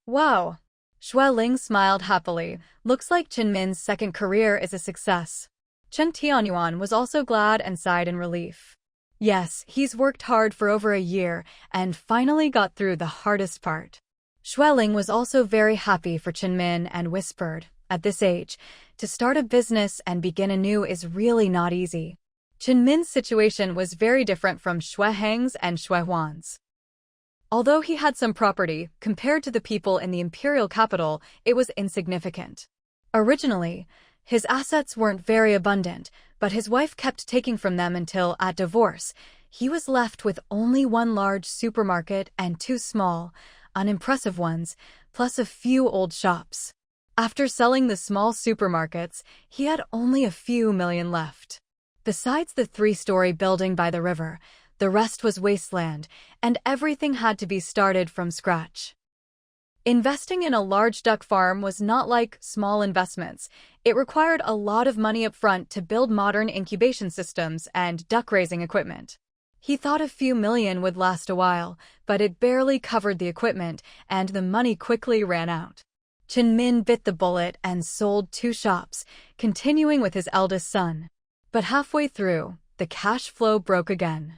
Wow. Ling smiled happily. Looks like Min's second career is a success. Chen Tianyuan was also glad and sighed in relief. Yes, he's worked hard for over a year and finally got through the hardest part. Ling was also very happy for Min and whispered, at this age, to start a business and begin anew is really not easy. Min's situation was very different from Heng's and Huan's. Although he had some property, compared to the people in the imperial capital, it was insignificant. Originally, his assets weren't very abundant, but his wife kept taking from them until, at divorce, he was left with only one large supermarket and two small, unimpressive ones, plus a few old shops. After selling the small supermarkets, he had only a few million left. Besides the three-story building by the river, the rest was wasteland, and everything had to be started from scratch. Investing in a large duck farm was not like small investments. It required a lot of money up front to build modern incubation systems and duck-raising equipment. He thought a few million would last a while, but it barely covered the equipment, and the money quickly ran out. Min bit the bullet and sold two shops, continuing with his eldest son. But halfway through, the cash flow broke again.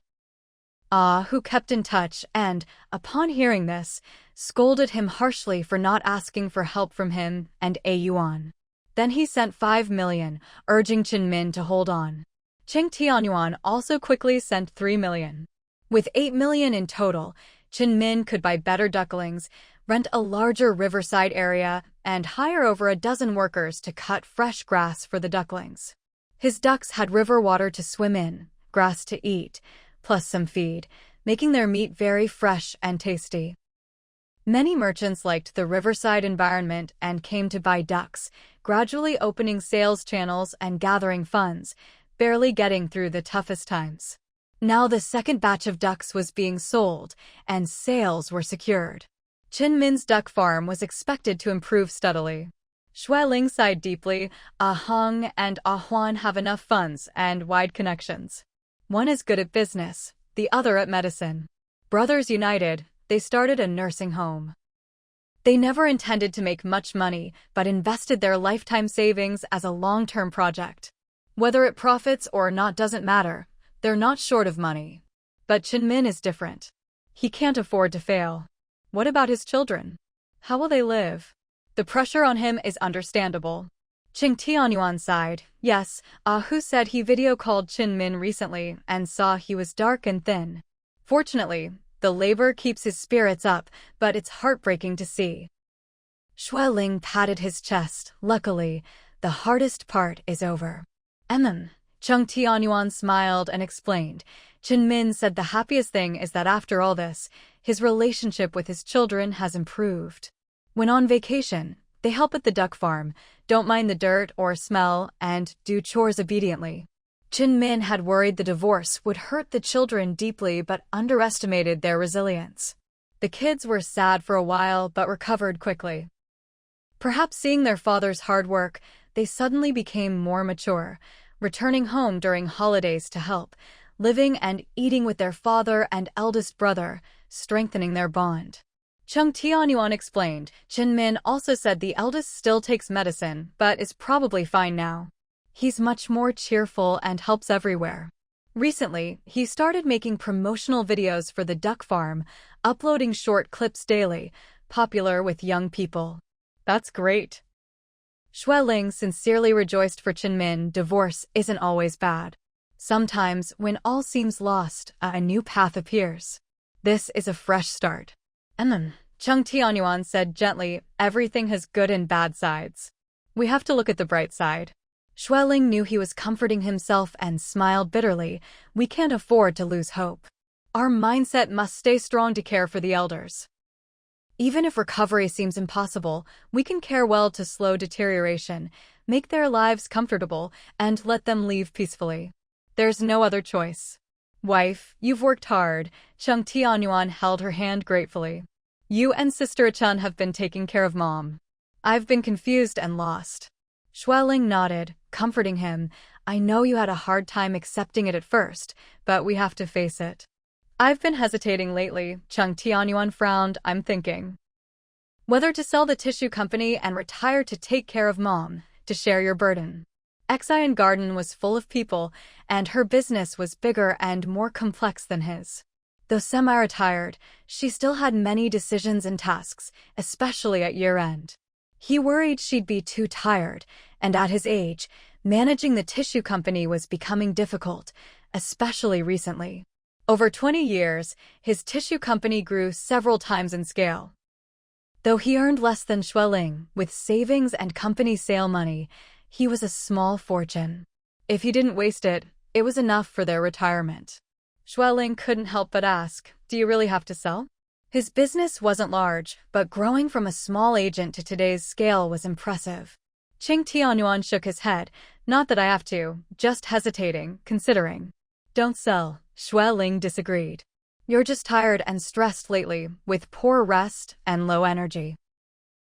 Who kept in touch and, upon hearing this, scolded him harshly for not asking for help from him and Yuan. Then he sent 5 million, urging Min to hold on. Tianyuan also quickly sent 3 million. With 8 million in total, Min could buy better ducklings, rent a larger riverside area, and hire over a dozen workers to cut fresh grass for the ducklings. His ducks had river water to swim in, grass to eat, plus some feed, making their meat very fresh and tasty. Many merchants liked the riverside environment and came to buy ducks, gradually opening sales channels and gathering funds, barely getting through the toughest times. Now the second batch of ducks was being sold, and sales were secured. Min's duck farm was expected to improve steadily. Ling sighed deeply. Heng and Huan have enough funds and wide connections. One is good at business, the other at medicine. Brothers united, they started a nursing home. They never intended to make much money, but invested their lifetime savings as a long-term project. Whether it profits or not doesn't matter, they're not short of money. But Min is different. He can't afford to fail. What about his children? How will they live? The pressure on him is understandable. Tianyuan sighed. Yes, Hu said he video-called Min recently and saw he was dark and thin. Fortunately, the labor keeps his spirits up, but it's heartbreaking to see. Ling patted his chest. Luckily, the hardest part is over. Tianyuan smiled and explained. Min said the happiest thing is that after all this, his relationship with his children has improved. When on vacation, they help at the duck farm, don't mind the dirt or smell, and do chores obediently. Min had worried the divorce would hurt the children deeply but underestimated their resilience. The kids were sad for a while but recovered quickly. Perhaps seeing their father's hard work, they suddenly became more mature, returning home during holidays to help, living and eating with their father and eldest brother, strengthening their bond. Tianyuan explained. Min also said the eldest still takes medicine, but is probably fine now. He's much more cheerful and helps everywhere. Recently, he started making promotional videos for the duck farm, uploading short clips daily, popular with young people. That's great. Ling sincerely rejoiced for Min. Divorce isn't always bad. Sometimes, when all seems lost, a new path appears. This is a fresh start. Tianyuan said gently, everything has good and bad sides. We have to look at the bright side. Ling knew he was comforting himself and smiled bitterly. We can't afford to lose hope. Our mindset must stay strong to care for the elders. Even if recovery seems impossible, we can care well to slow deterioration, make their lives comfortable, and let them leave peacefully. There's no other choice. Wife, you've worked hard. Tianyuan held her hand gratefully. You and Sister Chun have been taking care of Mom. I've been confused and lost. Ling nodded, comforting him. I know you had a hard time accepting it at first, but we have to face it. I've been hesitating lately. Tianyuan frowned. I'm thinking. Whether to sell the tissue company and retire to take care of mom, to share your burden. Exile Garden was full of people, and her business was bigger and more complex than his. Though semi-retired, she still had many decisions and tasks, especially at year-end. He worried she'd be too tired, and at his age, managing the tissue company was becoming difficult, especially recently. Over 20 years, his tissue company grew several times in scale. Though he earned less than Xueling, with savings and company sale money, he was a small fortune. If he didn't waste it, it was enough for their retirement. Xueling couldn't help but ask, "Do you really have to sell?" His business wasn't large, but growing from a small agent to today's scale was impressive. Qing Tianyuan shook his head. "Not that I have to, just hesitating, considering." "Don't sell," Xueling disagreed. "You're just tired and stressed lately, with poor rest and low energy.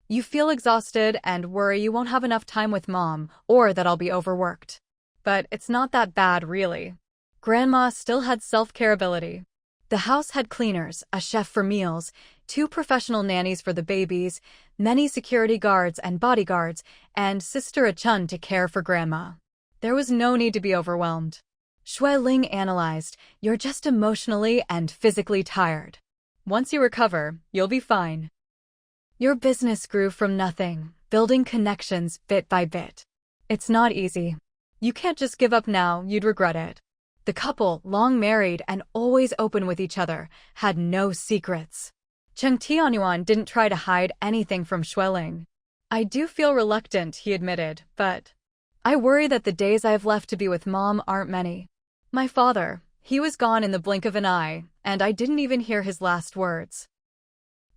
You feel exhausted and worry you won't have enough time with mom, or that I'll be overworked. But it's not that bad, really." Grandma still had self-care ability. The house had cleaners, a chef for meals, 2 professional nannies for the babies, many security guards and bodyguards, and Sister Chun to care for Grandma. There was no need to be overwhelmed. Xueling analyzed, "You're just emotionally and physically tired. Once you recover, you'll be fine." Your business grew from nothing, building connections bit by bit. It's not easy. You can't just give up now, you'd regret it. The couple, long married and always open with each other, had no secrets. Cheng Tianyuan didn't try to hide anything from Xueling. "I do feel reluctant," he admitted, "but I worry that the days I have left to be with mom aren't many. My father, he was gone in the blink of an eye, and I didn't even hear his last words.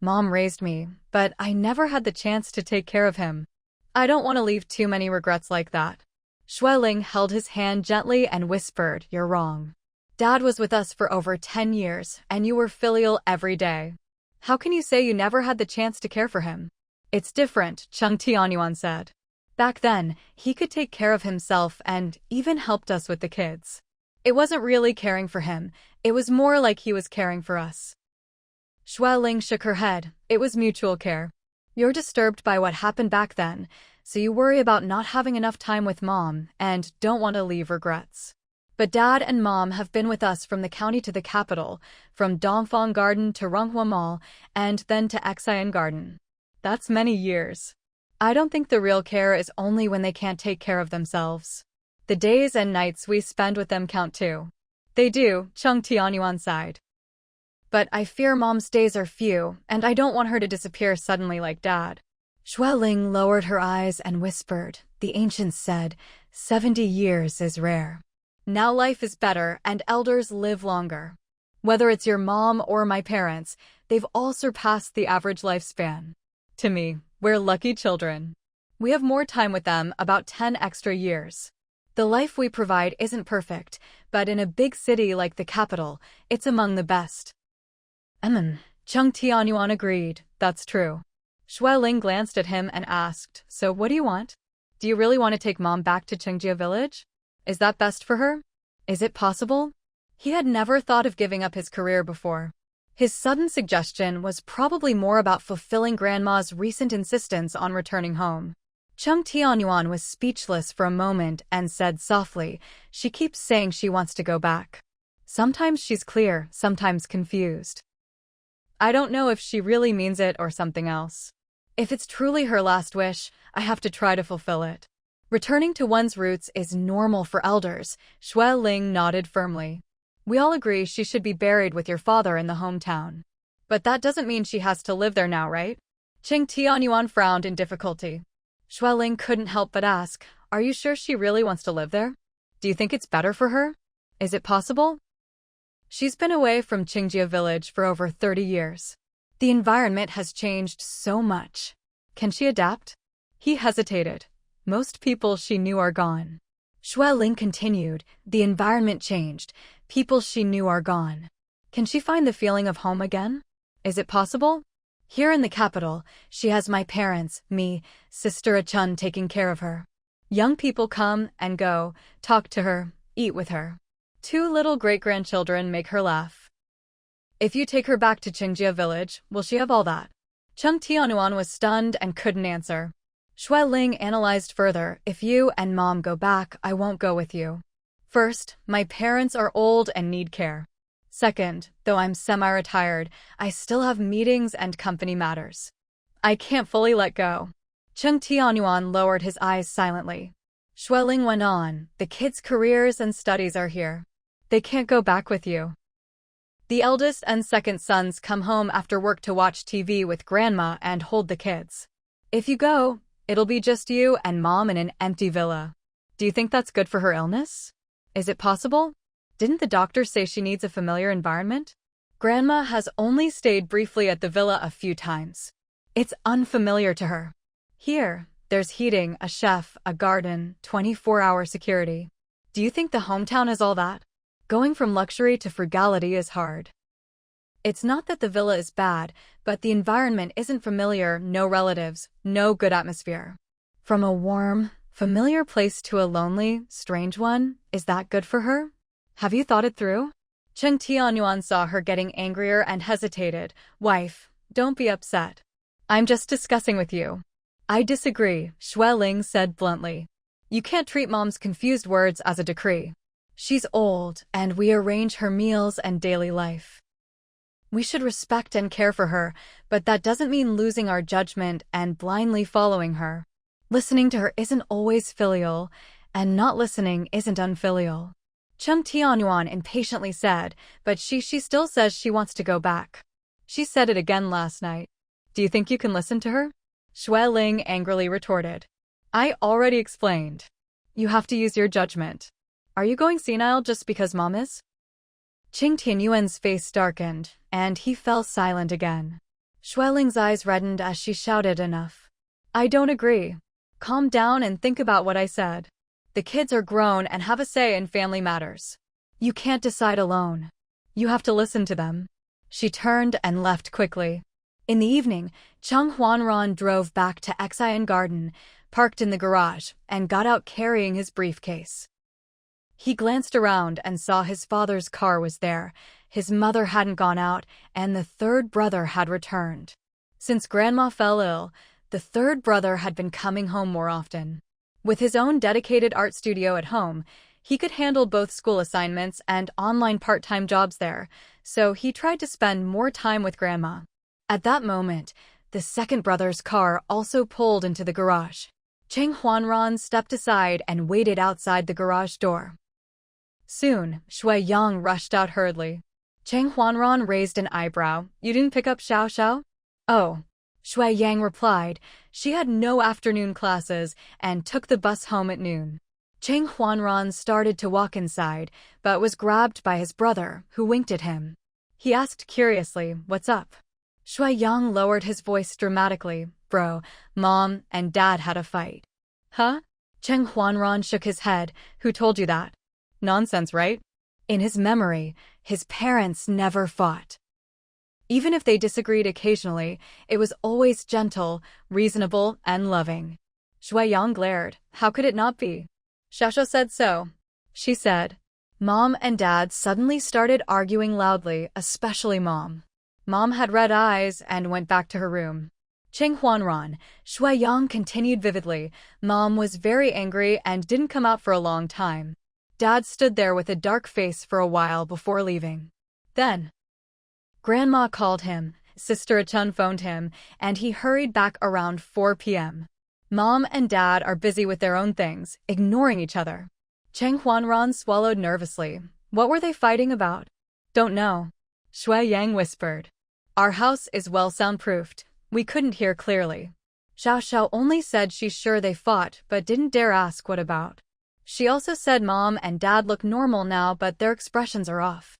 Mom raised me, but I never had the chance to take care of him. I don't want to leave too many regrets like that." Xueling held his hand gently and whispered, "You're wrong. Dad was with us for over 10 years, and you were filial every day. How can you say you never had the chance to care for him?" "It's different," Cheng Tianyuan said. "Back then, he could take care of himself and even helped us with the kids. It wasn't really caring for him, it was more like he was caring for us." Xueling shook her head. "It was mutual care. You're disturbed by what happened back then, so you worry about not having enough time with mom and don't want to leave regrets. But dad and mom have been with us from the county to the capital, from Dongfang Garden to Ronghua Mall, and then to Exile Garden. That's many years. I don't think the real care is only when they can't take care of themselves. The days and nights we spend with them count too." "They do," Cheng Tianyuan sighed. "But I fear mom's days are few, and I don't want her to disappear suddenly like dad." Xueling lowered her eyes and whispered, "The ancients said, 70 years is rare. Now life is better and elders live longer. Whether it's your mom or my parents, they've all surpassed the average lifespan. To me, we're lucky children. We have more time with them, about 10 extra years. The life we provide isn't perfect, but in a big city like the capital, it's among the best." Cheng Tianyuan agreed, "That's true." Xueling glanced at him and asked, "So what do you want? Do you really want to take mom back to Chengjia village? Is that best for her? Is it possible?" He had never thought of giving up his career before. His sudden suggestion was probably more about fulfilling Grandma's recent insistence on returning home. Cheng Tianyuan was speechless for a moment and said softly, "She keeps saying she wants to go back. Sometimes she's clear, sometimes confused. I don't know if she really means it or something else. If it's truly her last wish, I have to try to fulfill it." Returning to one's roots is normal for elders, Xueling nodded firmly. "We all agree she should be buried with your father in the hometown. But that doesn't mean she has to live there now, right?" Cheng Tianyuan frowned in difficulty. Xueling couldn't help but ask, "Are you sure she really wants to live there? Do you think it's better for her? Is it possible?" She's been away from Chengjia village for over 30 years. The environment has changed so much. Can she adapt? He hesitated. Most people she knew are gone. Xueling continued, "The environment changed. People she knew are gone. Can she find the feeling of home again? Is it possible? Here in the capital, she has my parents, me, Sister Chun taking care of her. Young people come and go, talk to her, eat with her. 2 little great-grandchildren make her laugh. If you take her back to Chengjia village, will she have all that?" Chung Tianyuan was stunned and couldn't answer. Shui Ling analyzed further. If you and Mom go back, I won't go with you. First, my parents are old and need care. Second, though I'm semi-retired, I still have meetings and company matters. I can't fully let go. Chung Tianyuan lowered his eyes silently. Shui Ling went on, the kids' careers and studies are here. They can't go back with you. The eldest and second sons come home after work to watch TV with Grandma and hold the kids. If you go, it'll be just you and Mom in an empty villa. Do you think that's good for her illness? Is it possible? Didn't the doctor say she needs a familiar environment? Grandma has only stayed briefly at the villa a few times. It's unfamiliar to her. Here, there's heating, a chef, a garden, 24-hour security. Do you think the hometown is all that? Going from luxury to frugality is hard. It's not that the villa is bad, but the environment isn't familiar, no relatives, no good atmosphere. From a warm, familiar place to a lonely, strange one, is that good for her? Have you thought it through? Chung Tianyuan saw her getting angrier and hesitated. Wife, don't be upset. I'm just discussing with you. I disagree, Shui Ling said bluntly. You can't treat Mom's confused words as a decree. She's old, and we arrange her meals and daily life. We should respect and care for her, but that doesn't mean losing our judgment and blindly following her. Listening to her isn't always filial, and not listening isn't unfilial. Chung Tianyuan impatiently said, but she still says she wants to go back. She said it again last night. Do you think you can listen to her? Shui Ling angrily retorted. I already explained. You have to use your judgment. Are you going senile just because Mom is? Chung Tianyuan's face darkened, and he fell silent again. Shui Ling's eyes reddened as she shouted, enough. I don't agree. Calm down and think about what I said. The kids are grown and have a say in family matters. You can't decide alone. You have to listen to them. She turned and left quickly. In the evening, Chung Huanran drove back to Xian Garden, parked in the garage, and got out carrying his briefcase. He glanced around and saw his father's car was there, his mother hadn't gone out, and the third brother had returned. Since Grandma fell ill, the third brother had been coming home more often. With his own dedicated art studio at home, he could handle both school assignments and online part-time jobs there, so he tried to spend more time with Grandma. At that moment, the second brother's car also pulled into the garage. Chung Huanran stepped aside and waited outside the garage door. Soon, Shui Yang rushed out hurriedly. Chung Huanran raised an eyebrow. You didn't pick up Xiao Xiao? Oh. Shui Yang replied. She had no afternoon classes and took the bus home at noon. Chung Huanran started to walk inside, but was grabbed by his brother, who winked at him. He asked curiously, what's up? Shui Yang lowered his voice dramatically. Bro, Mom and Dad had a fight. Huh? Chung Huanran shook his head. Who told you that? Nonsense, right? In his memory, his parents never fought. Even if they disagreed occasionally, it was always gentle, reasonable, and loving. Shui Yang glared. How could it not be? Xiaoxiao said so. She said. Mom and Dad suddenly started arguing loudly, especially Mom. Mom had red eyes and went back to her room. Chung Huanran, Shui Yang continued vividly. Mom was very angry and didn't come out for a long time. Dad stood there with a dark face for a while before leaving. Then, Grandma called him, Sister Chun phoned him, and he hurried back around 4 p.m. Mom and Dad are busy with their own things, ignoring each other. Chung Huanran swallowed nervously. What were they fighting about? Don't know. Shui Yang whispered. Our house is well soundproofed. We couldn't hear clearly. Xiaoxiao only said she's sure they fought, but didn't dare ask what about. She also said Mom and Dad look normal now, but their expressions are off.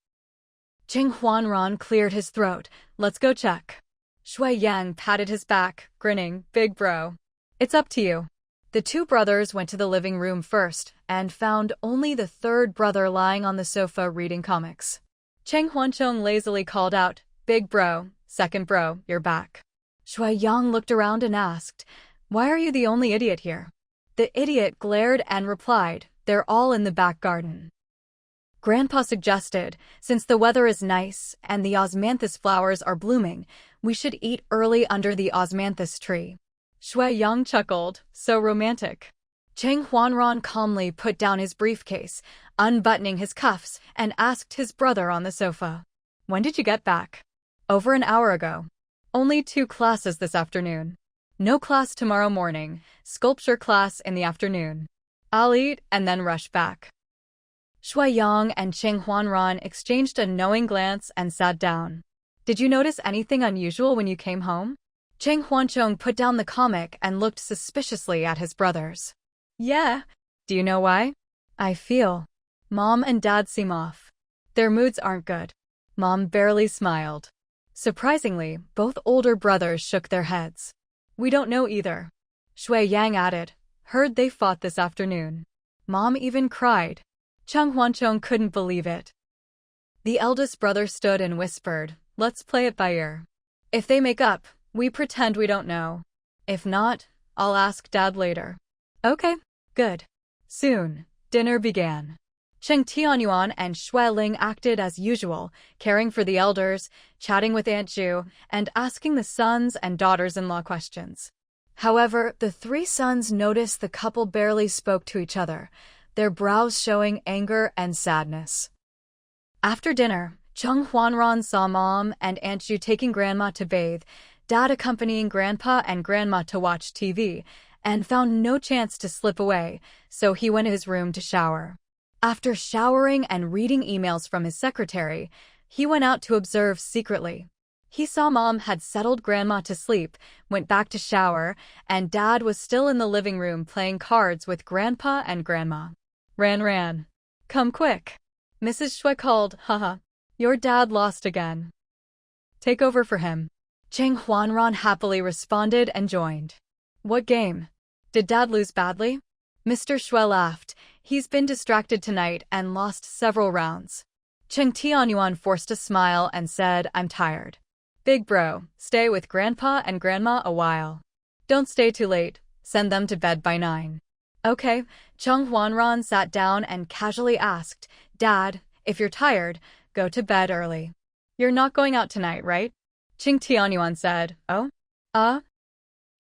Chung Huanran cleared his throat. Let's go check. Shui Yang patted his back, grinning. Big bro. It's up to you. The two brothers went to the living room first and found only the third brother lying on the sofa reading comics. Chung Huanchong lazily called out, Big bro, second bro, you're back. Shui Yang looked around and asked, Why are you the only idiot here? The idiot glared and replied, They're all in the back garden. Grandpa suggested, since the weather is nice and the osmanthus flowers are blooming, We should eat early under the osmanthus tree. Shui Yang chuckled, so romantic. Cheng Huanran calmly put down his briefcase, unbuttoning his cuffs, and asked his brother on the sofa. When did you get back? Over an hour ago. Only 2 classes this afternoon. No class tomorrow morning, sculpture class in the afternoon. I'll eat and then rush back. Shui Yang and Cheng Huanran exchanged a knowing glance and sat down. Did you notice anything unusual when you came home? Cheng Huanchong put down the comic and looked suspiciously at his brothers. Yeah. Do you know why? I feel. Mom and Dad seem off. Their moods aren't good. Mom barely smiled. Surprisingly, both older brothers shook their heads. We don't know either. Shui Yang added. Heard they fought this afternoon. Mom even cried. Cheng Huanchong couldn't believe it. The eldest brother stood and whispered, let's play it by ear. If they make up, we pretend we don't know. If not, I'll ask Dad later. Okay, good. Soon, dinner began. Cheng Tianyuan and Shui Ling acted as usual, caring for the elders, chatting with Aunt Ju, and asking the sons and daughters-in-law questions. However, the 3 sons noticed the couple barely spoke to each other, their brows showing anger and sadness. After dinner, Cheng Huanran saw Mom and Aunt Ju taking Grandma to bathe, Dad accompanying Grandpa and Grandma to watch TV, and found no chance to slip away, so he went to his room to shower. After showering and reading emails from his secretary, he went out to observe secretly. He saw Mom had settled Grandma to sleep, went back to shower, and Dad was still in the living room playing cards with Grandpa and Grandma. Ran. Come quick. Mrs. Shui called, haha. Your dad lost again. Take over for him. Cheng Huanran happily responded and joined. What game? Did Dad lose badly? Mr. Shui laughed. He's been distracted tonight and lost several rounds. Cheng Tianyuan forced a smile and said, I'm tired. Big bro, stay with Grandpa and Grandma a while. Don't stay too late. Send them to bed by 9. Okay. Cheng Huanran sat down and casually asked, Dad, if you're tired, go to bed early. You're not going out tonight, right? Cheng Tianyuan said, oh?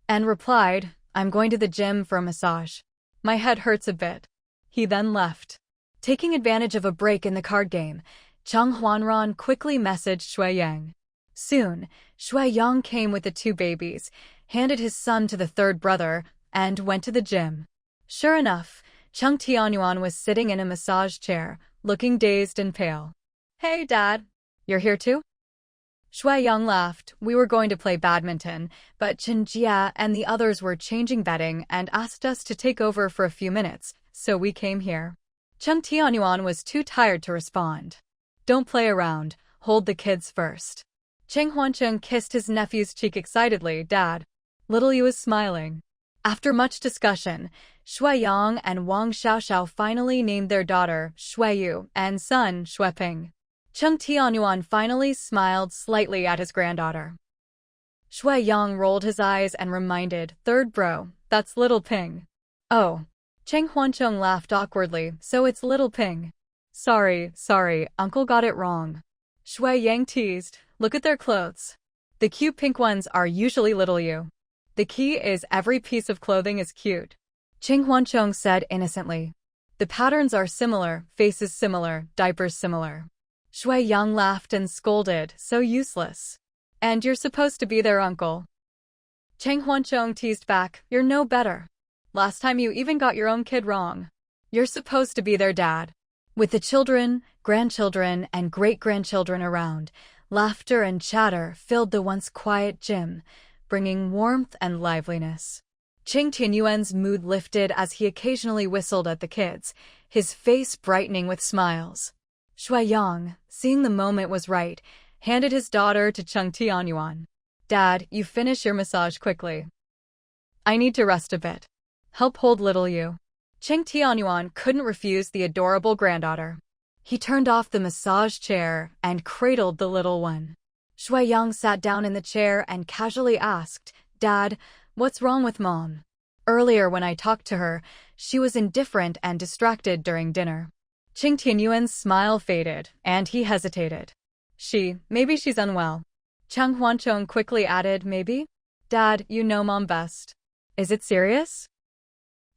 And replied, I'm going to the gym for a massage. My head hurts a bit. He then left. Taking advantage of a break in the card game, Cheng Huanran quickly messaged Shui Yang. Soon, Shui Yang came with the 2 babies, handed his son to the 3rd brother, and went to the gym. Sure enough, Cheng Tianyuan was sitting in a massage chair, looking dazed and pale. Hey, Dad. You're here too? Shui Yang laughed. We were going to play badminton, but Chen Jia and the others were changing bedding and asked us to take over for a few minutes, so we came here. Cheng Tianyuan was too tired to respond. Don't play around. Hold the kids first. Cheng Huancheng kissed his nephew's cheek excitedly. Dad. Little Yu was smiling. After much discussion, Shui Yang and Wang Xiaoxiao finally named their daughter Shui Yu and son Shui Ping. Cheng Tianyuan finally smiled slightly at his granddaughter. Shui Yang rolled his eyes and reminded, 3rd bro, that's little Ping. Oh. Cheng Huancheng laughed awkwardly, so it's little Ping. Sorry, uncle got it wrong. Shui Yang teased, look at their clothes. The cute pink ones are usually little Yu. The key is every piece of clothing is cute. Cheng Huancheng said innocently. The patterns are similar, faces similar, diapers similar. Shui Yang laughed and scolded, so useless. And you're supposed to be their uncle. Cheng Huancheng teased back, you're no better. Last time you even got your own kid wrong. You're supposed to be their dad. With the children, grandchildren, and great-grandchildren around, laughter and chatter filled the once quiet gym, bringing warmth and liveliness. Cheng Tianyuan's mood lifted as he occasionally whistled at the kids, his face brightening with smiles. Shui Yang, seeing the moment was right, handed his daughter to Cheng Tianyuan. Dad, you finish your massage quickly. I need to rest a bit. Help hold little Yu. Cheng Tianyuan couldn't refuse the adorable granddaughter. He turned off the massage chair and cradled the little one. Shui Yang sat down in the chair and casually asked, Dad, what's wrong with Mom? Earlier when I talked to her, she was indifferent and distracted during dinner. Cheng Tianyuan's smile faded, and he hesitated. Maybe she's unwell. Chang Huanchong quickly added, maybe? Dad, you know Mom best. Is it serious?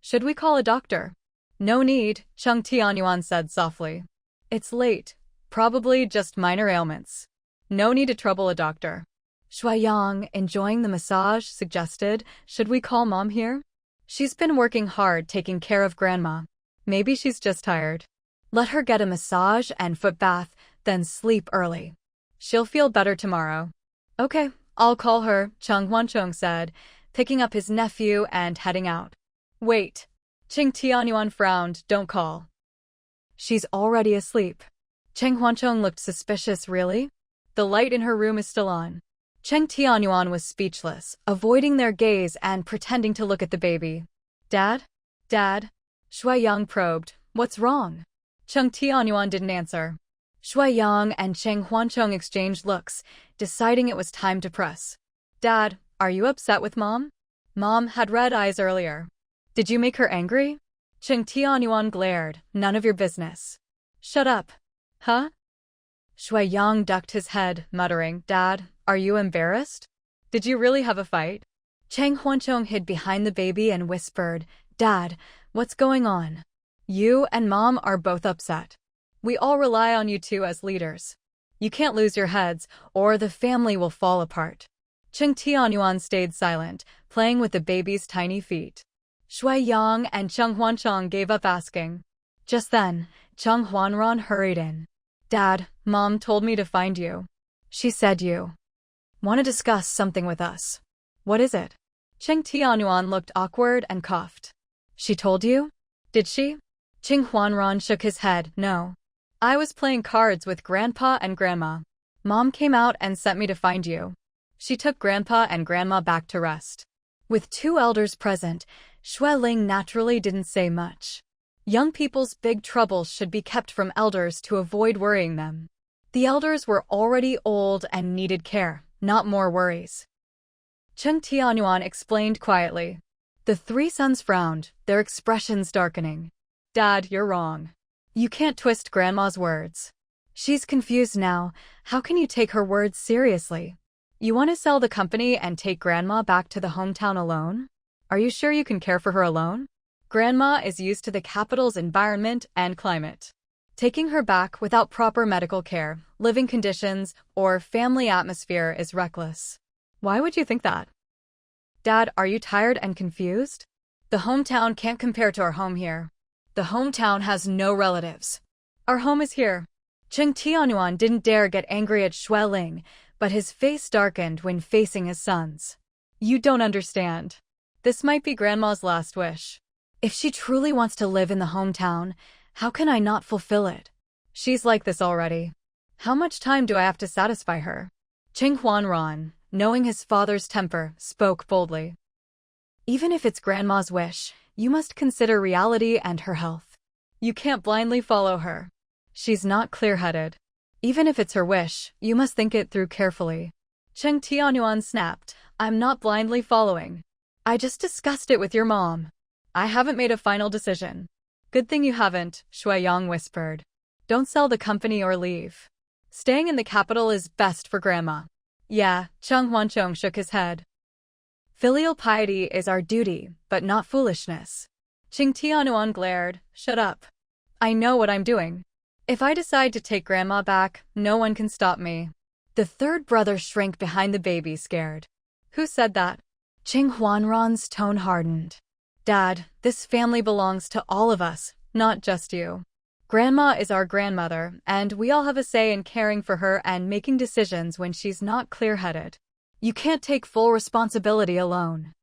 Should we call a doctor? No need, Chung Tianyuan said softly. It's late. Probably just minor ailments. No need to trouble a doctor. Shuai, enjoying the massage, suggested, should we call Mom here? She's been working hard taking care of Grandma. Maybe she's just tired. Let her get a massage and foot bath, then sleep early. She'll feel better tomorrow. Okay, I'll call her, Chung Huanchong said, picking up his nephew and heading out. Wait. Ching Tianyuan frowned, don't call. She's already asleep. Cheng Huanchong looked suspicious, really? The light in her room is still on. Cheng Tianyuan was speechless, avoiding their gaze and pretending to look at the baby. Dad? Dad? Shuai probed, what's wrong? Cheng Tianyuan didn't answer. Shuai and Cheng Huanchong exchanged looks, deciding it was time to press. Dad, are you upset with Mom? Mom had red eyes earlier. Did you make her angry? Cheng Tianyuan glared, none of your business. Shut up. Huh? Shuai ducked his head, muttering, Dad, are you embarrassed? Did you really have a fight? Cheng Huanchong hid behind the baby and whispered, Dad, what's going on? You and Mom are both upset. We all rely on you two as leaders. You can't lose your heads, or the family will fall apart. Cheng Tianyuan stayed silent, playing with the baby's tiny feet. Shuai and Cheng Huanchong gave up asking. Just then, Cheng Huanran hurried in. Dad, Mom told me to find you. She said you want to discuss something with us. What is it? Cheng Tianyuan looked awkward and coughed. She told you? Did she? Cheng Huanran shook his head, no. I was playing cards with Grandpa and Grandma. Mom came out and sent me to find you. She took Grandpa and Grandma back to rest. With two elders present, Shuai naturally didn't say much. Young people's big troubles should be kept from elders to avoid worrying them. The elders were already old and needed care, not more worries. Cheng Tianyuan explained quietly. The three sons frowned, their expressions darkening. Dad, you're wrong. You can't twist Grandma's words. She's confused now. How can you take her words seriously? You want to sell the company and take Grandma back to the hometown alone? Are you sure you can care for her alone? Grandma is used to the capital's environment and climate. Taking her back without proper medical care, living conditions, or family atmosphere is reckless. Why would you think that? Dad, are you tired and confused? The hometown can't compare to our home here. The hometown has no relatives. Our home is here. Cheng Tianyuan didn't dare get angry at Shuai, but his face darkened when facing his sons. You don't understand. This might be Grandma's last wish. If she truly wants to live in the hometown, how can I not fulfill it? She's like this already. How much time do I have to satisfy her? Cheng Huanran, knowing his father's temper, spoke boldly. Even if it's Grandma's wish, you must consider reality and her health. You can't blindly follow her. She's not clear-headed. Even if it's her wish, you must think it through carefully. Cheng Tianyuan snapped, I'm not blindly following. I just discussed it with your mom. I haven't made a final decision. Good thing you haven't, Shuai whispered. Don't sell the company or leave. Staying in the capital is best for Grandma. Yeah, Cheng Huanchong shook his head. Filial piety is our duty, but not foolishness. Cheng Tianyuan glared, shut up. I know what I'm doing. If I decide to take Grandma back, no one can stop me. The third brother shrank behind the baby, scared. Who said that? Cheng Huanran's tone hardened. Dad, this family belongs to all of us, not just you. Grandma is our grandmother, and we all have a say in caring for her and making decisions when she's not clear-headed. You can't take full responsibility alone.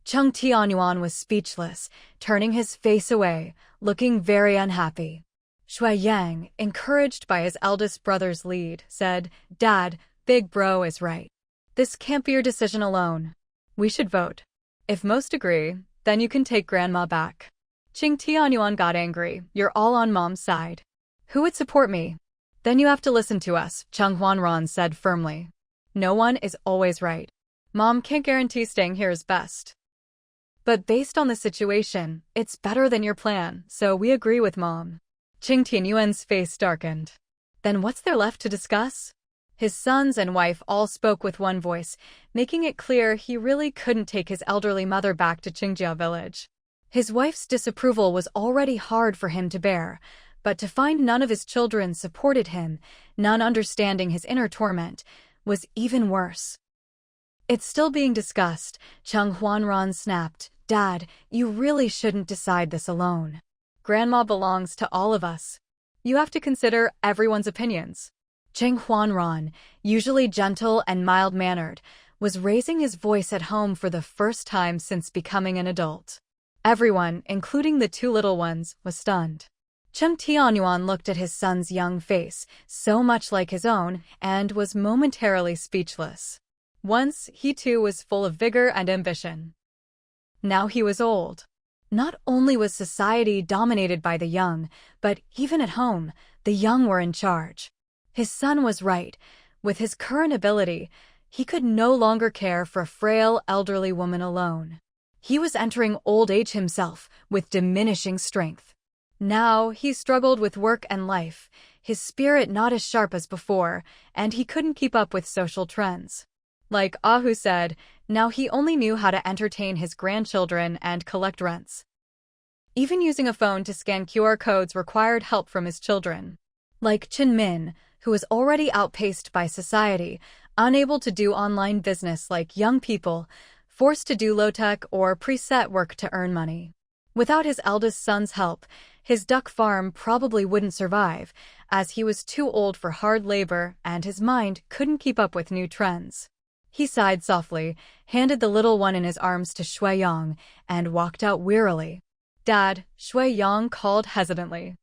Cheng Tianyuan was speechless, turning his face away, looking very unhappy. Shuai, encouraged by his eldest brother's lead, said, Dad, Big Bro is right. This can't be your decision alone. We should vote. If most agree, then you can take Grandma back. Cheng Tianyuan got angry, you're all on Mom's side. Who would support me? Then you have to listen to us, Cheng Huanran said firmly. No one is always right. Mom can't guarantee staying here is best. But based on the situation, it's better than your plan, so we agree with Mom. Cheng Tianyuan's face darkened. Then what's there left to discuss? His sons and wife all spoke with one voice, making it clear he really couldn't take his elderly mother back to Qingjia village. His wife's disapproval was already hard for him to bear, but to find none of his children supported him, none understanding his inner torment, was even worse. It's still being discussed, Cheng Huanran snapped. Dad, you really shouldn't decide this alone. Grandma belongs to all of us. You have to consider everyone's opinions. Cheng Huanran, usually gentle and mild-mannered, was raising his voice at home for the first time since becoming an adult. Everyone, including the two little ones, was stunned. Cheng Tianyuan looked at his son's young face, so much like his own, and was momentarily speechless. Once, he too was full of vigor and ambition. Now he was old. Not only was society dominated by the young, but even at home, the young were in charge. His son was right. With his current ability, he could no longer care for a frail, elderly woman alone. He was entering old age himself, with diminishing strength. Now, he struggled with work and life, his spirit not as sharp as before, and he couldn't keep up with social trends. Like Ahu said, now he only knew how to entertain his grandchildren and collect rents. Even using a phone to scan QR codes required help from his children. Like Chin Min, who was already outpaced by society, unable to do online business like young people, forced to do low-tech or preset work to earn money. Without his eldest son's help, his duck farm probably wouldn't survive, as he was too old for hard labor and his mind couldn't keep up with new trends. He sighed softly, handed the little one in his arms to Shui Yang, and walked out wearily. Dad, Shui Yang called hesitantly.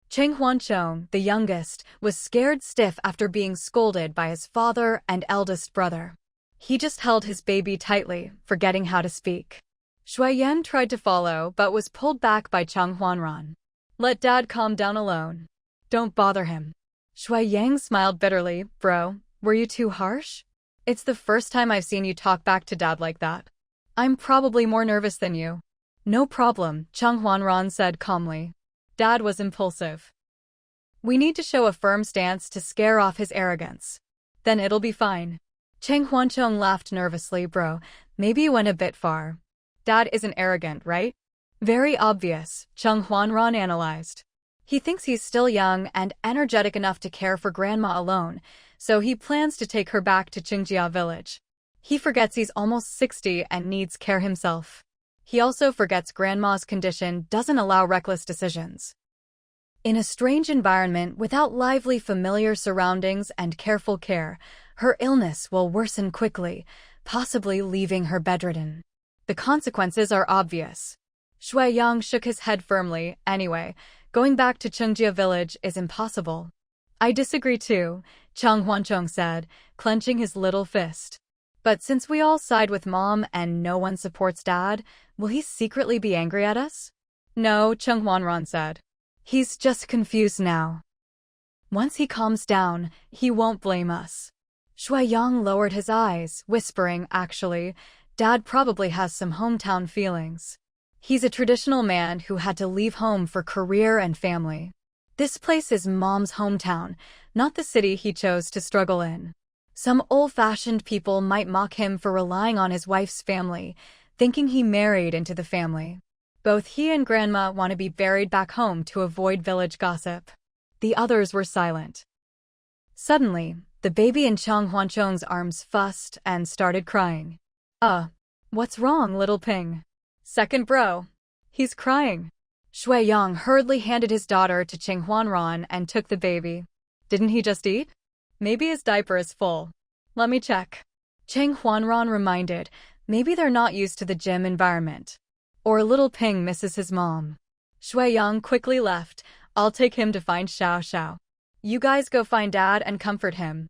Cheng Huanchong, the youngest, was scared stiff after being scolded by his father and eldest brother. He just held his baby tightly, forgetting how to speak. Shui Yan tried to follow but was pulled back by Cheng Huanran. Let Dad calm down alone. Don't bother him. Shui Yang smiled bitterly. Bro, were you too harsh? It's the first time I've seen you talk back to Dad like that. I'm probably more nervous than you. No problem, Cheng Huanran said calmly. Dad was impulsive. We need to show a firm stance to scare off his arrogance. Then it'll be fine. Cheng Huanchong laughed nervously. Bro, maybe you went a bit far. Dad isn't arrogant, right? Very obvious, Cheng Huanran analyzed. He thinks he's still young and energetic enough to care for Grandma alone, so he plans to take her back to Qingjia village. He forgets he's almost 60 and needs care himself. He also forgets Grandma's condition doesn't allow reckless decisions. In a strange environment without lively familiar surroundings and careful care, her illness will worsen quickly, possibly leaving her bedridden. The consequences are obvious. Shui Yang shook his head firmly. Anyway, going back to Qingjia village is impossible. I disagree too, Cheng Huanchong said, clenching his little fist. But since we all side with Mom and no one supports Dad, will he secretly be angry at us? No, Cheng Huanran said. He's just confused now. Once he calms down, he won't blame us. Shui Yang lowered his eyes, whispering, actually, Dad probably has some hometown feelings. He's a traditional man who had to leave home for career and family. This place is Mom's hometown, not the city he chose to struggle in. Some old-fashioned people might mock him for relying on his wife's family, thinking he married into the family. Both he and Grandma want to be buried back home to avoid village gossip. The others were silent. Suddenly, the baby in Cheng Huanchong's arms fussed and started crying. What's wrong, little Ping? Second bro. He's crying. Shui Yang hurriedly handed his daughter to Cheng Huanran and took the baby. Didn't he just eat? Maybe his diaper is full. Let me check. Cheng Huanran reminded, maybe they're not used to the gym environment. Or little Ping misses his mom. Shui Yang quickly left. I'll take him to find Xiao Xiao. You guys go find Dad and comfort him.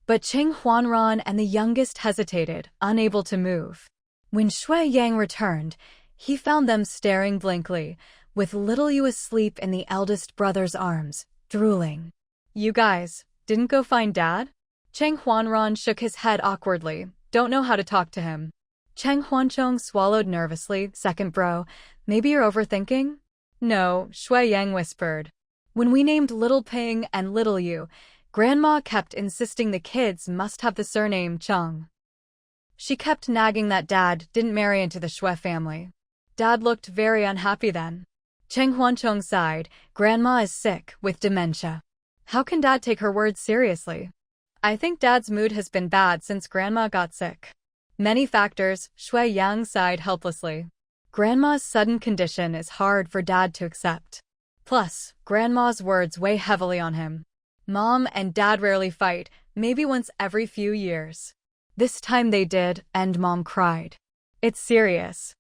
But Cheng Huanran and the youngest hesitated, unable to move. When Shui Yang returned, he found them staring blankly, with little Yu asleep in the eldest brother's arms, drooling. You guys didn't go find Dad? Cheng Huanran shook his head awkwardly. Don't know how to talk to him. Cheng Huanchong swallowed nervously. Second bro, maybe you're overthinking? No, Shui Yang whispered. When we named Little Ping and Little Yu, Grandma kept insisting the kids must have the surname Chung. She kept nagging that Dad didn't marry into the Shui family. Dad looked very unhappy then. Cheng Huancheng sighed. Grandma is sick with dementia. How can Dad take her words seriously? I think Dad's mood has been bad since Grandma got sick. Many factors, Shui Yang sighed helplessly. Grandma's sudden condition is hard for Dad to accept. Plus, Grandma's words weigh heavily on him. Mom and Dad rarely fight, maybe once every few years. This time they did, and Mom cried. It's serious.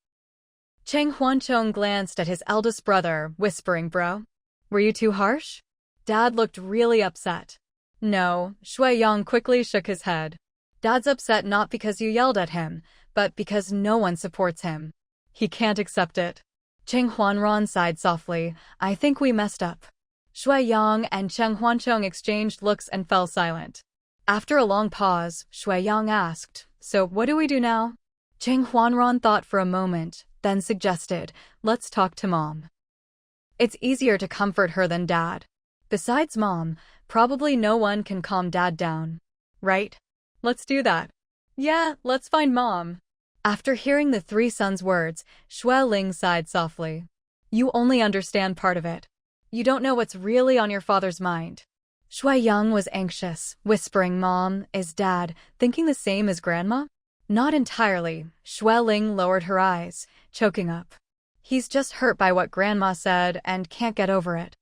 Cheng Huancheng glanced at his eldest brother, whispering, Bro, were you too harsh? Dad looked really upset. No, Shui Yang quickly shook his head. Dad's upset not because you yelled at him, but because no one supports him. He can't accept it. Cheng Huanran sighed softly. I think we messed up. Shui Yang and Cheng Huancheng exchanged looks and fell silent. After a long pause, Shui Yang asked, So what do we do now? Cheng Huanran thought for a moment, then suggested, Let's talk to Mom. It's easier to comfort her than Dad. Besides Mom, probably no one can calm Dad down. Right? Let's do that. Yeah, let's find Mom. After hearing the three sons' words, Shui Ling sighed softly. You only understand part of it. You don't know what's really on your father's mind. Shui Yang was anxious, whispering, Mom, is Dad thinking the same as Grandma? Not entirely. Shui Ling lowered her eyes, choking up. He's just hurt by what Grandma said and can't get over it.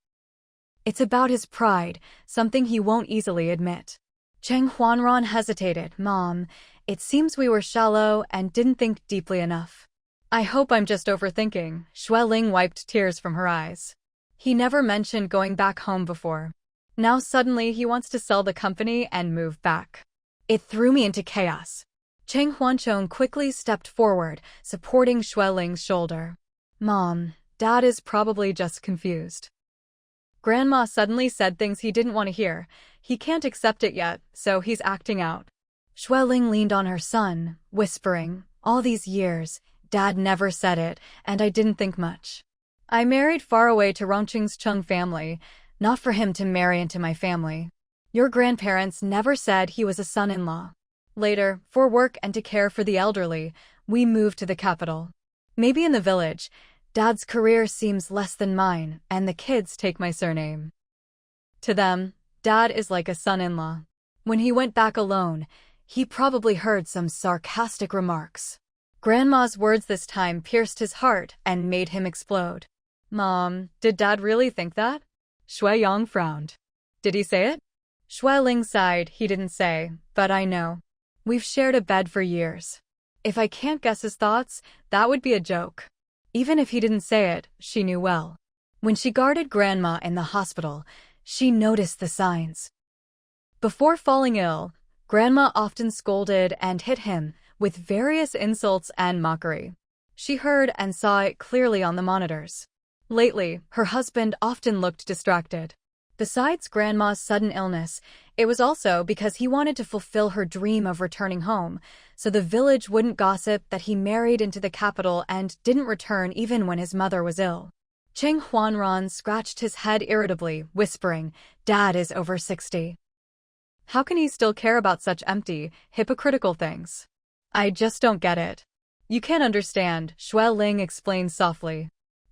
It's about his pride, something he won't easily admit. Cheng Huanran hesitated. Mom, it seems we were shallow and didn't think deeply enough. I hope I'm just overthinking. Shui Ling wiped tears from her eyes. He never mentioned going back home before. Now suddenly he wants to sell the company and move back. It threw me into chaos. Cheng Huancheng quickly stepped forward, supporting Shui Ling's shoulder. Mom, Dad is probably just confused. Grandma suddenly said things he didn't want to hear. He can't accept it yet, so he's acting out. Shui Ling leaned on her son, whispering, All these years, Dad never said it, and I didn't think much. I married far away to Rongqing's Chung family, not for him to marry into my family. Your grandparents never said he was a son-in-law. Later, for work and to care for the elderly, we moved to the capital. Maybe in the village, Dad's career seems less than mine, and the kids take my surname. To them, Dad is like a son-in-law. When he went back alone, he probably heard some sarcastic remarks. Grandma's words this time pierced his heart and made him explode. Mom, did Dad really think that? Shui Yang frowned. Did he say it? Shui Ling sighed. He didn't say, but I know. We've shared a bed for years. If I can't guess his thoughts, that would be a joke. Even if he didn't say it, she knew well. When she guarded Grandma in the hospital, she noticed the signs. Before falling ill, Grandma often scolded and hit him, with various insults and mockery. She heard and saw it clearly on the monitors. Lately, her husband often looked distracted. Besides Grandma's sudden illness, it was also because he wanted to fulfill her dream of returning home, so the village wouldn't gossip that he married into the capital and didn't return even when his mother was ill. Cheng Huanran scratched his head irritably, whispering, Dad is over 60. How can he still care about such empty, hypocritical things? I just don't get it. You can't understand, Shui Ling explained softly.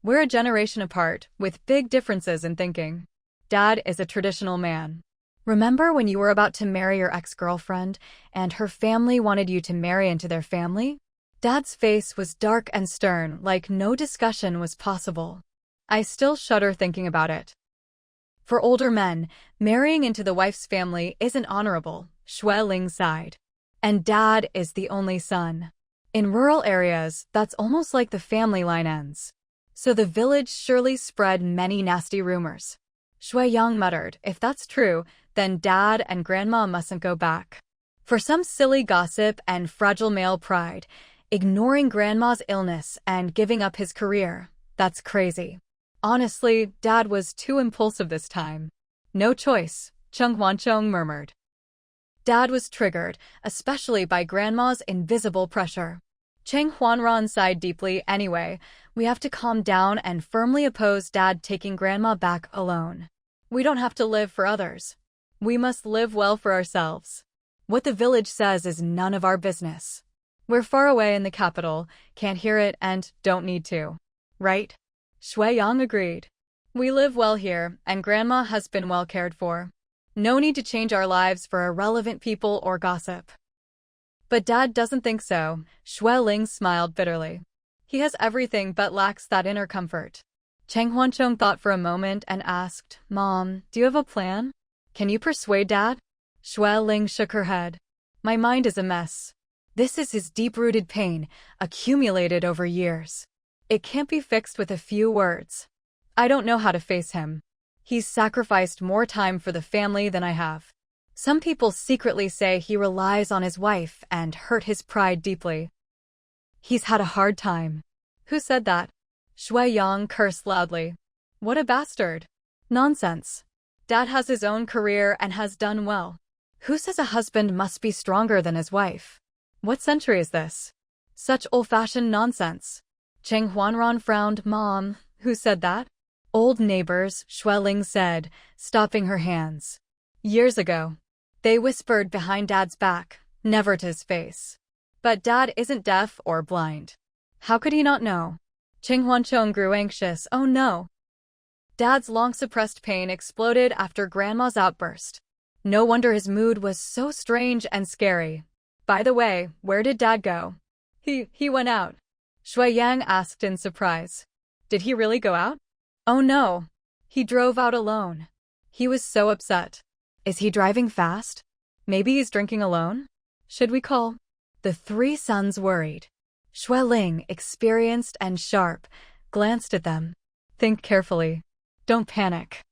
We're a generation apart, with big differences in thinking. Dad is a traditional man. Remember when you were about to marry your ex-girlfriend, and her family wanted you to marry into their family? Dad's face was dark and stern, like no discussion was possible. I still shudder thinking about it. For older men, marrying into the wife's family isn't honorable, Shui Ling sighed. And Dad is the only son. In rural areas, that's almost like the family line ends. So the village surely spread many nasty rumors. Shui Yang muttered, if that's true, then Dad and Grandma mustn't go back. For some silly gossip and fragile male pride, ignoring Grandma's illness and giving up his career, that's crazy. Honestly, Dad was too impulsive this time. No choice, Cheng Huancheng murmured. Dad was triggered, especially by Grandma's invisible pressure. Cheng Huanran sighed deeply. Anyway, we have to calm down and firmly oppose Dad taking Grandma back alone. We don't have to live for others. We must live well for ourselves. What the village says is none of our business. We're far away in the capital, can't hear it and don't need to. Right? Shui Yang agreed. We live well here, and Grandma has been well cared for. No need to change our lives for irrelevant people or gossip. But Dad doesn't think so, Shui Ling smiled bitterly. He has everything but lacks that inner comfort. Cheng Huancheng thought for a moment and asked, Mom, do you have a plan? Can you persuade Dad? Shui Ling shook her head. My mind is a mess. This is his deep-rooted pain, accumulated over years. It can't be fixed with a few words. I don't know how to face him. He's sacrificed more time for the family than I have. Some people secretly say he relies on his wife and hurt his pride deeply. He's had a hard time. Who said that? Shui Yang cursed loudly. What a bastard. Nonsense. Dad has his own career and has done well. Who says a husband must be stronger than his wife? What century is this? Such old-fashioned nonsense. Cheng Huanran frowned. Mom, who said that? Old neighbors, Shui Ling said, stopping her hands. Years ago. They whispered behind Dad's back, never to his face. But Dad isn't deaf or blind. How could he not know? Cheng Huancheng grew anxious. Oh no. Dad's long-suppressed pain exploded after Grandma's outburst. No wonder his mood was so strange and scary. By the way, where did Dad go? He went out. Shui Yang asked in surprise. Did he really go out? Oh no. He drove out alone. He was so upset. Is he driving fast? Maybe he's drinking alone? Should we call? The three sons worried. Shui Ling, experienced and sharp, glanced at them. Think carefully. Don't panic.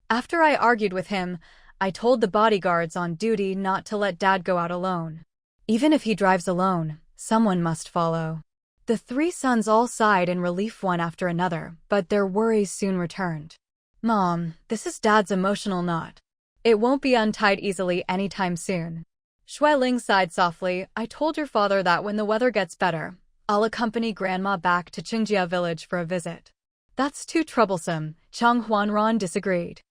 After I argued with him, I told the bodyguards on duty not to let Dad go out alone. Even if he drives alone, someone must follow. The three sons all sighed in relief one after another, but their worries soon returned. Mom, this is Dad's emotional knot. It won't be untied easily anytime soon. Shui Ling sighed softly. I told your father that when the weather gets better, I'll accompany Grandma back to Qingjia village for a visit. That's too troublesome, Cheng Huanran disagreed.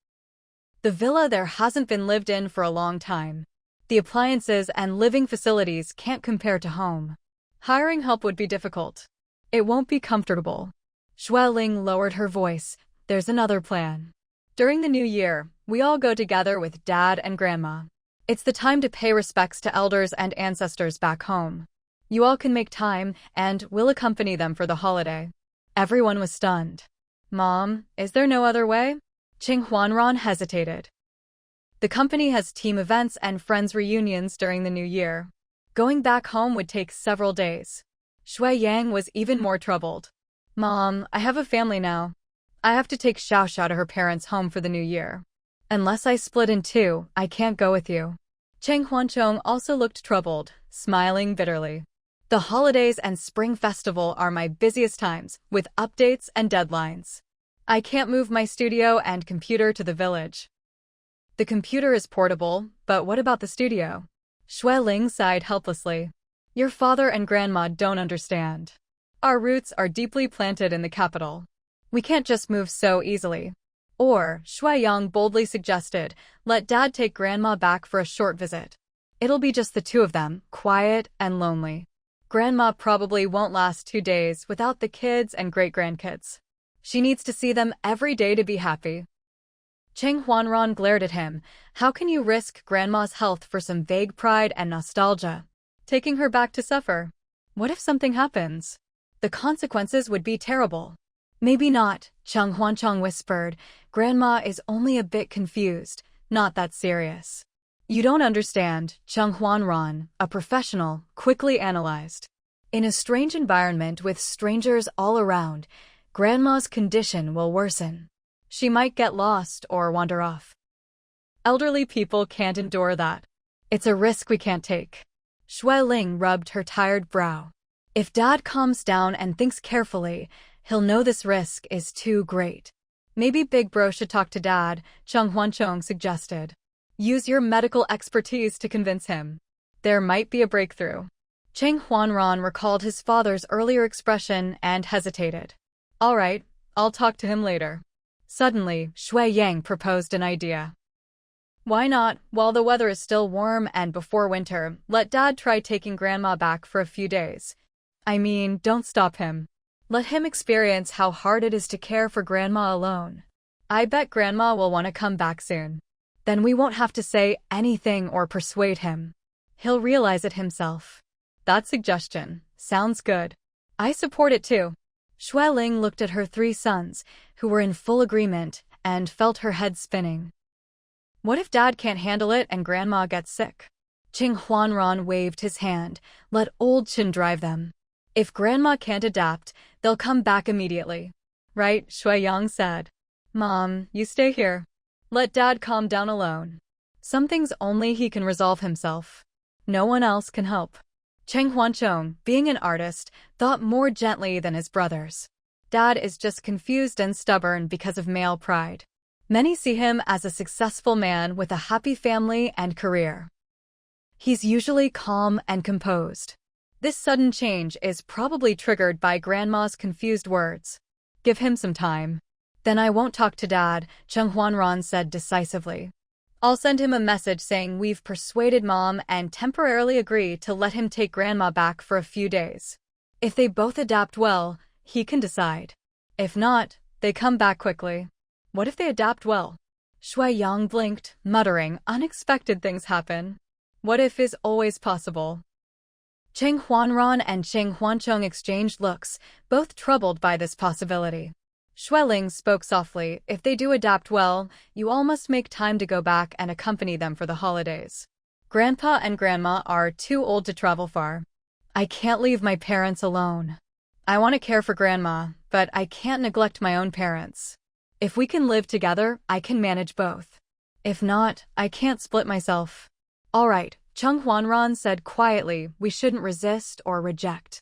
The villa there hasn't been lived in for a long time. The appliances and living facilities can't compare to home. Hiring help would be difficult. It won't be comfortable. Shui Ling lowered her voice. There's another plan. During the new year, we all go together with Dad and Grandma. It's the time to pay respects to elders and ancestors back home. You all can make time, and we'll accompany them for the holiday. Everyone was stunned. Mom, is there no other way? Cheng Huanran hesitated. The company has team events and friends reunions during the new year. Going back home would take several days. Shui Yang was even more troubled. Mom, I have a family now. I have to take Xiao to her parents' home for the new year. Unless I split in two, I can't go with you. Cheng Huancheng also looked troubled, smiling bitterly. The holidays and spring festival are my busiest times, with updates and deadlines. I can't move my studio and computer to the village. The computer is portable, but what about the studio? Shui Ling sighed helplessly. Your father and Grandma don't understand. Our roots are deeply planted in the capital. We can't just move so easily. Or, Shui Yang boldly suggested, let Dad take Grandma back for a short visit. It'll be just the two of them, quiet and lonely. Grandma probably won't last 2 days without the kids and great-grandkids. She needs to see them every day to be happy. Cheng Huanran glared at him. How can you risk Grandma's health for some vague pride and nostalgia? Taking her back to suffer? What if something happens? The consequences would be terrible. Maybe not, Cheng Huancheng whispered. Grandma is only a bit confused, not that serious. You don't understand, Cheng Huanran, a professional, quickly analyzed. In a strange environment with strangers all around, Grandma's condition will worsen. She might get lost or wander off. Elderly people can't endure that. It's a risk we can't take. Shui Ling rubbed her tired brow. If Dad calms down and thinks carefully, he'll know this risk is too great. Maybe Big Bro should talk to Dad, Cheng Huancheng suggested. Use your medical expertise to convince him. There might be a breakthrough. Cheng Huanran recalled his father's earlier expression and hesitated. All right, I'll talk to him later. Suddenly, Shui Yang proposed an idea. Why not, while the weather is still warm and before winter, let Dad try taking Grandma back for a few days. I mean, don't stop him. Let him experience how hard it is to care for Grandma alone. I bet Grandma will want to come back soon. Then we won't have to say anything or persuade him. He'll realize it himself. That suggestion sounds good. I support it too. Xueling looked at her three sons, who were in full agreement, and felt her head spinning. What if Dad can't handle it and Grandma gets sick? Qing Huanran waved his hand. Let old Qin drive them. If Grandma can't adapt, they'll come back immediately. Right, Shuiyang said. Mom, you stay here. Let Dad calm down alone. Some things only he can resolve himself. No one else can help. Cheng Huanchong, being an artist, thought more gently than his brothers. Dad is just confused and stubborn because of male pride. Many see him as a successful man with a happy family and career. He's usually calm and composed. This sudden change is probably triggered by Grandma's confused words. Give him some time. Then I won't talk to Dad, Cheng Huanran said decisively. I'll send him a message saying we've persuaded Mom and temporarily agree to let him take Grandma back for a few days. If they both adapt well, he can decide. If not, they come back quickly. What if they adapt well? Shuiyang blinked, muttering, unexpected things happen. What if is always possible? Cheng Huanran and Cheng Huanchong exchanged looks, both troubled by this possibility. Xueling spoke softly, if they do adapt well, you all must make time to go back and accompany them for the holidays. Grandpa and Grandma are too old to travel far. I can't leave my parents alone. I want to care for Grandma, but I can't neglect my own parents. If we can live together, I can manage both. If not, I can't split myself. All right, Cheng Huanran said quietly, we shouldn't resist or reject.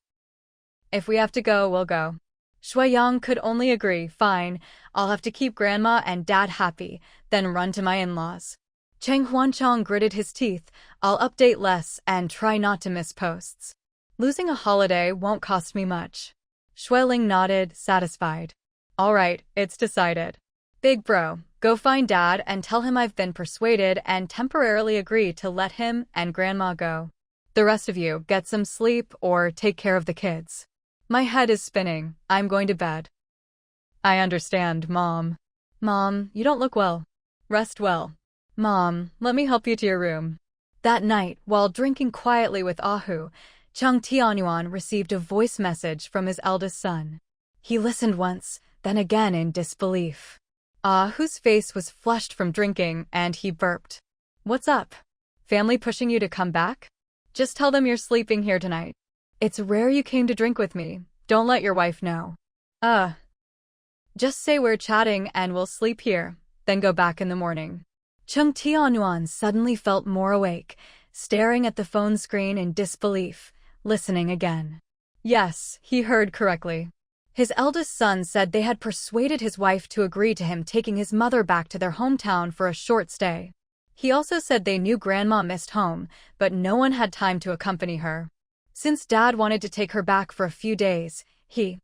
If we have to go, we'll go. Shuiyang could only agree, fine, I'll have to keep Grandma and Dad happy, then run to my in-laws. Cheng Huanchong gritted his teeth, I'll update less and try not to miss posts. Losing a holiday won't cost me much. Xueling nodded, satisfied. All right, it's decided. Big bro, go find Dad and tell him I've been persuaded and temporarily agree to let him and Grandma go. The rest of you, get some sleep or take care of the kids. My head is spinning. I'm going to bed. I understand, Mom. Mom, you don't look well. Rest well. Mom, let me help you to your room. That night, while drinking quietly with Ahu, Cheng Tianyuan received a voice message from his eldest son. He listened once, then again in disbelief. Ahu's face was flushed from drinking, and he burped. What's up? Family pushing you to come back? Just tell them you're sleeping here tonight. It's rare you came to drink with me. Don't let your wife know. Just say we're chatting and we'll sleep here, then go back in the morning. Cheng Tianyuan suddenly felt more awake, staring at the phone screen in disbelief, listening again. Yes, he heard correctly. His eldest son said they had persuaded his wife to agree to him taking his mother back to their hometown for a short stay. He also said they knew Grandma missed home, but no one had time to accompany her. Since Dad wanted to take her back for a few days, he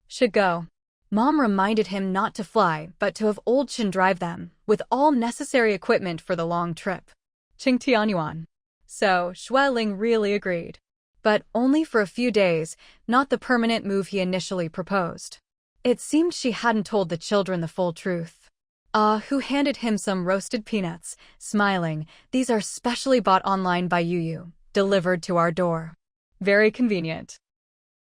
should go. Mom reminded him not to fly, but to have old Qin drive them, with all necessary equipment for the long trip. Cheng Tianyuan. So, Xueling really agreed. But only for a few days, not the permanent move he initially proposed. It seemed she hadn't told the children the full truth. Who handed him some roasted peanuts, smiling, these are specially bought online by Yu, delivered to our door. Very convenient.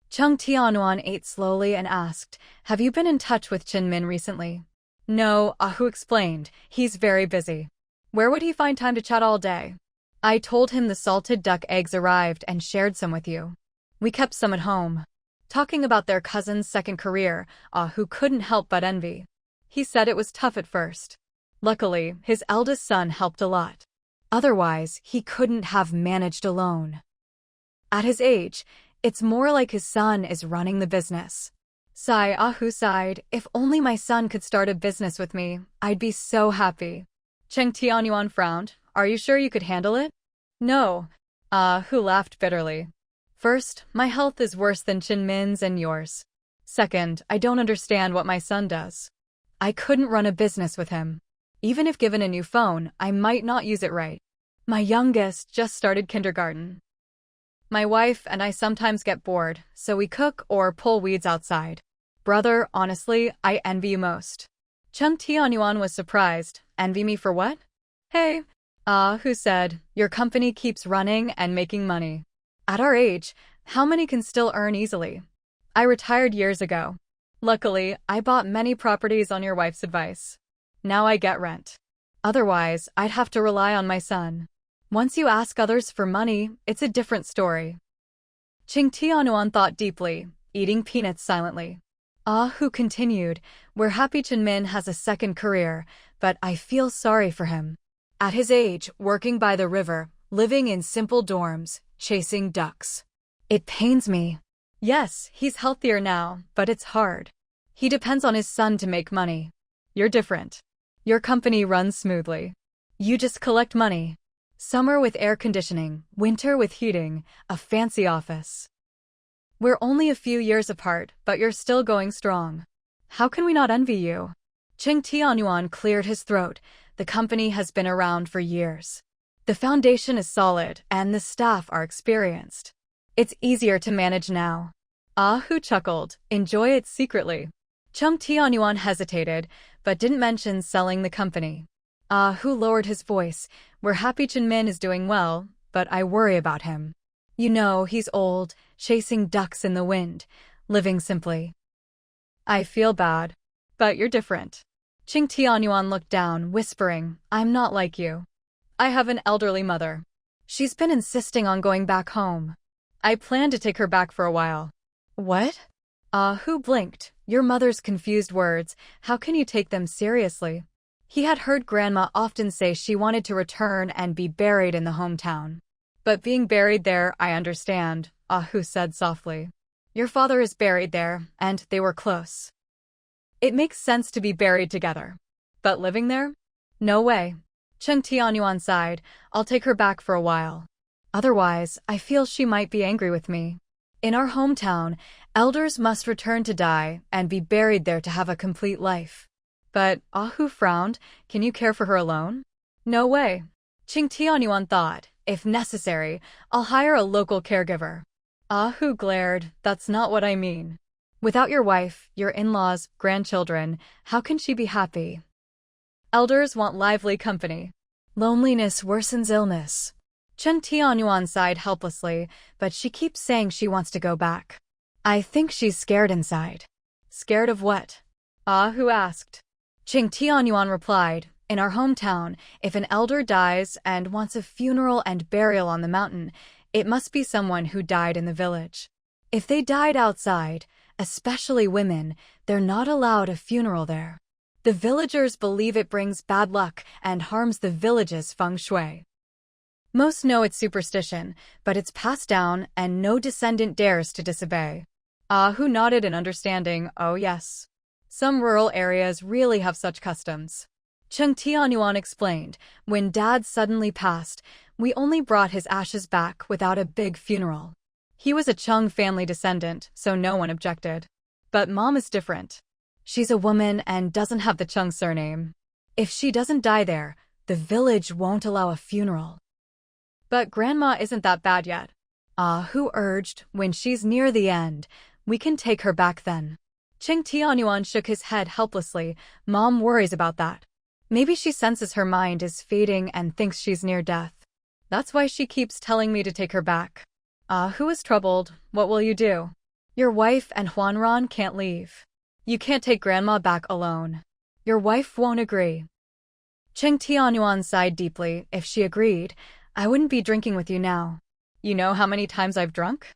Cheng Tianyuan ate slowly and asked, have you been in touch with Qin Min recently? No, Ahu explained, he's very busy. Where would he find time to chat all day? I told him the salted duck eggs arrived and shared some with you. We kept some at home. Talking about their cousin's second career, Ahu couldn't help but envy. He said it was tough at first. Luckily, his eldest son helped a lot. Otherwise, he couldn't have managed alone. At his age, it's more like his son is running the business. Ahu sighed, if only my son could start a business with me, I'd be so happy. Cheng Tianyuan frowned, are you sure you could handle it? No. Ahu laughed bitterly. First, my health is worse than Qin Min's and yours. Second, I don't understand what my son does. I couldn't run a business with him. Even if given a new phone, I might not use it right. My youngest just started kindergarten. My wife and I sometimes get bored, so we cook or pull weeds outside. Brother, honestly, I envy you most. Chung Tianyuan was surprised. Envy me for what? Hey. Who said, your company keeps running and making money. At our age, how many can still earn easily? I retired years ago. Luckily, I bought many properties on your wife's advice. Now I get rent. Otherwise, I'd have to rely on my son. Once you ask others for money, it's a different story. Ching Tianyuan thought deeply, eating peanuts silently. Who continued, we're happy Chenmin has a second career, but I feel sorry for him. At his age, working by the river, living in simple dorms, chasing ducks. It pains me. Yes, he's healthier now, but it's hard. He depends on his son to make money. You're different. Your company runs smoothly. You just collect money. Summer with air conditioning, winter with heating, a fancy office. We're only a few years apart, but you're still going strong. How can we not envy you? Ching Tianyuan cleared his throat. The company has been around for years. The foundation is solid, and the staff are experienced. It's easier to manage now. Who chuckled, enjoy it secretly. Chung Tianyuan hesitated, but didn't mention selling the company. Who lowered his voice, we're happy Chenmin is doing well, but I worry about him. You know, he's old, chasing ducks in the wind, living simply. I feel bad. But you're different. Ching Tianyuan looked down, whispering, I'm not like you. I have an elderly mother. She's been insisting on going back home. I plan to take her back for a while. What? Who blinked, your mother's confused words, how can you take them seriously? He had heard Grandma often say she wanted to return and be buried in the hometown. But being buried there, I understand, Who said softly. Your father is buried there, and they were close. It makes sense to be buried together. But living there? No way. Cheng Tianyuan sighed, I'll take her back for a while. Otherwise, I feel she might be angry with me. In our hometown, elders must return to die and be buried there to have a complete life. But, Who frowned, can you care for her alone? No way. Ching Tianyuan thought, if necessary, I'll hire a local caregiver. Who glared, that's not what I mean. Without your wife, your in-laws, grandchildren, how can she be happy? Elders want lively company. Loneliness worsens illness. Chen Tianyuan sighed helplessly, but she keeps saying she wants to go back. I think she's scared inside. Scared of what? Who asked. Ching Tianyuan replied, in our hometown, if an elder dies and wants a funeral and burial on the mountain, it must be someone who died in the village. If they died outside, especially women, they're not allowed a funeral there. The villagers believe it brings bad luck and harms the village's feng shui. Most know it's superstition, but it's passed down and no descendant dares to disobey. Who nodded in understanding, oh yes. Some rural areas really have such customs. Cheng Tianyuan explained, when Dad suddenly passed, we only brought his ashes back without a big funeral. He was a Chung family descendant, so no one objected. But Mom is different. She's a woman and doesn't have the Chung surname. If she doesn't die there, the village won't allow a funeral. But Grandma isn't that bad yet. Who urged, when she's near the end, we can take her back then. Cheng Tianyuan shook his head helplessly. Mom worries about that. Maybe she senses her mind is fading and thinks she's near death. That's why she keeps telling me to take her back. Who is troubled? What will you do? Your wife and Huanran can't leave. You can't take Grandma back alone. Your wife won't agree. Cheng Tianyuan sighed deeply. If she agreed, I wouldn't be drinking with you now. You know how many times I've drunk?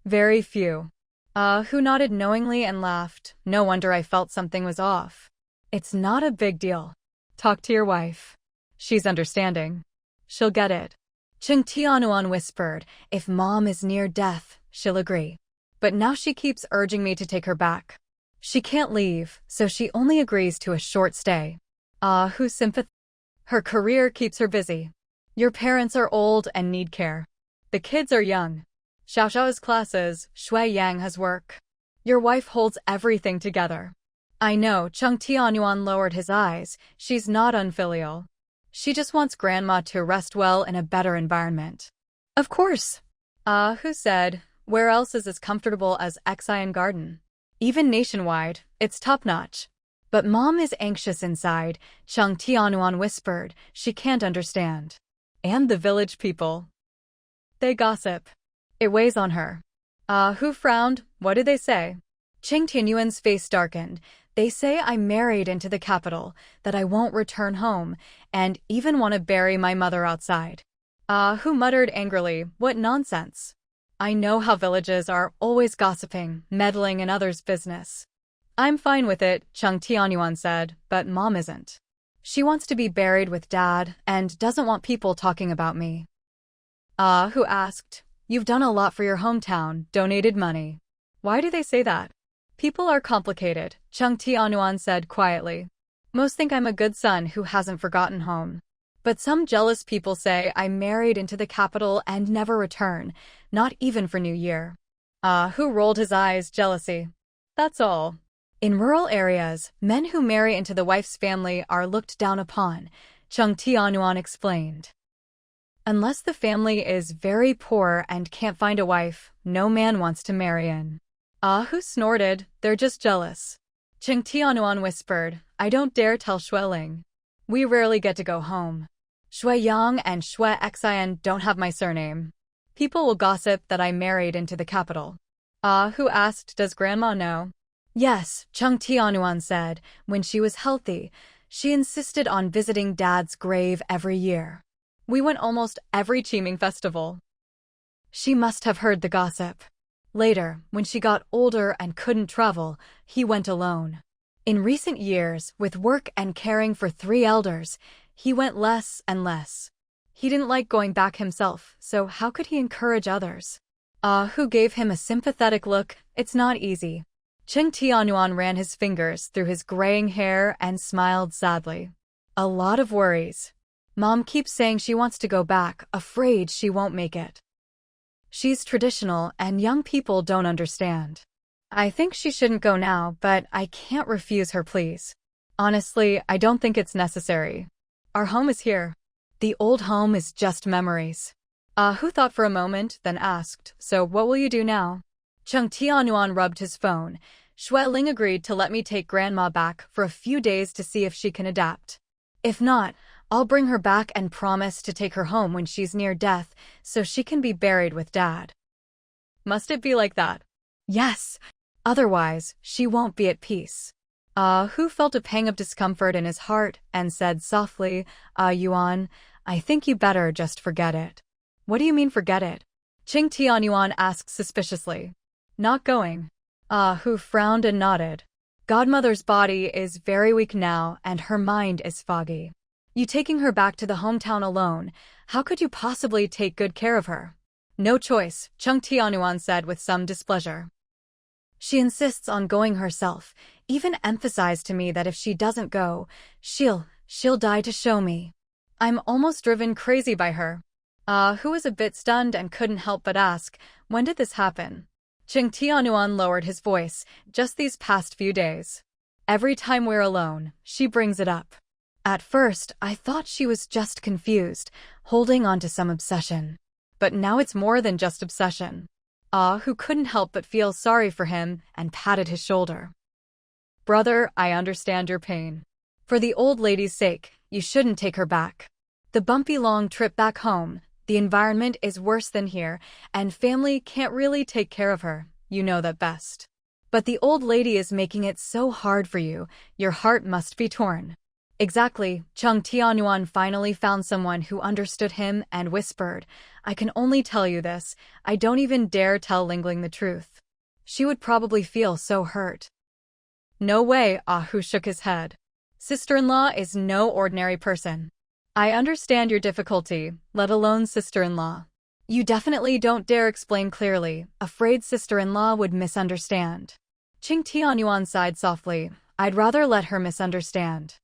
Very few. Who nodded knowingly and laughed. No wonder I felt something was off. It's not a big deal. Talk to your wife. She's understanding. She'll get it. Cheng Tianyuan whispered, if Mom is near death, she'll agree. But now she keeps urging me to take her back. She can't leave, so she only agrees to a short stay. Who's sympathetic? Her career keeps her busy. Your parents are old and need care. The kids are young. Xiaoxiao has classes, Shui Yang has work. Your wife holds everything together. I know, Chung Tianyuan lowered his eyes. She's not unfilial. She just wants Grandma to rest well in a better environment. Of course. Who said, where else is as comfortable as Xian Garden? Even nationwide, it's top-notch. But Mom is anxious inside, Chung Tianyuan whispered. She can't understand. And the village people. They gossip. It weighs on her. Who frowned? What did they say? Chung Tianyuan's face darkened. They say I'm married into the capital, that I won't return home, and even want to bury my mother outside. Who muttered angrily, what nonsense. I know how villages are always gossiping, meddling in others' business. I'm fine with it, Chung Tianyuan said, but Mom isn't. She wants to be buried with Dad, and doesn't want people talking about me. Who asked, you've done a lot for your hometown, donated money. Why do they say that? People are complicated, Chung Tianyuan said quietly. Most think I'm a good son who hasn't forgotten home. But some jealous people say I married into the capital and never return, not even for New Year. Who rolled his eyes, jealousy. That's all. In rural areas, men who marry into the wife's family are looked down upon, Chung Tianyuan explained. Unless the family is very poor and can't find a wife, no man wants to marry in. Who snorted, they're just jealous. Chung Tianyuan whispered, I don't dare tell Xueling. We rarely get to go home. Xue Yang and Xue Xian don't have my surname. People will gossip that I married into the capital. Who asked, does Grandma know? Yes, Chung Tianyuan said, when she was healthy, she insisted on visiting Dad's grave every year. We went almost every Qiming festival. She must have heard the gossip. Later, when she got older and couldn't travel, he went alone. In recent years, with work and caring for 3 elders, he went less and less. He didn't like going back himself, so how could he encourage others? Who gave him a sympathetic look, it's not easy. Chung Tianyuan ran his fingers through his graying hair and smiled sadly. A lot of worries. Mom keeps saying she wants to go back, afraid she won't make it. She's traditional and young people don't understand. I think she shouldn't go now, but I can't refuse her pleas. Honestly, I don't think it's necessary. Our home is here. The old home is just memories. Who thought for a moment, then asked, so what will you do now? Chung Tianyuan rubbed his phone. Xueling agreed to let me take Grandma back for a few days to see if she can adapt. If not, I'll bring her back and promise to take her home when she's near death so she can be buried with Dad. Must it be like that? Yes. Otherwise, she won't be at peace. Who felt a pang of discomfort in his heart and said softly, Yuan, I think you better just forget it. What do you mean forget it? Chung Tianyuan asked suspiciously. Not going. Who frowned and nodded. Godmother's body is very weak now and her mind is foggy. You taking her back to the hometown alone, how could you possibly take good care of her? No choice, Chung Tianyuan said with some displeasure. She insists on going herself, even emphasized to me that if she doesn't go, she'll die to show me. I'm almost driven crazy by her. Who was a bit stunned and couldn't help but ask, when did this happen? Chung Tianyuan lowered his voice, just these past few days. Every time we're alone, she brings it up. At first, I thought she was just confused, holding on to some obsession. But now it's more than just obsession. Who couldn't help but feel sorry for him and patted his shoulder. Brother, I understand your pain. For the old lady's sake, you shouldn't take her back. The bumpy long trip back home, the environment is worse than here, and family can't really take care of her, you know that best. But the old lady is making it so hard for you, your heart must be torn. Exactly, Chung Tianyuan finally found someone who understood him and whispered, I can only tell you this, I don't even dare tell Lingling the truth. She would probably feel so hurt. No way, Who shook his head. Sister-in-law is no ordinary person. I understand your difficulty, let alone sister-in-law. You definitely don't dare explain clearly, afraid sister-in-law would misunderstand. Chung Tianyuan sighed softly, I'd rather let her misunderstand.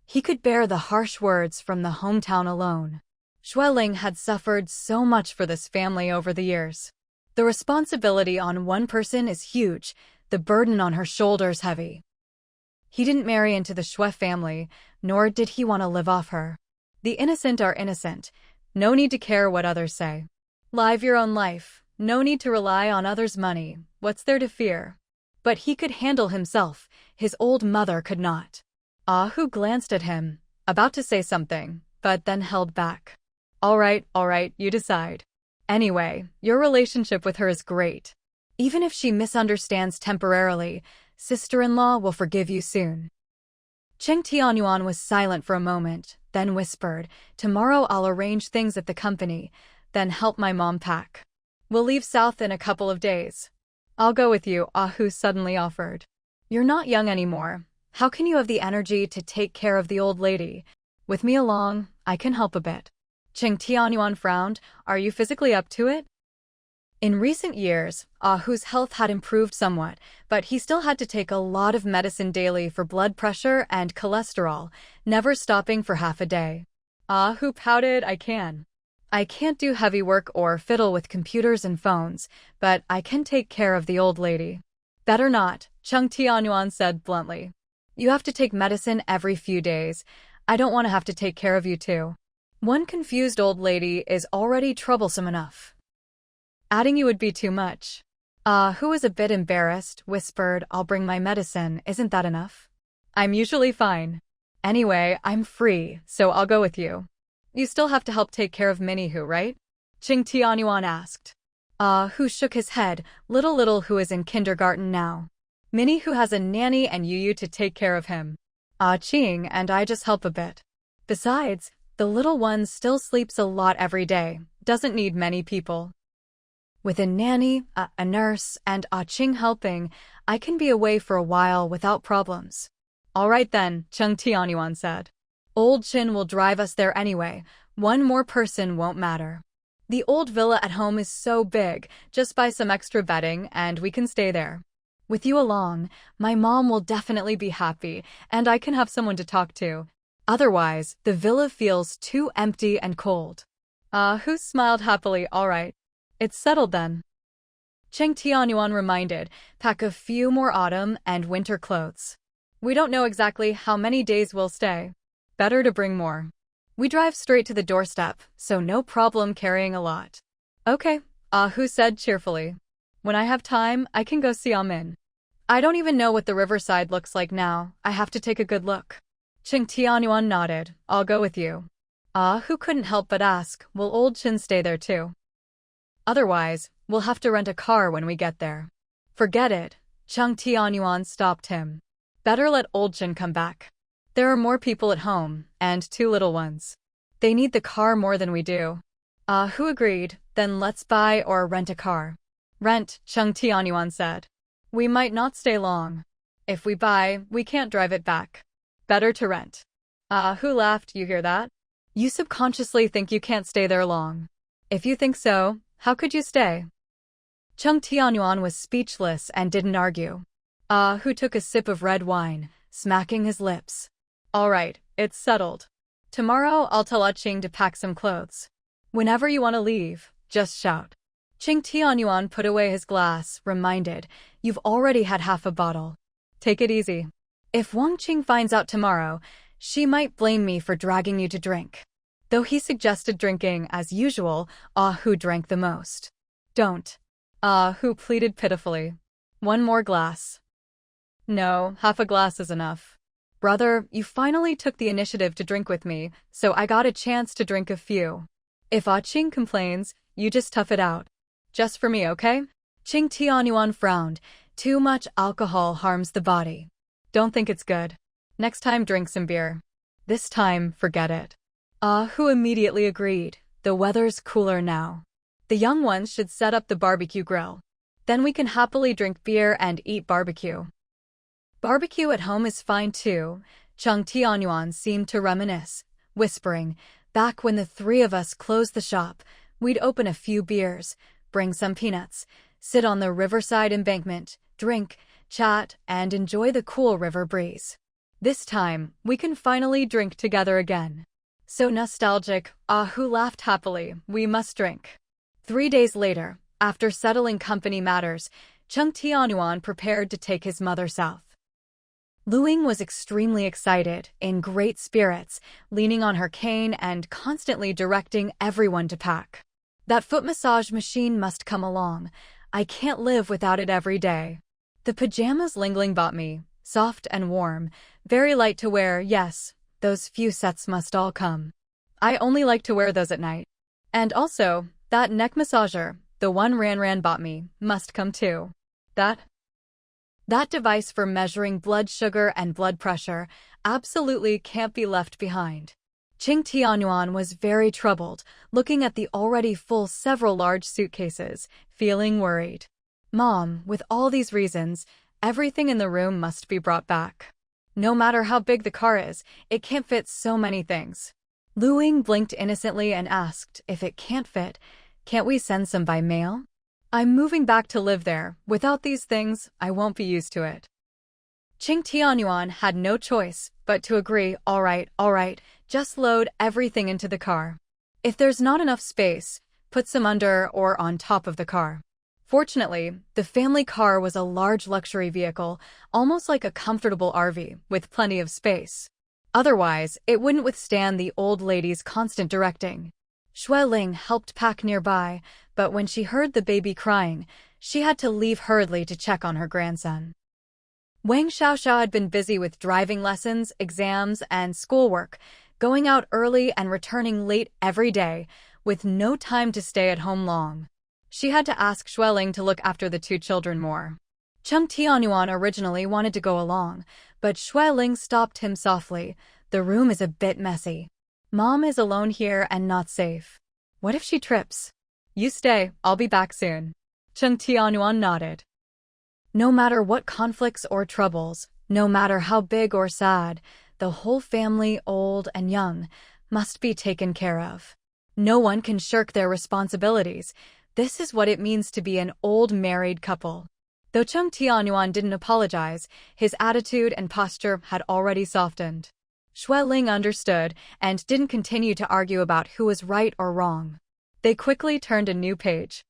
He could bear the harsh words from the hometown alone. Xueling had suffered so much for this family over the years. The responsibility on one person is huge, the burden on her shoulders heavy. He didn't marry into the Shui family, nor did he want to live off her. The innocent are innocent. No need to care what others say. Live your own life. No need to rely on others' money. What's there to fear? But he could handle himself. His old mother could not. Ah Hu glanced at him, about to say something, but then held back. All right, you decide. Anyway, your relationship with her is great. Even if she misunderstands temporarily, sister-in-law will forgive you soon. Cheng Tianyuan was silent for a moment, then whispered, tomorrow I'll arrange things at the company, then help my mom pack. We'll leave south in a couple of days. I'll go with you, Ah Hu suddenly offered. You're not young anymore. How can you have the energy to take care of the old lady? With me along, I can help a bit. Cheng Tianyuan frowned. Are you physically up to it? In recent years, Ah Hu's health had improved somewhat, but he still had to take a lot of medicine daily for blood pressure and cholesterol, never stopping for half a day. Ah Hu pouted, I can't do heavy work or fiddle with computers and phones, but I can take care of the old lady. Better not, Cheng Tianyuan said bluntly. You have to take medicine every few days. I don't want to have to take care of you too. One confused old lady is already troublesome enough. Adding you would be too much. Ah Hu was a bit embarrassed, whispered, I'll bring my medicine, isn't that enough? I'm usually fine. Anyway, I'm free, so I'll go with you. You still have to help take care of Minnie-Hu, right? Cheng Tianyuan asked. Ah Hu shook his head, little Hu is in kindergarten now. Minnie-Hu has a nanny and Yu to take care of him. Ah Ching and I just help a bit. Besides, the little one still sleeps a lot every day, doesn't need many people. With a nanny, a nurse, and Ah Ching helping, I can be away for a while without problems. All right then, Cheng Tianyuan said. Old Chin will drive us there anyway. One more person won't matter. The old villa at home is so big, just buy some extra bedding and we can stay there. With you along, my mom will definitely be happy, and I can have someone to talk to. Otherwise, the villa feels too empty and cold. Ah Hu smiled happily, all right. It's settled then. Cheng Tianyuan reminded, pack a few more autumn and winter clothes. We don't know exactly how many days we'll stay. Better to bring more. We drive straight to the doorstep, so no problem carrying a lot. Okay, Ah Hu said cheerfully. When I have time, I can go see Amin. I don't even know what the riverside looks like now. I have to take a good look. Cheng Tianyuan nodded. I'll go with you. Ah Hu couldn't help but ask, will old Chin stay there too? Otherwise, we'll have to rent a car when we get there. Forget it. Cheng Tianyuan stopped him. Better let old Chin come back. There are more people at home, and 2 little ones. They need the car more than we do. Ah Hu agreed, then let's buy or rent a car. Rent, Cheng Tianyuan said. We might not stay long. If we buy, we can't drive it back. Better to rent. Ah Hu laughed, you hear that? You subconsciously think you can't stay there long. If you think so, how could you stay? Cheng Tianyuan was speechless and didn't argue. Ah Hu took a sip of red wine, smacking his lips. All right, it's settled. Tomorrow I'll tell Ah Ching to pack some clothes. Whenever you want to leave, just shout. Cheng Tianyuan put away his glass, reminded, you've already had half a bottle. Take it easy. If Wang Qing finds out tomorrow, she might blame me for dragging you to drink. Though he suggested drinking as usual, Ah Hu drank the most. Don't. Ah Hu pleaded pitifully. One more glass. No, half a glass is enough. Brother, you finally took the initiative to drink with me, so I got a chance to drink a few. If Ah Ching complains, you just tough it out. Just for me, okay? Cheng Tianyuan frowned. Too much alcohol harms the body. Don't think it's good. Next time drink some beer. This time, forget it. Ah Hu immediately agreed. The weather's cooler now. The young ones should set up the barbecue grill. Then we can happily drink beer and eat barbecue. Barbecue at home is fine too. Cheng Tianyuan seemed to reminisce, whispering, back when the 3 of us closed the shop, we'd open a few beers, bring some peanuts, sit on the riverside embankment, drink, chat, and enjoy the cool river breeze. This time, we can finally drink together again. So nostalgic, Ah Hu laughed happily, we must drink. 3 days later, after settling company matters, Cheng Tianyuan prepared to take his mother south. Luing was extremely excited, in great spirits, leaning on her cane and constantly directing everyone to pack. That foot massage machine must come along. I can't live without it every day. The pajamas Ling Ling bought me, soft and warm, very light to wear, yes, those few sets must all come. I only like to wear those at night. And also, that neck massager, the one Ran bought me, must come too. That device for measuring blood sugar and blood pressure absolutely can't be left behind. Qing Tianyuan was very troubled, looking at the already full several large suitcases, feeling worried. Mom, with all these reasons, everything in the room must be brought back. No matter how big the car is, it can't fit so many things. Luing blinked innocently and asked, if it can't fit, can't we send some by mail? I'm moving back to live there. Without these things, I won't be used to it. Qing Tianyuan had no choice but to agree, all right, just load everything into the car. If there's not enough space, put some under or on top of the car. Fortunately, the family car was a large luxury vehicle, almost like a comfortable RV, with plenty of space. Otherwise, it wouldn't withstand the old lady's constant directing. Xue Ling helped pack nearby, but when she heard the baby crying, she had to leave hurriedly to check on her grandson. Wang Xiaoxiao had been busy with driving lessons, exams, and schoolwork, going out early and returning late every day, with no time to stay at home long. She had to ask Xue Ling to look after the two children more. Qing Tianyuan originally wanted to go along, but Xue Ling stopped him softly. The room is a bit messy. Mom is alone here and not safe. What if she trips? You stay, I'll be back soon. Qing Tianyuan nodded. No matter what conflicts or troubles, no matter how big or sad, the whole family, old and young, must be taken care of. No one can shirk their responsibilities. This is what it means to be an old married couple. Though Qing Tianyuan didn't apologize, his attitude and posture had already softened. Xue Ling understood and didn't continue to argue about who was right or wrong. They quickly turned a new page.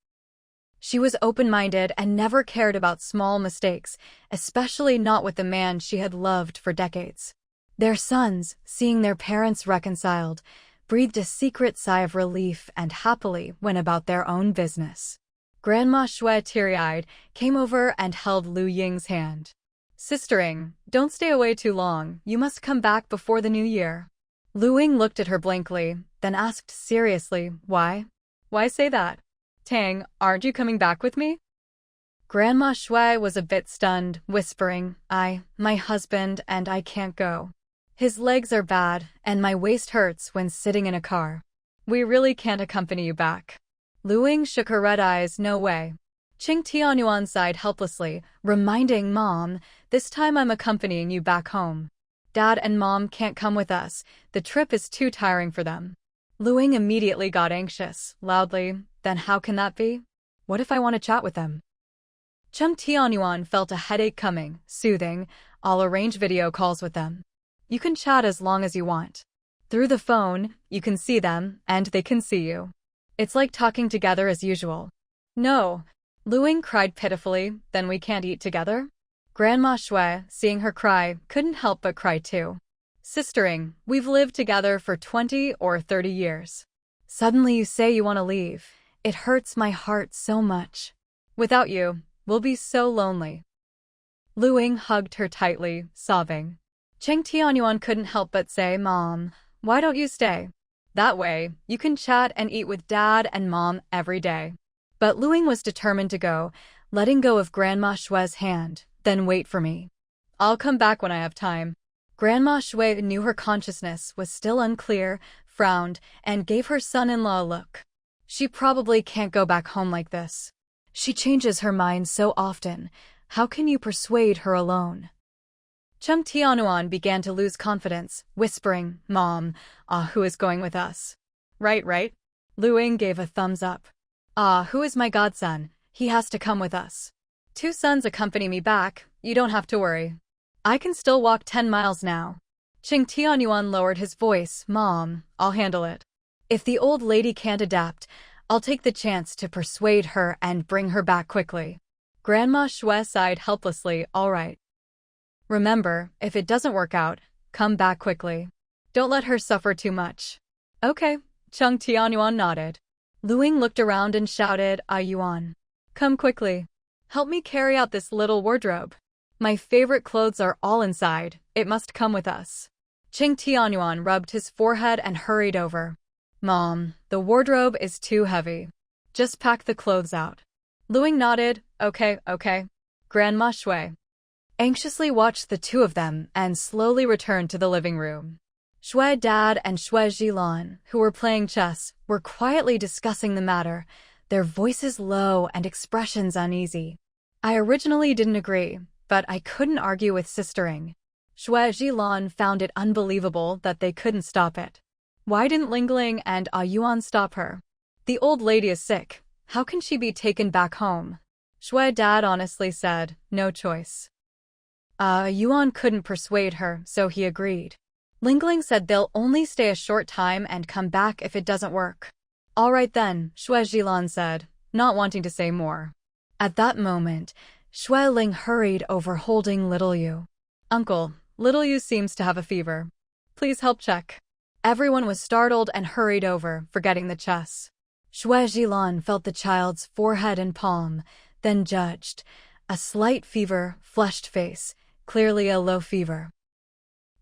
She was open-minded and never cared about small mistakes, especially not with the man she had loved for decades. Their sons, seeing their parents reconciled, breathed a secret sigh of relief and happily went about their own business. Grandma Xue, teary-eyed, came over and held Lu Ying's hand. Sistering, don't stay away too long, you must come back before the new year. Lu Ying looked at her blankly, then asked seriously, why? Why say that? Tang, aren't you coming back with me? Grandma Xue was a bit stunned, whispering, my husband and I can't go. His legs are bad, and my waist hurts when sitting in a car. We really can't accompany you back. Lu Ying shook her red eyes, no way. Qing Tianyuan sighed helplessly, reminding Mom, this time I'm accompanying you back home. Dad and Mom can't come with us, the trip is too tiring for them. Lu Ying immediately got anxious, loudly, then how can that be? What if I want to chat with them? Qing Tianyuan felt a headache coming, soothing, I'll arrange video calls with them. You can chat as long as you want. Through the phone, you can see them, and they can see you. It's like talking together as usual. No. Lu Ying cried pitifully, then we can't eat together? Grandma Xue, seeing her cry, couldn't help but cry too. Sistering, we've lived together for 20 or 30 years. Suddenly you say you want to leave. It hurts my heart so much. Without you, we'll be so lonely. Lu Ying hugged her tightly, sobbing. Qing Tianyuan couldn't help but say, Mom, why don't you stay? That way, you can chat and eat with Dad and Mom every day. But Lu Ying was determined to go, letting go of Grandma Xue's hand, then wait for me. I'll come back when I have time. Grandma Xue knew her consciousness was still unclear, frowned, and gave her son-in-law a look. She probably can't go back home like this. She changes her mind so often. How can you persuade her alone? Qing Tianyuan began to lose confidence, whispering, Mom, who is going with us? Right. Lu Ying gave a thumbs up. Who is my godson? He has to come with us. 2 sons accompany me back, you don't have to worry. I can still walk 10 miles now. Qing Tianyuan lowered his voice, Mom, I'll handle it. If the old lady can't adapt, I'll take the chance to persuade her and bring her back quickly. Grandma Xue sighed helplessly, all right. Remember, if it doesn't work out, come back quickly. Don't let her suffer too much. Okay, Chung Tianyuan nodded. Luing looked around and shouted, Yuan. Come quickly. Help me carry out this little wardrobe. My favorite clothes are all inside, it must come with us. Ching Tianyuan rubbed his forehead and hurried over. Mom, the wardrobe is too heavy. Just pack the clothes out. Luing nodded, okay. Grandma Shui anxiously watched the two of them and slowly returned to the living room. Shui Dad and Shui Jilan, who were playing chess, were quietly discussing the matter, their voices low and expressions uneasy. I originally didn't agree, but I couldn't argue with sistering. Shui Jilan found it unbelievable that they couldn't stop it. Why didn't Lingling and Yuan stop her? The old lady is sick. How can she be taken back home? Shui Dad honestly said, no choice. Yuan couldn't persuade her, so he agreed. Lingling said they'll only stay a short time and come back if it doesn't work. All right then, Shui Jilan said, not wanting to say more. At that moment, Shui Ling hurried over holding little Yu. Uncle, little Yu seems to have a fever. Please help check. Everyone was startled and hurried over, forgetting the chess. Shui Jilan felt the child's forehead and palm, then judged. A slight fever, flushed face, clearly a low fever.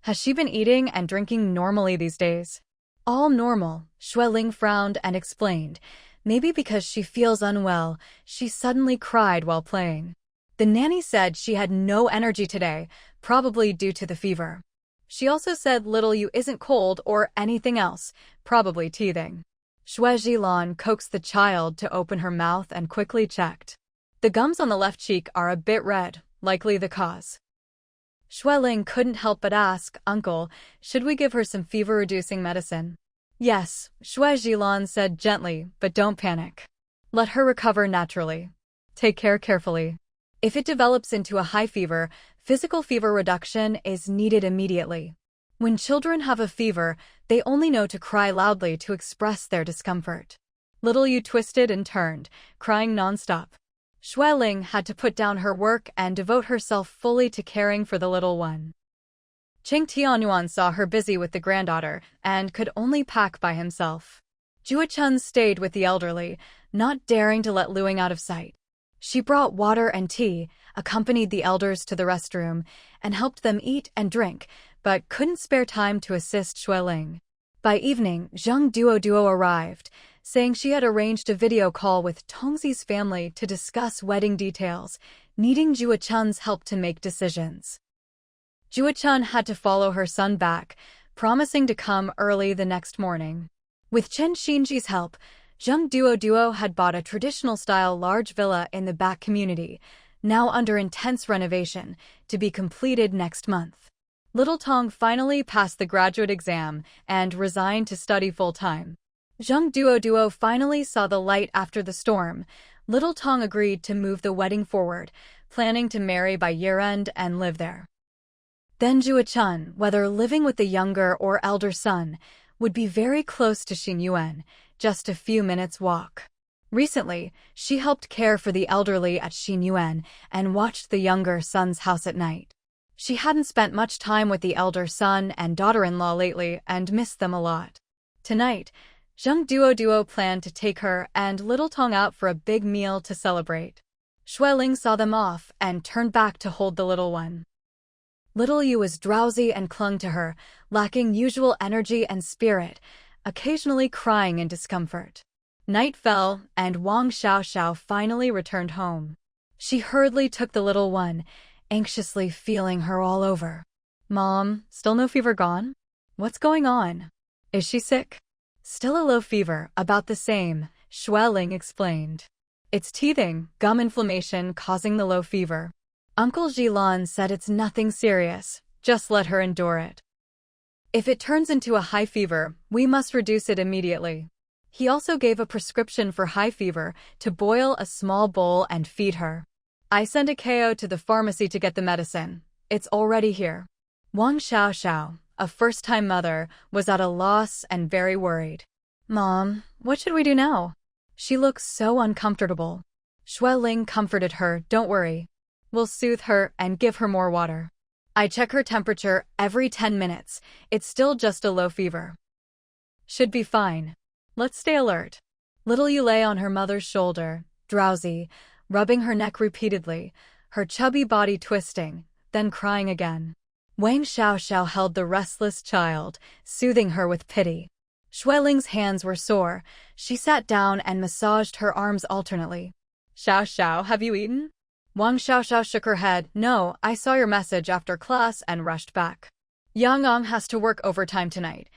Has she been eating and drinking normally these days? All normal, Shui Ling frowned and explained. Maybe because she feels unwell, she suddenly cried while playing. The nanny said she had no energy today, probably due to the fever. She also said little Yu isn't cold or anything else, probably teething. Shui Jilan coaxed the child to open her mouth and quickly checked. The gums on the left cheek are a bit red, likely the cause. Shui Ling couldn't help but ask, Uncle, should we give her some fever-reducing medicine? Yes, Shui Jilan said gently, but don't panic. Let her recover naturally. Take care carefully. If it develops into a high fever, physical fever reduction is needed immediately. When children have a fever, they only know to cry loudly to express their discomfort. Little Yu twisted and turned, crying nonstop. Shui Ling had to put down her work and devote herself fully to caring for the little one. Ching Tianyuan saw her busy with the granddaughter and could only pack by himself. Jua Chun stayed with the elderly, not daring to let Luing out of sight. She brought water and tea, accompanied the elders to the restroom, and helped them eat and drink, but couldn't spare time to assist Shui Ling. By evening, Zheng Duo arrived, saying she had arranged a video call with Tongzi's family to discuss wedding details, needing Jua Chun's help to make decisions. Jua Chun had to follow her son back, promising to come early the next morning. With Chen Xinji's help, Zheng Duo had bought a traditional-style large villa in the back community, now under intense renovation, to be completed next month. Little Tong finally passed the graduate exam and resigned to study full-time. Zheng Duo finally saw the light after the storm. Little Tong agreed to move the wedding forward, planning to marry by year-end and live there. Then Jua Chun, whether living with the younger or elder son, would be very close to Xin Yuan, just a few minutes' walk. Recently, she helped care for the elderly at Xin Yuan and watched the younger son's house at night. She hadn't spent much time with the elder son and daughter-in-law lately and missed them a lot. Tonight, Zheng Duo planned to take her and Little Tong out for a big meal to celebrate. Shui Ling saw them off and turned back to hold the little one. Little Yu was drowsy and clung to her, lacking usual energy and spirit, occasionally crying in discomfort. Night fell, and Wang Xiao finally returned home. She hurriedly took the little one, anxiously feeling her all over. Mom, still no fever gone? What's going on? Is she sick? Still a low fever, about the same, Shui Ling explained. It's teething, gum inflammation causing the low fever. Uncle Jilan said it's nothing serious, just let her endure it. If it turns into a high fever, we must reduce it immediately. He also gave a prescription for high fever to boil a small bowl and feed her. I sent a KO to the pharmacy to get the medicine. It's already here. Wang Xiao, a first-time mother, was at a loss and very worried. Mom, what should we do now? She looks so uncomfortable. Shui Ling comforted her, don't worry. We'll soothe her and give her more water. I check her temperature every 10 minutes. It's still just a low fever. Should be fine. Let's stay alert. Little Yu lay on her mother's shoulder, drowsy, rubbing her neck repeatedly, her chubby body twisting, then crying again. Wang Xiaoxiao held the restless child, soothing her with pity. Shueling's hands were sore. She sat down and massaged her arms alternately. Xiaoxiao, have you eaten? Wang Xiaoxiao shook her head. No, I saw your message after class and rushed back. Yang Ang has to work overtime tonight.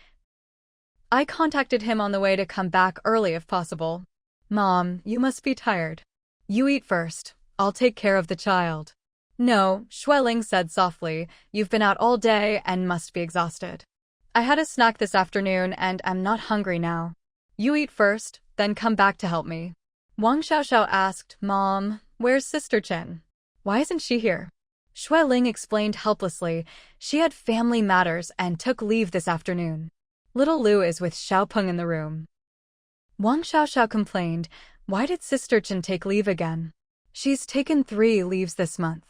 I contacted him on the way to come back early if possible. Mom, you must be tired. You eat first. I'll take care of the child. No, Shueling said softly. You've been out all day and must be exhausted. I had a snack this afternoon and I'm not hungry now. You eat first, then come back to help me. Wang Xiaoxiao asked, Mom, where's Sister Chen? Why isn't she here? Shueling explained helplessly. She had family matters and took leave this afternoon. Little Lu is with Xiaopeng in the room. Wang Xiaoxiao complained, why did Sister Chen take leave again? She's taken 3 leaves this month.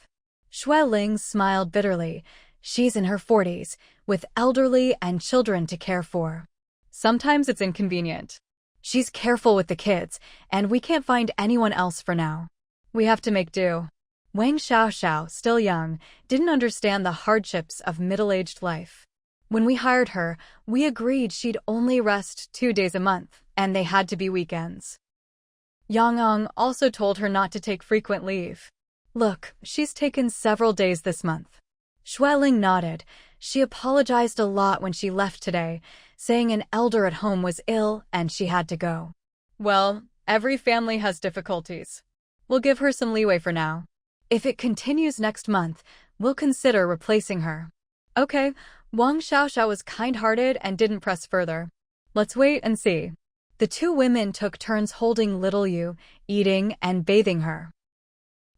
Shueling smiled bitterly. She's in her 40s, with elderly and children to care for. Sometimes it's inconvenient. She's careful with the kids, and we can't find anyone else for now. We have to make do. Wang Xiaoxiao, still young, didn't understand the hardships of middle-aged life. When we hired her, we agreed she'd only rest 2 days a month, and they had to be weekends. Yang Ang also told her not to take frequent leave. Look, she's taken several days this month. Shueling nodded. She apologized a lot when she left today, saying an elder at home was ill and she had to go. Well, every family has difficulties. We'll give her some leeway for now. If it continues next month, we'll consider replacing her. Okay, Wang Xiaoxiao was kind-hearted and didn't press further. Let's wait and see. The 2 women took turns holding little Yu, eating and bathing her.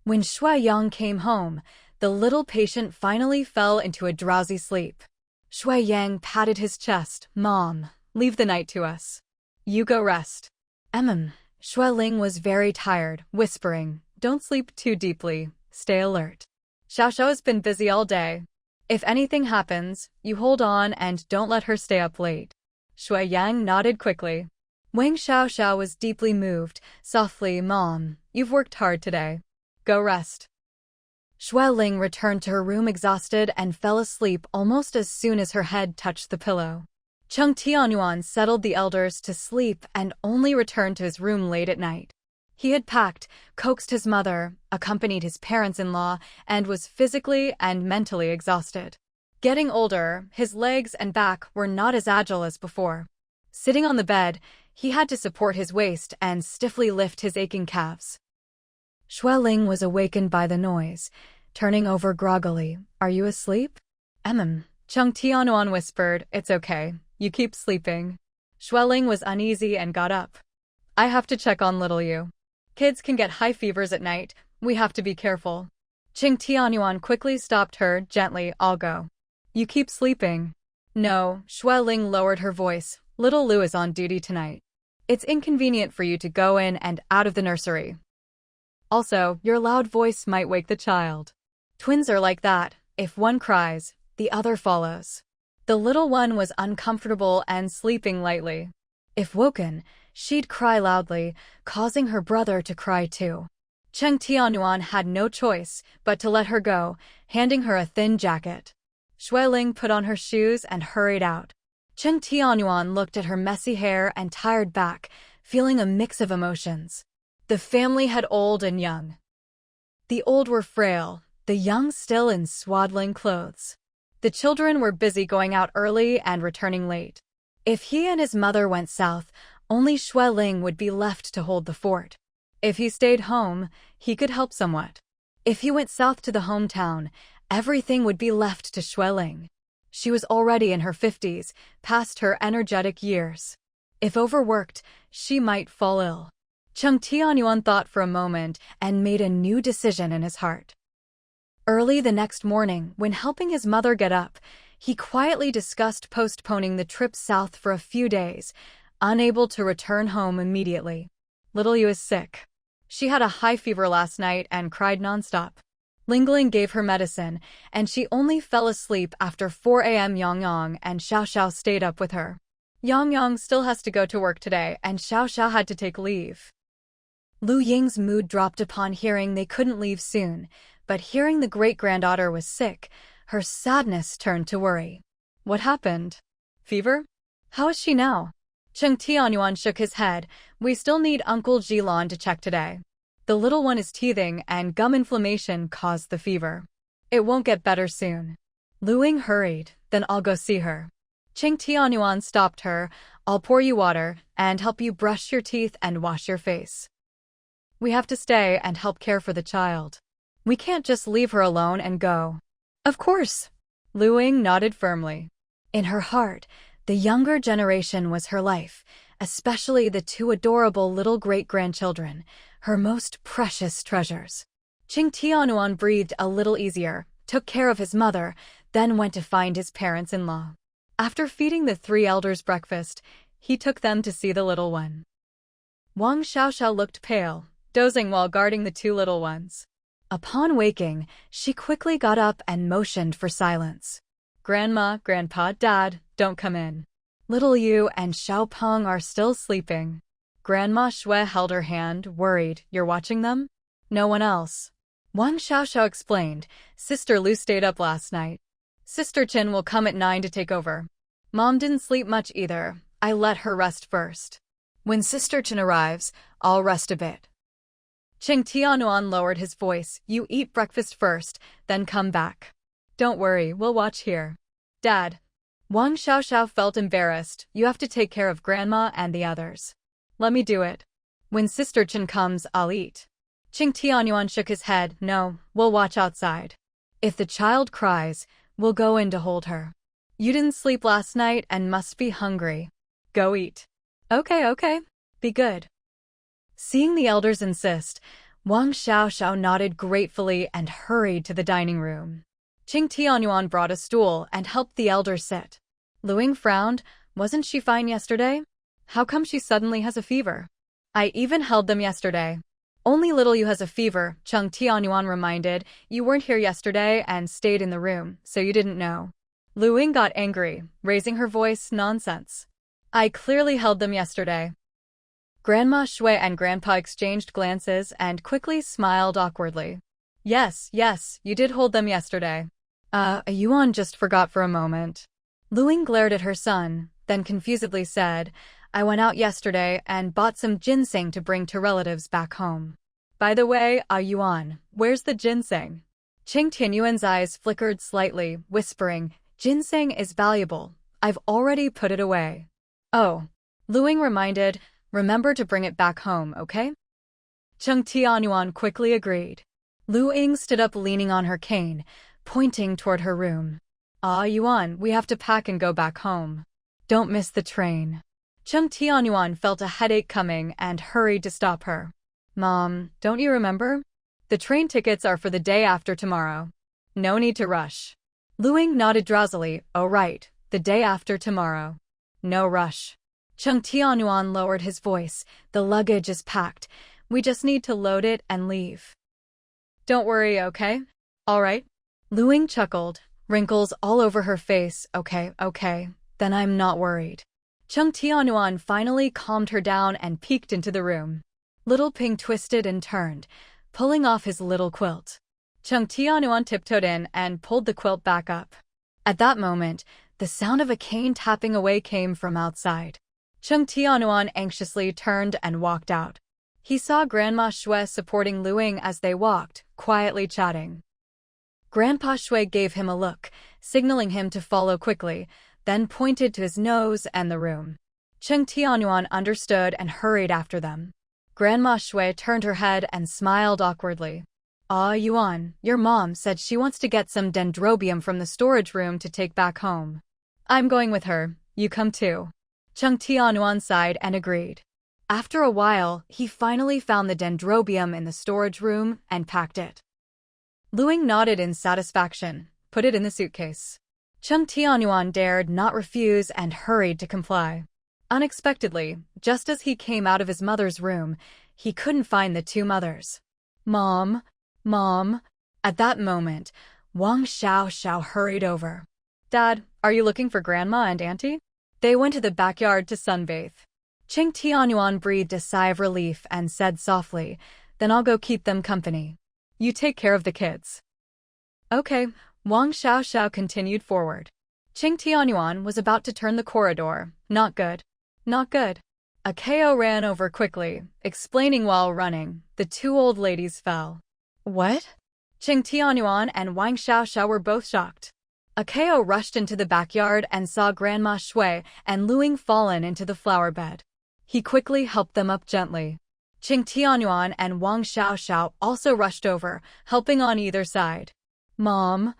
When Shui Yang came home, the little patient finally fell into a drowsy sleep. Shui Yang patted his chest. Mom, leave the night to us. You go rest. Shueling was very tired, whispering, don't sleep too deeply, stay alert. Xiaoxiao has been busy all day. If anything happens, you hold on and don't let her stay up late. Shui Yang nodded quickly. Wang Xiaoxiao was deeply moved, softly, Mom, you've worked hard today. Go rest. Shueling returned to her room exhausted and fell asleep almost as soon as her head touched the pillow. Cheng Tianyuan settled the elders to sleep and only returned to his room late at night. He had packed, coaxed his mother, accompanied his parents-in-law, and was physically and mentally exhausted. Getting older, his legs and back were not as agile as before. Sitting on the bed, he had to support his waist and stiffly lift his aching calves. Shueling was awakened by the noise, turning over groggily. Are you asleep? Cheng Tianyuan whispered, it's okay, you keep sleeping. Shueling was uneasy and got up. I have to check on little Yu. Kids can get high fevers at night, we have to be careful. Cheng Tianyuan quickly stopped her, gently, I'll go. You keep sleeping. No, Shueling lowered her voice, little Lu is on duty tonight. It's inconvenient for you to go in and out of the nursery. Also, your loud voice might wake the child. Twins are like that. If one cries, the other follows. The little one was uncomfortable and sleeping lightly. If woken, she'd cry loudly, causing her brother to cry too. Cheng Tianyuan had no choice but to let her go, handing her a thin jacket. Shueling put on her shoes and hurried out. Cheng Tianyuan looked at her messy hair and tired back, feeling a mix of emotions. The family had old and young. The old were frail, the young still in swaddling clothes. The children were busy going out early and returning late. If he and his mother went south, only Shueling would be left to hold the fort. If he stayed home, he could help somewhat. If he went south to the hometown, everything would be left to Shueling. She was already in her 50s, past her energetic years. If overworked, she might fall ill. Cheng Tianyuan thought for a moment and made a new decision in his heart. Early the next morning, when helping his mother get up, he quietly discussed postponing the trip south for a few days, unable to return home immediately. Little Yu is sick. She had a high fever last night and cried nonstop. Lingling gave her medicine, and she only fell asleep after 4 a.m. Yang Yang and Xiao Xiao stayed up with her. Yang Yang still has to go to work today, and Xiao Xiao had to take leave. Lu Ying's mood dropped upon hearing they couldn't leave soon, but hearing the great-granddaughter was sick, her sadness turned to worry. What happened? Fever? How is she now? Cheng Tianyuan shook his head. We still need Uncle Jilan to check today. The little one is teething and gum inflammation caused the fever. It won't get better soon. Lu Ying hurried, then I'll go see her. Cheng Tianyuan stopped her. I'll pour you water and help you brush your teeth and wash your face. We have to stay and help care for the child. We can't just leave her alone and go. Of course. Lu Ying nodded firmly. In her heart, the younger generation was her life, especially the two adorable little great-grandchildren, her most precious treasures. Cheng Tianyuan breathed a little easier, took care of his mother, then went to find his parents-in-law. After feeding the 3 elders breakfast, he took them to see the little one. Wang Xiaoxiao looked pale, dozing while guarding the 2 little ones. Upon waking, she quickly got up and motioned for silence. Grandma, Grandpa, Dad, don't come in. Little Yu and Xiaopeng are still sleeping. Grandma Shui held her hand, worried. You're watching them? No one else. Wang Xiaoxiao explained. Sister Lu stayed up last night. Sister Chen will come at 9 to take over. Mom didn't sleep much either. I let her rest first. When Sister Chen arrives, I'll rest a bit. Cheng Tianyuan lowered his voice. You eat breakfast first, then come back. Don't worry, we'll watch here. Dad. Wang Xiaoxiao felt embarrassed. You have to take care of Grandma and the others. Let me do it. When Sister Chen comes, I'll eat. Cheng Tianyuan shook his head. No, we'll watch outside. If the child cries, we'll go in to hold her. You didn't sleep last night and must be hungry. Go eat. Okay. Be good. Seeing the elders insist, Wang Xiaoxiao nodded gratefully and hurried to the dining room. Cheng Tianyuan brought a stool and helped the elders sit. Lu Ying frowned. Wasn't she fine yesterday? How come she suddenly has a fever? I even held them yesterday. Only little Yu has a fever, Cheng Tianyuan reminded. You weren't here yesterday and stayed in the room, so you didn't know. Lu Ying got angry, raising her voice. Nonsense. I clearly held them yesterday. Grandma Shui and Grandpa exchanged glances and quickly smiled awkwardly. Yes, you did hold them yesterday. Yuan just forgot for a moment. Lu Ying glared at her son, then confusedly said, I went out yesterday and bought some ginseng to bring to relatives back home. By the way, Yuan, where's the ginseng? Cheng Tianyuan's eyes flickered slightly, whispering, Ginseng is valuable. I've already put it away. Oh. Lu Ying reminded, remember to bring it back home, okay? Cheng Tianyuan quickly agreed. Lu Ying stood up leaning on her cane, pointing toward her room. Yuan, we have to pack and go back home. Don't miss the train. Cheng Tianyuan felt a headache coming and hurried to stop her. Mom, don't you remember? The train tickets are for the day after tomorrow. No need to rush. Lu Ying nodded drowsily. Oh right, the day after tomorrow. No rush. Cheng Tianyuan lowered his voice. The luggage is packed. We just need to load it and leave. Don't worry, okay? All right? Lu Ying chuckled, wrinkles all over her face. Okay, then I'm not worried. Cheng Tianyuan finally calmed her down and peeked into the room. Little Ping twisted and turned, pulling off his little quilt. Cheng Tianyuan tiptoed in and pulled the quilt back up. At that moment, the sound of a cane tapping away came from outside. Cheng Tianyuan anxiously turned and walked out. He saw Grandma Shui supporting Lu Ying as they walked, quietly chatting. Grandpa Shui gave him a look, signaling him to follow quickly, then pointed to his nose and the room. Cheng Tianyuan understood and hurried after them. Grandma Shui turned her head and smiled awkwardly. Yuan, your mom said she wants to get some dendrobium from the storage room to take back home. I'm going with her, you come too. Cheng Tianyuan sighed and agreed. After a while, he finally found the dendrobium in the storage room and packed it. Lu Ying nodded in satisfaction, put it in the suitcase. Cheng Tianyuan dared not refuse and hurried to comply. Unexpectedly, just as he came out of his mother's room, he couldn't find the 2 mothers. Mom, At that moment, Wang Xiao hurried over. Dad, are you looking for Grandma and Auntie? They went to the backyard to sunbathe. Cheng Tianyuan breathed a sigh of relief and said softly, then I'll go keep them company. You take care of the kids. Okay, Wang Xiao continued forward. Cheng Tianyuan was about to turn the corridor. Not good. Not good. A KO ran over quickly, explaining while running. The two old ladies fell. What? Cheng Tianyuan and Wang Xiao were both shocked. A KO rushed into the backyard and saw Grandma Shui and Luing fallen into the flower bed. He quickly helped them up gently. Cheng Tianyuan and Wang Xiao also rushed over, helping on either side. Mom,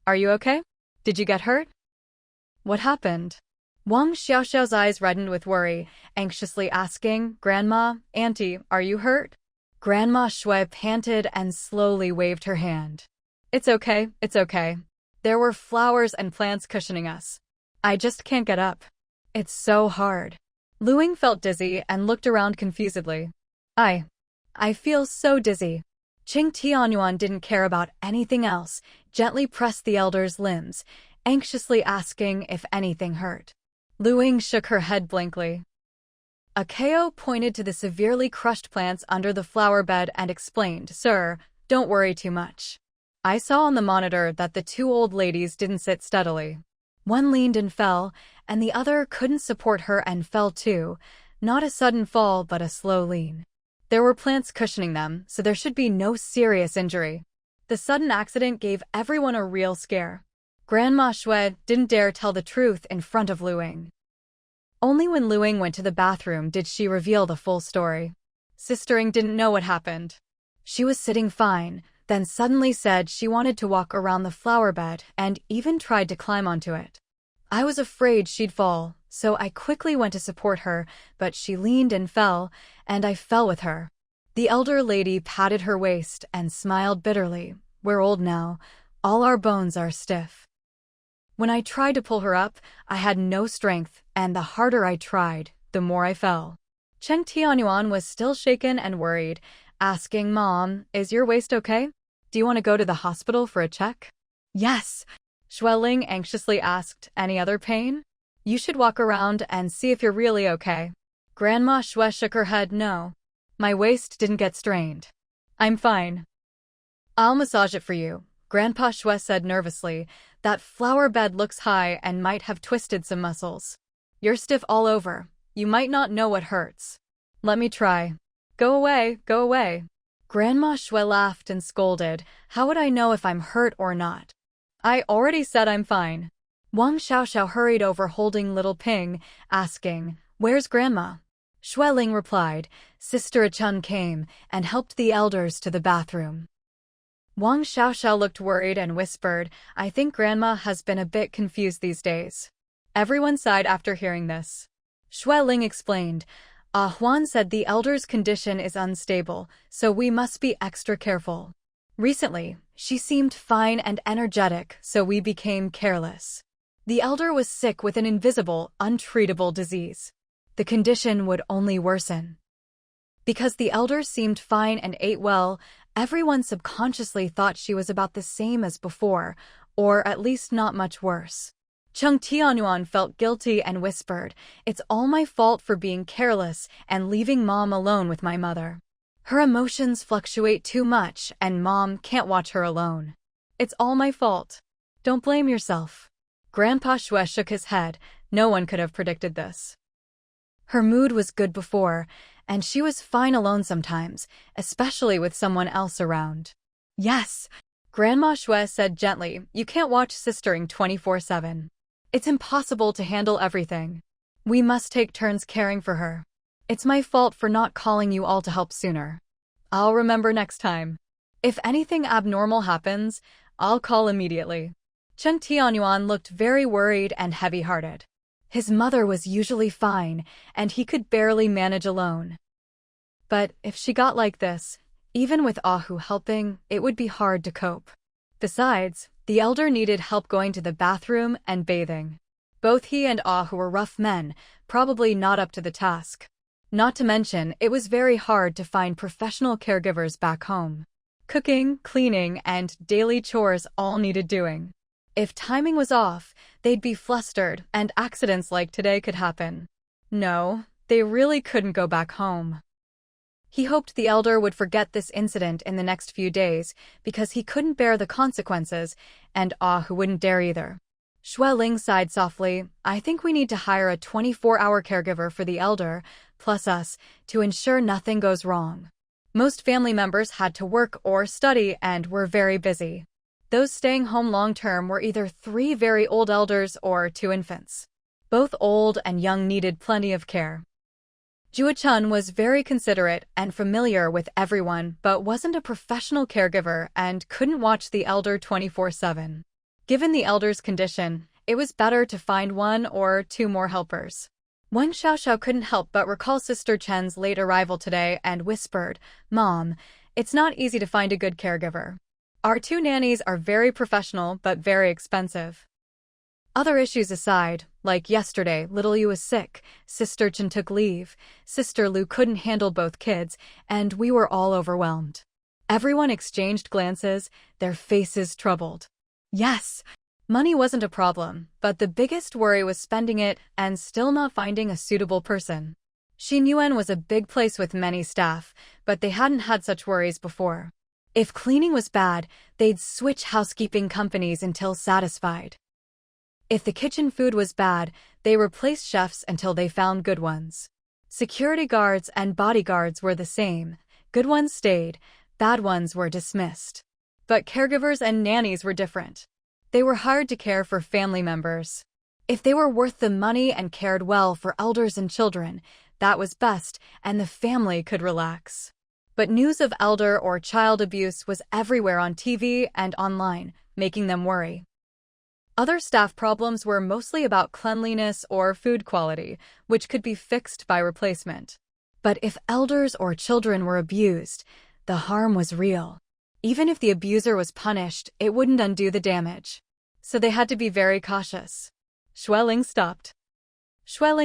are you okay? Did you get hurt? What happened? Wang Xiao's eyes reddened with worry, anxiously asking, Grandma, Auntie, are you hurt? Grandma Shui panted and slowly waved her hand. It's okay. There were flowers and plants cushioning us. I just can't get up. It's so hard. Luing felt dizzy and looked around confusedly. I feel so dizzy. Cheng Tianyuan didn't care about anything else, gently pressed the elder's limbs, anxiously asking if anything hurt. Luing shook her head blankly. A KO pointed to the severely crushed plants under the flower bed and explained, Sir, don't worry too much. I saw on the monitor that the two old ladies didn't sit steadily. One leaned and fell, and the other couldn't support her and fell too. Not a sudden fall, but a slow lean. There were plants cushioning them, so there should be no serious injury. The sudden accident gave everyone a real scare. Grandma Shui didn't dare tell the truth in front of Luing. Only when Luing went to the bathroom did she reveal the full story. Sister Ing didn't know what happened. She was sitting fine, then suddenly said she wanted to walk around the flower bed and even tried to climb onto it. I was afraid she'd fall, so I quickly went to support her, but she leaned and fell, and I fell with her. The elder lady patted her waist and smiled bitterly. We're old now. All our bones are stiff. When I tried to pull her up, I had no strength, and the harder I tried, the more I fell. Cheng Tianyuan was still shaken and worried, asking, Mom, is your waist okay? Do you want to go to the hospital for a check? Yes. Xueling anxiously asked, any other pain? You should walk around and see if you're really okay. Grandma Shui shook her head, no. My waist didn't get strained. I'm fine. I'll massage it for you, Grandpa Shui said nervously. That flower bed looks high and might have twisted some muscles. You're stiff all over. You might not know what hurts. Let me try. Go away. Grandma Shui laughed and scolded. How would I know if I'm hurt or not? I already said I'm fine. Wang Xiao hurried over holding little Ping, asking, where's Grandma? Xueling replied, Sister Chun came and helped the elders to the bathroom. Wang Xiao looked worried and whispered, I think Grandma has been a bit confused these days. Everyone sighed after hearing this. Xueling explained, Huan said the elder's condition is unstable, so we must be extra careful. Recently, she seemed fine and energetic, so we became careless. The elder was sick with an invisible, untreatable disease. The condition would only worsen. Because the elder seemed fine and ate well, everyone subconsciously thought she was about the same as before, or at least not much worse. Cheng Tianyuan felt guilty and whispered, it's all my fault for being careless and leaving Mom alone with my mother. Her emotions fluctuate too much and Mom can't watch her alone. It's all my fault. Don't blame yourself. Grandpa Shui shook his head. No one could have predicted this. Her mood was good before, and she was fine alone sometimes, especially with someone else around. Yes, Grandma Shui said gently, you can't watch Sister Ing 24/7. It's impossible to handle everything. We must take turns caring for her. It's my fault for not calling you all to help sooner. I'll remember next time. If anything abnormal happens, I'll call immediately. Cheng Tianyuan looked very worried and heavy-hearted. His mother was usually fine, and he could barely manage alone. But if she got like this, even with Ahu helping, it would be hard to cope. Besides, the elder needed help going to the bathroom and bathing. Both he and Ahu were rough men, probably not up to the task. Not to mention, it was very hard to find professional caregivers back home. Cooking, cleaning, and daily chores all needed doing. If timing was off, they'd be flustered, and accidents like today could happen. No, they really couldn't go back home. He hoped the elder would forget this incident in the next few days because he couldn't bear the consequences, and who wouldn't dare either. Xue Ling sighed softly. I think we need to hire a 24-hour caregiver for the elder, plus us, to ensure nothing goes wrong. Most family members had to work or study and were very busy. Those staying home long-term were either 3 very old elders or 2 infants. Both old and young needed plenty of care. Jua Chun was very considerate and familiar with everyone but wasn't a professional caregiver and couldn't watch the elder 24/7. Given the elder's condition, it was better to find 1 or 2 more helpers. Wang Xiaoxiao couldn't help but recall Sister Chen's late arrival today and whispered, Mom, it's not easy to find a good caregiver. Our 2 nannies are very professional but very expensive. Other issues aside, like yesterday, little Yu was sick, Sister Chen took leave, Sister Lu couldn't handle both kids, and we were all overwhelmed. Everyone exchanged glances, their faces troubled. Yes, money wasn't a problem, but the biggest worry was spending it and still not finding a suitable person. Xinyuan was a big place with many staff, but they hadn't had such worries before. If cleaning was bad, they'd switch housekeeping companies until satisfied. If the kitchen food was bad, they replaced chefs until they found good ones. Security guards and bodyguards were the same. Good ones stayed, bad ones were dismissed. But caregivers and nannies were different. They were hired to care for family members. If they were worth the money and cared well for elders and children, that was best, and the family could relax. But news of elder or child abuse was everywhere on TV and online, making them worry. Other staff problems were mostly about cleanliness or food quality, which could be fixed by replacement. But if elders or children were abused, the harm was real. Even if the abuser was punished, it wouldn't undo the damage. So they had to be very cautious. Xue Ling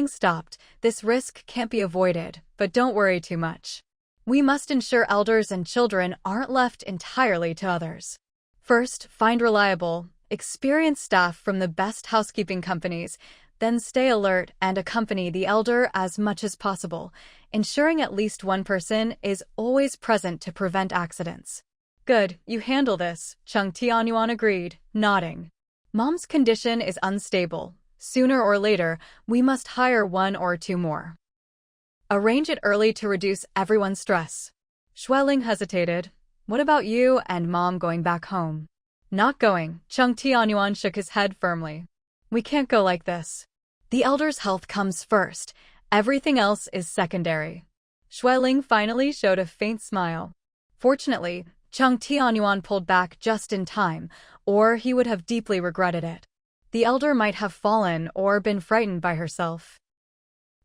stopped. This risk can't be avoided, but don't worry too much. We must ensure elders and children aren't left entirely to others. First, find reliable, experienced staff from the best housekeeping companies, then stay alert and accompany the elder as much as possible, ensuring at least 1 person is always present to prevent accidents. Good, you handle this, Cheng Tianyuan agreed, nodding. Mom's condition is unstable. Sooner or later, we must hire 1 or 2 more. Arrange it early to reduce everyone's stress. Xue Ling hesitated. What about you and Mom going back home? Not going, Cheng Tianyuan shook his head firmly. We can't go like this. The elder's health comes first. Everything else is secondary. Xue Ling finally showed a faint smile. Fortunately, Cheng Tianyuan pulled back just in time, or he would have deeply regretted it. The elder might have fallen or been frightened by herself.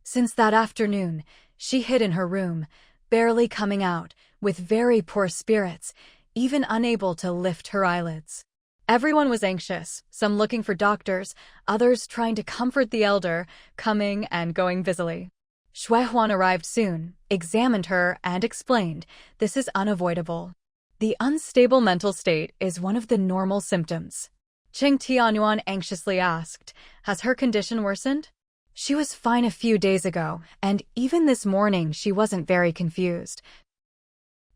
Since that afternoon, she hid in her room, barely coming out, with very poor spirits, even unable to lift her eyelids. Everyone was anxious, some looking for doctors, others trying to comfort the elder, coming and going busily. Xue Huan arrived soon, examined her, and explained, this is unavoidable. The unstable mental state is one of the normal symptoms. Cheng Tianyuan anxiously asked, has her condition worsened? She was fine a few days ago, and even this morning she wasn't very confused.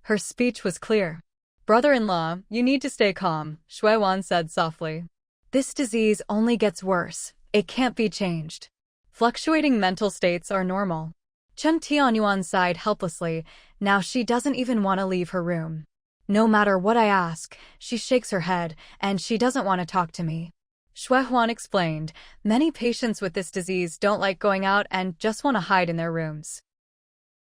Her speech was clear. Brother-in-law, you need to stay calm, Xue Huan said softly. This disease only gets worse. It can't be changed. Fluctuating mental states are normal. Cheng Tianyuan sighed helplessly. Now she doesn't even want to leave her room. No matter what I ask, she shakes her head, and she doesn't want to talk to me. Xue Huan explained, many patients with this disease don't like going out and just want to hide in their rooms.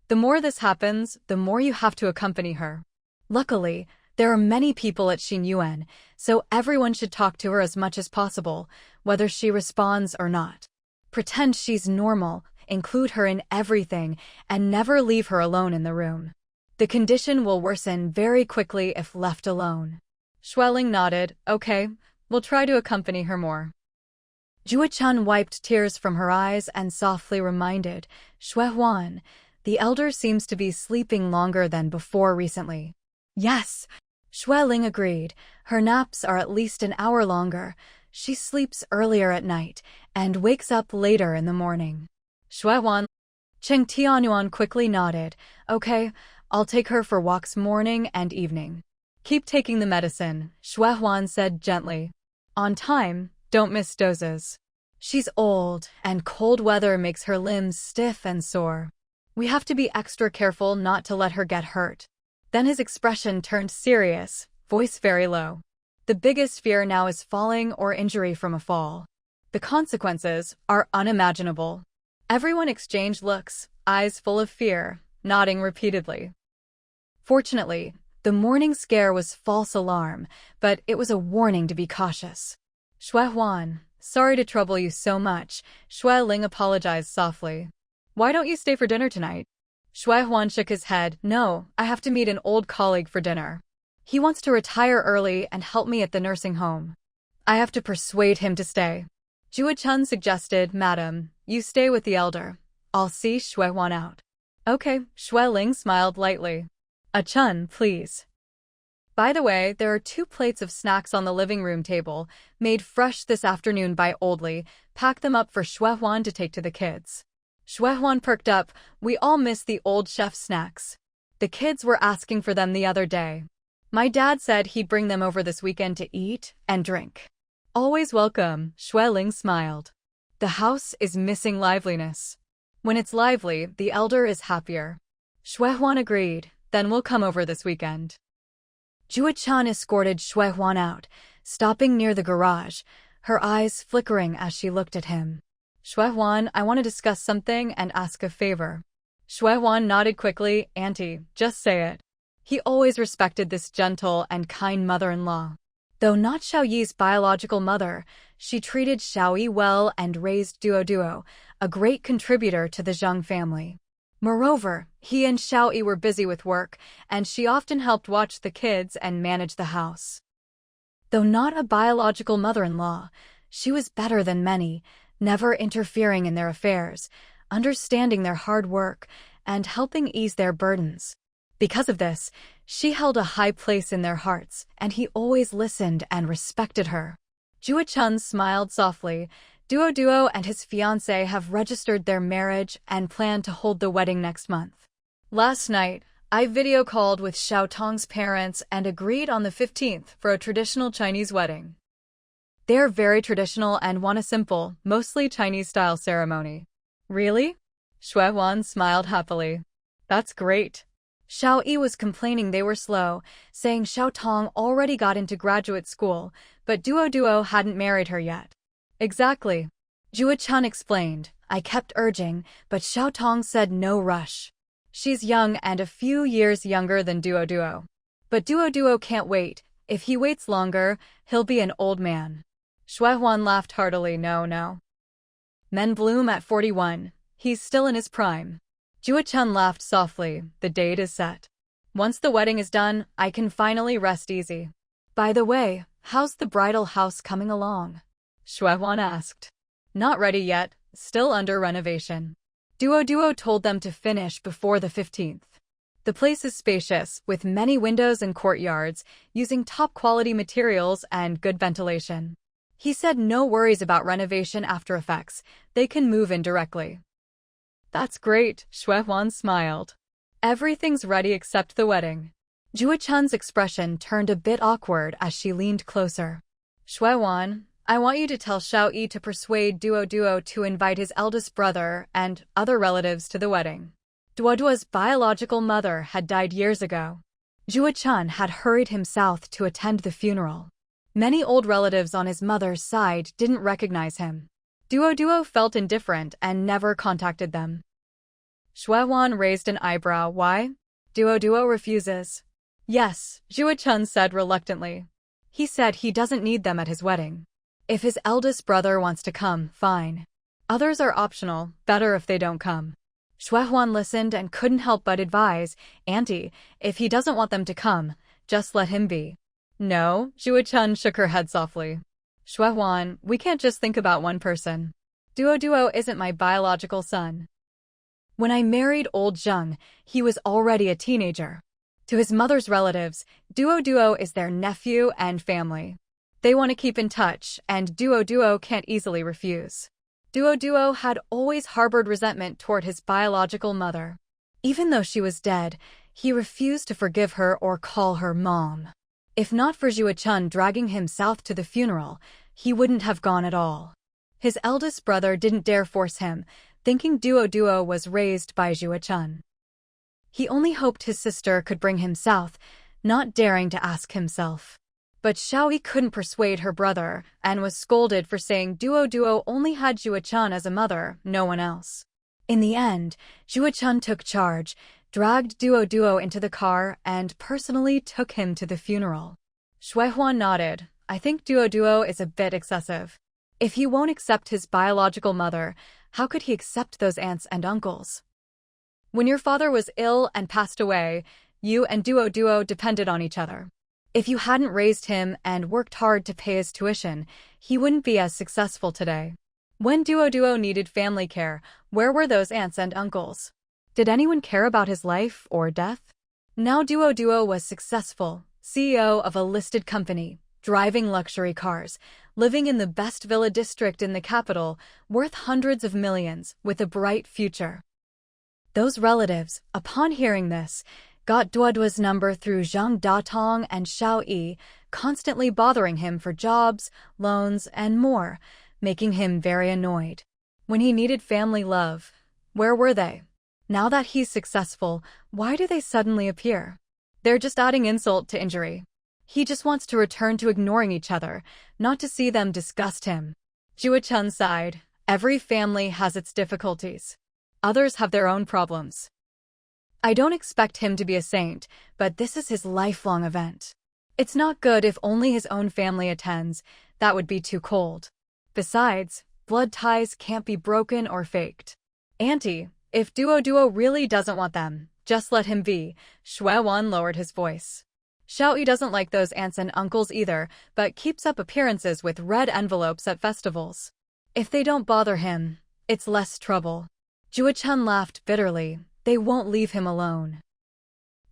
The more this happens, the more you have to accompany her. Luckily, there are many people at Xinyuan, so everyone should talk to her as much as possible, whether she responds or not. Pretend she's normal, include her in everything, and never leave her alone in the room. The condition will worsen very quickly if left alone. Xue Ling nodded, okay, we'll try to accompany her more. Jua Chun wiped tears from her eyes and softly reminded, Xue Huan, the elder seems to be sleeping longer than before recently. Yes, Xue Ling agreed. Her naps are at least an hour longer. She sleeps earlier at night and wakes up later in the morning. Xue Huan. Cheng Tianyuan quickly nodded. Okay, I'll take her for walks morning and evening. Keep taking the medicine, Xue Huan said gently. On time, don't miss doses. She's old, and cold weather makes her limbs stiff and sore. We have to be extra careful not to let her get hurt. Then his expression turned serious, voice very low. The biggest fear now is falling or injury from a fall. The consequences are unimaginable. Everyone exchanged looks, eyes full of fear, nodding repeatedly. Fortunately, the morning scare was false alarm, but it was a warning to be cautious. Xue Huan, sorry to trouble you so much, Xue Ling apologized softly. Why don't you stay for dinner tonight? Xue Huan shook his head. No, I have to meet an old colleague for dinner. He wants to retire early and help me at the nursing home. I have to persuade him to stay. Jua Chun suggested, Madam, you stay with the elder. I'll see Xue Huan out. Okay, Xue Ling smiled lightly. A Chun, please. By the way, there are 2 plates of snacks on the living room table, made fresh this afternoon by Oldly. Pack them up for Xue Huan to take to the kids. Xue Huan perked up. We all miss the old chef's snacks. The kids were asking for them the other day. My dad said he'd bring them over this weekend to eat and drink. Always welcome, Xue Ling smiled. The house is missing liveliness. When it's lively, the elder is happier. Xue Huan agreed. Then we'll come over this weekend. Jua Chun escorted Xue Huan out, stopping near the garage, her eyes flickering as she looked at him. Xue Huan, I want to discuss something and ask a favor. Xue Huan nodded quickly. Auntie, just say it. He always respected this gentle and kind mother-in-law. Though not Xiao Yi's biological mother, she treated Xiao Yi well and raised Duo, a great contributor to the Zheng family. Moreover, he and Xiao Yi were busy with work, and she often helped watch the kids and manage the house. Though not a biological mother-in-law, she was better than many, never interfering in their affairs, understanding their hard work, and helping ease their burdens. Because of this, she held a high place in their hearts, and he always listened and respected her. Jua Chun smiled softly. Duo and his fiancée have registered their marriage and plan to hold the wedding next month. Last night, I video called with Xiao Tong's parents and agreed on the 15th for a traditional Chinese wedding. They're very traditional and want a simple, mostly Chinese-style ceremony. Really? Xue Huan smiled happily. That's great. Xiao Yi was complaining they were slow, saying Xiao Tong already got into graduate school, but Duo hadn't married her yet. Exactly. Jua Chun explained. I kept urging, but Xiao Tong said no rush. She's young and a few years younger than Duo. But Duo can't wait. If he waits longer, he'll be an old man. Xue Huan laughed heartily. No. Men bloom at 41. He's still in his prime. Jua Chun laughed softly. The date is set. Once the wedding is done, I can finally rest easy. By the way, how's the bridal house coming along? Xue Huan asked. Not ready yet, still under renovation. Duo told them to finish before the 15th. The place is spacious, with many windows and courtyards, using top-quality materials and good ventilation. He said no worries about renovation after effects, they can move in directly. That's great, Xue Huan smiled. Everything's ready except the wedding. Jua Chun's expression turned a bit awkward as she leaned closer. Xue Huan, I want you to tell Xiao Yi to persuade Duo to invite his eldest brother and other relatives to the wedding. Duo's biological mother had died years ago. Jua Chun had hurried him south to attend the funeral. Many old relatives on his mother's side didn't recognize him. Duo felt indifferent and never contacted them. Xue Huan raised an eyebrow. Why? Duo refuses. Yes, Jua Chun said reluctantly. He said he doesn't need them at his wedding. If his eldest brother wants to come, fine. Others are optional, better if they don't come. Xue Huan listened and couldn't help but advise, Auntie, if he doesn't want them to come, just let him be. No, Jua Chun shook her head softly. Xue Huan, we can't just think about one person. Duo isn't my biological son. When I married old Zheng, he was already a teenager. To his mother's relatives, Duo is their nephew and family. They want to keep in touch, and Duo can't easily refuse. Duo had always harbored resentment toward his biological mother. Even though she was dead, he refused to forgive her or call her mom. If not for Chun dragging him south to the funeral, he wouldn't have gone at all. His eldest brother didn't dare force him, thinking Duo was raised by Chun. He only hoped his sister could bring him south, not daring to ask himself. But Xiaoyi couldn't persuade her brother, and was scolded for saying Duo only had Chun as a mother, no one else. In the end, Chun took charge, dragged Duo into the car, and personally took him to the funeral. Shuihuan nodded. I think Duo is a bit excessive. If he won't accept his biological mother, how could he accept those aunts and uncles? When your father was ill and passed away, you and Duo depended on each other. If you hadn't raised him and worked hard to pay his tuition, he wouldn't be as successful today. When Duo needed family care, where were those aunts and uncles? Did anyone care about his life or death? Now Duo was successful, CEO of a listed company, driving luxury cars, living in the best villa district in the capital, worth hundreds of millions, with a bright future. Those relatives, upon hearing this, got Duo's number through Zhang Datong and Xiaoyi, constantly bothering him for jobs, loans, and more, making him very annoyed. When he needed family love, where were they? Now that he's successful, why do they suddenly appear? They're just adding insult to injury. He just wants to return to ignoring each other, not to see them disgust him. Chun sighed. Every family has its difficulties. Others have their own problems. I don't expect him to be a saint, but this is his lifelong event. It's not good if only his own family attends. That would be too cold. Besides, blood ties can't be broken or faked. Auntie, if Duo really doesn't want them, just let him be. Shuihuan lowered his voice. Xiaoyi doesn't like those aunts and uncles either, but keeps up appearances with red envelopes at festivals. If they don't bother him, it's less trouble. Chun laughed bitterly. They won't leave him alone.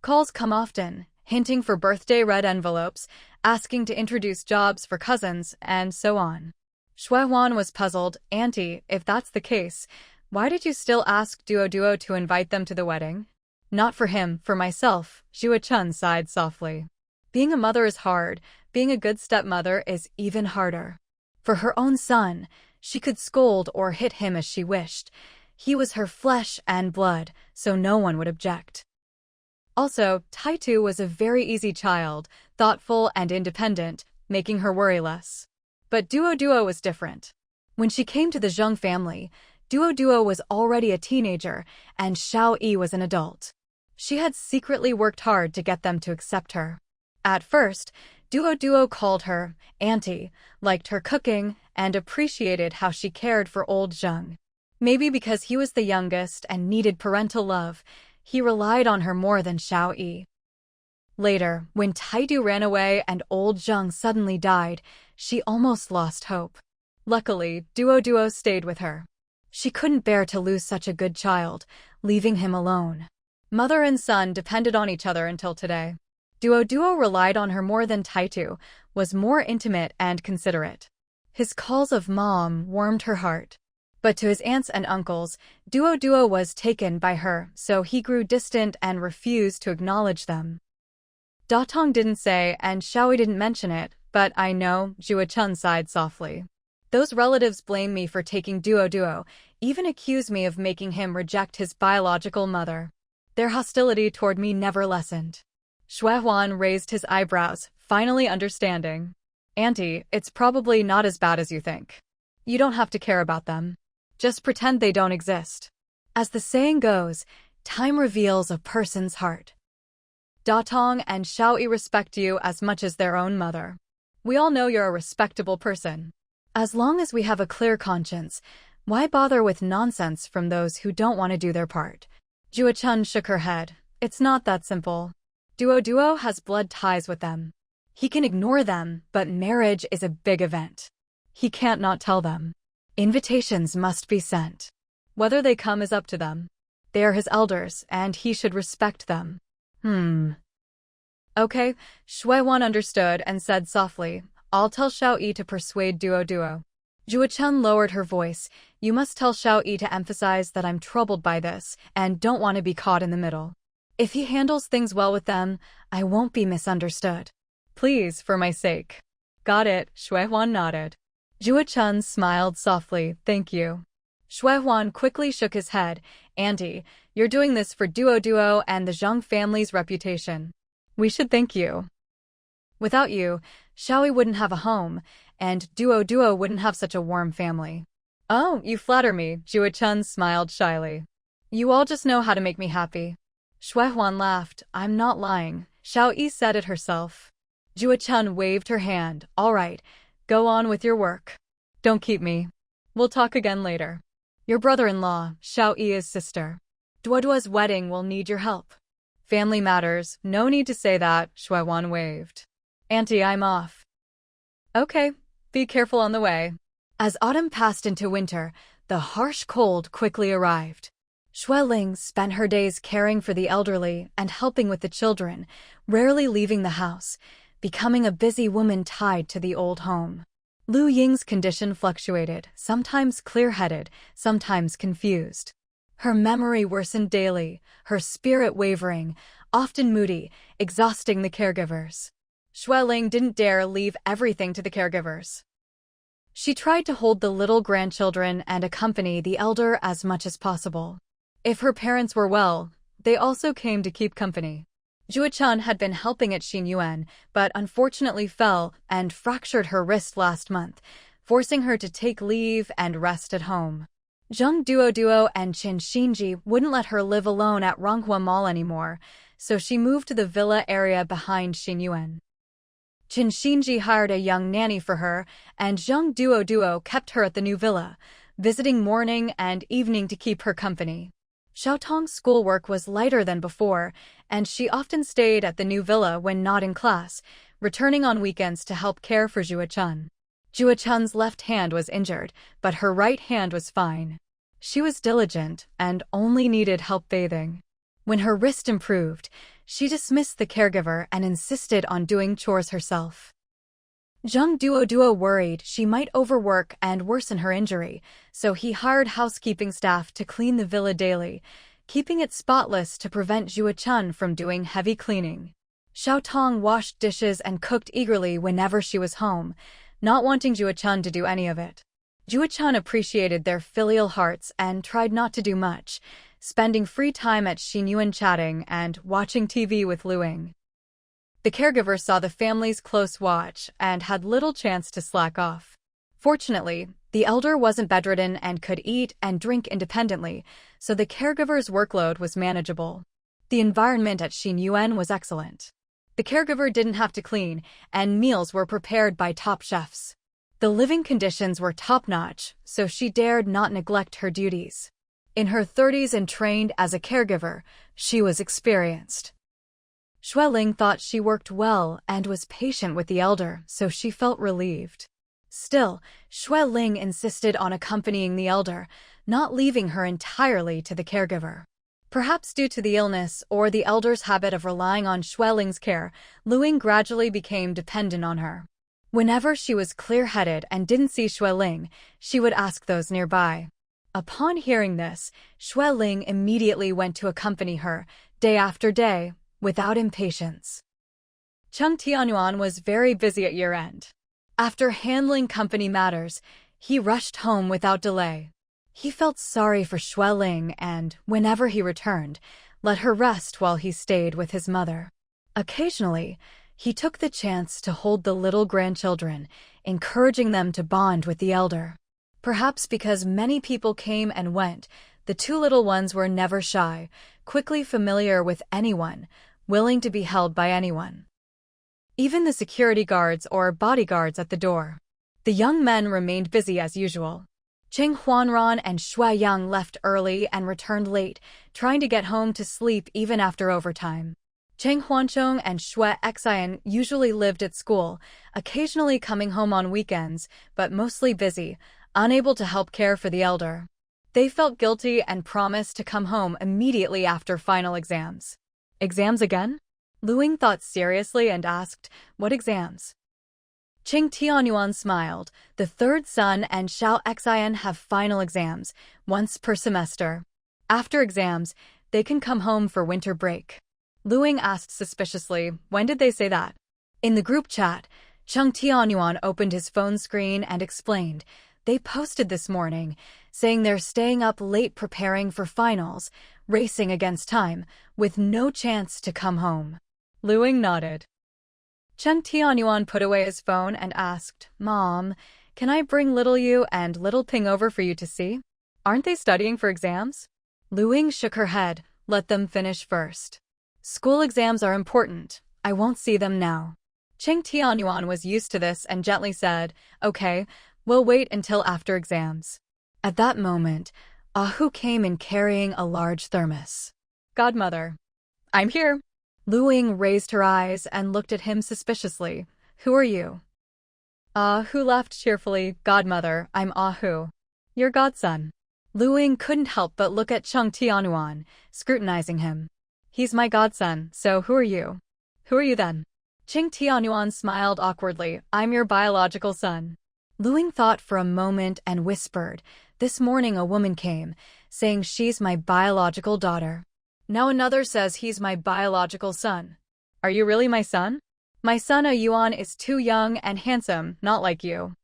Calls come often, hinting for birthday red envelopes, asking to introduce jobs for cousins, and so on. Shuihuan was puzzled. Auntie, if that's the case, why did you still ask Duo to invite them to the wedding? Not for him, for myself, Chun sighed softly. Being a mother is hard, being a good stepmother is even harder. For her own son, she could scold or hit him as she wished. He was her flesh and blood, so no one would object. Also, Taitu was a very easy child, thoughtful and independent, making her worry less. But Duo was different. When she came to the Zheng family, Duo was already a teenager, and Xiaoyi was an adult. She had secretly worked hard to get them to accept her. At first, Duo called her Auntie, liked her cooking, and appreciated how she cared for old Zheng. Maybe because he was the youngest and needed parental love, he relied on her more than Xiaoyi. Later, when Taitu ran away and old Zheng suddenly died, she almost lost hope. Luckily, Duo stayed with her. She couldn't bear to lose such a good child, leaving him alone. Mother and son depended on each other until today. Duo relied on her more than Taitu, was more intimate and considerate. His calls of mom warmed her heart. But to his aunts and uncles, Duo was taken by her, so he grew distant and refused to acknowledge them. Datong didn't say, and Xiaoyi didn't mention it, but I know, Chun sighed softly. Those relatives blame me for taking Duo, even accuse me of making him reject his biological mother. Their hostility toward me never lessened. Shuihuan raised his eyebrows, finally understanding. Auntie, it's probably not as bad as you think. You don't have to care about them. Just pretend they don't exist. As the saying goes, time reveals a person's heart. Datong and Xiaoyi respect you as much as their own mother. We all know you're a respectable person. As long as we have a clear conscience, why bother with nonsense from those who don't want to do their part? Chun shook her head. It's not that simple. Duo has blood ties with them. He can ignore them, but marriage is a big event. He can't not tell them. Invitations must be sent. Whether they come is up to them. They are his elders, and he should respect them. Okay, Shuiwan understood and said softly, I'll tell Xiao Yi to persuade Duo. Juachun lowered her voice. You must tell Xiao Yi to emphasize that I'm troubled by this and don't want to be caught in the middle. If he handles things well with them, I won't be misunderstood. Please, for my sake. Got it, Shuiwan nodded. Juachun smiled softly, thank you. Shuiwan quickly shook his head. Auntie, you're doing this for Duo and the Zhang family's reputation. We should thank you. Without you, Xiaoyi wouldn't have a home, and Duo wouldn't have such a warm family. Oh, you flatter me, Juachun smiled shyly. You all just know how to make me happy. Shuihuan laughed. I'm not lying. Xiaoyi said it herself. Juachun waved her hand. All right, go on with your work. Don't keep me. We'll talk again later. Your brother-in-law, Xiaoyi's sister. Duoduo's wedding will need your help. Family matters, no need to say that, Shuihuan waved. Auntie, I'm off. Okay, be careful on the way. As autumn passed into winter, the harsh cold quickly arrived. Shuiling spent her days caring for the elderly and helping with the children, rarely leaving the house, becoming a busy woman tied to the old home. Lu Ying's condition fluctuated, sometimes clear-headed, sometimes confused. Her memory worsened daily, her spirit wavering, often moody, exhausting the caregivers. Shuiling didn't dare leave everything to the caregivers. She tried to hold the little grandchildren and accompany the elder as much as possible. If her parents were well, they also came to keep company. Juachun had been helping at Xinyuan, but unfortunately fell and fractured her wrist last month, forcing her to take leave and rest at home. Zheng Duo and Qin Xinji wouldn't let her live alone at Ronghua Mall anymore, so she moved to the villa area behind Xinyuan. Qin Xinji hired a young nanny for her, and Zheng Duo kept her at the new villa, visiting morning and evening to keep her company. Xiaotong's schoolwork was lighter than before, and she often stayed at the new villa when not in class, returning on weekends to help care for Juachun. Juachun's left hand was injured, but her right hand was fine. She was diligent and only needed help bathing. When her wrist improved, she dismissed the caregiver and insisted on doing chores herself. Zheng Duo worried she might overwork and worsen her injury, so he hired housekeeping staff to clean the villa daily, keeping it spotless to prevent Juachun from doing heavy cleaning. Xiaotong washed dishes and cooked eagerly whenever she was home, not wanting Juachun to do any of it. Juachun appreciated their filial hearts and tried not to do much, spending free time at Xinyuan chatting and watching TV with Luing. The caregiver saw the family's close watch and had little chance to slack off. Fortunately, the elder wasn't bedridden and could eat and drink independently, so the caregiver's workload was manageable. The environment at Xinyuan was excellent. The caregiver didn't have to clean, and meals were prepared by top chefs. The living conditions were top-notch, so she dared not neglect her duties. In her 30s and trained as a caregiver, she was experienced. Shuiling thought she worked well and was patient with the elder, so she felt relieved. Still, Shuiling insisted on accompanying the elder, not leaving her entirely to the caregiver. Perhaps due to the illness or the elder's habit of relying on Shuiling's care, Luing gradually became dependent on her. Whenever she was clear-headed and didn't see Shuiling, she would ask those nearby. Upon hearing this, Shuiling immediately went to accompany her, day after day, without impatience. Cheng Tianyuan was very busy at year-end. After handling company matters, he rushed home without delay. He felt sorry for Shuiling and, whenever he returned, let her rest while he stayed with his mother. Occasionally, he took the chance to hold the little grandchildren, encouraging them to bond with the elder. Perhaps because many people came and went, the two little ones were never shy, quickly familiar with anyone, willing to be held by anyone. Even the security guards or bodyguards at the door. The young men remained busy as usual. Cheng Huanran and Shuai Yang left early and returned late, trying to get home to sleep even after overtime. Cheng Huanchong and Shuai Xian usually lived at school, occasionally coming home on weekends, but mostly busy, unable to help care for the elder. They felt guilty and promised to come home immediately after final exams. Exams again? Luing thought seriously and asked, "What exams?" Qing Tianyuan smiled. "The third son and Xiao Xian have final exams, once per semester. After exams, they can come home for winter break." Luing asked suspiciously, "When did they say that?" In the group chat, Cheng Tianyuan opened his phone screen and explained, "They posted this morning, saying they're staying up late preparing for finals, racing against time, with no chance to come home." Luing nodded. Cheng Tianyuan put away his phone and asked, "Mom, can I bring little you and little Ping over for you to see? Aren't they studying for exams?" Luing shook her head. "Let them finish first. School exams are important. I won't see them now." Cheng Tianyuan was used to this and gently said, "Okay, we'll wait until after exams." At that moment, Ahu came in carrying a large thermos. "Godmother." "I'm here." Luing raised her eyes and looked at him suspiciously. "Who are you?" Ahu laughed cheerfully. "Godmother, I'm Ahu, your godson." Luing couldn't help but look at Cheng Tianyuan, scrutinizing him. "He's my godson, so who are you?" "Who are you then?" Cheng Tianyuan smiled awkwardly. "I'm your biological son." Luing thought for a moment and whispered, "This morning a woman came, saying she's my biological daughter. Now another says he's my biological son. Are you really my son?" "My son Yuan is too young and handsome, not like you."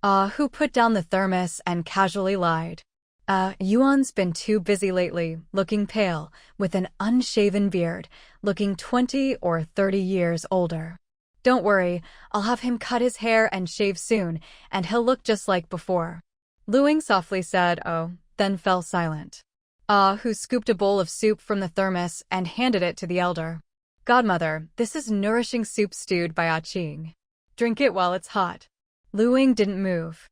Who put down the thermos and casually lied. Yuan's been too busy lately, looking pale, with an unshaven beard, looking 20 or 30 years older. Don't worry, I'll have him cut his hair and shave soon, and he'll look just like before." Luing softly said, "Oh," then fell silent. Who scooped a bowl of soup from the thermos and handed it to the elder. "Godmother, this is nourishing soup stewed by Qing. Drink it while it's hot." Luing didn't move.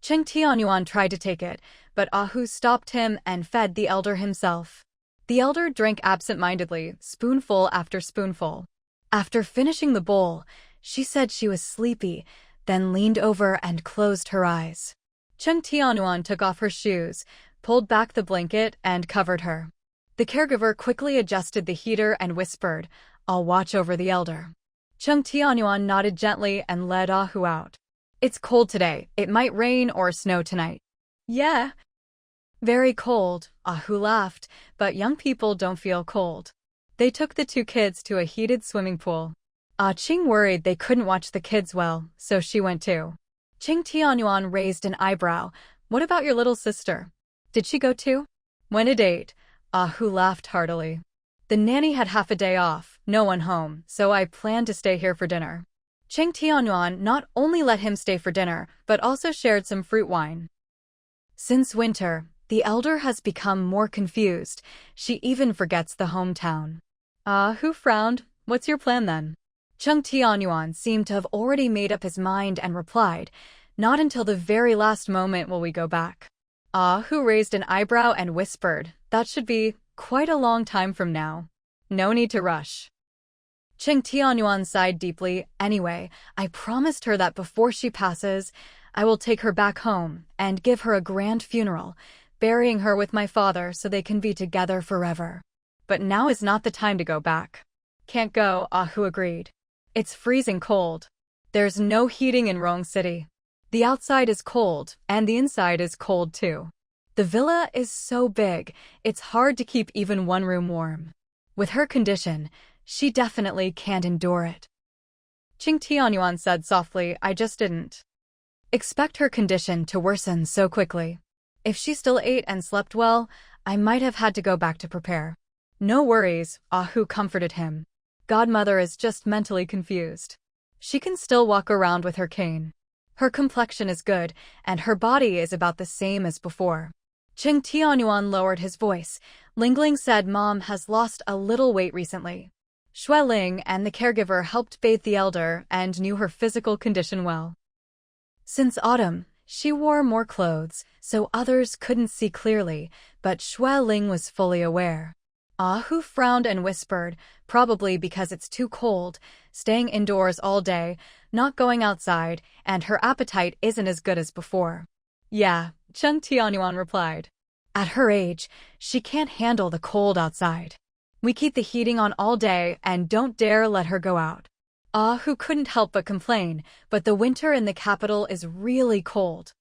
Cheng Tianyuan tried to take it, but Ahu stopped him and fed the elder himself. The elder drank absent-mindedly, spoonful after spoonful. After finishing the bowl, she said she was sleepy, then leaned over and closed her eyes. Cheng Tianyuan took off her shoes, pulled back the blanket, and covered her. The caregiver quickly adjusted the heater and whispered, "I'll watch over the elder." Cheng Tianyuan nodded gently and led Ahu out. "It's cold today. It might rain or snow tonight." "Yeah." "Very cold," Ahu laughed, "but young people don't feel cold." They took the two kids to a heated swimming pool. Qing worried they couldn't watch the kids well, so she went too. Cheng Tianyuan raised an eyebrow. "What about your little sister? Did she go too?" "Went a date." Ahu laughed heartily. "The nanny had half a day off, no one home, so I planned to stay here for dinner." Cheng Tianyuan not only let him stay for dinner, but also shared some fruit wine. Since winter, the elder has become more confused. She even forgets the hometown. Who frowned? "What's your plan then?" Cheng Tianyuan seemed to have already made up his mind and replied, "Not until the very last moment will we go back." Who raised an eyebrow and whispered, "That should be quite a long time from now. No need to rush." Cheng Tianyuan sighed deeply. "Anyway, I promised her that before she passes, I will take her back home and give her a grand funeral, burying her with my father so they can be together forever. But now is not the time to go back." "Can't go," Ahu agreed. "It's freezing cold. There's no heating in Rong City. The outside is cold, and the inside is cold too. The villa is so big, it's hard to keep even one room warm. With her condition, she definitely can't endure it." Cheng Tianyuan said softly, "I just didn't expect her condition to worsen so quickly. If she still ate and slept well, I might have had to go back to prepare." "No worries," Ahu comforted him. "Godmother is just mentally confused. She can still walk around with her cane. Her complexion is good, and her body is about the same as before." Cheng Tianyuan lowered his voice. Lingling said Mom has lost a little weight recently. Xue Ling and the caregiver helped bathe the elder and knew her physical condition well. Since autumn, she wore more clothes, so others couldn't see clearly, but Xue Ling was fully aware. Ahu frowned and whispered, "Probably because it's too cold, staying indoors all day, not going outside, and her appetite isn't as good as before." "Yeah," Cheng Tianyuan replied. "At her age, she can't handle the cold outside." We keep the heating on all day and don't dare let her go out. Ah, who couldn't help but complain, but the winter in the capital is really cold.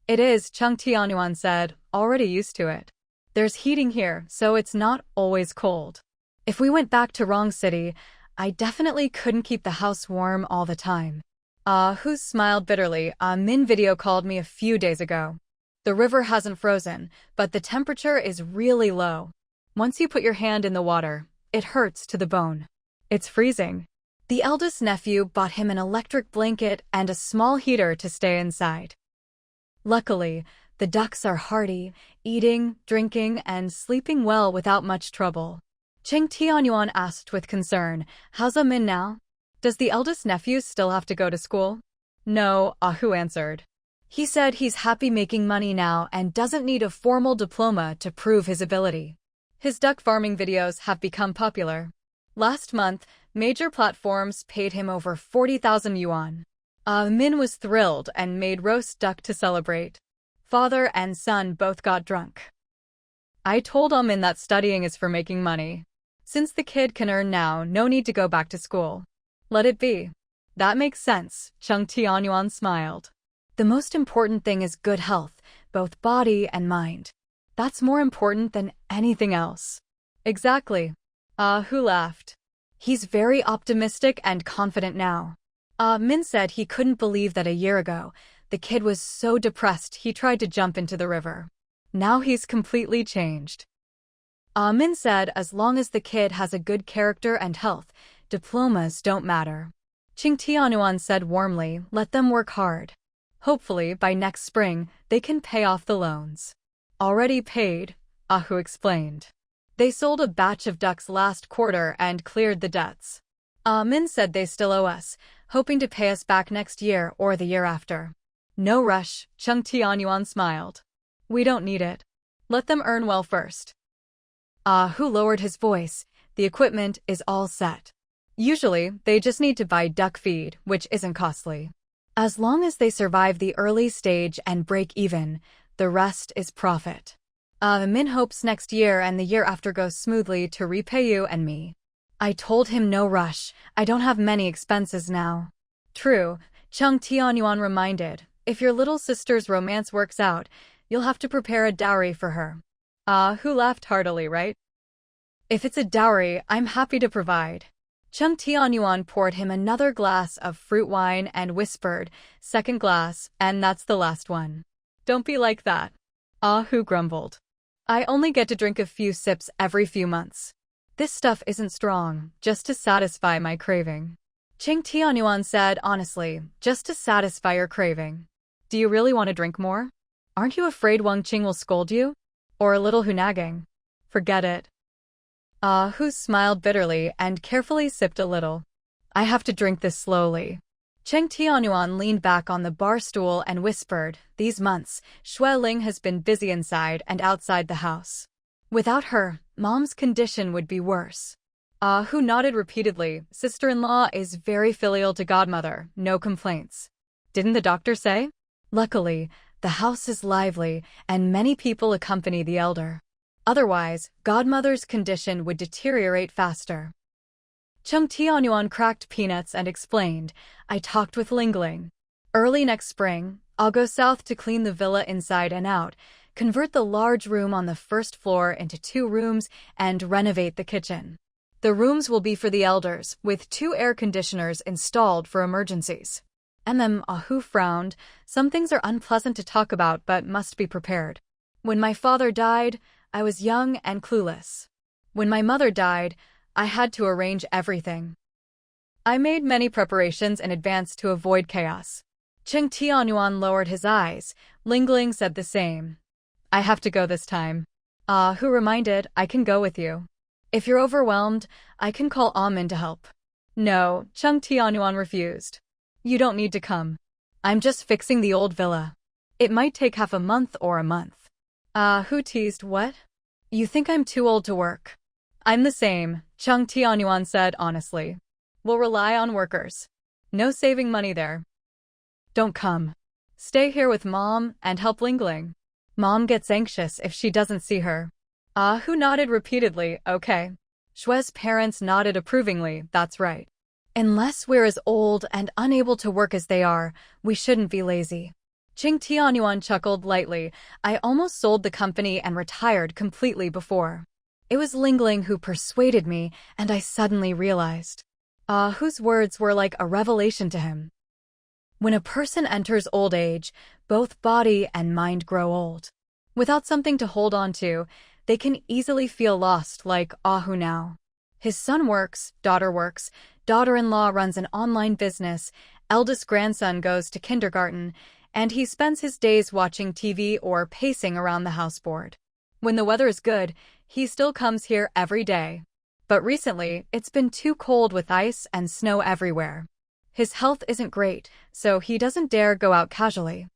It is, Chung Tianyuan said, already used to it. There's heating here, so it's not always cold. If we went back to Wrong City, I definitely couldn't keep the house warm all the time. Ah, who smiled bitterly. Min video called me a few days ago. The river hasn't frozen, but the temperature is really low. Once you put your hand in the water, it hurts to the bone. It's freezing. The eldest nephew bought him an electric blanket and a small heater to stay inside. Luckily, the ducks are hardy, eating, drinking, and sleeping well without much trouble. Cheng Tianyuan asked with concern, "How's Min now? Does the eldest nephew still have to go to school?" "No," Ahu answered. He said he's happy making money now and doesn't need a formal diploma to prove his ability. His duck farming videos have become popular. Last month, major platforms paid him over 40,000 yuan. Min was thrilled and made roast duck to celebrate. Father and son both got drunk. I told Min that studying is for making money. Since the kid can earn now, no need to go back to school. Let it be. That makes sense, Chung Tianyuan smiled. The most important thing is good health, both body and mind. That's more important than anything else. Exactly. Who laughed. He's very optimistic and confident now. Min said he couldn't believe that a year ago, the kid was so depressed he tried to jump into the river. Now he's completely changed. Min said as long as the kid has a good character and health, diplomas don't matter. Ching Tianyuan said warmly, let them work hard. Hopefully, by next spring, they can pay off the loans. Already paid, Ahu explained. They sold a batch of ducks last quarter and cleared the debts. Min said they still owe us, hoping to pay us back next year or the year after. No rush, Chung Tianyuan smiled. We don't need it. Let them earn well first. Ahu lowered his voice. The equipment is all set. Usually, they just need to buy duck feed, which isn't costly. As long as they survive the early stage and break even, the rest is profit. Min hopes next year and the year after goes smoothly to repay you and me. I told him no rush, I don't have many expenses now. True, Chung Tianyuan reminded, if your little sister's romance works out, you'll have to prepare a dowry for her. Who laughed heartily, right? If it's a dowry, I'm happy to provide. Chung Tianyuan poured him another glass of fruit wine and whispered, second glass, and that's the last one. Don't be like that. Who grumbled. I only get to drink a few sips every few months. This stuff isn't strong, just to satisfy my craving. Ching Tianyuan said honestly, just to satisfy your craving. Do you really want to drink more? Aren't you afraid Wang Qing will scold you? Or a little nagging? Forget it. Hu smiled bitterly and carefully sipped a little. I have to drink this slowly. Cheng Tianyuan leaned back on the bar stool and whispered, these months, Xue Ling has been busy inside and outside the house. Without her, Mom's condition would be worse. Hu nodded repeatedly. Sister-in-law is very filial to godmother, no complaints. Didn't the doctor say? Luckily, the house is lively, and many people accompany the elder. Otherwise, godmother's condition would deteriorate faster. Chung Tianyuan cracked peanuts and explained, I talked with Lingling. Early next spring, I'll go south to clean the villa inside and out, convert the large room on the first floor into 2 rooms, and renovate the kitchen. The rooms will be for the elders, with 2 air conditioners installed for emergencies. Ahu frowned. Some things are unpleasant to talk about but must be prepared. When my father died, I was young and clueless. When my mother died, I had to arrange everything. I made many preparations in advance to avoid chaos. Cheng Tianyuan lowered his eyes. Lingling said the same. I have to go this time. Who reminded, I can go with you. If you're overwhelmed, I can call Min to help. No, Chung Tianyuan refused. You don't need to come. I'm just fixing the old villa. It might take half a month or a month. Who teased, what? You think I'm too old to work? I'm the same, Chung Tianyuan said honestly. We'll rely on workers. No saving money there. Don't come. Stay here with Mom and help Lingling. Mom gets anxious if she doesn't see her. Who nodded repeatedly, okay. Shue's parents nodded approvingly, that's right. Unless we're as old and unable to work as they are, we shouldn't be lazy. Qing Tianyuan chuckled lightly. I almost sold the company and retired completely before. It was Lingling who persuaded me, and I suddenly realized. Whose words were like a revelation to him. When a person enters old age, both body and mind grow old. Without something to hold on to, they can easily feel lost like Ahu now. His son works, daughter-in-law runs an online business, eldest grandson goes to kindergarten, and he spends his days watching TV or pacing around the houseboard. When the weather is good, he still comes here every day. But recently, it's been too cold with ice and snow everywhere. His health isn't great, so he doesn't dare go out casually.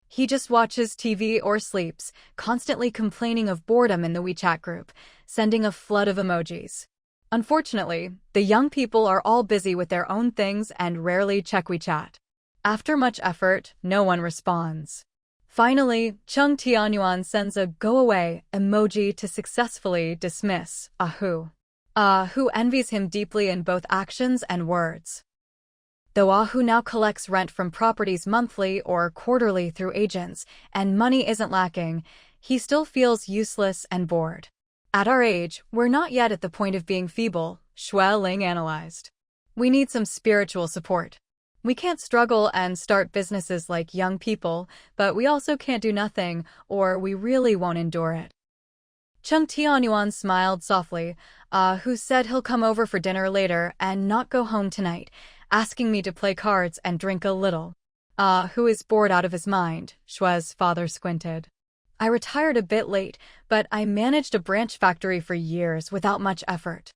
He just watches TV or sleeps, constantly complaining of boredom in the WeChat group, sending a flood of emojis. Unfortunately, the young people are all busy with their own things and rarely check WeChat. After much effort, no one responds. Finally, Chung Tianyuan sends a go-away emoji to successfully dismiss Ahu. Ahu envies him deeply in both actions and words. Though Ahu now collects rent from properties monthly or quarterly through agents, and money isn't lacking, he still feels useless and bored. At our age, we're not yet at the point of being feeble, Xue Ling analyzed. We need some spiritual support. We can't struggle and start businesses like young people, but we also can't do nothing, or we really won't endure it. Chung Tianyuan smiled softly. Who said he'll come over for dinner later and not go home tonight, asking me to play cards and drink a little. Who is bored out of his mind, Xue's father squinted. I retired a bit late, but I managed a branch factory for years without much effort.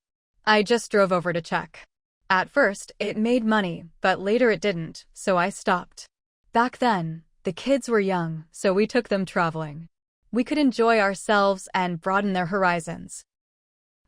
I just drove over to check. At first, it made money, but later it didn't, so I stopped. Back then, the kids were young, so we took them traveling. We could enjoy ourselves and broaden their horizons.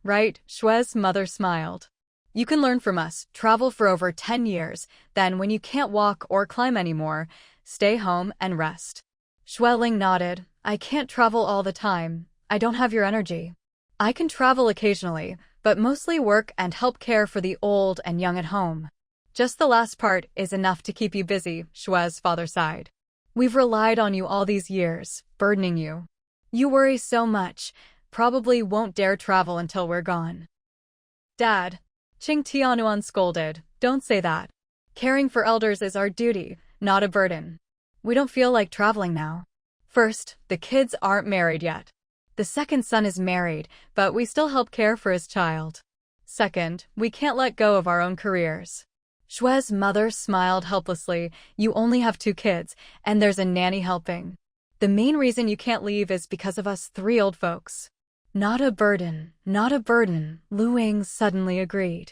Right, Xue's mother smiled. You can learn from us, travel for over 10 years, then when you can't walk or climb anymore, stay home and rest. Xue Ling nodded. I can't travel all the time. I don't have your energy. I can travel occasionally, but mostly work and help care for the old and young at home. Just the last part is enough to keep you busy, Xue's father sighed. We've relied on you all these years, burdening you. You worry so much, probably won't dare travel until we're gone. Dad, Qing Tianyuan scolded, don't say that. Caring for elders is our duty, not a burden. We don't feel like traveling now. First, the kids aren't married yet. The second son is married, but we still help care for his child. Second, we can't let go of our own careers. Xue's mother smiled helplessly. You only have 2 kids, and there's a nanny helping. The main reason you can't leave is because of us 3 old folks. Not a burden, not a burden, Lu Ying suddenly agreed.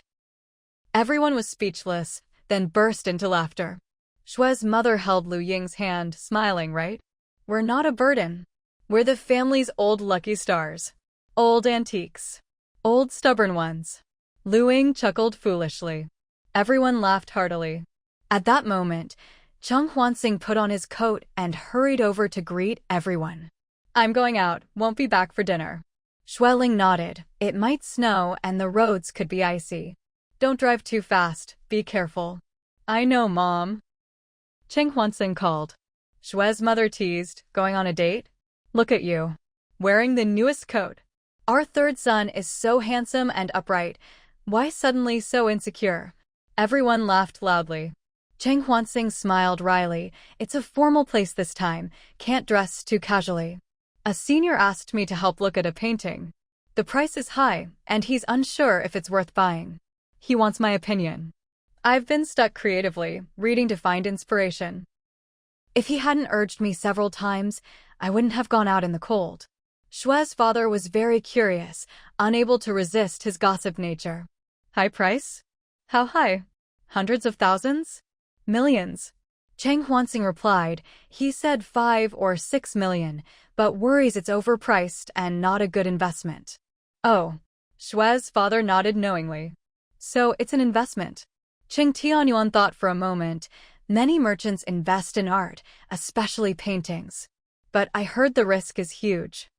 Everyone was speechless, then burst into laughter. Xue's mother held Lu Ying's hand, smiling, right? We're not a burden. We're the family's old lucky stars. Old antiques. Old stubborn ones. Lu Ying chuckled foolishly. Everyone laughed heartily. At that moment, Chung Huansing put on his coat and hurried over to greet everyone. I'm going out, won't be back for dinner. Xue Ling nodded. It might snow and the roads could be icy. Don't drive too fast, be careful. I know, Mom. Ching Huansing called. Xue's mother teased, going on a date? Look at you. Wearing the newest coat. Our third son is so handsome and upright. Why suddenly so insecure? Everyone laughed loudly. Cheng Huansing smiled wryly. It's a formal place this time. Can't dress too casually. A senior asked me to help look at a painting. The price is high, and he's unsure if it's worth buying. He wants my opinion. I've been stuck creatively, reading to find inspiration. If he hadn't urged me several times, I wouldn't have gone out in the cold. Xue's father was very curious, unable to resist his gossip nature. High price? How high? Hundreds of thousands? Millions? Cheng Huansing replied. He said 5 or 6 million, but worries it's overpriced and not a good investment. Oh. Xue's father nodded knowingly. So it's an investment. Qing Tianyuan thought for a moment. Many merchants invest in art, especially paintings. But I heard the risk is huge.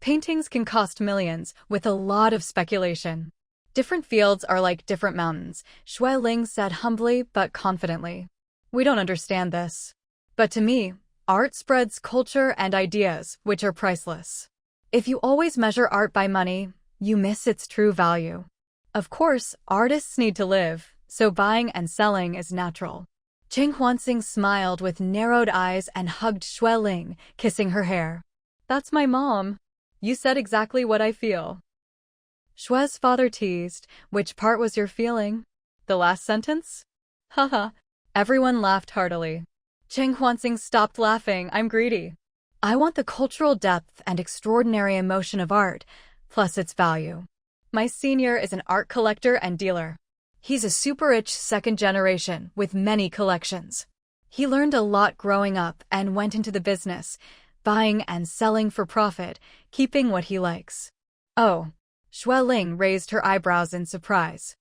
Paintings can cost millions, with a lot of speculation. Different fields are like different mountains, Shui Ling said humbly but confidently. We don't understand this. But to me, art spreads culture and ideas, which are priceless. If you always measure art by money, you miss its true value. Of course, artists need to live, so buying and selling is natural. Cheng Huansing smiled with narrowed eyes and hugged Shui Ling, kissing her hair. That's my mom. You said exactly what I feel. Shui's father teased, which part was your feeling? The last sentence? Haha. Everyone laughed heartily. Cheng Huansing stopped laughing. I'm greedy. I want the cultural depth and extraordinary emotion of art, plus its value. My senior is an art collector and dealer. He's a super-rich second generation with many collections. He learned a lot growing up and went into the business, buying and selling for profit, keeping what he likes. Oh. Shui Ling raised her eyebrows in surprise.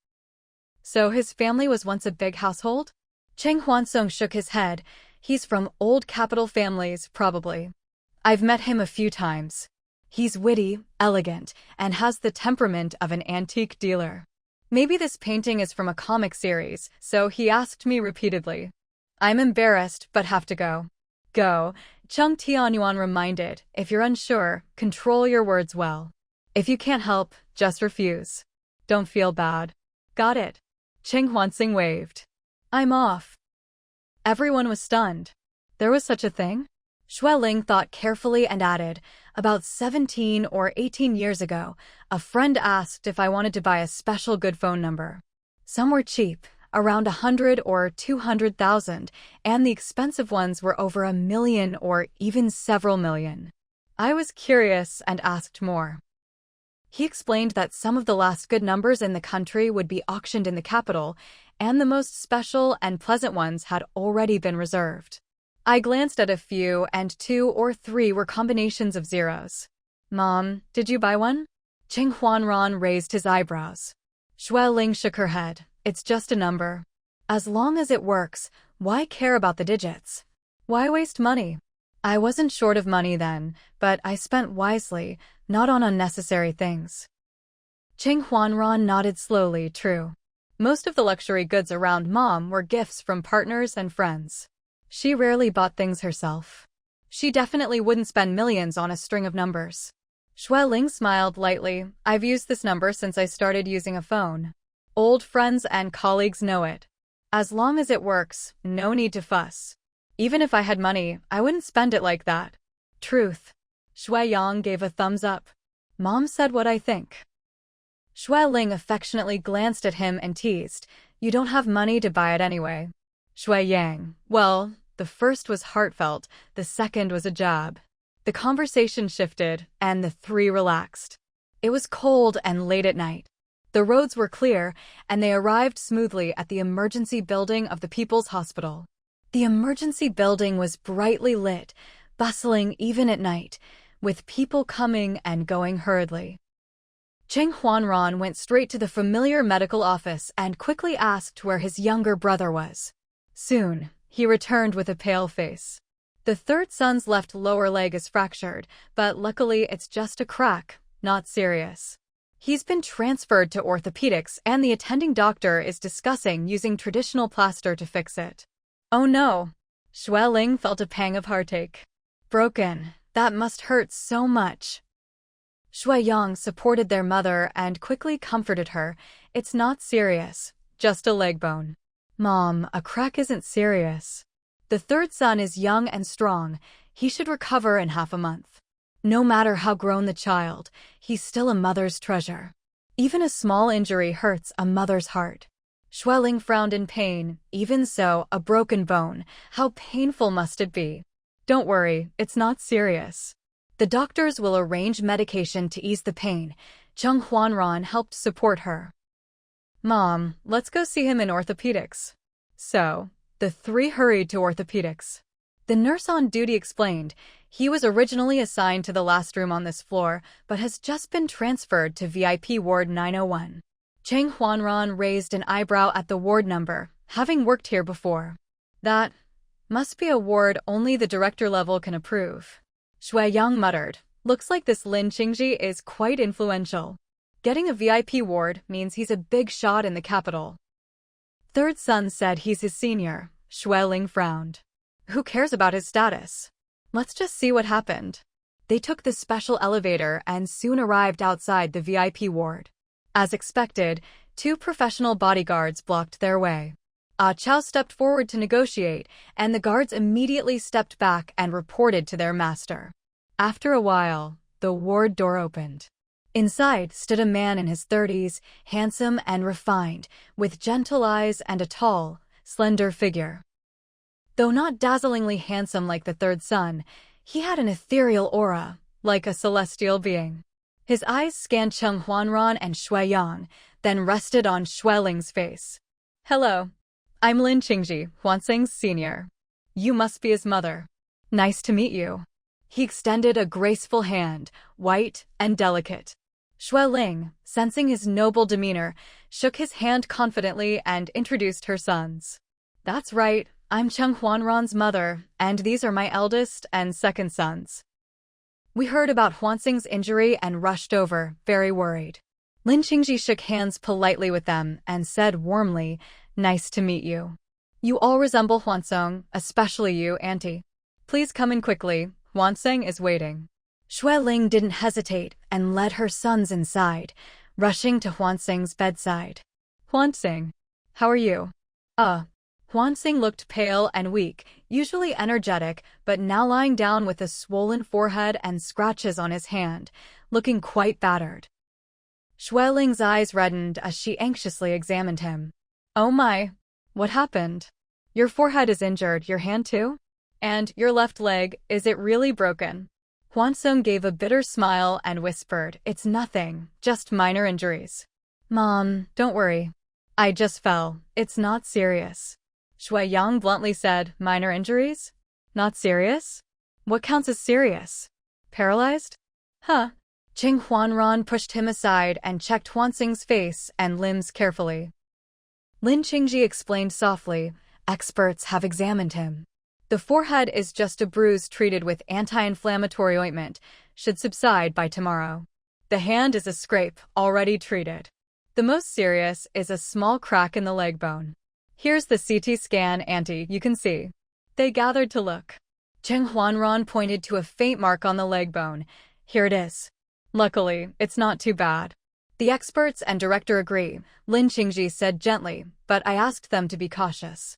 So his family was once a big household? Cheng Huansong shook his head. He's from old capital families, probably. I've met him a few times. He's witty, elegant, and has the temperament of an antique dealer. Maybe this painting is from a comic series, so he asked me repeatedly. I'm embarrassed, but have to go. Go, Cheng Tianyuan reminded. If you're unsure, control your words well. If you can't help, just refuse. Don't feel bad. Got it. Cheng Huansing waved. I'm off. Everyone was stunned. There was such a thing? Shui Ling thought carefully and added, about 17 or 18 years ago, a friend asked if I wanted to buy a special good phone number. Some were cheap, around 100 or 200,000, and the expensive ones were over 1 million or even several million. I was curious and asked more. He explained that some of the last good numbers in the country would be auctioned in the capital, and the most special and pleasant ones had already been reserved. I glanced at a few, and 2 or 3 were combinations of zeros. Mom, did you buy one? Cheng Huanran raised his eyebrows. Shui Ling shook her head. It's just a number. As long as it works, why care about the digits? Why waste money? I wasn't short of money then, but I spent wisely, not on unnecessary things. Cheng Huanran nodded slowly. True. Most of the luxury goods around Mom were gifts from partners and friends. She rarely bought things herself. She definitely wouldn't spend millions on a string of numbers. Shui Ling smiled lightly. I've used this number since I started using a phone. Old friends and colleagues know it. As long as it works, no need to fuss. Even if I had money, I wouldn't spend it like that. Truth. Shui Yang gave a thumbs up. Mom said what I think. Shui Ling affectionately glanced at him and teased, you don't have money to buy it anyway. Shui Yang, well, the first was heartfelt, the second was a jab. The conversation shifted, and the three relaxed. It was cold and late at night. The roads were clear, and they arrived smoothly at the emergency building of the People's Hospital. The emergency building was brightly lit, bustling even at night, with people coming and going hurriedly. Cheng Huanran went straight to the familiar medical office and quickly asked where his younger brother was. Soon, he returned with a pale face. The third son's left lower leg is fractured, but luckily it's just a crack, not serious. He's been transferred to orthopedics and the attending doctor is discussing using traditional plaster to fix it. Oh no! Shui Ling felt a pang of heartache. Broken. That must hurt so much. Shui Yang supported their mother and quickly comforted her. It's not serious, just a leg bone. Mom, a crack isn't serious. The third son is young and strong. He should recover in half a month. No matter how grown the child, he's still a mother's treasure. Even a small injury hurts a mother's heart. Shui Ling frowned in pain. Even so, a broken bone. How painful must it be? Don't worry, it's not serious. The doctors will arrange medication to ease the pain. Cheng Huanran helped support her. Mom, let's go see him in orthopedics. So, the three hurried to orthopedics. The nurse on duty explained, he was originally assigned to the last room on this floor, but has just been transferred to VIP Ward 901. Cheng Huanran raised an eyebrow at the ward number, having worked here before. That must be a ward only the director level can approve. Shui Yang muttered, Looks like this Lin Qingji is quite influential. Getting a VIP ward means he's a big shot in the capital. Third son said he's his senior. Xueling frowned. Who cares about his status? Let's just see what happened. They took the special elevator and soon arrived outside the VIP ward. As expected, 2 professional bodyguards blocked their way. Ah Chao stepped forward to negotiate, and the guards immediately stepped back and reported to their master. After a while, the ward door opened. Inside stood a man in his 30s, handsome and refined, with gentle eyes and a tall, slender figure. Though not dazzlingly handsome like the third son, he had an ethereal aura, like a celestial being. His eyes scanned Cheng Huanran and Shui Yang, then rested on Xueling's face. Hello. I'm Lin Qingji, Huansing's senior. You must be his mother. Nice to meet you. He extended a graceful hand, white and delicate. Xueling, sensing his noble demeanor, shook his hand confidently and introduced her sons. That's right, I'm Cheng Huanran's mother, and these are my eldest and second sons. We heard about Huansing's injury and rushed over, very worried. Lin Qingji shook hands politely with them and said warmly, Nice to meet you. You all resemble Huansong, especially you, Auntie. Please come in quickly, Huansing is waiting. Xueling didn't hesitate and led her sons inside, rushing to Huansing's bedside. Huansing, how are you? Huansing looked pale and weak, usually energetic, but now lying down with a swollen forehead and scratches on his hand, looking quite battered. Xueling's eyes reddened as she anxiously examined him. Oh my, what happened? Your forehead is injured, your hand too? And your left leg, is it really broken? Huansong gave a bitter smile and whispered, It's nothing, just minor injuries. Mom, don't worry. I just fell, it's not serious. Shui Yang bluntly said, Minor injuries? Not serious? What counts as serious? Paralyzed? Huh. Cheng Huanran pushed him aside and checked Huansing's face and limbs carefully. Lin Qingji explained softly, Experts have examined him. The forehead is just a bruise treated with anti-inflammatory ointment, should subside by tomorrow. The hand is a scrape, already treated. The most serious is a small crack in the leg bone. Here's the CT scan, Auntie, you can see. They gathered to look. Cheng Huanran pointed to a faint mark on the leg bone. Here it is. Luckily, it's not too bad. The experts and director agree, Lin Qingji said gently, but I asked them to be cautious.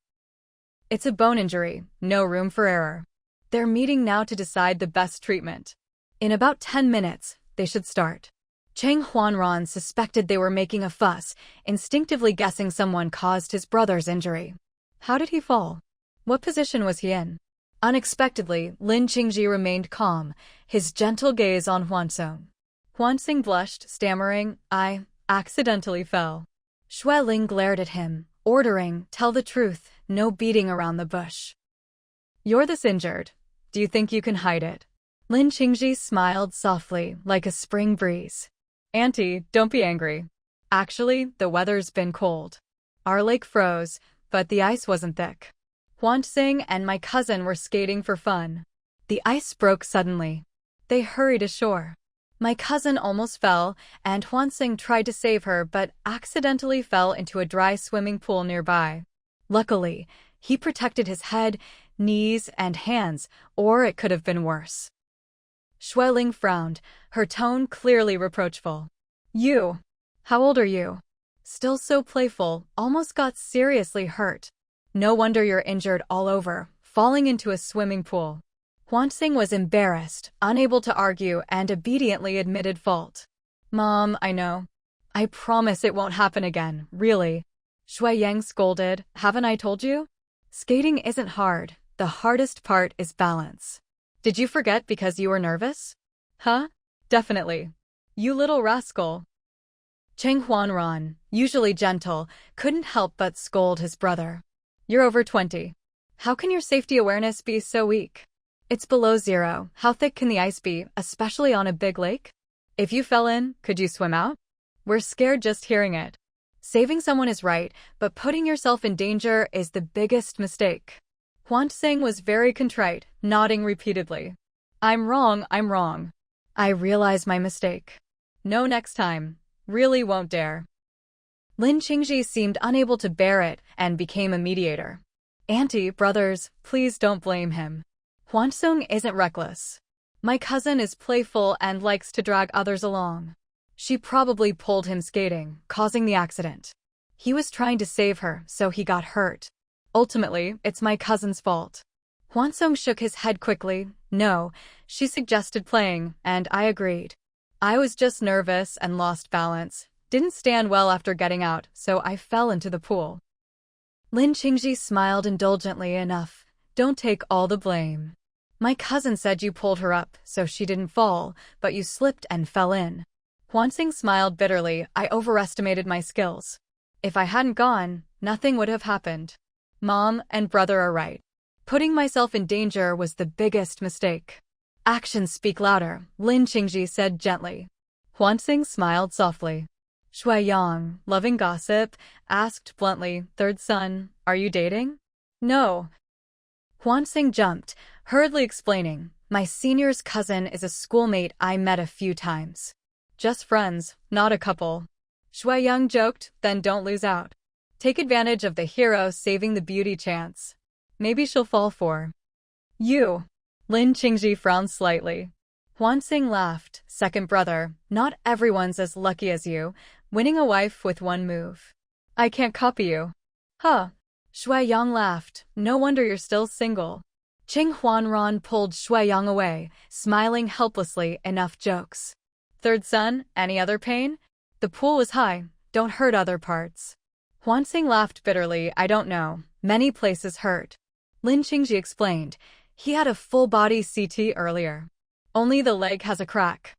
It's a bone injury, no room for error. They're meeting now to decide the best treatment. In about 10 minutes, they should start. Cheng Huanran suspected they were making a fuss, instinctively guessing someone caused his brother's injury. How did he fall? What position was he in? Unexpectedly, Lin Qingji remained calm, his gentle gaze on Huansong. Huansing blushed, stammering, I accidentally fell. Xueling glared at him, ordering, Tell the truth, no beating around the bush. You're this injured. Do you think you can hide it? Lin Qingji smiled softly, like a spring breeze. Auntie, don't be angry. Actually, the weather's been cold. Our lake froze, but the ice wasn't thick. Huansing and my cousin were skating for fun. The ice broke suddenly. They hurried ashore. My cousin almost fell, and Huansing tried to save her but accidentally fell into a dry swimming pool nearby. Luckily, he protected his head, knees, and hands, or it could have been worse. Xueling frowned, her tone clearly reproachful. You. How old are you? Still so playful, almost got seriously hurt. No wonder you're injured all over, falling into a swimming pool. Huansing was embarrassed, unable to argue, and obediently admitted fault. Mom, I know. I promise it won't happen again, really. Shui Yang scolded, Haven't I told you? Skating isn't hard, the hardest part is balance. Did you forget because you were nervous? Huh? Definitely. You little rascal. Cheng Huanran, usually gentle, couldn't help but scold his brother. You're over 20. How can your safety awareness be so weak? It's below zero. How thick can the ice be, especially on a big lake? If you fell in, could you swim out? We're scared just hearing it. Saving someone is right, but putting yourself in danger is the biggest mistake. Huansing was very contrite, nodding repeatedly. I'm wrong. I realize my mistake. No next time. Really won't dare. Lin Qingji seemed unable to bear it and became a mediator. Auntie, brothers, please don't blame him. Hwansung isn't reckless. My cousin is playful and likes to drag others along. She probably pulled him skating, causing the accident. He was trying to save her, so he got hurt. Ultimately, it's my cousin's fault. Hwansung shook his head quickly. No, she suggested playing, and I agreed. I was just nervous and lost balance. Didn't stand well after getting out, so I fell into the pool. Lin Qingji smiled indulgently enough. Don't take all the blame. My cousin said you pulled her up, so she didn't fall, but you slipped and fell in. Hwansung smiled bitterly. I overestimated my skills. If I hadn't gone, nothing would have happened. Mom and brother are right. Putting myself in danger was the biggest mistake. Actions speak louder, Lin Qingji said gently. Hwansung smiled softly. Shui Yang, loving gossip, asked bluntly, third son, are you dating? No. Hwansung jumped, hurriedly explaining, my senior's cousin is a schoolmate I met a few times. Just friends, not a couple. Shui Yang joked, then don't lose out. Take advantage of the hero saving the beauty chance. Maybe she'll fall for you. Lin Qingji frowned slightly. Hwansung laughed, second brother, not everyone's as lucky as you, winning a wife with one move. I can't copy you. Huh. Shui Yang laughed, no wonder you're still single. Qing Huanran pulled Shui Yang away, smiling helplessly. Enough jokes. Third son, any other pain? The pool was high, don't hurt other parts. Hwansung laughed bitterly, I don't know, many places hurt. Lin Qingji explained, he had a full-body CT earlier. Only the leg has a crack.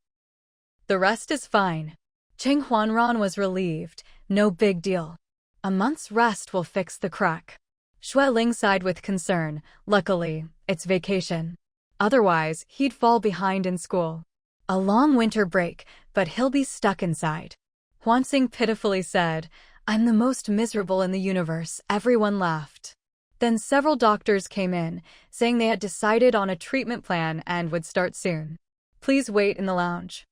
The rest is fine. Qing Huanran was relieved, no big deal. A month's rest will fix the crack. Shui Ling sighed with concern, luckily, it's vacation. Otherwise, he'd fall behind in school. A long winter break, but he'll be stuck inside. Hwansung pitifully said, I'm the most miserable in the universe. Everyone laughed. Then several doctors came in, saying they had decided on a treatment plan and would start soon. Please wait in the lounge.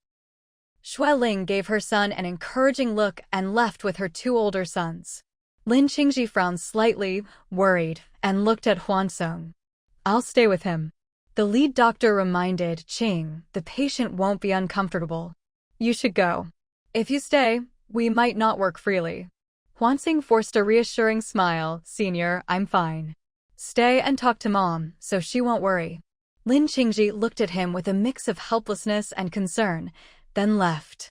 Shui Ling gave her son an encouraging look and left with her two older sons. Lin Qingji frowned slightly, worried, and looked at Hwansung. I'll stay with him. The lead doctor reminded Qing, the patient won't be uncomfortable. You should go. If you stay, we might not work freely. Hwansung forced a reassuring smile, Senior, I'm fine. Stay and talk to Mom, so she won't worry. Lin Qingji looked at him with a mix of helplessness and concern, then left.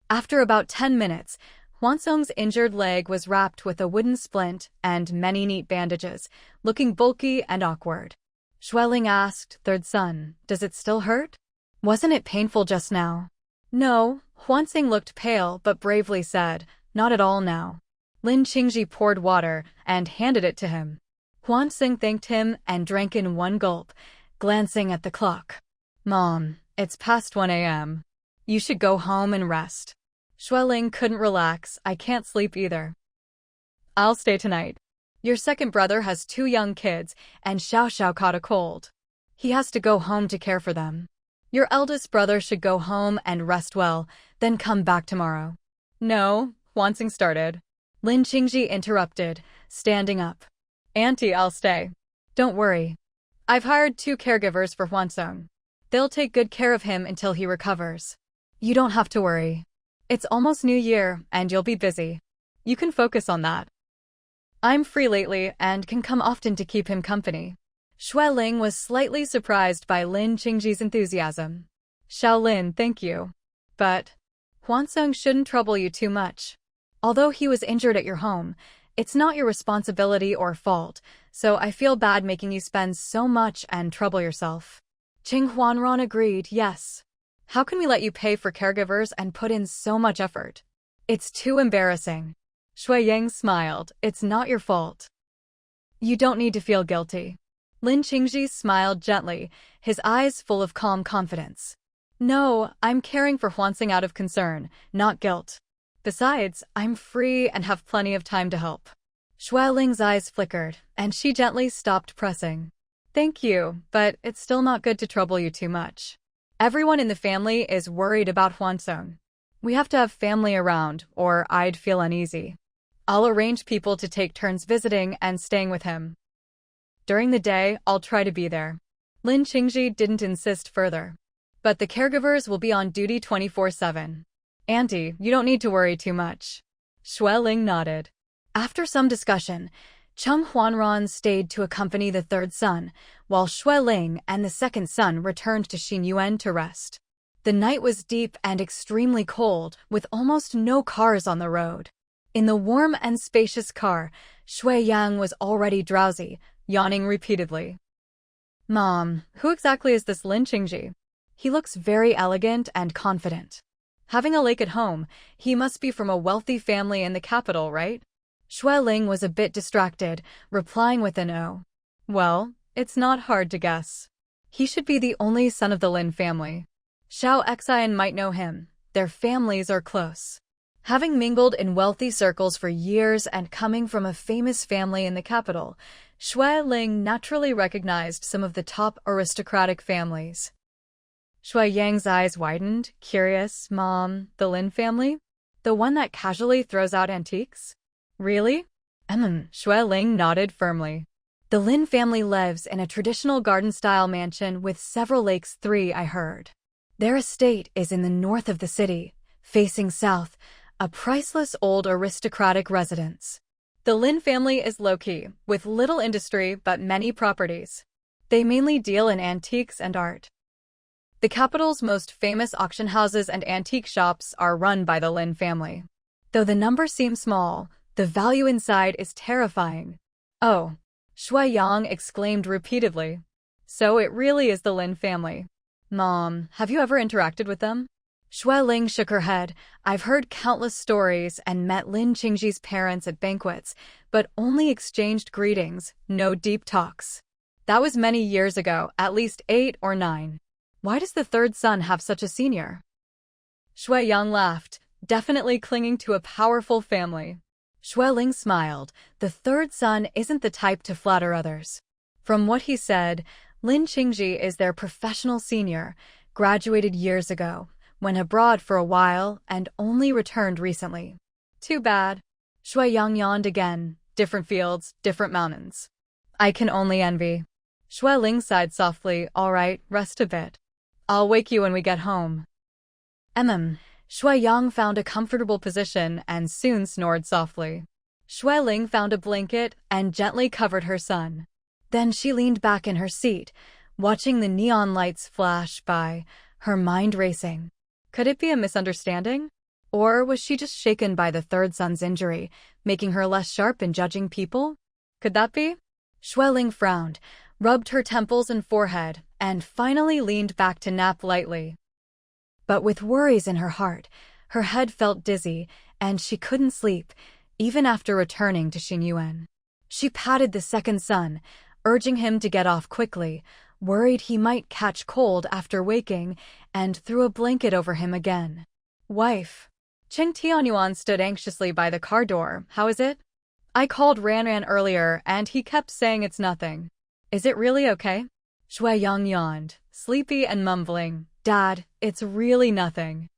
After about 10 minutes, Hwansung's injured leg was wrapped with a wooden splint and many neat bandages, looking bulky and awkward. Shui Ling asked, third son, does it still hurt? Wasn't it painful just now? No, Hwansung looked pale but bravely said, not at all now. Lin Qingji poured water and handed it to him. Hwansung thanked him and drank in one gulp, glancing at the clock. Mom, it's past 1 a.m. You should go home and rest. Shui Ling couldn't relax, I can't sleep either. I'll stay tonight. Your second brother has 2 young kids, and Xiao Xiao caught a cold. He has to go home to care for them. Your eldest brother should go home and rest well, then come back tomorrow. No, Hwansung started. Lin Qingji interrupted, standing up. Auntie, I'll stay. Don't worry. I've hired 2 caregivers for Hwansung. They'll take good care of him until he recovers. You don't have to worry. It's almost New Year, and you'll be busy. You can focus on that. I'm free lately and can come often to keep him company. Shui Ling was slightly surprised by Lin Qingji's enthusiasm. Xiao Lin, thank you. But Hwansung shouldn't trouble you too much. Although he was injured at your home, it's not your responsibility or fault, so I feel bad making you spend so much and trouble yourself. Qing Huanran agreed, yes. How can we let you pay for caregivers and put in so much effort? It's too embarrassing. Shui Yang smiled, it's not your fault. You don't need to feel guilty. Lin Qingji smiled gently, his eyes full of calm confidence. No, I'm caring for Hwansung out of concern, not guilt. Besides, I'm free and have plenty of time to help. Shui Ling's eyes flickered, and she gently stopped pressing. Thank you, but it's still not good to trouble you too much. Everyone in the family is worried about Hwansung. We have to have family around, or I'd feel uneasy. I'll arrange people to take turns visiting and staying with him. During the day, I'll try to be there. Lin Qingji didn't insist further. But the caregivers will be on duty 24/7. Auntie, you don't need to worry too much. Xue Ling nodded. After some discussion, Cheng Huanran stayed to accompany the third son, while Xue Ling and the second son returned to Xinyuan to rest. The night was deep and extremely cold, with almost no cars on the road. In the warm and spacious car, Xue Yang was already drowsy, yawning repeatedly. Mom, who exactly is this Lin Qingji? He looks very elegant and confident. Having a lake at home, he must be from a wealthy family in the capital, right? Xue Ling was a bit distracted, replying with an "oh." Well, it's not hard to guess. He should be the only son of the Lin family. Xiao Xian might know him. Their families are close. Having mingled in wealthy circles for years and coming from a famous family in the capital, Xue Ling naturally recognized some of the top aristocratic families. Xue Yang's eyes widened, curious. Mom, the Lin family? The one that casually throws out antiques? Really? Xue Ling nodded firmly. The Lin family lives in a traditional garden-style mansion with several lakes. I heard. Their estate is in the north of the city, facing south, a priceless old aristocratic residence. The Lin family is low-key, with little industry but many properties. They mainly deal in antiques and art. The capital's most famous auction houses and antique shops are run by the Lin family. Though the number seems small, the value inside is terrifying. Oh, Xue Yang exclaimed repeatedly. So it really is the Lin family. Mom, have you ever interacted with them? Xue Ling shook her head. I've heard countless stories and met Lin Qingji's parents at banquets, but only exchanged greetings, no deep talks. That was many years ago, at least 8 or 9. Why does the third son have such a senior? Xue Yang laughed, definitely clinging to a powerful family. Xue Ling smiled. The third son isn't the type to flatter others. From what he said, Lin Qingji is their professional senior, graduated years ago, went abroad for a while, and only returned recently. Too bad. Xue Yang yawned again. Different fields, different mountains. I can only envy. Xue Ling sighed softly. All right, rest a bit. I'll wake you when we get home. Xue Yang found a comfortable position and soon snored softly. Xue Ling found a blanket and gently covered her son. Then she leaned back in her seat, watching the neon lights flash by, her mind racing. Could it be a misunderstanding? Or was she just shaken by the third son's injury, making her less sharp in judging people? Could that be? Xue Ling frowned, rubbed her temples and forehead, and finally leaned back to nap lightly. But with worries in her heart, her head felt dizzy, and she couldn't sleep, even after returning to Xinyuan. She patted the second son, urging him to get off quickly, worried he might catch cold after waking, and threw a blanket over him again. Wife. Cheng Tianyuan stood anxiously by the car door. How is it? I called Ran earlier, and he kept saying it's nothing. Is it really okay? Xue Yang yawned, sleepy and mumbling. Dad, it's really nothing.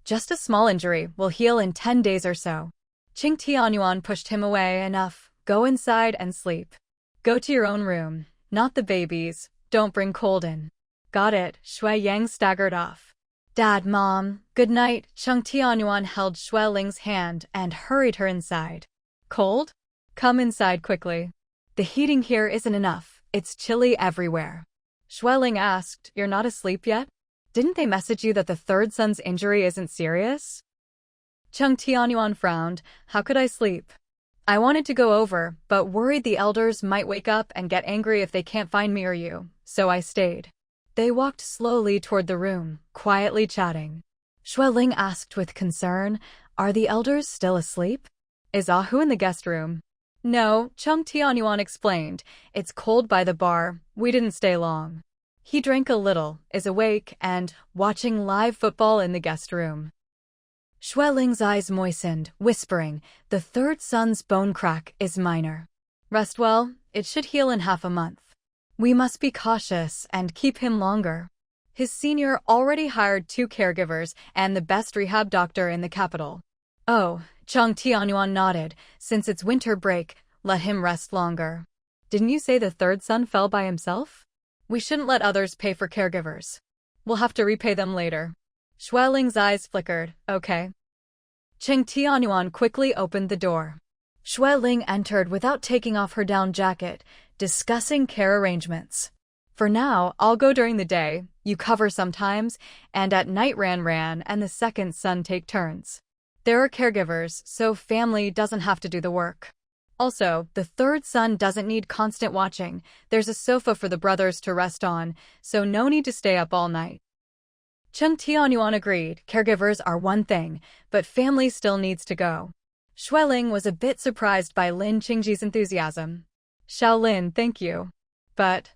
Just a small injury, will heal in 10 days or so. Cheng Tianyuan pushed him away. Enough, go inside and sleep. Go to your own room, not the baby's. Don't bring cold in. Got it. Xue Yang staggered off. Dad, Mom, good night. Cheng Tianyuan held Xue Ling's hand and hurried her inside. Cold? Come inside quickly. The heating here isn't enough. It's chilly everywhere. Xue Ling asked, You're not asleep yet? Didn't they message you that the third son's injury isn't serious? Cheng Tianyuan frowned. How could I sleep? I wanted to go over, but worried the elders might wake up and get angry if they can't find me or you, so I stayed. They walked slowly toward the room, quietly chatting. Xue Ling asked with concern, Are the elders still asleep? Is Ahu in the guest room? No, Cheng Tianyuan explained. It's cold by the bar. We didn't stay long. He drank a little, is awake, and watching live football in the guest room. Xue Ling's eyes moistened, whispering, The third son's bone crack is minor. Rest well, it should heal in half a month. We must be cautious and keep him longer. His senior already hired 2 caregivers and the best rehab doctor in the capital. Oh, Chang Tianyuan nodded. Since it's winter break, let him rest longer. Didn't you say the third son fell by himself? We shouldn't let others pay for caregivers. We'll have to repay them later. Shui Ling's eyes flickered. Okay. Cheng Tianyuan quickly opened the door. Shui Ling entered without taking off her down jacket, discussing care arrangements. For now, I'll go during the day, you cover sometimes, and at night Ran and the second son take turns. There are caregivers, so family doesn't have to do the work. Also, the third son doesn't need constant watching. There's a sofa for the brothers to rest on, so no need to stay up all night. Cheng Tianyuan agreed. Caregivers are one thing, but family still needs to go. Shui Ling was a bit surprised by Lin Qingji's enthusiasm. Shaolin, thank you. But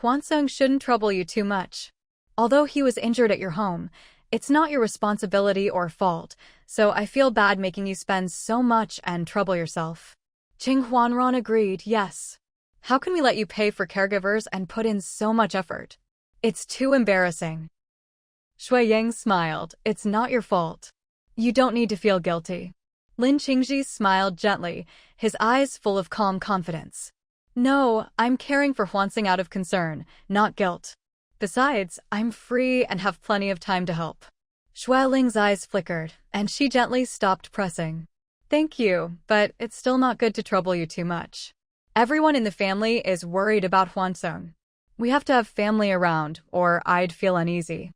Huansung shouldn't trouble you too much. Although he was injured at your home, it's not your responsibility or fault, so I feel bad making you spend so much and trouble yourself. Qing Huanran agreed, yes. How can we let you pay for caregivers and put in so much effort? It's too embarrassing. Shui Yang smiled. It's not your fault. You don't need to feel guilty. Lin Qingji smiled gently, his eyes full of calm confidence. No, I'm caring for Huansing out of concern, not guilt. Besides, I'm free and have plenty of time to help. Shui Ling's eyes flickered, and she gently stopped pressing. Thank you, but it's still not good to trouble you too much. Everyone in the family is worried about Huansung. We have to have family around, or I'd feel uneasy.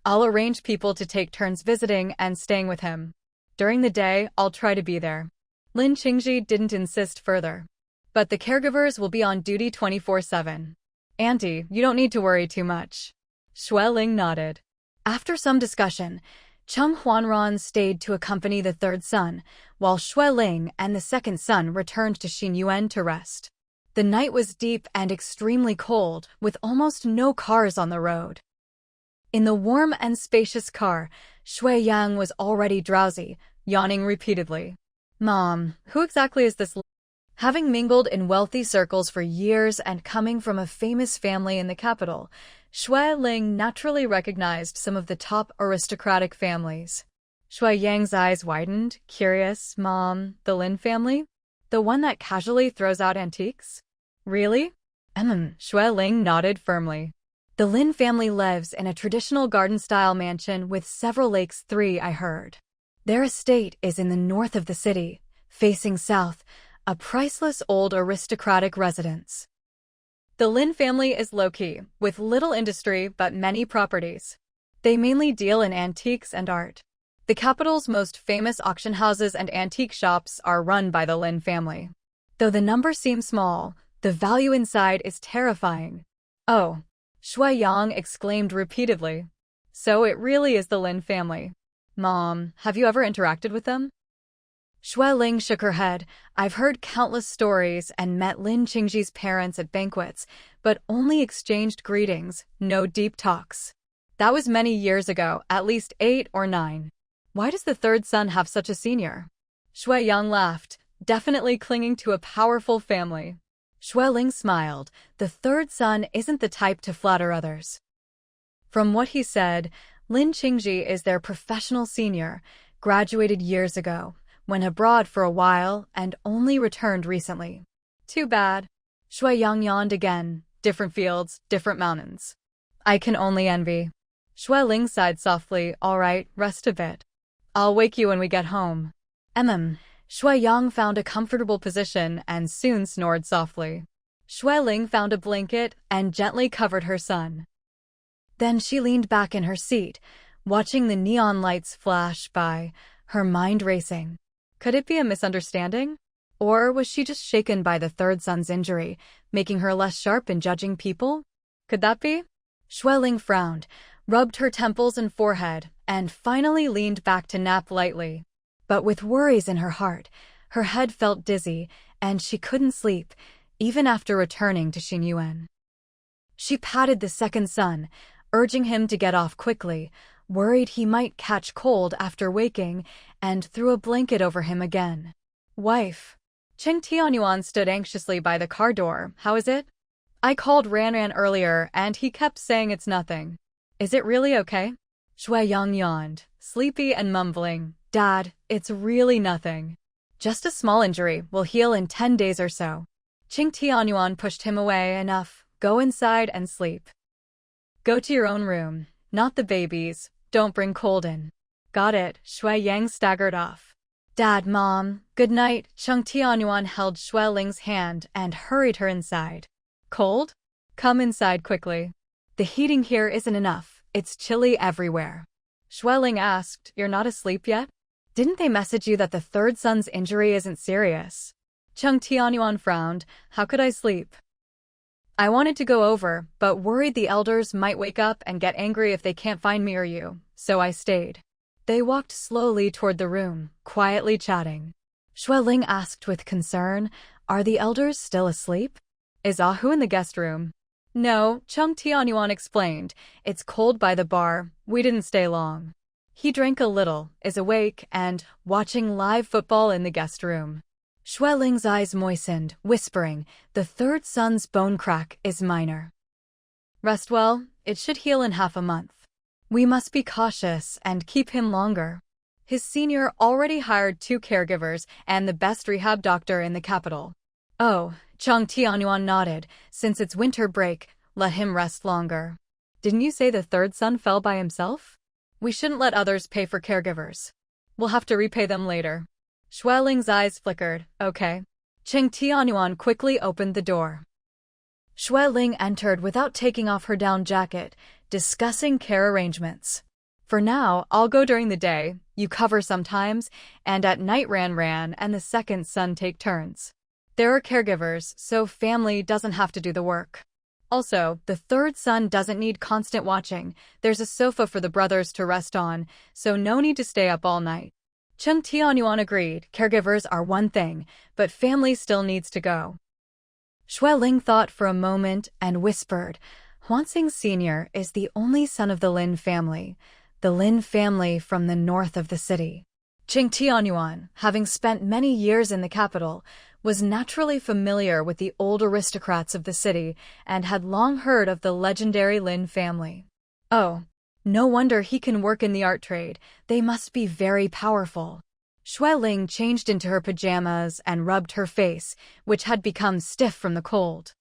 I'll arrange people to take turns visiting and staying with him. During the day, I'll try to be there. Lin Qingji didn't insist further. But the caregivers will be on duty 24/7. Auntie, you don't need to worry too much. Shui Ling nodded. After some discussion, Cheng Huanran stayed to accompany the third son, while Shui Ling and the second son returned to Xinyuan to rest. The night was deep and extremely cold, with almost no cars on the road. In the warm and spacious car, Shui Yang was already drowsy, yawning repeatedly. Mom, who exactly is this? Having mingled in wealthy circles for years and coming from a famous family in the capital, Shui Ling naturally recognized some of the top aristocratic families. Shui Yang's eyes widened, curious. Mom, the Lin family? The one that casually throws out antiques? Really? Shui Ling nodded firmly. The Lin family lives in a traditional garden-style mansion with several lakes. I heard. Their estate is in the north of the city, facing south, a priceless old aristocratic residence. The Lin family is low-key, with little industry but many properties. They mainly deal in antiques and art. The capital's most famous auction houses and antique shops are run by the Lin family. Though the number seems small, the value inside is terrifying. Oh, Shui Yang exclaimed repeatedly. So it really is the Lin family. Mom, have you ever interacted with them? Shui Ling shook her head. I've heard countless stories and met Lin Qingji's parents at banquets, but only exchanged greetings, no deep talks. That was many years ago, at least 8 or 9. Why does the third son have such a senior? Shui Yang laughed, definitely clinging to a powerful family. Shui Ling smiled. The third son isn't the type to flatter others. From what he said, Lin Qingji is their professional senior, graduated years ago, went abroad for a while, and only returned recently. Too bad. Shui Yang yawned again. Different fields, different mountains. I can only envy. Shui Ling sighed softly. All right, rest a bit. I'll wake you when we get home. Shui Yang found a comfortable position and soon snored softly. Shui Ling found a blanket and gently covered her son. Then she leaned back in her seat, watching the neon lights flash by, her mind racing. Could it be a misunderstanding? Or was she just shaken by the third son's injury, making her less sharp in judging people? Could that be? Shui Ling frowned, rubbed her temples and forehead, and finally leaned back to nap lightly. But with worries in her heart, her head felt dizzy, and she couldn't sleep, even after returning to Xinyuan. She patted the second son, urging him to get off quickly, worried he might catch cold after waking, and threw a blanket over him again. Wife. Cheng Tianyuan stood anxiously by the car door. How is it? I called Ran earlier, and he kept saying it's nothing. Is it really okay? Shui Yang yawned, sleepy and mumbling. Dad, it's really nothing. Just a small injury, will heal in 10 days or so. Qing Tianyuan pushed him away. Enough, go inside and sleep. Go to your own room, not the baby's, don't bring cold in. Got it, Shui Yang staggered off. Dad, Mom, good night. Cheng Tianyuan held Shui Ling's hand and hurried her inside. Cold? Come inside quickly. The heating here isn't enough, it's chilly everywhere. Shui Ling asked, You're not asleep yet? Didn't they message you that the third son's injury isn't serious? Cheng Tianyuan frowned. How could I sleep? I wanted to go over, but worried the elders might wake up and get angry if they can't find me or you, so I stayed. They walked slowly toward the room, quietly chatting. Shui Ling asked with concern, Are the elders still asleep? Is Ahu in the guest room? No, Cheng Tianyuan explained. It's cold by the bar, we didn't stay long. He drank a little, is awake, and watching live football in the guest room. Shui Ling's eyes moistened, whispering, The third son's bone crack is minor. Rest well, it should heal in half a month. We must be cautious and keep him longer. His senior already hired 2 caregivers and the best rehab doctor in the capital. Oh, Cheng Tianyuan nodded. Since it's winter break, let him rest longer. Didn't you say the third son fell by himself? We shouldn't let others pay for caregivers. We'll have to repay them later. Shui Ling's eyes flickered. Okay. Cheng Tianyuan quickly opened the door. Shui Ling entered without taking off her down jacket, discussing care arrangements. For now, I'll go during the day, you cover sometimes, and at night Ran and the second son take turns. There are caregivers, so family doesn't have to do the work. Also, the third son doesn't need constant watching. There's a sofa for the brothers to rest on, so no need to stay up all night. Cheng Tianyuan agreed, caregivers are one thing, but family still needs to go. Shui Ling thought for a moment and whispered, Huansing Sr. is the only son of the Lin family from the north of the city. Cheng Tianyuan, having spent many years in the capital, was naturally familiar with the old aristocrats of the city and had long heard of the legendary Lin family. Oh, no wonder he can work in the art trade. They must be very powerful. Shui Ling changed into her pajamas and rubbed her face, which had become stiff from the cold.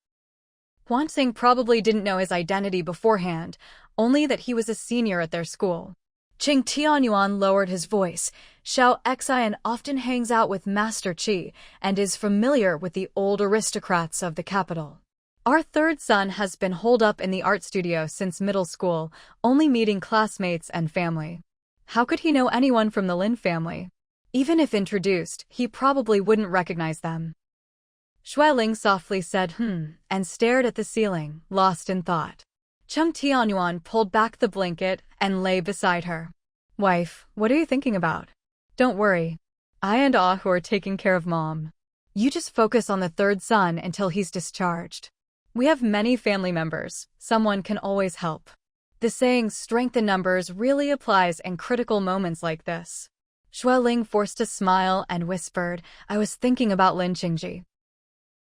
Huansing probably didn't know his identity beforehand, only that he was a senior at their school. Cheng Tianyuan lowered his voice. Xiao Xian often hangs out with Master Qi and is familiar with the old aristocrats of the capital. Our third son has been holed up in the art studio since middle school, only meeting classmates and family. How could he know anyone from the Lin family? Even if introduced, he probably wouldn't recognize them. Shui Ling softly said, and stared at the ceiling, lost in thought. Cheng Tianyuan pulled back the blanket and lay beside her. Wife, what are you thinking about? Don't worry. I and Ahu are taking care of Mom. You just focus on the third son until he's discharged. We have many family members. Someone can always help. The saying strength in numbers really applies in critical moments like this. Shui Ling forced a smile and whispered, I was thinking about Lin Qingji.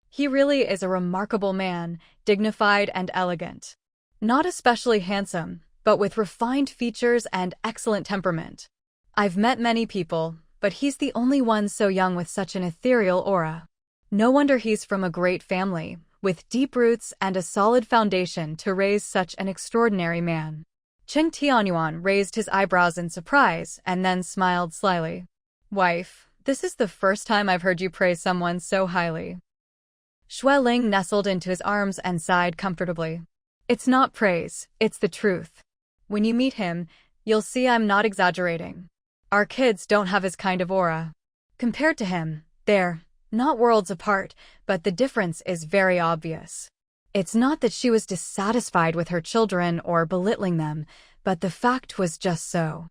He really is a remarkable man, dignified and elegant. Not especially handsome, but with refined features and excellent temperament. I've met many people, but he's the only one so young with such an ethereal aura. No wonder he's from a great family, with deep roots and a solid foundation to raise such an extraordinary man. Cheng Tianyuan raised his eyebrows in surprise and then smiled slyly. Wife, this is the first time I've heard you praise someone so highly. Shui Ling nestled into his arms and sighed comfortably. It's not praise, it's the truth. When you meet him, you'll see I'm not exaggerating. Our kids don't have his kind of aura. Compared to him, they're not worlds apart, but the difference is very obvious. It's not that she was dissatisfied with her children or belittling them, but the fact was just so.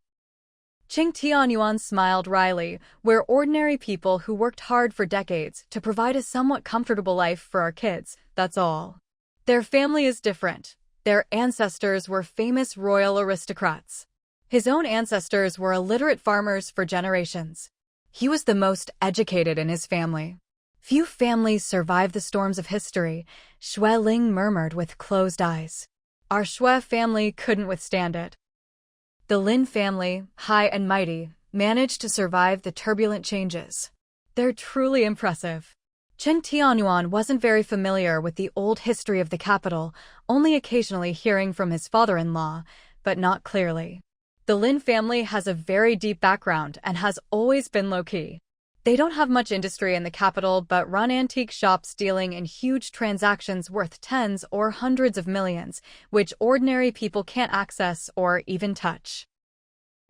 Cheng Tianyuan smiled wryly. We're ordinary people who worked hard for decades to provide a somewhat comfortable life for our kids, that's all. Their family is different. Their ancestors were famous royal aristocrats. His own ancestors were illiterate farmers for generations. He was the most educated in his family. Few families survive the storms of history, Shui Ling murmured with closed eyes. Our Shui family couldn't withstand it. The Lin family, high and mighty, managed to survive the turbulent changes. They're truly impressive. Chen Tianyuan wasn't very familiar with the old history of the capital, only occasionally hearing from his father-in-law, but not clearly. The Lin family has a very deep background and has always been low-key. They don't have much industry in the capital but run antique shops dealing in huge transactions worth tens or hundreds of millions, which ordinary people can't access or even touch.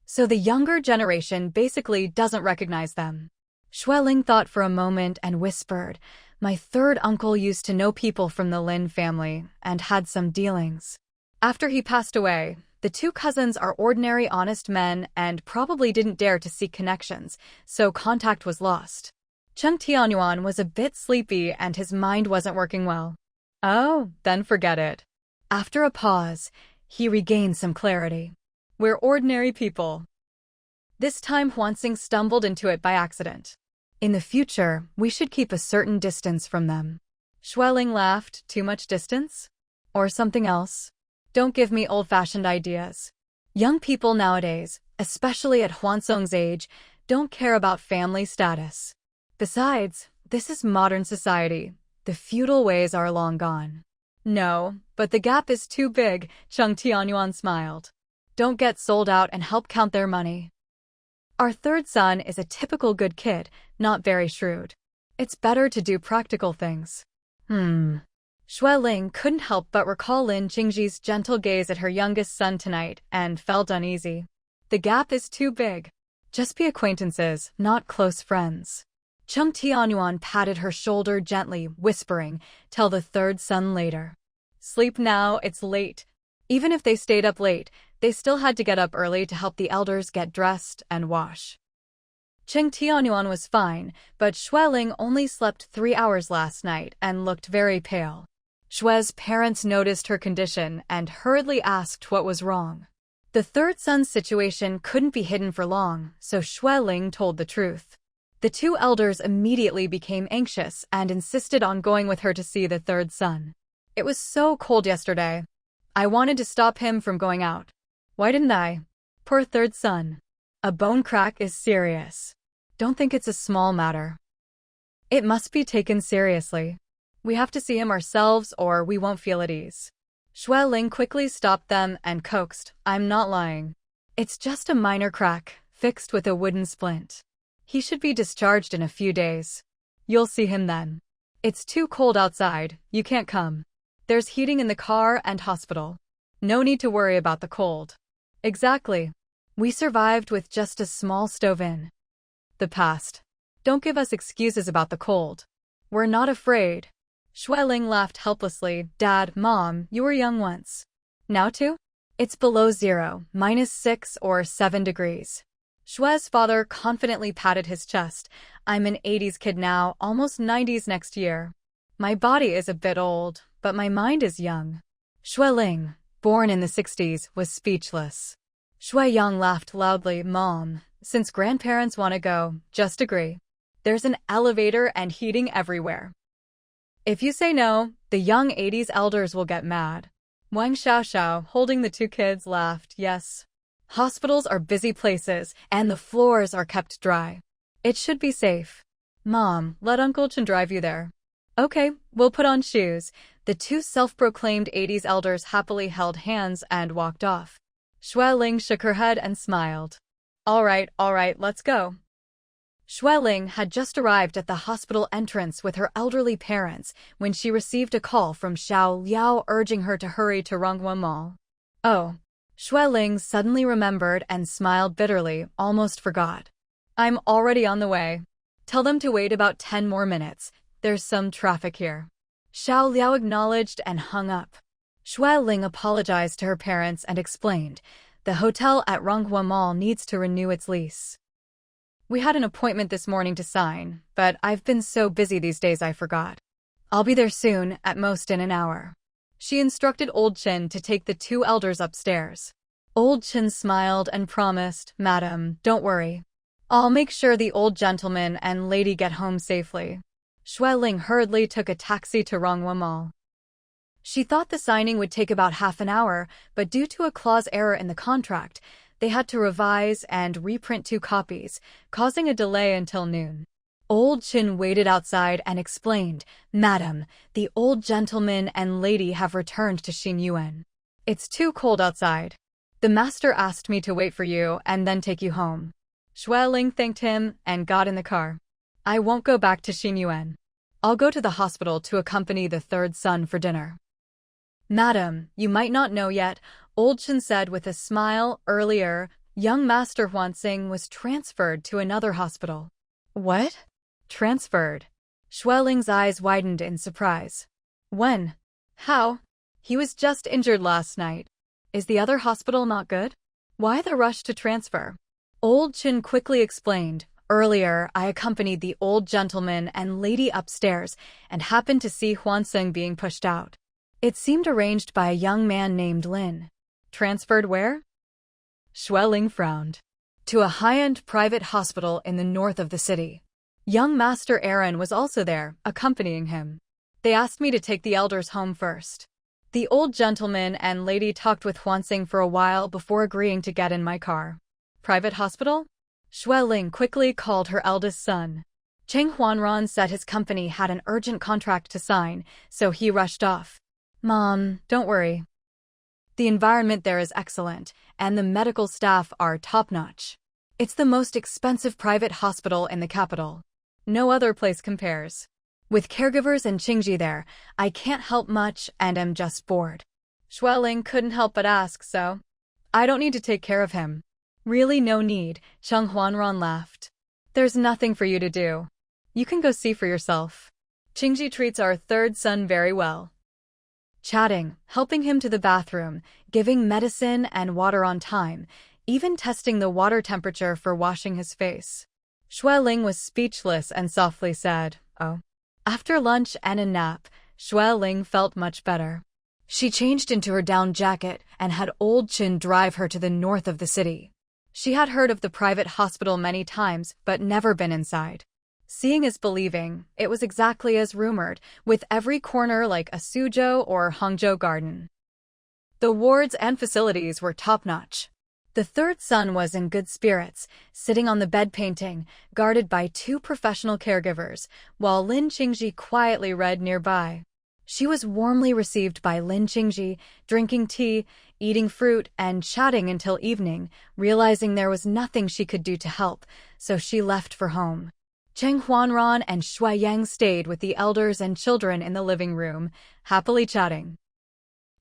So the younger generation basically doesn't recognize them. Xueling thought for a moment and whispered, "My third uncle used to know people from the Lin family and had some dealings. After he passed away, the two cousins are ordinary honest men and probably didn't dare to seek connections, so contact was lost." Cheng Tianyuan was a bit sleepy and his mind wasn't working well. "Oh, then forget it." After a pause, he regained some clarity. "We're ordinary people." This time Huansing stumbled into it by accident. "In the future, we should keep a certain distance from them." Xueling laughed. "Too much distance? Or something else? Don't give me old-fashioned ideas. Young people nowadays, especially at Huansong's age, don't care about family status. Besides, this is modern society. The feudal ways are long gone." "No, but the gap is too big," Cheng Tianyuan smiled. "Don't get sold out and help count their money. Our third son is a typical good kid, not very shrewd. It's better to do practical things." Xueling couldn't help but recall Lin Qingji's gentle gaze at her youngest son tonight and felt uneasy. The gap is too big. Just be acquaintances, not close friends. Cheng Tianyuan patted her shoulder gently, whispering, "Tell the third son later. Sleep now, it's late." Even if they stayed up late, they still had to get up early to help the elders get dressed and wash. Cheng Tianyuan was fine, but Xueling only slept 3 hours last night and looked very pale. Xue's parents noticed her condition and hurriedly asked what was wrong. The third son's situation couldn't be hidden for long, so Xueling told the truth. The two elders immediately became anxious and insisted on going with her to see the third son. "It was so cold yesterday. I wanted to stop him from going out. Why didn't I? Poor third son. A bone crack is serious. Don't think it's a small matter. It must be taken seriously. We have to see him ourselves or we won't feel at ease." Xueling quickly stopped them and coaxed, "I'm not lying. It's just a minor crack, fixed with a wooden splint. He should be discharged in a few days. You'll see him then. It's too cold outside, you can't come. There's heating in the car and hospital. No need to worry about the cold." "Exactly. We survived with just a small stove in the past. Don't give us excuses about the cold. We're not afraid." Xueling laughed helplessly. "Dad, Mom, you were young once. Now too? It's below zero, -6 or 7 degrees. Xue's father confidently patted his chest. "I'm an 80s kid now, almost 90s next year. My body is a bit old, but my mind is young." Xueling, born in the 60s, was speechless. Xueyang laughed loudly. "Mom, since grandparents want to go, just agree. There's an elevator and heating everywhere. If you say no, the young 80s elders will get mad." Wang Xiaoxiao, holding the two kids, laughed. "Yes. Hospitals are busy places, and the floors are kept dry. It should be safe. Mom, let Uncle Chen drive you there." "Okay, we'll put on shoes." The two self-proclaimed 80s elders happily held hands and walked off. Xueling shook her head and smiled. All right, let's go." Xueling had just arrived at the hospital entrance with her elderly parents when she received a call from Xiao Liao urging her to hurry to Ronghua Mall. "Oh." Xueling suddenly remembered and smiled bitterly, almost forgot. "I'm already on the way. Tell them to wait about 10 more minutes. There's some traffic here." Xiao Liao acknowledged and hung up. Xueling apologized to her parents and explained, "The hotel at Ronghua Mall needs to renew its lease. We had an appointment this morning to sign, but I've been so busy these days I forgot. I'll be there soon, at most in an hour." She instructed Old Chin to take the two elders upstairs. Old Chin smiled and promised, "Madam, don't worry. I'll make sure the old gentleman and lady get home safely." Xueling hurriedly took a taxi to Ronghua Mall. She thought the signing would take about half an hour, but due to a clause error in the contract, they had to revise and reprint 2 copies, causing a delay until noon. Old Chin waited outside and explained, "Madam, the old gentleman and lady have returned to Xinyuan. It's too cold outside. The master asked me to wait for you and then take you home." Xue Ling thanked him and got in the car. "I won't go back to Xinyuan. I'll go to the hospital to accompany the third son for dinner." "Madam, you might not know yet," Old Chin said with a smile. "Earlier, young Master Huansing was transferred to another hospital." "What? Transferred?" Xue Ling's eyes widened in surprise. "When? How? He was just injured last night. Is the other hospital not good? Why the rush to transfer?" Old Chin quickly explained, "Earlier, I accompanied the old gentleman and lady upstairs and happened to see Huansing being pushed out. It seemed arranged by a young man named Lin." "Transferred where?" Xue Ling frowned. "To a high-end private hospital in the north of the city. Young Master Aaron was also there, accompanying him. They asked me to take the elders home first. The old gentleman and lady talked with Huansing for a while before agreeing to get in my car." "Private hospital?" Xue Ling quickly called her eldest son. Cheng Huanran said his company had an urgent contract to sign, so he rushed off. "Mom, don't worry. The environment there is excellent, and the medical staff are top-notch. It's the most expensive private hospital in the capital. No other place compares. With caregivers and Qingji there, I can't help much and am just bored." Xue Ling couldn't help but ask, "So? I don't need to take care of him." "Really no need," Cheng Huanran laughed. "There's nothing for you to do. You can go see for yourself. Qingji treats our third son very well." Chatting, helping him to the bathroom, giving medicine and water on time, even testing the water temperature for washing his face. Xue Ling was speechless and softly said, "Oh." After lunch and a nap, Xue Ling felt much better. She changed into her down jacket and had Old Chin drive her to the north of the city. She had heard of the private hospital many times, but never been inside. Seeing is believing, it was exactly as rumored, with every corner like a Suzhou or Hangzhou garden. The wards and facilities were top-notch. The third son was in good spirits, sitting on the bed painting, guarded by 2 professional caregivers, while Lin Qingji quietly read nearby. She was warmly received by Lin Qingji, drinking tea, eating fruit, and chatting until evening, realizing there was nothing she could do to help, so she left for home. Cheng Huanran and Xue Yang stayed with the elders and children in the living room, happily chatting.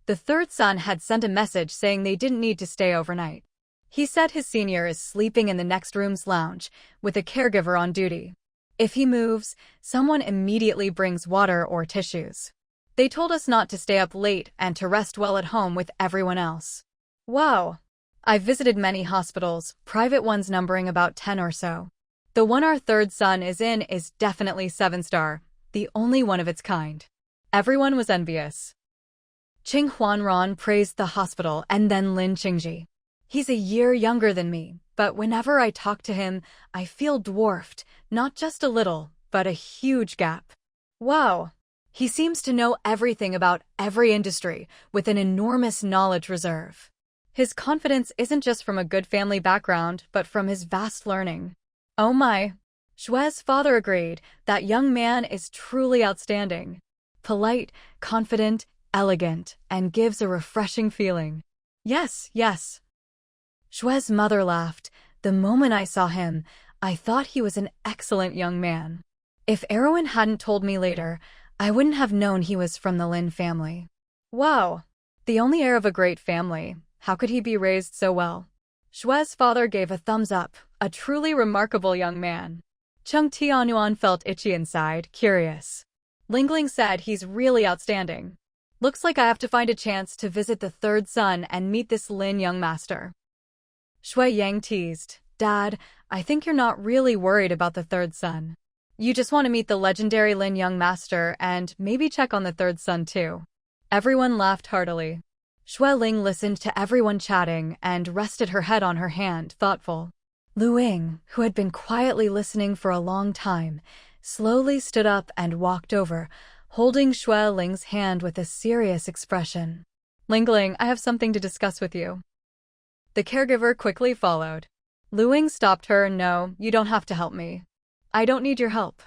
The third son had sent a message saying they didn't need to stay overnight. He said his senior is sleeping in the next room's lounge, with a caregiver on duty. If he moves, someone immediately brings water or tissues. They told us not to stay up late and to rest well at home with everyone else. Wow! I've visited many hospitals, private ones numbering about 10 or so. The one our third son is in is definitely 7-star, the only one of its kind. Everyone was envious. Cheng Huanran praised the hospital and then Lin Qingji. "He's a year younger than me, but whenever I talk to him, I feel dwarfed, not just a little, but a huge gap. Wow! He seems to know everything about every industry, with an enormous knowledge reserve. His confidence isn't just from a good family background, but from his vast learning." "Oh my!" Xue's father agreed, "That young man is truly outstanding. Polite, confident, elegant, and gives a refreshing feeling." "Yes, yes." Xue's mother laughed. "The moment I saw him, I thought he was an excellent young man. If Erwin hadn't told me later, I wouldn't have known he was from the Lin family." "Wow! The only heir of a great family. How could he be raised so well?" Xue's father gave a thumbs up. "A truly remarkable young man." Cheng Tianyuan felt itchy inside, curious. Lingling said he's really outstanding. "Looks like I have to find a chance to visit the third son and meet this Lin young master." Xue Yang teased, "Dad, I think you're not really worried about the third son. You just want to meet the legendary Lin young master and maybe check on the third son too." Everyone laughed heartily. Xue Ling listened to everyone chatting and rested her head on her hand, thoughtful. Lu Ying, who had been quietly listening for a long time, slowly stood up and walked over, holding Shui Ling's hand with a serious expression. Lingling, I have something to discuss with you. The caregiver quickly followed. Luing stopped her. No, you don't have to help me. I don't need your help.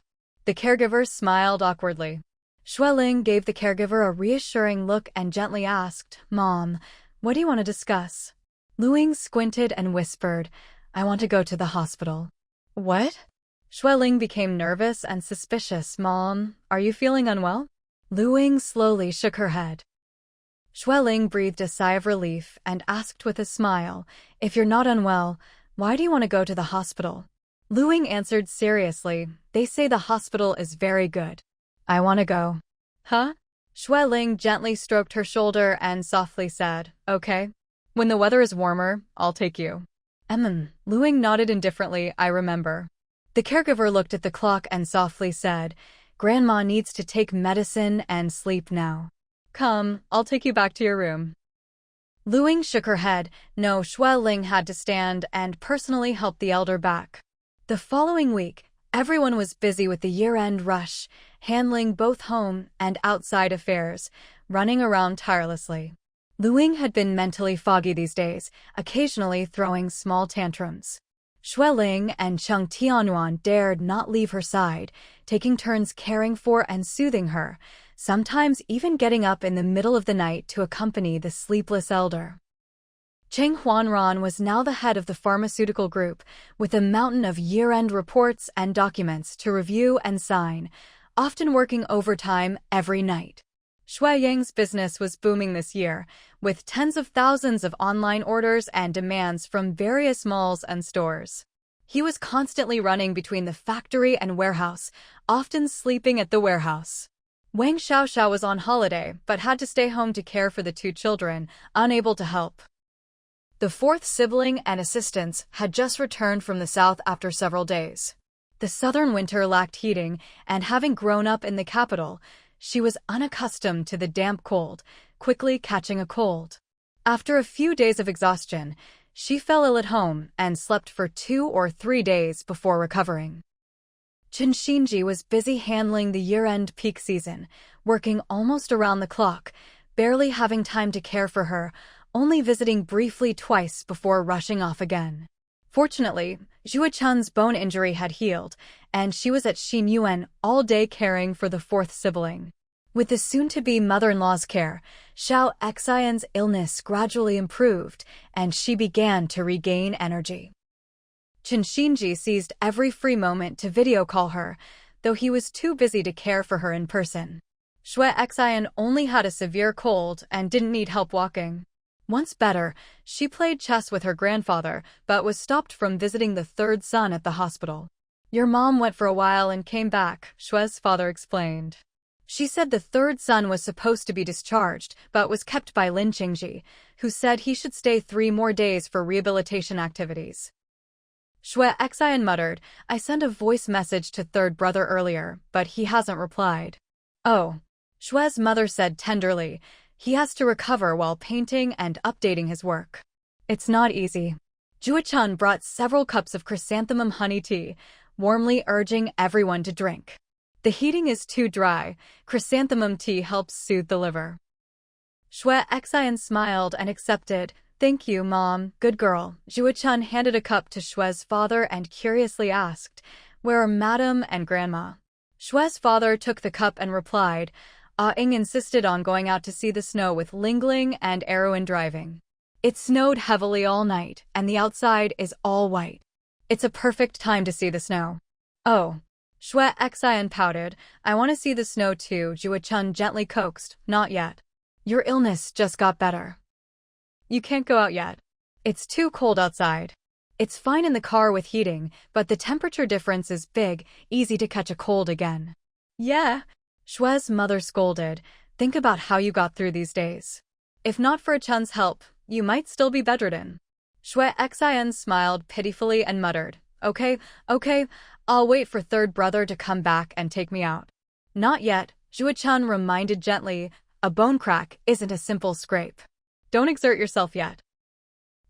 The caregiver smiled awkwardly. Shui Ling gave the caregiver a reassuring look and gently asked, Mom, what do you want to discuss? Luing squinted and whispered, I want to go to the hospital. What? Shui Ling became nervous and suspicious. Mom, are you feeling unwell? Luing slowly shook her head. Shui Ling breathed a sigh of relief and asked with a smile, If you're not unwell, why do you want to go to the hospital? Luing answered seriously, They say the hospital is very good. I want to go. Huh? Shui Ling gently stroked her shoulder and softly said, Okay. When the weather is warmer, I'll take you. Luing nodded indifferently, I remember. The caregiver looked at the clock and softly said, Grandma needs to take medicine and sleep now. Come, I'll take you back to your room. Luing shook her head. No, Shui Ling had to stand and personally help the elder back. The following week, everyone was busy with the year-end rush, handling both home and outside affairs, running around tirelessly. Luing had been mentally foggy these days, occasionally throwing small tantrums. Shui Ling and Cheng Tianyuan dared not leave her side, taking turns caring for and soothing her, sometimes even getting up in the middle of the night to accompany the sleepless elder. Cheng Huanran was now the head of the pharmaceutical group, with a mountain of year-end reports and documents to review and sign, often working overtime every night. Shui Yang's business was booming this year, with tens of thousands of online orders and demands from various malls and stores. He was constantly running between the factory and warehouse, often sleeping at the warehouse. Wang Xiaoxiao was on holiday, but had to stay home to care for the two children, unable to help. The fourth sibling and assistants had just returned from the south after several days. The southern winter lacked heating, and having grown up in the capital, she was unaccustomed to the damp cold, quickly catching a cold. After a few days of exhaustion, she fell ill at home and slept for 2 or 3 days before recovering. Chen Xinji was busy handling the year-end peak season, working almost around the clock, barely having time to care for her, only visiting briefly twice before rushing off again. Fortunately, Zhua Chun's bone injury had healed, and she was at Xinyuan all day caring for the fourth sibling. With the soon-to-be mother-in-law's care, Xiao Xian's illness gradually improved, and she began to regain energy. Chen Xinji seized every free moment to video call her, though he was too busy to care for her in person. Shui Xian only had a severe cold and didn't need help walking. Once better, she played chess with her grandfather, but was stopped from visiting the third son at the hospital. Your mom went for a while and came back, Shui's father explained. She said the third son was supposed to be discharged, but was kept by Lin Qingji, who said he should stay 3 more days for rehabilitation activities. Shui Xian muttered, I sent a voice message to third brother earlier, but he hasn't replied. Oh. Shui's mother said tenderly, he has to recover while painting and updating his work. It's not easy. Zhuachun brought several cups of chrysanthemum honey tea, warmly urging everyone to drink. The heating is too dry. Chrysanthemum tea helps soothe the liver. Shui Xian smiled and accepted. Thank you, Mom. Good girl. Zhuachun handed a cup to Shui's father and curiously asked, Where are Madam and Grandma? Shui's father took the cup and replied, Ying insisted on going out to see the snow with Lingling and Erwin driving. It snowed heavily all night, and the outside is all white. It's a perfect time to see the snow. Oh. Shui Xian pouted. I want to see the snow too, Zhuachun gently coaxed. Not yet. Your illness just got better. You can't go out yet. It's too cold outside. It's fine in the car with heating, but the temperature difference is big, easy to catch a cold again. Yeah. Shui's mother scolded. Think about how you got through these days. If not for Chun's help, you might still be bedridden. Shui Xian smiled pitifully and muttered, Okay, I'll wait for third brother to come back and take me out. Not yet, Zhuachun reminded gently, a bone crack isn't a simple scrape. Don't exert yourself yet.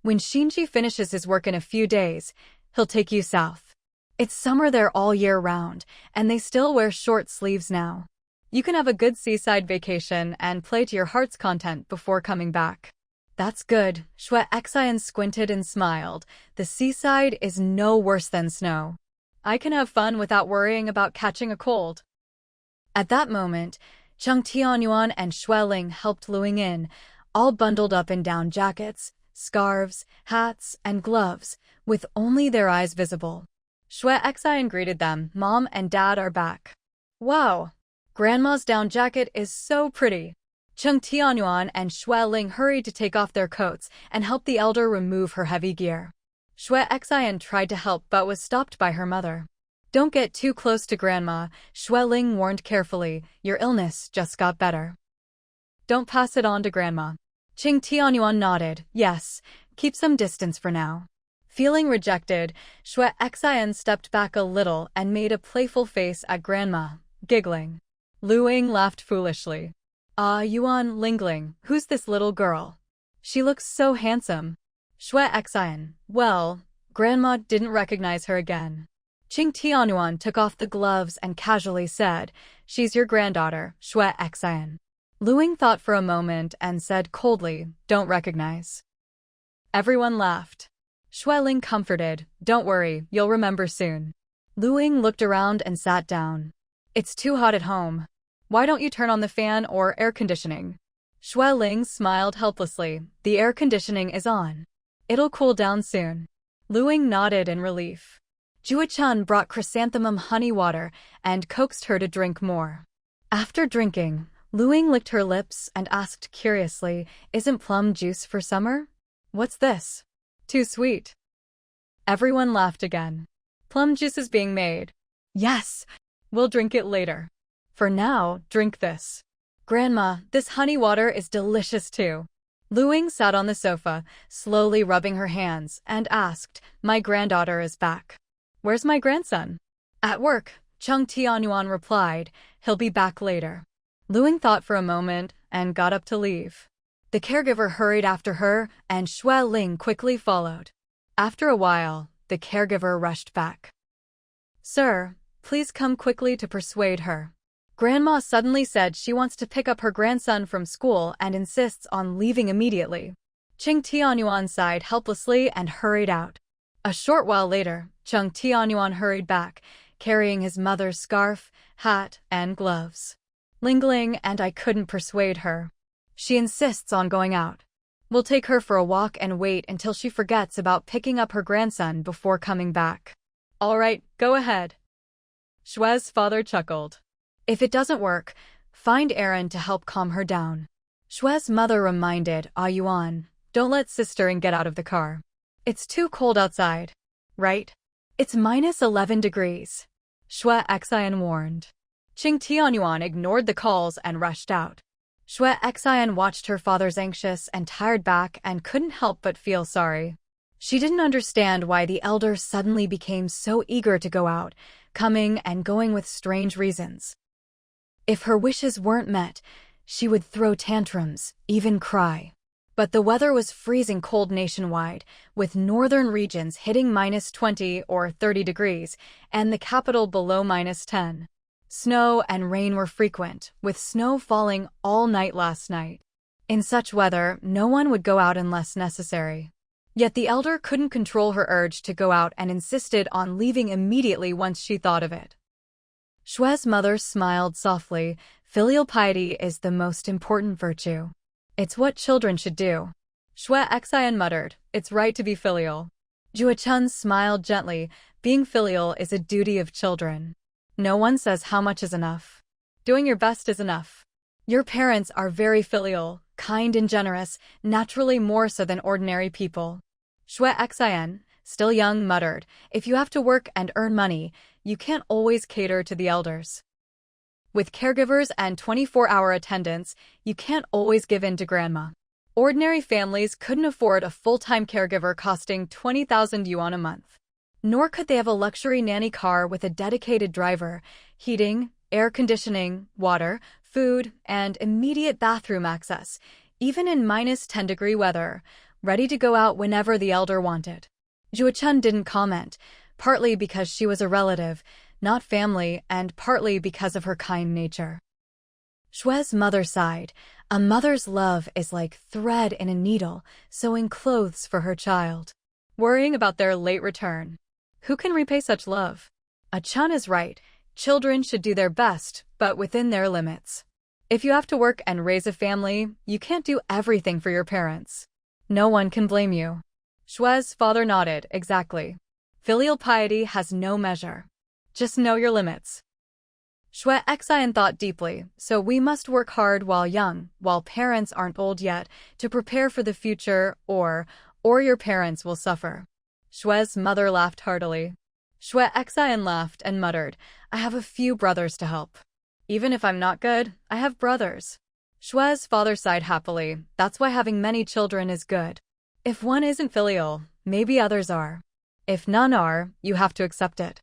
When Xinji finishes his work in a few days, he'll take you south. It's summer there all year round, and they still wear short sleeves now. You can have a good seaside vacation and play to your heart's content before coming back. That's good. Shwe Xian squinted and smiled. The seaside is no worse than snow. I can have fun without worrying about catching a cold. At that moment, Cheng Tianyuan and Xue Ling helped Luing in, all bundled up in down jackets, scarves, hats, and gloves, with only their eyes visible. Shwe Xian greeted them. Mom and Dad are back. Wow! Grandma's down jacket is so pretty. Cheng Tianyuan and Xue Ling hurried to take off their coats and help the elder remove her heavy gear. Shwe Xian tried to help but was stopped by her mother. Don't get too close to Grandma, Xue Ling warned carefully. Your illness just got better. Don't pass it on to Grandma. Cheng Tianyuan nodded. Yes, keep some distance for now. Feeling rejected, Shwe Xian stepped back a little and made a playful face at Grandma, giggling. Luing laughed foolishly. Yuan Lingling, who's this little girl? She looks so handsome. Shwe Xian, well, Grandma didn't recognize her again. Cheng Tianyuan took off the gloves and casually said, She's your granddaughter, Shwe Xian. Luing thought for a moment and said coldly, Don't recognize. Everyone laughed. Xue Ling comforted, Don't worry, you'll remember soon. Luing looked around and sat down. It's too hot at home. Why don't you turn on the fan or air conditioning? Xue Ling smiled helplessly. The air conditioning is on. It'll cool down soon. Luing nodded in relief. Jua Chun brought chrysanthemum honey water and coaxed her to drink more. After drinking, Luing licked her lips and asked curiously, Isn't plum juice for summer? What's this? Too sweet. Everyone laughed again. Plum juice is being made. Yes, we'll drink it later. For now, drink this. Grandma, this honey water is delicious too. Luing sat on the sofa, slowly rubbing her hands, and asked, My granddaughter is back. Where's my grandson? At work, Cheng Tianyuan replied. He'll be back later. Luing thought for a moment and got up to leave. The caregiver hurried after her, and Xue Ling quickly followed. After a while, the caregiver rushed back. Sir, please come quickly to persuade her. Grandma suddenly said she wants to pick up her grandson from school and insists on leaving immediately. Cheng Tianyuan sighed helplessly and hurried out. A short while later, Cheng Tianyuan hurried back, carrying his mother's scarf, hat, and gloves. Lingling and I couldn't persuade her. She insists on going out. We'll take her for a walk and wait until she forgets about picking up her grandson before coming back. All right, go ahead. Xue's father chuckled. If it doesn't work, find Aaron to help calm her down. Xue's mother reminded Yuan, Don't let sister and get out of the car. It's too cold outside. Right? It's minus 11 degrees. Xue Xian warned. Cheng Tianyuan ignored the calls and rushed out. Xue Xian watched her father's anxious and tired back and couldn't help but feel sorry. She didn't understand why the elder suddenly became so eager to go out, coming and going with strange reasons. If her wishes weren't met, she would throw tantrums, even cry. But the weather was freezing cold nationwide, with northern regions hitting minus 20 or 30 degrees, and the capital below minus 10. Snow and rain were frequent, with snow falling all night last night. In such weather, no one would go out unless necessary. Yet the elder couldn't control her urge to go out and insisted on leaving immediately once she thought of it. Xue's mother smiled softly. Filial piety is the most important virtue. It's what children should do. Xue Xian muttered, It's right to be filial. Jua Chun smiled gently. Being filial is a duty of children. No one says how much is enough. Doing your best is enough. Your parents are very filial, kind and generous, naturally more so than ordinary people. Xue Xian, still young, muttered, If you have to work and earn money, you can't always cater to the elders. With caregivers and 24-hour attendants, you can't always give in to grandma. Ordinary families couldn't afford a full-time caregiver costing 20,000 yuan a month. Nor could they have a luxury nanny car with a dedicated driver, heating, air conditioning, water, food, and immediate bathroom access, even in minus 10-degree weather, ready to go out whenever the elder wanted. Jua Chun didn't comment, partly because she was a relative, not family, and partly because of her kind nature. Shue's mother sighed. A mother's love is like thread in a needle, sewing clothes for her child. Worrying about their late return. Who can repay such love? Chun is right. Children should do their best, but within their limits. If you have to work and raise a family, you can't do everything for your parents. No one can blame you. Shue's father nodded, exactly. Filial piety has no measure. Just know your limits. Shue Xian thought deeply, so we must work hard while young, while parents aren't old yet, to prepare for the future, or your parents will suffer. Shue's mother laughed heartily. Shue Xian laughed and muttered, I have a few brothers to help. Even if I'm not good, I have brothers. Shue's father sighed happily. That's why having many children is good. If one isn't filial, maybe others are. If none are, you have to accept it.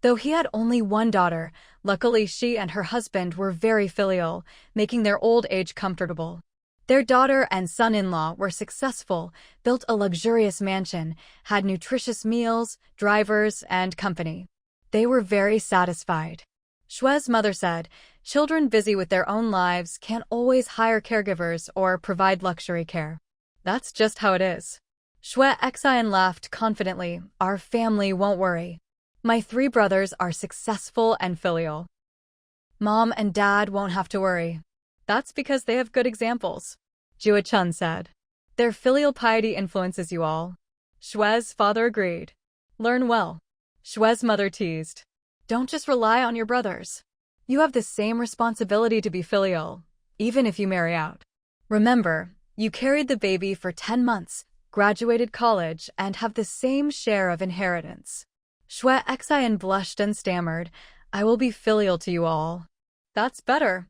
Though he had only one daughter, luckily she and her husband were very filial, making their old age comfortable. Their daughter and son-in-law were successful, built a luxurious mansion, had nutritious meals, drivers, and company. They were very satisfied. Shue's mother said, children busy with their own lives can't always hire caregivers or provide luxury care. That's just how it is. Shue Xian laughed confidently, our family won't worry. My 3 brothers are successful and filial. Mom and Dad won't have to worry. That's because they have good examples. Jua Chun said. Their filial piety influences you all. Shue's father agreed. Learn well. Shue's mother teased. Don't just rely on your brothers. You have the same responsibility to be filial, even if you marry out. Remember, you carried the baby for 10 months, graduated college, and have the same share of inheritance. Shue Xian blushed and stammered, I will be filial to you all. That's better.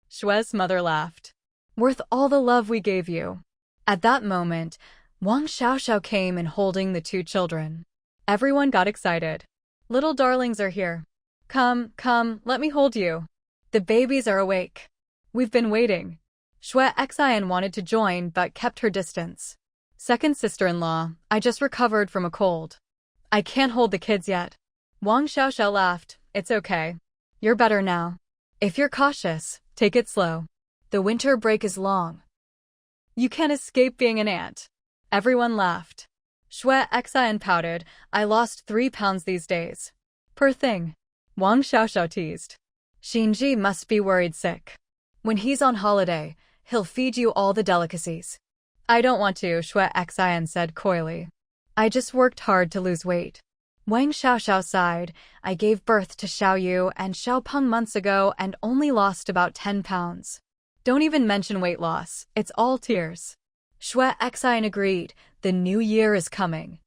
Shue's mother laughed. Worth all the love we gave you. At that moment, Wang Xiaoxiao came in holding the 2 children. Everyone got excited. Little darlings are here. Come, let me hold you. The babies are awake. We've been waiting. Shue Xian wanted to join but kept her distance. Second sister-in-law, I just recovered from a cold. I can't hold the kids yet. Wang Xiaoxiao laughed. It's okay. You're better now. If you're cautious, take it slow. The winter break is long. You can't escape being an aunt. Everyone laughed. Shue Xian pouted. I lost 3 pounds these days. Poor thing. Wang Xiaoxiao teased. Xinji must be worried sick. When he's on holiday, he'll feed you all the delicacies. I don't want to, Shue Xian said coyly. I just worked hard to lose weight. Wang Xiaoxiao sighed. I gave birth to Xiaoyu and Xiaopeng months ago and only lost about 10 pounds. Don't even mention weight loss. It's all tears. Shue Xian agreed. The new year is coming.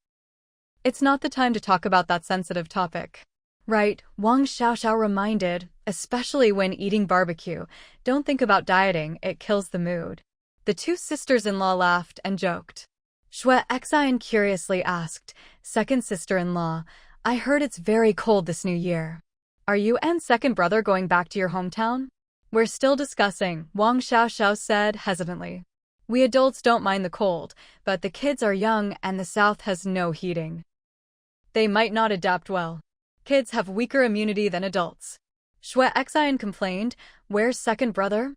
It's not the time to talk about that sensitive topic. Right, Wang Xiaoxiao reminded, especially when eating barbecue. Don't think about dieting, it kills the mood. The 2 sisters-in-law laughed and joked. Shue Xian curiously asked, second sister-in-law, I heard it's very cold this new year. Are you and second brother going back to your hometown? We're still discussing, Wang Xiaoxiao said hesitantly. We adults don't mind the cold, but the kids are young and the south has no heating. They might not adapt well. Kids have weaker immunity than adults. Shue Xian complained, where's second brother?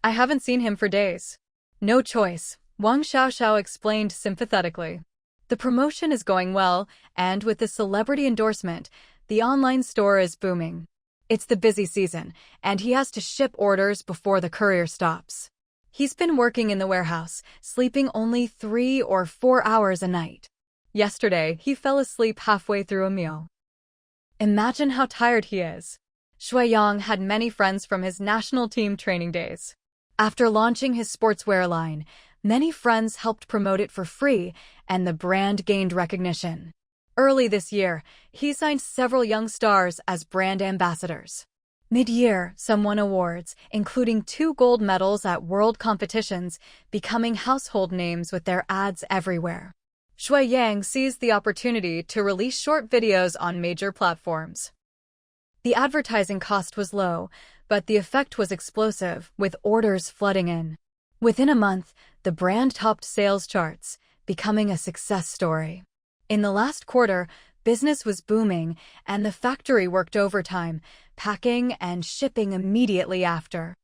I haven't seen him for days. No choice, Wang Xiaoxiao explained sympathetically. The promotion is going well, and with the celebrity endorsement, the online store is booming. It's the busy season, and he has to ship orders before the courier stops. He's been working in the warehouse, sleeping only 3 or 4 hours a night. Yesterday, he fell asleep halfway through a meal. Imagine how tired he is. Shui Yang had many friends from his national team training days. After launching his sportswear line, many friends helped promote it for free, and the brand gained recognition. Early this year, he signed several young stars as brand ambassadors. Mid-year, some won awards, including 2 gold medals at world competitions, becoming household names with their ads everywhere. Shui Yang seized the opportunity to release short videos on major platforms. The advertising cost was low, but the effect was explosive, with orders flooding in. Within a month, the brand topped sales charts, becoming a success story. In the last quarter, business was booming, and the factory worked overtime, packing and shipping immediately after.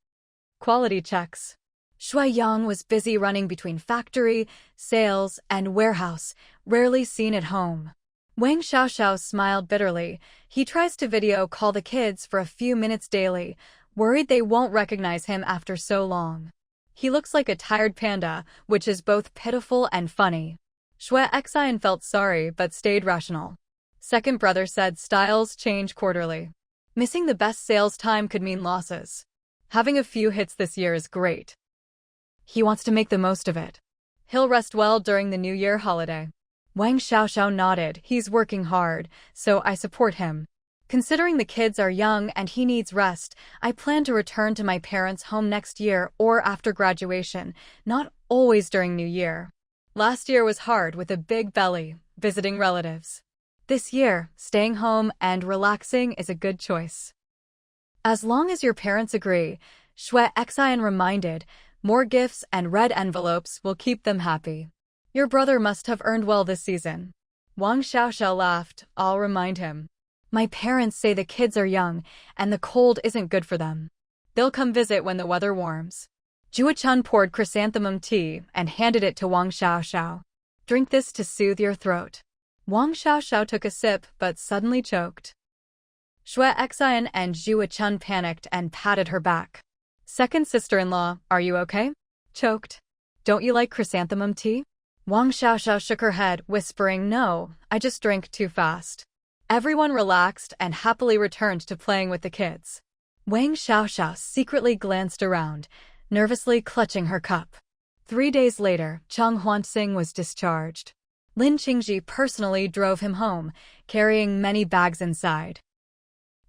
Quality checks. Shui Yang was busy running between factory, sales, and warehouse, rarely seen at home. Wang Xiaoxiao smiled bitterly. He tries to video call the kids for a few minutes daily, worried they won't recognize him after so long. He looks like a tired panda, which is both pitiful and funny. Shui Xian felt sorry but stayed rational. Second brother said styles change quarterly. Missing the best sales time could mean losses. Having a few hits this year is great. He wants to make the most of it. He'll rest well during the New Year holiday. Wang Xiaoxiao nodded. He's working hard, so I support him. Considering the kids are young and he needs rest, I plan to return to my parents' home next year or after graduation, not always during New Year. Last year was hard with a big belly, visiting relatives. This year, staying home and relaxing is a good choice. As long as your parents agree, Shui Xian reminded, more gifts and red envelopes will keep them happy. Your brother must have earned well this season. Wang Xiaoxiao laughed. I'll remind him. My parents say the kids are young, and the cold isn't good for them. They'll come visit when the weather warms. Jua Chun poured chrysanthemum tea and handed it to Wang Xiaoxiao. Drink this to soothe your throat. Wang Xiaoxiao took a sip but suddenly choked. Shui Xian and Jua Chun panicked and patted her back. Second sister-in-law, are you okay? Choked. Don't you like chrysanthemum tea? Wang Xiaoxiao shook her head, whispering, no, I just drank too fast. Everyone relaxed and happily returned to playing with the kids. Wang Xiaoxiao secretly glanced around, nervously clutching her cup. 3 days later, Cheng Huanxing was discharged. Lin Qingji personally drove him home, carrying many bags inside.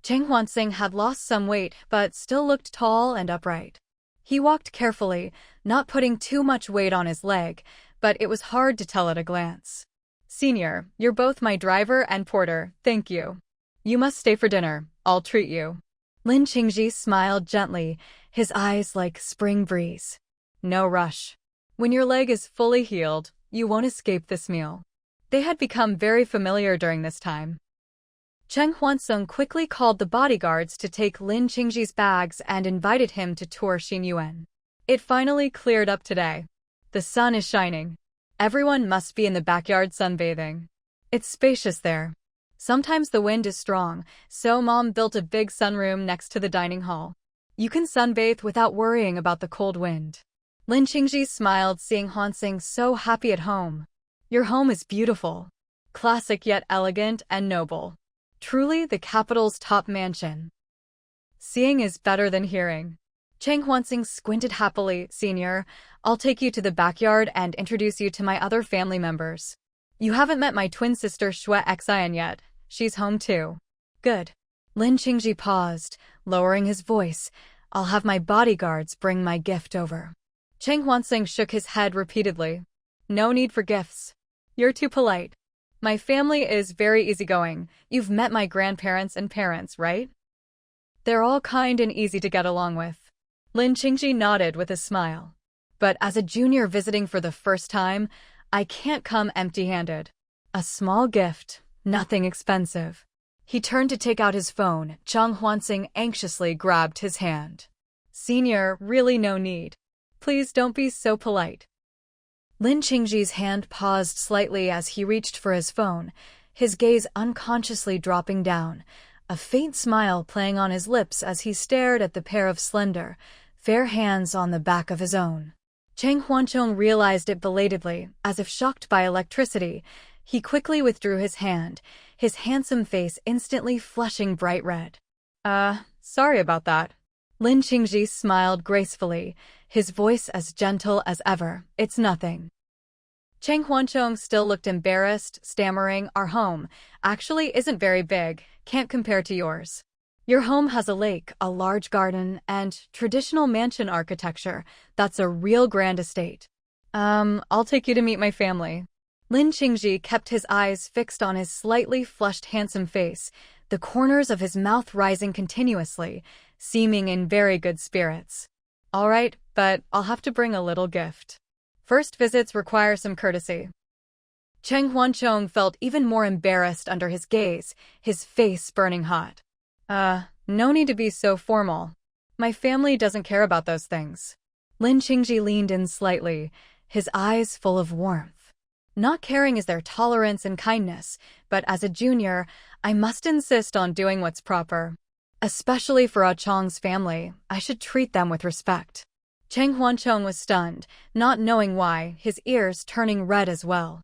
Cheng Huanxing had lost some weight but still looked tall and upright. He walked carefully, not putting too much weight on his leg, but it was hard to tell at a glance. Senior, you're both my driver and porter, thank you. You must stay for dinner, I'll treat you. Lin Qingji smiled gently, his eyes like spring breeze. No rush. When your leg is fully healed, you won't escape this meal. They had become very familiar during this time. Cheng Huansung quickly called the bodyguards to take Lin Qingji's bags and invited him to tour Xinyuan. It finally cleared up today. The sun is shining. Everyone must be in the backyard sunbathing. It's spacious there. Sometimes the wind is strong, so Mom built a big sunroom next to the dining hall. You can sunbathe without worrying about the cold wind. Lin Qingji smiled, seeing Huansing so happy at home. Your home is beautiful. Classic yet elegant and noble. Truly the capital's top mansion. Seeing is better than hearing. Cheng Huansing squinted happily. Senior, I'll take you to the backyard and introduce you to my other family members. You haven't met my twin sister Shui Xian yet. She's home too. Good. Lin Qingji paused, lowering his voice. I'll have my bodyguards bring my gift over. Cheng Huansing shook his head repeatedly. No need for gifts. You're too polite. My family is very easygoing. You've met my grandparents and parents, right? They're all kind and easy to get along with. Lin Qingji nodded with a smile. But as a junior visiting for the first time, I can't come empty-handed. A small gift, nothing expensive. He turned to take out his phone. Cheng Huansing anxiously grabbed his hand. Senior, really no need. Please don't be so polite. Lin Qingji's hand paused slightly as he reached for his phone, his gaze unconsciously dropping down, a faint smile playing on his lips as he stared at the pair of slender, fair hands on the back of his own. Cheng Huanchong realized it belatedly, as if shocked by electricity. He quickly withdrew his hand, his handsome face instantly flushing bright red. Sorry about that. Lin Qingji smiled gracefully, his voice as gentle as ever. It's nothing. Cheng Huanchong still looked embarrassed, stammering, our home actually isn't very big, can't compare to yours. Your home has a lake, a large garden, and traditional mansion architecture. That's a real grand estate. I'll take you to meet my family. Lin Qingji kept his eyes fixed on his slightly flushed handsome face, the corners of his mouth rising continuously, seeming in very good spirits. All right, but I'll have to bring a little gift. First visits require some courtesy. Cheng Huanchong felt even more embarrassed under his gaze, his face burning hot. No need to be so formal. My family doesn't care about those things. Lin Qingji leaned in slightly, his eyes full of warmth. Not caring is their tolerance and kindness, but as a junior, I must insist on doing what's proper. Especially for Ah Chong's family, I should treat them with respect. Cheng Huancheng was stunned, not knowing why, his ears turning red as well.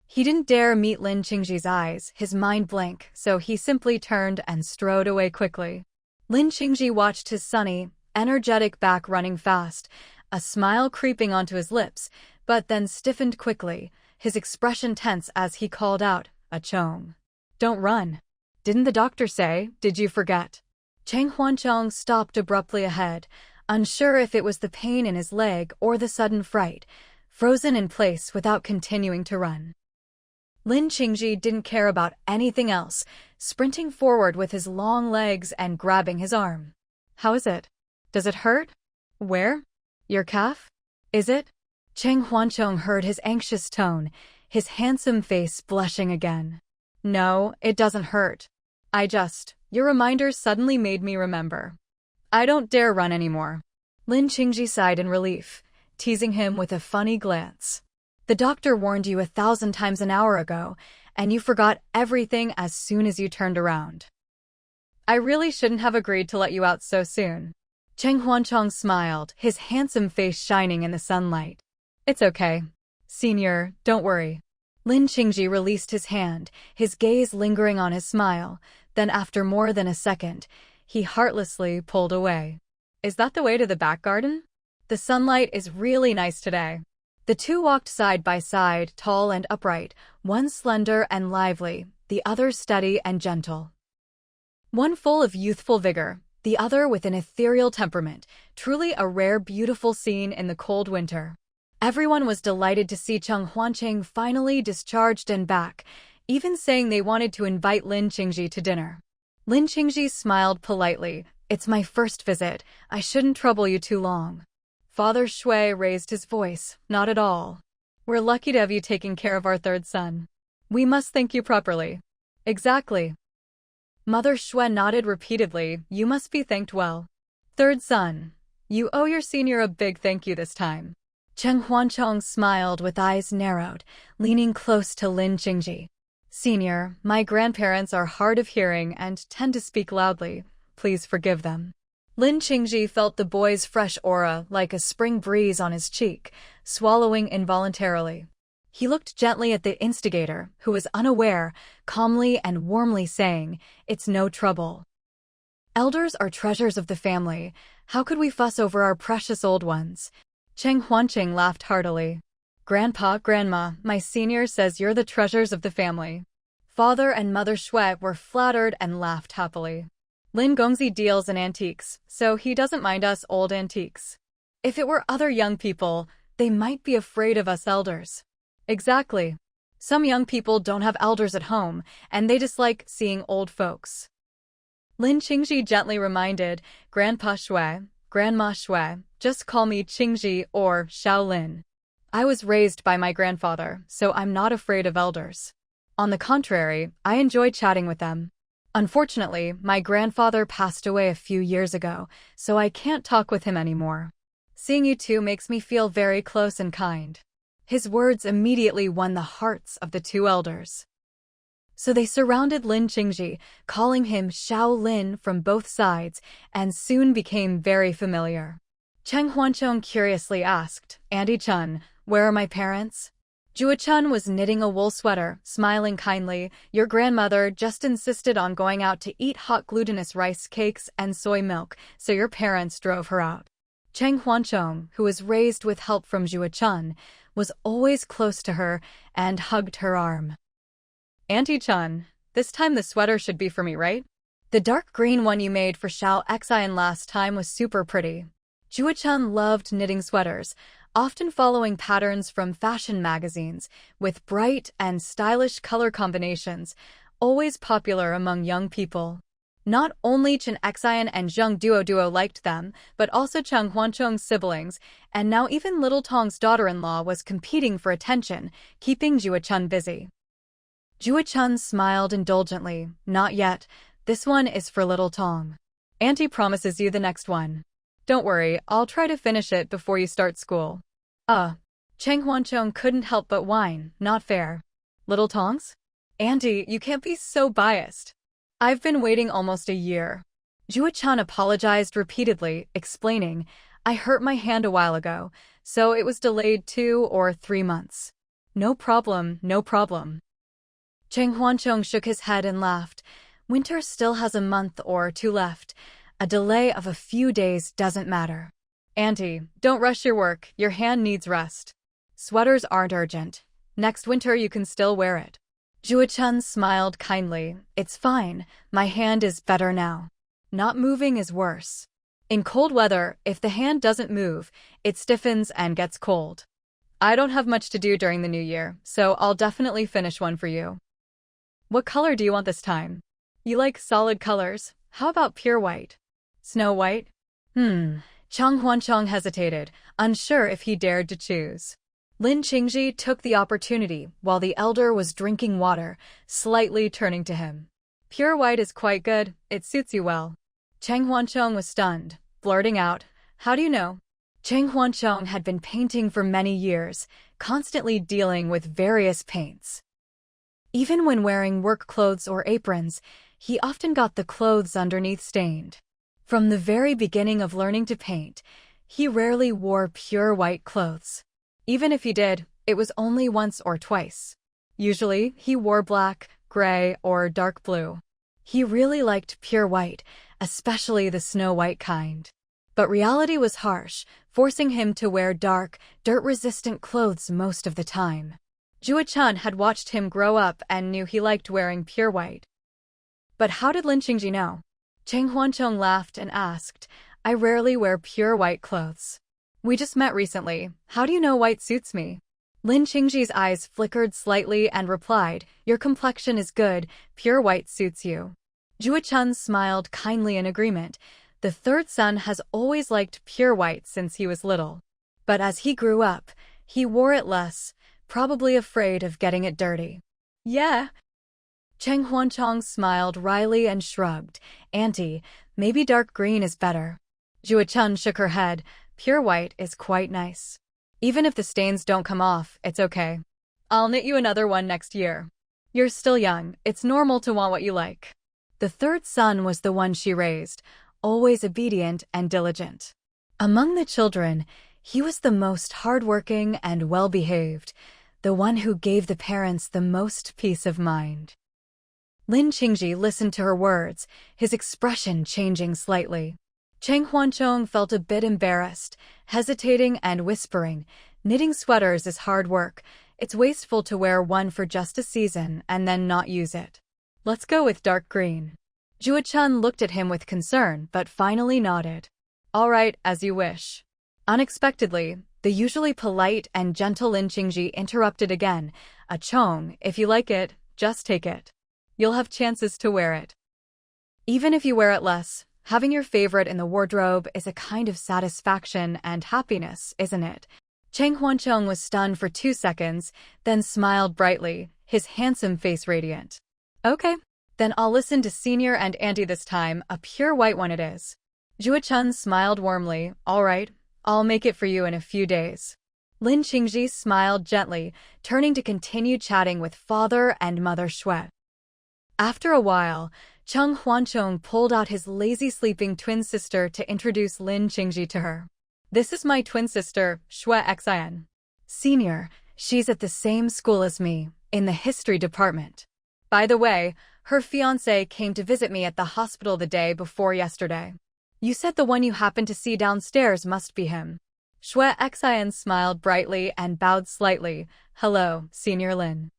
He didn't dare meet Lin Qingji's eyes, his mind blank, so he simply turned and strode away quickly. Lin Qingji watched his sunny, energetic back running fast, a smile creeping onto his lips, but then stiffened quickly, his expression tense as he called out, "Ah Chong. Don't run. Didn't the doctor say, did you forget?" Cheng Huancheng stopped abruptly ahead, unsure if it was the pain in his leg or the sudden fright, frozen in place without continuing to run. Lin Qingji didn't care about anything else, sprinting forward with his long legs and grabbing his arm. "How is it? Does it hurt? Where? Your calf? Is it?" Cheng Huancheng heard his anxious tone, his handsome face blushing again. "No, it doesn't hurt. Your reminders suddenly made me remember. I don't dare run anymore." Lin Qingji sighed in relief, teasing him with a funny glance. "The doctor warned you 1,000 times an hour ago, and you forgot everything as soon as you turned around. I really shouldn't have agreed to let you out so soon." Cheng Huancheng smiled, his handsome face shining in the sunlight. "It's okay. Senior, don't worry." Lin Qingji released his hand, his gaze lingering on his smile, then after more than a second, he heartlessly pulled away. "Is that the way to the back garden? The sunlight is really nice today." The two walked side by side, tall and upright, one slender and lively, the other steady and gentle. One full of youthful vigor, the other with an ethereal temperament, truly a rare, beautiful scene in the cold winter. Everyone was delighted to see Cheng Huancheng finally discharged and back, even saying they wanted to invite Lin Qingji to dinner. Lin Qingji smiled politely. "It's my first visit. I shouldn't trouble you too long." Father Shui raised his voice. "Not at all. We're lucky to have you taking care of our third son. We must thank you properly." "Exactly." Mother Shui nodded repeatedly. "You must be thanked well. Third son, you owe your senior a big thank you this time." Cheng Huancheng smiled with eyes narrowed, leaning close to Lin Qingji. "Senior, my grandparents are hard of hearing and tend to speak loudly. Please forgive them." Lin Qingji felt the boy's fresh aura like a spring breeze on his cheek, swallowing involuntarily. He looked gently at the instigator, who was unaware, calmly and warmly saying, "It's no trouble. Elders are treasures of the family. How could we fuss over our precious old ones?" Cheng Huancheng laughed heartily. "Grandpa, Grandma, my senior says you're the treasures of the family." Father and Mother Shui were flattered and laughed happily. "Lin Gongzi deals in antiques, so he doesn't mind us old antiques. If it were other young people, they might be afraid of us elders." "Exactly. Some young people don't have elders at home, and they dislike seeing old folks." Lin Qingji gently reminded, "Grandpa Shui, Grandma Shui, just call me Qingji or Shaolin. I was raised by my grandfather, so I'm not afraid of elders. On the contrary, I enjoy chatting with them. Unfortunately, my grandfather passed away a few years ago, so I can't talk with him anymore. Seeing you two makes me feel very close and kind." His words immediately won the hearts of the two elders. So they surrounded Lin Qingji, calling him Shaolin from both sides, and soon became very familiar. Cheng Huancheng curiously asked, "Auntie Chun, where are my parents?" Jua Chun was knitting a wool sweater, smiling kindly. "Your grandmother just insisted on going out to eat hot glutinous rice cakes and soy milk, so your parents drove her out." Cheng Huancheng, who was raised with help from Jua Chun, was always close to her and hugged her arm. "Auntie Chun, this time the sweater should be for me, right? The dark green one you made for Xiao Xian last time was super pretty." Jua Chun loved knitting sweaters, often following patterns from fashion magazines, with bright and stylish color combinations, always popular among young people. Not only Chen Xian and Zheng Duo liked them, but also Cheng Huancheng's siblings, and now even Little Tong's daughter-in-law was competing for attention, keeping Jua Chun busy. Jua Chun smiled indulgently. "Not yet. This one is for little Tong. Auntie promises you the next one. Don't worry, I'll try to finish it before you start school. Cheng Huancheng couldn't help but whine, not fair. Little Tongs? Auntie, you can't be so biased. I've been waiting almost a year. Zhuo-chan apologized repeatedly, explaining, I hurt my hand a while ago, so it was delayed 2 or 3 months. No problem, no problem. Cheng Huancheng shook his head and laughed. Winter still has a month or 2 left. A delay of a few days doesn't matter. Auntie, don't rush your work, your hand needs rest. Sweaters aren't urgent. Next winter you can still wear it. Zhuo-chan smiled kindly. It's fine, my hand is better now. Not moving is worse. In cold weather, if the hand doesn't move, it stiffens and gets cold. I don't have much to do during the new year, so I'll definitely finish one for you. What color do you want this time? You like solid colors. How about pure white? Snow white? Chang Huancheng hesitated, unsure if he dared to choose. Lin Qingji took the opportunity while the elder was drinking water, slightly turning to him. Pure white is quite good, it suits you well. Cheng Huancheng was stunned, blurting out, How do you know? Cheng Huancheng had been painting for many years, constantly dealing with various paints. Even when wearing work clothes or aprons, he often got the clothes underneath stained. From the very beginning of learning to paint, he rarely wore pure white clothes. Even if he did, it was only once or twice. Usually, he wore black, gray, or dark blue. He really liked pure white, especially the snow white kind. But reality was harsh, forcing him to wear dark, dirt-resistant clothes most of the time. Zhuo-chan had watched him grow up and knew he liked wearing pure white. But how did Lin Qingji know? Cheng Huancheng laughed and asked, I rarely wear pure white clothes. We just met recently. How do you know white suits me? Lin Qingji's eyes flickered slightly and replied, Your complexion is good, pure white suits you. Zhuo-chan smiled kindly in agreement. The third son has always liked pure white since he was little. But as he grew up, he wore it less, probably afraid of getting it dirty. Yeah. Cheng Huancheng smiled wryly and shrugged. Auntie, maybe dark green is better. Zhuo-chan shook her head. Pure white is quite nice. Even if the stains don't come off, it's okay. I'll knit you another one next year. You're still young, it's normal to want what you like. The third son was the one she raised, always obedient and diligent. Among the children, he was the most hardworking and well-behaved, the one who gave the parents the most peace of mind. Lin Qingji listened to her words, his expression changing slightly. Cheng Huancheng felt a bit embarrassed, hesitating and whispering, Knitting sweaters is hard work. It's wasteful to wear one for just a season and then not use it. Let's go with dark green. Zhuo-chan looked at him with concern but finally nodded. All right, as you wish. Unexpectedly, the usually polite and gentle Lin Qingji interrupted again. Chong, if you like it, just take it. You'll have chances to wear it. Even if you wear it less, having your favorite in the wardrobe is a kind of satisfaction and happiness, isn't it? Cheng Huancheng was stunned for 2 seconds, then smiled brightly, his handsome face radiant. Okay, then I'll listen to Senior and Auntie this time, a pure white one it is. Zhuo-chan smiled warmly. All right, I'll make it for you in a few days. Lin Qingji smiled gently, turning to continue chatting with father and mother Shui. After a while, Cheng Huancheng pulled out his lazy sleeping twin sister to introduce Lin Qingji to her. This is my twin sister, Shui Xian. Senior, she's at the same school as me, in the history department. By the way, her fiancé came to visit me at the hospital the day before yesterday. You said the one you happened to see downstairs must be him. Shui Xian smiled brightly and bowed slightly. Hello, Senior Lin.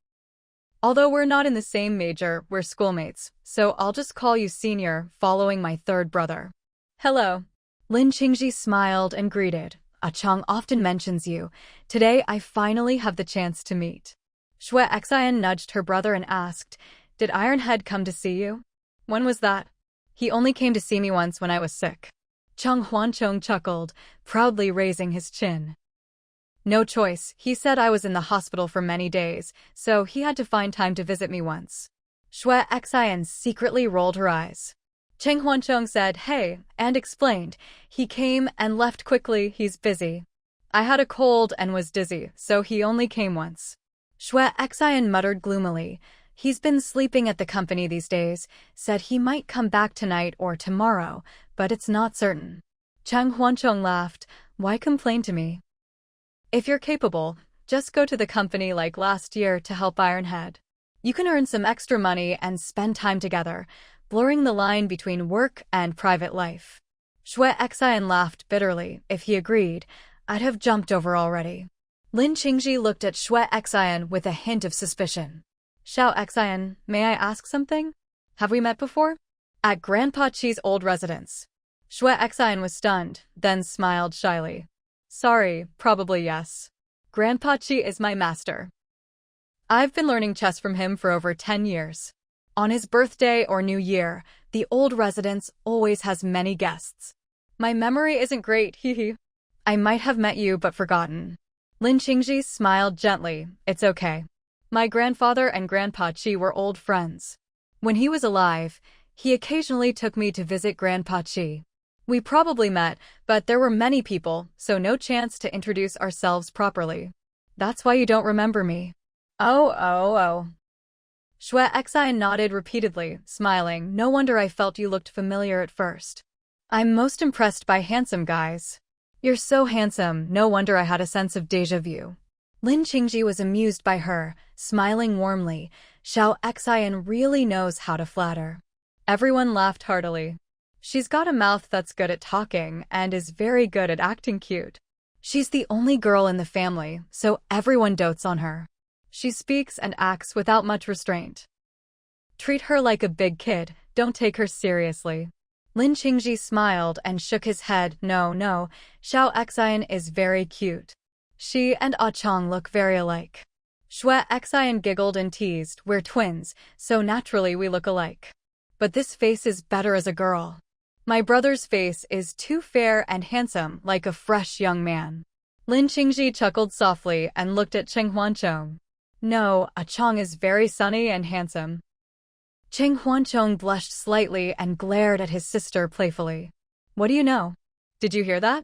Although we're not in the same major, we're schoolmates, so I'll just call you Senior, following my third brother. Hello. Lin Qingji smiled and greeted. Chong often mentions you. Today I finally have the chance to meet. Shui Xian nudged her brother and asked, Did Ironhead come to see you? When was that? He only came to see me once when I was sick. Cheng Huancheng chuckled, proudly raising his chin. No choice, he said I was in the hospital for many days, so he had to find time to visit me once. Shui Xian secretly rolled her eyes. Cheng Huancheng said, "Hey," and explained, "He came and left quickly, he's busy. I had a cold and was dizzy, so he only came once." Shui Xian muttered gloomily, "He's been sleeping at the company these days, said he might come back tonight or tomorrow, but it's not certain." Cheng Huancheng laughed, "Why complain to me? If you're capable, just go to the company like last year to help Ironhead. You can earn some extra money and spend time together, blurring the line between work and private life." Shui Xian laughed bitterly. If he agreed, I'd have jumped over already. Lin Qingji looked at Shui Xian with a hint of suspicion. "Xiao Xian, may I ask something? Have we met before?" "At Grandpa Chi's old residence." Shui Xian was stunned, then smiled shyly. "Sorry, probably yes. Grandpa Chi is my master. I've been learning chess from him for over 10 years. On his birthday or New Year, the old residence always has many guests. My memory isn't great, hee. I might have met you but forgotten." Lin Qingji smiled gently. "It's okay. My grandfather and Grandpa Chi were old friends. When he was alive, he occasionally took me to visit Grandpa Chi. We probably met, but there were many people, so no chance to introduce ourselves properly. That's why you don't remember me." Oh. Shui Xian nodded repeatedly, smiling. "No wonder I felt you looked familiar at first. I'm most impressed by handsome guys. You're so handsome, no wonder I had a sense of déjà vu." Lin Qingji was amused by her, smiling warmly. Xiao Xian really knows how to flatter. Everyone laughed heartily. She's got a mouth that's good at talking and is very good at acting cute. She's the only girl in the family, so everyone dotes on her. She speaks and acts without much restraint. Treat her like a big kid, don't take her seriously. Lin Qingji smiled and shook his head. No, Xiao Xian is very cute. She and Ah Chong look very alike. Shui Xian giggled and teased, "We're twins, so naturally we look alike. But this face is better as a girl. My brother's face is too fair and handsome, like a fresh young man." Lin Qingji chuckled softly and looked at Cheng Huancheng. "No, Ah Chong is very sunny and handsome." Cheng Huancheng blushed slightly and glared at his sister playfully. "What do you know? Did you hear that?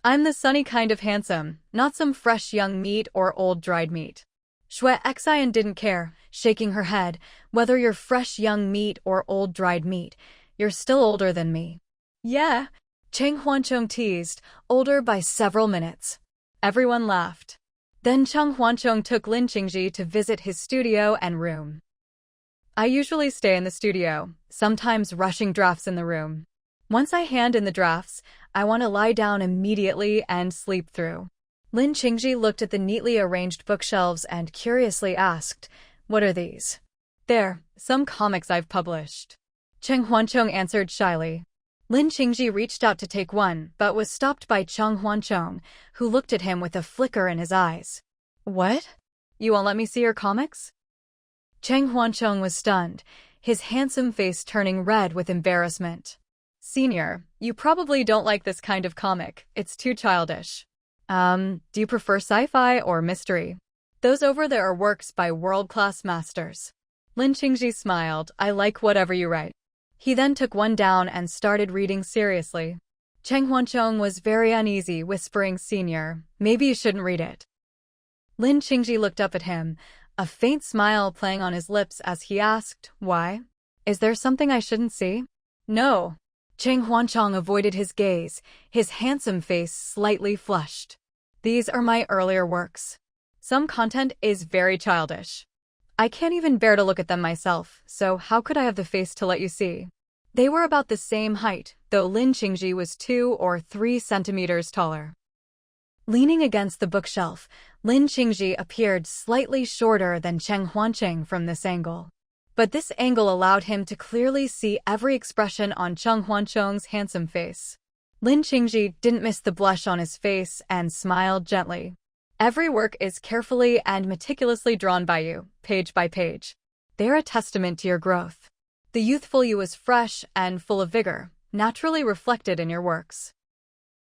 I'm the sunny kind of handsome, not some fresh young meat or old dried meat." Shui Xian didn't care, shaking her head. "Whether you're fresh young meat or old dried meat, you're still older than me." "Yeah," Cheng Huancheng teased, "older by several minutes." Everyone laughed. Then Cheng Huancheng took Lin Qingji to visit his studio and room. "I usually stay in the studio, sometimes rushing drafts in the room. Once I hand in the drafts, I want to lie down immediately and sleep through." Lin Qingji looked at the neatly arranged bookshelves and curiously asked, "What are these?" "They're some comics I've published." Cheng Huancheng answered shyly. Lin Qingji reached out to take one, but was stopped by Cheng Huancheng, who looked at him with a flicker in his eyes. "What? You won't let me see your comics?" Cheng Huancheng was stunned, his handsome face turning red with embarrassment. "Senior, you probably don't like this kind of comic, it's too childish. Do you prefer sci-fi or mystery? Those over there are works by world-class masters." Lin Qingji smiled. "I like whatever you write." He then took one down and started reading seriously. Cheng Huancheng was very uneasy, whispering, "Senior, maybe you shouldn't read it." Lin Qingji looked up at him, a faint smile playing on his lips as he asked, "Why? Is there something I shouldn't see?" "No." Cheng Huancheng avoided his gaze, his handsome face slightly flushed. "These are my earlier works. Some content is very childish. I can't even bear to look at them myself, so how could I have the face to let you see?" They were about the same height, though Lin Qingji was 2 or 3 centimeters taller. Leaning against the bookshelf, Lin Qingji appeared slightly shorter than Cheng Huancheng from this angle. But this angle allowed him to clearly see every expression on Cheng Huancheng's handsome face. Lin Qingji didn't miss the blush on his face and smiled gently. "Every work is carefully and meticulously drawn by you, page by page. They're a testament to your growth. The youthful you is fresh and full of vigor, naturally reflected in your works.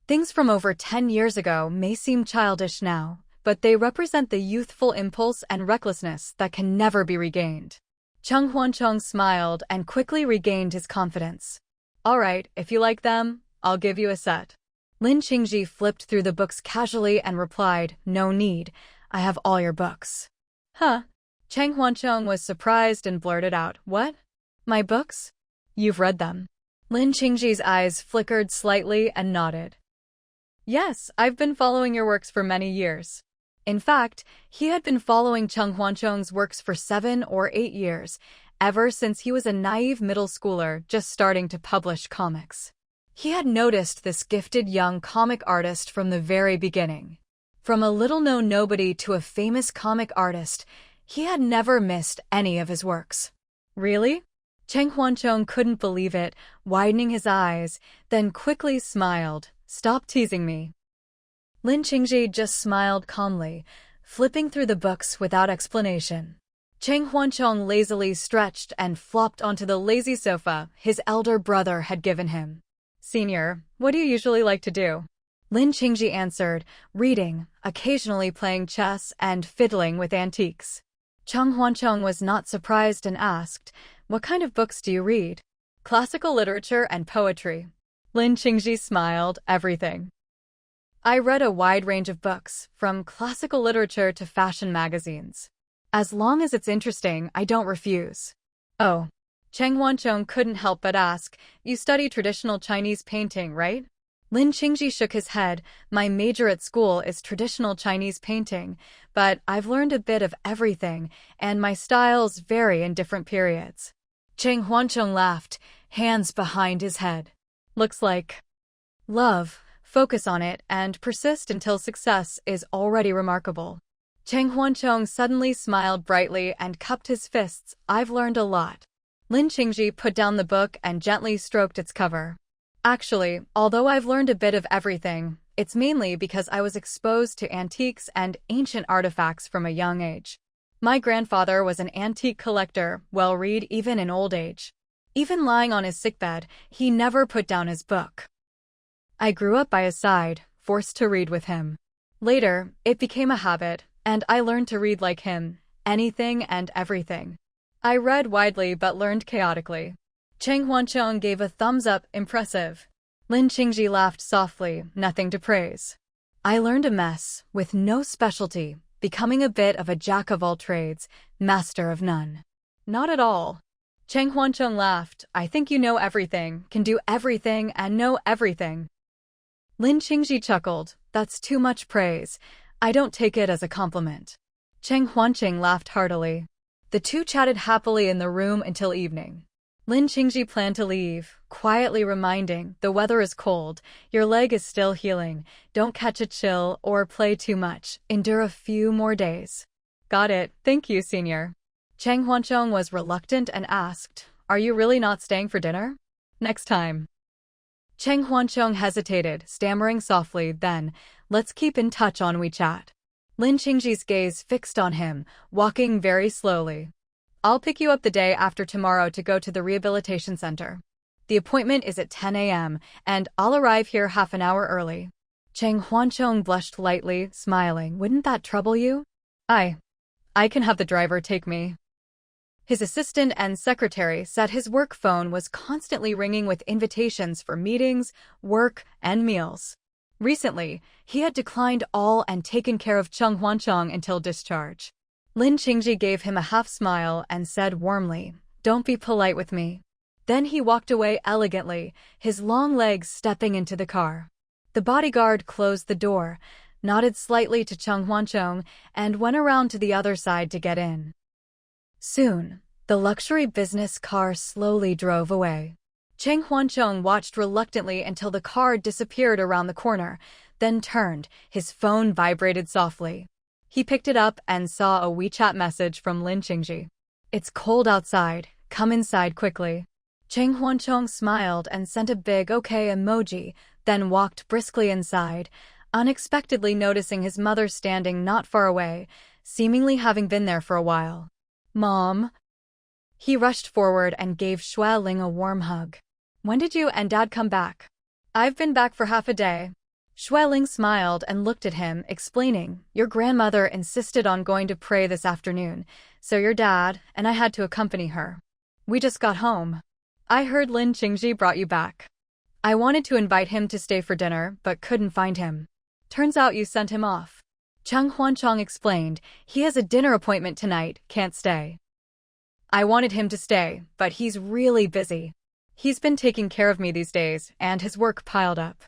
Things from over 10 years ago may seem childish now, but they represent the youthful impulse and recklessness that can never be regained." Cheng Huancheng smiled and quickly regained his confidence. All right, if you like them, I'll give you a set. Lin Qingji flipped through the books casually and replied, no need, I have all your books. Huh? Cheng Huancheng was surprised and blurted out, what? My books? You've read them. Lin Qingji's eyes flickered slightly and nodded. Yes, I've been following your works for many years. In fact, he had been following Cheng Huancheng's works for 7 or 8 years, ever since he was a naive middle schooler just starting to publish comics. He had noticed this gifted young comic artist from the very beginning. From a little-known nobody to a famous comic artist, he had never missed any of his works. Really? Cheng Huancheng couldn't believe it, widening his eyes, then quickly smiled. Stop teasing me. Lin Qingji just smiled calmly, flipping through the books without explanation. Cheng Huancheng lazily stretched and flopped onto the lazy sofa his elder brother had given him. Senior, what do you usually like to do? Lin Qingji answered, reading, occasionally playing chess and fiddling with antiques. Cheng Huancheng was not surprised and asked, what kind of books do you read? Classical literature and poetry. Lin Qingji smiled, everything. I read a wide range of books, from classical literature to fashion magazines. As long as it's interesting, I don't refuse. Oh. Cheng Huancheng couldn't help but ask, you study traditional Chinese painting, right? Lin Qingji shook his head. My major at school is traditional Chinese painting, but I've learned a bit of everything, and my styles vary in different periods. Cheng Huancheng laughed, hands behind his head. Looks like love, focus on it, and persist until success is already remarkable. Cheng Huancheng suddenly smiled brightly and cupped his fists. I've learned a lot. Lin Qingji put down the book and gently stroked its cover. Actually, although I've learned a bit of everything, it's mainly because I was exposed to antiques and ancient artifacts from a young age. My grandfather was an antique collector, well-read even in old age. Even lying on his sickbed, he never put down his book. I grew up by his side, forced to read with him. Later, it became a habit, and I learned to read like him, anything and everything. I read widely but learned chaotically. Cheng Huancheng gave a thumbs up, impressive. Lin Qingji laughed softly, nothing to praise. I learned a mess, with no specialty, becoming a bit of a jack of all trades, master of none. Not at all. Cheng Huancheng laughed, I think you know everything, can do everything, and know everything. Lin Qingji chuckled, that's too much praise. I don't take it as a compliment. Cheng Huancheng laughed heartily. The two chatted happily in the room until evening. Lin Qingji planned to leave, quietly reminding, the weather is cold, your leg is still healing, don't catch a chill or play too much, endure a few more days. Got it, thank you, senior. Cheng Huancheng was reluctant and asked, are you really not staying for dinner? Next time. Cheng Huancheng hesitated, stammering softly, then, let's keep in touch on WeChat. Lin Qingji's gaze fixed on him, walking very slowly. I'll pick you up the day after tomorrow to go to the rehabilitation center. The appointment is at 10 a.m., and I'll arrive here half an hour early. Cheng Huancheng blushed lightly, smiling. Wouldn't that trouble you? I can have the driver take me. His assistant and secretary said his work phone was constantly ringing with invitations for meetings, work, and meals. Recently, he had declined all and taken care of Cheng Huancheng until discharge. Lin Qingji gave him a half-smile and said warmly, don't be polite with me. Then he walked away elegantly, his long legs stepping into the car. The bodyguard closed the door, nodded slightly to Cheng Huancheng, and went around to the other side to get in. Soon, the luxury business car slowly drove away. Cheng Huancheng watched reluctantly until the car disappeared around the corner, then turned, his phone vibrated softly. He picked it up and saw a WeChat message from Lin Qingji. It's cold outside, come inside quickly. Cheng Huancheng smiled and sent a big okay emoji, then walked briskly inside, unexpectedly noticing his mother standing not far away, seemingly having been there for a while. Mom. He rushed forward and gave Xue Ling a warm hug. When did you and Dad come back? I've been back for half a day. Ling smiled and looked at him, explaining, your grandmother insisted on going to pray this afternoon, so your dad and I had to accompany her. We just got home. I heard Lin Qingji brought you back. I wanted to invite him to stay for dinner, but couldn't find him. Turns out you sent him off. Cheng Huanchong explained, he has a dinner appointment tonight, can't stay. I wanted him to stay, but he's really busy. He's been taking care of me these days, and his work piled up.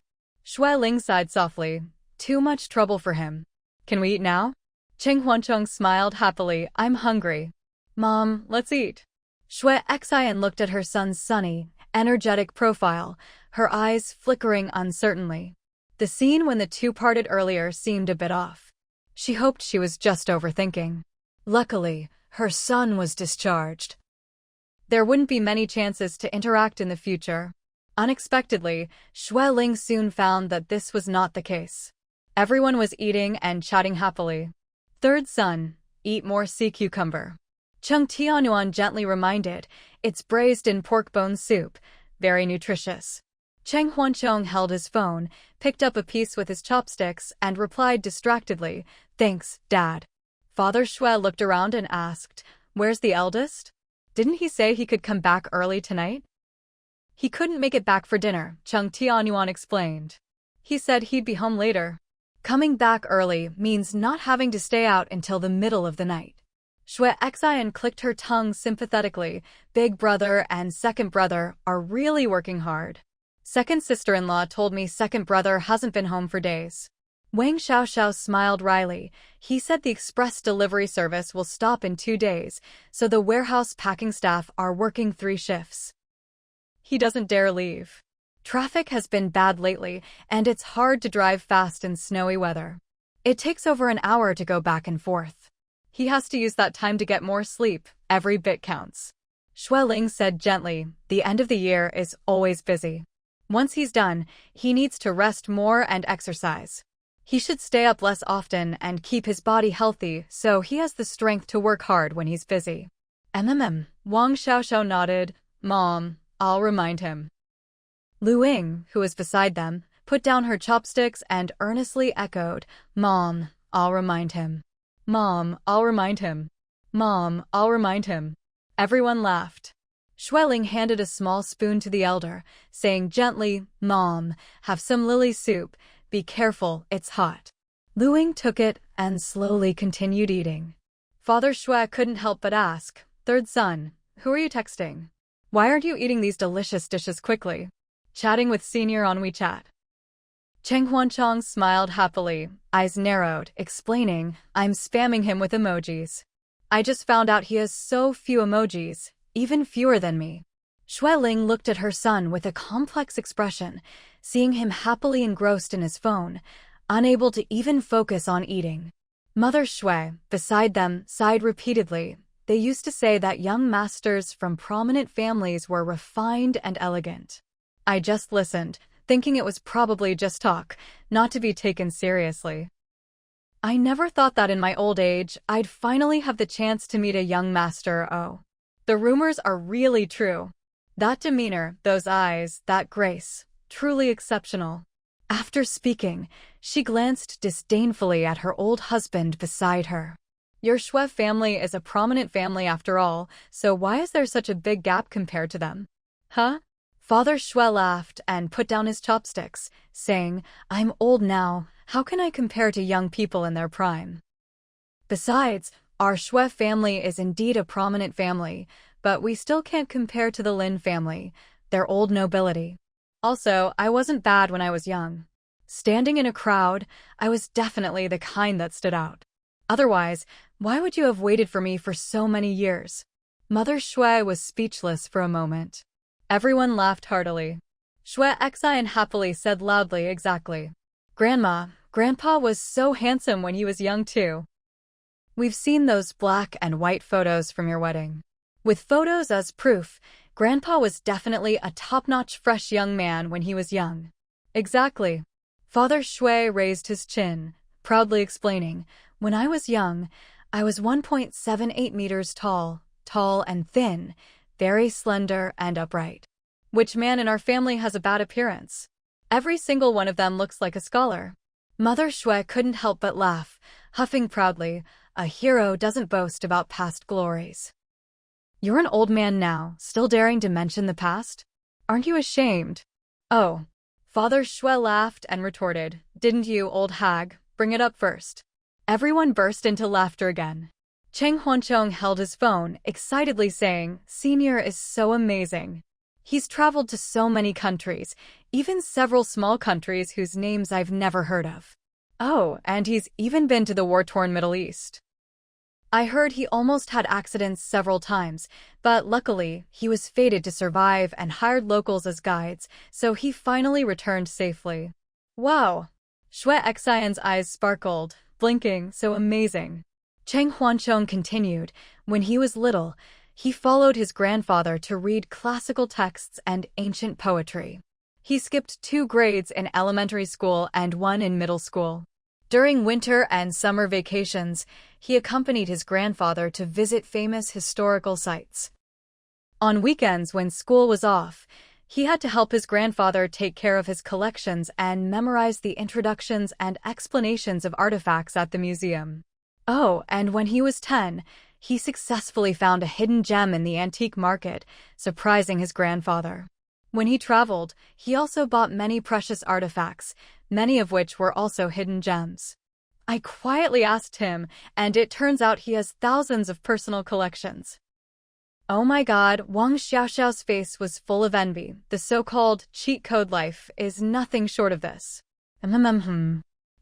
Ling sighed softly. Too much trouble for him. Can we eat now? Cheng Huanchong smiled happily. I'm hungry. Mom, let's eat. Xian looked at her son's sunny, energetic profile, her eyes flickering uncertainly. The scene when the two parted earlier seemed a bit off. She hoped she was just overthinking. Luckily, her son was discharged. There wouldn't be many chances to interact in the future. Unexpectedly, Ling soon found that this was not the case. Everyone was eating and chatting happily. Third son, eat more sea cucumber. Cheng Tianyuan gently reminded, it's braised in pork bone soup, very nutritious. Cheng Huanchong held his phone, picked up a piece with his chopsticks, and replied distractedly, thanks, Dad. Father Xue looked around and asked, where's the eldest? Didn't he say he could come back early tonight? He couldn't make it back for dinner, Cheng Tianyuan explained. He said he'd be home later. Coming back early means not having to stay out until the middle of the night. Xian clicked her tongue sympathetically. Big brother and second brother are really working hard. Second sister-in-law told me second brother hasn't been home for days. Wang Xiaoxiao smiled wryly. He said the express delivery service will stop in 2 days, so the warehouse packing staff are working 3 shifts. He doesn't dare leave. Traffic has been bad lately, and it's hard to drive fast in snowy weather. It takes over an hour to go back and forth. He has to use that time to get more sleep. Every bit counts. Ling said gently, the end of the year is always busy. Once he's done, he needs to rest more and exercise. He should stay up less often and keep his body healthy so he has the strength to work hard when he's busy. Wang Xiaoxiao nodded. Mom, I'll remind him. Lu Ying, who was beside them, put down her chopsticks and earnestly echoed, Mom, I'll remind him. Mom, I'll remind him. Mom, I'll remind him. Everyone laughed. Ling handed a small spoon to the elder, saying gently, Mom, have some lily soup. Be careful, it's hot. Lu Ying took it and slowly continued eating. Father Xue couldn't help but ask, third son, who are you texting? Why aren't you eating these delicious dishes quickly? Chatting with senior on WeChat. Cheng Huanchong smiled happily, eyes narrowed, explaining, I'm spamming him with emojis. I just found out he has so few emojis, even fewer than me. Ling looked at her son with a complex expression, seeing him happily engrossed in his phone, unable to even focus on eating. Mother Xue, beside them, sighed repeatedly. They used to say that young masters from prominent families were refined and elegant. I just listened, thinking it was probably just talk, not to be taken seriously. I never thought that in my old age I'd finally have the chance to meet a young master. Oh. The rumors are really true. That demeanor, those eyes, that grace, truly exceptional. After speaking, she glanced disdainfully at her old husband beside her. Your Xue family is a prominent family after all, so why is there such a big gap compared to them? Huh? Father Xue laughed and put down his chopsticks, saying, I'm old now, how can I compare to young people in their prime? Besides, our Xue family is indeed a prominent family, but we still can't compare to the Lin family, their old nobility. Also, I wasn't bad when I was young. Standing in a crowd, I was definitely the kind that stood out. Otherwise, why would you have waited for me for so many years? Mother Xue was speechless for a moment. Everyone laughed heartily. Xian happily said loudly, exactly. Grandma, Grandpa was so handsome when he was young too. We've seen those black and white photos from your wedding. With photos as proof, Grandpa was definitely a top-notch fresh young man when he was young. Exactly. Father Xue raised his chin, proudly explaining, when I was young, I was 1.78 meters tall and thin, very slender and upright. Which man in our family has a bad appearance? Every single one of them looks like a scholar. Mother Shui couldn't help but laugh, huffing proudly. A hero doesn't boast about past glories. You're an old man now, still daring to mention the past? Aren't you ashamed? Oh. Father Shui laughed and retorted, didn't you, old hag? Bring it up first. Everyone burst into laughter again. Cheng Huancheng held his phone, excitedly saying, Senior is so amazing. He's traveled to so many countries, even several small countries whose names I've never heard of. Oh, and he's even been to the war-torn Middle East. I heard he almost had accidents several times, but luckily, he was fated to survive and hired locals as guides, so he finally returned safely. Wow! Shui Xian's eyes sparkled, blinking, so amazing. Cheng Huancheng continued, when he was little, he followed his grandfather to read classical texts and ancient poetry. He skipped 2 grades in elementary school and 1 in middle school. During winter and summer vacations, he accompanied his grandfather to visit famous historical sites. On weekends when school was off, he had to help his grandfather take care of his collections and memorize the introductions and explanations of artifacts at the museum. Oh, and when he was 10, he successfully found a hidden gem in the antique market, surprising his grandfather. When he traveled, he also bought many precious artifacts, many of which were also hidden gems. I quietly asked him, and it turns out he has thousands of personal collections. Oh my god, Wang Xiaoxiao's face was full of envy. The so-called cheat code life is nothing short of this.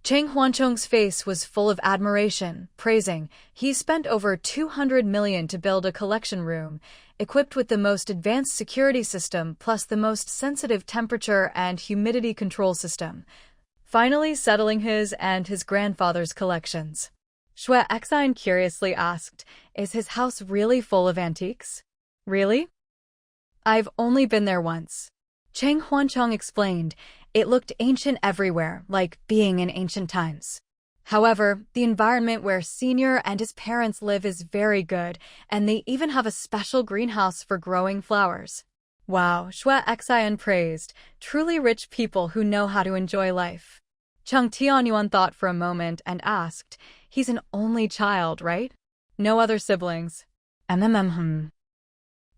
Cheng Huancheng's face was full of admiration, praising, he spent over 200 million to build a collection room, equipped with the most advanced security system plus the most sensitive temperature and humidity control system, finally settling his and his grandfather's collections. Shui Xian curiously asked, is his house really full of antiques? Really? I've only been there once. Cheng Huancheng explained, it looked ancient everywhere, like being in ancient times. However, the environment where Senior and his parents live is very good, and they even have a special greenhouse for growing flowers. Wow, Shui Xian praised, truly rich people who know how to enjoy life. Cheng Tianyuan thought for a moment and asked, he's an only child, right? No other siblings.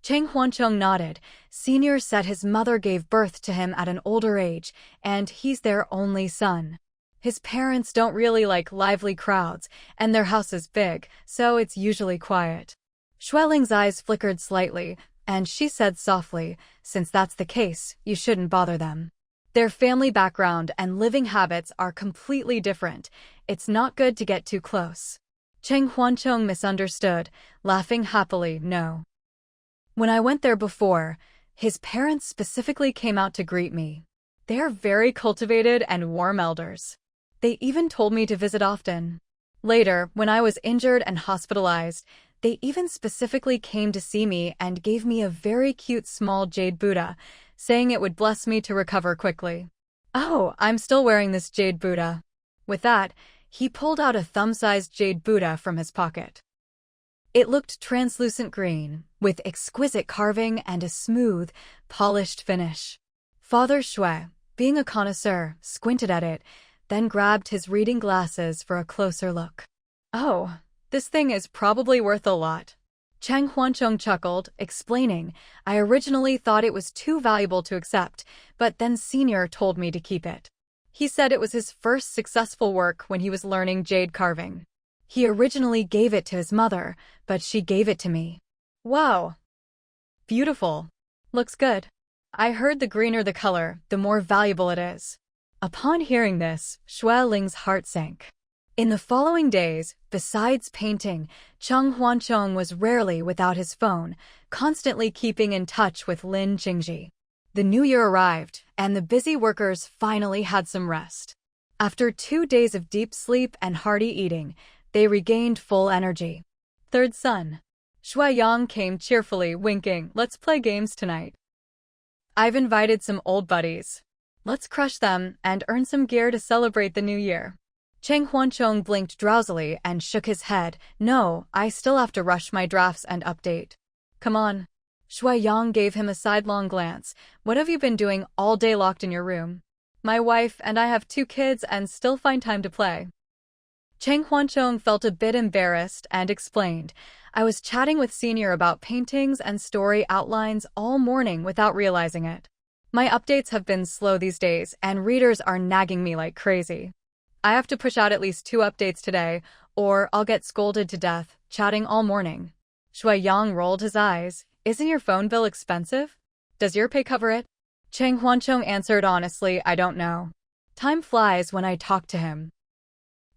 Cheng Huancheng nodded. Senior said his mother gave birth to him at an older age, and he's their only son. His parents don't really like lively crowds, and their house is big, so it's usually quiet. Shueling's eyes flickered slightly, and she said softly, since that's the case, you shouldn't bother them. Their family background and living habits are completely different. It's not good to get too close. Cheng Huancheng misunderstood, laughing happily, no. When I went there before, his parents specifically came out to greet me. They are very cultivated and warm elders. They even told me to visit often. Later, when I was injured and hospitalized, they even specifically came to see me and gave me a very cute small jade Buddha, saying it would bless me to recover quickly. Oh, I'm still wearing this jade Buddha. With that, he pulled out a thumb-sized jade Buddha from his pocket. It looked translucent green, with exquisite carving and a smooth, polished finish. Father Shui, being a connoisseur, squinted at it, then grabbed his reading glasses for a closer look. Oh, this thing is probably worth a lot. Cheng Huancheng chuckled, explaining, I originally thought it was too valuable to accept, but then Senior told me to keep it. He said it was his first successful work when he was learning jade carving. He originally gave it to his mother, but she gave it to me. Wow. Beautiful. Looks good. I heard the greener the color, the more valuable it is. Upon hearing this, Shueling's heart sank. In the following days, besides painting, Cheng Huancheng was rarely without his phone, constantly keeping in touch with Lin Jingji. The new year arrived, and the busy workers finally had some rest. After 2 days of deep sleep and hearty eating, they regained full energy. Third son. Shui Yang came cheerfully, winking, let's play games tonight. I've invited some old buddies. Let's crush them and earn some gear to celebrate the new year. Cheng Huancheng blinked drowsily and shook his head. No, I still have to rush my drafts and update. Come on. Shui Yang gave him a sidelong glance. What have you been doing all day locked in your room? My wife and I have 2 kids and still find time to play. Chang Huanchong felt a bit embarrassed and explained, I was chatting with Senior about paintings and story outlines all morning without realizing it. My updates have been slow these days, and readers are nagging me like crazy. I have to push out at least 2 updates today, or I'll get scolded to death, chatting all morning. Shui Yang rolled his eyes. Isn't your phone bill expensive? Does your pay cover it? Chang Huanchong answered honestly, I don't know. Time flies when I talk to him.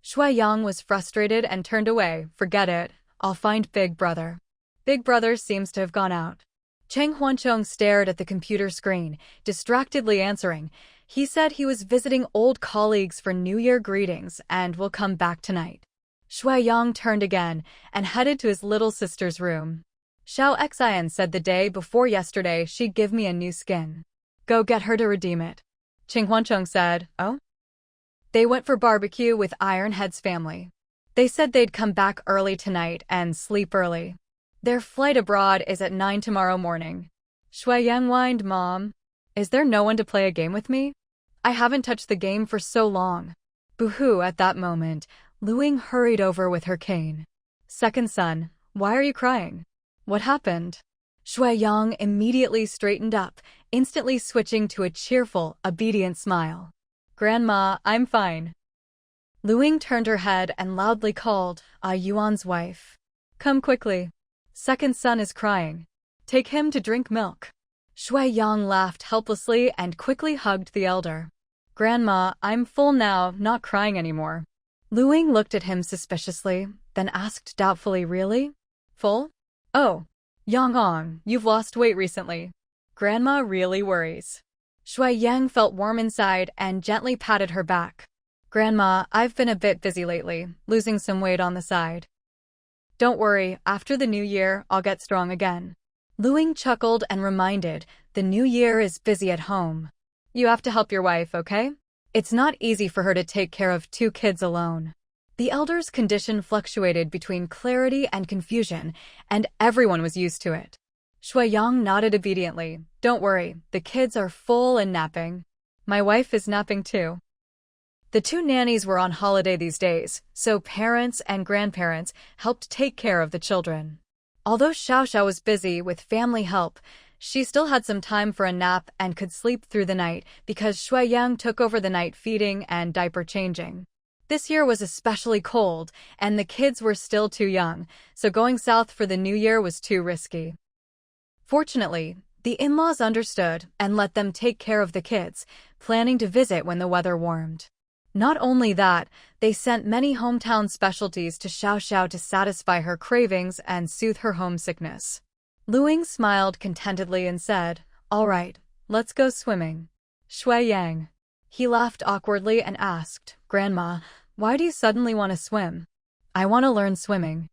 Shui Yang was frustrated and turned away. Forget it. I'll find Big Brother. Big Brother seems to have gone out. Chang Huanchong stared at the computer screen, distractedly answering. He said he was visiting old colleagues for New Year greetings and will come back tonight. Shui Yang turned again and headed to his little sister's room. Xiao Xian said the day before yesterday she'd give me a new skin. Go get her to redeem it. Chang Huanchong said, oh? They went for barbecue with Ironhead's family. They said they'd come back early tonight and sleep early. Their flight abroad is at 9 tomorrow morning. Shui Yang whined, Mom, is there no one to play a game with me? I haven't touched the game for so long. Boo-hoo. At that moment, Luing hurried over with her cane. Second son, why are you crying? What happened? Shui Yang immediately straightened up, instantly switching to a cheerful, obedient smile. Grandma, I'm fine. Luing turned her head and loudly called, Yuan's wife. Come quickly. Second son is crying. Take him to drink milk. Shui Yang laughed helplessly and quickly hugged the elder. Grandma, I'm full now, not crying anymore. Luing looked at him suspiciously, then asked doubtfully, really? Full? Oh. Yang, you've lost weight recently. Grandma really worries. Shui Yang felt warm inside and gently patted her back. Grandma, I've been a bit busy lately, losing some weight on the side. Don't worry, after the new year, I'll get strong again. Luing chuckled and reminded, the new year is busy at home. You have to help your wife, okay? It's not easy for her to take care of 2 kids alone. The elder's condition fluctuated between clarity and confusion, and everyone was used to it. Shui Yang nodded obediently. Don't worry, the kids are full and napping. My wife is napping too. The 2 nannies were on holiday these days, so parents and grandparents helped take care of the children. Although Xiao was busy with family help, she still had some time for a nap and could sleep through the night because Shui Yang took over the night feeding and diaper changing. This year was especially cold, and the kids were still too young, so going south for the new year was too risky. Fortunately, the in-laws understood and let them take care of the kids, planning to visit when the weather warmed. Not only that, they sent many hometown specialties to Xiao to satisfy her cravings and soothe her homesickness. Luing smiled contentedly and said, all right, let's go swimming. Shui Yang. He laughed awkwardly and asked, Grandma, why do you suddenly want to swim? I want to learn swimming.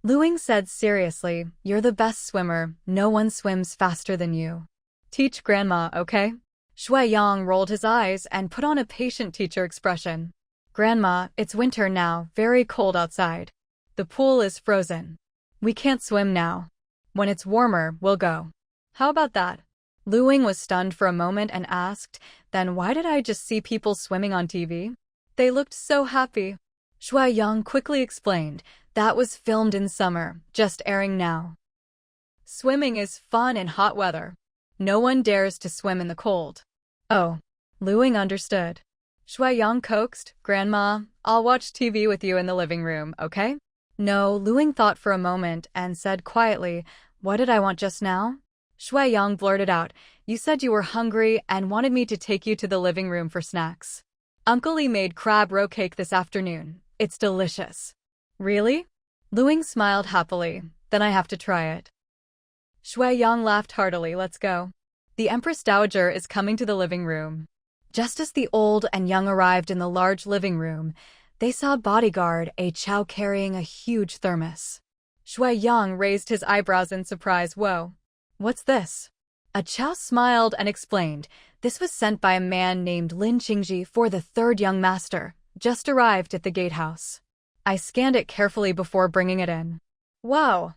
Luing said seriously, you're the best swimmer, no one swims faster than you. Teach Grandma, okay? Shui Yang rolled his eyes and put on a patient teacher expression. Grandma, it's winter now, very cold outside. The pool is frozen. We can't swim now. When it's warmer, we'll go. How about that? Luing was stunned for a moment and asked, then why did I just see people swimming on TV? They looked so happy. Shui Yang quickly explained, that was filmed in summer, just airing now. Swimming is fun in hot weather. No one dares to swim in the cold. Oh. Luing understood. Shui Yang coaxed, Grandma, I'll watch TV with you in the living room, okay? No, Luing thought for a moment and said quietly, what did I want just now? Shui Yang blurted out, you said you were hungry and wanted me to take you to the living room for snacks. Uncle Lee made crab roe cake this afternoon. It's delicious. Really? Luing smiled happily. Then I have to try it. Shui Yang laughed heartily. Let's go. The Empress Dowager is coming to the living room. Just as the old and young arrived in the large living room, they saw bodyguard A Chao carrying a huge thermos. Shui Yang raised his eyebrows in surprise. Whoa. What's this? A Chao smiled and explained, this was sent by a man named Lin Qingji for the 3rd young master, just arrived at the gatehouse. I scanned it carefully before bringing it in. Wow.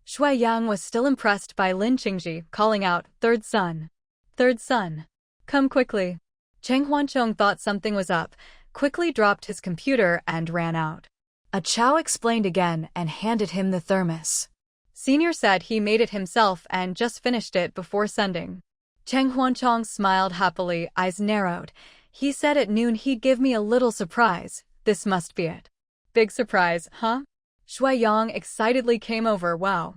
Shui Yang was still impressed by Lin Qingji, calling out, 3rd son. 3rd son. Come quickly. Cheng Huanchong thought something was up, quickly dropped his computer and ran out. A Chow explained again and handed him the thermos. Senior said he made it himself and just finished it before sending. Cheng Huanchong smiled happily, eyes narrowed. He said at noon he'd give me a little surprise. This must be it. Big surprise, huh? Shui Yang excitedly came over. Wow.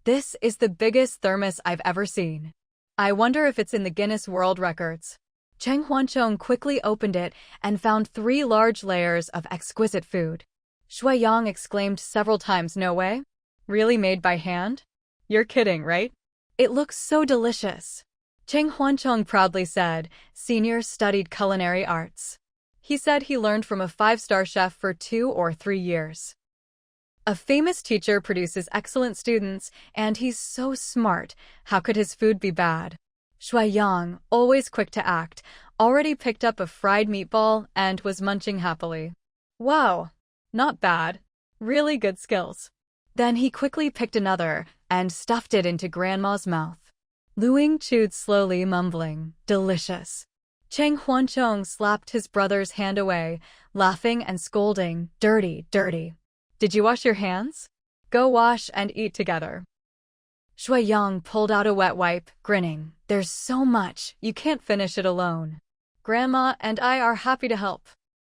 This is the biggest thermos I've ever seen. I wonder if it's in the Guinness World Records. Cheng Huanchong quickly opened it and found 3 large layers of exquisite food. Shui Yang exclaimed several times, no way? Really made by hand? You're kidding, right? It looks so delicious. Cheng Huanchong proudly said, Senior studied culinary arts. He said he learned from a 5-star chef for 2 or 3 years. A famous teacher produces excellent students, and he's so smart. How could his food be bad? Shui Yang, always quick to act, already picked up a fried meatball and was munching happily. Wow, not bad. Really good skills. Then he quickly picked another and stuffed it into Grandma's mouth. Luing chewed slowly, mumbling, delicious. Cheng Huanchong slapped his brother's hand away, laughing and scolding, dirty, dirty. Did you wash your hands? Go wash and eat together. Shui Yang pulled out a wet wipe, grinning. There's so much, you can't finish it alone. Grandma and I are happy to help.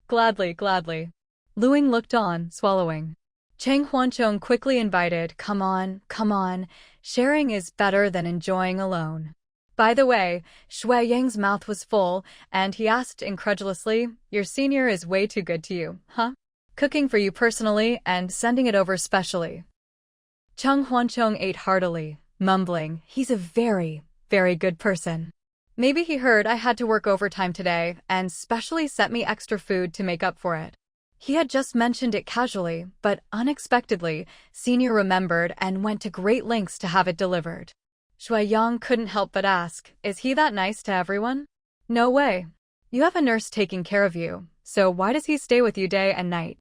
Gladly, gladly. Luing looked on, swallowing. Cheng Huanchong quickly invited, come on, come on. Sharing is better than enjoying alone. By the way, Shui Yang's mouth was full, and he asked incredulously, your senior is way too good to you, huh? Cooking for you personally and sending it over specially. Cheng Huanchong ate heartily, mumbling, he's a very, very good person. Maybe he heard I had to work overtime today and specially sent me extra food to make up for it. He had just mentioned it casually, but unexpectedly, Senior remembered and went to great lengths to have it delivered. Shui Yang couldn't help but ask, is he that nice to everyone? No way. You have a nurse taking care of you, so why does he stay with you day and night?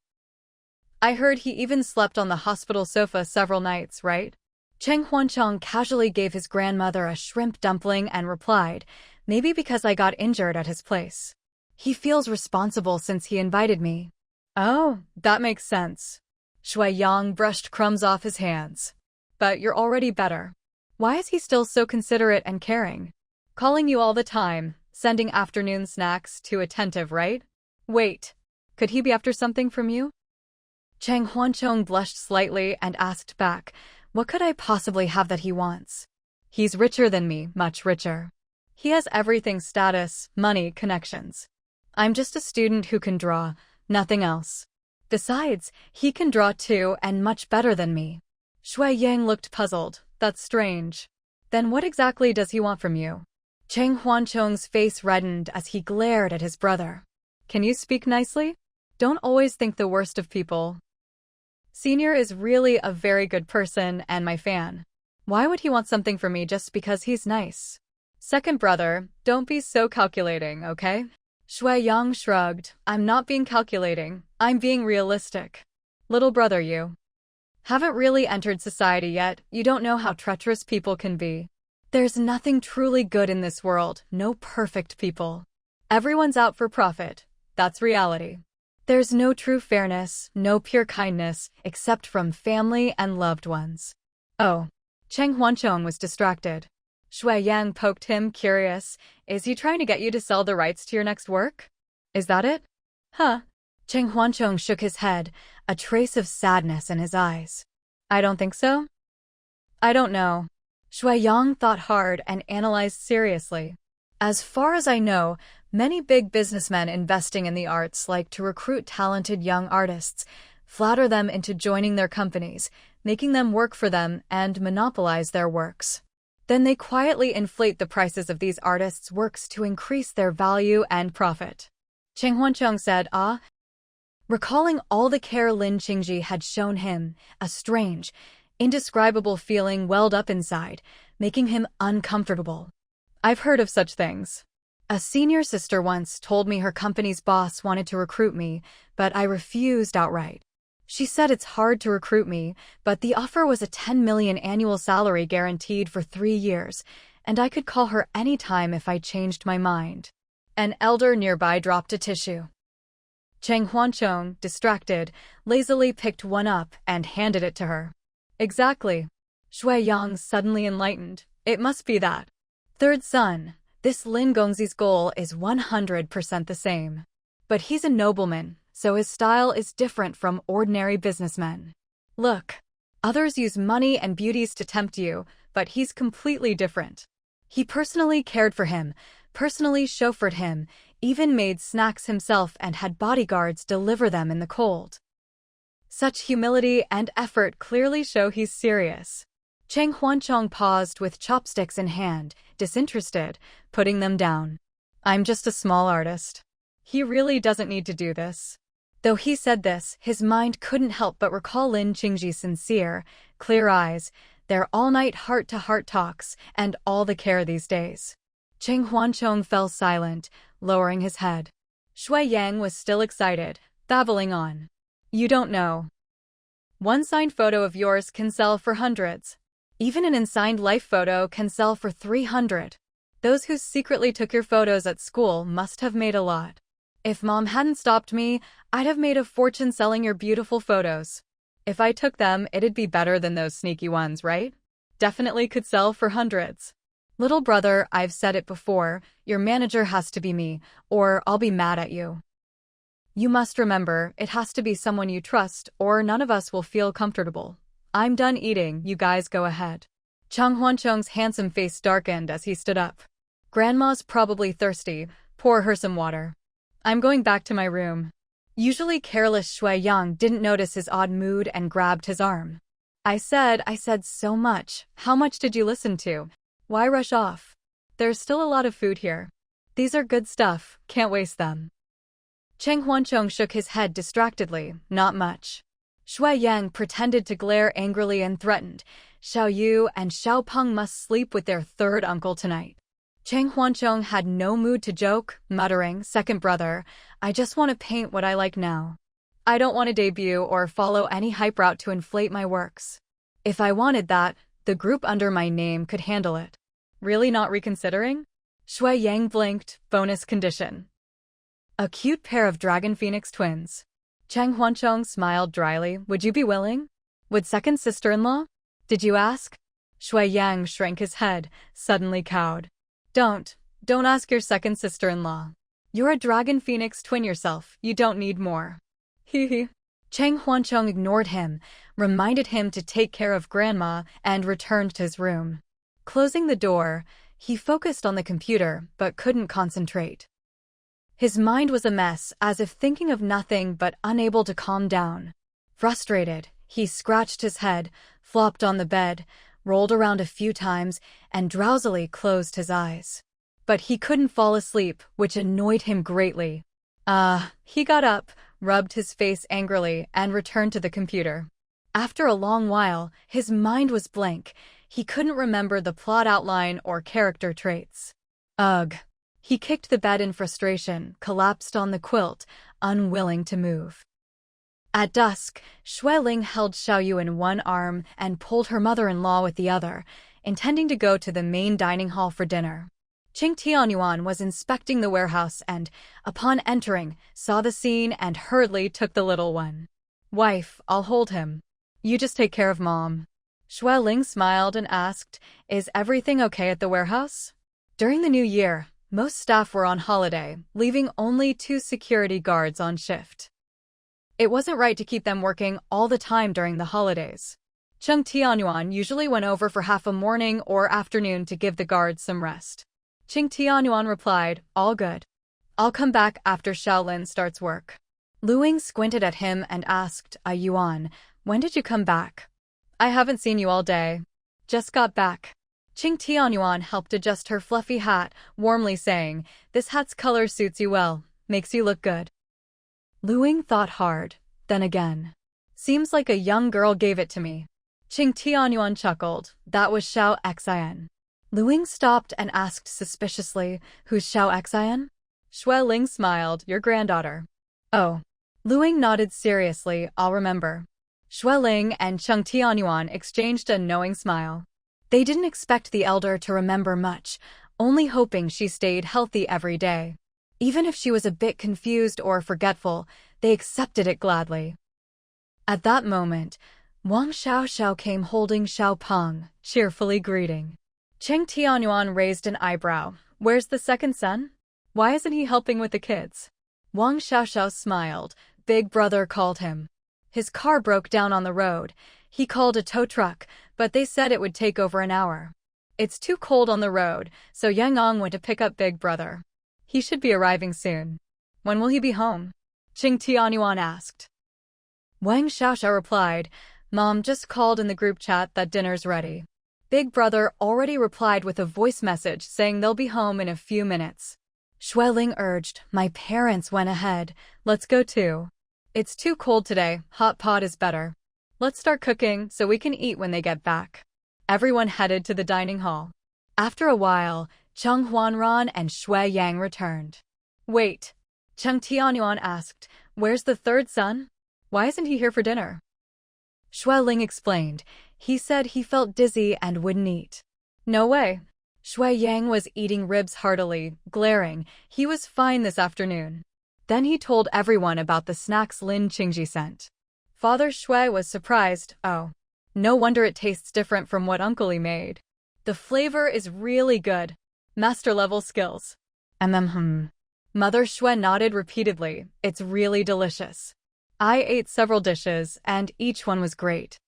I heard he even slept on the hospital sofa several nights, right? Cheng Huanchong casually gave his grandmother a shrimp dumpling and replied, maybe because I got injured at his place. He feels responsible since he invited me. Oh, that makes sense. Shui Yang brushed crumbs off his hands. But you're already better. Why is he still so considerate and caring? Calling you all the time, sending afternoon snacks, too attentive, right? Wait, could he be after something from you? Cheng Huanchong blushed slightly and asked back, what could I possibly have that he wants? He's richer than me, much richer. He has everything: status, money, connections. I'm just a student who can draw, nothing else. Besides, he can draw too, and much better than me. Shui Yang looked puzzled. That's strange. Then what exactly does he want from you? Cheng Huanchong's face reddened as he glared at his brother. Can you speak nicely? Don't always think the worst of people. Senior is really a very good person and my fan. Why would he want something from me just because he's nice? Second brother, don't be so calculating, okay? Shui Yang shrugged. I'm not being calculating. I'm being realistic. Little brother, you haven't really entered society yet. You don't know how treacherous people can be. There's nothing truly good in this world, no perfect people. Everyone's out for profit. That's reality. There's no true fairness, no pure kindness, except from family and loved ones. Oh. Cheng Huanchong was distracted. Shui Yang poked him, curious. Is he trying to get you to sell the rights to your next work? Is that it? Huh? Cheng Huanchong shook his head, a trace of sadness in his eyes. I don't think so. I don't know. Shui Yang thought hard and analyzed seriously. As far as I know, many big businessmen investing in the arts like to recruit talented young artists, flatter them into joining their companies, making them work for them and monopolize their works. Then they quietly inflate the prices of these artists' works to increase their value and profit. Cheng Huanchong said, recalling all the care Lin Qingji had shown him, a strange, indescribable feeling welled up inside, making him uncomfortable. I've heard of such things. A senior sister once told me her company's boss wanted to recruit me, but I refused outright. She said it's hard to recruit me, but the offer was a 10 million annual salary guaranteed for 3 years, and I could call her anytime if I changed my mind. An elder nearby dropped a tissue. Cheng Huanchong, distracted, lazily picked one up and handed it to her. Exactly. Shui Yang suddenly enlightened. It must be that. Third son, this Lin Gongzi's goal is 100% the same. But he's a nobleman, so his style is different from ordinary businessmen. Look. Others use money and beauties to tempt you, but he's completely different. He personally cared for him, personally chauffeured him, even made snacks himself and had bodyguards deliver them in the cold. Such humility and effort clearly show he's serious. Cheng Huanchong paused with chopsticks in hand, disinterested, putting them down. I'm just a small artist. He really doesn't need to do this. Though he said this, his mind couldn't help but recall Lin Qingji's sincere, clear eyes, their all-night heart-to-heart talks, and all the care these days. Cheng Huanchong fell silent, lowering his head. Shui Yang was still excited, babbling on. You don't know. One signed photo of yours can sell for hundreds. Even an unsigned life photo can sell for 300. Those who secretly took your photos at school must have made a lot. If Mom hadn't stopped me, I'd have made a fortune selling your beautiful photos. If I took them, it'd be better than those sneaky ones, right? Definitely could sell for hundreds. Little brother, I've said it before, your manager has to be me, or I'll be mad at you. You must remember, it has to be someone you trust, or none of us will feel comfortable. I'm done eating, you guys go ahead. Cheng Huanchong's handsome face darkened as he stood up. Grandma's probably thirsty, pour her some water. I'm going back to my room. Usually careless Shui Yang didn't notice his odd mood and grabbed his arm. I said so much. How much did you listen to? Why rush off? There's still a lot of food here. These are good stuff, can't waste them. Cheng Huanchong shook his head distractedly, not much. Shui Yang pretended to glare angrily and threatened. Xiao Yu and Xiao Peng must sleep with their third uncle tonight. Cheng Huanchong had no mood to joke, muttering, second brother, I just want to paint what I like now. I don't want to debut or follow any hype route to inflate my works. If I wanted that, the group under my name could handle it. Really not reconsidering? Shui Yang blinked, bonus condition. A cute pair of dragon phoenix twins. Cheng Huanchong smiled dryly. Would you be willing? Would second sister-in-law? Did you ask? Shui Yang shrank his head, suddenly cowed. Don't ask your second sister-in-law. You're a dragon phoenix twin yourself, you don't need more. Hee. Cheng Huanchong ignored him, reminded him to take care of grandma, and returned to his room. Closing the door, he focused on the computer, but couldn't concentrate. His mind was a mess, as if thinking of nothing but unable to calm down. Frustrated, he scratched his head, flopped on the bed, rolled around a few times, and drowsily closed his eyes. But he couldn't fall asleep, which annoyed him greatly. He got up, rubbed his face angrily, and returned to the computer. After a long while, his mind was blank. He couldn't remember the plot outline or character traits. Ugh. He kicked the bed in frustration, collapsed on the quilt, unwilling to move. At dusk, Shui Ling held Xiao Yu in one arm and pulled her mother-in-law with the other, intending to go to the main dining hall for dinner. Qing Tianyuan was inspecting the warehouse and, upon entering, saw the scene and hurriedly took the little one. Wife, I'll hold him. You just take care of Mom. Shui Ling smiled and asked, Is everything okay at the warehouse? During the new year, most staff were on holiday, leaving only 2 security guards on shift. It wasn't right to keep them working all the time during the holidays. Cheng Tianyuan usually went over for half a morning or afternoon to give the guards some rest. Qing Tianyuan replied, All good. I'll come back after Shaolin starts work. Luing squinted at him and asked, Yuan, when did you come back? I haven't seen you all day. Just got back. Qing Tianyuan helped adjust her fluffy hat, warmly saying, This hat's color suits you well, makes you look good. Luing thought hard, then again. Seems like a young girl gave it to me. Qing Tianyuan chuckled, That was Xiao Xian. Luing stopped and asked suspiciously, Who's Xiao Xian? Shui Ling smiled, Your granddaughter. Oh. Luing nodded seriously, I'll remember. Shui Ling and Cheng Tianyuan exchanged a knowing smile. They didn't expect the elder to remember much, only hoping she stayed healthy every day. Even if she was a bit confused or forgetful, they accepted it gladly. At that moment, Wang Xiaoxiao came holding Xiao Peng, cheerfully greeting. Cheng Tianyuan raised an eyebrow. Where's the second son? Why isn't he helping with the kids? Wang Xiaoxiao smiled. Big brother called him. His car broke down on the road. He called a tow truck, but they said it would take over an hour. It's too cold on the road, so Yang Ong went to pick up Big Brother. He should be arriving soon. When will he be home? Cheng Tianyuan asked. Wang Xiaoxiao replied, Mom just called in the group chat that dinner's ready. Big Brother already replied with a voice message saying they'll be home in a few minutes. Xueling urged, My parents went ahead. Let's go too. It's too cold today. Hot pot is better. Let's start cooking so we can eat when they get back. Everyone headed to the dining hall. After a while, Cheng Huanran and Shui Yang returned. Wait. Cheng Tianyuan asked, Where's the third son? Why isn't he here for dinner? Xueling explained. He said he felt dizzy and wouldn't eat. No way. Shui Yang was eating ribs heartily, glaring. He was fine this afternoon. Then he told everyone about the snacks Lin Qingji sent. Father Shui was surprised. Oh, no wonder it tastes different from what Uncle Li made. The flavor is really good. Master-level skills. Mother Shui nodded repeatedly. It's really delicious. I ate several dishes, and each one was great.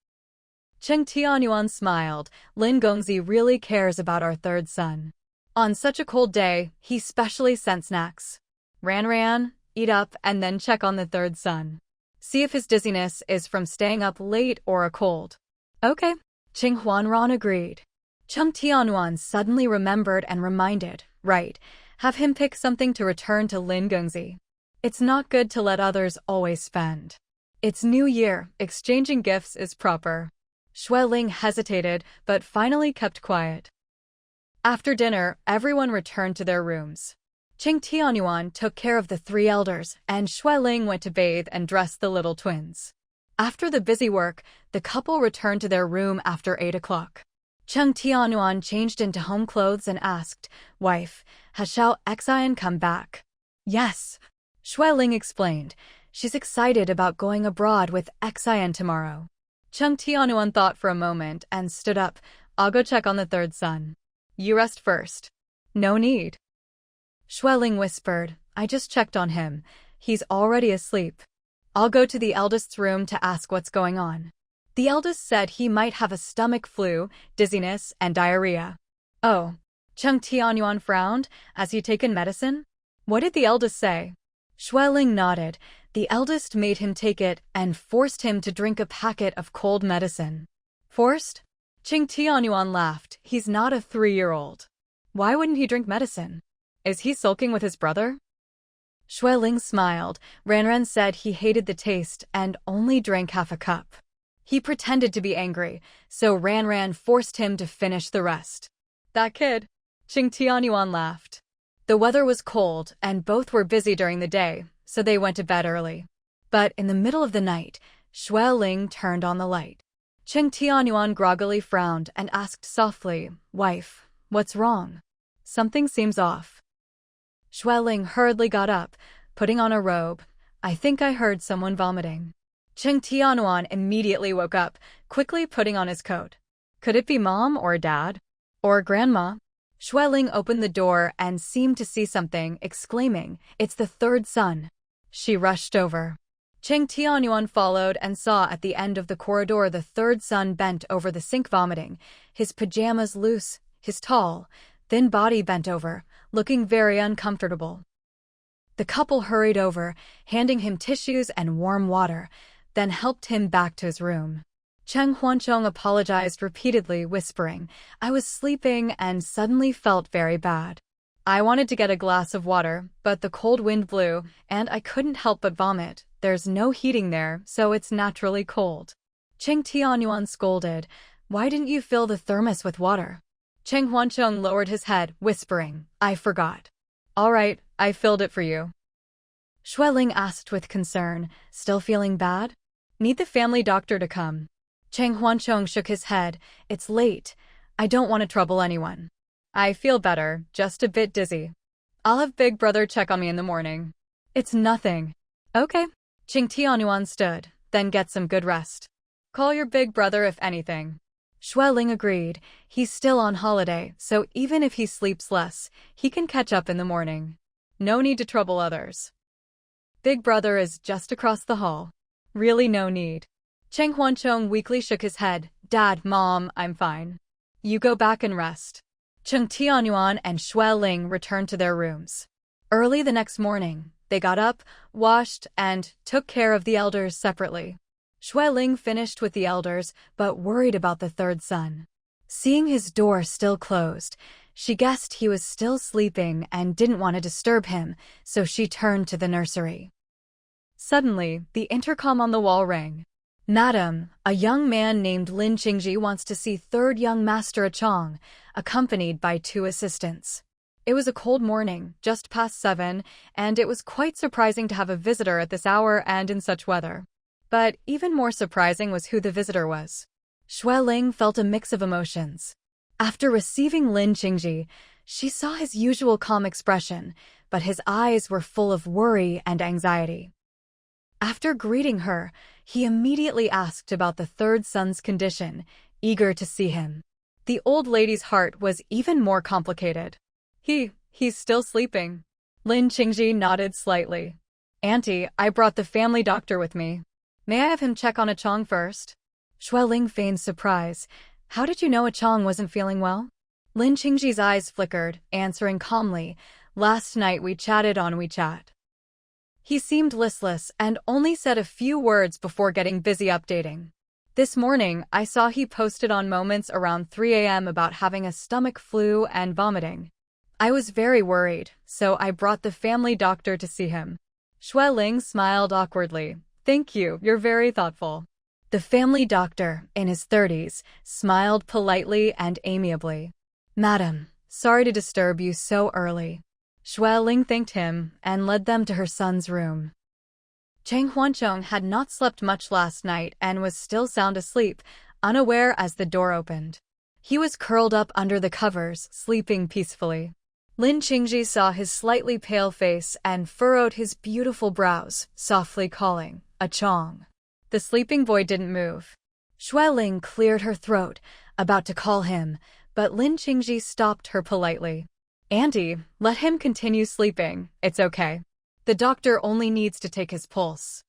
Cheng Tianyuan smiled. Lin Gongzi really cares about our third son. On such a cold day, he specially sent snacks. Ran, eat up, and then check on the third son. See if his dizziness is from staying up late or a cold. Okay. Cheng Huanran agreed. Cheng Tianyuan suddenly remembered and reminded, right, have him pick something to return to Lin Gongzi. It's not good to let others always spend. It's New Year, exchanging gifts is proper. Xueling hesitated, but finally kept quiet. After dinner, everyone returned to their rooms. Cheng Tianyuan took care of the three elders, and Xueling went to bathe and dress the little twins. After the busy work, the couple returned to their room after 8 o'clock. Cheng Tianyuan changed into home clothes and asked, Wife, has Xiao Xian come back? Yes. Xueling explained. She's excited about going abroad with Xian tomorrow. Cheng Tianyuan thought for a moment and stood up. I'll go check on the third son. You rest first. No need. Xueling whispered, I just checked on him. He's already asleep. I'll go to the eldest's room to ask what's going on. The eldest said he might have a stomach flu, dizziness, and diarrhea. Oh. Cheng Tianyuan frowned. Has he taken medicine? What did the eldest say? Xueling nodded. The eldest made him take it and forced him to drink a packet of cold medicine. Forced? Cheng Tianyuan laughed. He's not a 3-year-old. Why wouldn't he drink medicine? Is he sulking with his brother? Xueling smiled. Ranran said he hated the taste and only drank half a cup. He pretended to be angry, so Ranran forced him to finish the rest. That kid. Cheng Tianyuan laughed. The weather was cold, and both were busy during the day, so they went to bed early. But in the middle of the night, Xueling turned on the light. Cheng Tianyuan groggily frowned and asked softly, Wife, what's wrong? Something seems off. Xueling hurriedly got up, putting on a robe. I think I heard someone vomiting. Cheng Tianyuan immediately woke up, quickly putting on his coat. Could it be Mom or Dad? Or Grandma? Xueling opened the door and seemed to see something, exclaiming, It's the third son. She rushed over. Cheng Tianyuan followed and saw at the end of the corridor the third son bent over the sink vomiting, his pajamas loose, his tall, thin body bent over, looking very uncomfortable. The couple hurried over, handing him tissues and warm water, then helped him back to his room. Cheng Huanchong apologized repeatedly, whispering, I was sleeping and suddenly felt very bad. I wanted to get a glass of water, but the cold wind blew, and I couldn't help but vomit. There's no heating there, so it's naturally cold. Cheng Tianyuan scolded, Why didn't you fill the thermos with water? Cheng Huanchong lowered his head, whispering, I forgot. All right, I filled it for you. Xueling asked with concern, Still feeling bad? Need the family doctor to come. Cheng Huanchong shook his head. It's late. I don't want to trouble anyone. I feel better, just a bit dizzy. I'll have Big Brother check on me in the morning. It's nothing. Okay. Qing Tianyuan stood, then get some good rest. Call your big brother if anything. Xueling agreed. He's still on holiday, so even if he sleeps less, he can catch up in the morning. No need to trouble others. Big brother is just across the hall. Really no need. Cheng Huanchong weakly shook his head. Dad, Mom, I'm fine. You go back and rest. Cheng Tianyuan and Xueling returned to their rooms. Early the next morning, they got up, washed, and took care of the elders separately. Xueling finished with the elders, but worried about the third son. Seeing his door still closed, she guessed he was still sleeping and didn't want to disturb him, so she turned to the nursery. Suddenly, the intercom on the wall rang. Madam, a young man named Lin Qingji wants to see third young master Chong, accompanied by 2 assistants. It was a cold morning, just past 7, and it was quite surprising to have a visitor at this hour and in such weather. But even more surprising was who the visitor was. Xueling felt a mix of emotions. After receiving Lin Qingji, she saw his usual calm expression, but his eyes were full of worry and anxiety. After greeting her, he immediately asked about the third son's condition, eager to see him. The old lady's heart was even more complicated. He's still sleeping. Lin Qingji nodded slightly. Auntie, I brought the family doctor with me. May I have him check on Chong first? Xueling feigned surprise. How did you know Chong wasn't feeling well? Lin Qingji's eyes flickered, answering calmly. Last night we chatted on WeChat. He seemed listless and only said a few words before getting busy updating. This morning, I saw he posted on Moments around 3 a.m. about having a stomach flu and vomiting. I was very worried, so I brought the family doctor to see him. Xueling smiled awkwardly. Thank you, you're very thoughtful. The family doctor, in his 30s, smiled politely and amiably. Madam, sorry to disturb you so early. Xueling thanked him and led them to her son's room. Cheng Huanchong had not slept much last night and was still sound asleep, unaware as the door opened. He was curled up under the covers, sleeping peacefully. Lin Qingji saw his slightly pale face and furrowed his beautiful brows, softly calling, Chong. The sleeping boy didn't move. Xueling cleared her throat, about to call him, but Lin Qingji stopped her politely. Auntie, let him continue sleeping, it's okay. The doctor only needs to take his pulse.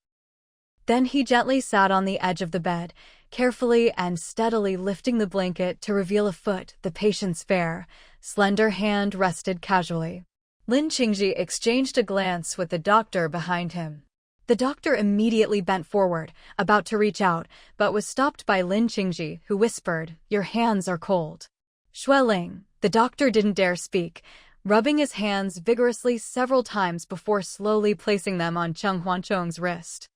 Then he gently sat on the edge of the bed, carefully and steadily lifting the blanket to reveal a foot the patient's fair, slender hand rested casually. Lin Qingji exchanged a glance with the doctor behind him. The doctor immediately bent forward, about to reach out, but was stopped by Lin Qingji, who whispered, Your hands are cold. Xueling, the doctor didn't dare speak, rubbing his hands vigorously several times before slowly placing them on Cheng Huanchong's wrist.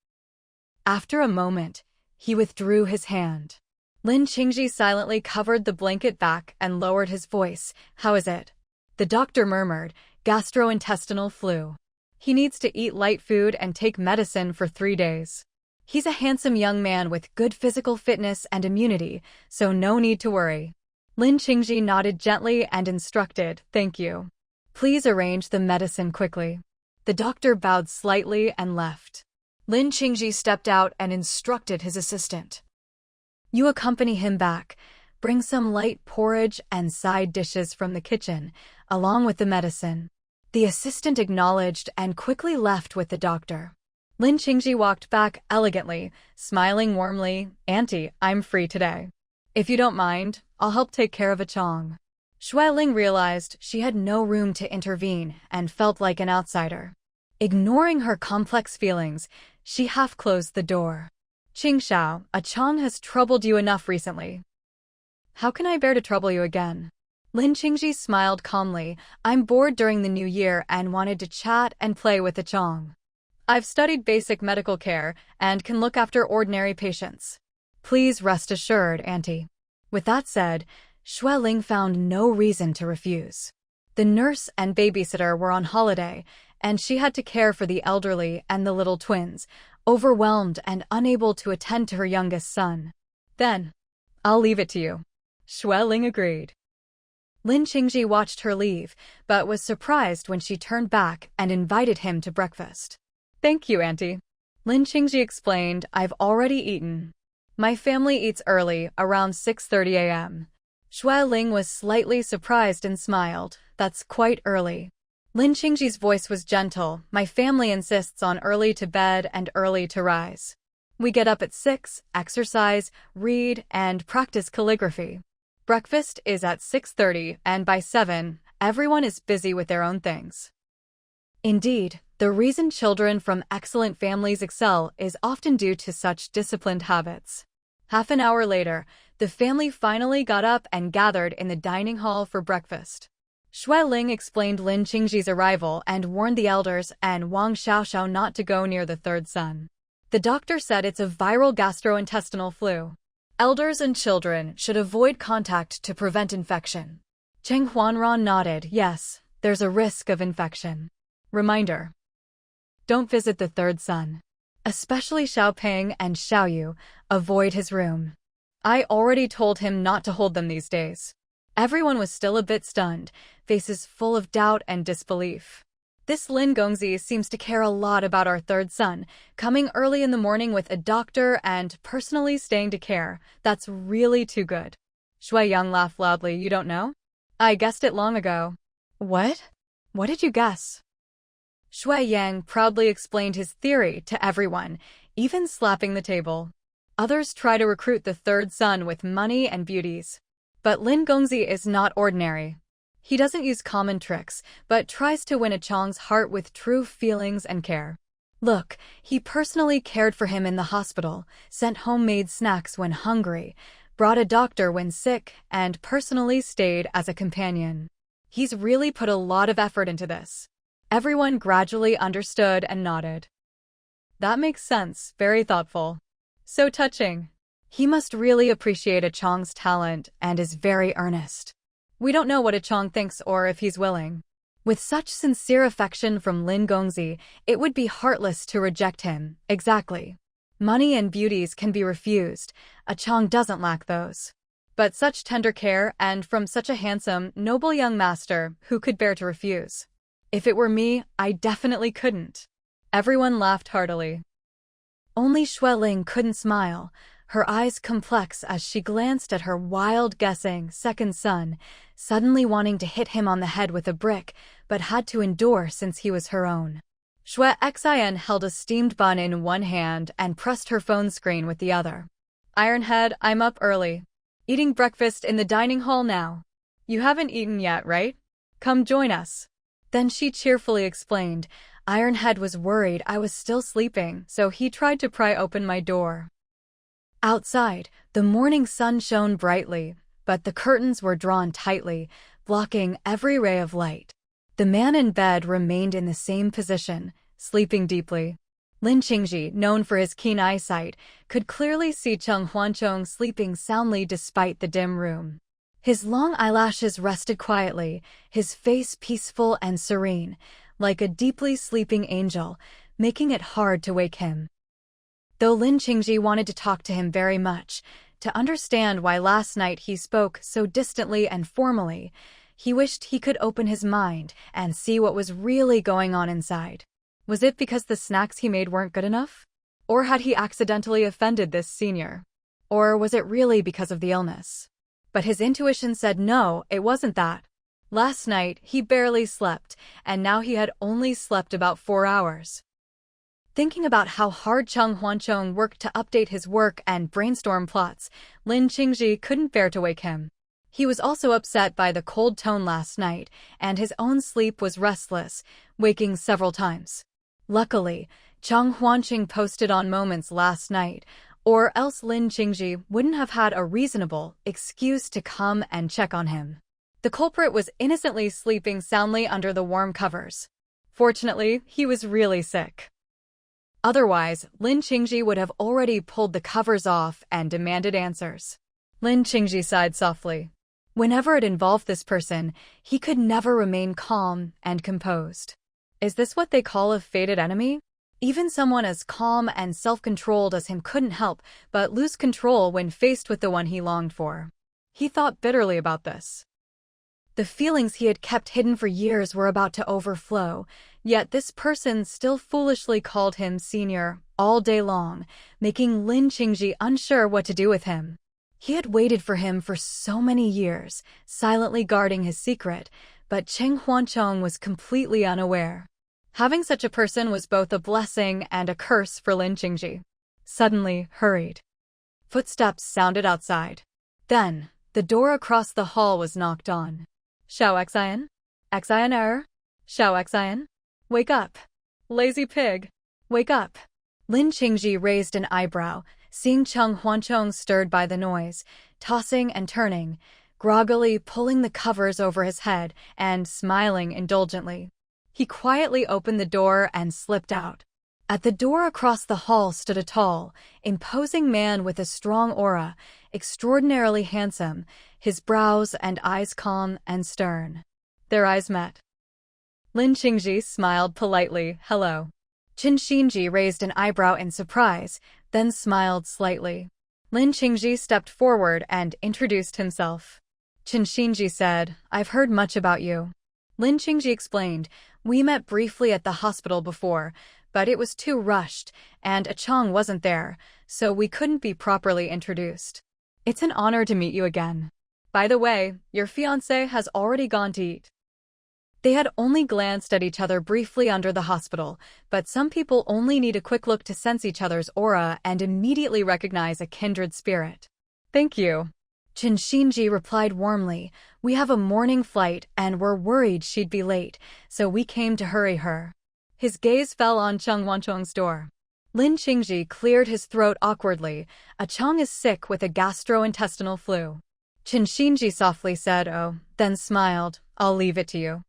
After a moment, he withdrew his hand. Lin Qingji silently covered the blanket back and lowered his voice. How is it? The doctor murmured, gastrointestinal flu. He needs to eat light food and take medicine for 3 days. He's a handsome young man with good physical fitness and immunity, so no need to worry. Lin Qingji nodded gently and instructed, Thank you. Please arrange the medicine quickly. The doctor bowed slightly and left. Lin Qingji stepped out and instructed his assistant. You accompany him back. Bring some light porridge and side dishes from the kitchen, along with the medicine. The assistant acknowledged and quickly left with the doctor. Lin Qingji walked back elegantly, smiling warmly. Auntie, I'm free today. If you don't mind, I'll help take care of Chong. Xueling realized she had no room to intervene and felt like an outsider. Ignoring her complex feelings, she half-closed the door. Qingxiao, Chong has troubled you enough recently. How can I bear to trouble you again? Lin Qingji smiled calmly. I'm bored during the new year and wanted to chat and play with Chong. I've studied basic medical care and can look after ordinary patients. Please rest assured, Auntie. With that said, Xueling found no reason to refuse. The nurse and babysitter were on holiday, and she had to care for the elderly and the little twins, overwhelmed and unable to attend to her youngest son. Then, I'll leave it to you. Xueling agreed. Lin Qingji watched her leave, but was surprised when she turned back and invited him to breakfast. Thank you, Auntie. Lin Qingji explained, I've already eaten. My family eats early, around 6:30 a.m. Shui Ling was slightly surprised and smiled. That's quite early. Lin Qingji's voice was gentle. My family insists on early to bed and early to rise. We get up at 6, exercise, read, and practice calligraphy. Breakfast is at 6:30, and by 7, everyone is busy with their own things. Indeed, the reason children from excellent families excel is often due to such disciplined habits. Half an hour later, the family finally got up and gathered in the dining hall for breakfast. Shui Ling explained Lin Qingji's arrival and warned the elders and Wang Xiaoxiao not to go near the third son. The doctor said it's a viral gastrointestinal flu. Elders and children should avoid contact to prevent infection. Cheng Huanran nodded, yes, there's a risk of infection. Reminder. Don't visit the third son. Especially Xiao Peng and Xiao Yu, avoid his room. I already told him not to hold them these days. Everyone was still a bit stunned, faces full of doubt and disbelief. This Lin Gongzi seems to care a lot about our third son, coming early in the morning with a doctor and personally staying to care. That's really too good. Shui Yang laughed loudly, you don't know? I guessed it long ago. What? What did you guess? Shui Yang proudly explained his theory to everyone, even slapping the table. Others try to recruit the third son with money and beauties. But Lin Gongzi is not ordinary. He doesn't use common tricks, but tries to win a Chang's heart with true feelings and care. Look, he personally cared for him in the hospital, sent homemade snacks when hungry, brought a doctor when sick, and personally stayed as a companion. He's really put a lot of effort into this. Everyone gradually understood and nodded. That makes sense, very thoughtful. So touching. He must really appreciate a Chang's talent and is very earnest. We don't know what a Chang thinks or if he's willing. With such sincere affection from Lin Gongzi, it would be heartless to reject him. Exactly. Money and beauties can be refused. A Chang doesn't lack those. But such tender care and from such a handsome, noble young master, who could bear to refuse? If it were me, I definitely couldn't. Everyone laughed heartily. Only Shui Ling couldn't smile, her eyes complex as she glanced at her wild-guessing second son, suddenly wanting to hit him on the head with a brick, but had to endure since he was her own. Shui Xin held a steamed bun in one hand and pressed her phone screen with the other. Ironhead, I'm up early. Eating breakfast in the dining hall now. You haven't eaten yet, right? Come join us. Then she cheerfully explained, Ironhead was worried I was still sleeping, so he tried to pry open my door. Outside, the morning sun shone brightly, but the curtains were drawn tightly, blocking every ray of light. The man in bed remained in the same position, sleeping deeply. Lin Qingji, known for his keen eyesight, could clearly see Cheng Huanchong sleeping soundly despite the dim room. His long eyelashes rested quietly, his face peaceful and serene, like a deeply sleeping angel, making it hard to wake him. Though Lin Qingji wanted to talk to him very much, to understand why last night he spoke so distantly and formally, he wished he could open his mind and see what was really going on inside. Was it because the snacks he made weren't good enough? Or had he accidentally offended this senior? Or was it really because of the illness? But his intuition said no, it wasn't that. Last night, he barely slept, and now he had only slept about 4 hours. Thinking about how hard Cheng Huanchong worked to update his work and brainstorm plots, Lin Qingji couldn't bear to wake him. He was also upset by the cold tone last night, and his own sleep was restless, waking several times. Luckily, Cheng Huanqing posted on moments last night, or else Lin Qingji wouldn't have had a reasonable excuse to come and check on him. The culprit was innocently sleeping soundly under the warm covers. Fortunately, he was really sick. Otherwise, Lin Qingji would have already pulled the covers off and demanded answers. Lin Qingji sighed softly. Whenever it involved this person, he could never remain calm and composed. Is this what they call a fated enemy? Even someone as calm and self-controlled as him couldn't help but lose control when faced with the one he longed for. He thought bitterly about this. The feelings he had kept hidden for years were about to overflow, yet this person still foolishly called him senior all day long, making Lin Qingji unsure what to do with him. He had waited for him for so many years, silently guarding his secret, but Cheng Huancheng was completely unaware. Having such a person was both a blessing and a curse for Lin Qingji. Suddenly, hurried footsteps sounded outside. Then, the door across the hall was knocked on. Xiao Xian? Xian error? Xiao Xian? Wake up. Lazy pig. Wake up. Lin Qingji raised an eyebrow, seeing Cheng Huancheng stirred by the noise, tossing and turning, groggily pulling the covers over his head and smiling indulgently. He quietly opened the door and slipped out. At the door across the hall stood a tall, imposing man with a strong aura, extraordinarily handsome, his brows and eyes calm and stern. Their eyes met. Lin Qingji smiled politely, hello. Qin Xinji raised an eyebrow in surprise, then smiled slightly. Lin Qingji stepped forward and introduced himself. Qin Xinji said, I've heard much about you. Lin Qingji explained, we met briefly at the hospital before, but it was too rushed, and Chang wasn't there, so we couldn't be properly introduced. It's an honor to meet you again. By the way, your fiancé has already gone to eat. They had only glanced at each other briefly under the hospital, but some people only need a quick look to sense each other's aura and immediately recognize a kindred spirit. Thank you. Qin Xinji replied warmly, we have a morning flight and we're worried she'd be late, so we came to hurry her. His gaze fell on Cheng Huancheng's door. Lin Qingji cleared his throat awkwardly. Chang is sick with a gastrointestinal flu. Qin Xinji softly said, oh, then smiled, I'll leave it to you.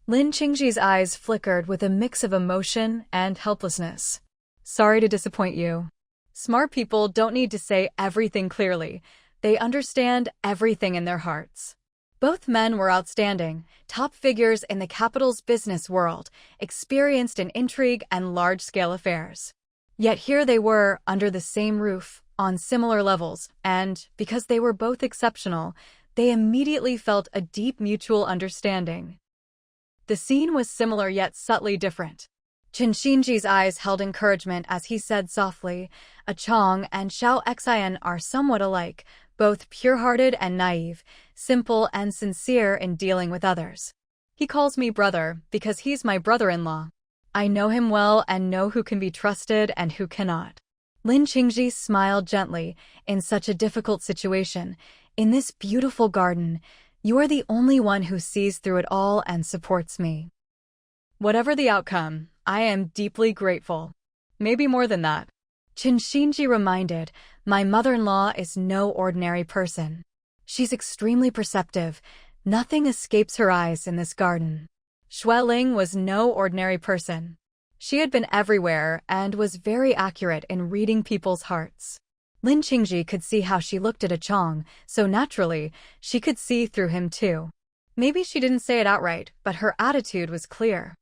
Lin Qingji's eyes flickered with a mix of emotion and helplessness. Sorry to disappoint you. Smart people don't need to say everything clearly. They understand everything in their hearts. Both men were outstanding, top figures in the capital's business world, experienced in intrigue and large-scale affairs. Yet here they were, under the same roof, on similar levels, and, because they were both exceptional, they immediately felt a deep mutual understanding. The scene was similar yet subtly different. Qin Xinji's eyes held encouragement as he said softly, Chang and Xiao Xian are somewhat alike, both pure-hearted and naive, simple and sincere in dealing with others. He calls me brother because he's my brother-in-law. I know him well and know who can be trusted and who cannot. Lin Qingji smiled gently. In such a difficult situation, in this beautiful garden, you are the only one who sees through it all and supports me. Whatever the outcome, I am deeply grateful. Maybe more than that. Qin Xinji reminded, my mother-in-law is no ordinary person. She's extremely perceptive. Nothing escapes her eyes in this garden. Xue Ling was no ordinary person. She had been everywhere and was very accurate in reading people's hearts. Lin Qingji could see how she looked at Chang, so naturally, she could see through him too. Maybe she didn't say it outright, but her attitude was clear.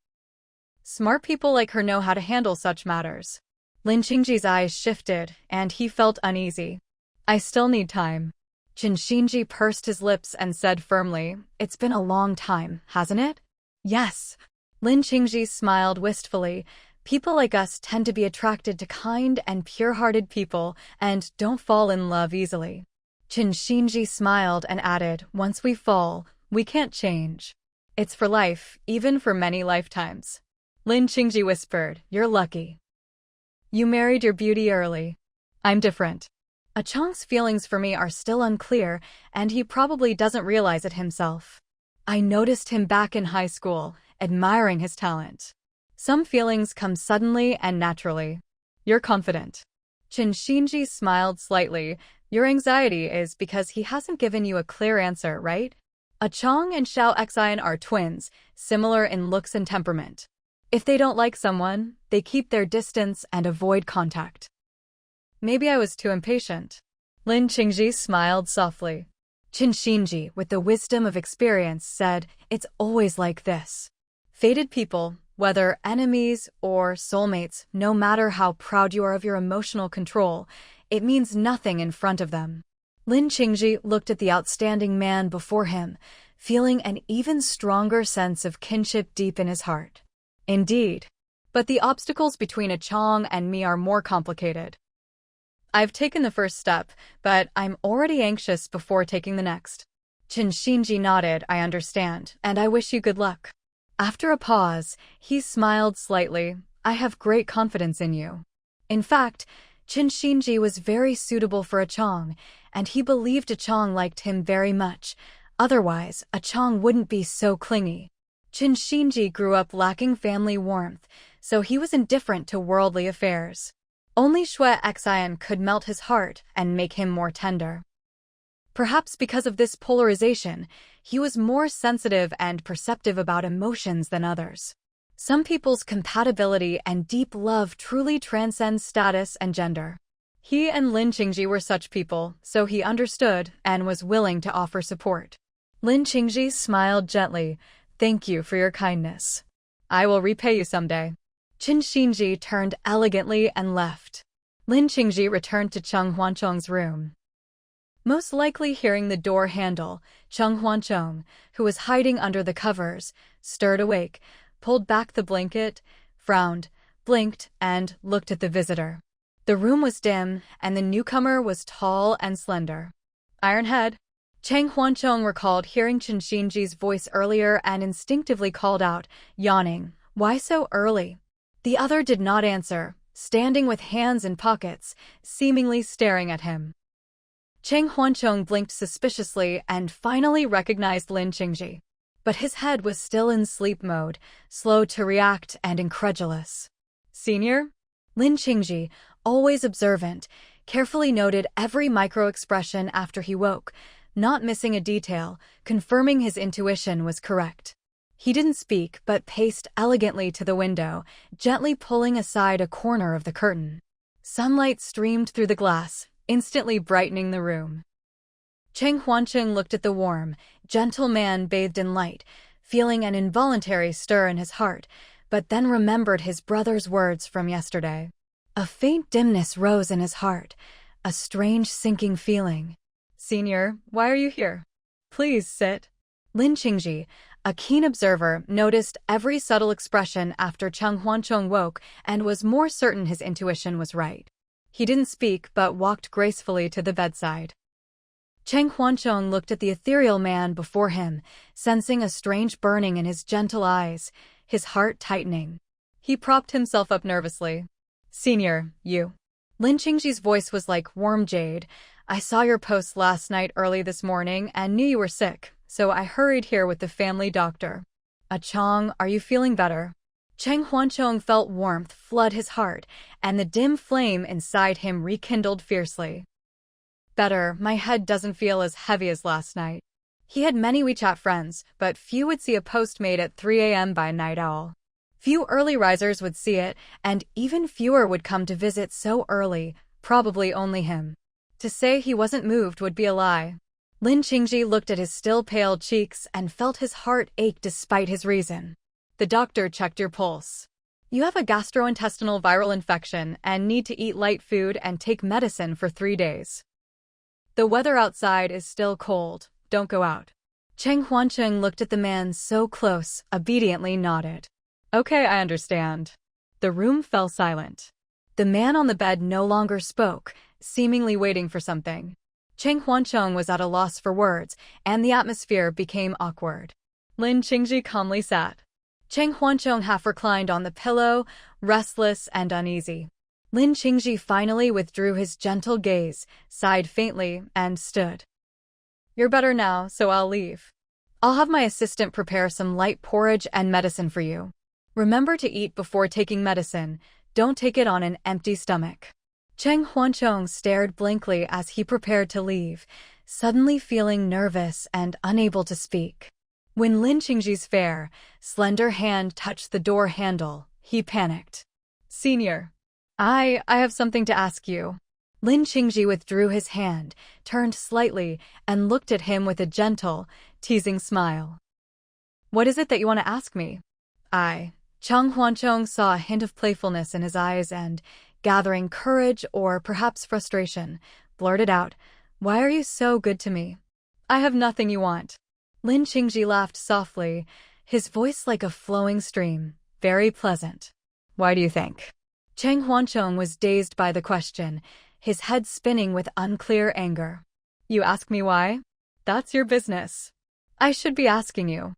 Smart people like her know how to handle such matters. Lin Qingji's eyes shifted, and he felt uneasy. I still need time. Qin Xinji pursed his lips and said firmly, it's been a long time, hasn't it? Yes. Lin Qingji smiled wistfully. People like us tend to be attracted to kind and pure-hearted people and don't fall in love easily. Qin Xinji smiled and added, once we fall, we can't change. It's for life, even for many lifetimes. Lin Qingji whispered, you're lucky. You married your beauty early. I'm different. Chang's feelings for me are still unclear, and he probably doesn't realize it himself. I noticed him back in high school, admiring his talent. Some feelings come suddenly and naturally. You're confident. Qin Xinji smiled slightly. Your anxiety is because he hasn't given you a clear answer, right? Chang and Xiao Xian are twins, similar in looks and temperament. If they don't like someone, they keep their distance and avoid contact. Maybe I was too impatient. Lin Qingji smiled softly. Qin Xinji, with the wisdom of experience, said, it's always like this. Fated people, whether enemies or soulmates, no matter how proud you are of your emotional control, it means nothing in front of them. Lin Qingji looked at the outstanding man before him, feeling an even stronger sense of kinship deep in his heart. Indeed. But the obstacles between a Chong and me are more complicated. I've taken the first step, but I'm already anxious before taking the next. Chen Xinji nodded. I understand, and I wish you good luck. After a pause, he smiled slightly. I have great confidence in you. In fact, Chen Xinji was very suitable for a Chong, and he believed a Chong liked him very much. Otherwise, a Chong wouldn't be so clingy. Chen Xinji grew up lacking family warmth, so he was indifferent to worldly affairs. Only Shui Xian could melt his heart and make him more tender. Perhaps because of this polarization, he was more sensitive and perceptive about emotions than others. Some people's compatibility and deep love truly transcend status and gender. He and Lin Qingji were such people, so he understood and was willing to offer support. Lin Qingji smiled gently. Thank you for your kindness. I will repay you someday. Chen Xinji turned elegantly and left. Lin Qingji returned to Cheng Huancheng's room. Most likely hearing the door handle, Cheng Huancheng, who was hiding under the covers, stirred awake, pulled back the blanket, frowned, blinked, and looked at the visitor. The room was dim, and the newcomer was tall and slender. Iron Head. Cheng Huancheng recalled hearing Chen Xinji's voice earlier and instinctively called out, yawning, "Why so early?" The other did not answer, standing with hands in pockets, seemingly staring at him. Cheng Huancheng blinked suspiciously and finally recognized Lin Qingji. But his head was still in sleep mode, slow to react and incredulous. Senior? Lin Qingji, always observant, carefully noted every micro-expression after he woke, not missing a detail, confirming his intuition was correct. He didn't speak but paced elegantly to the window, gently pulling aside a corner of the curtain. Sunlight streamed through the glass, instantly brightening the room. Cheng Huancheng looked at the warm, gentle man bathed in light, feeling an involuntary stir in his heart, but then remembered his brother's words from yesterday. A faint dimness rose in his heart, a strange sinking feeling. Senior, why are you here? Please sit. Lin Qingji, a keen observer, noticed every subtle expression after Cheng Huancheng woke and was more certain his intuition was right. He didn't speak but walked gracefully to the bedside. Cheng Huancheng looked at the ethereal man before him, sensing a strange burning in his gentle eyes, his heart tightening. He propped himself up nervously. Senior, you. Lin Qingji's voice was like warm jade. I saw your post last night early this morning and knew you were sick, so I hurried here with the family doctor. Chong, are you feeling better? Cheng Huancheng felt warmth flood his heart, and the dim flame inside him rekindled fiercely. Better, my head doesn't feel as heavy as last night. He had many WeChat friends, but few would see a post made at 3 a.m. by Night Owl. Few early risers would see it, and even fewer would come to visit so early, probably only him. To say he wasn't moved would be a lie. Lin Qingji looked at his still pale cheeks and felt his heart ache despite his reason. The doctor checked your pulse. You have a gastrointestinal viral infection and need to eat light food and take medicine for 3 days. The weather outside is still cold, don't go out. Cheng Huancheng looked at the man so close, obediently nodded. Okay, I understand. The room fell silent. The man on the bed no longer spoke, seemingly waiting for something. Cheng Huancheng was at a loss for words, and the atmosphere became awkward. Lin Qingji calmly sat. Cheng Huancheng half reclined on the pillow, restless and uneasy. Lin Qingji finally withdrew his gentle gaze, sighed faintly, and stood. You're better now, so I'll leave. I'll have my assistant prepare some light porridge and medicine for you. Remember to eat before taking medicine. Don't take it on an empty stomach. Cheng Huancheng stared blankly as he prepared to leave, suddenly feeling nervous and unable to speak. When Lin Qingji's fair, slender hand touched the door handle, he panicked. Senior. I have something to ask you. Lin Qingji withdrew his hand, turned slightly, and looked at him with a gentle, teasing smile. What is it that you want to ask me? Cheng Huancheng saw a hint of playfulness in his eyes and, gathering courage or perhaps frustration, blurted out, Why are you so good to me? I have nothing you want. Lin Qingji laughed softly, his voice like a flowing stream, very pleasant. Why do you think? Cheng Huancheng was dazed by the question, his head spinning with unclear anger. You ask me why? That's your business. I should be asking you.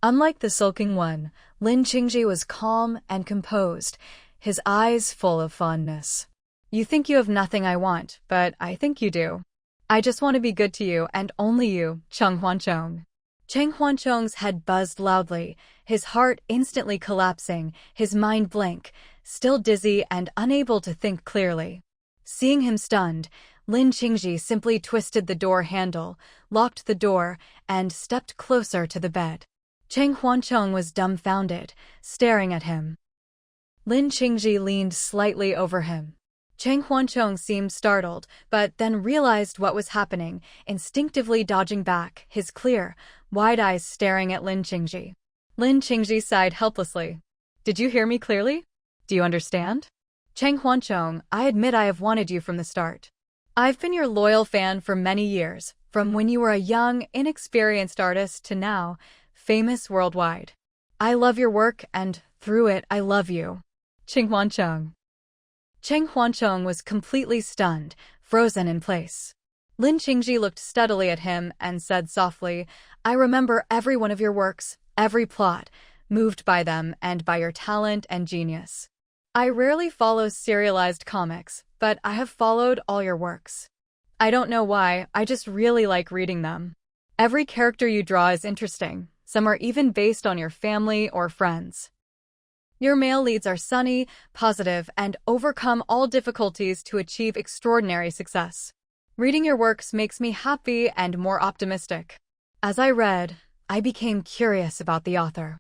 Unlike the sulking one, Lin Qingji was calm and composed, his eyes full of fondness. You think you have nothing I want, but I think you do. I just want to be good to you and only you, Cheng Huancheng. Cheng Huancheng's head buzzed loudly, his heart instantly collapsing, his mind blank, still dizzy and unable to think clearly. Seeing him stunned, Lin Qingji simply twisted the door handle, locked the door, and stepped closer to the bed. Cheng Huancheng was dumbfounded, staring at him. Lin Qingji leaned slightly over him. Cheng Huancheng seemed startled, but then realized what was happening, instinctively dodging back, his clear, wide eyes staring at Lin Qingji. Lin Qingji sighed helplessly. Did you hear me clearly? Do you understand? Cheng Huancheng, I admit I have wanted you from the start. I've been your loyal fan for many years, from when you were a young, inexperienced artist to now, famous worldwide. I love your work and, through it, I love you. Cheng Huancheng. Cheng Huancheng was completely stunned, frozen in place. Lin Qingji looked steadily at him and said softly, I remember every one of your works, every plot, moved by them and by your talent and genius. I rarely follow serialized comics, but I have followed all your works. I don't know why, I just really like reading them. Every character you draw is interesting, some are even based on your family or friends. Your male leads are sunny, positive, and overcome all difficulties to achieve extraordinary success. Reading your works makes me happy and more optimistic. As I read, I became curious about the author.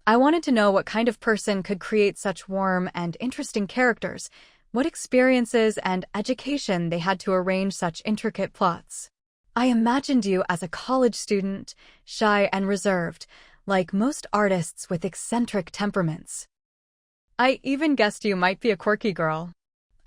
I wanted to know what kind of person could create such warm and interesting characters, what experiences and education they had to arrange such intricate plots. I imagined you as a college student, shy and reserved, like most artists with eccentric temperaments. I even guessed you might be a quirky girl.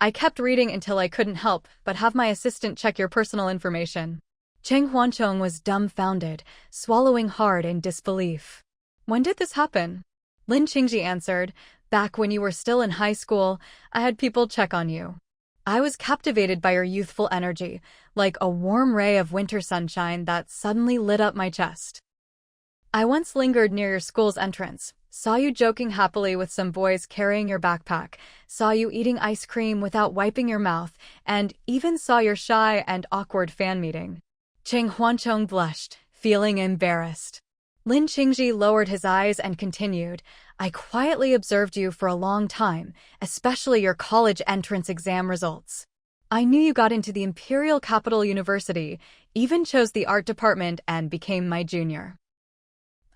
I kept reading until I couldn't help but have my assistant check your personal information. Cheng Huancheng was dumbfounded, swallowing hard in disbelief. When did this happen? Lin Qingji answered, back when you were still in high school, I had people check on you. I was captivated by your youthful energy, like a warm ray of winter sunshine that suddenly lit up my chest. I once lingered near your school's entrance, saw you joking happily with some boys carrying your backpack, saw you eating ice cream without wiping your mouth, and even saw your shy and awkward fan meeting. Cheng Huancheng blushed, feeling embarrassed. Lin Qingji lowered his eyes and continued, I quietly observed you for a long time, especially your college entrance exam results. I knew you got into the Imperial Capital University, even chose the art department and became my junior.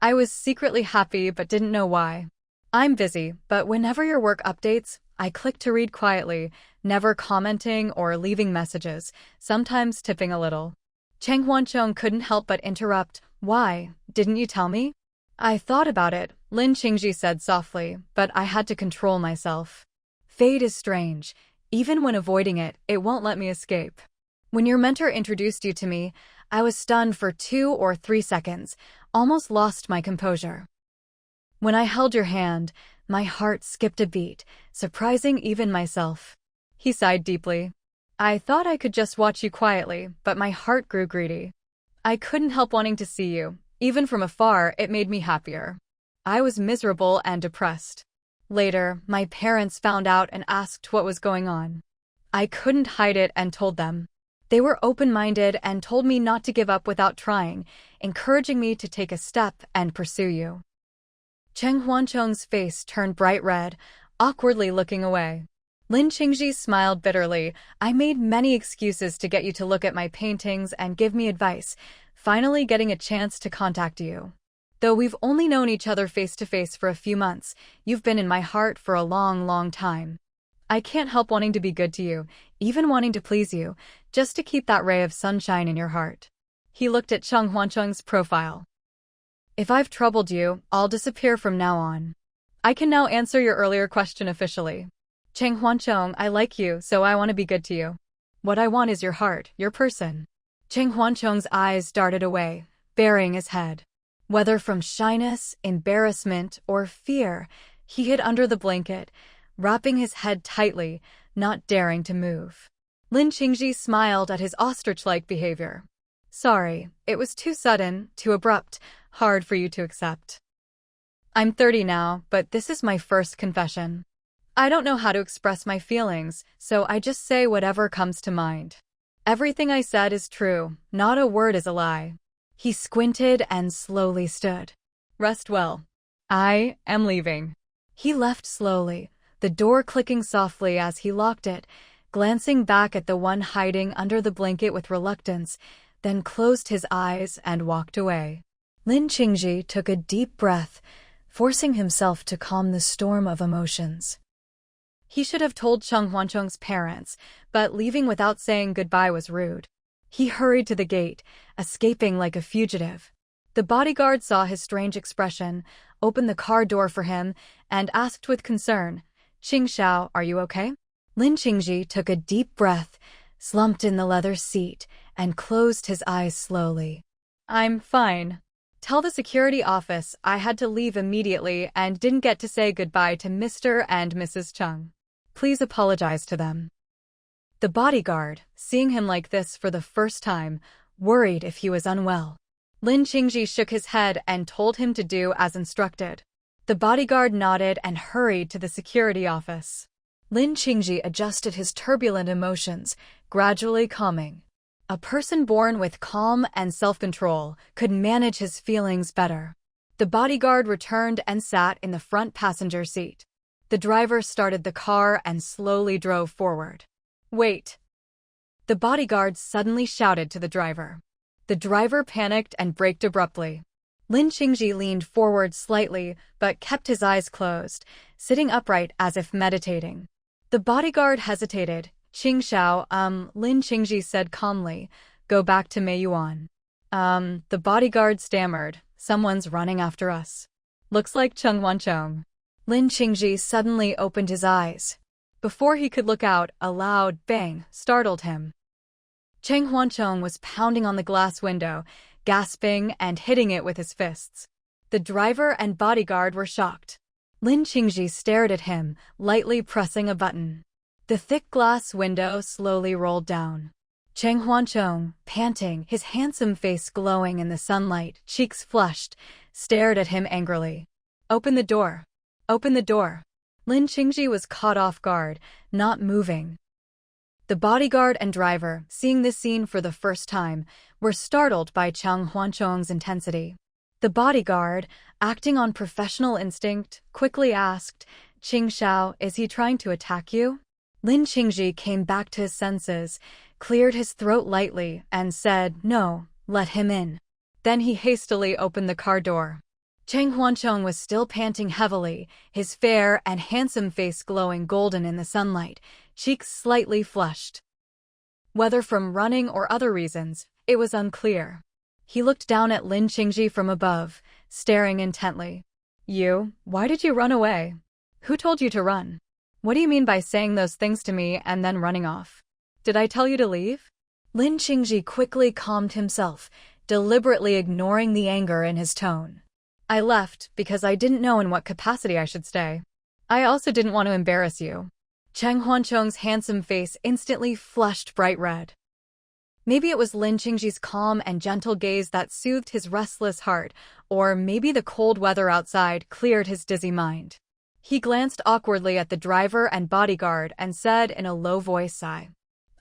I was secretly happy but didn't know why. I'm busy, but whenever your work updates, I click to read quietly, never commenting or leaving messages, sometimes tipping a little. Cheng Huancheng couldn't help but interrupt, why, didn't you tell me? I thought about it, Lin Qingji said softly, but I had to control myself. Fate is strange. Even when avoiding it, it won't let me escape. When your mentor introduced you to me, I was stunned for 2 or 3 seconds, almost lost my composure. When I held your hand, my heart skipped a beat, surprising even myself. He sighed deeply. I thought I could just watch you quietly, but my heart grew greedy. I couldn't help wanting to see you. Even from afar, it made me happier. I was miserable and depressed. Later, my parents found out and asked what was going on. I couldn't hide it and told them. They were open-minded and told me not to give up without trying, encouraging me to take a step and pursue you. Cheng Huancheng's face turned bright red, awkwardly looking away. Lin Qingji smiled bitterly. I made many excuses to get you to look at my paintings and give me advice, finally getting a chance to contact you. Though we've only known each other face-to-face for a few months, you've been in my heart for a long, long time. I can't help wanting to be good to you, even wanting to please you, just to keep that ray of sunshine in your heart. He looked at Cheng Huancheng's profile. If I've troubled you, I'll disappear from now on. I can now answer your earlier question officially. Cheng Huancheng, I like you, so I want to be good to you. What I want is your heart, your person. Cheng Huancheng's eyes darted away, burying his head. Whether from shyness, embarrassment, or fear, he hid under the blanket, wrapping his head tightly, not daring to move. Lin Qingji smiled at his ostrich-like behavior. Sorry, it was too sudden, too abrupt, hard for you to accept. I'm 30 now, but this is my first confession. I don't know how to express my feelings, so I just say whatever comes to mind. Everything I said is true, not a word is a lie. He squinted and slowly stood. Rest well. I am leaving. He left slowly, the door clicking softly as he locked it, glancing back at the one hiding under the blanket with reluctance, then closed his eyes and walked away. Lin Qingji took a deep breath, forcing himself to calm the storm of emotions. He should have told Cheng Huancheng's parents, but leaving without saying goodbye was rude. He hurried to the gate, escaping like a fugitive. The bodyguard saw his strange expression, opened the car door for him, and asked with concern, "Qing Xiao, are you okay?" Lin Qingji took a deep breath, slumped in the leather seat, and closed his eyes slowly. I'm fine. Tell the security office I had to leave immediately and didn't get to say goodbye to Mr. and Mrs. Cheng. Please apologize to them. The bodyguard, seeing him like this for the first time, worried if he was unwell. Lin Qingji shook his head and told him to do as instructed. The bodyguard nodded and hurried to the security office. Lin Qingji adjusted his turbulent emotions, gradually calming. A person born with calm and self-control could manage his feelings better. The bodyguard returned and sat in the front passenger seat. The driver started the car and slowly drove forward. Wait! The bodyguard suddenly shouted to the driver. The driver panicked and braked abruptly. Lin Qingji leaned forward slightly but kept his eyes closed, sitting upright as if meditating. The bodyguard hesitated. Qing Xiao, Lin Qingji said calmly, go back to Meiyuan. The bodyguard stammered, someone's running after us. Looks like Cheng Huancheng. Lin Qingji suddenly opened his eyes. Before he could look out, a loud bang startled him. Cheng Huancheng was pounding on the glass window, gasping and hitting it with his fists. The driver and bodyguard were shocked. Lin Qingji stared at him, lightly pressing a button. The thick glass window slowly rolled down. Cheng Huancheng, panting, his handsome face glowing in the sunlight, cheeks flushed, stared at him angrily. Open the door. Open the door. Lin Qingji was caught off guard, not moving. The bodyguard and driver, seeing this scene for the first time, were startled by Cheng Huancheng's intensity. The bodyguard, acting on professional instinct, quickly asked, Qing Xiao, is he trying to attack you? Lin Qingji came back to his senses, cleared his throat lightly, and said, no, let him in. Then he hastily opened the car door. Cheng Huancheng was still panting heavily, his fair and handsome face glowing golden in the sunlight, cheeks slightly flushed. Whether from running or other reasons, it was unclear. He looked down at Lin Qingji from above, staring intently. You, why did you run away? Who told you to run? What do you mean by saying those things to me and then running off? Did I tell you to leave? Lin Qingji quickly calmed himself, deliberately ignoring the anger in his tone. I left because I didn't know in what capacity I should stay. I also didn't want to embarrass you. Cheng Huancheng's handsome face instantly flushed bright red. Maybe it was Lin Qingji's calm and gentle gaze that soothed his restless heart, or maybe the cold weather outside cleared his dizzy mind. He glanced awkwardly at the driver and bodyguard and said in a low voice, I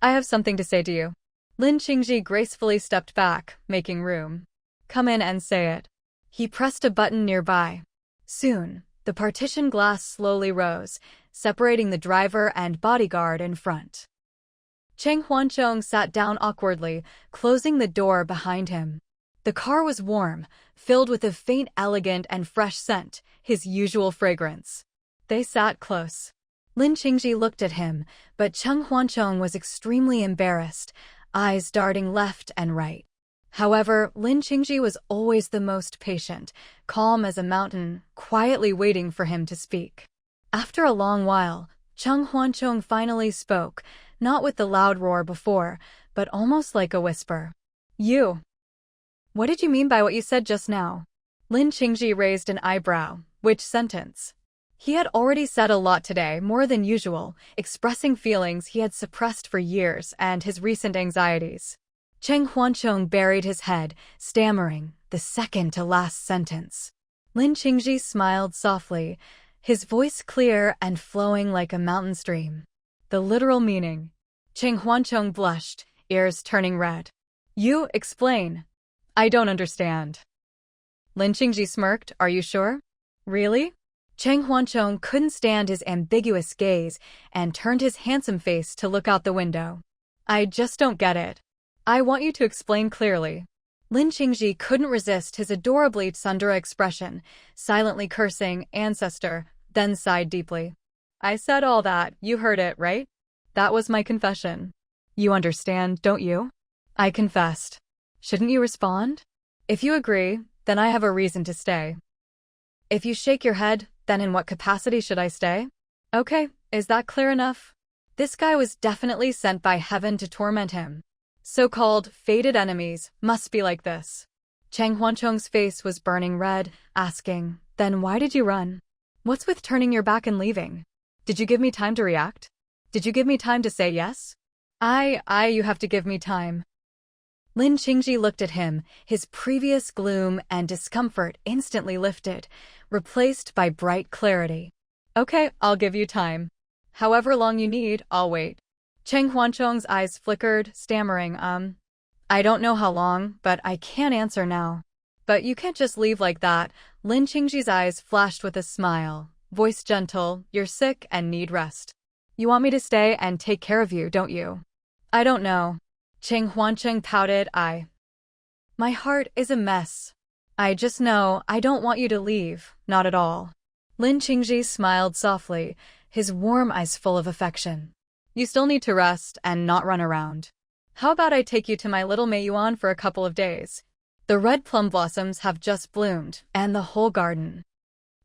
have something to say to you. Lin Qingji gracefully stepped back, making room. Come in and say it. He pressed a button nearby. Soon, the partition glass slowly rose, separating the driver and bodyguard in front. Cheng Huancheng sat down awkwardly, closing the door behind him. The car was warm, filled with a faint, elegant and fresh scent, his usual fragrance. They sat close. Lin Qingji looked at him, but Cheng Huancheng was extremely embarrassed, eyes darting left and right. However, Lin Qingji was always the most patient, calm as a mountain, quietly waiting for him to speak. After a long while, Cheng Huancheng finally spoke, not with the loud roar before, but almost like a whisper. You. What did you mean by what you said just now? Lin Qingji raised an eyebrow. Which sentence? He had already said a lot today, more than usual, expressing feelings he had suppressed for years and his recent anxieties. Cheng Huancheng buried his head, stammering the second to last sentence. Lin Qingji smiled softly, his voice clear and flowing like a mountain stream. The literal meaning. Cheng Huancheng blushed, ears turning red. You explain. I don't understand. Lin Qingji smirked. Are you sure? Really? Cheng Huancheng couldn't stand his ambiguous gaze and turned his handsome face to look out the window. I just don't get it. I want you to explain clearly. Lin Qingji couldn't resist his adorably tsundere expression, silently cursing ancestor, then sighed deeply. I said all that, you heard it, right? That was my confession. You understand, don't you? I confessed. Shouldn't you respond? If you agree, then I have a reason to stay. If you shake your head, then in what capacity should I stay? Okay, is that clear enough? This guy was definitely sent by heaven to torment him. So-called fated enemies must be like this. Cheng Huancheng's face was burning red, asking, then why did you run? What's with turning your back and leaving? Did you give me time to react? Did you give me time to say yes? You have to give me time. Lin Qingji looked at him, his previous gloom and discomfort instantly lifted, replaced by bright clarity. Okay, I'll give you time. However long you need, I'll wait. Cheng Huancheng's eyes flickered, stammering, I don't know how long, but I can't answer now. But you can't just leave like that. Lin Qingji's eyes flashed with a smile, voice gentle, you're sick and need rest. You want me to stay and take care of you, don't you? I don't know. Cheng Huancheng pouted, My heart is a mess. I just know I don't want you to leave, not at all. Lin Qingji smiled softly, his warm eyes full of affection. You still need to rest and not run around. How about I take you to my little Meiyuan for a couple of days? The red plum blossoms have just bloomed, and the whole garden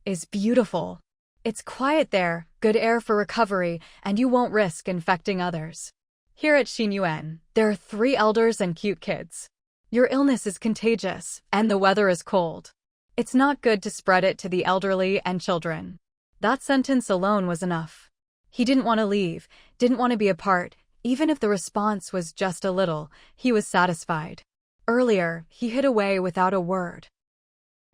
is beautiful. It's quiet there, good air for recovery, and you won't risk infecting others. Here at Xinyuan, there are 3 elders and cute kids. Your illness is contagious, and the weather is cold. It's not good to spread it to the elderly and children. That sentence alone was enough. He didn't want to leave, didn't want to be apart, even if the response was just a little, he was satisfied. Earlier, he hid away without a word.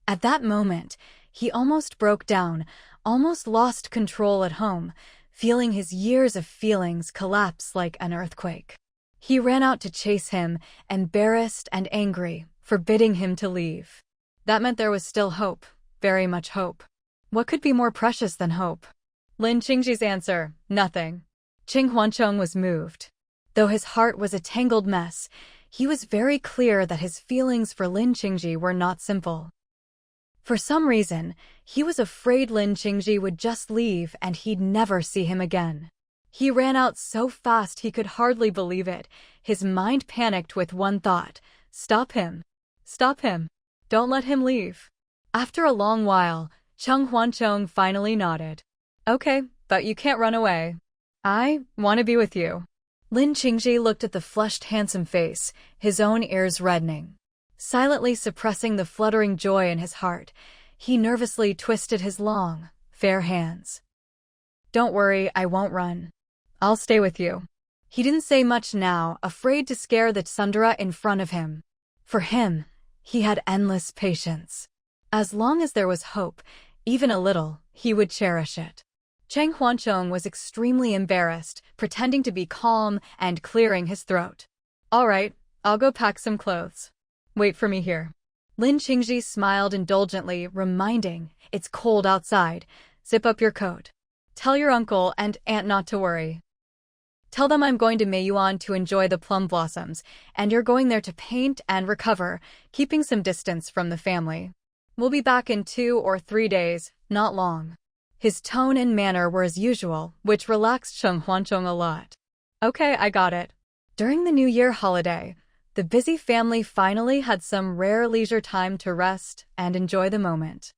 At that moment, he almost broke down, almost lost control at home, feeling his years of feelings collapse like an earthquake. He ran out to chase him, embarrassed and angry, forbidding him to leave. That meant there was still hope, very much hope. What could be more precious than hope? Lin Qingji's answer, nothing. Cheng Huancheng was moved. Though his heart was a tangled mess, he was very clear that his feelings for Lin Qingji were not simple. For some reason, he was afraid Lin Qingji would just leave and he'd never see him again. He ran out so fast he could hardly believe it. His mind panicked with one thought. Stop him. Stop him. Don't let him leave. After a long while, Cheng Huancheng finally nodded. Okay, but you can't run away. I want to be with you. Lin Qingji looked at the flushed handsome face, his own ears reddening. Silently suppressing the fluttering joy in his heart, he nervously twisted his long, fair hands. Don't worry, I won't run. I'll stay with you. He didn't say much now, afraid to scare the tsundere in front of him. For him, he had endless patience. As long as there was hope, even a little, he would cherish it. Cheng Huancheng was extremely embarrassed, pretending to be calm and clearing his throat. All right, I'll go pack some clothes. Wait for me here. Lin Qingji smiled indulgently, reminding, it's cold outside. Zip up your coat. Tell your uncle and aunt not to worry. Tell them I'm going to Meiyuan to enjoy the plum blossoms, and you're going there to paint and recover, keeping some distance from the family. We'll be back in 2 or 3 days, not long. His tone and manner were as usual, which relaxed Cheng Huancheng a lot. Okay, I got it. During the New Year holiday, the busy family finally had some rare leisure time to rest and enjoy the moment.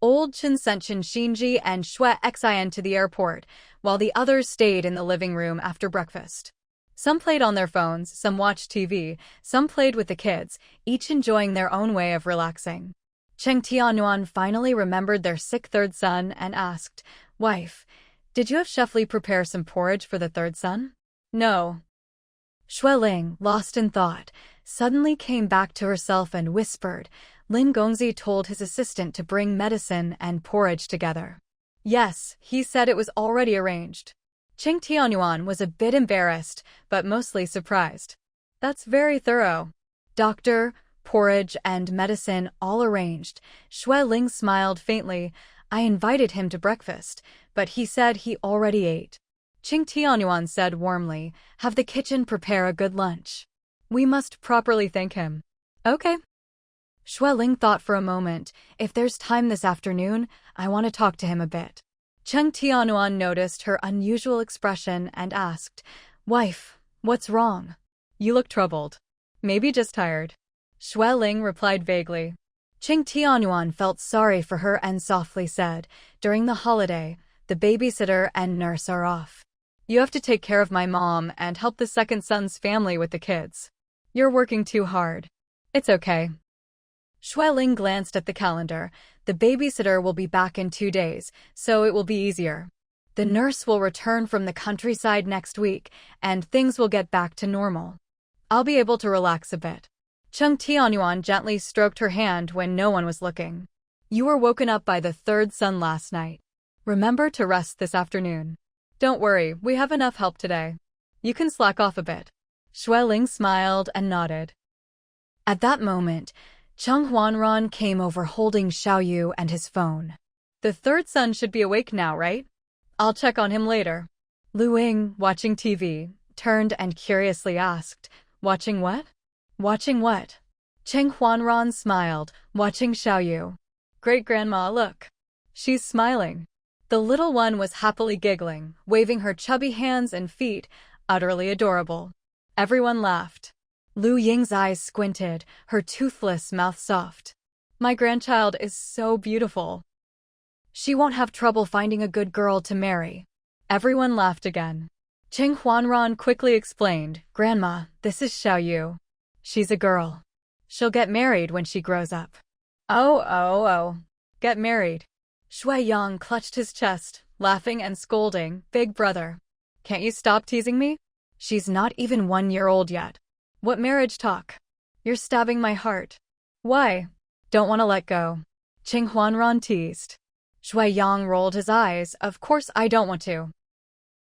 Old Chen sent Chen Xinji and Shui Xian to the airport, while the others stayed in the living room after breakfast. Some played on their phones, some watched TV, some played with the kids, each enjoying their own way of relaxing. Cheng Tianyuan finally remembered their sick third son and asked, "Wife, did you have Chef Li prepare some porridge for the third son?" "No." Shui Ling, lost in thought, suddenly came back to herself and whispered. Lin Gongzi told his assistant to bring medicine and porridge together. Yes, he said it was already arranged. Cheng Tianyuan was a bit embarrassed, but mostly surprised. That's very thorough. Doctor, porridge, and medicine all arranged. Shui Ling smiled faintly. I invited him to breakfast, but he said he already ate. Cheng Tianyuan said warmly, have the kitchen prepare a good lunch. We must properly thank him. Okay. Shui Ling thought for a moment. If there's time this afternoon, I want to talk to him a bit. Cheng Tianyuan noticed her unusual expression and asked, Wife, what's wrong? You look troubled. Maybe just tired. Shui Ling replied vaguely. Cheng Tianyuan felt sorry for her and softly said, during the holiday, the babysitter and nurse are off. You have to take care of my mom and help the second son's family with the kids. You're working too hard. It's okay. Shui Ling glanced at the calendar. The babysitter will be back in 2 days, so it will be easier. The nurse will return from the countryside next week, and things will get back to normal. I'll be able to relax a bit. Cheng Tianyuan gently stroked her hand when no one was looking. You were woken up by the third son last night. Remember to rest this afternoon. Don't worry, we have enough help today. You can slack off a bit. Shui Ling smiled and nodded. At that moment, Cheng Huanran came over holding Xiaoyu and his phone. The third son should be awake now, right? I'll check on him later. Lu Ying, watching TV, turned and curiously asked, Watching what? Watching what? Cheng Huanran smiled, watching Xiaoyu. Great-grandma, look. She's smiling. The little one was happily giggling, waving her chubby hands and feet, utterly adorable. Everyone laughed. Lu Ying's eyes squinted, her toothless mouth soft. My grandchild is so beautiful. She won't have trouble finding a good girl to marry. Everyone laughed again. Cheng Huanran quickly explained, Grandma, this is Xiaoyu. She's a girl. She'll get married when she grows up. Oh. Get married. Shui Yang clutched his chest, laughing and scolding, Big brother. Can't you stop teasing me? She's not even 1 year old yet. What marriage talk? You're stabbing my heart. Why? Don't want to let go. Cheng Huanran teased. Shui Yang rolled his eyes. Of course I don't want to.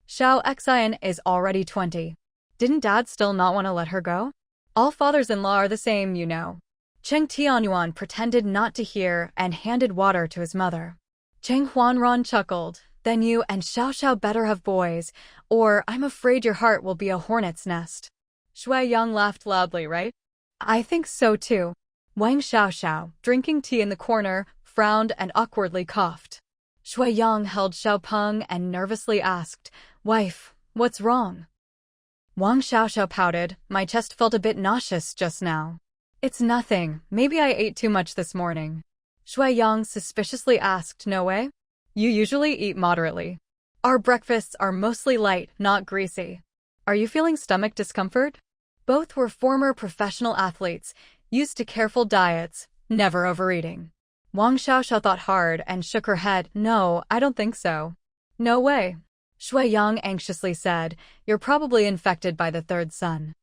Xiao Xian is already 20. Didn't Dad still not want to let her go? All fathers-in-law are the same, you know. Cheng Tianyuan pretended not to hear and handed water to his mother. Cheng Huanran chuckled. Then you and Xiao better have boys, or I'm afraid your heart will be a hornet's nest. Shui Yang laughed loudly, right? I think so too. Wang Xiao, drinking tea in the corner, frowned and awkwardly coughed. Shui Yang held Xiao Peng and nervously asked, Wife, what's wrong? Wang Xiao pouted, my chest felt a bit nauseous just now. It's nothing, maybe I ate too much this morning. Shui Yang suspiciously asked, no way? You usually eat moderately. Our breakfasts are mostly light, not greasy. Are you feeling stomach discomfort? Both were former professional athletes, used to careful diets, never overeating. Wang Xiao thought hard and shook her head. No, I don't think so. No way. Shui Yang anxiously said, you're probably infected by the third son.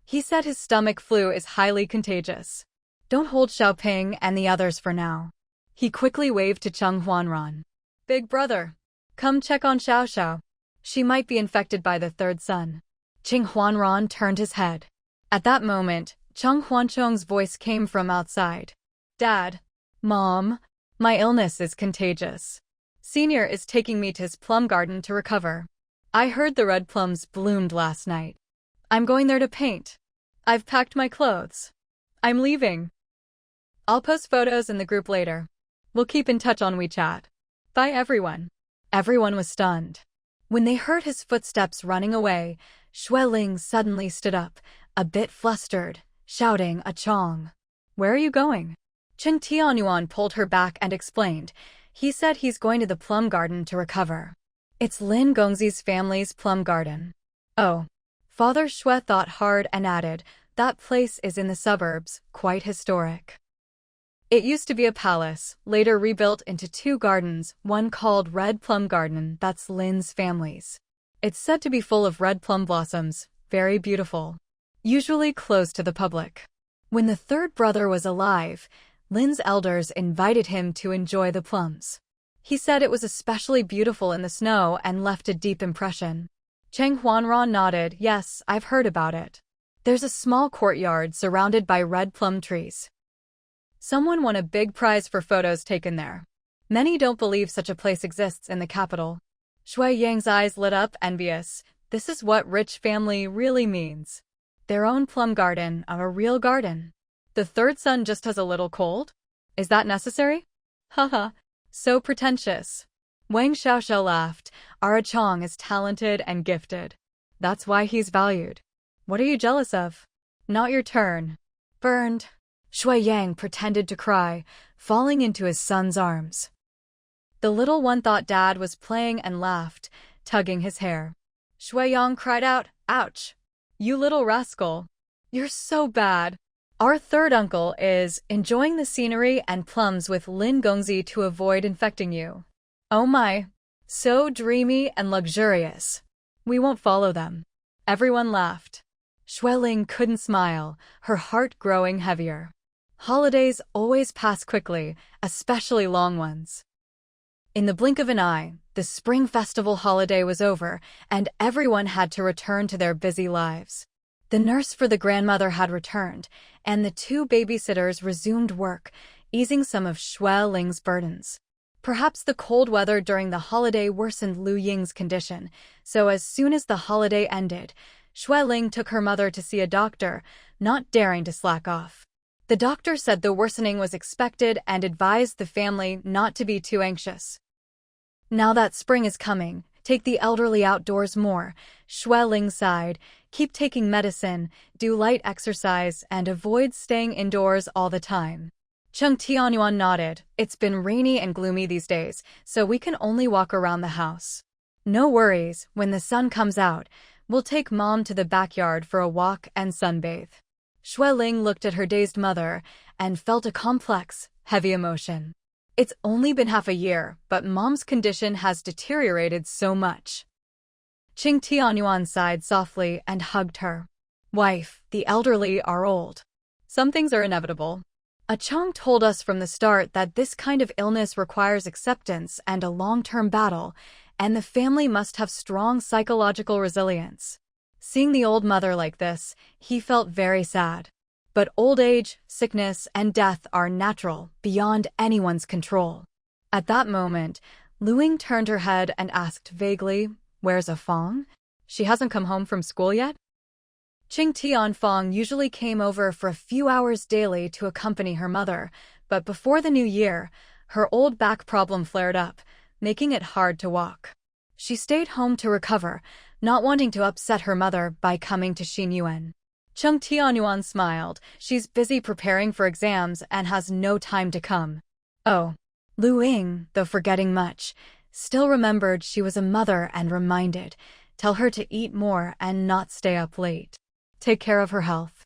He said his stomach flu is highly contagious. Don't hold Xiaoping and the others for now. He quickly waved to Cheng Huanran. Big brother, come check on Xiao. She might be infected by the third son. Cheng Huanran turned his head. At that moment, Cheng Huancheng's voice came from outside. Dad, Mom, my illness is contagious. Senior is taking me to his plum garden to recover. I heard the red plums bloomed last night. I'm going there to paint. I've packed my clothes. I'm leaving. I'll post photos in the group later. We'll keep in touch on WeChat. Bye everyone. Everyone was stunned. When they heard his footsteps running away, Shui Ling suddenly stood up, a bit flustered, shouting, Achong. Where are you going? Cheng Tianyuan pulled her back and explained. He said he's going to the plum garden to recover. It's Lin Gongzi's family's plum garden. Oh. Father Shui thought hard and added, that place is in the suburbs, quite historic. It used to be a palace, later rebuilt into 2 gardens, one called Red Plum Garden, that's Lin's family's. It's said to be full of red plum blossoms, very beautiful. Usually closed to the public. When the 3rd brother was alive, Lin's elders invited him to enjoy the plums. He said it was especially beautiful in the snow and left a deep impression. Cheng Huanran nodded, yes, I've heard about it. There's a small courtyard surrounded by red plum trees. Someone won a big prize for photos taken there. Many don't believe such a place exists in the capital. Shui Yang's eyes lit up, envious. This is what rich family really means. Their own plum garden, a real garden. The 3rd son just has a little cold? Is that necessary? Haha, so pretentious. Wang Xiaoxiao laughed. Ara Chong is talented and gifted. That's why he's valued. What are you jealous of? Not your turn. Burned. Shui Yang pretended to cry, falling into his son's arms. The little one thought Dad was playing and laughed, tugging his hair. Shui Yang cried out, ouch! You little rascal. You're so bad. Our 3rd uncle is enjoying the scenery and plums with Lin Gongzi to avoid infecting you. Oh my. So dreamy and luxurious. We won't follow them. Everyone laughed. Shui Ling couldn't smile, her heart growing heavier. Holidays always pass quickly, especially long ones. In the blink of an eye, the Spring Festival holiday was over, and everyone had to return to their busy lives. The nurse for the grandmother had returned, and the 2 babysitters resumed work, easing some of Shui Ling's burdens. Perhaps the cold weather during the holiday worsened Lu Ying's condition, so as soon as the holiday ended, Shui Ling took her mother to see a doctor, not daring to slack off. The doctor said the worsening was expected and advised the family not to be too anxious. Now that spring is coming, take the elderly outdoors more, Shui Ling sighed. Keep taking medicine, do light exercise, and avoid staying indoors all the time. Cheng Tianyuan nodded. It's been rainy and gloomy these days, so we can only walk around the house. No worries, when the sun comes out, we'll take Mom to the backyard for a walk and sunbathe. Shui Ling looked at her dazed mother and felt a complex, heavy emotion. It's only been half a year, but Mom's condition has deteriorated so much. Cheng Tianyuan sighed softly and hugged her. Wife, the elderly are old. Some things are inevitable. A Chong told us from the start that this kind of illness requires acceptance and a long-term battle, and the family must have strong psychological resilience. Seeing the old mother like this, he felt very sad. But old age, sickness, and death are natural, beyond anyone's control. At that moment, Lu Ying turned her head and asked vaguely, Where's a Fong? She hasn't come home from school yet? Ching Tian Fong usually came over for a few hours daily to accompany her mother, but before the new year, her old back problem flared up, making it hard to walk. She stayed home to recover, not wanting to upset her mother by coming to Xinyuan. Cheng Tianyuan smiled. She's busy preparing for exams and has no time to come. Oh. Lu Ying, though forgetting much, still remembered she was a mother and reminded, tell her to eat more and not stay up late. Take care of her health.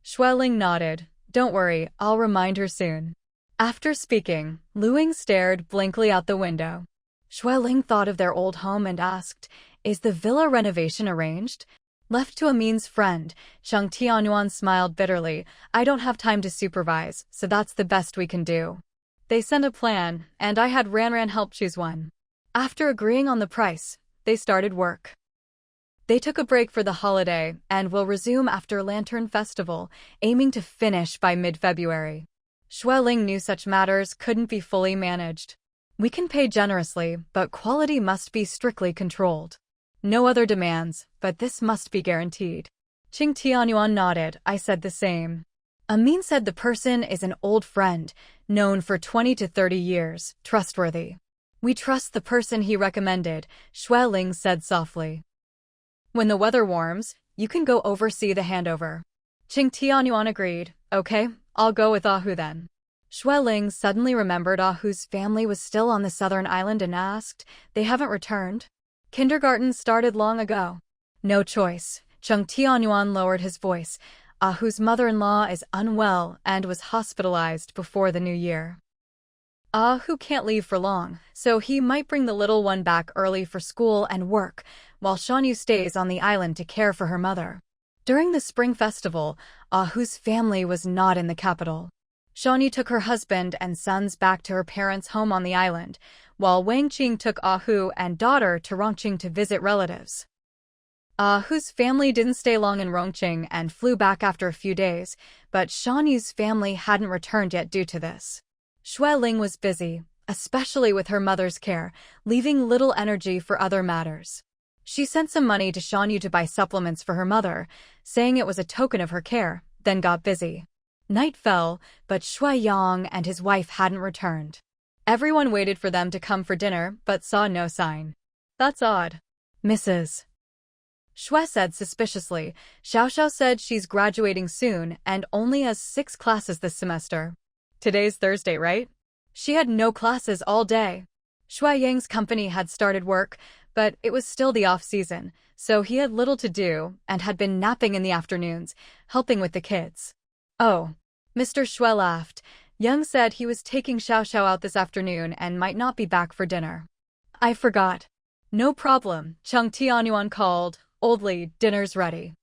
Shui Ling nodded. Don't worry, I'll remind her soon. After speaking, Lu Ying stared blankly out the window. Shui Ling thought of their old home and asked, Is the villa renovation arranged? Left to Amin's friend, Cheng Tianyuan smiled bitterly. I don't have time to supervise, so that's the best we can do. They sent a plan, and I had Ranran help choose one. After agreeing on the price, they started work. They took a break for the holiday and will resume after Lantern Festival, aiming to finish by mid-February. Shui Ling knew such matters couldn't be fully managed. We can pay generously, but quality must be strictly controlled. No other demands, but this must be guaranteed. Ching Tianyuan nodded. I said the same. Amin said the person is an old friend, known for 20 to 30 years, trustworthy. We trust the person he recommended, Shui Ling said softly. When the weather warms, you can go oversee the handover. Ching Tianyuan agreed. Okay, I'll go with Ahu then. Ling suddenly remembered Ahu's family was still on the southern island and asked, "They haven't returned?" "Kindergarten started long ago." "No choice." Chung Tianyuan lowered his voice. "Ahu's mother-in-law is unwell and was hospitalized before the new year. Ahu can't leave for long, so he might bring the little one back early for school and work, while Shanyu stays on the island to care for her mother." During the spring festival, Ahu's family was not in the capital. Shanyu took her husband and sons back to her parents' home on the island, while Wang Qing took Ahu and daughter to Rongqing to visit relatives. Ahu's family didn't stay long in Rongqing and flew back after a few days, but Shanyu's family hadn't returned yet due to this. Ling was busy, especially with her mother's care, leaving little energy for other matters. She sent some money to Shanyu to buy supplements for her mother, saying it was a token of her care, then got busy. Night fell, but Yang and his wife hadn't returned. Everyone waited for them to come for dinner, but saw no sign. "That's odd." Mrs. Shui said suspiciously. Xiao said she's graduating soon and only has 6 classes this semester. Today's Thursday, right? She had no classes all day. Shui Yang's company had started work, but it was still the off-season, so he had little to do and had been napping in the afternoons, helping with the kids. "Oh." Mr. Shui laughed. Yang said he was taking Xiao out this afternoon and might not be back for dinner. "I forgot." "No problem," Chung Tianyuan called. "Oldly, dinner's ready."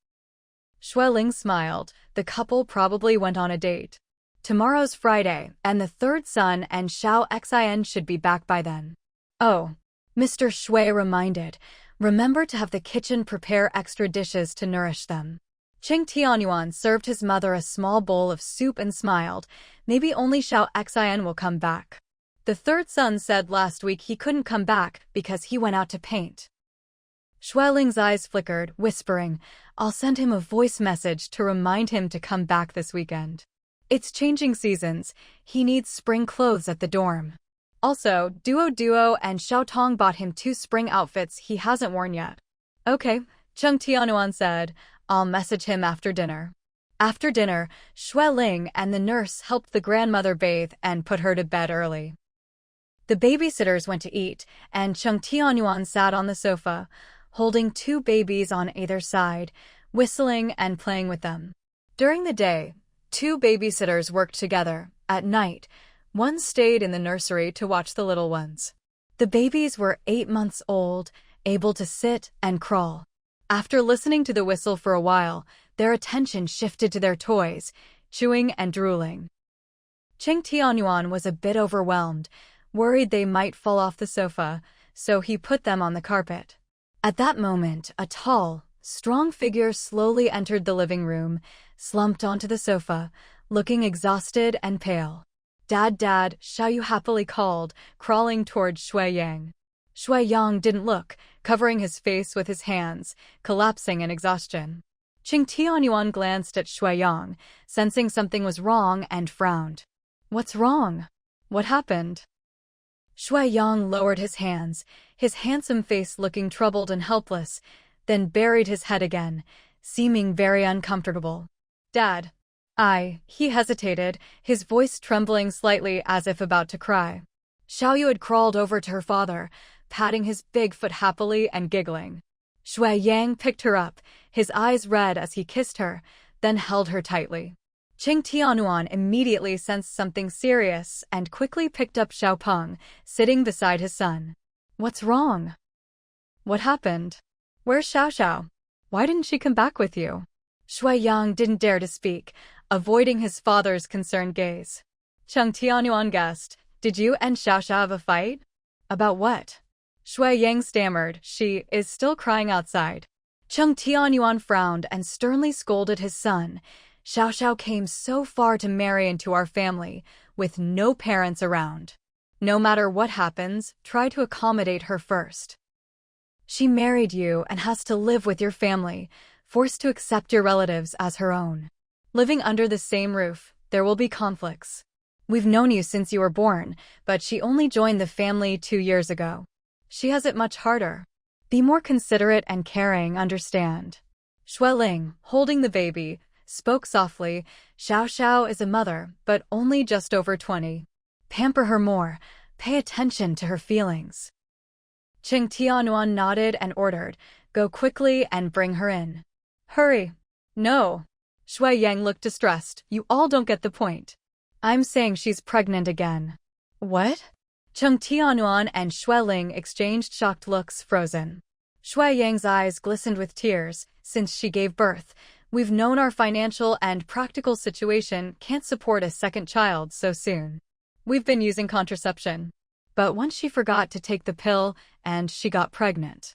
Ling smiled. The couple probably went on a date. Tomorrow's Friday, and the third son and Xiao Xin should be back by then. "Oh," Mr. Shui reminded, "remember to have the kitchen prepare extra dishes to nourish them." Ching Tianyuan served his mother a small bowl of soup and smiled. "Maybe only Xiao Xin will come back." The third son said last week he couldn't come back because he went out to paint. Ling's eyes flickered, whispering, "I'll send him a voice message to remind him to come back this weekend. It's changing seasons. He needs spring clothes at the dorm." Also, Duo and Xiao Tong bought him 2 spring outfits he hasn't worn yet. "Okay," Chung Tianyuan said. "I'll message him after dinner." After dinner, Ling and the nurse helped the grandmother bathe and put her to bed early. The babysitters went to eat, and Chung Tianyuan sat on the sofa, holding 2 babies on either side, whistling and playing with them. During the day, 2 babysitters worked together. At night, one stayed in the nursery to watch the little ones. The babies were 8 months old, able to sit and crawl. After listening to the whistle for a while, their attention shifted to their toys, chewing and drooling. Ching Tianyuan was a bit overwhelmed, worried they might fall off the sofa, so he put them on the carpet. At that moment, a tall, strong figure slowly entered the living room, slumped onto the sofa, looking exhausted and pale. "Dad, Dad," Xiaoyu happily called, crawling toward Shui Yang. Shui Yang didn't look, covering his face with his hands, collapsing in exhaustion. Ching Tianyuan glanced at Shui Yang, sensing something was wrong, and frowned. "What's wrong? What happened?" Shui Yang lowered his hands, his handsome face looking troubled and helpless, then buried his head again, seeming very uncomfortable. "Dad." He hesitated, his voice trembling slightly as if about to cry. Xiaoyu had crawled over to her father, patting his big foot happily and giggling. Shui Yang picked her up, his eyes red as he kissed her, then held her tightly. Ching Tianyuan immediately sensed something serious and quickly picked up Xiao Peng, sitting beside his son. "What's wrong? What happened? Where's Xiao? Why didn't she come back with you?" Shui Yang didn't dare to speak, avoiding his father's concerned gaze. Chung Tianyuan guessed, "Did you and Xiao have a fight?" "About what?" Shui Yang stammered. "She is still crying outside." Chung Tianyuan frowned and sternly scolded his son. "Xiao came so far to marry into our family, with no parents around. No matter what happens, try to accommodate her first. She married you and has to live with your family, forced to accept your relatives as her own. Living under the same roof, there will be conflicts. We've known you since you were born, but she only joined the family 2 years ago. She has it much harder. Be more considerate and caring, understand?" Ling, holding the baby, spoke softly. Xiao Xiao is a mother, but only just over 20. Pamper her more. Pay attention to her feelings. Qing Tianyuan nodded and ordered, "Go quickly and bring her in." "Hurry." "No." Shui Yang looked distressed. "You all don't get the point. I'm saying she's pregnant again." "What?" Cheng Tianyuan and Shui Ling exchanged shocked looks, frozen. Shui Yang's eyes glistened with tears. "Since she gave birth, we've known our financial and practical situation can't support a second child so soon. We've been using contraception. But once she forgot to take the pill, and she got pregnant.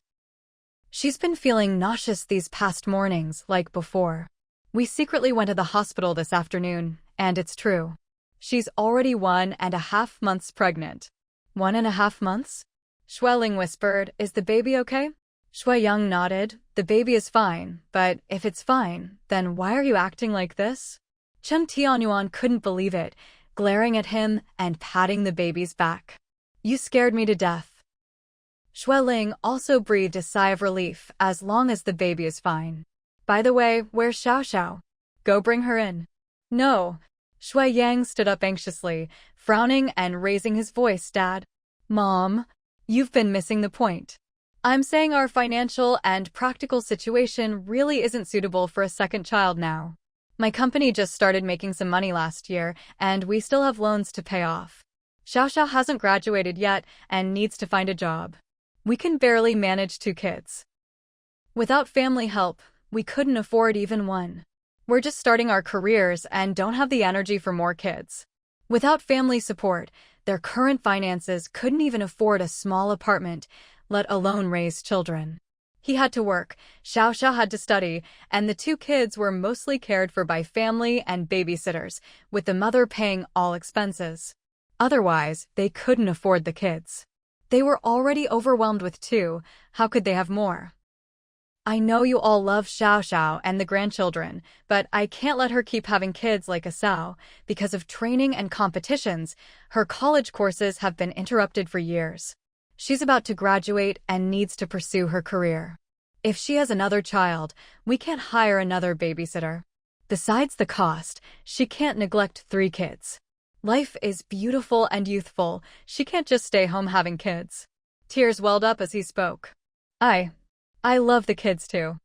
She's been feeling nauseous these past mornings, like before. We secretly went to the hospital this afternoon, and it's true. She's already 1.5 months pregnant." 1.5 months? Shui Ling whispered, "Is the baby okay?" Shui Yang nodded. "The baby is fine, but if it's fine, then why are you acting like this?" Cheng Tianyuan couldn't believe it, glaring at him and patting the baby's back. "You scared me to death." Shui Ling also breathed a sigh of relief. "As long as the baby is fine. By the way, where's Xiao Xiao? Go bring her in." "No." Shui Yang stood up anxiously, frowning and raising his voice. "Dad." "Mom, you've been missing the point. I'm saying our financial and practical situation really isn't suitable for a second child now. My company just started making some money last year, and we still have loans to pay off. Xiao Xiao hasn't graduated yet and needs to find a job. We can barely manage 2 kids. Without family help, we couldn't afford even one. We're just starting our careers and don't have the energy for more kids. Without family support, their current finances couldn't even afford a small apartment, let alone raise children. He had to work, Xiao Xiao had to study, and the 2 kids were mostly cared for by family and babysitters, with the mother paying all expenses. Otherwise, they couldn't afford the kids. They were already overwhelmed with 2, how could they have more? I know you all love Xiao Xiao and the grandchildren, but I can't let her keep having kids like Asao. Because of training and competitions, her college courses have been interrupted for years. She's about to graduate and needs to pursue her career. If she has another child, we can't hire another babysitter. Besides the cost, she can't neglect 3 kids. Life is beautiful and youthful. She can't just stay home having kids." Tears welled up as he spoke. I love the kids too.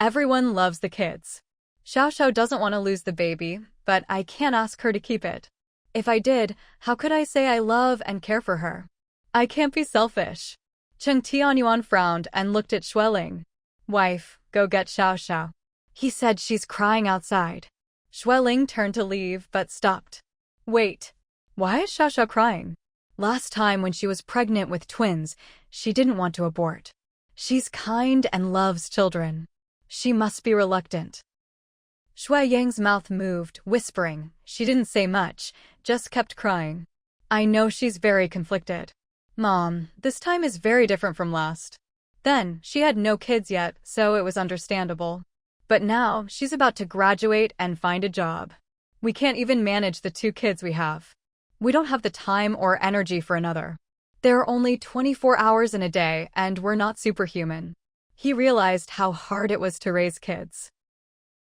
Everyone loves the kids. Xiao Xiao doesn't want to lose the baby, but I can't ask her to keep it. If I did, how could I say I love and care for her? I can't be selfish." Cheng Tianyuan frowned and looked at Shui Ling. "Wife, go get Xiao Xiao." He said she's crying outside. Shui Ling turned to leave but stopped. "Wait. Why is Xiao Xiao crying? Last time when she was pregnant with twins, she didn't want to abort. She's kind and loves children. She must be reluctant." Shui Yang's mouth moved, whispering. She didn't say much, just kept crying. "I know she's very conflicted. Mom, this time is very different from last. Then, she had no kids yet, so it was understandable. But now, she's about to graduate and find a job. We can't even manage the 2 kids we have. We don't have the time or energy for another. There are only 24 hours in a day, and we're not superhuman." He realized how hard it was to raise kids.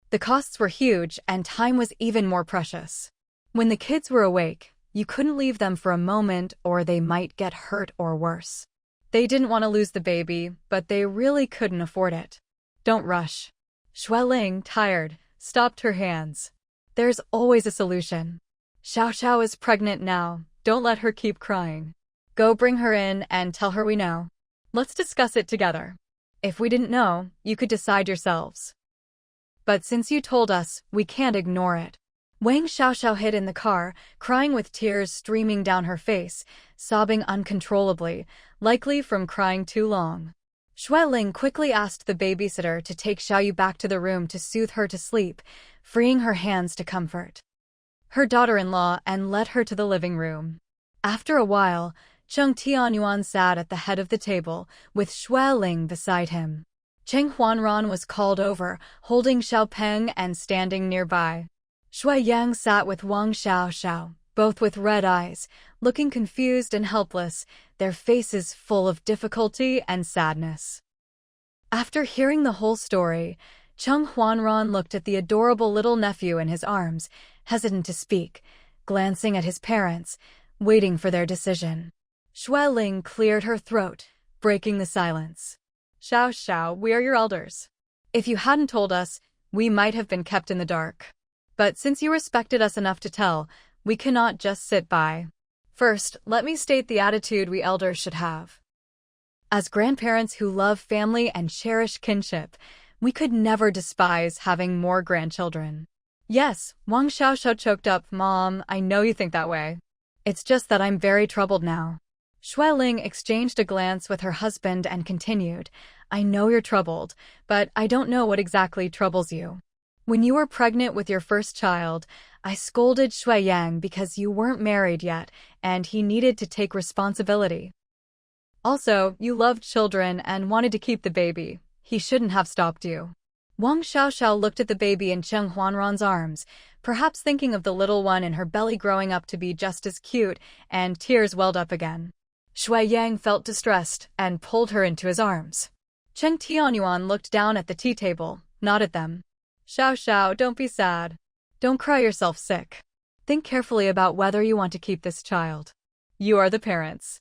The costs were huge, and time was even more precious. When the kids were awake, you couldn't leave them for a moment or they might get hurt or worse. They didn't want to lose the baby, but they really couldn't afford it. "Don't rush." Shui Ling, tired, stopped her hands. "There's always a solution. Xiao Xiao is pregnant now. Don't let her keep crying. Go bring her in and tell her we know. Let's discuss it together. If we didn't know, you could decide yourselves. But since you told us, we can't ignore it." Wang Xiaoxiao hid in the car, crying with tears streaming down her face, sobbing uncontrollably, likely from crying too long. Shui Ling quickly asked the babysitter to take Xiaoyu back to the room to soothe her to sleep, freeing her hands to comfort her daughter-in-law and led her to the living room. After a while, Cheng Tianyuan sat at the head of the table, with Shui Ling beside him. Cheng Huanran was called over, holding Xiao Peng and standing nearby. Shui Yang sat with Wang Xiaoxiao, both with red eyes, looking confused and helpless, their faces full of difficulty and sadness. After hearing the whole story, Chung Huanran looked at the adorable little nephew in his arms, hesitant to speak, glancing at his parents, waiting for their decision. Xue Ling cleared her throat, breaking the silence. Xiao, we are your elders. If you hadn't told us, we might have been kept in the dark. But since you respected us enough to tell, we cannot just sit by. First, let me state the attitude we elders should have. As grandparents who love family and cherish kinship, we could never despise having more grandchildren. Yes, Wang Xiaoxiao choked up. Mom, I know you think that way. It's just that I'm very troubled now. Xue Ling exchanged a glance with her husband and continued, I know you're troubled, but I don't know what exactly troubles you. When you were pregnant with your first child, I scolded Xue Yang because you weren't married yet and he needed to take responsibility. Also, you loved children and wanted to keep the baby. He shouldn't have stopped you. Wang Xiaoxiao looked at the baby in Cheng Huanran's arms, perhaps thinking of the little one in her belly growing up to be just as cute, and tears welled up again. Xue Yang felt distressed and pulled her into his arms. Cheng Tianyuan looked down at the tea table, not at them. Xiao, don't be sad. Don't cry yourself sick. Think carefully about whether you want to keep this child. You are the parents.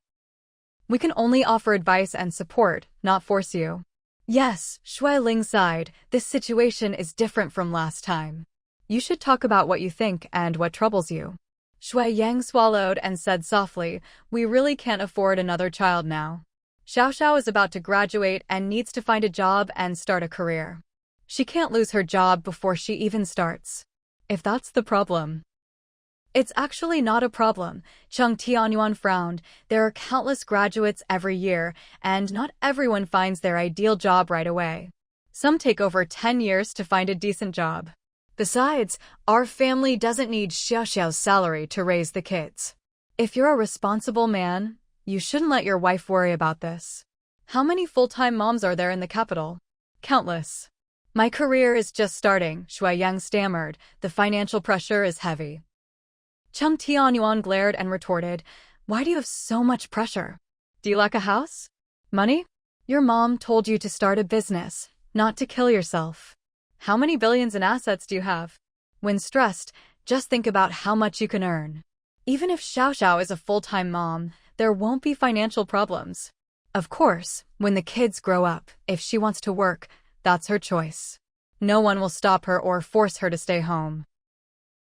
We can only offer advice and support, not force you. Yes, Xue Ling sighed, this situation is different from last time. You should talk about what you think and what troubles you. Xue Yang swallowed and said softly, we really can't afford another child now. Xiao is about to graduate and needs to find a job and start a career. She can't lose her job before she even starts. If that's the problem. It's actually not a problem, Cheng Tianyuan frowned. There are countless graduates every year, and not everyone finds their ideal job right away. Some take over 10 years to find a decent job. Besides, our family doesn't need Xiaoxiao's salary to raise the kids. If you're a responsible man, you shouldn't let your wife worry about this. How many full-time moms are there in the capital? Countless. My career is just starting, Xue Yang stammered. The financial pressure is heavy. Cheng Tianyuan glared and retorted, why do you have so much pressure? Do you lack a house? Money? Your mom told you to start a business, not to kill yourself. How many billions in assets do you have? When stressed, just think about how much you can earn. Even if Xiao is a full-time mom, there won't be financial problems. Of course, when the kids grow up, if she wants to work, that's her choice. No one will stop her or force her to stay home.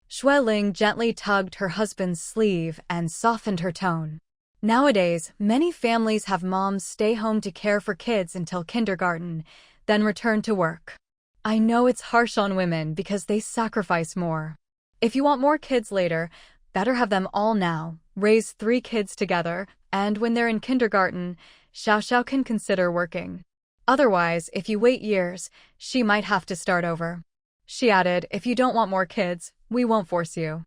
Xue Ling gently tugged her husband's sleeve and softened her tone. Nowadays, many families have moms stay home to care for kids until kindergarten, then return to work. I know it's harsh on women because they sacrifice more. If you want more kids later, better have them all now, raise 3 kids together, and when they're in kindergarten, Xiao can consider working. Otherwise, if you wait years, she might have to start over. She added, if you don't want more kids, we won't force you.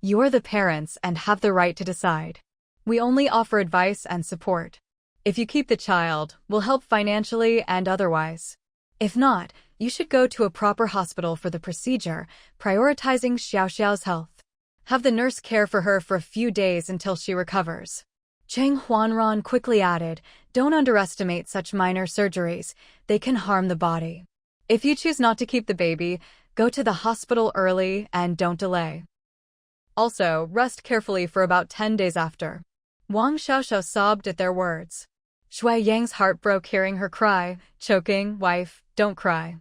You're the parents and have the right to decide. We only offer advice and support. If you keep the child, we'll help financially and otherwise. If not, you should go to a proper hospital for the procedure, prioritizing Xiaoxiao's health. Have the nurse care for her for a few days until she recovers. Cheng Huanran quickly added, don't underestimate such minor surgeries, they can harm the body. If you choose not to keep the baby, go to the hospital early and don't delay. Also, rest carefully for about 10 days after. Wang Xiaoxiao sobbed at their words. Xue Yang's heart broke hearing her cry, choking, wife, don't cry.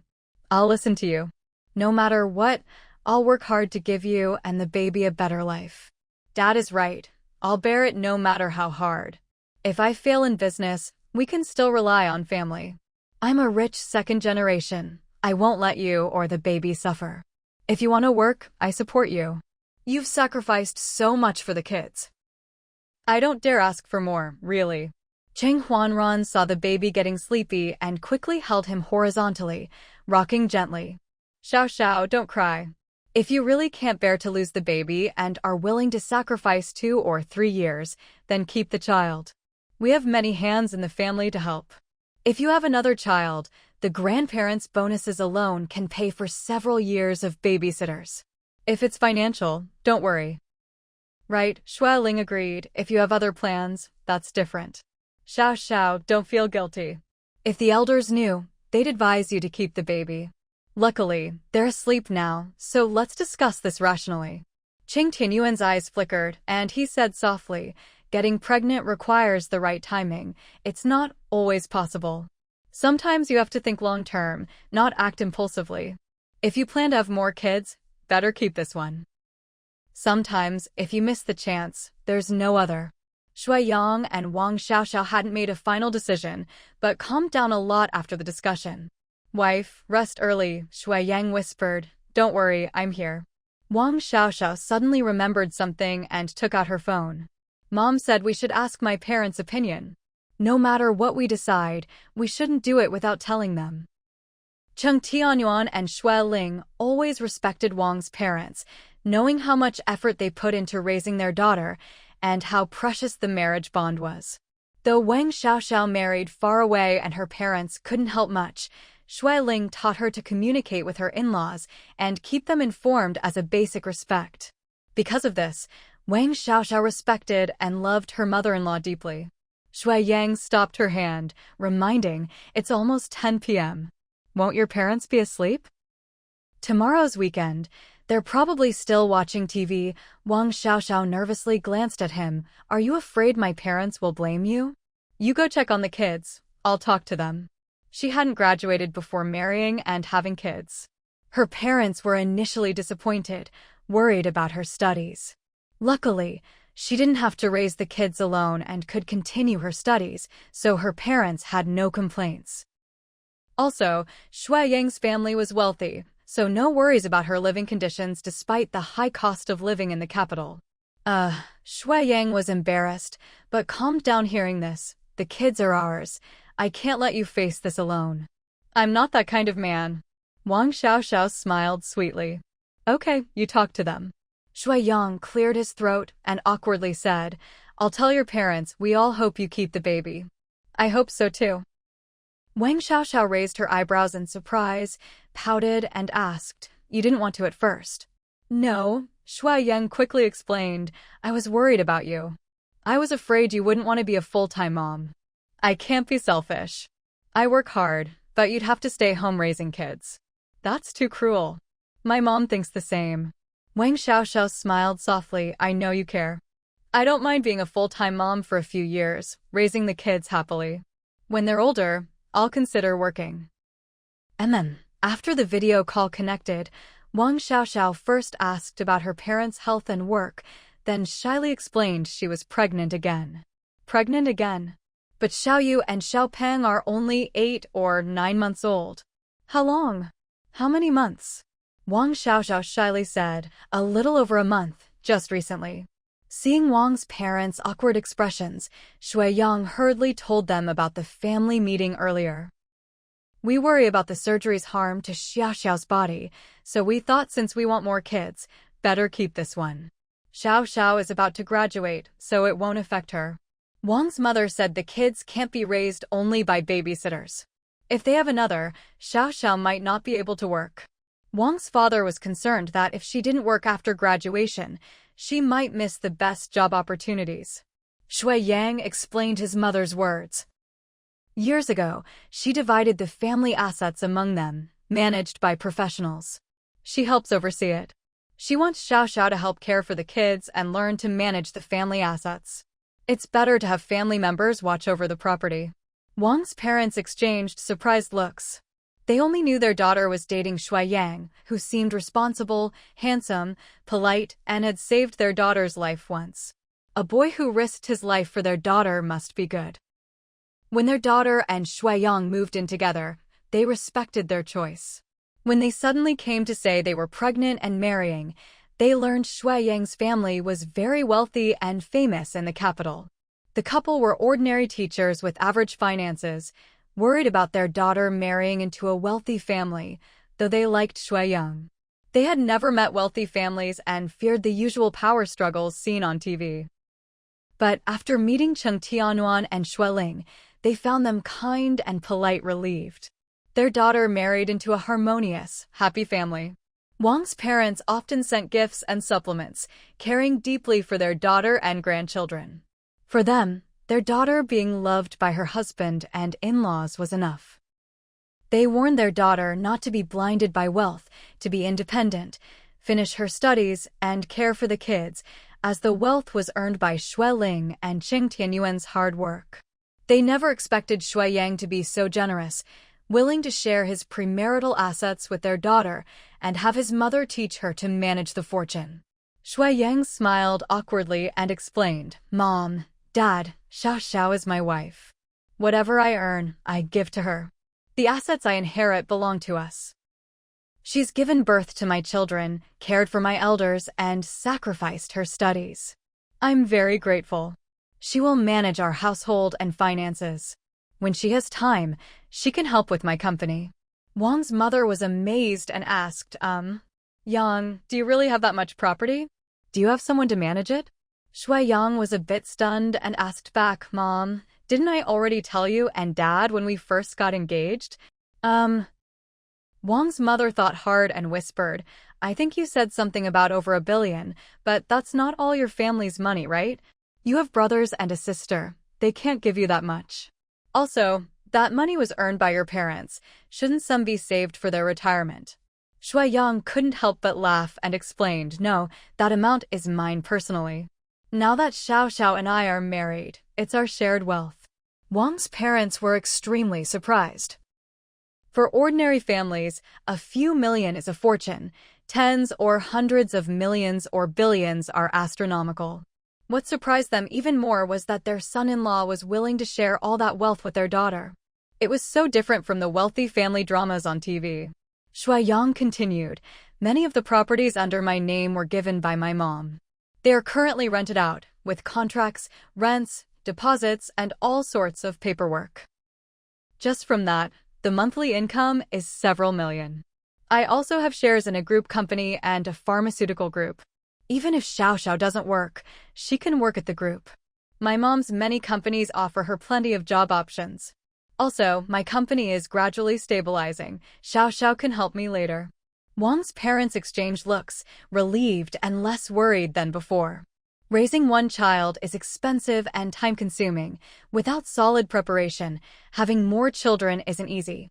I'll listen to you. No matter what, I'll work hard to give you and the baby a better life. Dad is right. I'll bear it no matter how hard. If I fail in business, we can still rely on family. I'm a rich second generation. I won't let you or the baby suffer. If you want to work, I support you. You've sacrificed so much for the kids. I don't dare ask for more, really. Cheng Huanran saw the baby getting sleepy and quickly held him horizontally, rocking gently. Xiao, don't cry. If you really can't bear to lose the baby and are willing to sacrifice 2 or 3 years, then keep the child. We have many hands in the family to help. If you have another child, the grandparents' bonuses alone can pay for several years of babysitters. If it's financial, don't worry. Right, Xue Ling agreed. If you have other plans, that's different. Xiao, don't feel guilty. If the elders knew, they'd advise you to keep the baby. Luckily, they're asleep now, so let's discuss this rationally. Qing Tianyuan's eyes flickered, and he said softly, getting pregnant requires the right timing. It's not always possible. Sometimes you have to think long-term, not act impulsively. If you plan to have more kids, better keep this one. Sometimes, if you miss the chance, there's no other. Shui Yang and Wang Xiaoxiao hadn't made a final decision, but calmed down a lot after the discussion. Wife, rest early, Shui Yang whispered. Don't worry, I'm here. Wang Xiaoxiao suddenly remembered something and took out her phone. Mom said we should ask my parents' opinion. No matter what we decide, we shouldn't do it without telling them. Cheng Tianyuan and Shui Ling always respected Wang's parents, knowing how much effort they put into raising their daughter and how precious the marriage bond was. Though Wang Xiaoxiao married far away and her parents couldn't help much, Shui Ling taught her to communicate with her in-laws and keep them informed as a basic respect. Because of this, Wang Xiaoxiao respected and loved her mother-in-law deeply. Shui Yang stopped her hand, reminding, it's almost 10 p.m. Won't your parents be asleep? Tomorrow's weekend. They're probably still watching TV. Wang Xiaoxiao nervously glanced at him. Are you afraid my parents will blame you? You go check on the kids. I'll talk to them. She hadn't graduated before marrying and having kids. Her parents were initially disappointed, worried about her studies. Luckily, she didn't have to raise the kids alone and could continue her studies, so her parents had no complaints. Also, Shui Yang's family was wealthy, so no worries about her living conditions despite the high cost of living in the capital. Shui Yang was embarrassed, but calmed down hearing this. The kids are ours. I can't let you face this alone. I'm not that kind of man. Wang Xiaoxiao smiled sweetly. Okay, you talk to them. Shui Yang cleared his throat and awkwardly said, I'll tell your parents, we all hope you keep the baby. I hope so too. Wang Xiaoxiao raised her eyebrows in surprise, pouted, and asked, You didn't want to at first. No, Shui Yang quickly explained, I was worried about you. I was afraid you wouldn't want to be a full-time mom. I can't be selfish. I work hard, but you'd have to stay home raising kids. That's too cruel. My mom thinks the same. Wang Xiaoxiao smiled softly, I know you care. I don't mind being a full-time mom for a few years, raising the kids happily. When they're older, I'll consider working. And then, after the video call connected, Wang Xiaoxiao first asked about her parents' health and work, then shyly explained she was pregnant again. Pregnant again? But Xiaoyu and Xiaopeng are only 8 or 9 months old. How long? How many months? Wang Xiaoxiao shyly said, a little over a month, just recently. Seeing Wang's parents' awkward expressions, Shui Yang hurriedly told them about the family meeting earlier. We worry about the surgery's harm to Xiaoxiao's body, so we thought since we want more kids, better keep this one. Xiaoxiao is about to graduate, so it won't affect her. Wang's mother said the kids can't be raised only by babysitters. If they have another, Xiaoxiao might not be able to work. Wang's father was concerned that if she didn't work after graduation, she might miss the best job opportunities. Shui Yang explained his mother's words. Years ago, she divided the family assets among them, managed by professionals. She helps oversee it. She wants Xiaoxiao to help care for the kids and learn to manage the family assets. It's better to have family members watch over the property. Wang's parents exchanged surprised looks. They only knew their daughter was dating Shui Yang, who seemed responsible, handsome, polite, and had saved their daughter's life once. A boy who risked his life for their daughter must be good. When their daughter and Shui Yang moved in together, they respected their choice. When they suddenly came to say they were pregnant and marrying, they learned Shui Yang's family was very wealthy and famous in the capital. The couple were ordinary teachers with average finances, worried about their daughter marrying into a wealthy family, though they liked Shui Yang. They had never met wealthy families and feared the usual power struggles seen on TV. But after meeting Cheng Tianyuan and Shui Ling, they found them kind and polite, relieved. Their daughter married into a harmonious, happy family. Wang's parents often sent gifts and supplements, caring deeply for their daughter and grandchildren. For them, their daughter being loved by her husband and in-laws was enough. They warned their daughter not to be blinded by wealth, to be independent, finish her studies, and care for the kids, as the wealth was earned by Shui Ling and Qing Tianyuan's hard work. They never expected Shui Yang to be so generous, willing to share his premarital assets with their daughter and have his mother teach her to manage the fortune. Shui Yang smiled awkwardly and explained, "Mom, Dad, Xiao Xiao is my wife. Whatever I earn, I give to her. The assets I inherit belong to us. She's given birth to my children, cared for my elders, and sacrificed her studies. I'm very grateful. She will manage our household and finances. When she has time, she can help with my company." Wang's mother was amazed and asked, Yang, do you really have that much property? Do you have someone to manage it? Shui Yang was a bit stunned and asked back, "Mom, didn't I already tell you and Dad when we first got engaged?" Wang's mother thought hard and whispered, "I think you said something about over $1 billion, but that's not all your family's money, right? You have brothers and a sister. They can't give you that much. Also, that money was earned by your parents. Shouldn't some be saved for their retirement?" Shui Yang couldn't help but laugh and explained, "No, that amount is mine personally. Now that Xiao Xiao and I are married, it's our shared wealth." Wang's parents were extremely surprised. For ordinary families, a few million is a fortune. Tens or hundreds of millions or billions are astronomical. What surprised them even more was that their son-in-law was willing to share all that wealth with their daughter. It was so different from the wealthy family dramas on TV. Shui Yang continued, "Many of the properties under my name were given by my mom. They are currently rented out, with contracts, rents, deposits, and all sorts of paperwork. Just from that, the monthly income is several million. I also have shares in a group company and a pharmaceutical group. Even if Xiao Xiao doesn't work, she can work at the group. My mom's many companies offer her plenty of job options. Also, my company is gradually stabilizing. Xiao Xiao can help me later." Wang's parents exchanged looks, relieved and less worried than before. Raising one child is expensive and time-consuming. Without solid preparation, having more children isn't easy.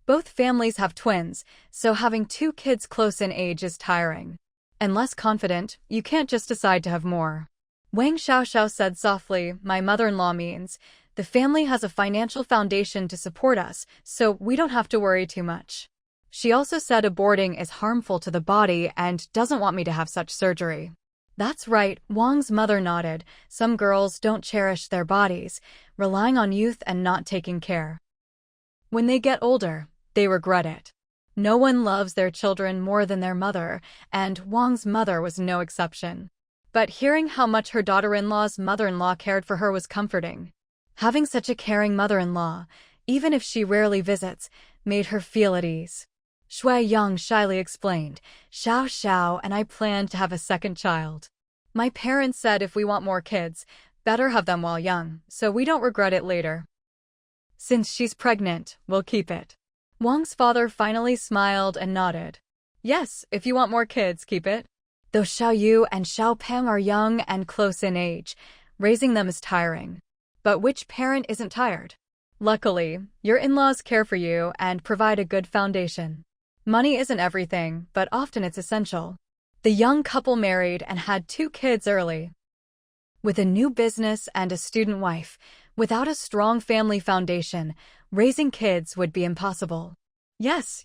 Both families have twins, so having 2 kids close in age is tiring. Unless confident, you can't just decide to have more. Wang Xiaoxiao said softly, "My mother-in-law means the family has a financial foundation to support us, so we don't have to worry too much. She also said aborting is harmful to the body and doesn't want me to have such surgery." "That's right," Wang's mother nodded. "Some girls don't cherish their bodies, relying on youth and not taking care. When they get older, they regret it. No one loves their children more than their mother, and Wang's mother was no exception. But hearing how much her daughter-in-law's mother-in-law cared for her was comforting. Having such a caring mother-in-law, even if she rarely visits, made her feel at ease. Shui Yang shyly explained, "Xiao Xiao and I plan to have a second child. My parents said if we want more kids, better have them while young, so we don't regret it later. Since she's pregnant, we'll keep it." Wang's father finally smiled and nodded. "Yes, if you want more kids, keep it. Though Xiao Yu and Xiao Peng are young and close in age, raising them is tiring. But which parent isn't tired? Luckily, your in-laws care for you and provide a good foundation. Money isn't everything, but often it's essential." The young couple married and had 2 kids early. With a new business and a student wife, without a strong family foundation, raising kids would be impossible. Yes.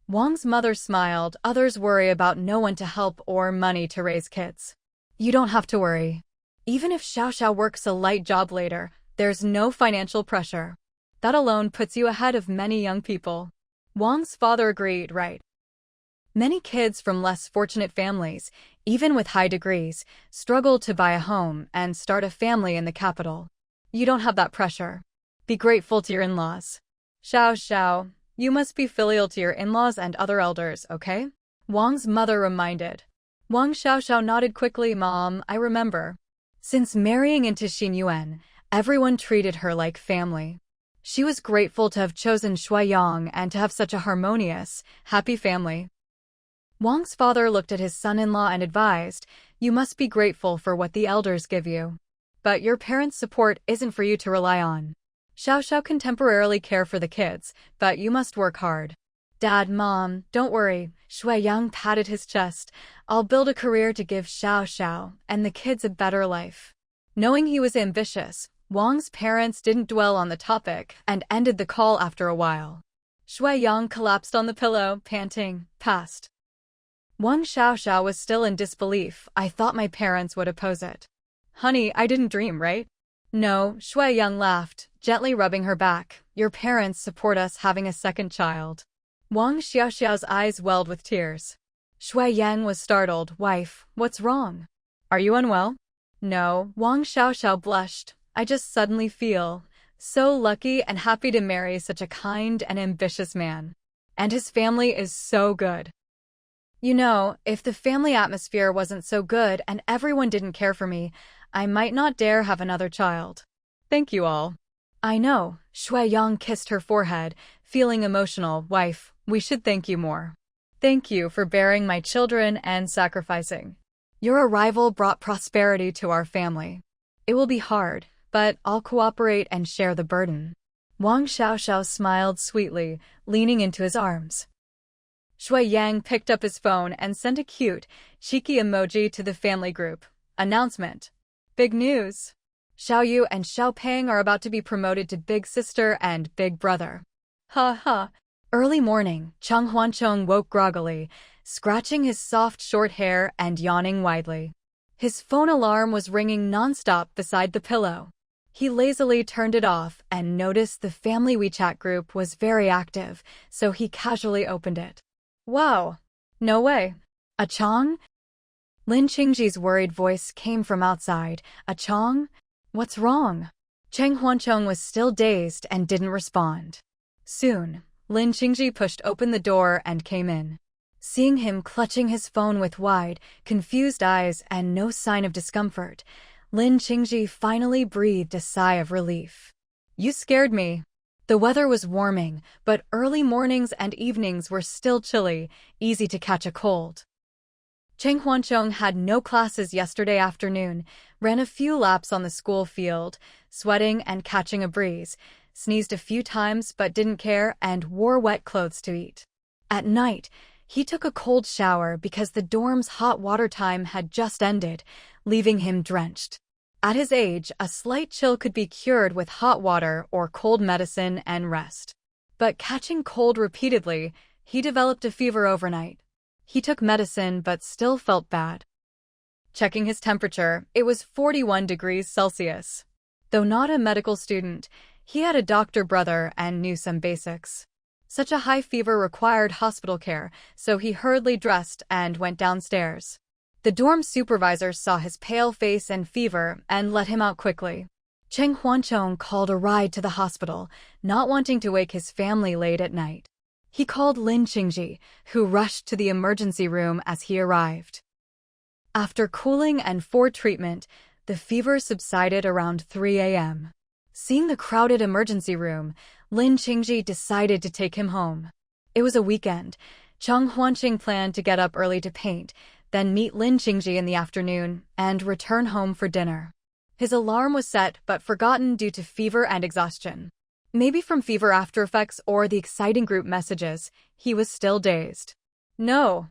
Wang's mother smiled. "Others worry about no one to help or money to raise kids. You don't have to worry. Even if Xiao Xiao works a light job later, there's no financial pressure. That alone puts you ahead of many young people." Wang's father agreed, "Right. Many kids from less fortunate families, even with high degrees, struggle to buy a home and start a family in the capital. You don't have that pressure. Be grateful to your in-laws. Xiao Xiao, you must be filial to your in-laws and other elders, okay?" Wang's mother reminded. Wang Xiaoxiao nodded quickly. "Mom, I remember. Since marrying into Xinyuan, everyone treated her like family. She was grateful to have chosen Shui Yang and to have such a harmonious, happy family." Wang's father looked at his son-in-law and advised, "You must be grateful for what the elders give you. But your parents' support isn't for you to rely on. Xiao Xiao can temporarily care for the kids, but you must work hard. Dad, Mom, don't worry, Shui Yang patted his chest. I'll build a career to give Xiao Xiao and the kids a better life. Knowing he was ambitious, Wang's parents didn't dwell on the topic and ended the call after a while. Shui Yang collapsed on the pillow, panting, passed. Wang Xiaoxiao was still in disbelief. I thought my parents would oppose it. Honey, I didn't dream, right? No, Shui Yang laughed, gently rubbing her back. Your parents support us having a second child. Wang Xiaoxiao's eyes welled with tears. Shui Yang was startled. Wife, what's wrong? Are you unwell? No, Wang Xiaoxiao blushed. I just suddenly feel so lucky and happy to marry such a kind and ambitious man. And his family is so good. You know, if the family atmosphere wasn't so good and everyone didn't care for me, I might not dare have another child. Thank you all. I know, Shui Yang kissed her forehead, feeling emotional. Wife, we should thank you more. Thank you for bearing my children and sacrificing. Your arrival brought prosperity to our family. It will be hard, but I'll cooperate and share the burden. Wang Xiaoxiao smiled sweetly, leaning into his arms. Shui Yang picked up his phone and sent a cute, cheeky emoji to the family group. Announcement. Big news. Xiao Yu and Xiao Peng are about to be promoted to big sister and big brother. Ha ha. Early morning, Cheng Huancheng woke groggily, scratching his soft short hair and yawning widely. His phone alarm was ringing nonstop beside the pillow. He lazily turned it off and noticed the family WeChat group was very active, so he casually opened it. Wow. No way. Achong? Lin Qingji's worried voice came from outside. Achong? What's wrong? Cheng Huancheng was still dazed and didn't respond. Soon, Lin Qingji pushed open the door and came in. Seeing him clutching his phone with wide, confused eyes and no sign of discomfort, Lin Qingji finally breathed a sigh of relief. You scared me. The weather was warming, but early mornings and evenings were still chilly, easy to catch a cold. Cheng Huancheng had no classes yesterday afternoon, ran a few laps on the school field, sweating and catching a breeze, sneezed a few times but didn't care and wore wet clothes to eat. At night, he took a cold shower because the dorm's hot water time had just ended, leaving him drenched. At his age, a slight chill could be cured with hot water or cold medicine and rest. But catching cold repeatedly, he developed a fever overnight. He took medicine but still felt bad. Checking his temperature, it was 41 degrees Celsius. Though not a medical student, he had a doctor brother and knew some basics. Such a high fever required hospital care, so he hurriedly dressed and went downstairs. The dorm supervisor saw his pale face and fever and let him out quickly. Cheng Huancheng called a ride to the hospital, not wanting to wake his family late at night. He called Lin Qingji, who rushed to the emergency room as he arrived. After cooling and treatment, the fever subsided around 3 a.m. Seeing the crowded emergency room, Lin Qingji decided to take him home. It was a weekend. Cheng Huancheng planned to get up early to paint, then meet Lin Qingji in the afternoon, and return home for dinner. His alarm was set but forgotten due to fever and exhaustion. Maybe from fever after effects or the exciting group messages, he was still dazed. No.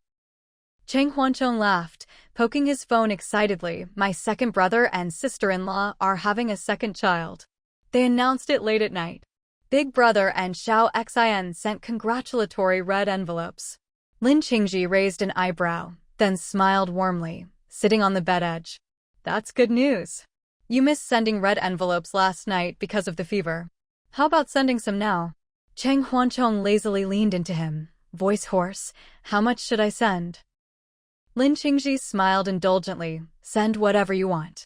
Cheng Huancheng laughed, poking his phone excitedly. My second brother and sister-in-law are having a second child. They announced it late at night. Big Brother and Xiao Xin sent congratulatory red envelopes. Lin Qingji raised an eyebrow, then smiled warmly, sitting on the bed edge. That's good news. You missed sending red envelopes last night because of the fever. How about sending some now? Cheng Huancheng lazily leaned into him, voice hoarse. How much should I send? Lin Qingji smiled indulgently. Send whatever you want.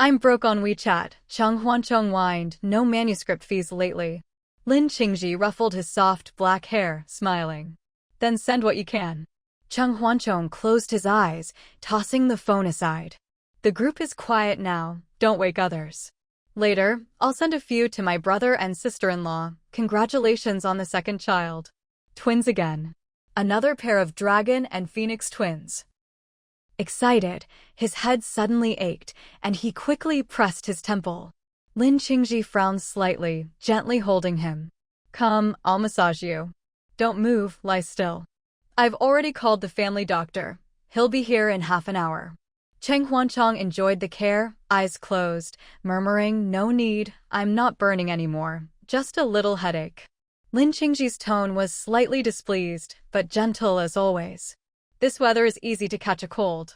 I'm broke on WeChat, Cheng Huancheng whined. No manuscript fees lately. Lin Qingji ruffled his soft black hair, smiling. Then send what you can. Cheng Huancheng closed his eyes, tossing the phone aside. The group is quiet now, don't wake others. Later, I'll send a few to my brother and sister-in-law. Congratulations on the second child. Twins again. Another pair of dragon and phoenix twins. Excited, his head suddenly ached, and he quickly pressed his temple. Lin Qingji frowned slightly, gently holding him. Come, I'll massage you. Don't move, lie still. I've already called the family doctor. He'll be here in half an hour. Cheng Huanchong enjoyed the care, eyes closed, murmuring, no need, I'm not burning anymore, just a little headache. Lin Qingji's tone was slightly displeased, but gentle as always. This weather is easy to catch a cold.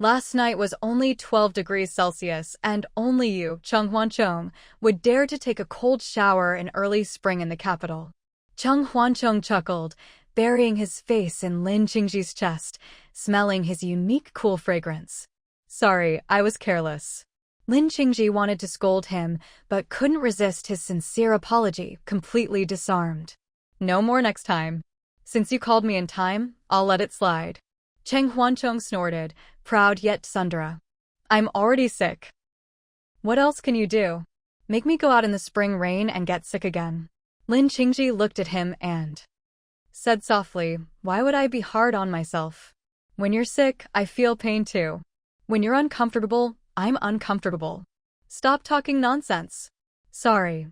Last night was only 12 degrees Celsius, and only you, Cheng Huanchong, would dare to take a cold shower in early spring in the capital. Cheng Huanchong chuckled, burying his face in Lin Qingji's chest, smelling his unique cool fragrance. Sorry, I was careless. Lin Qingji wanted to scold him, but couldn't resist his sincere apology, completely disarmed. No more next time. Since you called me in time, I'll let it slide. Cheng Huanchong snorted, proud yet tsundere. I'm already sick. What else can you do? Make me go out in the spring rain and get sick again. Lin Qingji looked at him and said softly, why would I be hard on myself? When you're sick, I feel pain too. When you're uncomfortable, I'm uncomfortable. Stop talking nonsense. Sorry.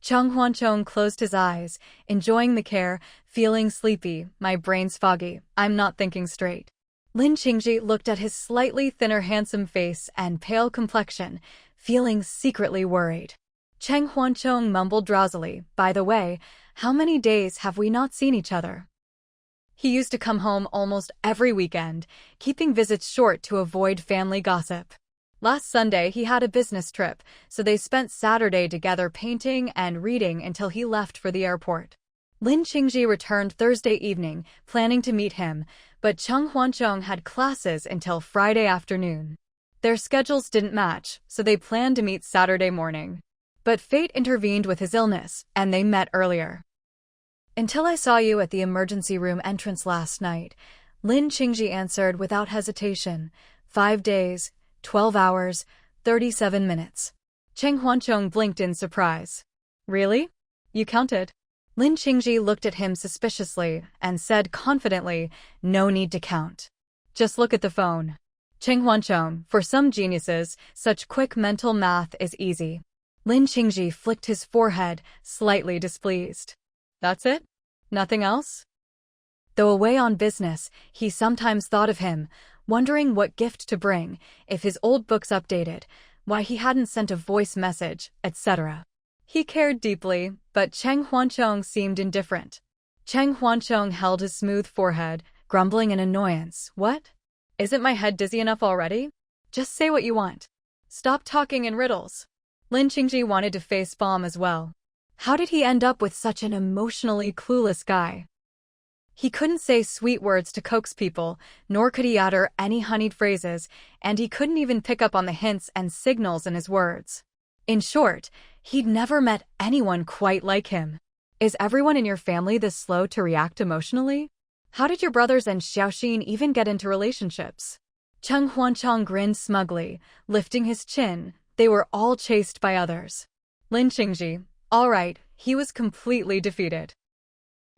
Cheng Huanchong closed his eyes, enjoying the care, feeling sleepy, my brain's foggy, I'm not thinking straight. Lin Qingji looked at his slightly thinner handsome face and pale complexion, feeling secretly worried. Cheng Huanchong mumbled drowsily, by the way, how many days have we not seen each other? He used to come home almost every weekend, keeping visits short to avoid family gossip. Last Sunday he had a business trip, so they spent Saturday together painting and reading until he left for the airport. Lin Qingji returned Thursday evening, planning to meet him, but Cheng Huanchong had classes until Friday afternoon. Their schedules didn't match, so they planned to meet Saturday morning. But fate intervened with his illness, and they met earlier. Until I saw you at the emergency room entrance last night, Lin Qingji answered without hesitation. 5 days, 12 hours, 37 minutes. Cheng Huanchong blinked in surprise. Really? You counted? Lin Qingji looked at him suspiciously and said confidently, no need to count. Just look at the phone. Cheng Huanchong, for some geniuses, such quick mental math is easy. Lin Qingji flicked his forehead, slightly displeased. That's it? Nothing else? Though away on business, he sometimes thought of him, wondering what gift to bring, if his old books updated, why he hadn't sent a voice message, etc. He cared deeply, but Cheng Huanchong seemed indifferent. Cheng Huanchong held his smooth forehead, grumbling in annoyance. What? Isn't my head dizzy enough already? Just say what you want. Stop talking in riddles. Lin Qingji wanted to face bomb as well. How did he end up with such an emotionally clueless guy? He couldn't say sweet words to coax people, nor could he utter any honeyed phrases, and he couldn't even pick up on the hints and signals in his words. In short, he'd never met anyone quite like him. Is everyone in your family this slow to react emotionally? How did your brothers and Xiaoxin even get into relationships? Cheng Huanchong grinned smugly, lifting his chin. They were all chased by others. Lin Qingji, all right, he was completely defeated.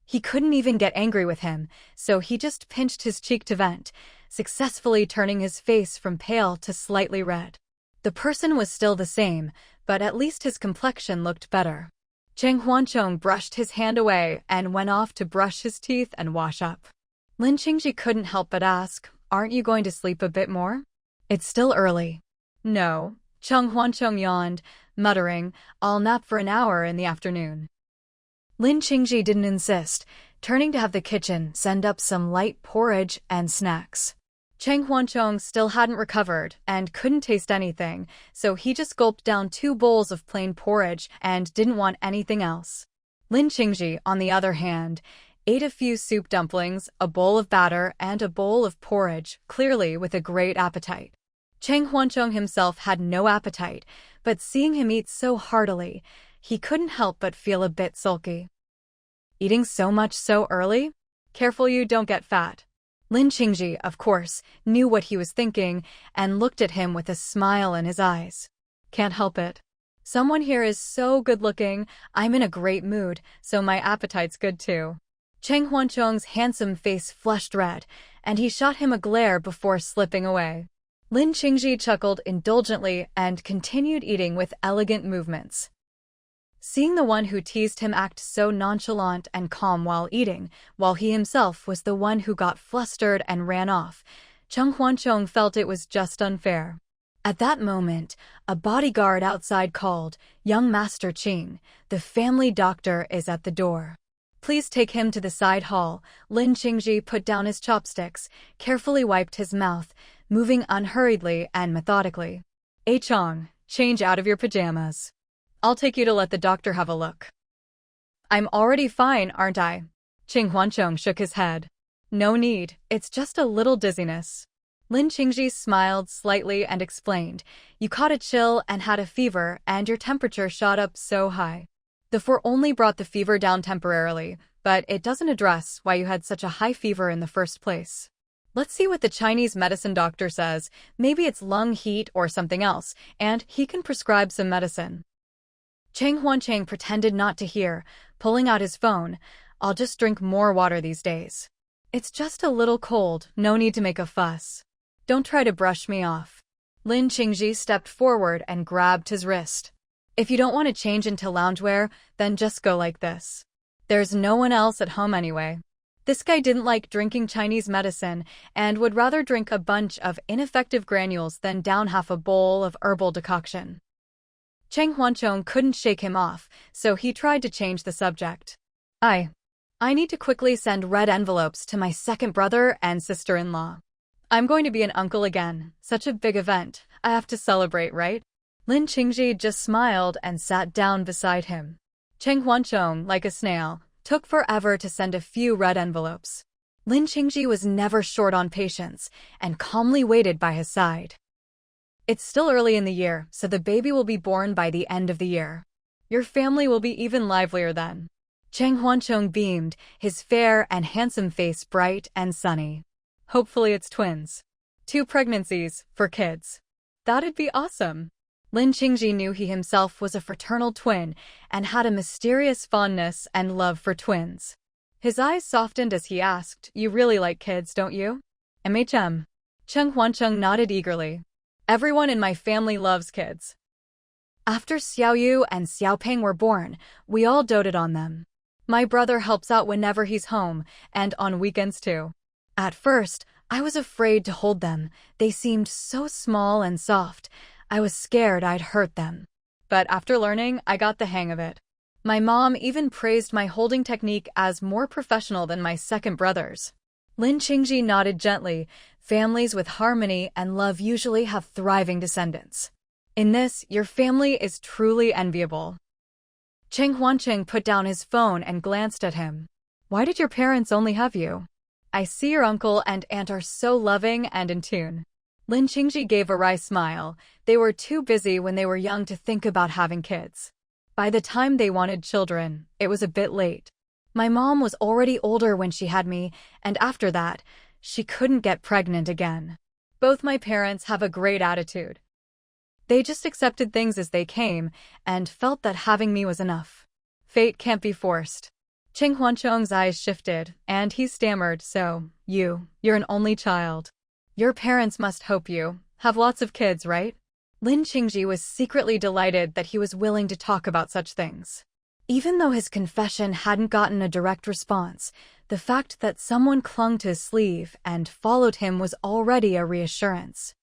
He couldn't even get angry with him, so he just pinched his cheek to vent, successfully turning his face from pale to slightly red. The person was still the same, but at least his complexion looked better. Cheng Huanchong brushed his hand away and went off to brush his teeth and wash up. Lin Qingji couldn't help but ask, aren't you going to sleep a bit more? It's still early. No, Cheng Huanchong yawned, muttering, I'll nap for an hour in the afternoon. Lin Qingji didn't insist, turning to have the kitchen send up some light porridge and snacks. Cheng Huanchong still hadn't recovered and couldn't taste anything, so he just gulped down 2 bowls of plain porridge and didn't want anything else. Lin Qingji, on the other hand, ate a few soup dumplings, a bowl of batter, and a bowl of porridge, clearly with a great appetite. Cheng Huanchong himself had no appetite, but seeing him eat so heartily, he couldn't help but feel a bit sulky. Eating so much so early? Careful you don't get fat. Lin Qingji, of course, knew what he was thinking and looked at him with a smile in his eyes. Can't help it. Someone here is so good-looking, I'm in a great mood, so my appetite's good too. Cheng Huanchong's handsome face flushed red, and he shot him a glare before slipping away. Lin Qingji chuckled indulgently and continued eating with elegant movements. Seeing the one who teased him act so nonchalant and calm while eating, while he himself was the one who got flustered and ran off, Cheng Huancheng felt it was just unfair. At that moment, a bodyguard outside called, "Young Master Qing, the family doctor is at the door. Please take him to the side hall." Lin Qingji put down his chopsticks, carefully wiped his mouth, moving unhurriedly and methodically. Chong, change out of your pajamas. I'll take you to let the doctor have a look." "I'm already fine, aren't I?" Cheng Huancheng shook his head. "No need, it's just a little dizziness." Lin Qingji smiled slightly and explained, "You caught a chill and had a fever, and your temperature shot up so high. The four only brought the fever down temporarily, but it doesn't address why you had such a high fever in the first place. Let's see what the Chinese medicine doctor says. Maybe it's lung heat or something else, and he can prescribe some medicine." Cheng Huancheng pretended not to hear, pulling out his phone. "I'll just drink more water these days. It's just a little cold, no need to make a fuss. Don't try to brush me off." Lin Qingji stepped forward and grabbed his wrist. "If you don't want to change into loungewear, then just go like this. There's no one else at home anyway." This guy didn't like drinking Chinese medicine and would rather drink a bunch of ineffective granules than down half a bowl of herbal decoction. Cheng Huancheng couldn't shake him off, so he tried to change the subject. I need to quickly send red envelopes to my second brother and sister-in-law. I'm going to be an uncle again, such a big event, I have to celebrate, right?" Lin Qingji just smiled and sat down beside him. Cheng Huancheng, like a snail, took forever to send a few red envelopes. Lin Qingji was never short on patience and calmly waited by his side. "It's still early in the year, so the baby will be born by the end of the year. Your family will be even livelier then." Cheng Huancheng beamed, his fair and handsome face bright and sunny. "Hopefully it's twins. 2 pregnancies, for kids. That'd be awesome." Lin Qingji knew he himself was a fraternal twin and had a mysterious fondness and love for twins. His eyes softened as he asked, "You really like kids, don't you?" "MHM." Cheng Huancheng nodded eagerly. "Everyone in my family loves kids. After Xiaoyu and Xiaopeng were born, we all doted on them. My brother helps out whenever he's home, and on weekends too. At first, I was afraid to hold them. They seemed so small and soft. I was scared I'd hurt them. But after learning, I got the hang of it. My mom even praised my holding technique as more professional than my second brother's." Lin Qingji nodded gently. Families with harmony and love usually have thriving descendants. In this, your family is truly enviable. Cheng Huancheng put down his phone and glanced at him. "Why did your parents only have you? I see your uncle and aunt are so loving and in tune." Lin Qingji gave a wry smile. They were too busy when they were young to think about having kids. By the time they wanted children, it was a bit late. My mom was already older when she had me, and after that, she couldn't get pregnant again. Both my parents have a great attitude. They just accepted things as they came and felt that having me was enough. Fate can't be forced. Cheng Huancheng's eyes shifted, and he stammered, "So, you're an only child. Your parents must hope you have lots of kids, right?" Lin Qingji was secretly delighted that he was willing to talk about such things. Even though his confession hadn't gotten a direct response, the fact that someone clung to his sleeve and followed him was already a reassurance.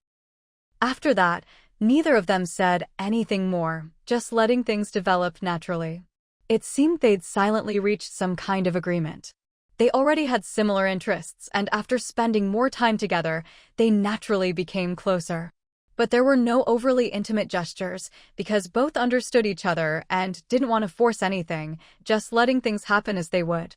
After that, neither of them said anything more, just letting things develop naturally. It seemed they'd silently reached some kind of agreement. They already had similar interests, and after spending more time together, they naturally became closer. But there were no overly intimate gestures, because both understood each other and didn't want to force anything, just letting things happen as they would.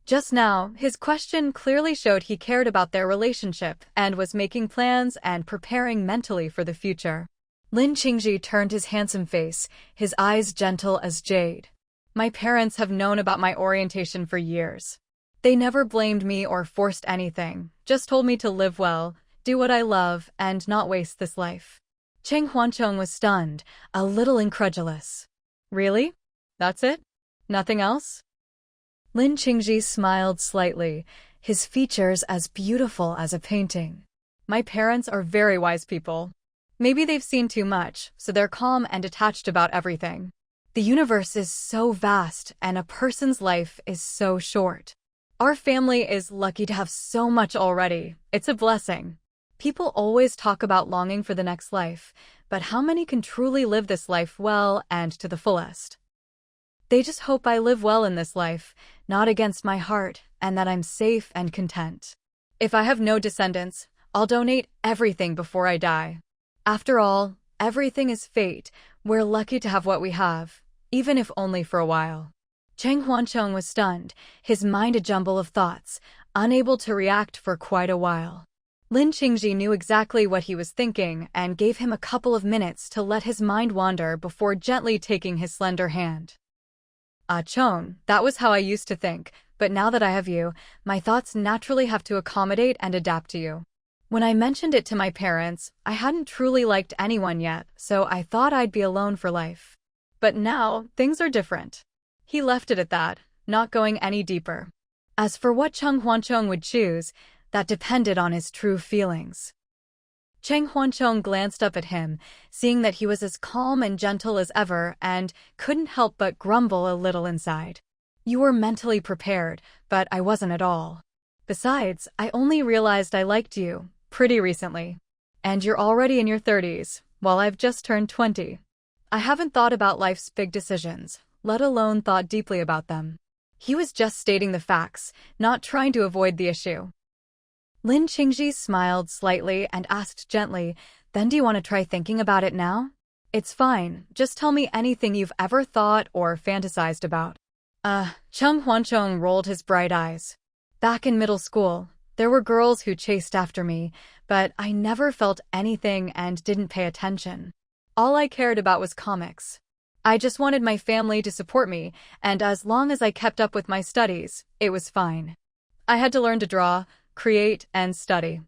Just now, his question clearly showed he cared about their relationship and was making plans and preparing mentally for the future. Lin Qingji turned his handsome face, his eyes gentle as jade. "My parents have known about my orientation for years. They never blamed me or forced anything, just told me to live well, do what I love, and not waste this life." Cheng Huancheng was stunned, a little incredulous. "Really? That's it? Nothing else?" Lin Qingji smiled slightly, his features as beautiful as a painting. My parents are very wise people. Maybe they've seen too much, so they're calm and detached about everything. The universe is so vast, and a person's life is so short. Our family is lucky to have so much already. It's a blessing. People always talk about longing for the next life, but how many can truly live this life well and to the fullest? They just hope I live well in this life, not against my heart, and that I'm safe and content. If I have no descendants, I'll donate everything before I die. After all, everything is fate. We're lucky to have what we have, even if only for a while. Cheng Huancheng was stunned, his mind a jumble of thoughts, unable to react for quite a while. Lin Qingji knew exactly what he was thinking and gave him a couple of minutes to let his mind wander before gently taking his slender hand. Chong, that was how I used to think, but now that I have you, my thoughts naturally have to accommodate and adapt to you. When I mentioned it to my parents, I hadn't truly liked anyone yet, so I thought I'd be alone for life. But now, things are different. He left it at that, not going any deeper. As for what Cheng Huancheng would choose, that depended on his true feelings. Cheng Huancheng glanced up at him, seeing that he was as calm and gentle as ever, and couldn't help but grumble a little inside. You were mentally prepared, but I wasn't at all. Besides, I only realized I liked you pretty recently. And you're already in your 30s, while I've just turned 20. I haven't thought about life's big decisions, let alone thought deeply about them. He was just stating the facts, not trying to avoid the issue. Lin Qingji smiled slightly and asked gently, "Then do you want to try thinking about it now?" "It's fine, just tell me anything you've ever thought or fantasized about." Cheng Huancheng rolled his bright eyes. "Back in middle school, there were girls who chased after me, but I never felt anything and didn't pay attention. All I cared about was comics. I just wanted my family to support me, and as long as I kept up with my studies, it was fine. I had to learn to draw, create, and study.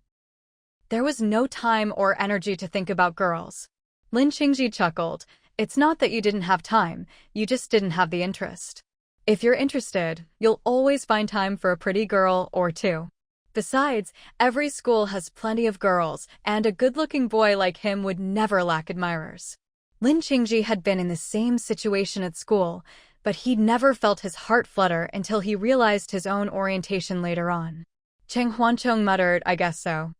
There was no time or energy to think about girls." Lin Qingji chuckled. "It's not that you didn't have time, you just didn't have the interest. If you're interested, you'll always find time for a pretty girl or two. Besides, every school has plenty of girls, and a good-looking boy like him would never lack admirers." Lin Qingji had been in the same situation at school, but he'd never felt his heart flutter until he realized his own orientation later on. Cheng Huancheng muttered, "I guess so."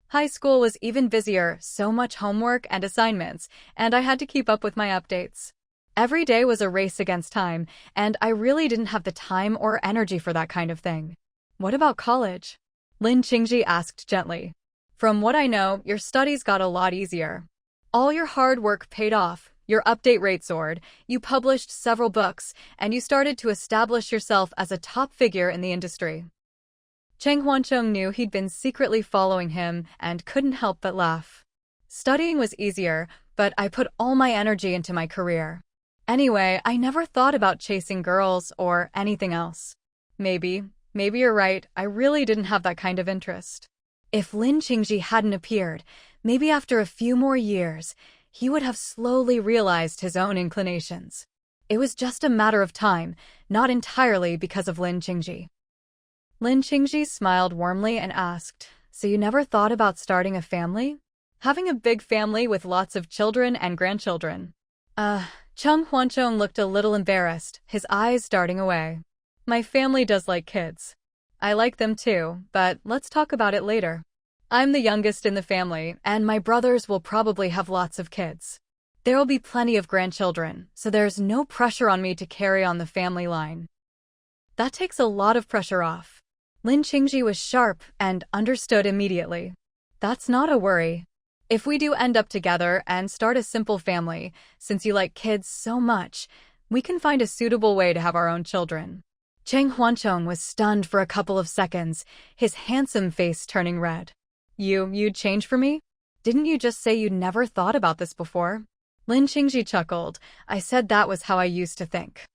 High school was even busier, so much homework and assignments, and I had to keep up with my updates. Every day was a race against time, and I really didn't have the time or energy for that kind of thing. "What about college?" Lin Qingji asked gently. "From what I know, your studies got a lot easier. All your hard work paid off, your update rate soared, you published several books, and you started to establish yourself as a top figure in the industry." Cheng Huancheng knew he'd been secretly following him and couldn't help but laugh. "Studying was easier, but I put all my energy into my career. Anyway, I never thought about chasing girls or anything else. Maybe you're right, I really didn't have that kind of interest." If Lin Qingji hadn't appeared, maybe after a few more years, he would have slowly realized his own inclinations. It was just a matter of time, not entirely because of Lin Qingji. Lin Qingji smiled warmly and asked, "So you never thought about starting a family? Having a big family with lots of children and grandchildren?" Cheng Huancheng looked a little embarrassed, his eyes darting away. "My family does like kids. I like them too, but let's talk about it later. I'm the youngest in the family, and my brothers will probably have lots of kids. There will be plenty of grandchildren, so there's no pressure on me to carry on the family line." That takes a lot of pressure off. Lin Qingji was sharp and understood immediately. "That's not a worry. If we do end up together and start a simple family, since you like kids so much, we can find a suitable way to have our own children." Cheng Huancheng was stunned for a couple of seconds, his handsome face turning red. You'd change for me? Didn't you just say you'd never thought about this before?" Lin Qingji chuckled. "I said that was how I used to think.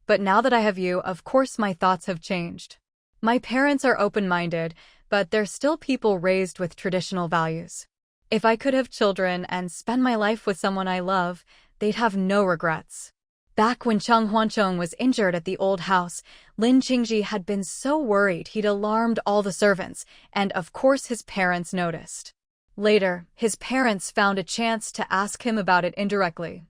But now that I have you, of course my thoughts have changed. My parents are open-minded, but they're still people raised with traditional values. If I could have children and spend my life with someone I love, they'd have no regrets. Back when Cheng Huancheng was injured at the old house, Lin Qingji had been so worried he'd alarmed all the servants, and of course his parents noticed. Later, his parents found a chance to ask him about it indirectly.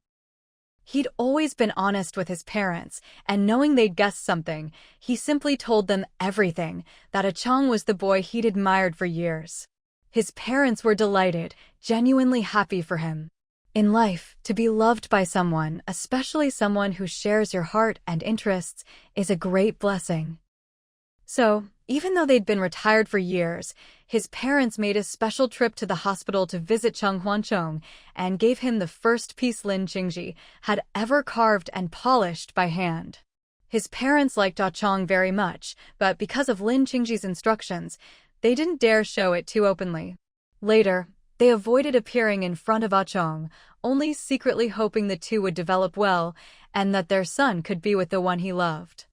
He'd always been honest with his parents, and knowing they'd guessed something, he simply told them everything, that Cheng was the boy he'd admired for years. His parents were delighted, genuinely happy for him. In life, to be loved by someone, especially someone who shares your heart and interests, is a great blessing. So, even though they'd been retired for years, his parents made a special trip to the hospital to visit Cheng Huancheng and gave him the first piece Lin Qingji had ever carved and polished by hand. His parents liked Cheng very much, but because of Lin Qingji's instructions, they didn't dare show it too openly. Later, they avoided appearing in front of Cheng, only secretly hoping the two would develop well and that their son could be with the one he loved.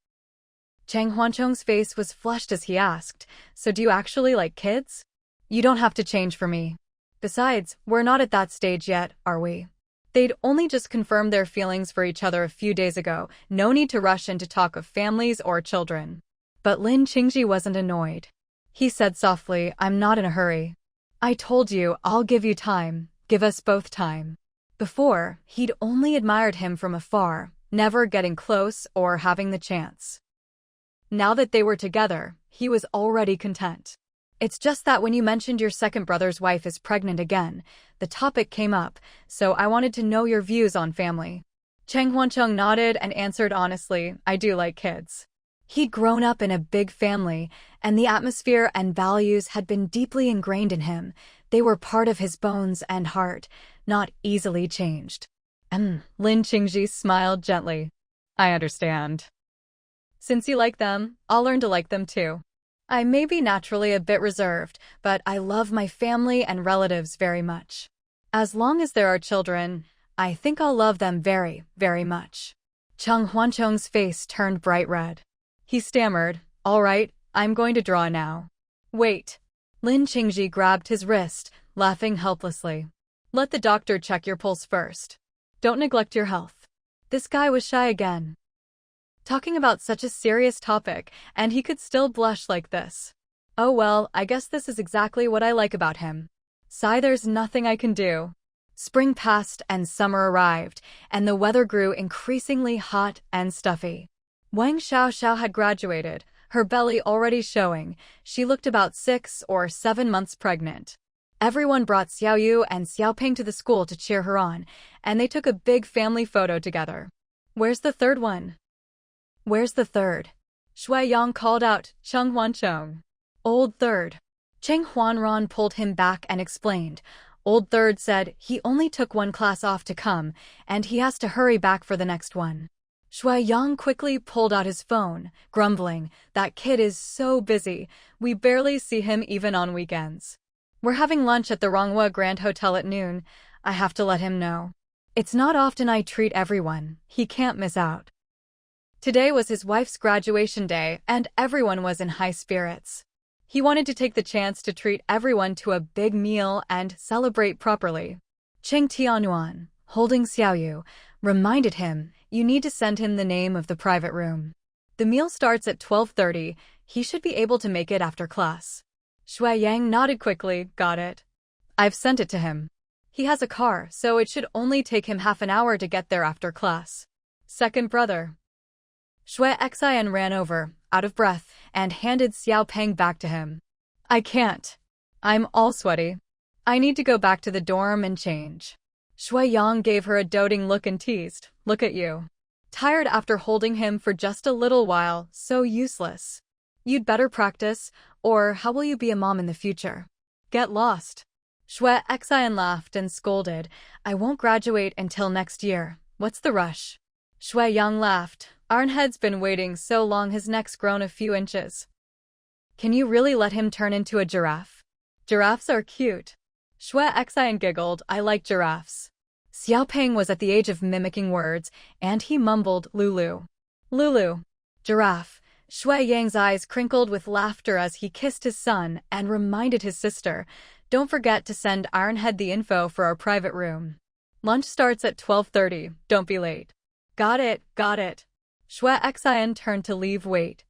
Cheng Huancheng's face was flushed as he asked, "So do you actually like kids? You don't have to change for me. Besides, we're not at that stage yet, are we?" They'd only just confirmed their feelings for each other a few days ago, no need to rush into talk of families or children. But Lin Qingji wasn't annoyed. He said softly, "I'm not in a hurry. I told you, I'll give you time, give us both time." Before, he'd only admired him from afar, never getting close or having the chance. Now that they were together, he was already content. "It's just that when you mentioned your second brother's wife is pregnant again, the topic came up, so I wanted to know your views on family." Cheng Huancheng nodded and answered honestly, "I do like kids." He'd grown up in a big family, and the atmosphere and values had been deeply ingrained in him. They were part of his bones and heart, not easily changed. Lin Qingji smiled gently. "I understand. Since you like them, I'll learn to like them too. I may be naturally a bit reserved, but I love my family and relatives very much. As long as there are children, I think I'll love them very, very much." Cheng Huancheng's face turned bright red. He stammered, "All right, I'm going to draw now." "Wait." Lin Qingji grabbed his wrist, laughing helplessly. "Let the doctor check your pulse first. Don't neglect your health." This guy was shy again. Talking about such a serious topic, and he could still blush like this. "Oh well, I guess this is exactly what I like about him. Sigh, there's nothing I can do." Spring passed and summer arrived, and the weather grew increasingly hot and stuffy. Wang Xiaoxiao had graduated, her belly already showing. She looked about 6 or 7 months pregnant. Everyone brought Xiaoyu and Xiaoping to the school to cheer her on, and they took a big family photo together. "Where's the third one? Where's the third?" Shui Yang called out, "Cheng Huancheng. Old third." Cheng Huanran pulled him back and explained. Old third said he only took one class off to come, and he has to hurry back for the next one. Shui Yang quickly pulled out his phone, grumbling, "That kid is so busy, we barely see him even on weekends. We're having lunch at the Ronghua Grand Hotel at noon. I have to let him know. It's not often I treat everyone, he can't miss out." Today was his wife's graduation day, and everyone was in high spirits. He wanted to take the chance to treat everyone to a big meal and celebrate properly. Cheng Tianyuan, holding Xiaoyu, reminded him, "You need to send him the name of the private room. The meal starts at 12:30, he should be able to make it after class." Shui Yang nodded quickly, "Got it. I've sent it to him. He has a car, so it should only take him half an hour to get there after class." Second brother. Shui Xian ran over, out of breath, and handed Xiao Peng back to him. "I can't. I'm all sweaty. I need to go back to the dorm and change." Shui Yang gave her a doting look and teased, "Look at you. Tired after holding him for just a little while, so useless. You'd better practice, or how will you be a mom in the future? Get lost." Shui Xian laughed and scolded, "I won't graduate until next year. What's the rush?" Shui Yang laughed. "Arnhead's been waiting so long his neck's grown a few inches. Can you really let him turn into a giraffe? Giraffes are cute." Shui Xian giggled, "I like giraffes." Xiaoping was at the age of mimicking words, and he mumbled, "Lulu. Lulu. Giraffe." Shui Yang's eyes crinkled with laughter as he kissed his son and reminded his sister, "Don't forget to send Ironhead the info for our private room. Lunch starts at 12:30, don't be late." Got it, got it. Shui Xian turned to leave. Wait.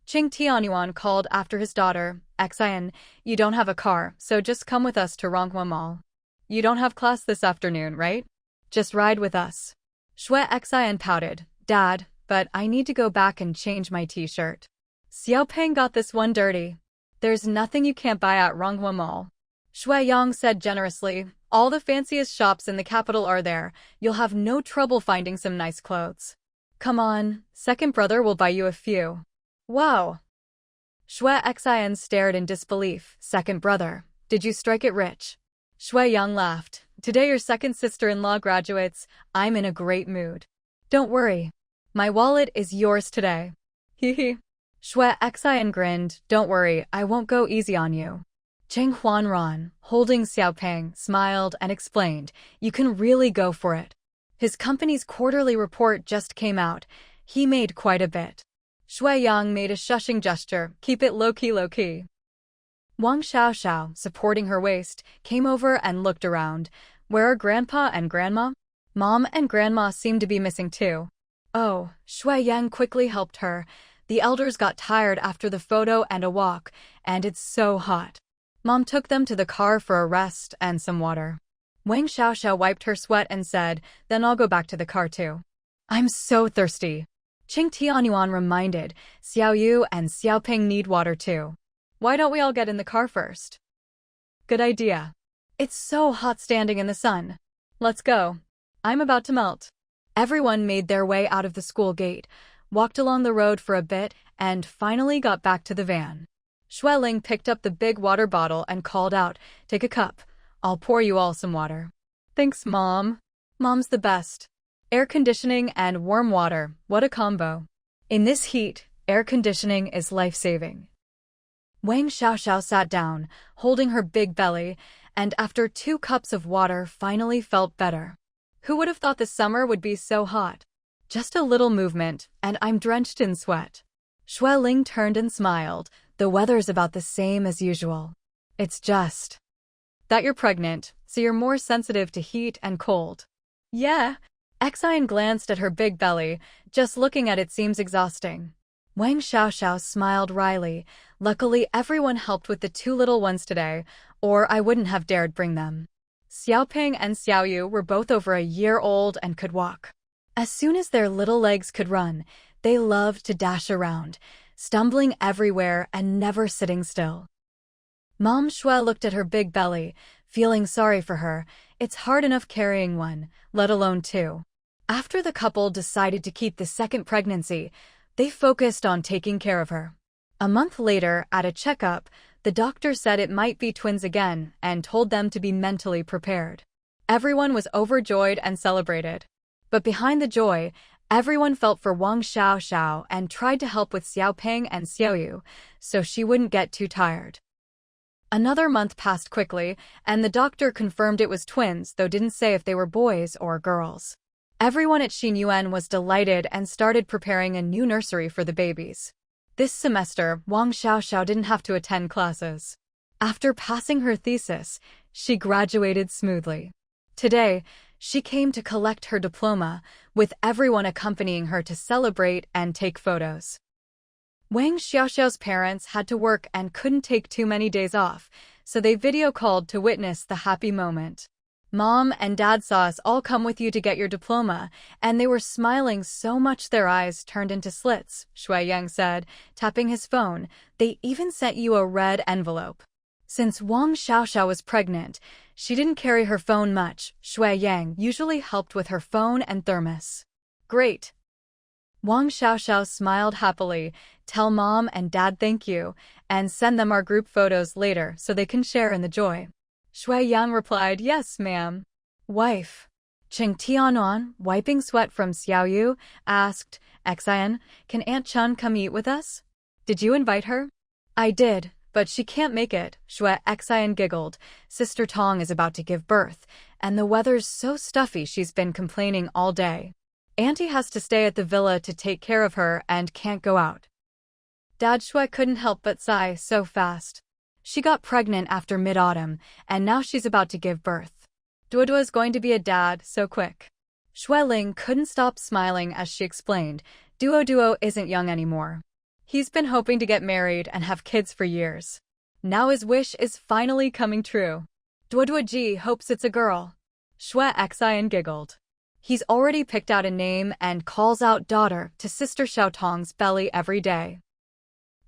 Qing Tianyuan called after his daughter. Xian, you don't have a car, so just come with us to Ronghua Mall. You don't have class this afternoon, right? Just ride with us. Shui Xian pouted. Dad, but I need to go back and change my t-shirt. Xiaopeng got this one dirty. There's nothing you can't buy at Ronghua Mall. Shui Yang said generously. All the fanciest shops in the capital are there. You'll have no trouble finding some nice clothes. Come on, second brother will buy you a few. Wow. Shui Xian stared in disbelief. Second brother, did you strike it rich? Shui Yang laughed. Today your second sister-in-law graduates. I'm in a great mood. Don't worry. My wallet is yours today. Hehe. Shui Xian grinned. Don't worry, I won't go easy on you. Zheng Huanran, holding Xiaopeng, smiled and explained, you can really go for it. His company's quarterly report just came out. He made quite a bit. Shui Yang made a shushing gesture. Keep it low-key, low-key. Wang Xiaoxiao, supporting her waist, came over and looked around. Where are Grandpa and Grandma? Mom and Grandma seem to be missing too. Oh, Shui Yang quickly helped her. The elders got tired after the photo and a walk, and it's so hot. Mom took them to the car for a rest and some water. Wang Xiaoxiao wiped her sweat and said, then I'll go back to the car too. I'm so thirsty. Qing Tianyuan reminded, Xiao Yu and Xiaopeng need water too. Why don't we all get in the car first? Good idea. It's so hot standing in the sun. Let's go. I'm about to melt. Everyone made their way out of the school gate, walked along the road for a bit, and finally got back to the van. Shui Ling picked up the big water bottle and called out, take a cup. I'll pour you all some water. Thanks, Mom. Mom's the best. Air conditioning and warm water, what a combo. In this heat, air conditioning is life-saving. Wang Xiaoxiao sat down, holding her big belly, and after 2 cups of water finally felt better. Who would have thought the summer would be so hot? Just a little movement, and I'm drenched in sweat. Shui Ling turned and smiled. The weather's about the same as usual. It's just that you're pregnant, so you're more sensitive to heat and cold. Yeah. Xian glanced at her big belly. Just looking at it seems exhausting. Wang Xiaoxiao smiled wryly. Luckily, everyone helped with the 2 little ones today, or I wouldn't have dared bring them. Xiaopeng and Xiao Yu were both over a year old and could walk. As soon as their little legs could run, they loved to dash around, stumbling everywhere and never sitting still. Mom Shui looked at her big belly, feeling sorry for her. It's hard enough carrying one, let alone 2. After the couple decided to keep the second pregnancy, they focused on taking care of her. A month later, at a checkup, the doctor said it might be twins again and told them to be mentally prepared. Everyone was overjoyed and celebrated. But behind the joy, everyone felt for Wang Xiaoxiao and tried to help with Xiaopeng and Xiao Yu, so she wouldn't get too tired. Another month passed quickly, and the doctor confirmed it was twins, though didn't say if they were boys or girls. Everyone at Xinyuan was delighted and started preparing a new nursery for the babies. This semester, Wang Xiaoxiao didn't have to attend classes. After passing her thesis, she graduated smoothly. Today, she came to collect her diploma, with everyone accompanying her to celebrate and take photos. Wang Xiaoxiao's parents had to work and couldn't take too many days off, so they video called to witness the happy moment. Mom and Dad saw us all come with you to get your diploma, and they were smiling so much their eyes turned into slits, Shui Yang said, tapping his phone. They even sent you a red envelope. Since Wang Xiaoxiao was pregnant, she didn't carry her phone much. Shui Yang usually helped with her phone and thermos. Great. Wang Xiaoxiao smiled happily. Tell Mom and Dad thank you, and send them our group photos later so they can share in the joy. Shui Yang replied, yes, ma'am. Wife. Qing Tianyuan, wiping sweat from Xiao Yu, asked, Xian, can Aunt Chun come eat with us? Did you invite her? I did, but she can't make it, Shui Xian giggled. Sister Tong is about to give birth, and the weather's so stuffy she's been complaining all day. Auntie has to stay at the villa to take care of her and can't go out. Dad Shui couldn't help but sigh so fast. She got pregnant after mid-autumn, and now she's about to give birth. Duoduo's going to be a dad so quick. Xueling couldn't stop smiling as she explained, Duo isn't young anymore. He's been hoping to get married and have kids for years. Now his wish is finally coming true. Duo hopes it's a girl. Xue Xian giggled. He's already picked out a name and calls out daughter to Sister Xiaotong's belly every day.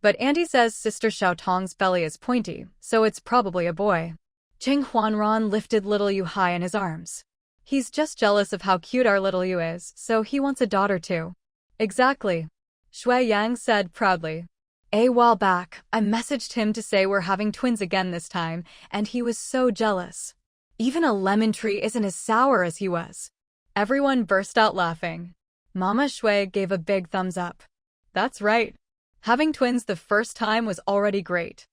But Andy says Sister Xiaotong's belly is pointy, so it's probably a boy. Cheng Huanran lifted little Yu high in his arms. He's just jealous of how cute our little Yu is, so he wants a daughter too. Exactly. Xue Yang said proudly. A while back, I messaged him to say we're having twins again this time, and he was so jealous. Even a lemon tree isn't as sour as he was. Everyone burst out laughing. Mama Xue gave a big thumbs up. That's right. Having twins the first time was already great.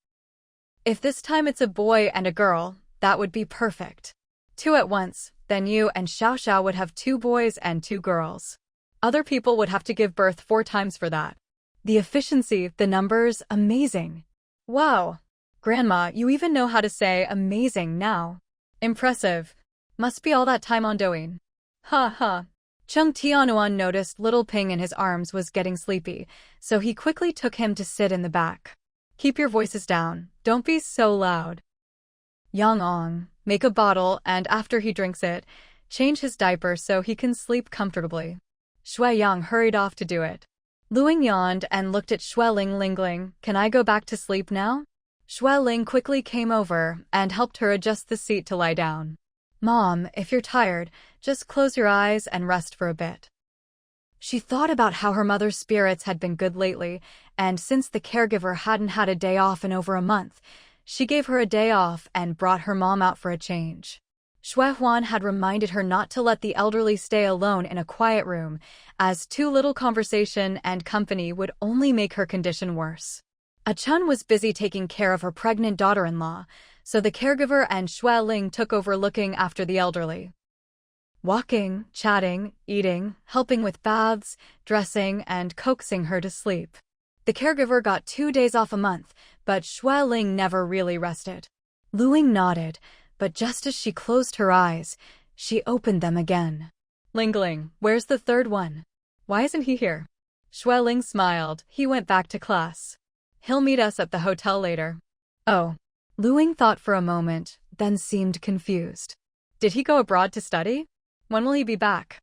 If this time it's a boy and a girl, that would be perfect. 2 at once, then you and Xiao Xiao would have 2 boys and 2 girls. Other people would have to give birth 4 times for that. The efficiency, the numbers, amazing. Wow. Grandma, you even know how to say amazing now. Impressive. Must be all that time on doing. Ha ha. Cheng Tianuan noticed little Ping in his arms was getting sleepy, so he quickly took him to sit in the back. Keep your voices down. Don't be so loud. Yang Ong, make a bottle and after he drinks it, change his diaper so he can sleep comfortably. Xue Yang hurried off to do it. Luing yawned and looked at Xueling Lingling. Can I go back to sleep now? Xueling quickly came over and helped her adjust the seat to lie down. Mom, if you're tired, just close your eyes and rest for a bit. She thought about how her mother's spirits had been good lately, and since the caregiver hadn't had a day off in over a month, she gave her a day off and brought her mom out for a change. Xue Huan had reminded her not to let the elderly stay alone in a quiet room, as too little conversation and company would only make her condition worse. A Chun was busy taking care of her pregnant daughter-in-law, so the caregiver and Xue Ling took over looking after the elderly. Walking, chatting, eating, helping with baths, dressing, and coaxing her to sleep. The caregiver got 2 days off a month, but Xue Ling never really rested. Luing nodded, but just as she closed her eyes, she opened them again. Lingling, where's the third one? Why isn't he here? Xue Ling smiled. He went back to class. He'll meet us at the hotel later. Oh. Luing thought for a moment, then seemed confused. Did he go abroad to study? When will he be back?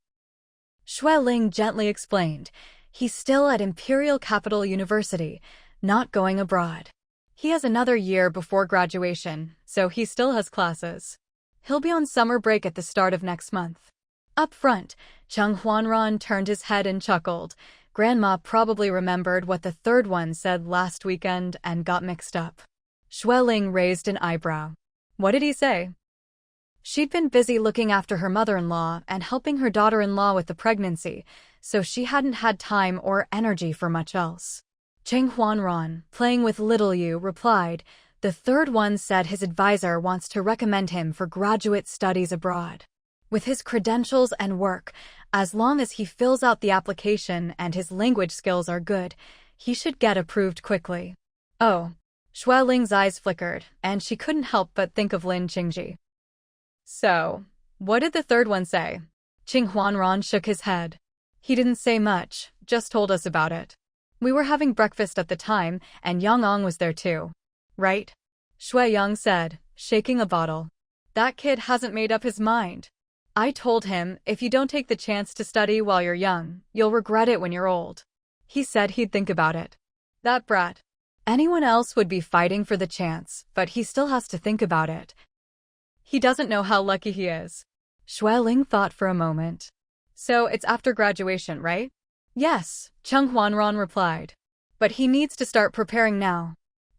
Xue Ling gently explained. He's still at Imperial Capital University, not going abroad. He has another year before graduation, so he still has classes. He'll be on summer break at the start of next month. Up front, Cheng Huanran turned his head and chuckled. Grandma probably remembered what the third one said last weekend and got mixed up. Xue Ling raised an eyebrow. What did he say? She'd been busy looking after her mother-in-law and helping her daughter-in-law with the pregnancy, so she hadn't had time or energy for much else. Cheng Huanran, playing with little Yu, replied, the third one said his advisor wants to recommend him for graduate studies abroad. With his credentials and work, as long as he fills out the application and his language skills are good, he should get approved quickly. Oh. Xue Ling's eyes flickered, and she couldn't help but think of Lin Qingji. So, what did the third one say? Cheng Huanran shook his head. He didn't say much, just told us about it. We were having breakfast at the time, and Yang Ong was there too. Right? Xue Yang said, shaking a bottle. That kid hasn't made up his mind. I told him, if you don't take the chance to study while you're young, you'll regret it when you're old. He said he'd think about it. That brat. Anyone else would be fighting for the chance, but he still has to think about it. He doesn't know how lucky he is. Xue Ling thought for a moment. So it's after graduation, right? Yes, Cheng Huanran replied. But he needs to start preparing now.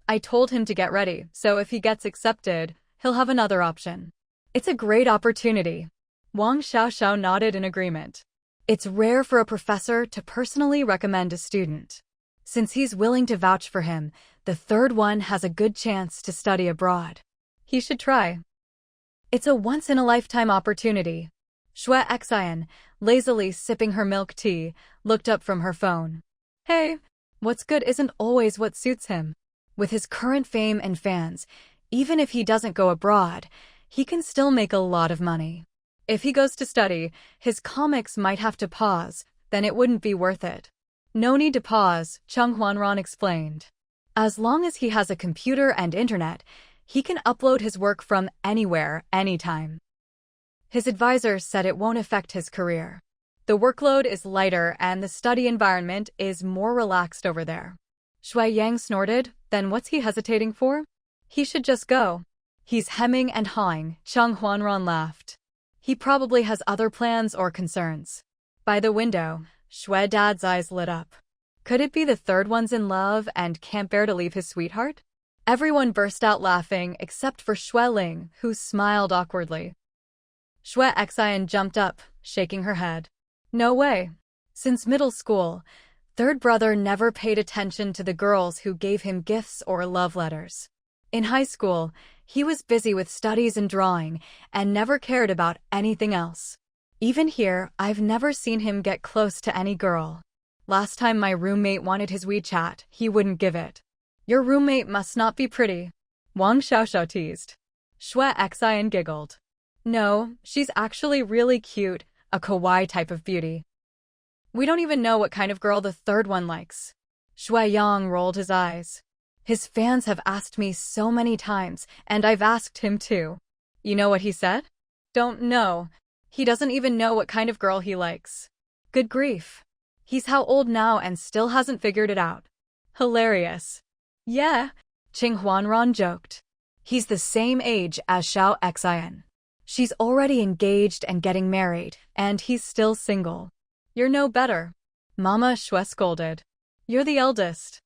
I told him to get ready, so if he gets accepted, he'll have another option. It's a great opportunity. Wang Xiaoxiao nodded in agreement. It's rare for a professor to personally recommend a student. Since he's willing to vouch for him, the third one has a good chance to study abroad. He should try. It's a once-in-a-lifetime opportunity. Xue Xian, lazily sipping her milk tea, looked up from her phone. Hey, what's good isn't always what suits him. With his current fame and fans, even if he doesn't go abroad, he can still make a lot of money. If he goes to study, his comics might have to pause, then it wouldn't be worth it. No need to pause, Chung Hwanran explained. As long as he has a computer and internet, he can upload his work from anywhere, anytime. His advisor said it won't affect his career. The workload is lighter and the study environment is more relaxed over there. Shui Yang snorted, then what's he hesitating for? He should just go. He's hemming and hawing, Chung Hwanran laughed. He probably has other plans or concerns. By the window, Shui Dad's eyes lit up. Could it be the third one's in love and can't bear to leave his sweetheart? Everyone burst out laughing except for Shui Ling, who smiled awkwardly. Shui Xian jumped up, shaking her head. No way. Since middle school, third brother never paid attention to the girls who gave him gifts or love letters. In high school, he was busy with studies and drawing and never cared about anything else. Even here, I've never seen him get close to any girl. Last time my roommate wanted his WeChat, he wouldn't give it. Your roommate must not be pretty. Wang Xiaoxiao teased. Shui Xian giggled. No, she's actually really cute, a kawaii type of beauty. We don't even know what kind of girl the third one likes. Shui Yang rolled his eyes. His fans have asked me so many times, and I've asked him too. You know what he said? Don't know. He doesn't even know what kind of girl he likes. Good grief. He's how old now and still hasn't figured it out. Hilarious. Yeah, Qing Huanran joked. He's the same age as Xiao Xian. She's already engaged and getting married, and he's still single. You're no better. Mama Shui scolded. You're the eldest.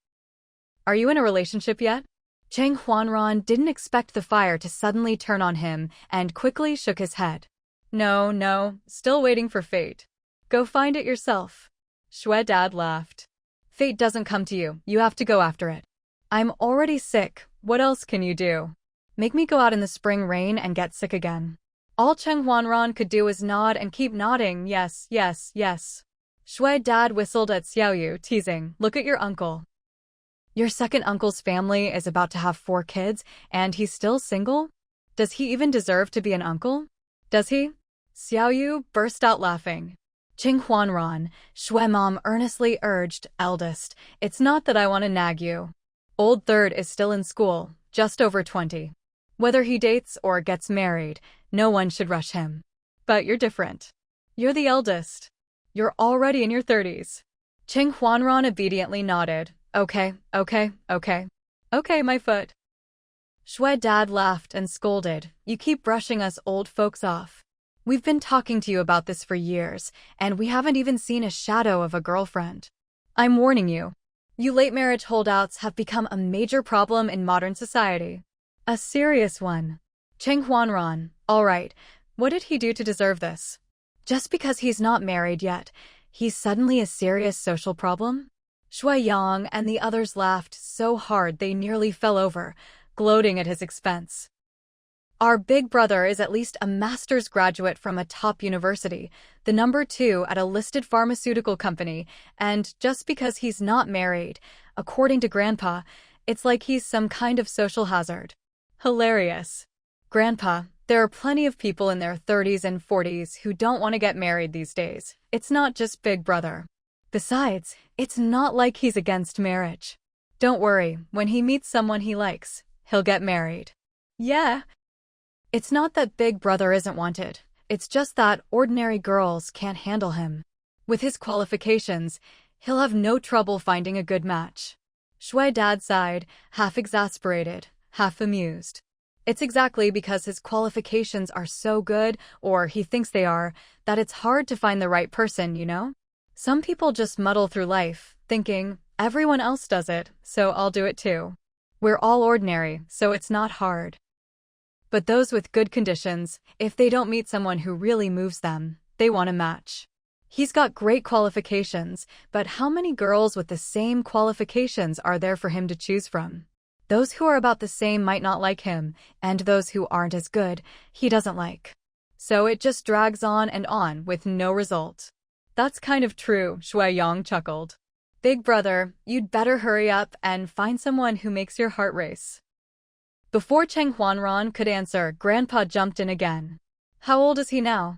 Are you in a relationship yet? Cheng Huanran didn't expect the fire to suddenly turn on him and quickly shook his head. No, still waiting for fate. Go find it yourself. Shui Dad laughed. Fate doesn't come to you, you have to go after it. I'm already sick, what else can you do? Make me go out in the spring rain and get sick again. All Cheng Huanran could do was nod and keep nodding, yes. Shui Dad whistled at Xiaoyu, teasing, look at your uncle. Your second uncle's family is about to have 4 kids, and he's still single? Does he even deserve to be an uncle? Does he? Xiaoyu burst out laughing. Cheng Huanran, Shui Mom earnestly urged, eldest, it's not that I want to nag you. Old third is still in school, just over 20. Whether he dates or gets married, no one should rush him. But you're different. You're the eldest. You're already in your 30s. Cheng Huanran obediently nodded. Okay, my foot. Shui Dad laughed and scolded. You keep brushing us old folks off. We've been talking to you about this for years, and we haven't even seen a shadow of a girlfriend. I'm warning you. You late marriage holdouts have become a major problem in modern society. A serious one. Cheng Huanran, all right, what did he do to deserve this? Just because he's not married yet, he's suddenly a serious social problem? Shui Yang and the others laughed so hard they nearly fell over, gloating at his expense. Our big brother is at least a master's graduate from a top university, the number 2 at a listed pharmaceutical company, and just because he's not married, according to Grandpa, it's like he's some kind of social hazard. Hilarious. Grandpa, there are plenty of people in their 30s and 40s who don't want to get married these days. It's not just Big Brother. Besides, it's not like he's against marriage. Don't worry, when he meets someone he likes, he'll get married. Yeah. It's not that Big Brother isn't wanted. It's just that ordinary girls can't handle him. With his qualifications, he'll have no trouble finding a good match. Shui Dad sighed, half exasperated, half amused. It's exactly because his qualifications are so good, or he thinks they are, that it's hard to find the right person, you know? Some people just muddle through life, thinking, everyone else does it, so I'll do it too. We're all ordinary, so it's not hard. But those with good conditions, if they don't meet someone who really moves them, they want a match. He's got great qualifications, but how many girls with the same qualifications are there for him to choose from? Those who are about the same might not like him, and those who aren't as good, he doesn't like. So it just drags on with no result. That's kind of true, Shui Yang chuckled. Big Brother, you'd better hurry up and find someone who makes your heart race. Before Cheng Huanran could answer, Grandpa jumped in again. How old is he now?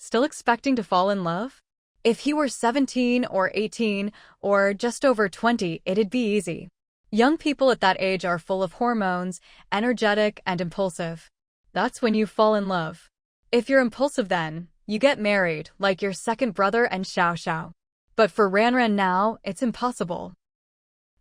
Still expecting to fall in love? If he were 17 or 18 or just over 20, it'd be easy. Young people at that age are full of hormones, energetic and impulsive. That's when you fall in love. If you're impulsive then, you get married, like your second brother and Xiao Xiao. But for Ranran now, it's impossible.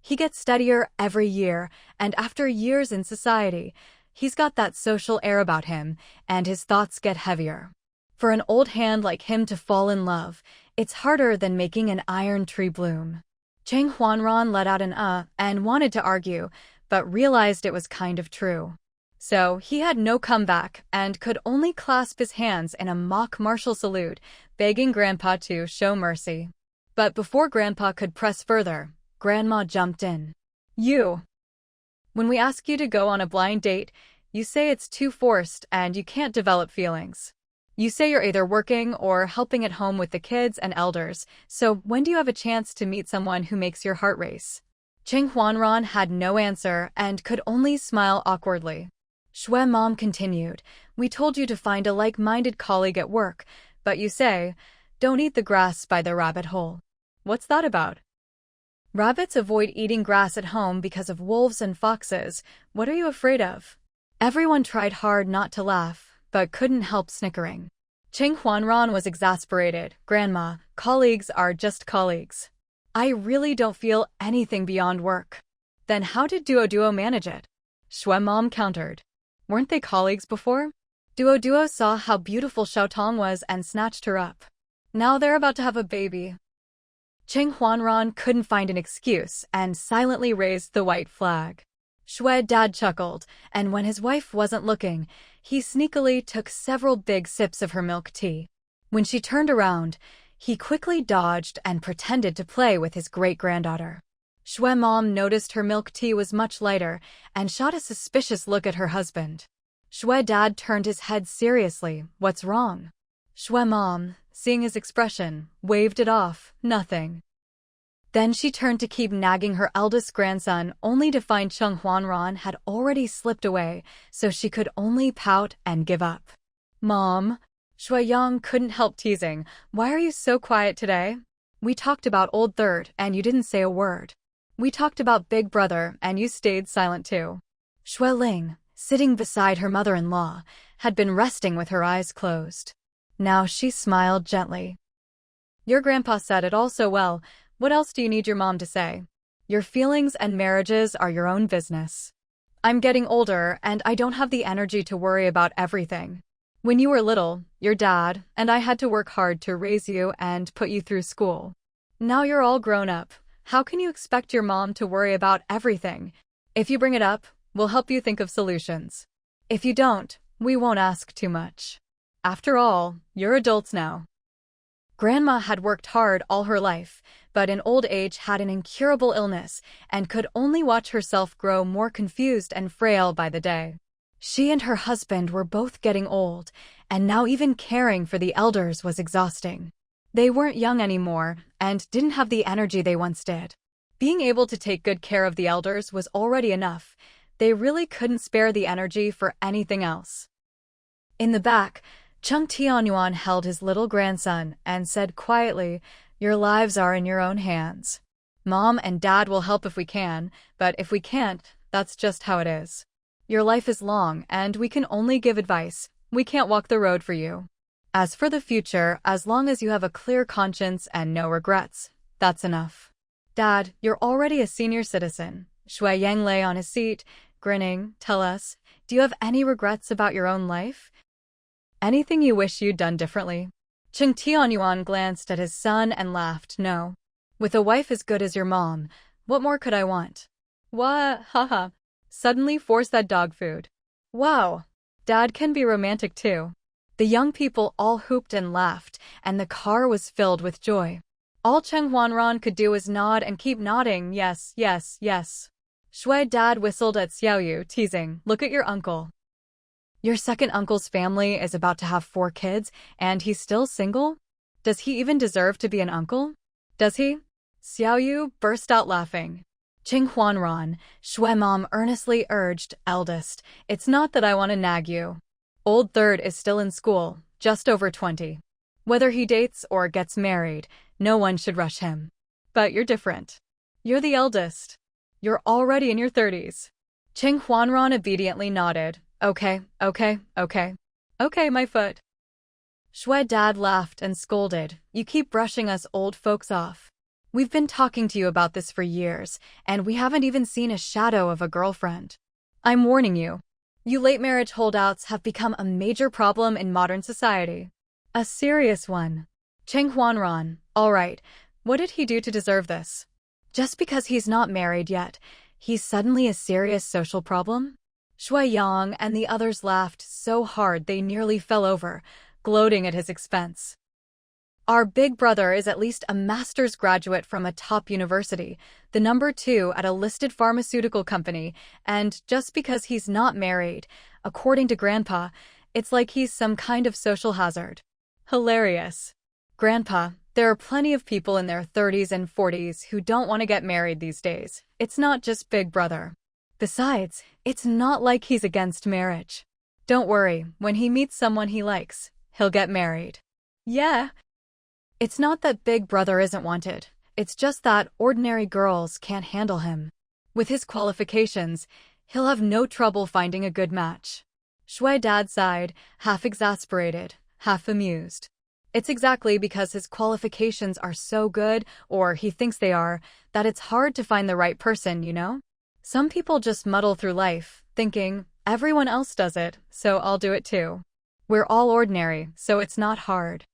He gets steadier every year, and after years in society, he's got that social air about him, and his thoughts get heavier. For an old hand like him to fall in love, it's harder than making an iron tree bloom. Cheng Huanran let out an and wanted to argue, but realized it was kind of true. So he had no comeback and could only clasp his hands in a mock martial salute, begging Grandpa to show mercy. But before Grandpa could press further, Grandma jumped in. When we ask you to go on a blind date, you say it's too forced and you can't develop feelings. You say you're either working or helping at home with the kids and elders, so when do you have a chance to meet someone who makes your heart race? Cheng Huanran had no answer and could only smile awkwardly. Shui Mom continued, we told you to find a like-minded colleague at work, but you say, don't eat the grass by the rabbit hole. What's that about? Rabbits avoid eating grass at home because of wolves and foxes. What are you afraid of? Everyone tried hard not to laugh, but couldn't help snickering. Cheng Huanran was exasperated. Grandma, colleagues are just colleagues. I really don't feel anything beyond work. Then how did Duo manage it? Shui Mom countered. Weren't they colleagues before? Duo saw how beautiful Xiaotong was and snatched her up. Now they're about to have a baby. Cheng Huanran couldn't find an excuse and silently raised the white flag. Shui Dad chuckled, and when his wife wasn't looking, he sneakily took several big sips of her milk tea. When she turned around, he quickly dodged and pretended to play with his great-granddaughter. Shui Mom noticed her milk tea was much lighter and shot a suspicious look at her husband. Shui Dad turned his head seriously. What's wrong? Shui Mom, seeing his expression, waved it off. Nothing. Then she turned to keep nagging her eldest grandson, only to find Cheng Huanran had already slipped away, so she could only pout and give up. Mom, Shui Yang couldn't help teasing. Why are you so quiet today? We talked about Old Third, and you didn't say a word. We talked about Big Brother, and you stayed silent too. Shui Ling, sitting beside her mother-in-law, had been resting with her eyes closed. Now she smiled gently. Your grandpa said it all so well. What else do you need your mom to say? Your feelings and marriages are your own business. I'm getting older, and I don't have the energy to worry about everything. When you were little, your dad and I had to work hard to raise you and put you through school. Now you're all grown up. How can you expect your mom to worry about everything? If you bring it up, we'll help you think of solutions. If you don't, we won't ask too much. After all, you're adults now. Grandma had worked hard all her life, but in old age had an incurable illness and could only watch herself grow more confused and frail by the day. She and her husband were both getting old, and now even caring for the elders was exhausting. They weren't young anymore and didn't have the energy they once did. Being able to take good care of the elders was already enough. They really couldn't spare the energy for anything else. In the back, Cheng Tianyuan held his little grandson and said quietly, your lives are in your own hands. Mom and Dad will help if we can, but if we can't, that's just how it is. Your life is long and we can only give advice. We can't walk the road for you. As for the future, as long as you have a clear conscience and no regrets, that's enough. Dad, you're already a senior citizen. Shui Yang lay on his seat, grinning. Tell us, do you have any regrets about your own life? Anything you wish you'd done differently? Cheng Tianyuan glanced at his son and laughed. No. With a wife as good as your mom, what more could I want? What? Haha. Suddenly force that dog food. Wow. Dad can be romantic too. The young people all whooped and laughed, and the car was filled with joy. All Cheng Huanran could do was nod and keep nodding. Yes, yes, yes. Shui Dad whistled at Xiaoyu, teasing. Look at your uncle. Your second uncle's family is about to have 4 kids, and he's still single? Does he even deserve to be an uncle? Does he? Xiaoyu burst out laughing. Cheng Huanran, Shui Mom earnestly urged, eldest, it's not that I want to nag you. Old Third is still in school, just over 20. Whether he dates or gets married, no one should rush him. But you're different. You're the eldest. You're already in your 30s. Cheng Huanran obediently nodded. Okay, okay, okay. Okay, my foot. Shui Dad laughed and scolded. You keep brushing us old folks off. We've been talking to you about this for years, and we haven't even seen a shadow of a girlfriend. I'm warning you. You late marriage holdouts have become a major problem in modern society. A serious one. Cheng Huanran, all right, what did he do to deserve this? Just because he's not married yet, he's suddenly a serious social problem? Shui Yang and the others laughed so hard they nearly fell over, gloating at his expense. Our big brother is at least a master's graduate from a top university, the number 2 at a listed pharmaceutical company, and just because he's not married, according to Grandpa, it's like he's some kind of social hazard. Hilarious. Grandpa, there are plenty of people in their 30s and 40s who don't want to get married these days. It's not just Big Brother. Besides, it's not like he's against marriage. Don't worry, when he meets someone he likes, he'll get married. Yeah. It's not that Big Brother isn't wanted. It's just that ordinary girls can't handle him. With his qualifications, he'll have no trouble finding a good match. Shui Dad sighed, half exasperated, half amused. It's exactly because his qualifications are so good, or he thinks they are, that it's hard to find the right person, you know? Some people just muddle through life, thinking, everyone else does it, so I'll do it too. We're all ordinary, so it's not hard.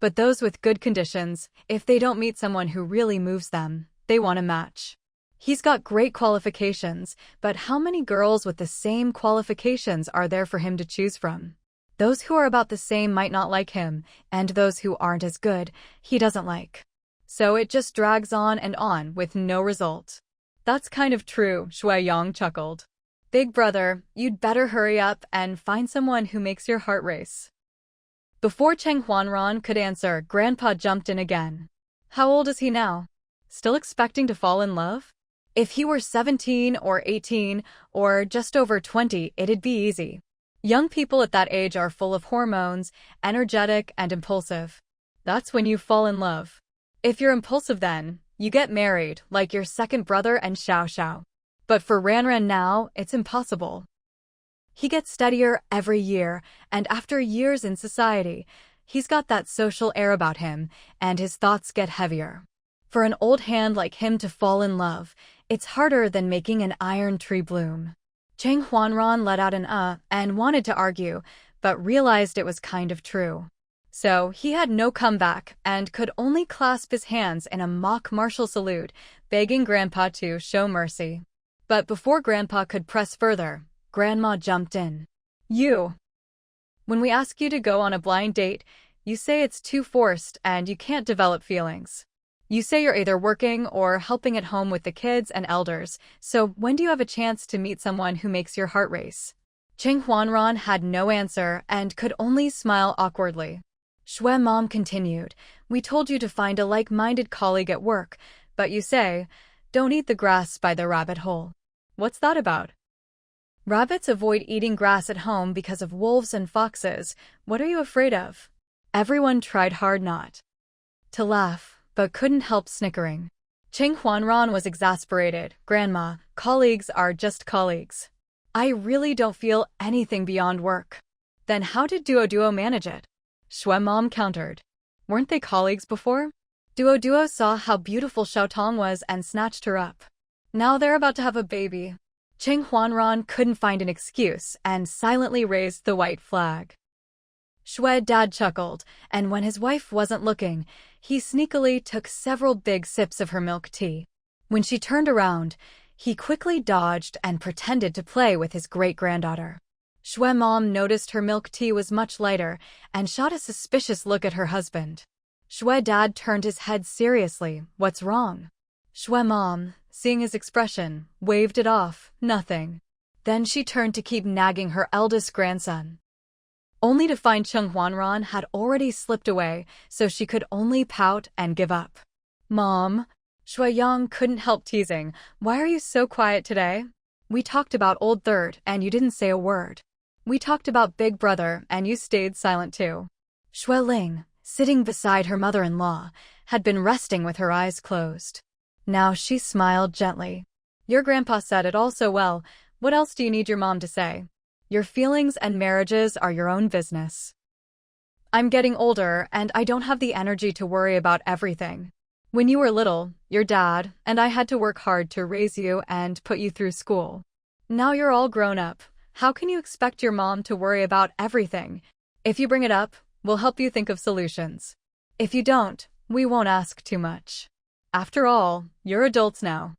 But those with good conditions, if they don't meet someone who really moves them, they want a match. He's got great qualifications, but how many girls with the same qualifications are there for him to choose from? Those who are about the same might not like him, and those who aren't as good, he doesn't like. So it just drags on with no result. That's kind of true, Shui Yang chuckled. Big Brother, you'd better hurry up and find someone who makes your heart race. Before Cheng Huanran could answer, Grandpa jumped in again. How old is he now? Still expecting to fall in love? If he were 17 or 18 or just over 20, it'd be easy. Young people at that age are full of hormones, energetic and impulsive. That's when you fall in love. If you're impulsive then, you get married, like your second brother and Xiao Xiao. But for Ranran now, it's impossible. He gets steadier every year, and after years in society, he's got that social air about him, and his thoughts get heavier. For an old hand like him to fall in love, it's harder than making an iron tree bloom. Cheng Huanran let out an and wanted to argue, but realized it was kind of true. So he had no comeback and could only clasp his hands in a mock martial salute, begging Grandpa to show mercy. But before Grandpa could press further, Grandma jumped in. When we ask you to go on a blind date, you say it's too forced and you can't develop feelings. You say you're either working or helping at home with the kids and elders, so when do you have a chance to meet someone who makes your heart race? Cheng Huanran had no answer and could only smile awkwardly. Shui Mom continued, we told you to find a like-minded colleague at work, but you say, don't eat the grass by the rabbit hole. What's that about? Rabbits avoid eating grass at home because of wolves and foxes. What are you afraid of? Everyone tried hard not to laugh, but couldn't help snickering. Cheng Huanran was exasperated. Grandma, colleagues are just colleagues. I really don't feel anything beyond work. Then how did Duo manage it? Shui Mom countered. Weren't they colleagues before? Duo saw how beautiful Xiaotong was and snatched her up. Now they're about to have a baby. Cheng Huanran couldn't find an excuse and silently raised the white flag. Shui Dad chuckled, and when his wife wasn't looking, he sneakily took several big sips of her milk tea. When she turned around, he quickly dodged and pretended to play with his great-granddaughter. Shui Mom noticed her milk tea was much lighter and shot a suspicious look at her husband. Shui Dad turned his head seriously. What's wrong? Shui Mom, seeing his expression, waved it off. Nothing. Then she turned to keep nagging her eldest grandson. Only to find Cheng Huanran had already slipped away, so she could only pout and give up. Mom, Shui Yang couldn't help teasing. Why are you so quiet today? We talked about Old Third and you didn't say a word. We talked about Big Brother and you stayed silent too. Shui Ling, sitting beside her mother-in-law, had been resting with her eyes closed. Now she smiled gently. Your grandpa said it all so well. What else do you need your mom to say? Your feelings and marriages are your own business. I'm getting older, and I don't have the energy to worry about everything. When you were little, your dad and I had to work hard to raise you and put you through school. Now you're all grown up. How can you expect your mom to worry about everything? If you bring it up, we'll help you think of solutions. If you don't, we won't ask too much. After all, you're adults now.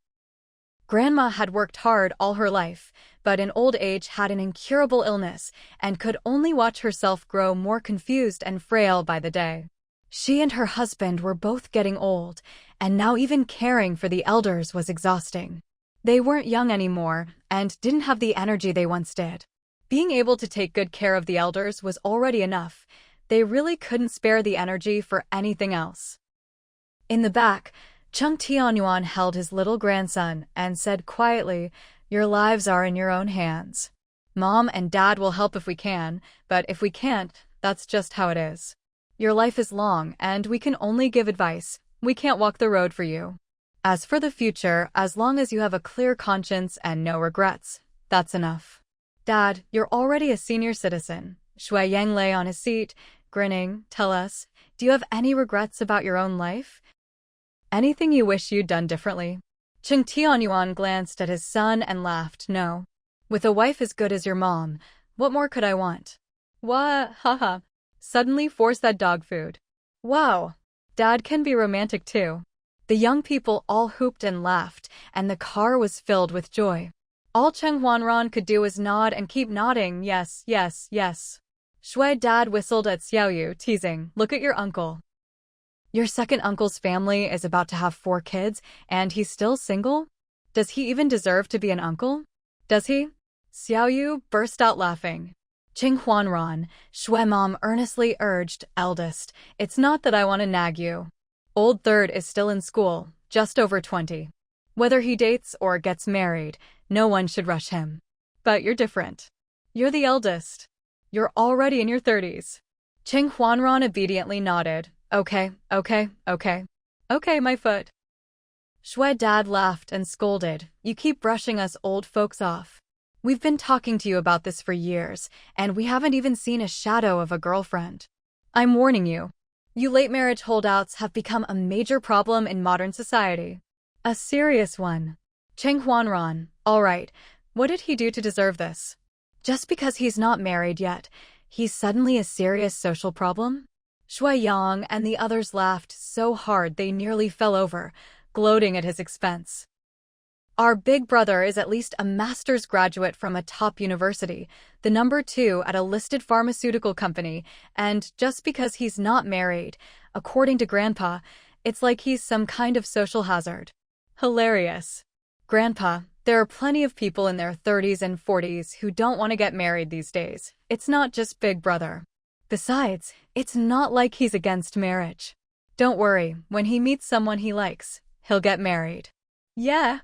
Grandma had worked hard all her life, but in old age had an incurable illness and could only watch herself grow more confused and frail by the day. She and her husband were both getting old, and now even caring for the elders was exhausting. They weren't young anymore and didn't have the energy they once did. Being able to take good care of the elders was already enough. They really couldn't spare the energy for anything else. In the back, Chung Tianyuan held his little grandson and said quietly, "Your lives are in your own hands. Mom and Dad will help if we can, but if we can't, that's just how it is. Your life is long and we can only give advice. We can't walk the road for you. As for the future, as long as you have a clear conscience and no regrets, that's enough." "Dad, you're already a senior citizen." Shui Yang lay on his seat, grinning. "Tell us, do you have any regrets about your own life? Anything you wish you'd done differently?" Chung Tianyuan glanced at his son and laughed. "No. With a wife as good as your mom, what more could I want?" "What? Haha. Suddenly force that dog food. Wow. Dad can be romantic too." The young people all hooped and laughed, and the car was filled with joy. All Cheng Huanran could do was nod and keep nodding. "Yes, yes, yes." Shui Dad whistled at Xiaoyu, teasing, "Look at your uncle. Your second uncle's family is about to have 4 kids, and he's still single? Does he even deserve to be an uncle? Does he?" Xiaoyu burst out laughing. Cheng Huanran, Shui Mom earnestly urged, "Eldest, it's not that I want to nag you. Old third is still in school, just over 20. Whether he dates or gets married, no one should rush him. But you're different. You're the eldest. You're already in your 30s. Cheng Huanran obediently nodded. Okay, my foot." Shui Dad laughed and scolded, "You keep brushing us old folks off. We've been talking to you about this for years, and we haven't even seen a shadow of a girlfriend. I'm warning you. You late marriage holdouts have become a major problem in modern society. A serious one." Cheng Huanran, "All right, what did he do to deserve this? Just because he's not married yet, he's suddenly a serious social problem?" Shui Yang and the others laughed so hard they nearly fell over, gloating at his expense. "Our big brother is at least a master's graduate from a top university, the number 2 at a listed pharmaceutical company, and just because he's not married, according to Grandpa, it's like he's some kind of social hazard." Hilarious. "Grandpa, there are plenty of people in their 30s and 40s who don't want to get married these days. It's not just Big Brother. Besides, it's not like he's against marriage. Don't worry, when he meets someone he likes, he'll get married." "Yeah.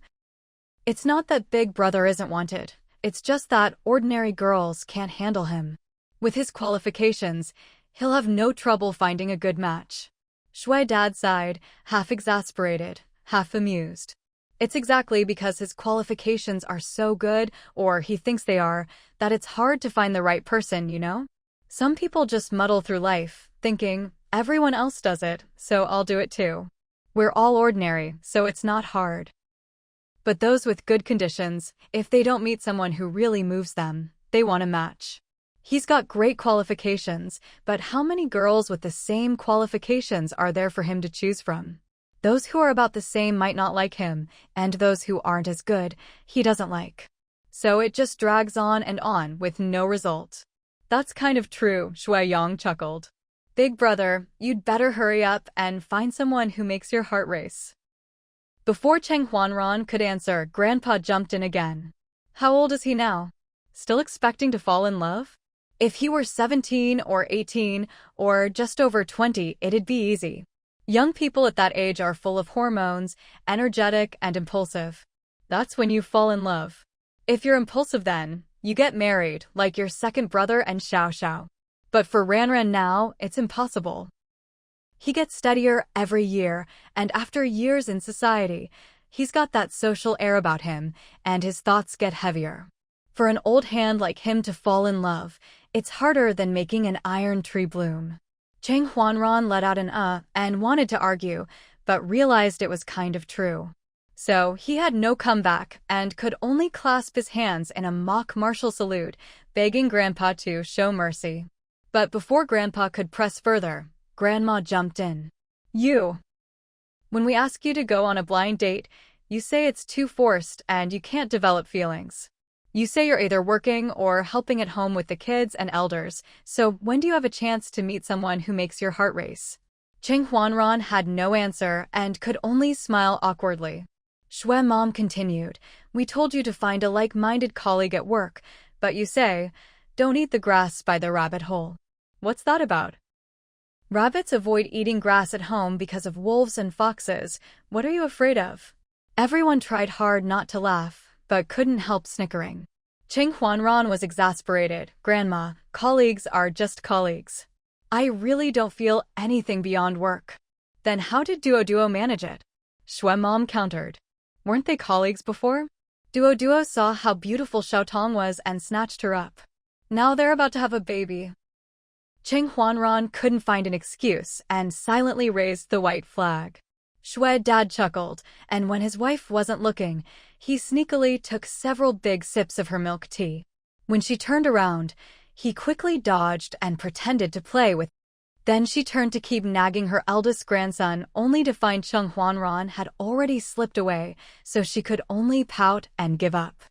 It's not that Big Brother isn't wanted. It's just that ordinary girls can't handle him. With his qualifications, he'll have no trouble finding a good match." Shui Dad sighed, half exasperated, half amused. "It's exactly because his qualifications are so good, or he thinks they are, that it's hard to find the right person, you know? Some people just muddle through life, thinking, everyone else does it, so I'll do it too. We're all ordinary, so it's not hard. But those with good conditions, if they don't meet someone who really moves them, they want a match. He's got great qualifications, but how many girls with the same qualifications are there for him to choose from? Those who are about the same might not like him, and those who aren't as good, he doesn't like. So it just drags on with no result." "That's kind of true," Shui Yang chuckled. "Big Brother, you'd better hurry up and find someone who makes your heart race." Before Cheng Huanran could answer, Grandpa jumped in again. "How old is he now? Still expecting to fall in love? If he were 17 or 18 or just over 20, it'd be easy. Young people at that age are full of hormones, energetic and impulsive. That's when you fall in love. If you're impulsive then, you get married, like your second brother and Xiao Xiao. But for Ranran now, it's impossible. He gets steadier every year, and after years in society, he's got that social air about him, and his thoughts get heavier. For an old hand like him to fall in love, it's harder than making an iron tree bloom. Cheng Huanran let out an and wanted to argue, but realized it was kind of true. So he had no comeback and could only clasp his hands in a mock martial salute, begging Grandpa to show mercy. But before Grandpa could press further, Grandma jumped in. When we ask you to go on a blind date, you say it's too forced and you can't develop feelings. You say you're either working or helping at home with the kids and elders, so when do you have a chance to meet someone who makes your heart race? Cheng Huanran had no answer and could only smile awkwardly. Shui Mom continued, we told you to find a like-minded colleague at work, but you say, don't eat the grass by the rabbit hole. What's that about? Rabbits avoid eating grass at home because of wolves and foxes. What are you afraid of? Everyone tried hard not to laugh, but couldn't help snickering. Cheng Huanran was exasperated. Grandma, colleagues are just colleagues. I really don't feel anything beyond work. Then how did Duo manage it? Shui Mom countered. Weren't they colleagues before? Duo saw how beautiful Xiaotong was and snatched her up. Now they're about to have a baby. Cheng Huanran couldn't find an excuse and silently raised the white flag. Shui Dad chuckled, and when his wife wasn't looking, he sneakily took several big sips of her milk tea. When she turned around, he quickly dodged and pretended to play with. Then she turned to keep nagging her eldest grandson, only to find Cheng Huanran had already slipped away, so she could only pout and give up.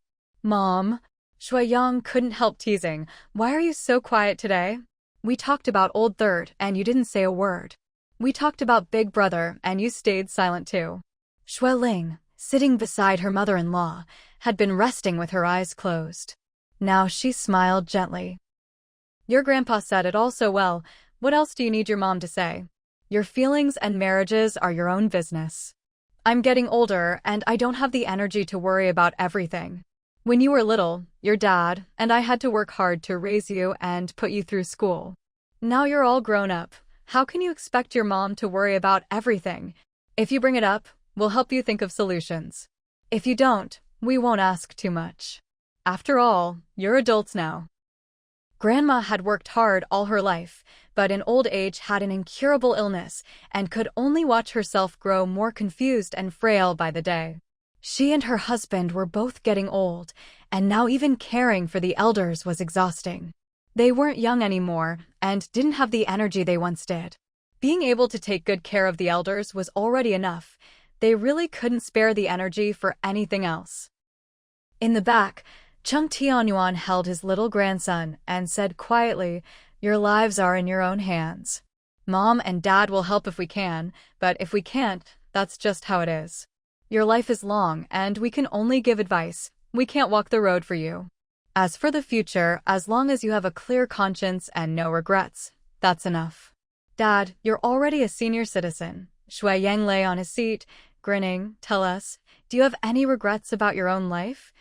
Mom, Shui Yang couldn't help teasing, why are you so quiet today? We talked about Old Third and you didn't say a word. We talked about Big Brother and you stayed silent too. Shui Ling, sitting beside her mother-in-law, had been resting with her eyes closed. Now she smiled gently. Your grandpa said it all so well. What else do you need your mom to say? Your feelings and marriages are your own business. I'm getting older and I don't have the energy to worry about everything. When you were little, your dad and I had to work hard to raise you and put you through school. Now you're all grown up. How can you expect your mom to worry about everything? If you bring it up, we'll help you think of solutions. If you don't, we won't ask too much. After all, you're adults now. Grandma had worked hard all her life, but in old age had an incurable illness and could only watch herself grow more confused and frail by the day. She and her husband were both getting old, and now even caring for the elders was exhausting. They weren't young anymore and didn't have the energy they once did. Being able to take good care of the elders was already enough. They really couldn't spare the energy for anything else. In the back, Cheng Tianyuan held his little grandson and said quietly, your lives are in your own hands. Mom and Dad will help if we can, but if we can't, that's just how it is. Your life is long and we can only give advice. We can't walk the road for you. As for the future, as long as you have a clear conscience and no regrets, that's enough. Dad, you're already a senior citizen. Shui Yang lay on his seat, grinning. Tell us, do you have any regrets about your own life?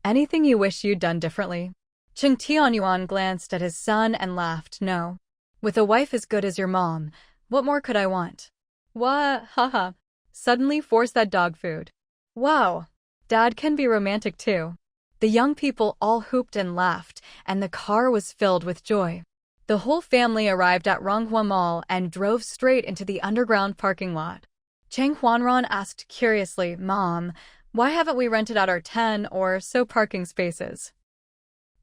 Anything you wish you'd done differently? Cheng Tianyuan glanced at his son and laughed. No. With a wife as good as your mom, what more could I want? What? Haha. Suddenly force that dog food. Wow. Dad can be romantic too. The young people all hooped and laughed, and the car was filled with joy. The whole family arrived at Ronghua Mall and drove straight into the underground parking lot. Cheng Huanran asked curiously, Mom, why haven't we rented out our 10 or so parking spaces?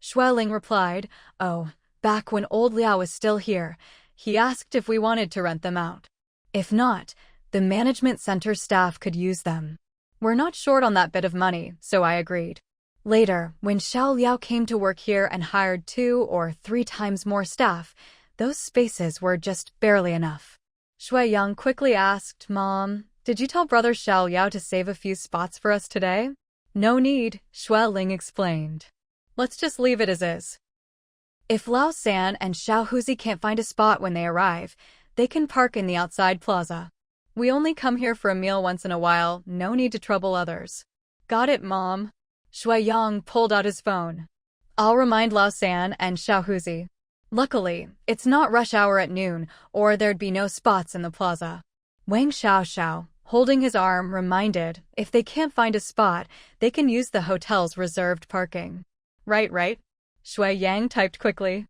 Shui Ling replied, oh, back when old Liao was still here, he asked if we wanted to rent them out. If not, the management center staff could use them. We're not short on that bit of money, so I agreed. Later, when Xiao Liao came to work here and hired 2 or 3 times more staff, those spaces were just barely enough. Shui Yang quickly asked, Mom, did you tell Brother Xiao Liao to save a few spots for us today? No need, Shui Ling explained. Let's just leave it as is. If Lao San and Xiao Huzi can't find a spot when they arrive, they can park in the outside plaza. We only come here for a meal once in a while, no need to trouble others. Got it, Mom. Shui Yang pulled out his phone. I'll remind Lao San and Xiao Huzi. Luckily, it's not rush hour at noon, or there'd be no spots in the plaza. Wang Xiaoxiao, holding his arm, reminded, if they can't find a spot, they can use the hotel's reserved parking. Right. Shui Yang typed quickly.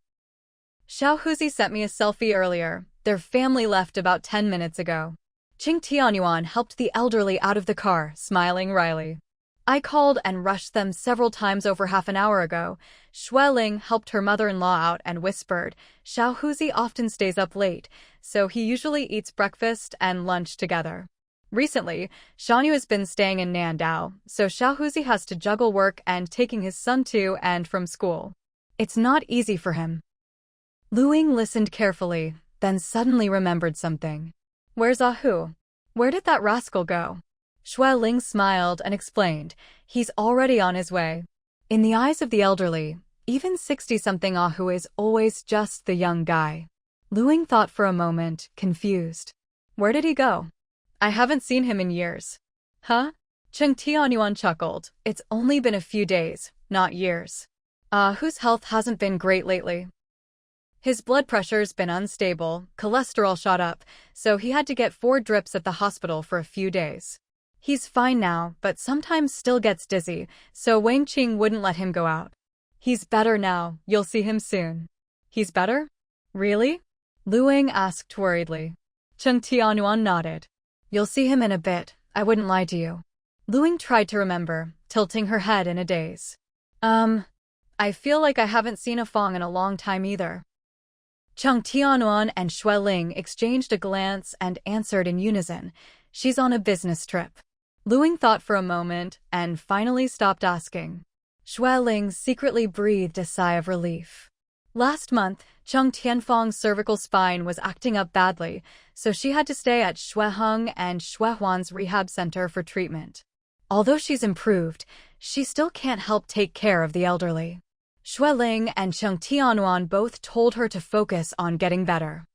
Xiao Huzi sent me a selfie earlier. Their family left about 10 minutes ago. Qing Tianyuan helped the elderly out of the car, smiling wryly. I called and rushed them several times over half an hour ago. Shui Ling helped her mother-in-law out and whispered, Xiao Huzi often stays up late, so he usually eats breakfast and lunch together. Recently, Shanyu has been staying in Nandao, so Xiao Huzi has to juggle work and taking his son to and from school. It's not easy for him. Lu Ying listened carefully, then suddenly remembered something. Where's Ahu? Where did that rascal go? Shui Ling smiled and explained, he's already on his way. In the eyes of the elderly, even 60-something Ahu is always just the young guy. Lu Ying thought for a moment, confused. Where did he go? I haven't seen him in years. Huh? Cheng Tianyuan chuckled. It's only been a few days, not years. Ahu's health hasn't been great lately. His blood pressure's been unstable, cholesterol shot up, so he had to get 4 drips at the hospital for a few days. He's fine now, but sometimes still gets dizzy, so Wang Qing wouldn't let him go out. He's better now, you'll see him soon. He's better? Really? Lu Ying asked worriedly. Cheng Tianyuan nodded. You'll see him in a bit, I wouldn't lie to you. Lu Ying tried to remember, tilting her head in a daze. I feel like I haven't seen a Fong in a long time either. Cheng Tianyuan and Shui Ling exchanged a glance and answered in unison, she's on a business trip. Lu Ying thought for a moment and finally stopped asking. Shui Ling secretly breathed a sigh of relief. Last month, Cheng Tianfang's cervical spine was acting up badly, so she had to stay at Shuiheng and Shuihuan's rehab center for treatment. Although she's improved, she still can't help take care of the elderly. Shui Ling and Cheng Tianyuan both told her to focus on getting better.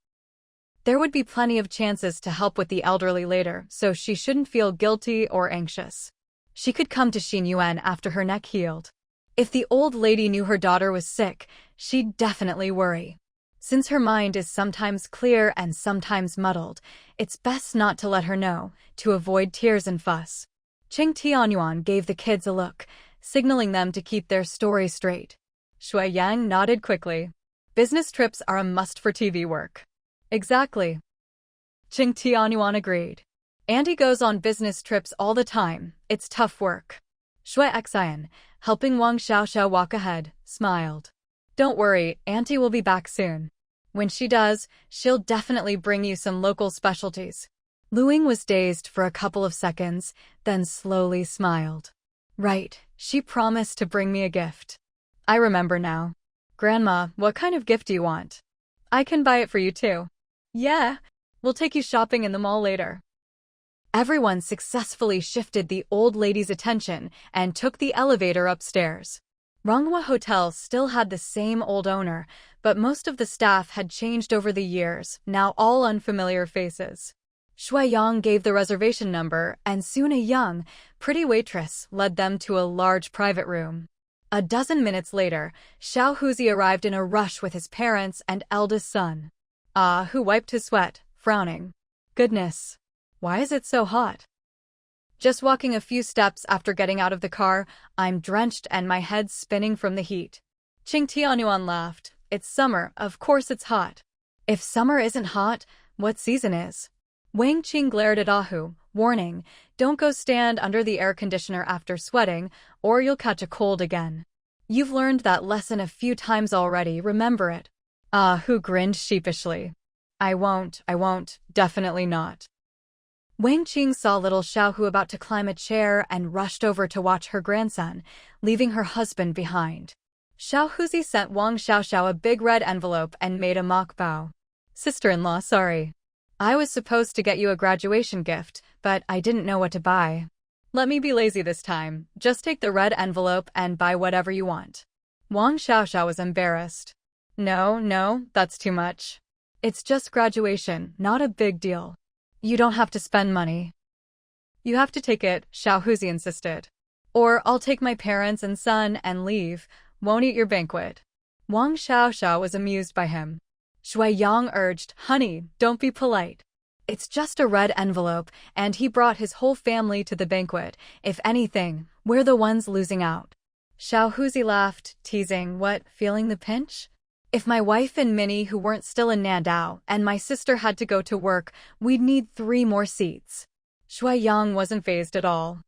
There would be plenty of chances to help with the elderly later, so she shouldn't feel guilty or anxious. She could come to Xinyuan after her neck healed. If the old lady knew her daughter was sick, she'd definitely worry. Since her mind is sometimes clear and sometimes muddled, it's best not to let her know, to avoid tears and fuss. Cheng Tianyuan gave the kids a look, signaling them to keep their story straight. Shui Yang nodded quickly. Business trips are a must for TV work. Exactly. Cheng Tianyuan agreed. Auntie goes on business trips all the time, it's tough work. Shui Xian, helping Wang Xiaoxiao walk ahead, smiled. Don't worry, Auntie will be back soon. When she does, she'll definitely bring you some local specialties. Lu Ying was dazed for a couple of seconds, then slowly smiled. Right, she promised to bring me a gift. I remember now. Grandma, what kind of gift do you want? I can buy it for you too. Yeah, we'll take you shopping in the mall later. Everyone successfully shifted the old lady's attention and took the elevator upstairs. Ronghua Hotel still had the same old owner, but most of the staff had changed over the years, now all unfamiliar faces. Shui Yang gave the reservation number, and soon a young, pretty waitress led them to a large private room. A dozen minutes later, Xiao Huzi arrived in a rush with his parents and eldest son. Who wiped his sweat, frowning. Goodness, why is it so hot? Just walking a few steps after getting out of the car, I'm drenched and my head's spinning from the heat. Qing Tianyuan laughed. It's summer, of course it's hot. If summer isn't hot, what season is? Wang Qing glared at Ahu, warning, don't go stand under the air conditioner after sweating, or you'll catch a cold again. You've learned that lesson a few times already, remember it. Ahu grinned sheepishly. I won't, definitely not. Wang Qing saw little Xiaohu about to climb a chair and rushed over to watch her grandson, leaving her husband behind. Xiao Huzi sent Wang Xiaoxiao a big red envelope and made a mock bow. Sister-in-law, sorry. I was supposed to get you a graduation gift, but I didn't know what to buy. Let me be lazy this time, just take the red envelope and buy whatever you want. Wang Xiaoxiao was embarrassed. No, that's too much. It's just graduation, not a big deal. You don't have to spend money. You have to take it, Xiao Huzi insisted. Or I'll take my parents and son and leave, won't eat your banquet. Wang Xiaoxiao was amused by him. Shui Yang urged, "Honey, don't be polite. It's just a red envelope, and he brought his whole family to the banquet. If anything, we're the ones losing out." Xiao Huzi laughed, teasing, "What, feeling the pinch? If my wife and Minnie, who weren't still in Nandao, and my sister had to go to work, we'd need 3 more seats." Shui Yang wasn't fazed at all.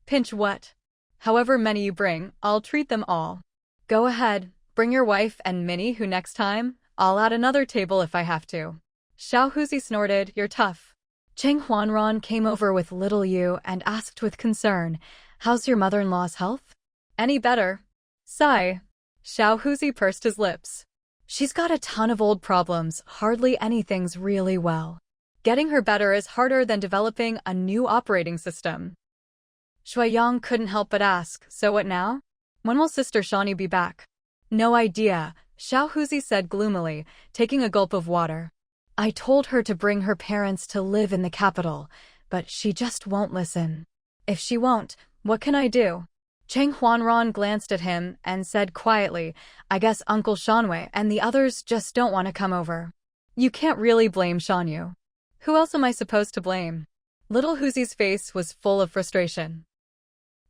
"Pinch what? However many you bring, I'll treat them all. Go ahead, bring your wife and Minnie, who next time, I'll add another table if I have to." Xiao Huzi snorted, "You're tough." Cheng Huanran came over with little Yu and asked with concern, "How's your mother-in-law's health?" "Any better?" Sigh. Xiao Huzi pursed his lips. "She's got a ton of old problems, hardly anything's really well. Getting her better is harder than developing a new operating system." Shui Yang couldn't help but ask, "So what now? When will Sister Shawnee be back?" "No idea," Xiao Huzi said gloomily, taking a gulp of water. "I told her to bring her parents to live in the capital, but she just won't listen. If she won't, what can I do?" Cheng Huanran glanced at him and said quietly, "I guess Uncle Shanwei and the others just don't want to come over." "You can't really blame Shanyu. Who else am I supposed to blame?" Little Huzi's face was full of frustration.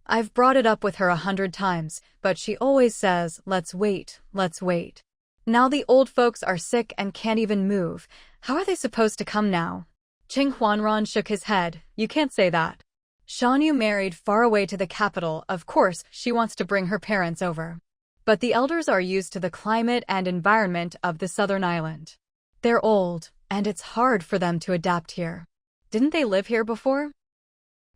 "I've brought it up with her 100 times, but she always says, 'Let's wait, let's wait.' Now the old folks are sick and can't even move. How are they supposed to come now?" Cheng Huanran shook his head. "You can't say that. Shanyu married far away to the capital, of course she wants to bring her parents over. But the elders are used to the climate and environment of the southern island. They're old, and it's hard for them to adapt here. Didn't they live here before?"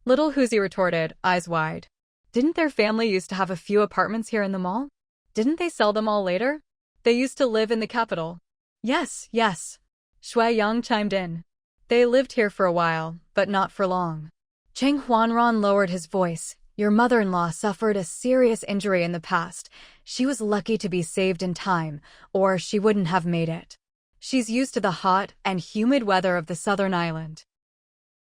Little Huzi retorted, eyes wide. "Didn't their family used to have a few apartments here in the mall? Didn't they sell them all later? They used to live in the capital." Yes, yes. Shui Yang chimed in. "They lived here for a while, but not for long." Cheng Huanran lowered his voice. "Your mother-in-law suffered a serious injury in the past. She was lucky to be saved in time, or she wouldn't have made it. She's used to the hot and humid weather of the southern island.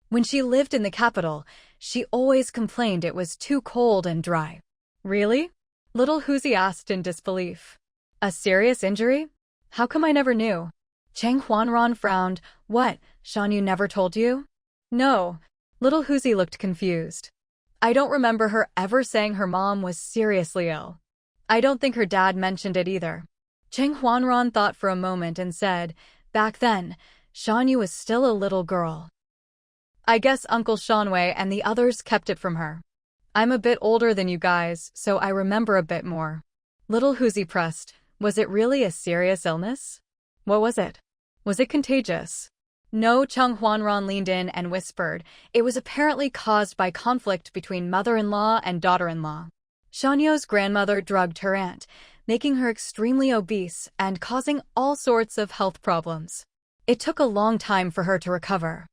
When she lived in the capital, she always complained it was too cold and dry." "Really?" Little Huzi asked in disbelief. "A serious injury? How come I never knew?" Cheng Huanran frowned. "What, Shanyu never told you?" "No." Little Huzi looked confused. "I don't remember her ever saying her mom was seriously ill. I don't think her dad mentioned it either." Cheng Huanran thought for a moment and said, "Back then, Shanyu was still a little girl. I guess Uncle Shanwei and the others kept it from her. I'm a bit older than you guys, so I remember a bit more." Little Huzi pressed, "Was it really a serious illness? What was it? Was it contagious?" "No," Cheng Huanran leaned in and whispered. "It was apparently caused by conflict between mother-in-law and daughter-in-law. Shanyu's grandmother drugged her aunt, making her extremely obese and causing all sorts of health problems. It took a long time for her to recover.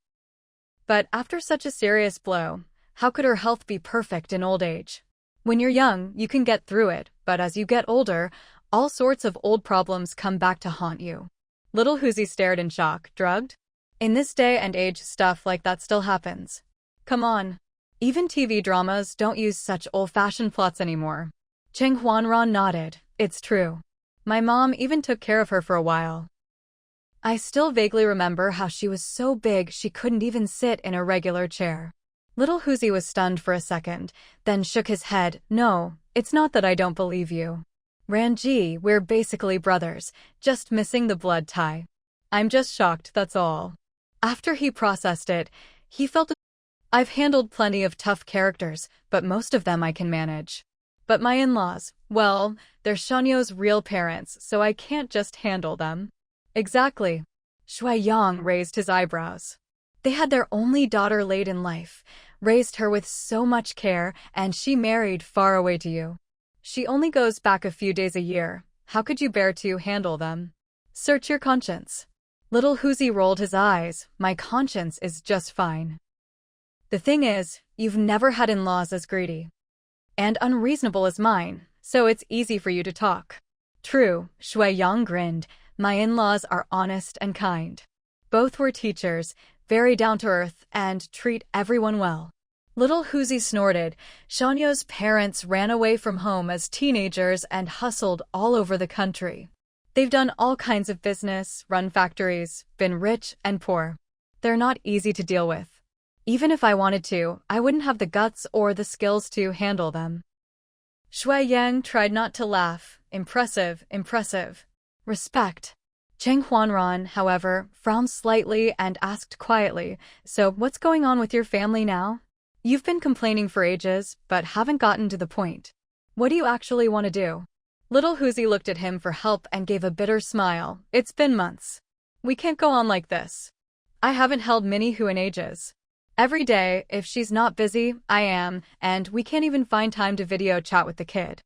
But after such a serious blow, how could her health be perfect in old age? When you're young, you can get through it, but as you get older, all sorts of old problems come back to haunt you." Little Huzi stared in shock. "Drugged? In this day and age, stuff like that still happens. Come on. Even TV dramas don't use such old-fashioned plots anymore." Cheng Huanran nodded. "It's true. My mom even took care of her for a while. I still vaguely remember how she was so big she couldn't even sit in a regular chair." Little Huzi was stunned for a second, then shook his head. "No, it's not that I don't believe you. Ranji, we're basically brothers, just missing the blood tie. I'm just shocked, that's all." After he processed it, he felt, "I've handled plenty of tough characters, but most of them I can manage. But my in-laws, well, they're Shanyu's real parents, so I can't just handle them." "Exactly." Shui Yang raised his eyebrows. "They had their only daughter late in life, raised her with so much care, and she married far away to you. She only goes back a few days a year. How could you bear to handle them? Search your conscience." Little Huzi rolled his eyes. "My conscience is just fine. The thing is, you've never had in-laws as greedy and unreasonable as mine, so it's easy for you to talk." "True," Shui Yang grinned. "My in-laws are honest and kind. Both were teachers, very down-to-earth, and treat everyone well." Little Huzi snorted. Shanyo's parents ran away from home as teenagers and hustled all over the country. They've done all kinds of business, run factories, been rich and poor. They're not easy to deal with. Even if I wanted to, I wouldn't have the guts or the skills to handle them. Shui Yang tried not to laugh. Impressive, impressive. Respect. Cheng Huanran, however, frowned slightly and asked quietly, "So, what's going on with your family now? You've been complaining for ages, but haven't gotten to the point. What do you actually want to do?" Little Huzi looked at him for help and gave a bitter smile. "It's been months. We can't go on like this. I haven't held Minnie Hu in ages. Every day, if she's not busy, I am, and we can't even find time to video chat with the kid.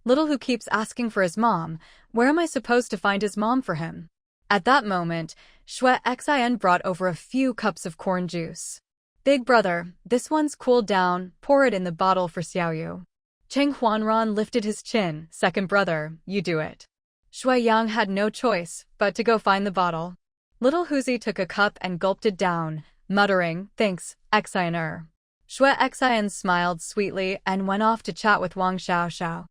Little Hu keeps asking for his mom. Where am I supposed to find his mom for him?" At that moment, Shui Xin brought over a few cups of corn juice. "Big brother, this one's cooled down, pour it in the bottle for Xiaoyu." Cheng Huanran lifted his chin. "Second brother, you do it." Shui Yang had no choice but to go find the bottle. Little Huzi took a cup and gulped it down, muttering, "Thanks, Xian." Shui Xian smiled sweetly and went off to chat with Wang Xiaoxiao.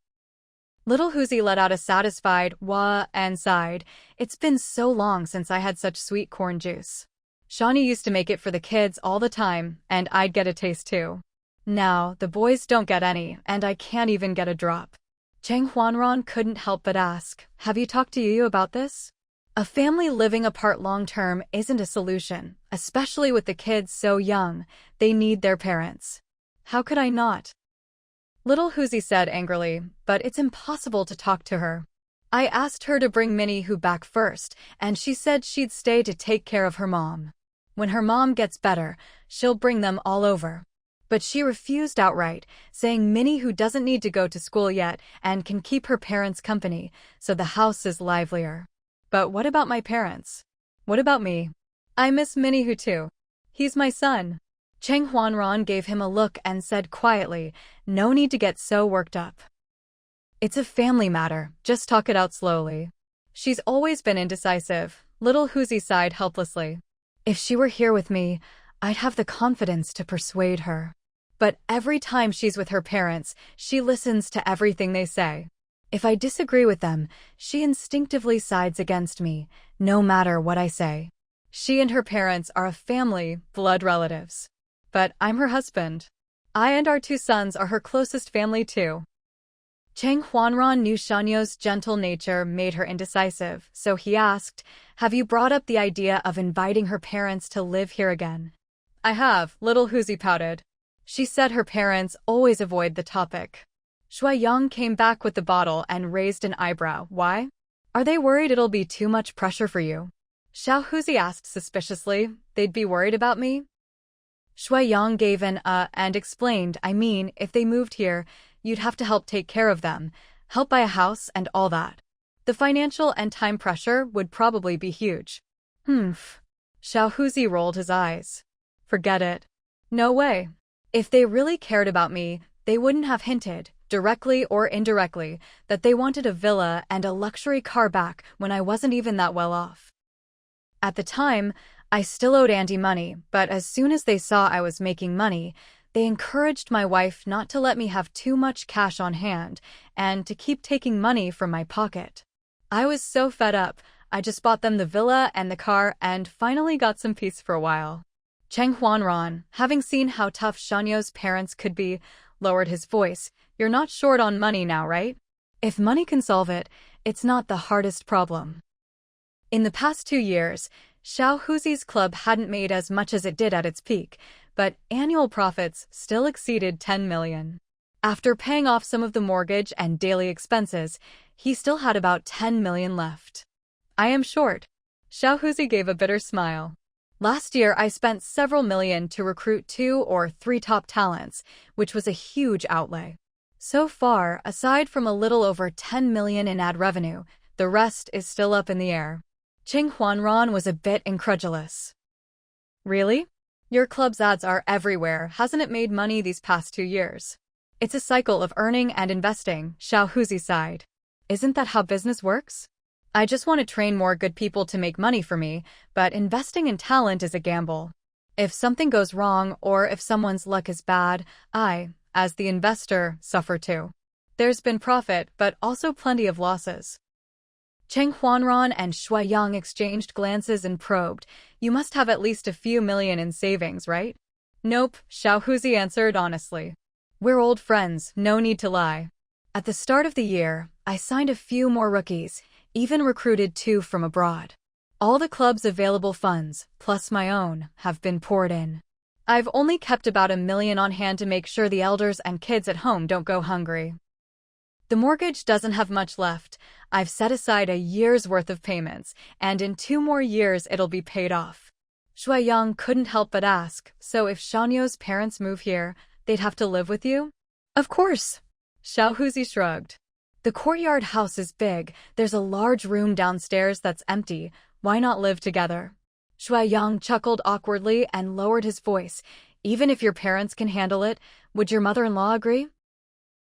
Little Huzi let out a satisfied wah and sighed. "It's been so long since I had such sweet corn juice. Shawnee used to make it for the kids all the time, and I'd get a taste too. Now, the boys don't get any, and I can't even get a drop." Cheng Huanran couldn't help but ask, "Have you talked to Yu about this? A family living apart long-term isn't a solution, especially with the kids so young. They need their parents." "How could I not?" Little Huzi said angrily, "But it's impossible to talk to her. I asked her to bring Minnie Hu back first, and she said she'd stay to take care of her mom. When her mom gets better, she'll bring them all over. But she refused outright, saying Minnie Hu doesn't need to go to school yet and can keep her parents company, so the house is livelier." "But what about my parents? What about me? I miss Minnie Hu too. He's my son." Cheng Huanran gave him a look and said quietly, "No need to get so worked up. It's a family matter, just talk it out slowly." "She's always been indecisive." Little Huzi sighed helplessly. "If she were here with me, I'd have the confidence to persuade her. But every time she's with her parents, she listens to everything they say. If I disagree with them, she instinctively sides against me, no matter what I say. She and her parents are a family, blood relatives. But I'm her husband. I and our 2 sons are her closest family too." Cheng Huanran knew Shanyo's gentle nature made her indecisive, so he asked, "Have you brought up the idea of inviting her parents to live here again?" "I have," Little Huzi pouted. She said her parents always avoid the topic. Shui Yang came back with the bottle and raised an eyebrow. "Why? Are they worried it'll be too much pressure for you?" Xiao Huzi asked suspiciously. "They'd be worried about me?" Shui Yang gave an and explained, "I mean, if they moved here, you'd have to help take care of them, help buy a house and all that. The financial and time pressure would probably be huge." Xiao Huzi rolled his eyes. "Forget it. No way. If they really cared about me, they wouldn't have hinted, directly or indirectly, that they wanted a villa and a luxury car back when I wasn't even that well off. At the time, I still owed Andy money, but as soon as they saw I was making money, they encouraged my wife not to let me have too much cash on hand and to keep taking money from my pocket. I was so fed up, I just bought them the villa and the car and finally got some peace for a while." Cheng Huanran, having seen how tough Shanyo's parents could be, lowered his voice. "You're not short on money now, right? If money can solve it, it's not the hardest problem." In the past 2 years, Xiao Huzi's club hadn't made as much as it did at its peak, but annual profits still exceeded 10 million. After paying off some of the mortgage and daily expenses, he still had about 10 million left. "I am short." Xiao Huzi gave a bitter smile. "Last year I spent several million to recruit 2 or 3 top talents, which was a huge outlay. So far, aside from a little over 10 million in ad revenue, the rest is still up in the air." Cheng Huanran was a bit incredulous. "Really? Your club's ads are everywhere. Hasn't it made money these past 2 years?" "It's a cycle of earning and investing," Xiao Huzi sighed. "Isn't that how business works? I just want to train more good people to make money for me, but investing in talent is a gamble. If something goes wrong or if someone's luck is bad, I, as the investor, suffer too. There's been profit, but also plenty of losses. Cheng Huanran and Shui Yang exchanged glances and probed. You must have at least a few million in savings, right? Nope, Xiao Huzi answered honestly. We're old friends, no need to lie. At the start of the year, I signed a few more rookies, even recruited 2 from abroad. All the club's available funds, plus my own, have been poured in. I've only kept about $1 million on hand to make sure the elders and kids at home don't go hungry. The mortgage doesn't have much left. I've set aside a year's worth of payments, and in 2 more years it'll be paid off. Shui Yang couldn't help but ask, so if Shanyo's parents move here, they'd have to live with you? Of course. Xiao Huzi shrugged. The courtyard house is big, there's a large room downstairs that's empty, why not live together? Shui Yang chuckled awkwardly and lowered his voice. Even if your parents can handle it, would your mother-in-law agree?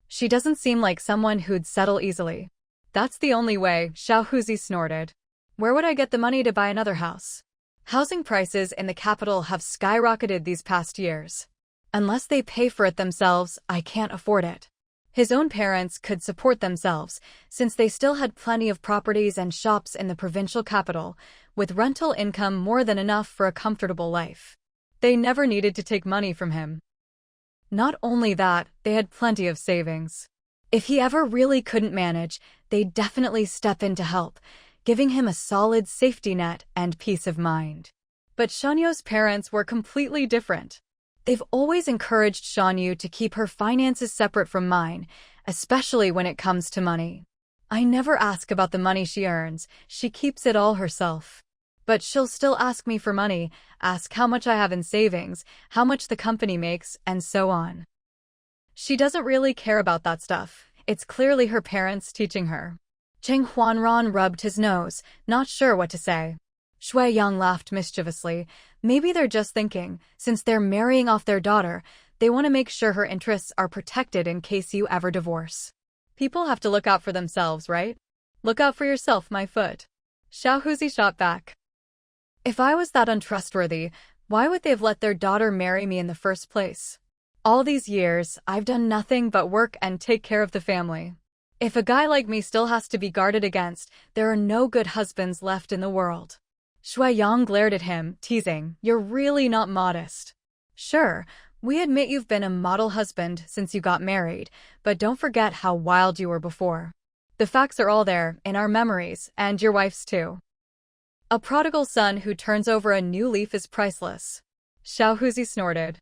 She doesn't seem like someone who'd settle easily. That's the only way, Xiao Huzi snorted. Where would I get the money to buy another house? Housing prices in the capital have skyrocketed these past years. Unless they pay for it themselves, I can't afford it. His own parents could support themselves, since they still had plenty of properties and shops in the provincial capital, with rental income more than enough for a comfortable life. They never needed to take money from him. Not only that, they had plenty of savings. If he ever really couldn't manage, they'd definitely step in to help, giving him a solid safety net and peace of mind. But Shanyo's parents were completely different. They've always encouraged Shanyu to keep her finances separate from mine, especially when it comes to money. I never ask about the money she earns, she keeps it all herself. But she'll still ask me for money, ask how much I have in savings, how much the company makes, and so on. She doesn't really care about that stuff. It's clearly her parents teaching her. Cheng Huanran rubbed his nose, not sure what to say. Shui Yang laughed mischievously. Maybe they're just thinking, since they're marrying off their daughter, they want to make sure her interests are protected in case you ever divorce. People have to look out for themselves, right? Look out for yourself, my foot. Xiao Huzi shot back. If I was that untrustworthy, why would they have let their daughter marry me in the first place? All these years, I've done nothing but work and take care of the family. If a guy like me still has to be guarded against, there are no good husbands left in the world. Shui Yang glared at him, teasing, you're really not modest. Sure, we admit you've been a model husband since you got married, but don't forget how wild you were before. The facts are all there, in our memories, and your wife's too. A prodigal son who turns over a new leaf is priceless. Xiao Huzi snorted.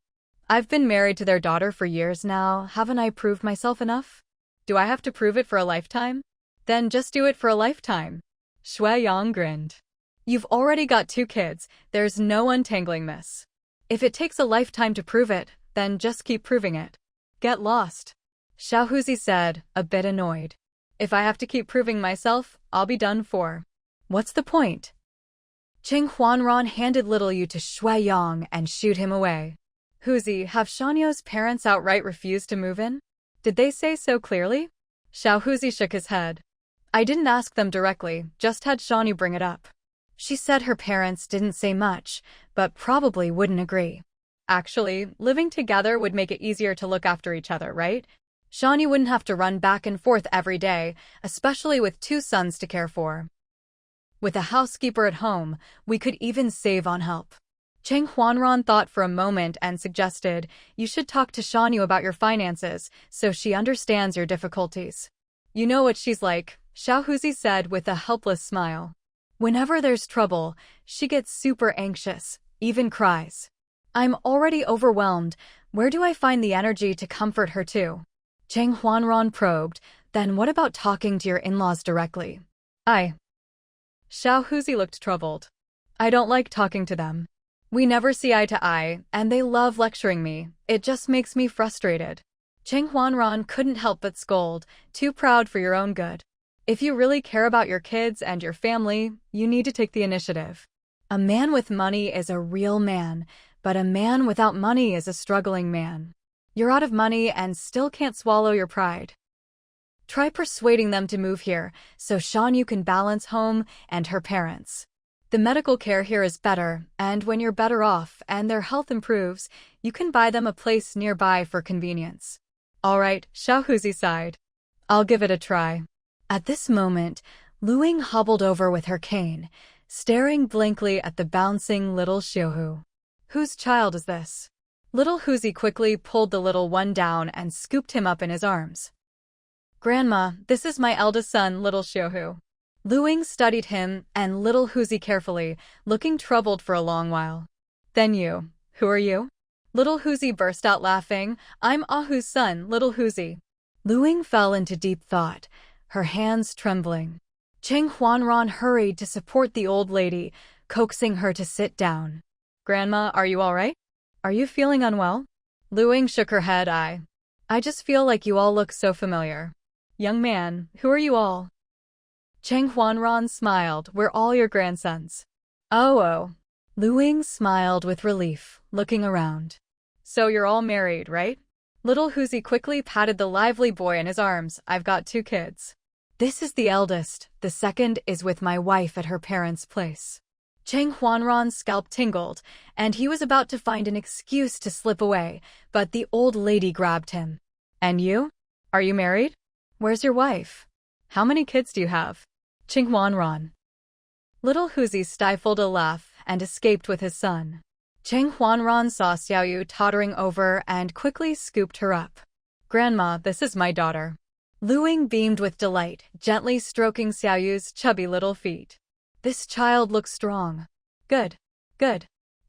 I've been married to their daughter for years now, haven't I proved myself enough? Do I have to prove it for a lifetime? Then just do it for a lifetime. Shui Yang grinned. You've already got 2 kids, there's no untangling this. If it takes a lifetime to prove it, then just keep proving it. Get lost. Xiao Huzi said, a bit annoyed. If I have to keep proving myself, I'll be done for. What's the point? Cheng Huanran handed Little Yu to Shui Yang and shooed him away. Huzi, have Shanyo's parents outright refused to move in? Did they say so clearly? Xiao Huzi shook his head. I didn't ask them directly, just had Shanyu bring it up. She said her parents didn't say much, but probably wouldn't agree. Actually, living together would make it easier to look after each other, right? Shanyu wouldn't have to run back and forth every day, especially with 2 sons to care for. With a housekeeper at home, we could even save on help. Cheng Huanran thought for a moment and suggested, you should talk to Shanyu about your finances, so she understands your difficulties. You know what she's like, Xiao Huzi said with a helpless smile. Whenever there's trouble, she gets super anxious, even cries. I'm already overwhelmed, where do I find the energy to comfort her too? Cheng Huanran probed, then what about talking to your in-laws directly? Xiao Huzi looked troubled. I don't like talking to them. We never see eye to eye, and they love lecturing me, it just makes me frustrated. Cheng Huanran couldn't help but scold, too proud for your own good. If you really care about your kids and your family, you need to take the initiative. A man with money is a real man, but a man without money is a struggling man. You're out of money and still can't swallow your pride. Try persuading them to move here, so Shanyu can balance home and her parents. The medical care here is better, and when you're better off and their health improves, you can buy them a place nearby for convenience. All right, Xiaohuzi sighed. I'll give it a try. At this moment, Luing hobbled over with her cane, staring blankly at the bouncing little Xiaohu. Whose child is this? Little Huzi quickly pulled the little one down and scooped him up in his arms. Grandma, this is my eldest son, little Xiaohu. Luing studied him and little Huzi carefully, looking troubled for a long while. Then you. Who are you? Little Huzi burst out laughing. I'm Ahu's son, little Huzi. Luing fell into deep thought, her hands trembling. Cheng Huanran hurried to support the old lady, coaxing her to sit down. Grandma, are you all right? Are you feeling unwell? Luing shook her head. I just feel like you all look so familiar. Young man, who are you all? Cheng Huanran smiled. We're all your grandsons. Oh. Luing smiled with relief, looking around. So you're all married, right? Little Huzi quickly patted the lively boy in his arms. I've got 2 kids. This is the eldest, the second is with my wife at her parents' place. Cheng Huanran's scalp tingled, and he was about to find an excuse to slip away, but the old lady grabbed him. And you? Are you married? Where's your wife? How many kids do you have? Cheng Huanran. Little Huzi stifled a laugh and escaped with his son. Cheng Huanran saw Xiaoyu tottering over and quickly scooped her up. Grandma, this is my daughter. Luing beamed with delight, gently stroking Xiaoyu's chubby little feet. This child looks strong. Good.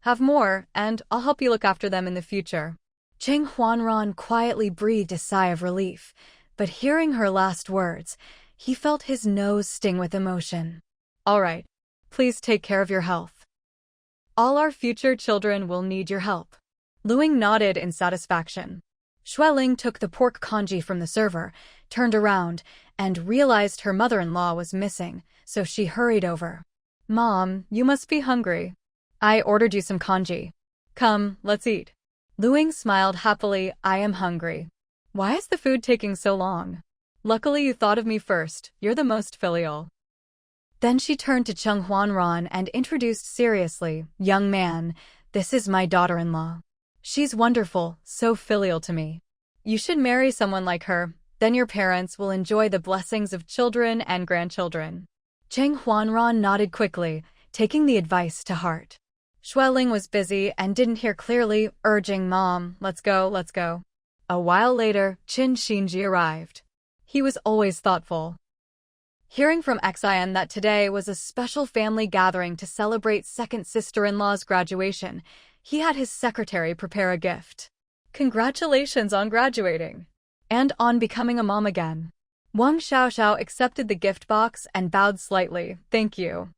Have more, and I'll help you look after them in the future. Cheng Huanran quietly breathed a sigh of relief, but hearing her last words, he felt his nose sting with emotion. All right. Please take care of your health. All our future children will need your help. Luing nodded in satisfaction. Xueling took the pork congee from the server, turned around, and realized her mother-in-law was missing, so she hurried over. Mom, you must be hungry. I ordered you some congee. Come, let's eat. Luing smiled happily. I am hungry. Why is the food taking so long? Luckily you thought of me first. You're the most filial. Then she turned to Cheng Huanran and introduced seriously, Young man, this is my daughter-in-law. She's wonderful, so filial to me. You should marry someone like her, then your parents will enjoy the blessings of children and grandchildren. Cheng Huanran nodded quickly, taking the advice to heart. Xueling was busy and didn't hear clearly, urging Mom, let's go. A while later, Qin Xinji arrived. He was always thoughtful. Hearing from Xian that today was a special family gathering to celebrate second sister-in-law's graduation, he had his secretary prepare a gift. Congratulations on graduating. And on becoming a mom again. Wang Xiaoxiao accepted the gift box and bowed slightly. Thank you.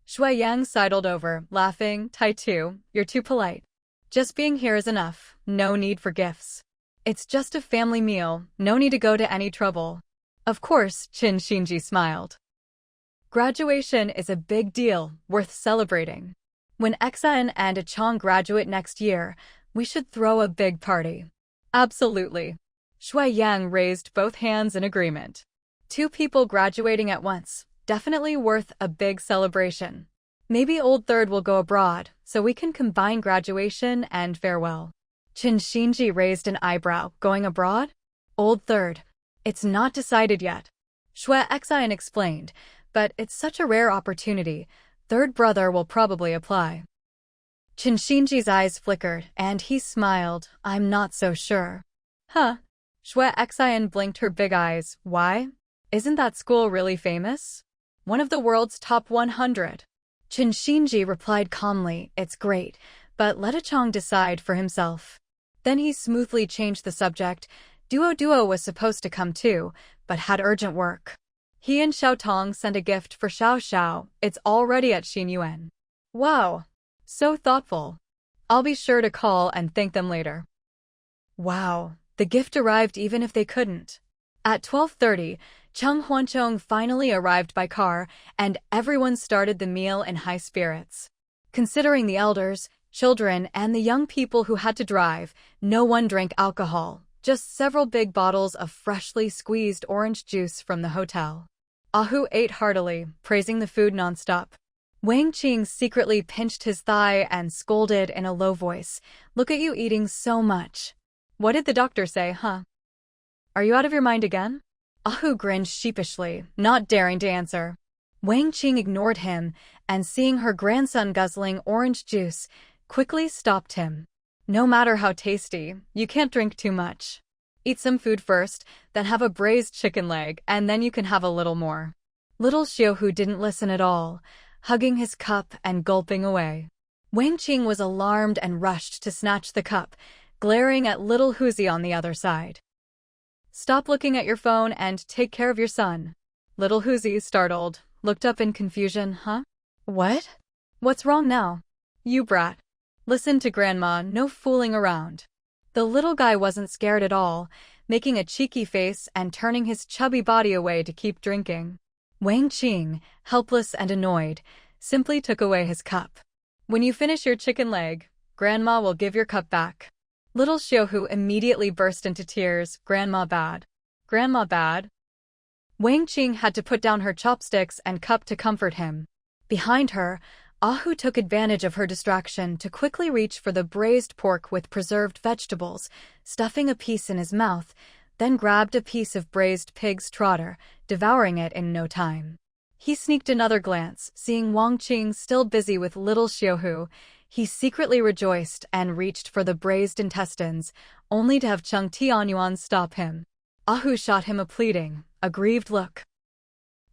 Shui Yang sidled over, laughing. Tai Tu, you're too polite. Just being here is enough. No need for gifts. It's just a family meal. No need to go to any trouble. Of course, Qin Xinji smiled. Graduation is a big deal, worth celebrating. When Xian and Chang graduate next year, we should throw a big party. Absolutely. Shui Yang raised both hands in agreement. 2 people graduating at once, definitely worth a big celebration. Maybe Old Third will go abroad, so we can combine graduation and farewell. Qin Xinji raised an eyebrow. Going abroad? Old Third. It's not decided yet. Shui Xian explained, but it's such a rare opportunity. Third brother will probably apply. Qin Xinji's eyes flickered, and he smiled. I'm not so sure. Huh? Shui Xian blinked her big eyes. Why? Isn't that school really famous? One of the world's top 100. Qin Xinji replied calmly, it's great, but let Chang decide for himself. Then he smoothly changed the subject. Duo was supposed to come too, but had urgent work. He and Xiao Tong sent a gift for Xiao Xiao. It's already at Xinyuan. Wow. So thoughtful. I'll be sure to call and thank them later. Wow. The gift arrived even if they couldn't. At 12:30, Cheng Huanchong finally arrived by car, and everyone started the meal in high spirits. Considering the elders, children, and the young people who had to drive, no one drank alcohol, just several big bottles of freshly squeezed orange juice from the hotel. Ahu ate heartily, praising the food nonstop. Wang Qing secretly pinched his thigh and scolded in a low voice. Look at you eating so much. What did the doctor say, huh? Are you out of your mind again? Ahu grinned sheepishly, not daring to answer. Wang Qing ignored him, and seeing her grandson guzzling orange juice, quickly stopped him. No matter how tasty, you can't drink too much. Eat some food first, then have a braised chicken leg, and then you can have a little more. Little Xiaohu didn't listen at all, hugging his cup and gulping away. Wang Qing was alarmed and rushed to snatch the cup, glaring at little Huzi on the other side. Stop looking at your phone and take care of your son. Little Huzi, startled, looked up in confusion. Huh? What? What's wrong now? You brat. Listen to Grandma, no fooling around. The little guy wasn't scared at all, making a cheeky face and turning his chubby body away to keep drinking. Wang Qing, helpless and annoyed, simply took away his cup. When you finish your chicken leg, Grandma will give your cup back. Little Xiaohu immediately burst into tears. Grandma bad. Grandma bad? Wang Qing had to put down her chopsticks and cup to comfort him. Behind her, Ahu took advantage of her distraction to quickly reach for the braised pork with preserved vegetables, stuffing a piece in his mouth, then grabbed a piece of braised pig's trotter, devouring it in no time. He sneaked another glance, seeing Wang Qing still busy with little Xiaohu. He secretly rejoiced and reached for the braised intestines, only to have Cheng Tianyuan stop him. Ahu shot him a pleading, aggrieved look.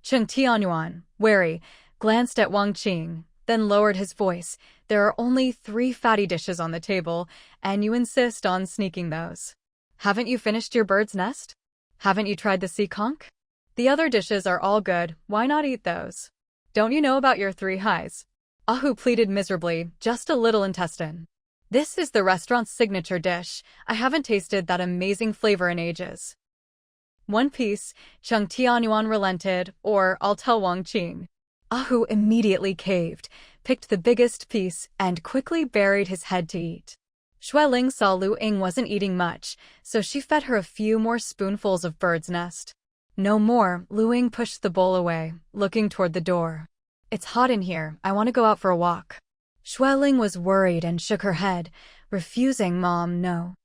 Cheng Tianyuan, wary, glanced at Wang Qing, then lowered his voice. There are only 3 fatty dishes on the table, and you insist on sneaking those. Haven't you finished your bird's nest? Haven't you tried the sea conch? The other dishes are all good, why not eat those? Don't you know about your 3 highs? Ahu pleaded miserably, just a little intestine. This is the restaurant's signature dish. I haven't tasted that amazing flavor in ages. 1 piece, Cheng Tianyuan relented, or I'll tell Wang Qing. Ahu immediately caved, picked the biggest piece, and quickly buried his head to eat. Xueling saw Lu Ying wasn't eating much, so she fed her a few more spoonfuls of bird's nest. No more, Lu Ying pushed the bowl away, looking toward the door. It's hot in here, I want to go out for a walk. Xueling was worried and shook her head, refusing. Mom, no.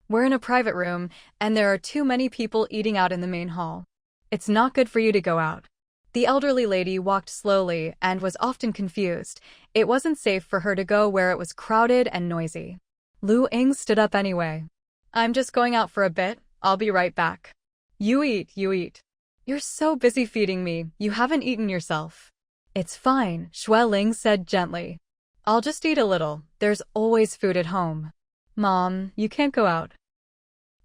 We're in a private room, and there are too many people eating out in the main hall. It's not good for you to go out. The elderly lady walked slowly and was often confused. It wasn't safe for her to go where it was crowded and noisy. Lu Ying stood up anyway. I'm just going out for a bit, I'll be right back. You eat, you eat. You're so busy feeding me, you haven't eaten yourself. It's fine, Xueling said gently. I'll just eat a little, there's always food at home. Mom, you can't go out.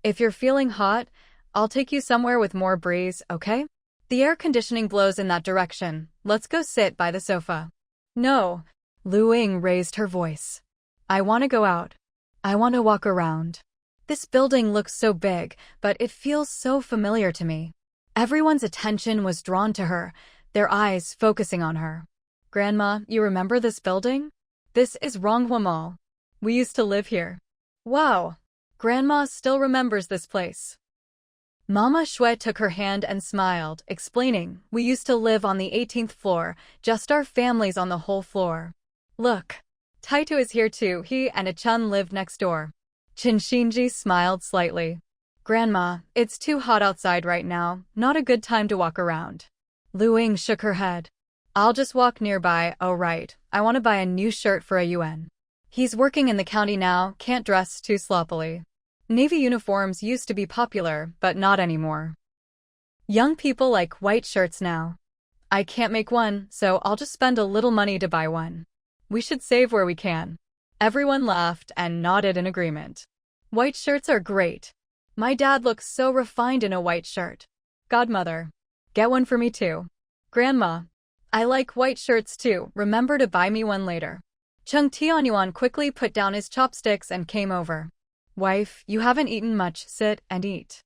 If you're feeling hot, I'll take you somewhere with more breeze, okay? The air conditioning blows in that direction, let's go sit by the sofa. No. Lu Ying raised her voice. I want to go out. I want to walk around. This building looks so big, but it feels so familiar to me. Everyone's attention was drawn to her, their eyes focusing on her. Grandma, you remember this building? This is Ronghua Mall. We used to live here. Wow. Grandma still remembers this place. Mama Shui took her hand and smiled, explaining, we used to live on the 18th floor, just our families on the whole floor. Look. Taito is here too, he and a Chun lived next door. Qin Xinji smiled slightly. Grandma, it's too hot outside right now, not a good time to walk around. Lu Ying shook her head. I'll just walk nearby. Oh right, I want to buy a new shirt for a Yuan. He's working in the county now, can't dress too sloppily. Navy uniforms used to be popular, but not anymore. Young people like white shirts now. I can't make one, so I'll just spend a little money to buy one. We should save where we can. Everyone laughed and nodded in agreement. White shirts are great. My dad looks so refined in a white shirt. Godmother. Get one for me too. Grandma. I like white shirts too, remember to buy me one later. Cheng Tianyuan quickly put down his chopsticks and came over. Wife, you haven't eaten much, sit and eat.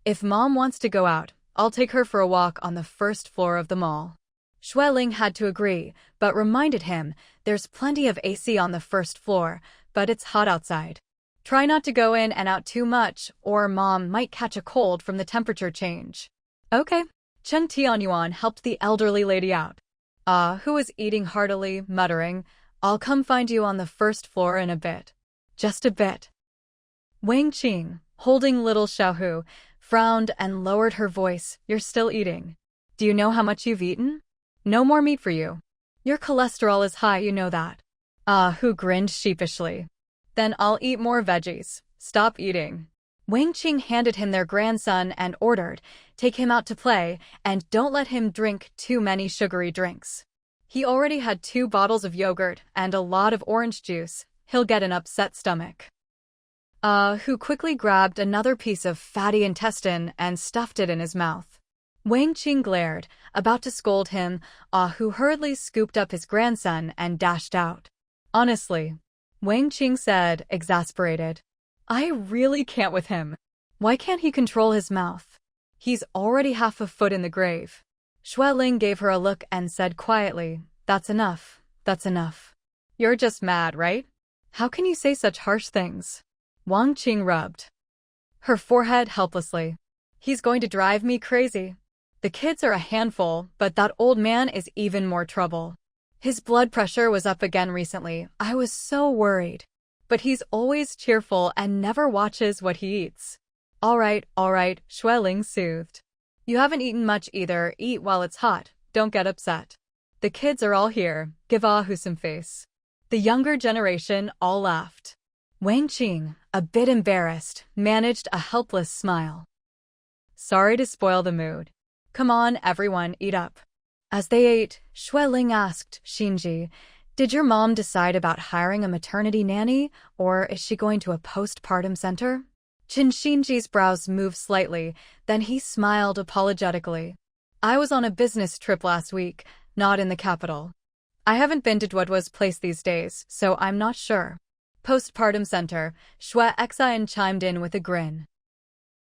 If Mom wants to go out, I'll take her for a walk on the 1st floor of the mall. Xueling had to agree, but reminded him, there's plenty of AC on the 1st floor, but it's hot outside. Try not to go in and out too much, or Mom might catch a cold from the temperature change. Okay. Cheng Tianyuan helped the elderly lady out. Who was eating heartily, muttering, "I'll come find you on the first floor in a bit. Just a bit." Wang Qing, holding little Xiaohu, frowned and lowered her voice. "You're still eating. Do you know how much you've eaten? No more meat for you. Your cholesterol is high, you know that." Hu grinned sheepishly. "Then I'll eat more veggies. Stop eating." Wang Qing handed him their grandson and ordered, "Take him out to play, and don't let him drink too many sugary drinks. He already had 2 bottles of yogurt and a lot of orange juice. He'll get an upset stomach." Hu quickly grabbed another piece of fatty intestine and stuffed it in his mouth. Wang Qing glared, about to scold him. Hu hurriedly scooped up his grandson and dashed out. "Honestly," Wang Qing said, exasperated, "I really can't with him. Why can't he control his mouth? He's already half a foot in the grave." Xueling gave her a look and said quietly, "That's enough. That's enough. You're just mad, right? How can you say such harsh things?" Wang Qing rubbed her forehead helplessly. "He's going to drive me crazy. The kids are a handful, but that old man is even more trouble. His blood pressure was up again recently. I was so worried. But he's always cheerful and never watches what he eats." All right, Xueling soothed. "You haven't eaten much either. Eat while it's hot. Don't get upset. The kids are all here. Give Hu some face." The younger generation all laughed. Wang Qing, a bit embarrassed, managed a helpless smile. "Sorry to spoil the mood. Come on, everyone, eat up." As they ate, Xueling asked Xinji, "Did your mom decide about hiring a maternity nanny, or is she going to a postpartum center?" Xinji's brows moved slightly, then he smiled apologetically. "I was on a business trip last week, not in the capital. I haven't been to Duoduo's place these days, so I'm not sure." Postpartum center, Xue Xian chimed in with a grin.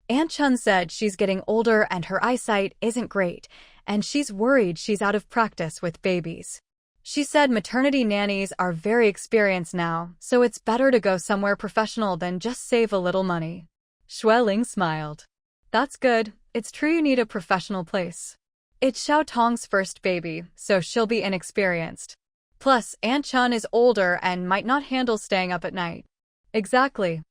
"Aunt Chun said she's getting older and her eyesight isn't great, and she's worried she's out of practice with babies. She said maternity nannies are very experienced now, so it's better to go somewhere professional than just save a little money." Xueling smiled. "That's good. It's true you need a professional place. It's Xiao Tong's first baby, so she'll be inexperienced. Plus, Aunt Chun is older and might not handle staying up at night." "Exactly."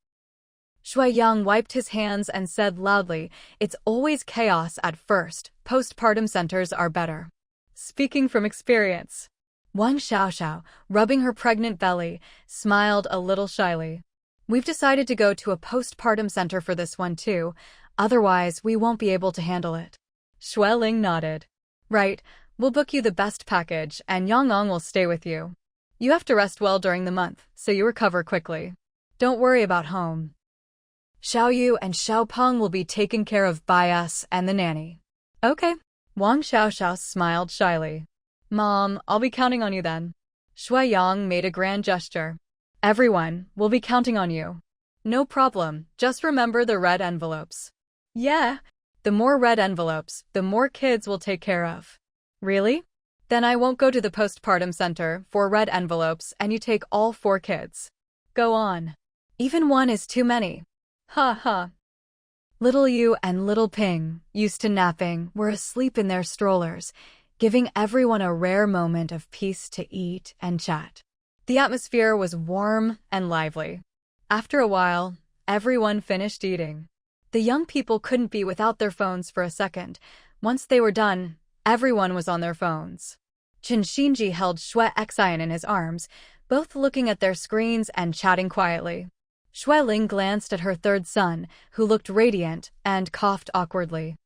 Shui Yang wiped his hands and said loudly, "It's always chaos at first. Postpartum centers are better." Speaking from experience. Wang Xiaoxiao, rubbing her pregnant belly, smiled a little shyly. "We've decided to go to a postpartum center for this one too, otherwise we won't be able to handle it." Xueling nodded. "Right, we'll book you the best package and Yang will stay with you. You have to rest well during the month, so you recover quickly. Don't worry about home. Xiao Yu and Xiao Peng will be taken care of by us and the nanny." "Okay." Wang Xiaoxiao smiled shyly. "Mom, I'll be counting on you then." Shui Yang made a grand gesture. "Everyone, we'll be counting on you." "No problem, just remember the red envelopes." "Yeah." "The more red envelopes, the more kids we'll take care of." "Really? Then I won't go to the postpartum center for red envelopes and you take all 4 kids." "Go on. Even 1 is too many." "Ha ha." Little Yu and Little Ping, used to napping, were asleep in their strollers, giving everyone a rare moment of peace to eat and chat. The atmosphere was warm and lively. After a while, everyone finished eating. The young people couldn't be without their phones for a second. Once they were done, everyone was on their phones. Shinji held Xue Xian in his arms, both looking at their screens and chatting quietly. Xueling glanced at her third son, who looked radiant, and coughed awkwardly.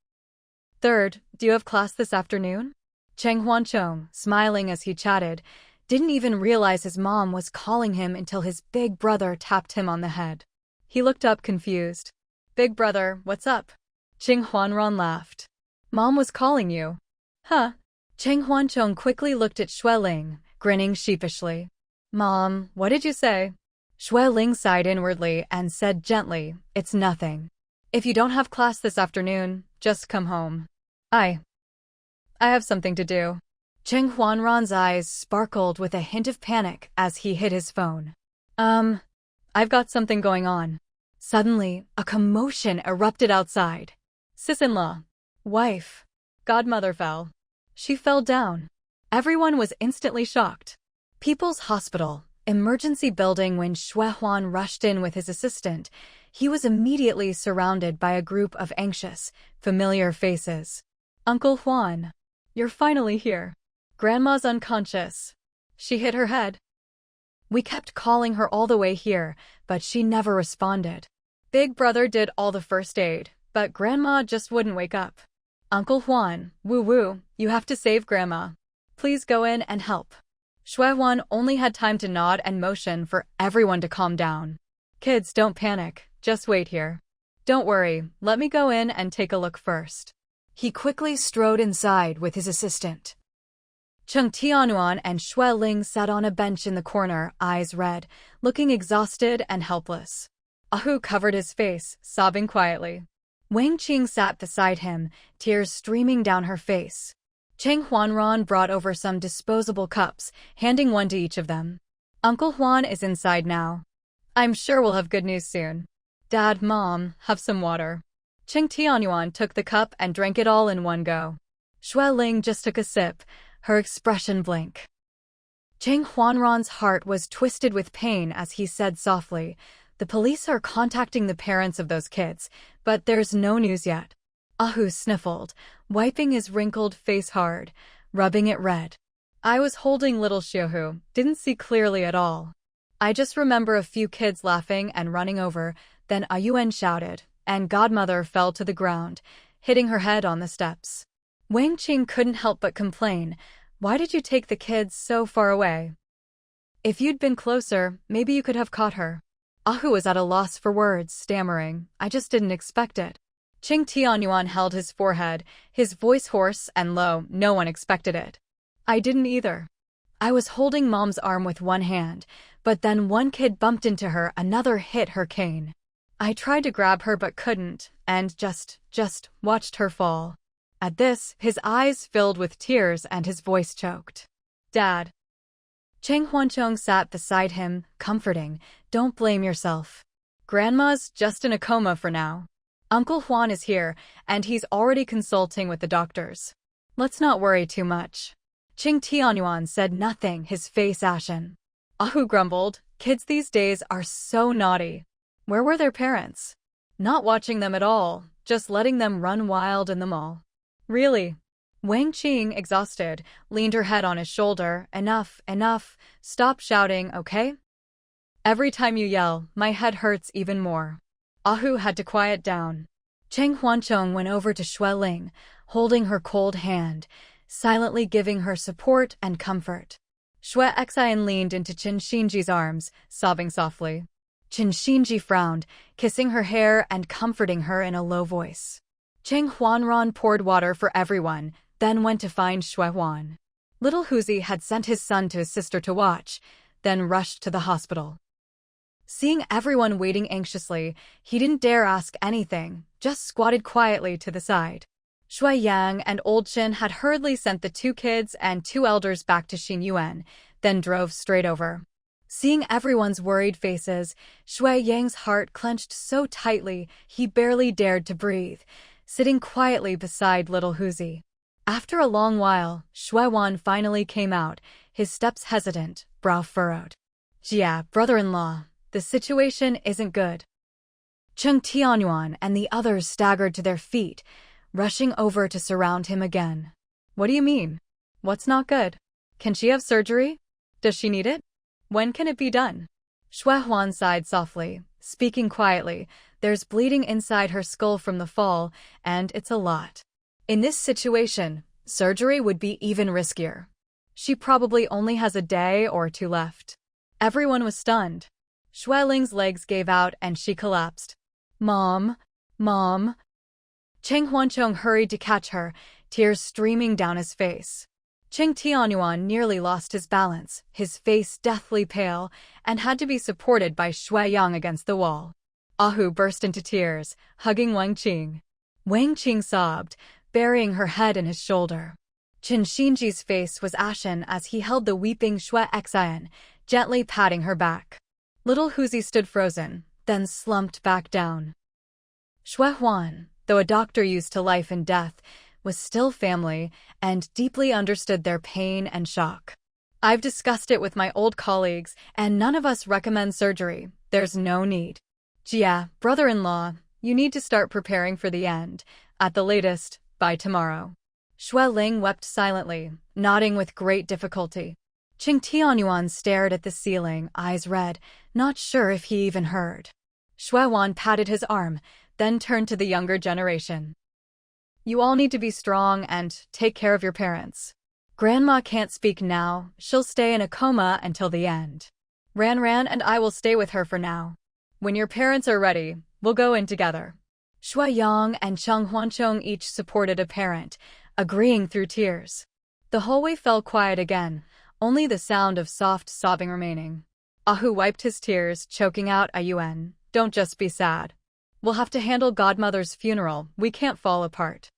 "Third, do you have class this afternoon?" Cheng Huanchong, smiling as he chatted, didn't even realize his mom was calling him until his big brother tapped him on the head. He looked up confused. "Big brother, what's up?" Cheng Huanran laughed. "Mom was calling you." "Huh?" Cheng Huanchong quickly looked at Xueling, grinning sheepishly. "Mom, what did you say?" Xueling sighed inwardly and said gently, "It's nothing. If you don't have class this afternoon, just come home. I have something to do." Cheng Huanran's eyes sparkled with a hint of panic as he hid his phone. I've got something going on." Suddenly, a commotion erupted outside. Sis-in-law, wife, godmother fell. She fell down. Everyone was instantly shocked. People's Hospital, emergency building. When Xue Huan rushed in with his assistant, he was immediately surrounded by a group of anxious, familiar faces. Uncle Huan, you're finally here. Grandma's unconscious. She hit her head. We kept calling her all the way here, but she never responded. Big brother did all the first aid, but Grandma just wouldn't wake up. Uncle Huan, woo-woo, you have to save Grandma. Please go in and help. Xue Huan only had time to nod and motion for everyone to calm down. Kids, don't panic, just wait here. Don't worry, let me go in and take a look first. He quickly strode inside with his assistant. Cheng Tianyuan and Xue Ling sat on a bench in the corner, eyes red, looking exhausted and helpless. Ahu covered his face, sobbing quietly. Wang Qing sat beside him, tears streaming down her face. Cheng Huanran brought over some disposable cups, handing one to each of them. Uncle Huan is inside now. I'm sure we'll have good news soon. Dad, Mom, have some water. Cheng Tianyuan took the cup and drank it all in one go. Xue Ling just took a sip, her expression blank. Cheng Huanran's heart was twisted with pain as he said softly, "The police are contacting the parents of those kids, but there's no news yet." Ahu sniffled, wiping his wrinkled face hard, rubbing it red. I was holding little Xiuhu, didn't see clearly at all. I just remember a few kids laughing and running over, then Ayuan shouted, and Godmother fell to the ground, hitting her head on the steps. Wang Qing couldn't help but complain, "Why did you take the kids so far away? If you'd been closer, maybe you could have caught her." Ahu was at a loss for words, stammering, "I just didn't expect it." Cheng Tianyuan held his forehead, his voice hoarse and low. "No one expected it. I didn't either. I was holding Mom's arm with one hand, but then one kid bumped into her, another hit her cane. I tried to grab her but couldn't, and just watched her fall." At this, his eyes filled with tears and his voice choked. "Dad." Cheng Huanchong sat beside him, comforting, "Don't blame yourself. Grandma's just in a coma for now. Uncle Huan is here, and he's already consulting with the doctors. Let's not worry too much." Cheng Tianyuan said nothing, his face ashen. Ahu grumbled, "Kids these days are so naughty. Where were their parents? Not watching them at all, just letting them run wild in the mall." "Really?" Wang Qing, exhausted, leaned her head on his shoulder. Enough, stop shouting, okay? Every time you yell, my head hurts even more." Ahu had to quiet down. Cheng Huanchong went over to Xue Ling, holding her cold hand, silently giving her support and comfort. Xue Xian leaned into Qin Xinji's arms, sobbing softly. Qin Xinji frowned, kissing her hair and comforting her in a low voice. Cheng Huanran poured water for everyone, then went to find Xue Huan. Little Huzi had sent his son to his sister to watch, then rushed to the hospital. Seeing everyone waiting anxiously, he didn't dare ask anything, just squatted quietly to the side. Xue Yang and Old Qin had hurriedly sent the 2 kids and 2 elders back to Xinyuan, then drove straight over. Seeing everyone's worried faces, Xue Yang's heart clenched so tightly he barely dared to breathe, sitting quietly beside little Huzi. After a long while, Xue Wan finally came out, his steps hesitant, brow furrowed. "Jia, brother-in-law, the situation isn't good." Cheng Tianyuan and the others staggered to their feet, rushing over to surround him again. "What do you mean? What's not good? Can she have surgery? Does she need it? When can it be done?" Xue Huan sighed softly, speaking quietly. "There's bleeding inside her skull from the fall, and it's a lot. In this situation, surgery would be even riskier. She probably only has a day or 2 left." Everyone was stunned. Xue Ling's legs gave out and she collapsed. Mom. Cheng Huanchong hurried to catch her, tears streaming down his face. Cheng Tianyuan nearly lost his balance, his face deathly pale, and had to be supported by Xue Yang against the wall. Ahu burst into tears, hugging Wang Qing. Wang Qing sobbed, burying her head in his shoulder. Qin Xinji's face was ashen as he held the weeping Xue Xian, gently patting her back. Little Huzi stood frozen, then slumped back down. Xue Huan, though a doctor used to life and death, was still family and deeply understood their pain and shock. I've discussed it with my old colleagues, and none of us recommend surgery. There's no need. Jia, brother-in-law, you need to start preparing for the end. At the latest, by tomorrow. Xue Ling wept silently, nodding with great difficulty. Qing Tianyuan stared at the ceiling, eyes red, not sure if he even heard. Xue Wan patted his arm, then turned to the younger generation. You all need to be strong and take care of your parents. Grandma can't speak now, she'll stay in a coma until the end. Ran and I will stay with her for now. When your parents are ready, we'll go in together. Xue Yang and Cheng Huancheng each supported a parent, agreeing through tears. The hallway fell quiet again, only the sound of soft sobbing remaining. Ahu wiped his tears, choking out a yuan. Don't just be sad. We'll have to handle godmother's funeral, we can't fall apart.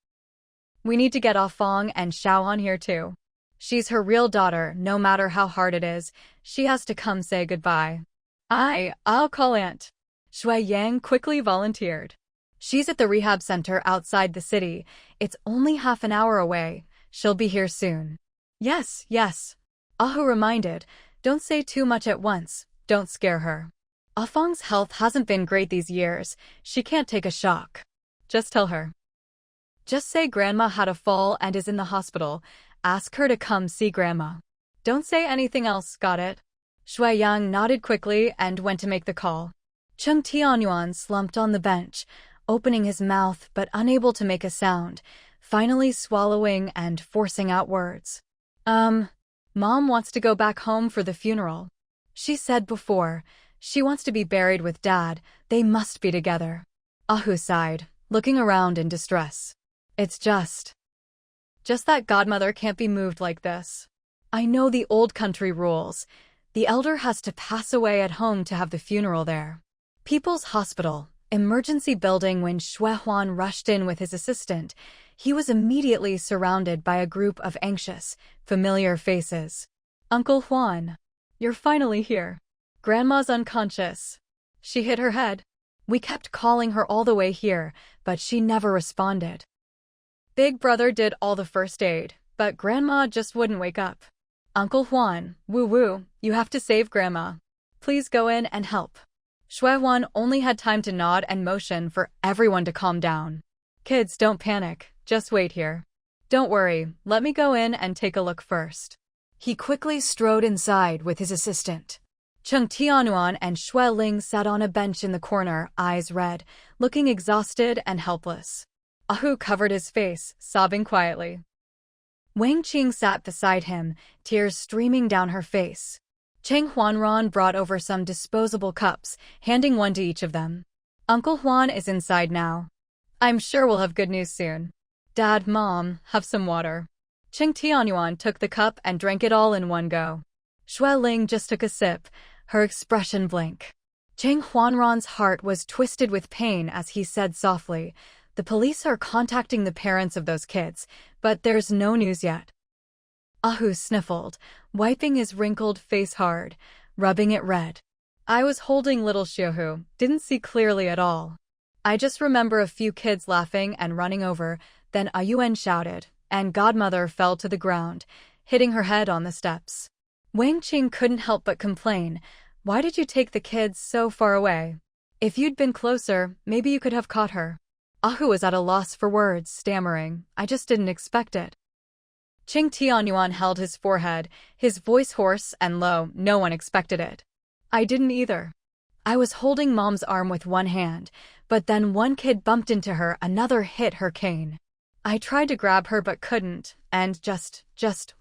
We need to get Ah Fong and Xiaoan here too. She's her real daughter, no matter how hard it is, she has to come say goodbye. I'll call Aunt. Xue Yang quickly volunteered. She's at the rehab center outside the city. It's only half an hour away. She'll be here soon. Yes. Ahu reminded, don't say too much at once, don't scare her. Ah Fong's health hasn't been great these years, she can't take a shock. Just tell her. Just say Grandma had a fall and is in the hospital. Ask her to come see Grandma. Don't say anything else, got it? Xue Yang nodded quickly and went to make the call. Cheng Tianyuan slumped on the bench, opening his mouth but unable to make a sound, finally swallowing and forcing out words. Mom wants to go back home for the funeral. She said before, she wants to be buried with Dad, they must be together. Ahu sighed, looking around in distress. It's just that godmother can't be moved like this. I know the old country rules. The elder has to pass away at home to have the funeral there. People's Hospital, emergency building. When Xue Huan rushed in with his assistant, he was immediately surrounded by a group of anxious, familiar faces. Uncle Huan, you're finally here. Grandma's unconscious. She hit her head. We kept calling her all the way here, but she never responded. Big brother did all the first aid, but Grandma just wouldn't wake up. Uncle Huan, woo, you have to save Grandma. Please go in and help. Xue Huan only had time to nod and motion for everyone to calm down. Kids, don't panic, just wait here. Don't worry, let me go in and take a look first. He quickly strode inside with his assistant. Cheng Tianyuan and Xue Ling sat on a bench in the corner, eyes red, looking exhausted and helpless. Ahu covered his face, sobbing quietly. Wang Qing sat beside him, tears streaming down her face. Cheng Huanran brought over some disposable cups, handing one to each of them. Uncle Huan is inside now. I'm sure we'll have good news soon. Dad, Mom, have some water. Cheng Tianyuan took the cup and drank it all in one go. Xue Ling just took a sip, her expression blank. Cheng Huanran's heart was twisted with pain as he said softly, the police are contacting the parents of those kids, but there's no news yet. Ahu sniffled, wiping his wrinkled face hard, rubbing it red. I was holding little Xiuhu, didn't see clearly at all. I just remember a few kids laughing and running over, then Ayuan shouted, and godmother fell to the ground, hitting her head on the steps. Wang Qing couldn't help but complain, why did you take the kids so far away? If you'd been closer, maybe you could have caught her. Ahu was at a loss for words, stammering, I just didn't expect it. Cheng Tianyuan held his forehead, his voice hoarse and low, no one expected it. I didn't either. I was holding Mom's arm with one hand, but then one kid bumped into her, another hit her cane. I tried to grab her but couldn't, and just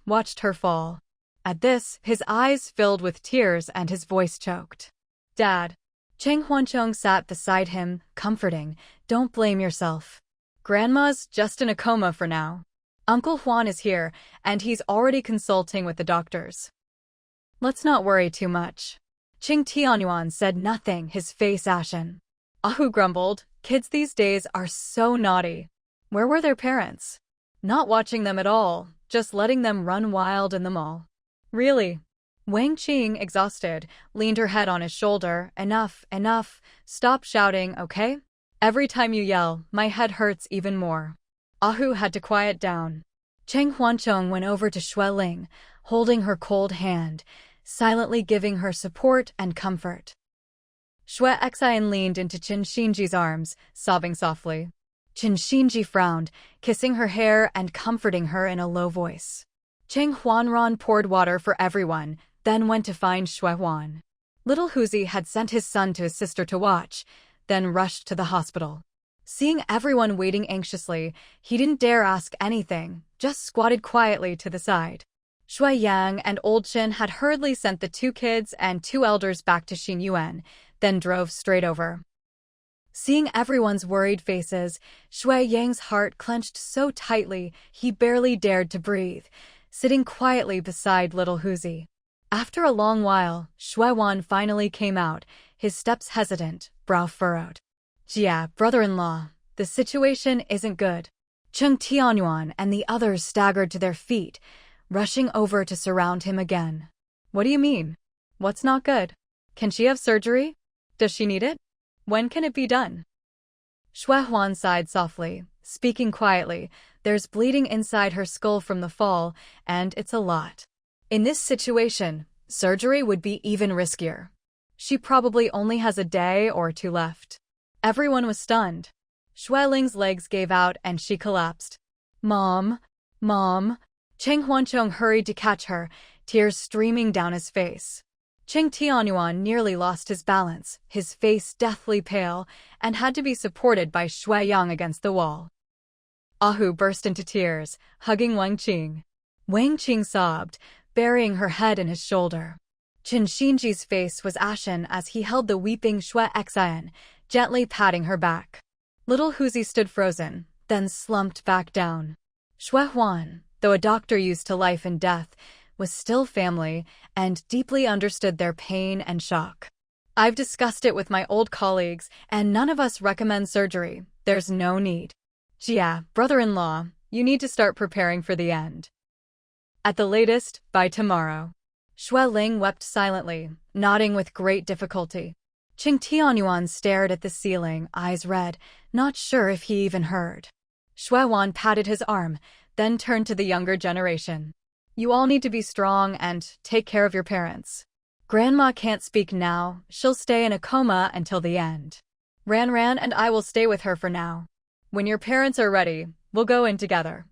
watched her fall. At this, his eyes filled with tears and his voice choked. Dad. Cheng Huancheng sat beside him, comforting, don't blame yourself. Grandma's just in a coma for now. Uncle Huan is here, and he's already consulting with the doctors. Let's not worry too much. Cheng Tianyuan said nothing, his face ashen. Ahu grumbled, kids these days are so naughty. Where were their parents? Not watching them at all, just letting them run wild in the mall. Really? Wang Qing, exhausted, leaned her head on his shoulder. Enough. Stop shouting, okay? Every time you yell, my head hurts even more. Ahu had to quiet down. Cheng Huancheng went over to Xue Ling, holding her cold hand, silently giving her support and comfort. Xue Xian leaned into Qin Xinji's arms, sobbing softly. Qin Xinji frowned, kissing her hair and comforting her in a low voice. Cheng Huanran poured water for everyone, then went to find Xue Huan. Little Huzi had sent his son to his sister to watch, then rushed to the hospital. Seeing everyone waiting anxiously, he didn't dare ask anything, just squatted quietly to the side. Shui Yang and Old Qin had hurriedly sent the 2 kids and 2 elders back to Xinyuan, then drove straight over. Seeing everyone's worried faces, Shui Yang's heart clenched so tightly he barely dared to breathe, sitting quietly beside little Huzi. After a long while, Xue Wan finally came out, his steps hesitant, brow furrowed. Jia, brother-in-law, the situation isn't good. Cheng Tianyuan and the others staggered to their feet, rushing over to surround him again. What do you mean? What's not good? Can she have surgery? Does she need it? When can it be done? Xue Huan sighed softly, speaking quietly. There's bleeding inside her skull from the fall, and it's a lot. In this situation, surgery would be even riskier. She probably only has a day or 2 left. Everyone was stunned. Xue Ling's legs gave out and she collapsed. Mom! Mom! Cheng Huancheng hurried to catch her, tears streaming down his face. Cheng Tianyuan nearly lost his balance, his face deathly pale, and had to be supported by Xue Yang against the wall. Ahu burst into tears, hugging Wang Qing. Wang Qing sobbed, burying her head in his shoulder. Qin Xinji's face was ashen as he held the weeping Xue Xian, gently patting her back. Little Huzi stood frozen, then slumped back down. Xue Huan, though a doctor used to life and death, was still family and deeply understood their pain and shock. I've discussed it with my old colleagues, and none of us recommend surgery. There's no need. Jia, brother-in-law, you need to start preparing for the end. At the latest, by tomorrow. Xue Ling wept silently, nodding with great difficulty. Cheng Tianyuan stared at the ceiling, eyes red, not sure if he even heard. Xue Wan patted his arm, then turned to the younger generation. You all need to be strong and take care of your parents. Grandma can't speak now, she'll stay in a coma until the end. Ran and I will stay with her for now. When your parents are ready, we'll go in together.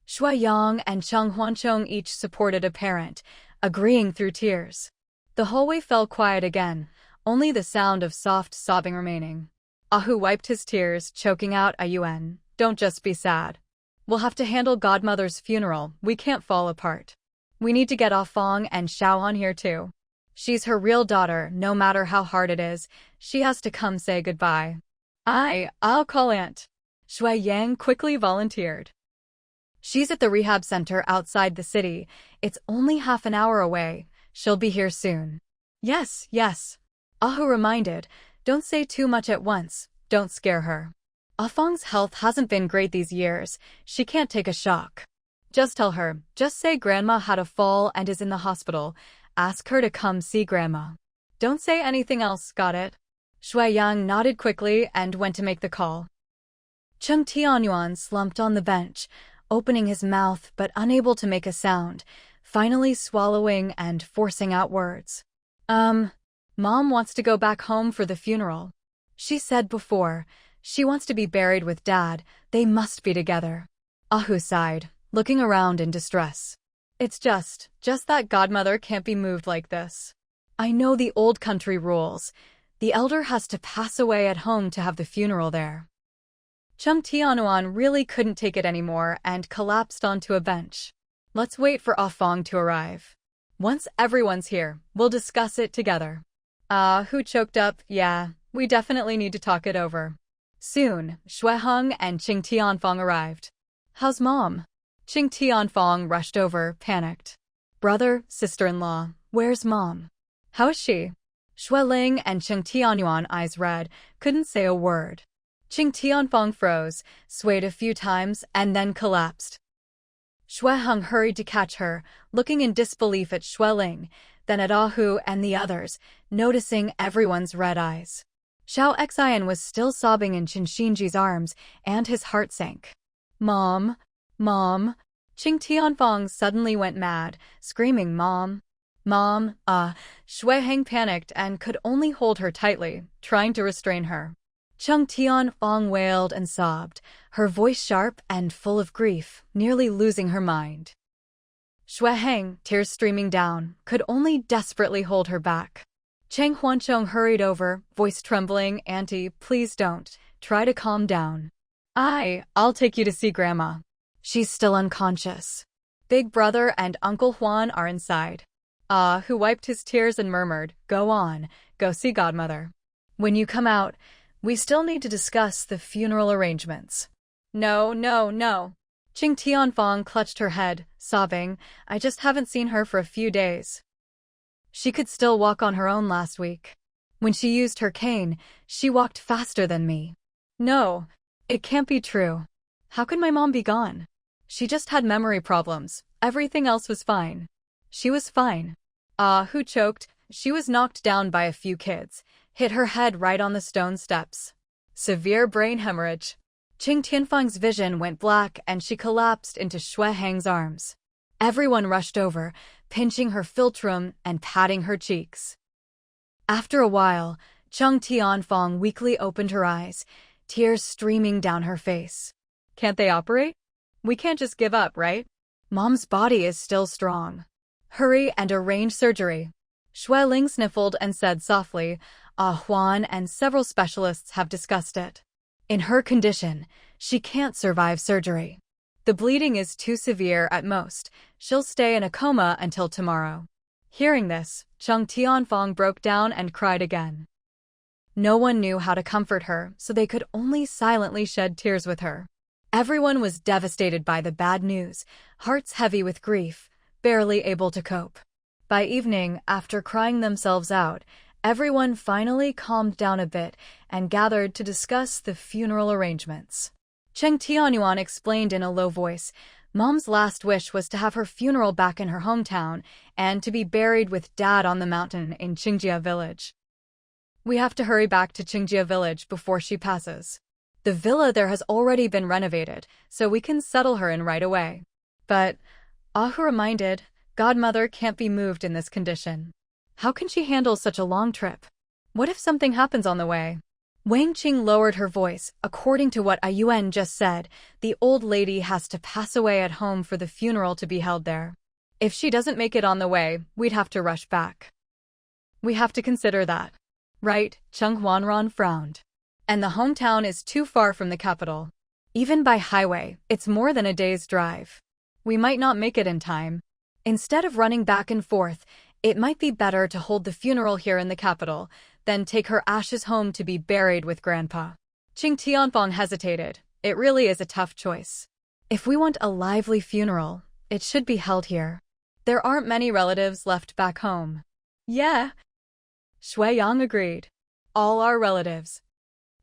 Xue Yang and Cheng Huancheng each supported a parent, agreeing through tears. The hallway fell quiet again, only the sound of soft sobbing remaining. Ahu wiped his tears, choking out a Yuan. Don't just be sad. We'll have to handle Godmother's funeral, we can't fall apart. We need to get Ah Fong and Xiaoan here too. She's her real daughter, no matter how hard it is, she has to come say goodbye. I'll call Aunt. Xue Yang quickly volunteered. She's at the rehab center outside the city. It's only half an hour away. She'll be here soon. Yes. Ahu reminded, don't say too much at once, don't scare her. Ah Fong's health hasn't been great these years, she can't take a shock. Just tell her, just say Grandma had a fall and is in the hospital. Ask her to come see Grandma. Don't say anything else, got it? Xue Yang nodded quickly and went to make the call. Cheng Tianyuan slumped on the bench, opening his mouth but unable to make a sound, finally swallowing and forcing out words. Mom wants to go back home for the funeral. She said before, she wants to be buried with Dad, they must be together. Ahu sighed, looking around in distress. It's just that Godmother can't be moved like this. I know the old country rules. The elder has to pass away at home to have the funeral there. Cheng Tianyuan really couldn't take it anymore and collapsed onto a bench. Let's wait for Ah Fong to arrive. Once everyone's here, we'll discuss it together. Who choked up? Yeah, we definitely need to talk it over. Soon, Xue Heng and Qing Tianfang arrived. How's Mom? Qing Tianfang rushed over, panicked. Brother, sister-in-law, where's Mom? How is she? Xue Ling and Qing Tianyuan, eyes red, couldn't say a word. Qing Tianfang froze, swayed a few times, and then collapsed. Xue Heng hurried to catch her, looking in disbelief at Xue Ling, then at Ahu and the others, noticing everyone's red eyes. Xiao Xian was still sobbing in Qin Xinji's arms, and his heart sank. Mom, Mom. Qing Tianfang suddenly went mad, screaming Mom, Mom, Shui Heng panicked and could only hold her tightly, trying to restrain her. Cheng Tianfang wailed and sobbed, her voice sharp and full of grief, nearly losing her mind. Shui Heng, tears streaming down, could only desperately hold her back. Cheng Huancheng hurried over, voice trembling, Auntie, please don't. Try to calm down. I'll take you to see Grandma. She's still unconscious. Big brother and Uncle Juan are inside. Who wiped his tears and murmured, go on, go see Godmother. When you come out, we still need to discuss the funeral arrangements. No. Qing Tianfang clutched her head, sobbing, I just haven't seen her for a few days. She could still walk on her own last week. When she used her cane, she walked faster than me. No, it can't be true. How could my mom be gone? She just had memory problems. Everything else was fine. She was fine. Who choked? She was knocked down by a few kids, hit her head right on the stone steps. Severe brain hemorrhage. Qing Tianfang's vision went black and she collapsed into Shui Heng's arms. Everyone rushed over, pinching her philtrum and patting her cheeks. After a while, Cheng Tianfang weakly opened her eyes, tears streaming down her face. Can't they operate? We can't just give up, right? Mom's body is still strong. Hurry and arrange surgery. Shui Ling sniffled and said softly, Juan and several specialists have discussed it. In her condition, she can't survive surgery. The bleeding is too severe at most. She'll stay in a coma until tomorrow. Hearing this, Cheng Tianfang broke down and cried again. No one knew how to comfort her, so they could only silently shed tears with her. Everyone was devastated by the bad news, hearts heavy with grief, barely able to cope. By evening, after crying themselves out, everyone finally calmed down a bit and gathered to discuss the funeral arrangements. Cheng Tianyuan explained in a low voice, Mom's last wish was to have her funeral back in her hometown and to be buried with Dad on the mountain in Qingjia village. We have to hurry back to Qingjia village before she passes. The villa there has already been renovated, so we can settle her in right away. But, Ahu reminded, Godmother can't be moved in this condition. How can she handle such a long trip? What if something happens on the way? Wang Qing lowered her voice. According to what Ayuan just said, the old lady has to pass away at home for the funeral to be held there. If she doesn't make it on the way, we'd have to rush back. We have to consider that. Right, Cheng Huanran frowned. And the hometown is too far from the capital. Even by highway, it's more than a day's drive. We might not make it in time. Instead of running back and forth, it might be better to hold the funeral here in the capital, then take her ashes home to be buried with Grandpa. Qing Tianfang hesitated. It really is a tough choice. If we want a lively funeral, it should be held here. There aren't many relatives left back home. Yeah. Shui Yang agreed. All our relatives,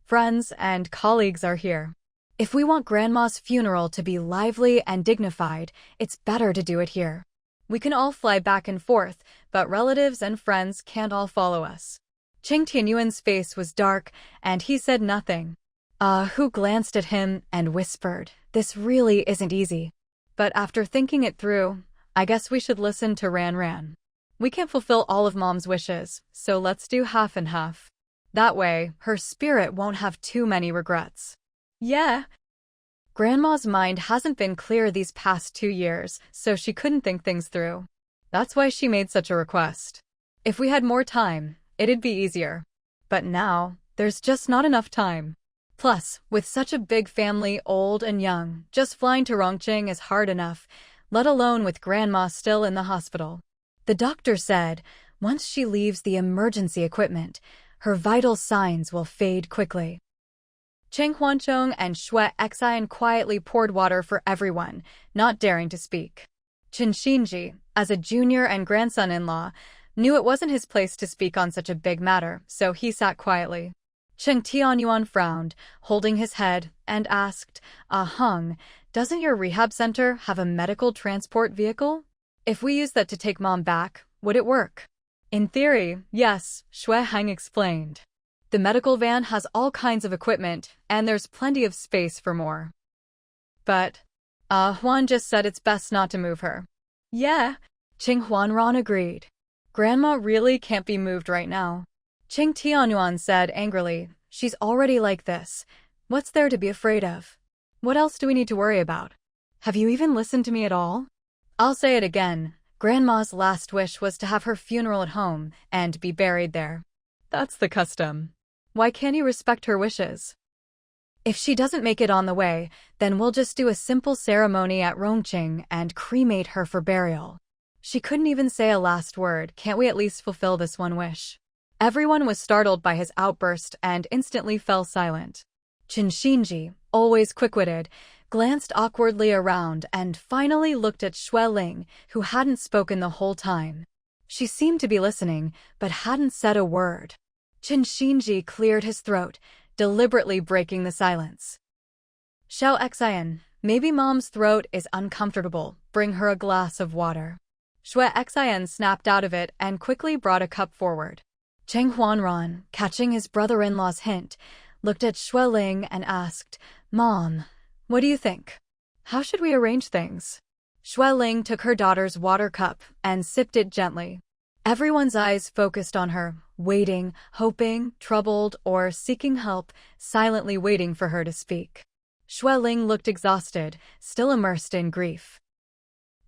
friends, and colleagues are here. If we want Grandma's funeral to be lively and dignified, it's better to do it here. We can all fly back and forth, but relatives and friends can't all follow us. Qing Tianyuan's face was dark, and he said nothing. Hu glanced at him and whispered, this really isn't easy. But after thinking it through, I guess we should listen to Ran Ran. We can't fulfill all of Mom's wishes, so let's do half and half. That way, her spirit won't have too many regrets. Yeah. Grandma's mind hasn't been clear these past 2 years, so she couldn't think things through. That's why she made such a request. If we had more time, it'd be easier. But now, there's just not enough time. Plus, with such a big family, old and young, just flying to Rongqing is hard enough, let alone with Grandma still in the hospital. The doctor said, once she leaves the emergency equipment, her vital signs will fade quickly. Cheng Huancheng and Shui Xian quietly poured water for everyone, not daring to speak. Chen Xinji, as a junior and grandson-in-law, knew it wasn't his place to speak on such a big matter, so he sat quietly. Cheng Tianyuan frowned, holding his head, and asked, Hung, doesn't your rehab center have a medical transport vehicle? If we use that to take Mom back, would it work? In theory, yes, Shui Heng explained. The medical van has all kinds of equipment, and there's plenty of space for more. But, Huan just said it's best not to move her. Yeah, Qing Huanran agreed. Grandma really can't be moved right now. Qing Tianyuan said angrily, she's already like this. What's there to be afraid of? What else do we need to worry about? Have you even listened to me at all? I'll say it again. Grandma's last wish was to have her funeral at home and be buried there. That's the custom. Why can't you respect her wishes? If she doesn't make it on the way, then we'll just do a simple ceremony at Rongqing and cremate her for burial. She couldn't even say a last word. Can't we at least fulfill this one wish? Everyone was startled by his outburst and instantly fell silent. Qin Xinji, always quick-witted, glanced awkwardly around and finally looked at Xue Ling, who hadn't spoken the whole time. She seemed to be listening, but hadn't said a word. Qin Xinji cleared his throat, deliberately breaking the silence. Xiao Xian, maybe Mom's throat is uncomfortable. Bring her a glass of water. Xue Xian snapped out of it and quickly brought a cup forward. Cheng Huanran, catching his brother-in-law's hint, looked at Xue Ling and asked, Mom, what do you think? How should we arrange things? Xue Ling took her daughter's water cup and sipped it gently. Everyone's eyes focused on her, waiting, hoping, troubled, or seeking help, silently waiting for her to speak. Xue Ling looked exhausted, still immersed in grief.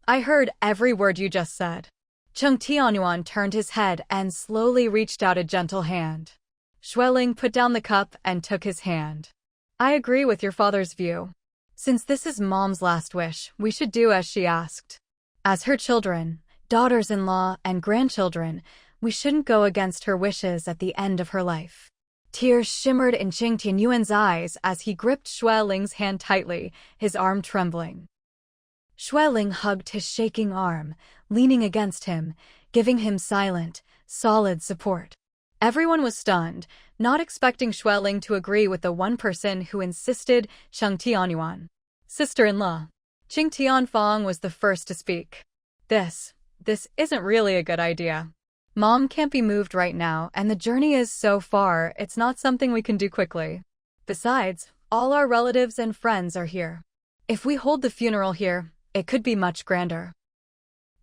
I heard every word you just said. Cheng Tianyuan turned his head and slowly reached out a gentle hand. Xue Ling put down the cup and took his hand. I agree with your father's view. Since this is Mom's last wish, we should do as she asked. As her children, daughters-in-law, and grandchildren, we shouldn't go against her wishes at the end of her life. Tears shimmered in Qing Tianyuan's eyes as he gripped Xue Ling's hand tightly, his arm trembling. Xue Ling hugged his shaking arm, leaning against him, giving him silent, solid support. Everyone was stunned, not expecting Xue Ling to agree with the one person who insisted, Cheng Tianyuan. Sister-in-law. Qing Tianfang was the first to speak. This isn't really a good idea. Mom can't be moved right now, and the journey is so far, it's not something we can do quickly. Besides, all our relatives and friends are here. If we hold the funeral here, it could be much grander.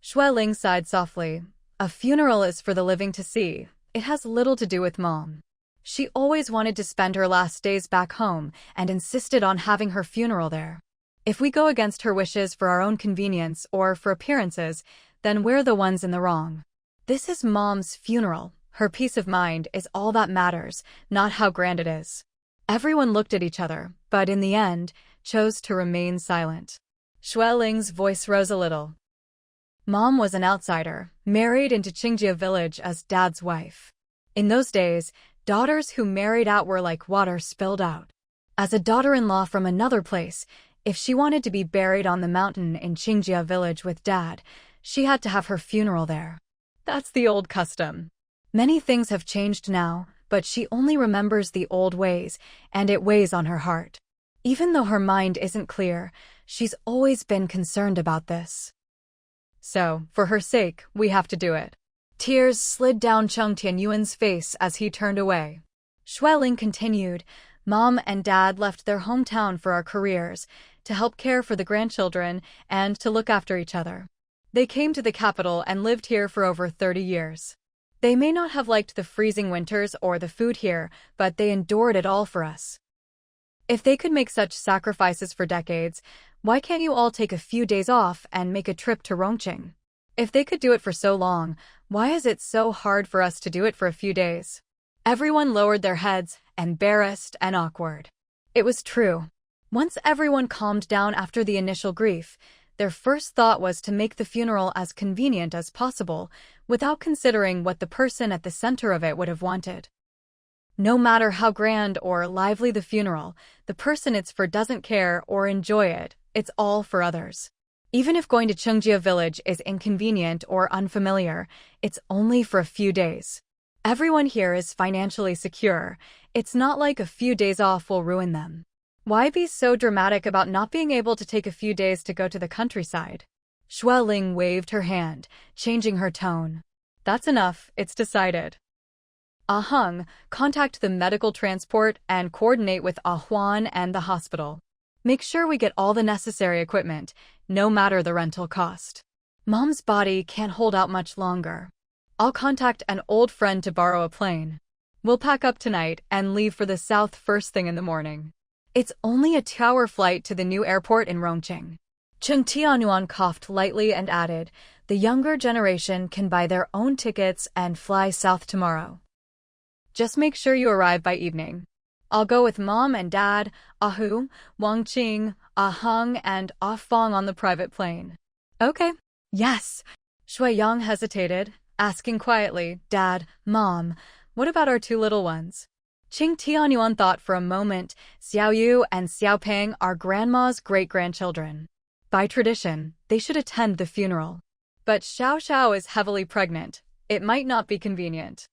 Xue Ling sighed softly. A funeral is for the living to see. It has little to do with Mom. She always wanted to spend her last days back home and insisted on having her funeral there. If we go against her wishes for our own convenience or for appearances, then we're the ones in the wrong. This is Mom's funeral. Her peace of mind is all that matters, not how grand it is. Everyone looked at each other, but in the end, chose to remain silent. Xue Ling's voice rose a little. Mom was an outsider, married into Qingjia village as Dad's wife. In those days, daughters who married out were like water spilled out. As a daughter-in-law from another place, if she wanted to be buried on the mountain in Qingjia village with Dad, she had to have her funeral there. That's the old custom. Many things have changed now, but she only remembers the old ways, and it weighs on her heart. Even though her mind isn't clear, she's always been concerned about this. So, for her sake, we have to do it. Tears slid down Cheng Tianyuan's face as he turned away. Xue Ling continued, Mom and Dad left their hometown for our careers, to help care for the grandchildren, and to look after each other. They came to the capital and lived here for over 30 years. They may not have liked the freezing winters or the food here, but they endured it all for us. If they could make such sacrifices for decades, why can't you all take a few days off and make a trip to Rongqing? If they could do it for so long, why is it so hard for us to do it for a few days? Everyone lowered their heads, embarrassed and awkward. It was true. Once everyone calmed down after the initial grief, their first thought was to make the funeral as convenient as possible, without considering what the person at the center of it would have wanted. No matter how grand or lively the funeral, the person it's for doesn't care or enjoy it, it's all for others. Even if going to Qingjia village is inconvenient or unfamiliar, it's only for a few days. Everyone here is financially secure. It's not like a few days off will ruin them. Why be so dramatic about not being able to take a few days to go to the countryside? Xue Ling waved her hand, changing her tone. That's enough, it's decided. Ah Hung, contact the medical transport and coordinate with Ah Huan and the hospital. Make sure we get all the necessary equipment, no matter the rental cost. Mom's body can't hold out much longer. I'll contact an old friend to borrow a plane. We'll pack up tonight and leave for the south first thing in the morning. It's only a 2-hour flight to the new airport in Rongqing. Cheng Tianyuan coughed lightly and added, the younger generation can buy their own tickets and fly south tomorrow. Just make sure you arrive by evening. I'll go with Mom and Dad, Ahu, Wang Qing, Aheng, and Ah Fong on the private plane. Okay. Yes. Shui Yang hesitated, asking quietly, Dad, Mom, what about our 2 little ones? Qing Tianyuan thought for a moment. Xiao Yu and Xiao Peng are Grandma's great-grandchildren. By tradition, they should attend the funeral. But Xiao Xiao is heavily pregnant. It might not be convenient.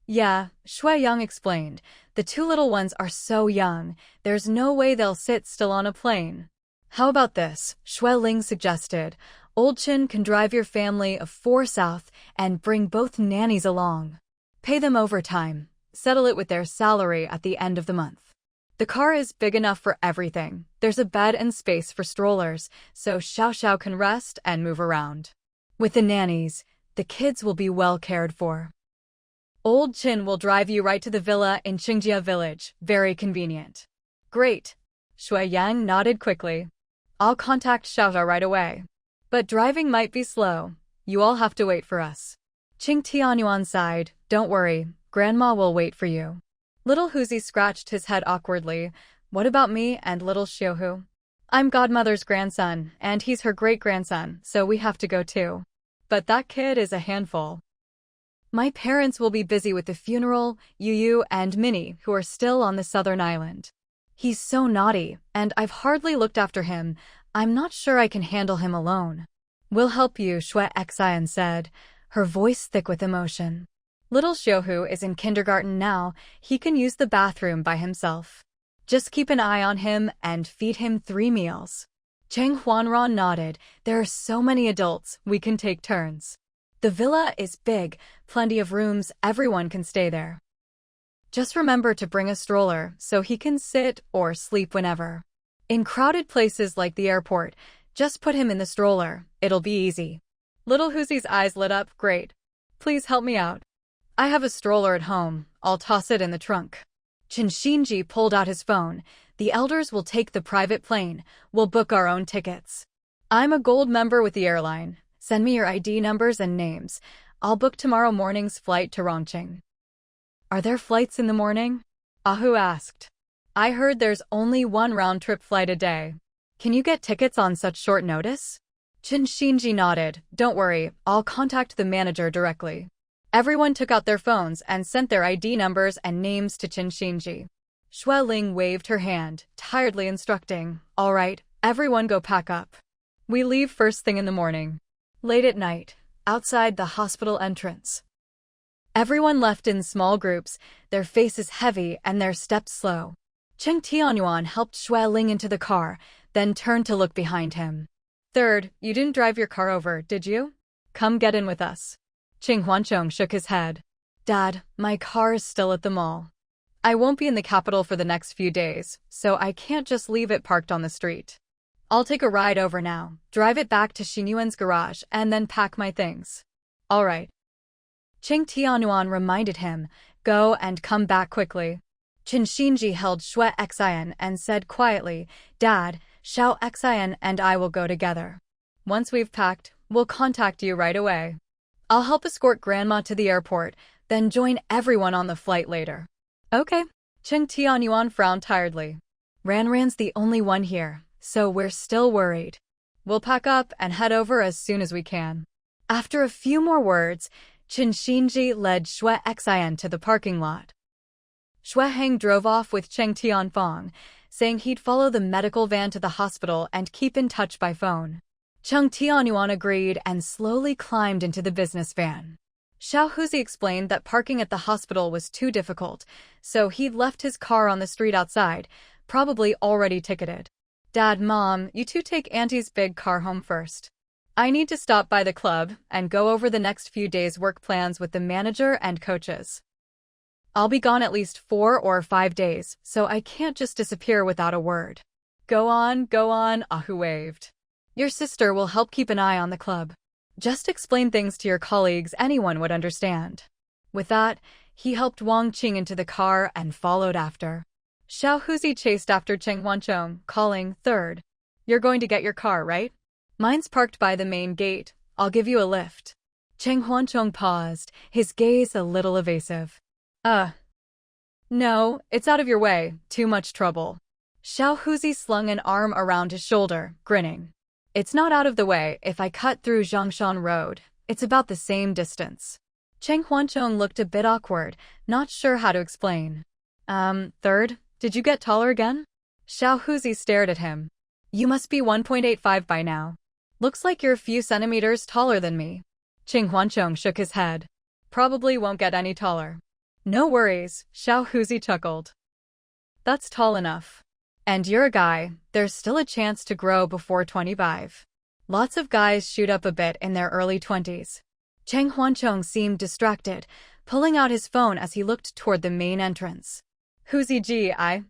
Yeah, Shui Yang explained. The 2 little ones are so young, there's no way they'll sit still on a plane. How about this? Shui Ling suggested. Old Chin can drive your family of 4 south and bring both nannies along. Pay them overtime. Settle it with their salary at the end of the month. The car is big enough for everything. There's a bed and space for strollers, so Xiao Xiao can rest and move around. With the nannies, the kids will be well cared for. Old Chin will drive you right to the villa in Qingjia village. Very convenient. Great. Shui Yang nodded quickly. I'll contact Xiao Xiao right away. But driving might be slow. You all have to wait for us. Qing Tianyuan sighed. Don't worry, Grandma will wait for you. Little Huzi scratched his head awkwardly. What about me and little Xiuhu? I'm Godmother's grandson, and he's her great-grandson, so we have to go too. But that kid is a handful. My parents will be busy with the funeral, Yu and Minnie, who are still on the southern island. He's so naughty, and I've hardly looked after him. I'm not sure I can handle him alone. We'll help you, Shui Xian said, her voice thick with emotion. Little Xiuhu is in kindergarten now. He can use the bathroom by himself. Just keep an eye on him and feed him 3 meals. Cheng Huanran nodded. There are so many adults, we can take turns. The villa is big, plenty of rooms, everyone can stay there. Just remember to bring a stroller so he can sit or sleep whenever. In crowded places like the airport, just put him in the stroller, it'll be easy. Little Huzi's eyes lit up. Great. Please help me out. I have a stroller at home, I'll toss it in the trunk. Qin Xinji pulled out his phone. The elders will take the private plane, we'll book our own tickets. I'm a gold member with the airline. Send me your ID numbers and names. I'll book tomorrow morning's flight to Rongqing. Are there flights in the morning? Ahu asked. I heard there's only 1 round-trip flight a day. Can you get tickets on such short notice? Qin Xinji nodded. Don't worry, I'll contact the manager directly. Everyone took out their phones and sent their ID numbers and names to Qin Xinji. Shui Ling waved her hand, tiredly instructing, all right, everyone go pack up. We leave first thing in the morning. Late at night, outside the hospital entrance. Everyone left in small groups, their faces heavy and their steps slow. Cheng Tianyuan helped Shui Ling into the car, then turned to look behind him. Third, you didn't drive your car over, did you? Come get in with us. Qing Huanchong shook his head. Dad, my car is still at the mall. I won't be in the capital for the next few days, so I can't just leave it parked on the street. I'll take a ride over now, drive it back to Xinyuan's garage, and then pack my things. All right. Qing Tianyuan reminded him, go and come back quickly. Qin Xinji held Shui Xian and said quietly, Dad, Xiao Xian and I will go together. Once we've packed, we'll contact you right away. I'll help escort Grandma to the airport, then join everyone on the flight later. Okay. Qing Tianyuan frowned tiredly. Ranran's the only one here, so we're still worried. We'll pack up and head over as soon as we can. After a few more words, Qin Xinji led Shui Xian to the parking lot. Shui Heng drove off with Cheng Tianfang, saying he'd follow the medical van to the hospital and keep in touch by phone. Cheng Tianyuan agreed and slowly climbed into the business van. Xiao Huzi explained that parking at the hospital was too difficult, so he'd left his car on the street outside, probably already ticketed. Dad, Mom, you two take Auntie's big car home first. I need to stop by the club and go over the next few days' work plans with the manager and coaches. I'll be gone at least 4 or 5 days, so I can't just disappear without a word. Go on, Ahu waved. Your sister will help keep an eye on the club. Just explain things to your colleagues anyone would understand. With that, he helped Wang Qing into the car and followed after. Xiao Huzi chased after Cheng Huanchong, calling, "Third. You're going to get your car, right? Mine's parked by the main gate. I'll give you a lift." Cheng Huanchong paused, his gaze a little evasive. No, it's out of your way, too much trouble. Xiao Huzi slung an arm around his shoulder, grinning. It's not out of the way if I cut through Zhongshan Road. It's about the same distance. Cheng Huanchong looked a bit awkward, not sure how to explain. Third, did you get taller again? Xiao Huzi stared at him. You must be 1.85 by now. Looks like you're a few centimeters taller than me. Cheng Huanchong shook his head. Probably won't get any taller. No worries, Xiao Huzi chuckled. That's tall enough. And you're a guy, there's still a chance to grow before 25. Lots of guys shoot up a bit in their early 20s. Cheng Huanchong seemed distracted, pulling out his phone as he looked toward the main entrance. Huzi ji, I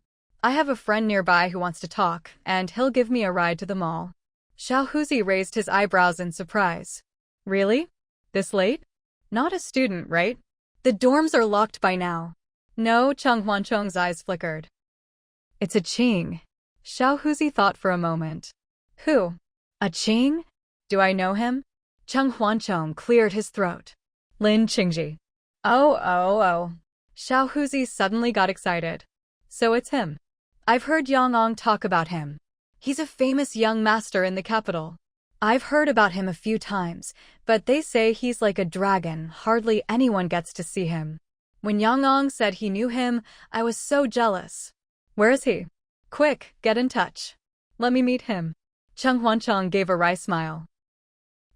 have a friend nearby who wants to talk, and he'll give me a ride to the mall. Xiao Huzi raised his eyebrows in surprise. Really? This late? Not a student, right? The dorms are locked by now. No, Cheng Huanchong's eyes flickered. It's a Qing. Xiao Huzi thought for a moment. Who? A Qing? Do I know him? Cheng Huanchong cleared his throat. Lin Qingji. Oh. Xiao Huzi suddenly got excited. So it's him. I've heard Yang Ong talk about him. He's a famous young master in the capital. I've heard about him a few times, but they say he's like a dragon, hardly anyone gets to see him. When Yang Ong said he knew him, I was so jealous. Where is he? Quick, get in touch. Let me meet him. Cheng Huanchong gave a wry smile.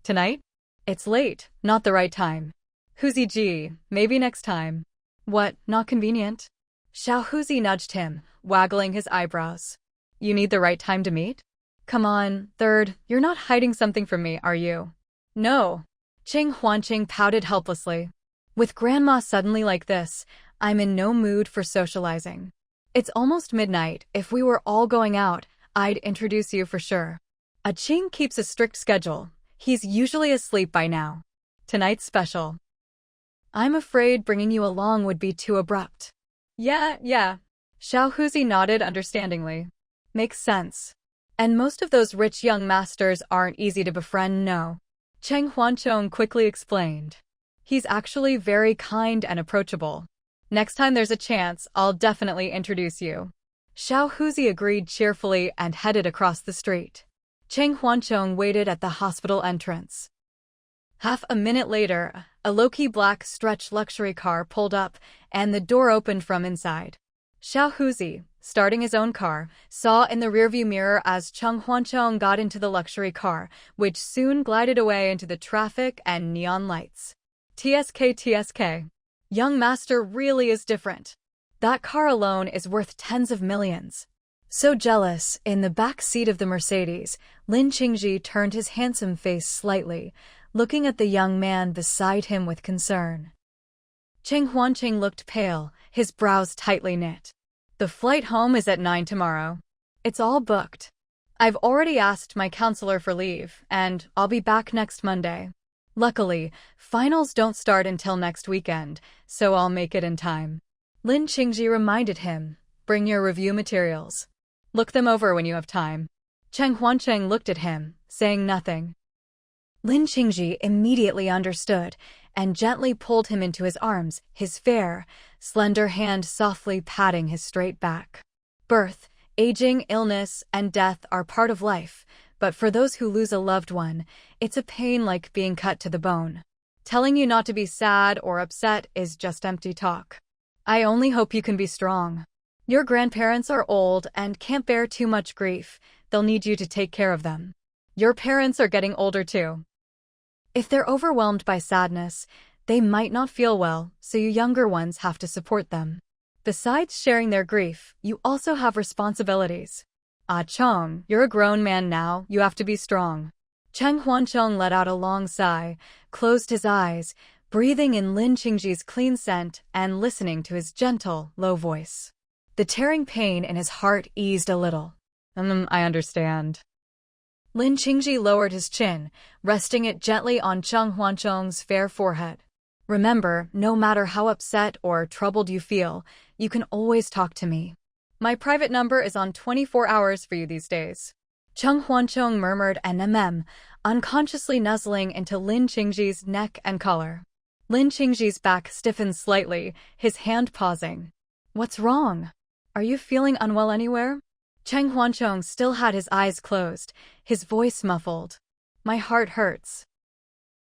Tonight? It's late, not the right time. Huzi ji, maybe next time. What, not convenient? Xiao Huzi nudged him, waggling his eyebrows. You need the right time to meet? Come on, third, you're not hiding something from me, are you? No. Cheng Huanching pouted helplessly. With Grandma suddenly like this, I'm in no mood for socializing. It's almost midnight. If we were all going out, I'd introduce you for sure. A Qing keeps a strict schedule. He's usually asleep by now. Tonight's special. I'm afraid bringing you along would be too abrupt. Yeah. Xiao Huzi nodded understandingly. Makes sense. And most of those rich young masters aren't easy to befriend, no. Cheng Huanchong quickly explained. He's actually very kind and approachable. Next time there's a chance, I'll definitely introduce you. Xiao Huzi agreed cheerfully and headed across the street. Cheng Huanchong waited at the hospital entrance. Half a minute later, a low-key black stretch luxury car pulled up, and the door opened from inside. Xiao Huzi, starting his own car, saw in the rearview mirror as Cheng Huanchong got into the luxury car, which soon glided away into the traffic and neon lights. TSK. Young master really is different. That car alone is worth tens of millions. So jealous, in the back seat of the Mercedes, Lin Qingji turned his handsome face slightly, looking at the young man beside him with concern. Cheng Huanching looked pale, his brows tightly knit. The flight home is at 9 tomorrow. It's all booked. I've already asked my counselor for leave, and I'll be back next Monday. Luckily, finals don't start until next weekend, so I'll make it in time. Lin Qingji reminded him, bring your review materials. Look them over when you have time. Cheng Huancheng looked at him, saying nothing. Lin Qingji immediately understood, and gently pulled him into his arms, his fair, slender hand softly patting his straight back. Birth, aging, illness, and death are part of life, but for those who lose a loved one, it's a pain like being cut to the bone. Telling you not to be sad or upset is just empty talk. I only hope you can be strong. Your grandparents are old and can't bear too much grief. They'll need you to take care of them. Your parents are getting older too. If they're overwhelmed by sadness, they might not feel well, so you younger ones have to support them. Besides sharing their grief, you also have responsibilities. Ah Chong, you're a grown man now, you have to be strong. Cheng Huanchong let out a long sigh, closed his eyes, breathing in Lin Qingji's clean scent and listening to his gentle, low voice. The tearing pain in his heart eased a little. I understand. Lin Qingji lowered his chin, resting it gently on Cheng Huancheng's fair forehead. Remember, no matter how upset or troubled you feel, you can always talk to me. My private number is on 24 hours for you these days. Cheng Huancheng murmured an unconsciously nuzzling into Lin Qingji's neck and collar. Lin Qingji's back stiffened slightly, his hand pausing. What's wrong? Are you feeling unwell anywhere? Cheng Huancheng still had his eyes closed, his voice muffled. My heart hurts.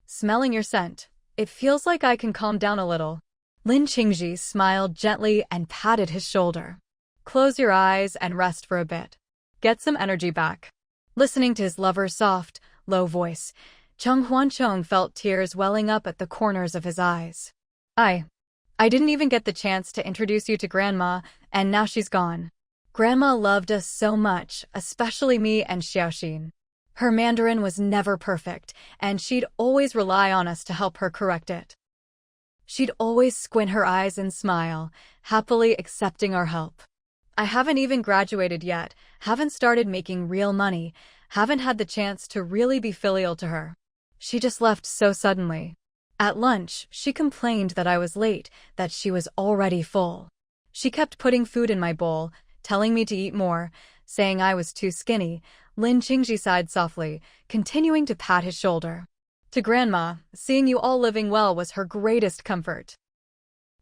Smelling your scent, it feels like I can calm down a little. Lin Qingji smiled gently and patted his shoulder. Close your eyes and rest for a bit. Get some energy back. Listening to his lover's soft, low voice, Cheng Huancheng felt tears welling up at the corners of his eyes. I didn't even get the chance to introduce you to Grandma, and now she's gone. Grandma loved us so much, especially me and Xiaoxin. Her Mandarin was never perfect, and she'd always rely on us to help her correct it. She'd always squint her eyes and smile, happily accepting our help. I haven't even graduated yet, haven't started making real money, haven't had the chance to really be filial to her. She just left so suddenly. At lunch, she complained that I was late, that she was already full. She kept putting food in my bowl, telling me to eat more, saying I was too skinny. Lin Qingji sighed softly, continuing to pat his shoulder. To Grandma, seeing you all living well was her greatest comfort.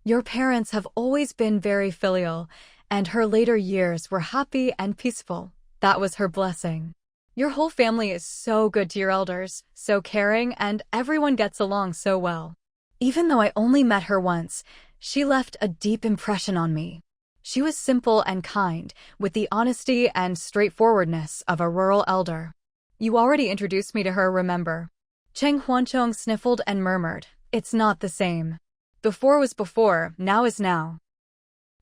Your parents have always been very filial, and her later years were happy and peaceful. That was her blessing. Your whole family is so good to your elders, so caring, and everyone gets along so well. Even though I only met her once, she left a deep impression on me. She was simple and kind, with the honesty and straightforwardness of a rural elder. You already introduced me to her, remember? Cheng Huancheng sniffled and murmured, it's not the same. Before was before, now is now.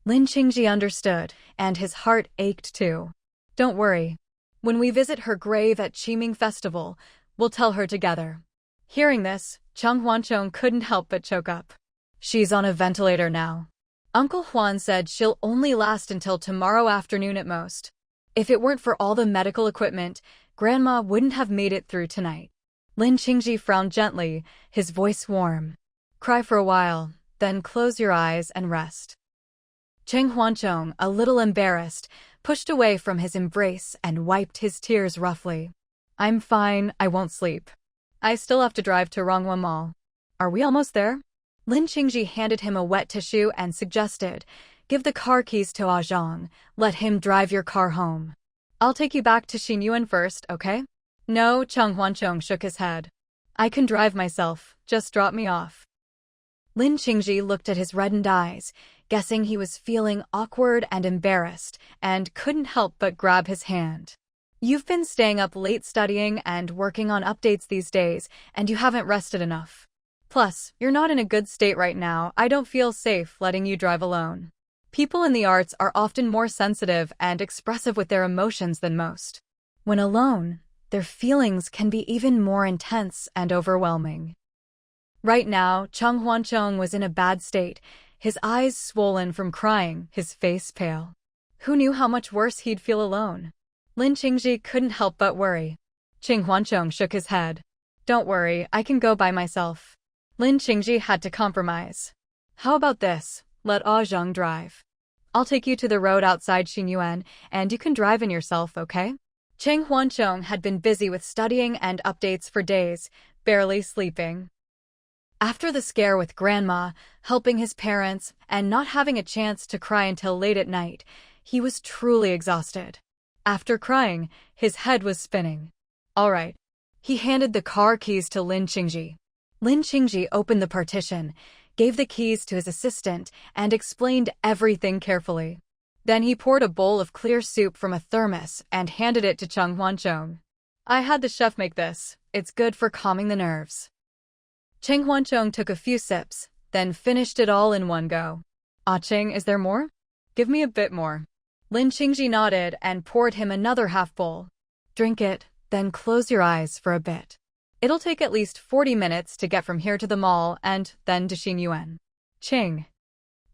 Lin Qingji understood, and his heart ached too. Don't worry. When we visit her grave at Qiming Festival, we'll tell her together. Hearing this, Cheng Huancheng couldn't help but choke up. She's on a ventilator now. Uncle Huan said she'll only last until tomorrow afternoon at most. If it weren't for all the medical equipment, Grandma wouldn't have made it through tonight. Lin Qingji frowned gently, his voice warm. Cry for a while, then close your eyes and rest. Cheng Huancheng, a little embarrassed, pushed away from his embrace and wiped his tears roughly. I'm fine, I won't sleep. I still have to drive to Ronghua Mall. Are we almost there? Lin Qingji handed him a wet tissue and suggested, give the car keys to Ah Zhang, let him drive your car home. I'll take you back to Xinyuan first, okay? No, Cheng Huancheng shook his head. I can drive myself, just drop me off. Lin Qingji looked at his reddened eyes, guessing he was feeling awkward and embarrassed, and couldn't help but grab his hand. You've been staying up late studying and working on updates these days, and you haven't rested enough. Plus, you're not in a good state right now. I don't feel safe letting you drive alone. People in the arts are often more sensitive and expressive with their emotions than most. When alone, their feelings can be even more intense and overwhelming. Right now, Cheng Huancheng was in a bad state, his eyes swollen from crying, his face pale. Who knew how much worse he'd feel alone? Lin Qingji couldn't help but worry. Cheng Huancheng shook his head. Don't worry, I can go by myself. Lin Qingji had to compromise. How about this? Let Ah Zhang drive. I'll take you to the road outside Xinyuan, and you can drive in yourself, okay? Cheng Huancheng had been busy with studying and updates for days, barely sleeping. After the scare with Grandma, helping his parents, and not having a chance to cry until late at night, he was truly exhausted. After crying, his head was spinning. All right. He handed the car keys to Lin Qingji. Lin Qingji opened the partition, gave the keys to his assistant, and explained everything carefully. Then he poured a bowl of clear soup from a thermos and handed it to Cheng Huancheng. I had the chef make this. It's good for calming the nerves. Cheng Huancheng took a few sips, then finished it all in one go. Ah Cheng, is there more? Give me a bit more. Lin Qingji nodded and poured him another half bowl. Drink it, then close your eyes for a bit. It'll take at least 40 minutes to get from here to the mall and then to Xinyuan. Cheng.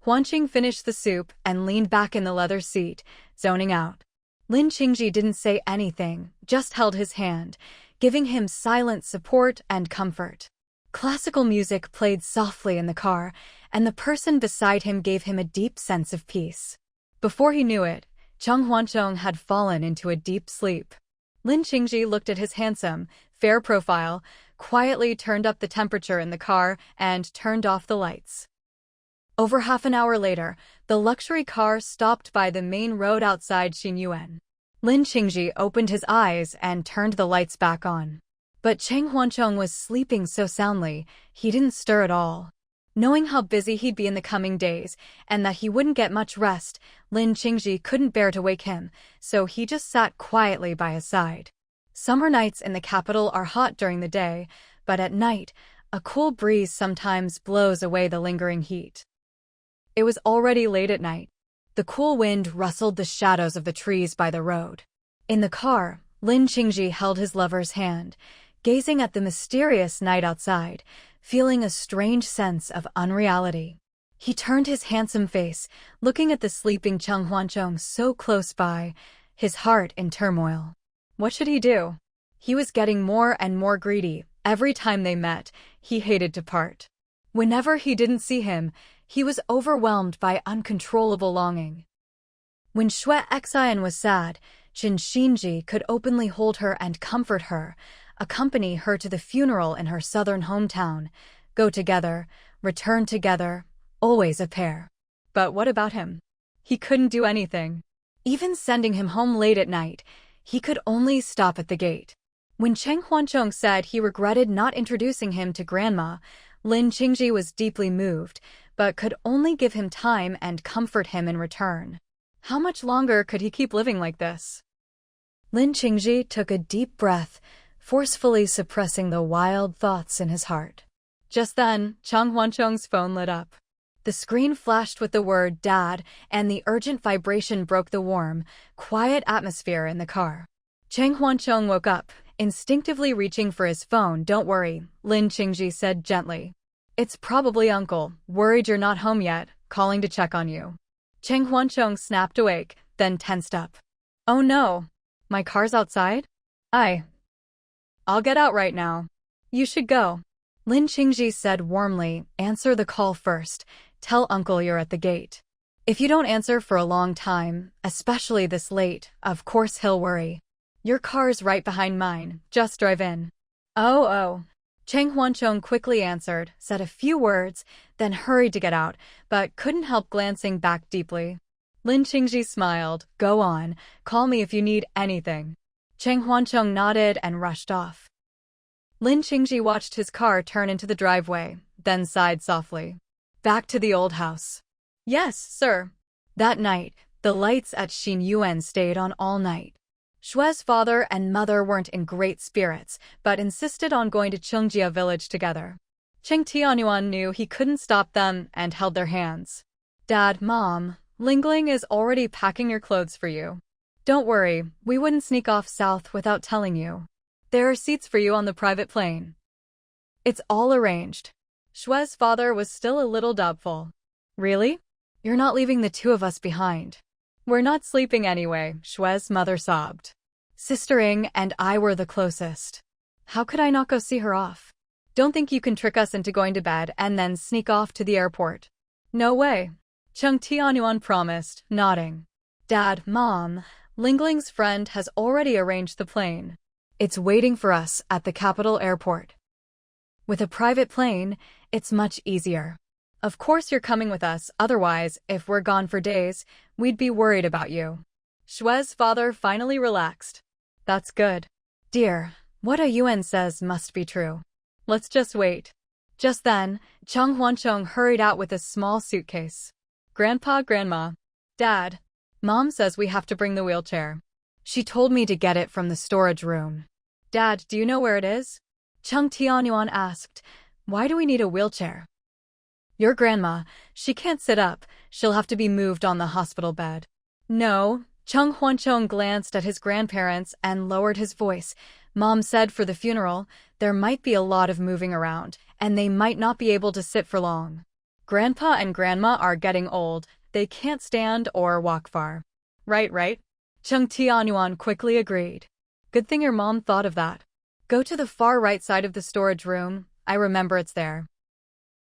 Huanqing finished the soup and leaned back in the leather seat, zoning out. Lin Qingji didn't say anything, just held his hand, giving him silent support and comfort. Classical music played softly in the car, and the person beside him gave him a deep sense of peace. Before he knew it, Cheng Huancheng had fallen into a deep sleep. Lin Qingji looked at his handsome, fair profile, quietly turned up the temperature in the car, and turned off the lights. Over half an hour later, the luxury car stopped by the main road outside Xinyuan. Lin Qingji opened his eyes and turned the lights back on. But Cheng Huancheng was sleeping so soundly, he didn't stir at all. Knowing how busy he'd be in the coming days, and that he wouldn't get much rest, Lin Qingji couldn't bear to wake him, so he just sat quietly by his side. Summer nights in the capital are hot during the day, but at night, a cool breeze sometimes blows away the lingering heat. It was already late at night. The cool wind rustled the shadows of the trees by the road. In the car, Lin Qingji held his lover's hand, gazing at the mysterious night outside, feeling a strange sense of unreality. He turned his handsome face, looking at the sleeping Cheng Huancheng so close by, his heart in turmoil. What should he do? He was getting more and more greedy. Every time they met, he hated to part. Whenever he didn't see him, he was overwhelmed by uncontrollable longing. When Xue Xian was sad, Qin Xinji could openly hold her and comfort her, accompany her to the funeral in her southern hometown, go together, return together, always a pair. But what about him? He couldn't do anything. Even sending him home late at night, he could only stop at the gate. When Cheng Huancheng said he regretted not introducing him to Grandma, Lin Qingji was deeply moved, but could only give him time and comfort him in return. How much longer could he keep living like this? Lin Qingji took a deep breath, forcefully suppressing the wild thoughts in his heart. Just then, Cheng Huancheng's phone lit up. The screen flashed with the word "Dad," and the urgent vibration broke the warm, quiet atmosphere in the car. Cheng Huancheng woke up, instinctively reaching for his phone. "Don't worry," Lin Qingji said gently. "It's probably Uncle, worried you're not home yet, calling to check on you." Cheng Huancheng snapped awake, then tensed up. "Oh no, my car's outside? I'll get out right now." "You should go," Lin Qingji said warmly. "Answer the call first. Tell Uncle you're at the gate. If you don't answer for a long time, especially this late, of course he'll worry. Your car's right behind mine, just drive in." Oh. Cheng Huancheng quickly answered, said a few words, then hurried to get out, but couldn't help glancing back deeply. Lin Qingji smiled. "Go on, call me if you need anything." Cheng Huancheng nodded and rushed off. Lin Qingji watched his car turn into the driveway, then sighed softly. Back to the old house. "Yes, sir." That night, the lights at Xinyuan stayed on all night. Xue's father and mother weren't in great spirits, but insisted on going to Chengjia village together. Cheng Tianyuan knew he couldn't stop them and held their hands. "Dad, Mom, Lingling is already packing your clothes for you. Don't worry, we wouldn't sneak off south without telling you. There are seats for you on the private plane. It's all arranged." Xue's father was still a little doubtful. "Really? You're not leaving the two of us behind." "We're not sleeping anyway," Xue's mother sobbed. "Sister Ing and I were the closest. How could I not go see her off? Don't think you can trick us into going to bed and then sneak off to the airport." "No way," Cheng Tianyuan promised, nodding. "Dad, Mom, Lingling's friend has already arranged the plane. It's waiting for us at the capital airport. With a private plane, it's much easier. Of course you're coming with us, otherwise, if we're gone for days, we'd be worried about you." Xue's father finally relaxed. "That's good. Dear, what a Yuan says must be true. Let's just wait." Just then, Cheng Huancheng hurried out with a small suitcase. "Grandpa, Grandma. Dad. Mom says we have to bring the wheelchair. She told me to get it from the storage room." "Dad, do you know where it is?" Cheng Tianyuan asked. "Why do we need a wheelchair?" "Your grandma, she can't sit up, she'll have to be moved on the hospital bed." "No." Cheng Huancheng glanced at his grandparents and lowered his voice. "Mom said for the funeral, there might be a lot of moving around, and they might not be able to sit for long. Grandpa and Grandma are getting old, they can't stand or walk far." Right. Chung Tianyuan quickly agreed. Good thing your mom thought of that. Go to the far right side of the storage room. I remember it's there.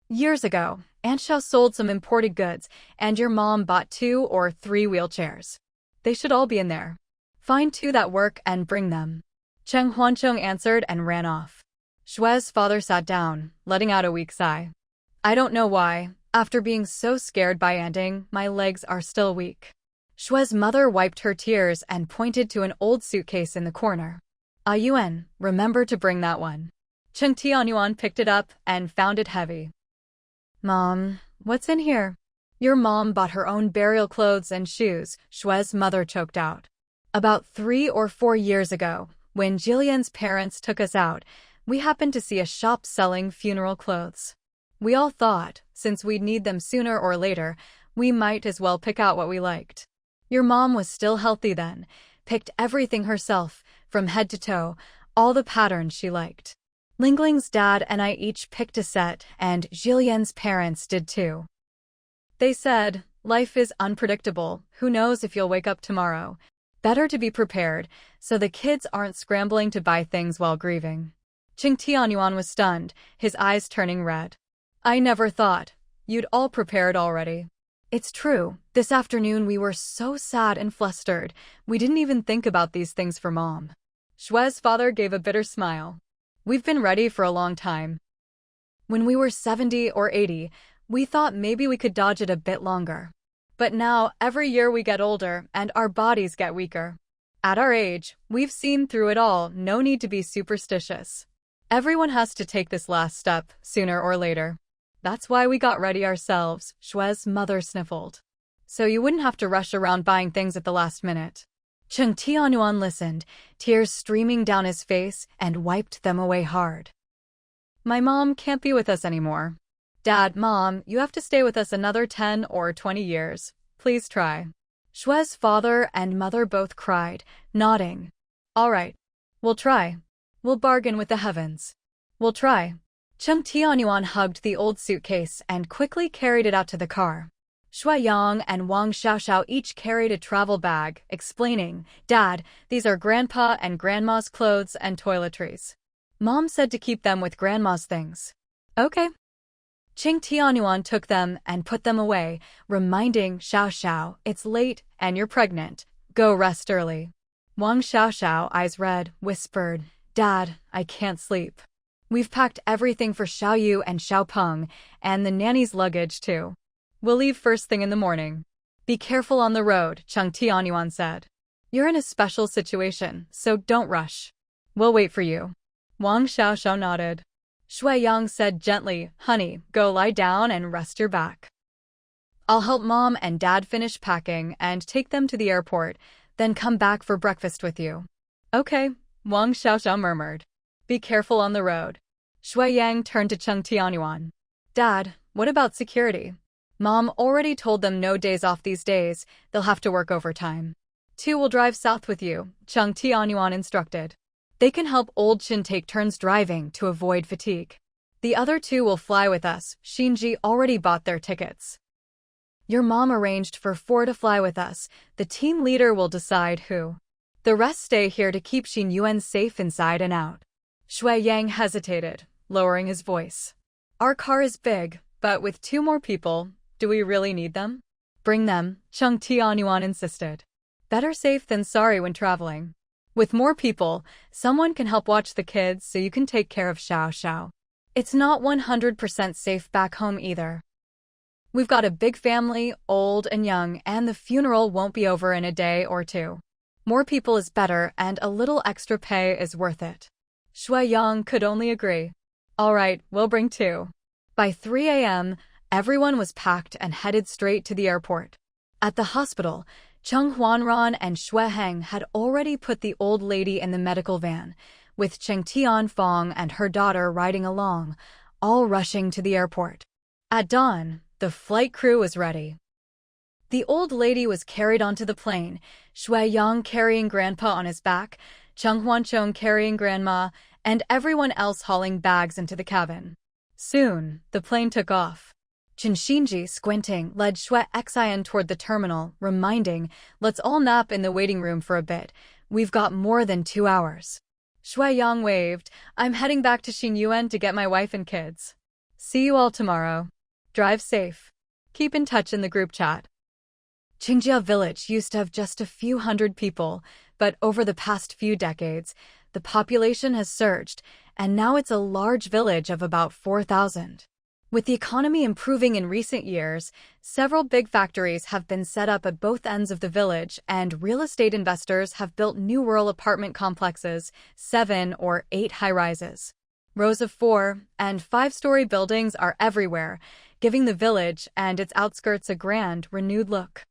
Years ago, Aunt Xiao sold some imported goods, and your mom bought 2 or 3 wheelchairs. They should all be in there. Find 2 that work and bring them. Cheng Huancheng answered and ran off. Shue's father sat down, letting out a weak sigh. I don't know why, after being so scared by Anding, my legs are still weak. Shue's mother wiped her tears and pointed to an old suitcase in the corner. Ah Yuan, remember to bring that one. Cheng Tianyuan picked it up and found it heavy. Mom, what's in here? Your mom bought her own burial clothes and shoes, Shue's mother choked out. About 3 or 4 years ago, when Jillian's parents took us out, we happened to see a shop selling funeral clothes. We all thought, since we'd need them sooner or later, we might as well pick out what we liked. Your mom was still healthy then, picked everything herself, from head to toe, all the patterns she liked. Lingling's dad and I each picked a set, and Jillian's parents did too. They said, life is unpredictable, who knows if you'll wake up tomorrow. Better to be prepared, so the kids aren't scrambling to buy things while grieving. Cheng Tianyuan was stunned, his eyes turning red. I never thought. You'd all prepared already. It's true, this afternoon we were so sad and flustered, we didn't even think about these things for Mom. Shue's father gave a bitter smile. We've been ready for a long time. When we were 70 or 80, we thought maybe we could dodge it a bit longer. But now, every year we get older and our bodies get weaker. At our age, we've seen through it all, no need to be superstitious. Everyone has to take this last step, sooner or later. That's why we got ready ourselves, Shue's mother sniffled. So you wouldn't have to rush around buying things at the last minute. Cheng Tianyuan listened, tears streaming down his face, and wiped them away hard. My mom can't be with us anymore. Dad, Mom, you have to stay with us another 10 or 20 years. Please try. Shue's father and mother both cried, nodding. All right. We'll try. We'll bargain with the heavens. We'll try. Cheng Tianyuan hugged the old suitcase and quickly carried it out to the car. Shui Yang and Wang Xiaoxiao each carried a travel bag, explaining, Dad, these are Grandpa and Grandma's clothes and toiletries. Mom said to keep them with Grandma's things. Okay. Cheng Tianyuan took them and put them away, reminding Xiaoxiao, it's late and you're pregnant. Go rest early. Wang Xiaoxiao, eyes red, whispered, Dad, I can't sleep. We've packed everything for Xiaoyu and Xiaopeng, and the nanny's luggage too. We'll leave first thing in the morning. Be careful on the road, Cheng Tianyuan said. You're in a special situation, so don't rush. We'll wait for you. Wang Xiaoxiao nodded. Shui Yang said gently, Honey, go lie down and rest your back. I'll help Mom and Dad finish packing and take them to the airport, then come back for breakfast with you. Okay, Wang Xiaoxiao murmured. Be careful on the road. Shui Yang turned to Cheng Tianyuan. Dad, what about security? Mom already told them no days off these days, they'll have to work overtime. 2 will drive south with you, Cheng Tianyuan instructed. They can help old Shin take turns driving to avoid fatigue. The other 2 will fly with us, Shinji already bought their tickets. Your mom arranged for 4 to fly with us, the team leader will decide who. The rest stay here to keep Xin Yuan safe inside and out. Shui Yang hesitated, lowering his voice. Our car is big, but with 2 more people, do we really need them? Bring them, Cheng Tianyuan insisted. Better safe than sorry when traveling. With more people, someone can help watch the kids so you can take care of Xiaoxiao. It's not 100% safe back home either. We've got a big family, old and young, and the funeral won't be over in a day or 2. More people is better and a little extra pay is worth it. Shui Yang could only agree. All right, we'll bring 2. By 3 a.m., everyone was packed and headed straight to the airport. At the hospital, Cheng Huanran and Xue Heng had already put the old lady in the medical van, with Cheng Tianfang and her daughter riding along, all rushing to the airport. At dawn, the flight crew was ready. The old lady was carried onto the plane, Shui Yang carrying Grandpa on his back, Cheng Huancheng carrying Grandma, and everyone else hauling bags into the cabin. Soon, the plane took off. Chinshinji, squinting, led Shui Xian toward the terminal, reminding, "Let's all nap in the waiting room for a bit. We've got more than 2 hours." Shui Yang waved, "I'm heading back to Xinyuan to get my wife and kids. See you all tomorrow. Drive safe. Keep in touch in the group chat." Qingjia village used to have just a few hundred people, but over the past few decades, the population has surged, and now it's a large village of about 4,000. With the economy improving in recent years, several big factories have been set up at both ends of the village, and real estate investors have built new rural apartment complexes, 7 or 8 high-rises. Rows of 4- and 5-story buildings are everywhere, giving the village and its outskirts a grand, renewed look.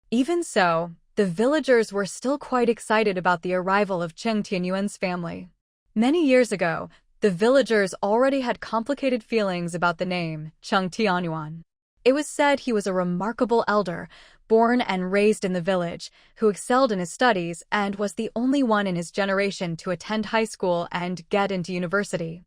Even so, the villagers were still quite excited about the arrival of Cheng Tianyuan's family. Many years ago, the villagers already had complicated feelings about the name, Cheng Tianyuan. It was said he was a remarkable elder, born and raised in the village, who excelled in his studies and was the only one in his generation to attend high school and get into university.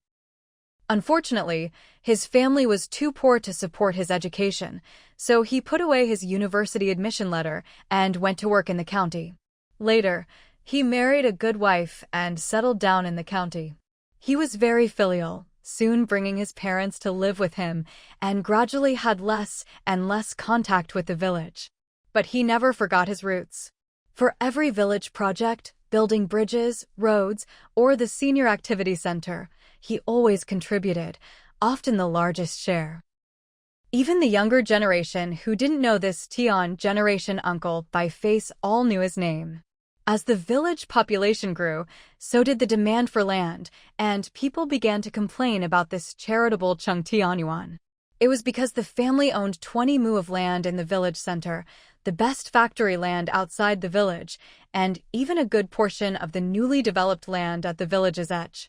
Unfortunately, his family was too poor to support his education, so he put away his university admission letter and went to work in the county. Later, he married a good wife and settled down in the county. He was very filial, soon bringing his parents to live with him, and gradually had less and less contact with the village. But he never forgot his roots. For every village project, building bridges, roads, or the senior activity center, he always contributed, often the largest share. Even the younger generation who didn't know this Tian generation uncle by face all knew his name. As the village population grew, so did the demand for land, and people began to complain about this charitable Cheng Tianyuan. It was because the family owned 20 mu of land in the village center, the best factory land outside the village, and even a good portion of the newly developed land at the village's edge.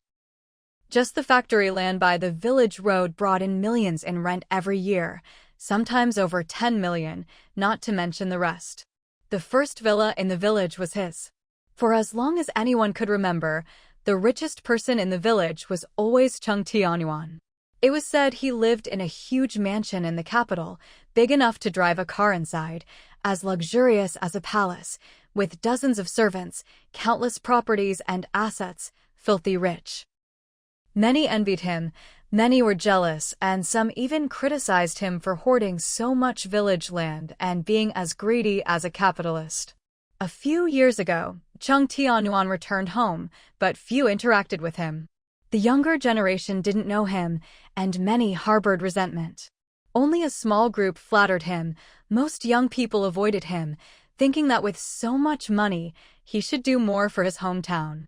Just the factory land by the village road brought in millions in rent every year, sometimes over 10 million, not to mention the rest. The first villa in the village was his. For as long as anyone could remember, the richest person in the village was always Cheng Tianyuan. It was said he lived in a huge mansion in the capital, big enough to drive a car inside, as luxurious as a palace, with dozens of servants, countless properties and assets, filthy rich. Many envied him, many were jealous, and some even criticized him for hoarding so much village land and being as greedy as a capitalist. A few years ago, Cheng Tianyuan returned home, but few interacted with him. The younger generation didn't know him, and many harbored resentment. Only a small group flattered him. Most young people avoided him, thinking that with so much money, he should do more for his hometown.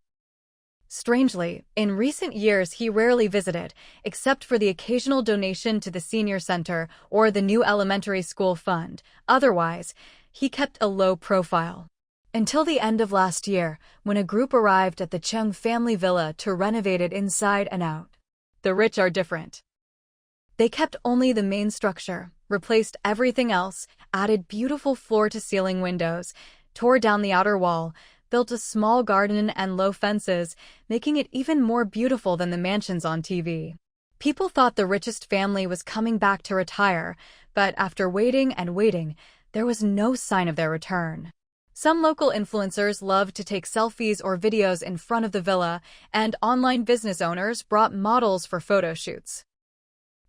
Strangely, in recent years he rarely visited, except for the occasional donation to the senior center or the new elementary school fund. Otherwise, he kept a low profile. Until the end of last year, when a group arrived at the Cheng family villa to renovate it inside and out. The rich are different. They kept only the main structure, replaced everything else, added beautiful floor-to-ceiling windows, tore down the outer wall, built a small garden and low fences, making it even more beautiful than the mansions on TV. People thought the richest family was coming back to retire, but after waiting and waiting, there was no sign of their return. Some local influencers loved to take selfies or videos in front of the villa, and online business owners brought models for photo shoots.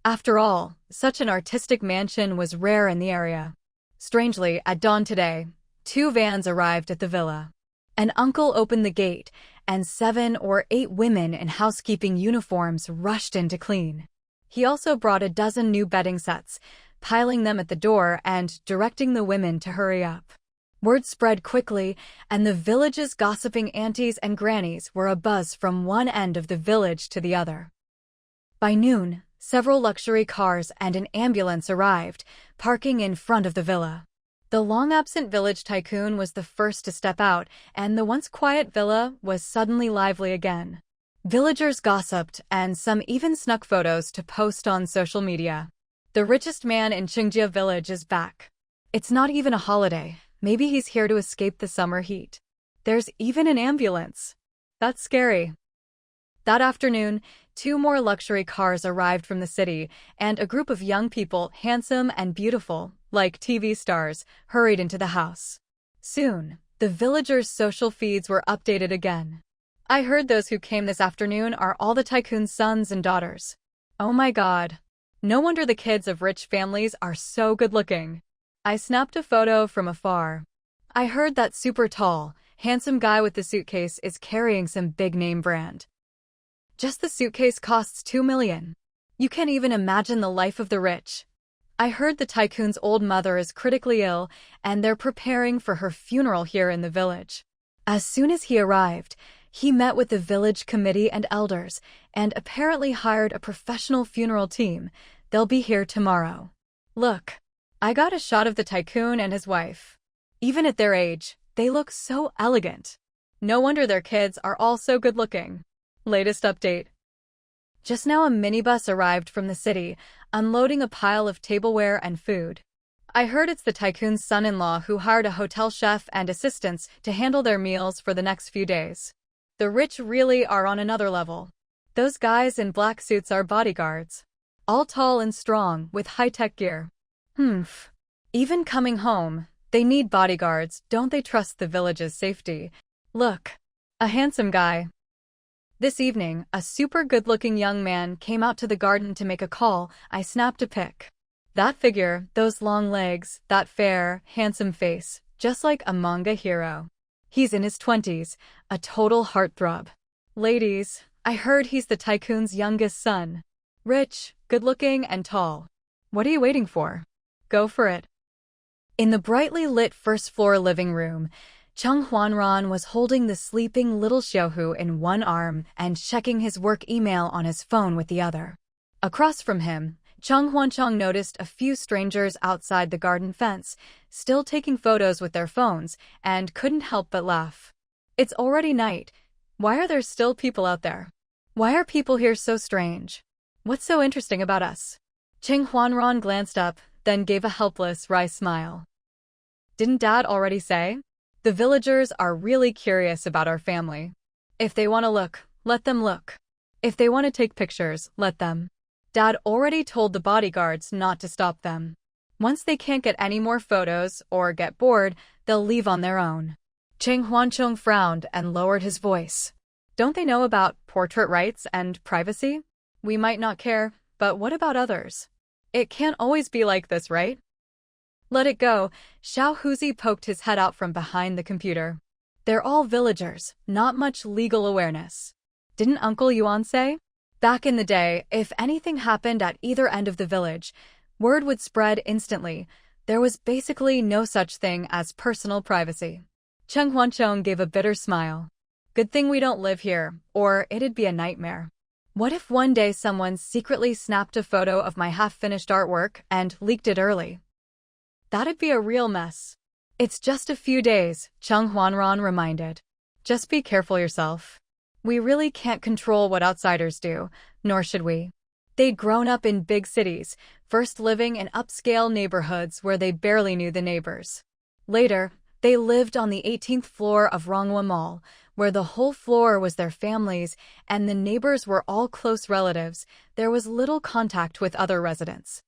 After all, such an artistic mansion was rare in the area. Strangely, at dawn today, 2 vans arrived at the villa. An uncle opened the gate, and 7 or 8 women in housekeeping uniforms rushed in to clean. He also brought a dozen new bedding sets, piling them at the door and directing the women to hurry up. Word spread quickly, and the village's gossiping aunties and grannies were abuzz from one end of the village to the other. By noon, several luxury cars and an ambulance arrived, parking in front of the villa. The long-absent village tycoon was the first to step out, and the once quiet villa was suddenly lively again. Villagers gossiped, and some even snuck photos to post on social media. The richest man in Qingjia village is back. It's not even a holiday. Maybe he's here to escape the summer heat. There's even an ambulance. That's scary. That afternoon, 2 more luxury cars arrived from the city, and a group of young people, handsome and beautiful, like TV stars, hurried into the house. Soon, the villagers' social feeds were updated again. I heard those who came this afternoon are all the tycoon's sons and daughters. Oh my god. No wonder the kids of rich families are so good-looking. I snapped a photo from afar. I heard that super tall, handsome guy with the suitcase is carrying some big-name brand. Just the suitcase costs $2 million. You can't even imagine the life of the rich. I heard the tycoon's old mother is critically ill, and they're preparing for her funeral here in the village. As soon as he arrived, he met with the village committee and elders, and apparently hired a professional funeral team. They'll be here tomorrow. Look, I got a shot of the tycoon and his wife. Even at their age, they look so elegant. No wonder their kids are all so good-looking. Latest update. Just now a minibus arrived from the city, unloading a pile of tableware and food. I heard it's the tycoon's son-in-law who hired a hotel chef and assistants to handle their meals for the next few days. The rich really are on another level. Those guys in black suits are bodyguards. All tall and strong, with high-tech gear. Even coming home, they need bodyguards, don't they trust the village's safety? Look, a handsome guy. This evening, a super good-looking young man came out to the garden to make a call. I snapped a pic. That figure, those long legs, that fair, handsome face, just like a manga hero. He's in his 20s, a total heartthrob. Ladies, I heard he's the tycoon's youngest son. Rich, good-looking, and tall. What are you waiting for? Go for it. In the brightly lit first-floor living room, Chung Huanran was holding the sleeping little Xiaohu in one arm and checking his work email on his phone with the other. Across from him, Chung Huanchong noticed a few strangers outside the garden fence, still taking photos with their phones, and couldn't help but laugh. It's already night. Why are there still people out there? Why are people here so strange? What's so interesting about us? Chung Huanran glanced up, then gave a helpless, wry smile. Didn't Dad already say? The villagers are really curious about our family. If they want to look, let them look. If they want to take pictures, let them. Dad already told the bodyguards not to stop them. Once they can't get any more photos or get bored, they'll leave on their own. Cheng Huanchong frowned and lowered his voice. Don't they know about portrait rights and privacy? We might not care, but what about others? It can't always be like this, right? Let it go. Xiao Huzi poked his head out from behind the computer. They're all villagers, not much legal awareness. Didn't Uncle Yuan say? Back in the day, if anything happened at either end of the village, word would spread instantly. There was basically no such thing as personal privacy. Cheng Huanchong gave a bitter smile. Good thing we don't live here, or it'd be a nightmare. What if one day someone secretly snapped a photo of my half-finished artwork and leaked it early? That'd be a real mess. It's just a few days, Chung Huanran reminded. Just be careful yourself. We really can't control what outsiders do, nor should we. They'd grown up in big cities, first living in upscale neighborhoods where they barely knew the neighbors. Later, they lived on the 18th floor of Ronghua Mall, where the whole floor was their families and the neighbors were all close relatives. There was little contact with other residents.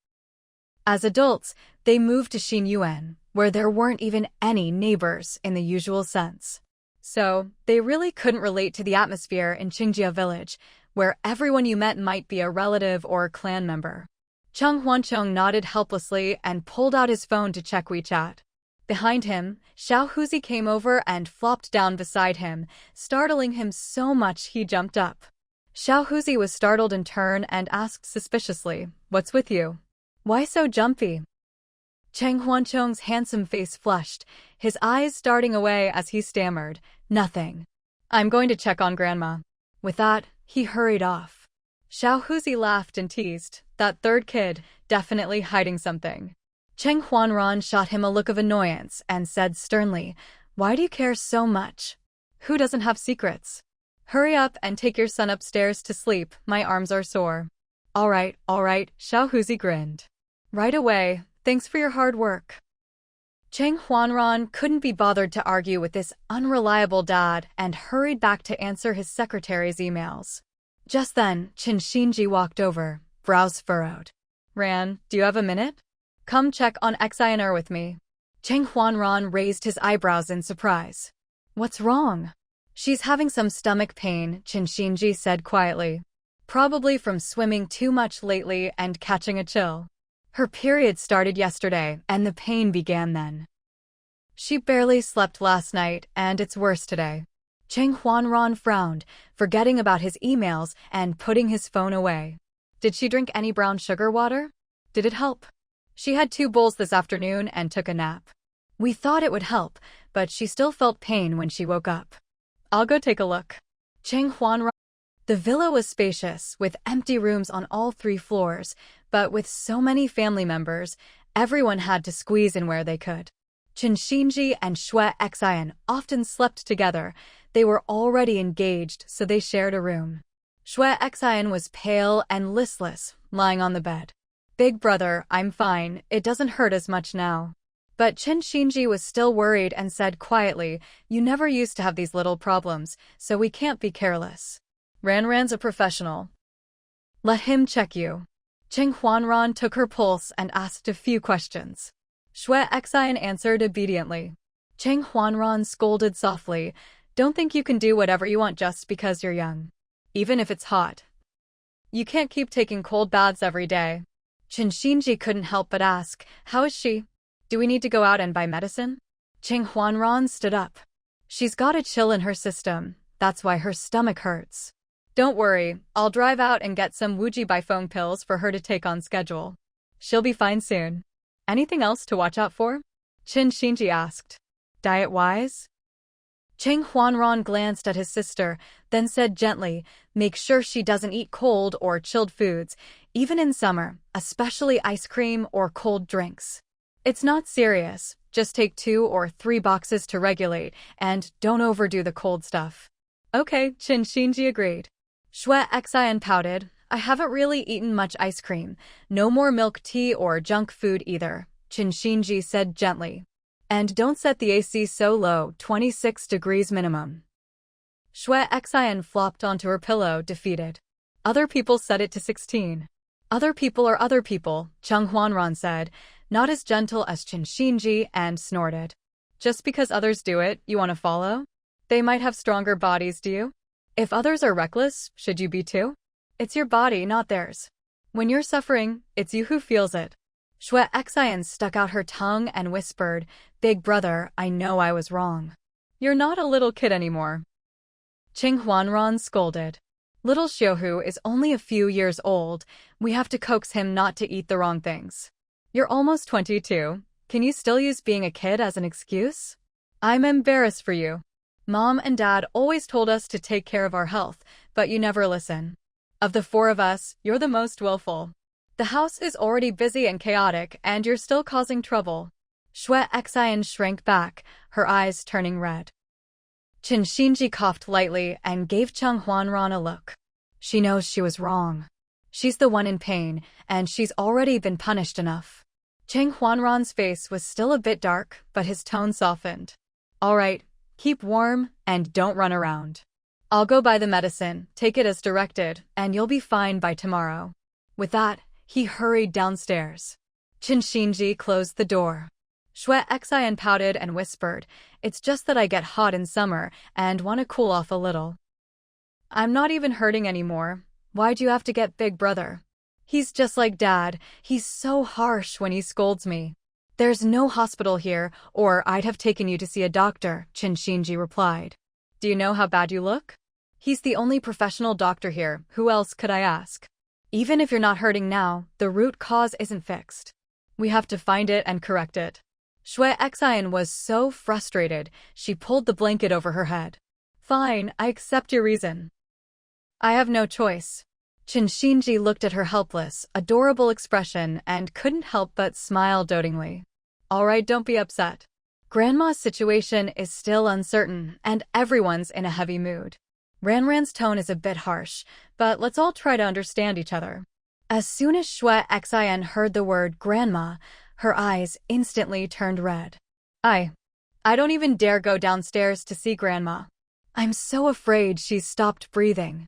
As adults, they moved to Xinyuan, where there weren't even any neighbors in the usual sense. So, they really couldn't relate to the atmosphere in Qingjia village, where everyone you met might be a relative or clan member. Chung Huanchong nodded helplessly and pulled out his phone to check WeChat. Behind him, Xiao Huzi came over and flopped down beside him, startling him so much he jumped up. Xiao Huzi was startled in turn and asked suspiciously, "What's with you? Why so jumpy?" Cheng Huanchong's handsome face flushed, his eyes starting away as he stammered, "Nothing. I'm going to check on Grandma." With that, he hurried off. Xiao Huzi laughed and teased, "That third kid, definitely hiding something." Cheng Huanran shot him a look of annoyance and said sternly, "Why do you care so much? Who doesn't have secrets? Hurry up and take your son upstairs to sleep, my arms are sore." All right, Xiao Huzi grinned. "Right away, thanks for your hard work." Cheng Huanran couldn't be bothered to argue with this unreliable dad and hurried back to answer his secretary's emails. Just then, Qin Shinji walked over, brows furrowed. Ran, do you have a minute? Come check on Xian'er with me. Cheng Huanran raised his eyebrows in surprise. What's wrong? She's having some stomach pain, Qin Shinji said quietly. Probably from swimming too much lately and catching a chill. Her period started yesterday, and the pain began then. She barely slept last night, and it's worse today. Cheng Huanran frowned, forgetting about his emails and putting his phone away. Did she drink any brown sugar water? Did it help? She had 2 bowls this afternoon and took a nap. We thought it would help, but she still felt pain when she woke up. I'll go take a look. Cheng Huanran. The villa was spacious, with empty rooms on all 3 floors, but with so many family members, everyone had to squeeze in where they could. Qin Shinji and Xue Xian often slept together. They were already engaged, so they shared a room. Xue Xian was pale and listless, lying on the bed. Big brother, I'm fine, it doesn't hurt as much now. But Qin Shinji was still worried and said quietly, you never used to have these little problems, so we can't be careless. Ranran's a professional. Let him check you. Cheng Huanran took her pulse and asked a few questions. Xue Xian answered obediently. Cheng Huanran scolded softly, don't think you can do whatever you want just because you're young. Even if it's hot. You can't keep taking cold baths every day. Qin Shinji couldn't help but ask, how is she? Do we need to go out and buy medicine? Cheng Huanran stood up. She's got a chill in her system, that's why her stomach hurts. Don't worry, I'll drive out and get some Wuji Baifeng pills for her to take on schedule. She'll be fine soon. Anything else to watch out for? Qin Shinji asked. Diet-wise? Cheng Huanran glanced at his sister, then said gently, make sure she doesn't eat cold or chilled foods, even in summer, especially ice cream or cold drinks. It's not serious, just take 2 or 3 boxes to regulate, and don't overdo the cold stuff. Okay, Qin Shinji agreed. Xue Xian pouted, I haven't really eaten much ice cream, no more milk tea or junk food either, Qin Shinji said gently. And don't set the AC so low, 26 degrees minimum. Xue Xian flopped onto her pillow, defeated. Other people set it to 16. Other people are other people, Cheng Huanran said, not as gentle as Qin Shinji, and snorted. Just because others do it, you want to follow? They might have stronger bodies, do you? If others are reckless, should you be too? It's your body, not theirs. When you're suffering, it's you who feels it. Xue Xian stuck out her tongue and whispered, Big brother, I know I was wrong. You're not a little kid anymore. Cheng Huanran scolded. Little Xiuhu is only a few years old. We have to coax him not to eat the wrong things. You're almost 22. Can you still use being a kid as an excuse? I'm embarrassed for you. Mom and Dad always told us to take care of our health, but you never listen. Of the 4 of us, you're the most willful. The house is already busy and chaotic, and you're still causing trouble. Xue Xian shrank back, her eyes turning red. Qin Shinji coughed lightly and gave Cheng Huanran a look. She knows she was wrong. She's the one in pain, and she's already been punished enough. Cheng Huanran's face was still a bit dark, but his tone softened. All right, keep warm, and don't run around. I'll go buy the medicine, take it as directed, and you'll be fine by tomorrow. With that, he hurried downstairs. Qin Shinji closed the door. Xue Xian pouted and whispered, It's just that I get hot in summer and want to cool off a little. I'm not even hurting anymore. Why'd you have to get Big Brother? He's just like Dad. He's so harsh when he scolds me. There's no hospital here, or I'd have taken you to see a doctor, Qin Shinji replied. Do you know how bad you look? He's the only professional doctor here. Who else could I ask? Even if you're not hurting now, the root cause isn't fixed. We have to find it and correct it. Xue Xian was so frustrated, she pulled the blanket over her head. Fine, I accept your reason. I have no choice. Qin Shinji looked at her helpless, adorable expression and couldn't help but smile dotingly. All right, don't be upset. Grandma's situation is still uncertain, and everyone's in a heavy mood. Ranran's tone is a bit harsh, but let's all try to understand each other. As soon as Xue Xian heard the word grandma, her eyes instantly turned red. I don't even dare go downstairs to see Grandma. I'm so afraid she's stopped breathing.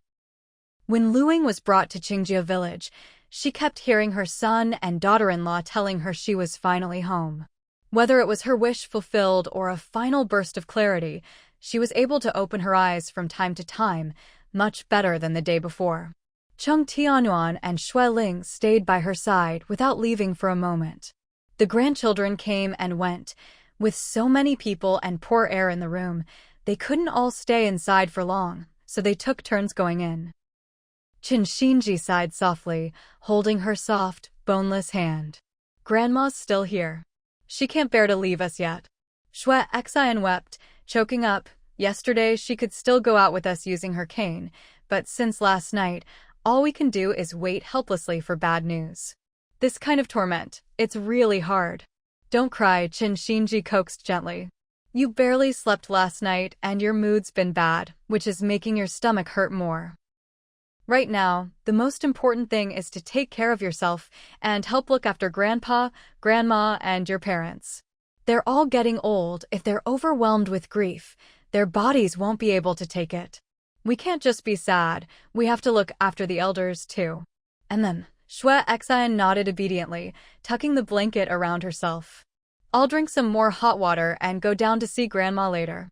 When Luing was brought to Qingjia village, she kept hearing her son and daughter-in-law telling her she was finally home. Whether it was her wish fulfilled or a final burst of clarity, she was able to open her eyes from time to time, much better than the day before. Cheng Tianyuan and Xue Ling stayed by her side without leaving for a moment. The grandchildren came and went. With so many people and poor air in the room, they couldn't all stay inside for long, so they took turns going in. Qin Xinji sighed softly, holding her soft, boneless hand. Grandma's still here. She can't bear to leave us yet. Xue Xian wept, choking up. Yesterday she could still go out with us using her cane, but since last night, all we can do is wait helplessly for bad news. This kind of torment, it's really hard. Don't cry, Qin Xinji coaxed gently. You barely slept last night and your mood's been bad, which is making your stomach hurt more. Right now, the most important thing is to take care of yourself and help look after Grandpa, Grandma, and your parents. They're all getting old. If they're overwhelmed with grief, their bodies won't be able to take it. We can't just be sad, we have to look after the elders too. And then, Xue Xian nodded obediently, tucking the blanket around herself. I'll drink some more hot water and go down to see Grandma later.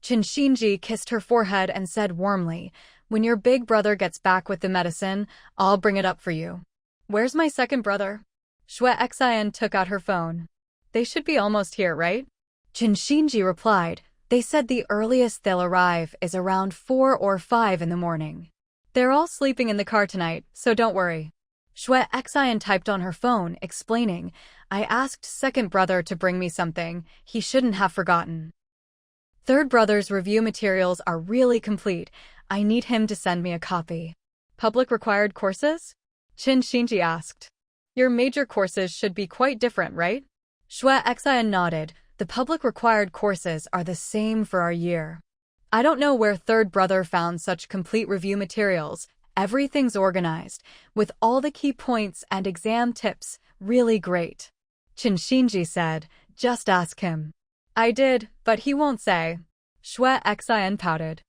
Qin Xinji kissed her forehead and said warmly, when your big brother gets back with the medicine, I'll bring it up for you. Where's my second brother? Xue Xian took out her phone. They should be almost here, right? Qin Xinji replied, they said the earliest they'll arrive is around 4 or 5 in the morning. They're all sleeping in the car tonight, so don't worry. Xue Xian typed on her phone, explaining, I asked second brother to bring me something, he shouldn't have forgotten. Third brother's review materials are really complete, I need him to send me a copy. Public required courses? Qin Xinji asked. Your major courses should be quite different, right? Xue Xian nodded, the public required courses are the same for our year. I don't know where third brother found such complete review materials. Everything's organized, with all the key points and exam tips, really great. Qin Xinji said, just ask him. I did, but he won't say. Xue Xian pouted.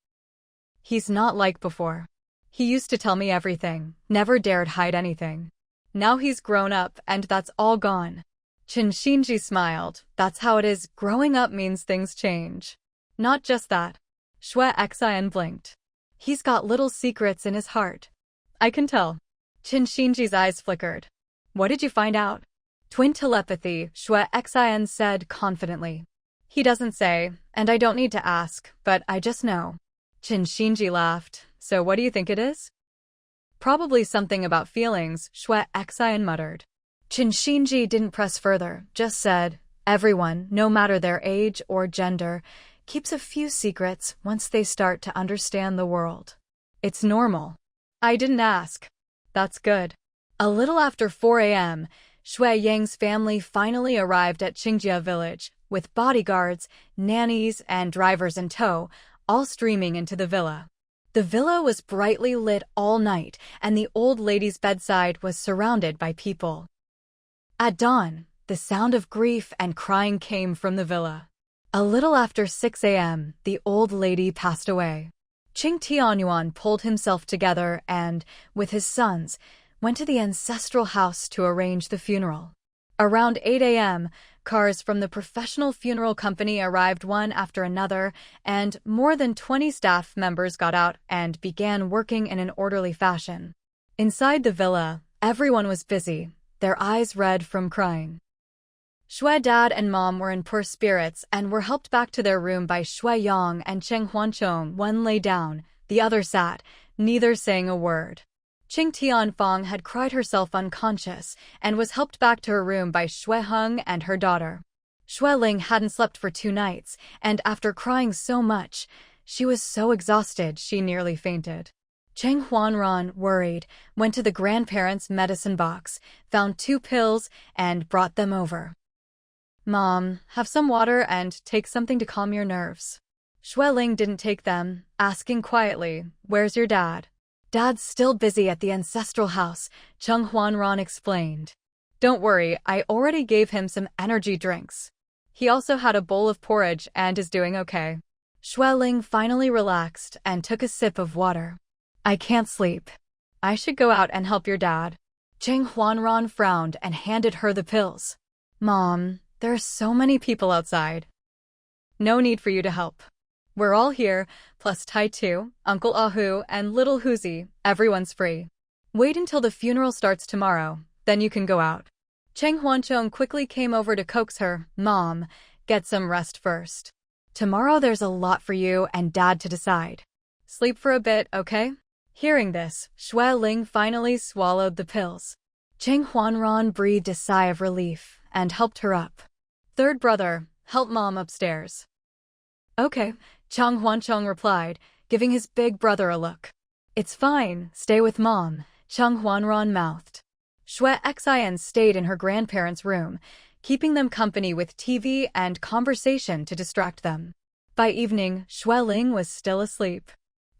He's not like before. He used to tell me everything, never dared hide anything. Now he's grown up and that's all gone. Qin Xinji smiled, that's how it is, growing up means things change. Not just that. Xue Xian blinked. He's got little secrets in his heart. I can tell. Qin Xinji's eyes flickered. What did you find out? Twin telepathy, Xue Xian said confidently. He doesn't say, and I don't need to ask, but I just know. Qin Xinji laughed. So what do you think it is? Probably something about feelings, Xue Xian muttered. Qin Xinji didn't press further, just said, everyone, no matter their age or gender, keeps a few secrets once they start to understand the world. It's normal. I didn't ask. That's good. A little after 4 a.m., Xue Yang's family finally arrived at Qingjia village, with bodyguards, nannies, and drivers in tow, all streaming into the villa. The villa was brightly lit all night, and the old lady's bedside was surrounded by people. At dawn, the sound of grief and crying came from the villa. A little after 6 a.m., the old lady passed away. Qing Tianyuan pulled himself together and, with his sons, went to the ancestral house to arrange the funeral. Around 8 a.m., cars from the professional funeral company arrived one after another, and more than 20 staff members got out and began working in an orderly fashion. Inside the villa, everyone was busy, their eyes red from crying. Xue dad and mom were in poor spirits and were helped back to their room by Xue Yang and Cheng Huanchong. One lay down, the other sat, neither saying a word. Qing Tianfang had cried herself unconscious and was helped back to her room by Xue Heng and her daughter. Xue Ling hadn't slept for 2 nights, and after crying so much, she was so exhausted she nearly fainted. Cheng Huanran, worried, went to the grandparents' medicine box, found 2 pills, and brought them over. Mom, have some water and take something to calm your nerves. Xue Ling didn't take them, asking quietly, where's your dad? Dad's still busy at the ancestral house, Cheng Huanran explained. Don't worry, I already gave him some energy drinks. He also had a bowl of porridge and is doing okay. Xue Ling finally relaxed and took a sip of water. I can't sleep. I should go out and help your dad. Cheng Huanran frowned and handed her the pills. Mom, there are so many people outside. No need for you to help. We're all here, plus Tai Tu, Uncle Ahu, and Little Huzi. Everyone's free. Wait until the funeral starts tomorrow, then you can go out. Cheng Huanchong quickly came over to coax her. Mom, get some rest first. Tomorrow there's a lot for you and Dad to decide. Sleep for a bit, okay? Hearing this, Xue Ling finally swallowed the pills. Cheng Huanran breathed a sigh of relief and helped her up. Third brother, help Mom upstairs. Okay, Cheng Huanchong replied, giving his big brother a look. It's fine, stay with Mom, Cheng Huanran mouthed. Xue Xian stayed in her grandparents' room, keeping them company with TV and conversation to distract them. By evening, Xue Ling was still asleep.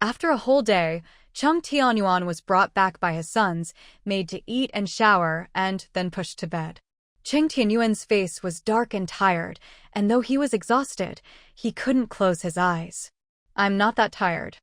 After a whole day, Cheng Tianyuan was brought back by his sons, made to eat and shower, and then pushed to bed. Cheng Tianyuan's face was dark and tired, and though he was exhausted, he couldn't close his eyes. I'm not that tired.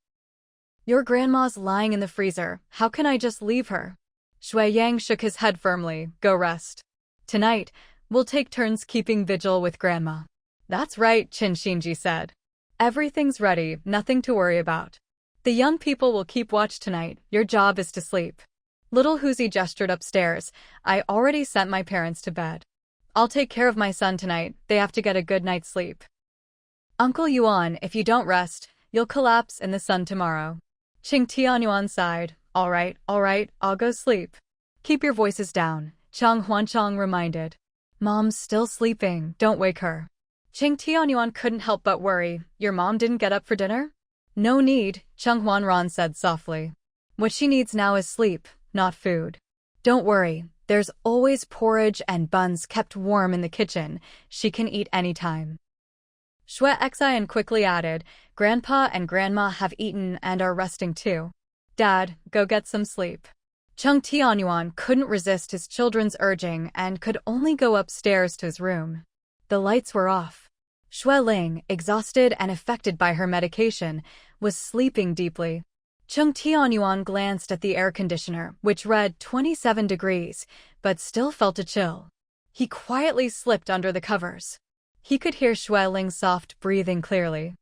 Your grandma's lying in the freezer. How can I just leave her? Xue Yang shook his head firmly. Go rest. Tonight, we'll take turns keeping vigil with Grandma. That's right, Qin Xinji said. Everything's ready, nothing to worry about. The young people will keep watch tonight. Your job is to sleep. Little Huzi gestured upstairs. I already sent my parents to bed. I'll take care of my son tonight. They have to get a good night's sleep. Uncle Yuan, if you don't rest, you'll collapse in the sun tomorrow. Cheng Tianyuan sighed. All right, I'll go sleep. Keep your voices down, Cheng Huanchong reminded. Mom's still sleeping, don't wake her. Cheng Tianyuan couldn't help but worry. Your mom didn't get up for dinner? No need, Cheng Huanran said softly. What she needs now is sleep, not food. Don't worry, there's always porridge and buns kept warm in the kitchen. She can eat anytime. Xue Xian quickly added, Grandpa and Grandma have eaten and are resting too. Dad, go get some sleep. Cheng Tianyuan couldn't resist his children's urging and could only go upstairs to his room. The lights were off. Xue Ling, exhausted and affected by her medication, was sleeping deeply. Cheng Tianyuan glanced at the air conditioner, which read 27 degrees, but still felt a chill. He quietly slipped under the covers. He could hear Xue Ling's soft breathing clearly.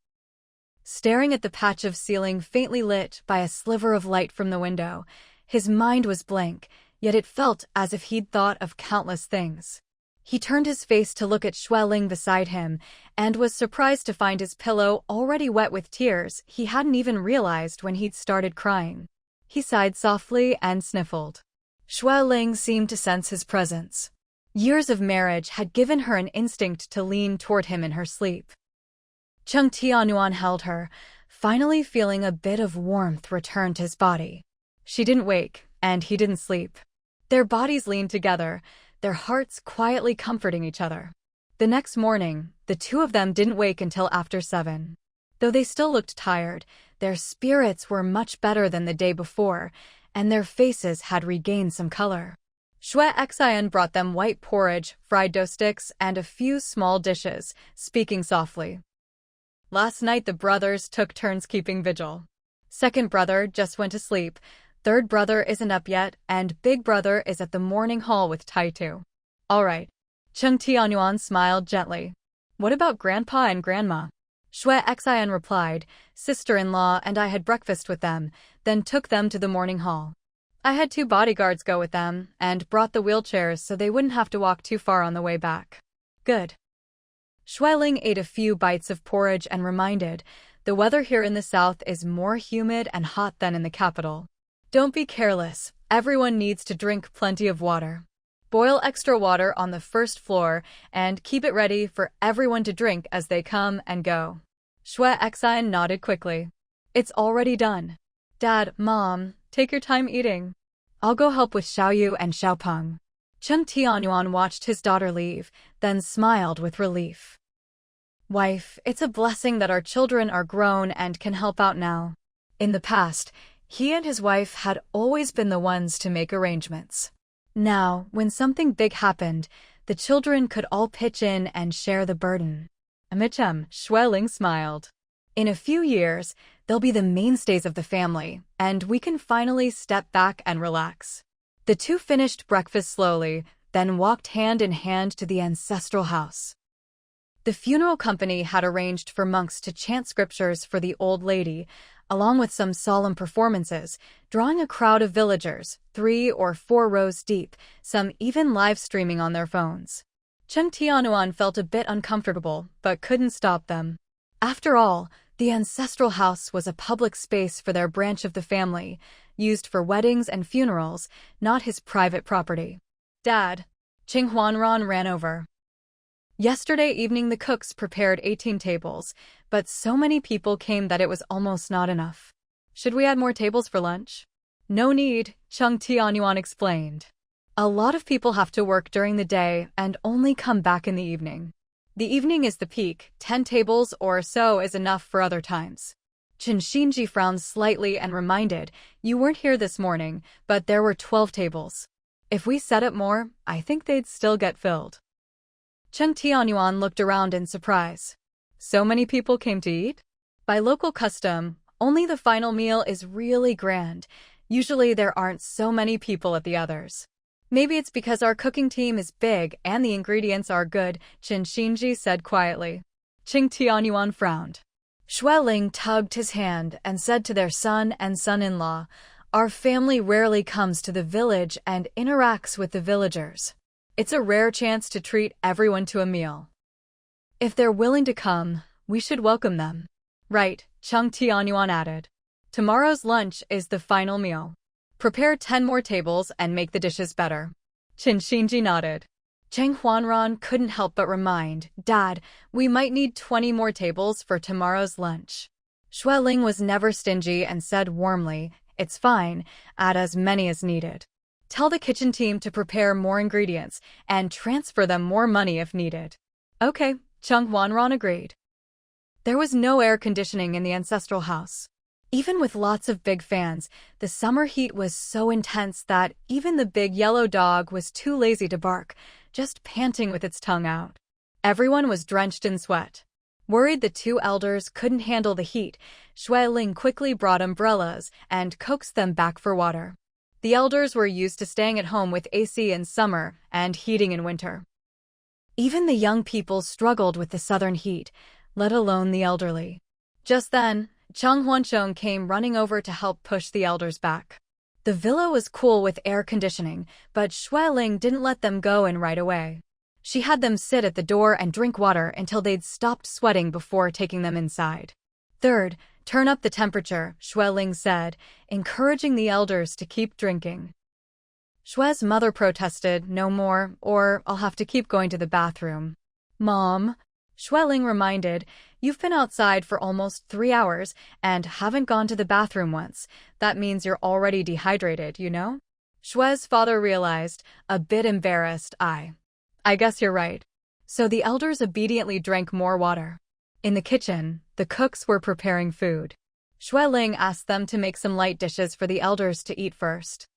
Staring at the patch of ceiling faintly lit by a sliver of light from the window, his mind was blank, yet it felt as if he'd thought of countless things. He turned his face to look at Xue Ling beside him, and was surprised to find his pillow already wet with tears he hadn't even realized when he'd started crying. He sighed softly and sniffled. Xue Ling seemed to sense his presence. Years of marriage had given her an instinct to lean toward him in her sleep. Cheng Tianyuan held her, finally feeling a bit of warmth return to his body. She didn't wake, and he didn't sleep. Their bodies leaned together, their hearts quietly comforting each other. The next morning, the two of them didn't wake until after 7. Though they still looked tired, their spirits were much better than the day before, and their faces had regained some color. Xue Xian brought them white porridge, fried dough sticks, and a few small dishes, speaking softly. Last night the brothers took turns keeping vigil. Second brother just went to sleep, third brother isn't up yet, and big brother is at the morning hall with Tai Tu. All right. Cheng Tianyuan smiled gently. What about Grandpa and Grandma? Xue Xian replied, Sister-in-law and I had breakfast with them, then took them to the morning hall. I had 2 bodyguards go with them, and brought the wheelchairs so they wouldn't have to walk too far on the way back. Good. Xue Ling ate a few bites of porridge and reminded, the weather here in the south is more humid and hot than in the capital. Don't be careless, everyone needs to drink plenty of water. Boil extra water on the first floor and keep it ready for everyone to drink as they come and go. Xue Xian nodded quickly. It's already done. Dad, Mom, take your time eating. I'll go help with Xiaoyu and Xiaopeng. Cheng Tianyuan watched his daughter leave, then smiled with relief. Wife, it's a blessing that our children are grown and can help out now. In the past, he and his wife had always been the ones to make arrangements. Now, when something big happened, the children could all pitch in and share the burden. Amichem, Xue Ling smiled. In a few years, they'll be the mainstays of the family, and we can finally step back and relax. The two finished breakfast slowly, then walked hand in hand to the ancestral house. The funeral company had arranged for monks to chant scriptures for the old lady, along with some solemn performances, drawing a crowd of villagers, 3 or 4 rows deep, some even live streaming on their phones. Cheng Tianyuan felt a bit uncomfortable, but couldn't stop them. After all, the ancestral house was a public space for their branch of the family, used for weddings and funerals, not his private property. Dad. Cheng Huanran ran over. Yesterday evening the cooks prepared 18 tables, but so many people came that it was almost not enough. Should we add more tables for lunch? No need, Cheng Tianyuan explained. A lot of people have to work during the day and only come back in the evening. The evening is the peak, 10 tables or so is enough for other times. Chen Xinji frowned slightly and reminded, you weren't here this morning, but there were 12 tables. If we set up more, I think they'd still get filled. Cheng Tianyuan looked around in surprise. So many people came to eat? By local custom, only the final meal is really grand. Usually there aren't so many people at the others. Maybe it's because our cooking team is big and the ingredients are good, Chen Xinji said quietly. Cheng Tianyuan frowned. Xueling tugged his hand and said to their son and son-in-law, our family rarely comes to the village and interacts with the villagers. It's a rare chance to treat everyone to a meal. If they're willing to come, we should welcome them. Right, Cheng Tianyuan added. Tomorrow's lunch is the final meal. Prepare 10 more tables and make the dishes better. Chen Xinji nodded. Cheng Huanran couldn't help but remind, Dad, we might need 20 more tables for tomorrow's lunch. Xueling was never stingy and said warmly, it's fine, add as many as needed. Tell the kitchen team to prepare more ingredients and transfer them more money if needed. Okay, Cheng Huanran agreed. There was no air conditioning in the ancestral house. Even with lots of big fans, the summer heat was so intense that even the big yellow dog was too lazy to bark, just panting with its tongue out. Everyone was drenched in sweat. Worried the 2 elders couldn't handle the heat, Xueling quickly brought umbrellas and coaxed them back for water. The elders were used to staying at home with AC in summer and heating in winter. Even the young people struggled with the southern heat, let alone the elderly. Just then, Cheng Huanchong came running over to help push the elders back. The villa was cool with air conditioning, but Xueling didn't let them go in right away. She had them sit at the door and drink water until they'd stopped sweating before taking them inside. Third, turn up the temperature, Xueling said, encouraging the elders to keep drinking. Xue's mother protested, no more, or I'll have to keep going to the bathroom. Mom, Xueling reminded, you've been outside for almost 3 hours and haven't gone to the bathroom once. That means you're already dehydrated, you know? Xue's father realized, a bit embarrassed, I guess you're right. So the elders obediently drank more water. In the kitchen, the cooks were preparing food. Xueling asked them to make some light dishes for the elders to eat first.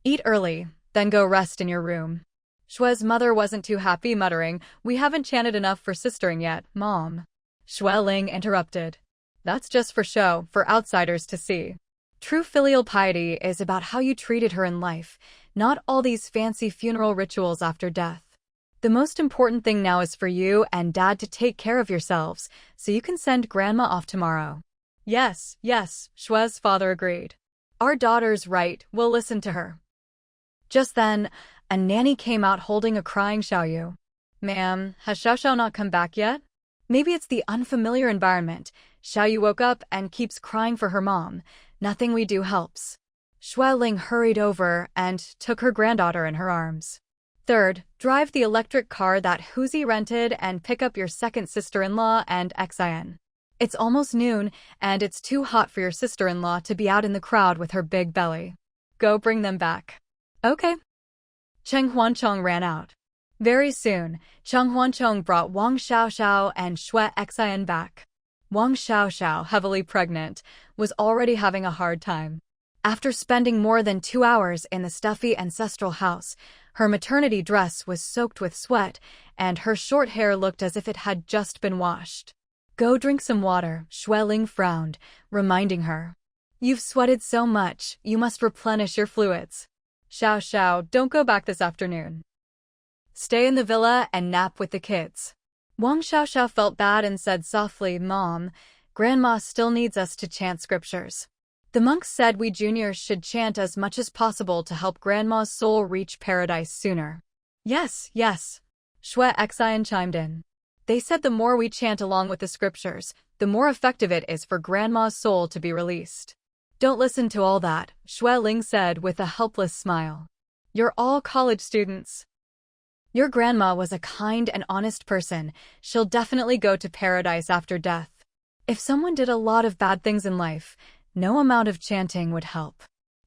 Eat early, then go rest in your room. Xue's mother wasn't too happy, muttering, we haven't chanted enough for sistering yet, Mom. Xueling interrupted. That's just for show, for outsiders to see. True filial piety is about how you treated her in life, not all these fancy funeral rituals after death. The most important thing now is for you and Dad to take care of yourselves, so you can send Grandma off tomorrow. Yes, Xue's father agreed. Our daughter's right, we'll listen to her. Just then, a nanny came out holding a crying Xiaoyu. Ma'am, has Xiao not come back yet? Maybe it's the unfamiliar environment. Xiaoyu woke up and keeps crying for her mom. Nothing we do helps. Xueling hurried over and took her granddaughter in her arms. Third, drive the electric car that Huzi rented and pick up your second sister-in-law and Xin. It's almost noon, and it's too hot for your sister-in-law to be out in the crowd with her big belly. Go bring them back. Okay. Cheng Huanchong ran out. Very soon, Cheng Huanchong brought Wang Xiaoxiao and Xue Xin back. Wang Xiaoxiao, heavily pregnant, was already having a hard time. After spending more than 2 hours in the stuffy ancestral house, her maternity dress was soaked with sweat, and her short hair looked as if it had just been washed. Go drink some water, Xue Ling frowned, reminding her. You've sweated so much, you must replenish your fluids. Xiao Xiao, don't go back this afternoon. Stay in the villa and nap with the kids. Wang Xiaoxiao felt bad and said softly, Mom, Grandma still needs us to chant scriptures. The monks said we juniors should chant as much as possible to help Grandma's soul reach paradise sooner. Yes, yes. Xue Xian chimed in. They said the more we chant along with the scriptures, the more effective it is for Grandma's soul to be released. Don't listen to all that, Xue Ling said with a helpless smile. You're all college students. Your grandma was a kind and honest person. She'll definitely go to paradise after death. If someone did a lot of bad things in life, no amount of chanting would help.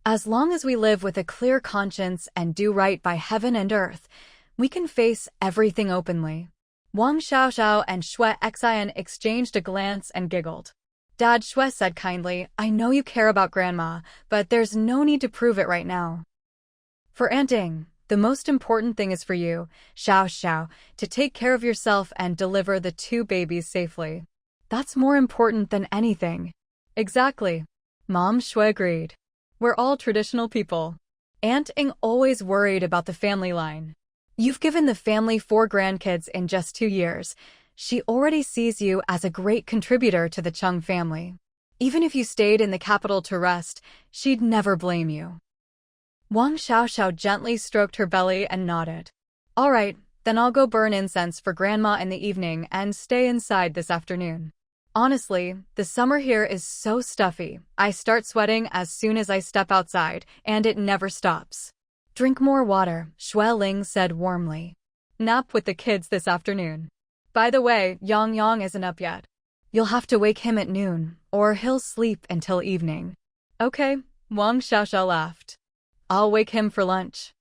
As long as we live with a clear conscience and do right by heaven and earth, we can face everything openly. Wang Xiaoxiao and Xue Xian exchanged a glance and giggled. Dad, Xue said kindly, I know you care about Grandma, but there's no need to prove it right now. For Aunt Ying, the most important thing is for you, Xiao Xiao, to take care of yourself and deliver the 2 babies safely. That's more important than anything. Exactly. Mom, Xue agreed. We're all traditional people. Aunt Ying always worried about the family line. You've given the family 4 grandkids in just 2 years. She already sees you as a great contributor to the Chung family. Even if you stayed in the capital to rest, she'd never blame you. Wang Xiaoxiao gently stroked her belly and nodded. All right, then I'll go burn incense for Grandma in the evening and stay inside this afternoon. Honestly, the summer here is so stuffy. I start sweating as soon as I step outside, and it never stops. Drink more water, Xue Ling said warmly. Nap with the kids this afternoon. By the way, Yang Yang isn't up yet. You'll have to wake him at noon, or he'll sleep until evening. Okay, Wang Xiaoxiao laughed. I'll wake him for lunch.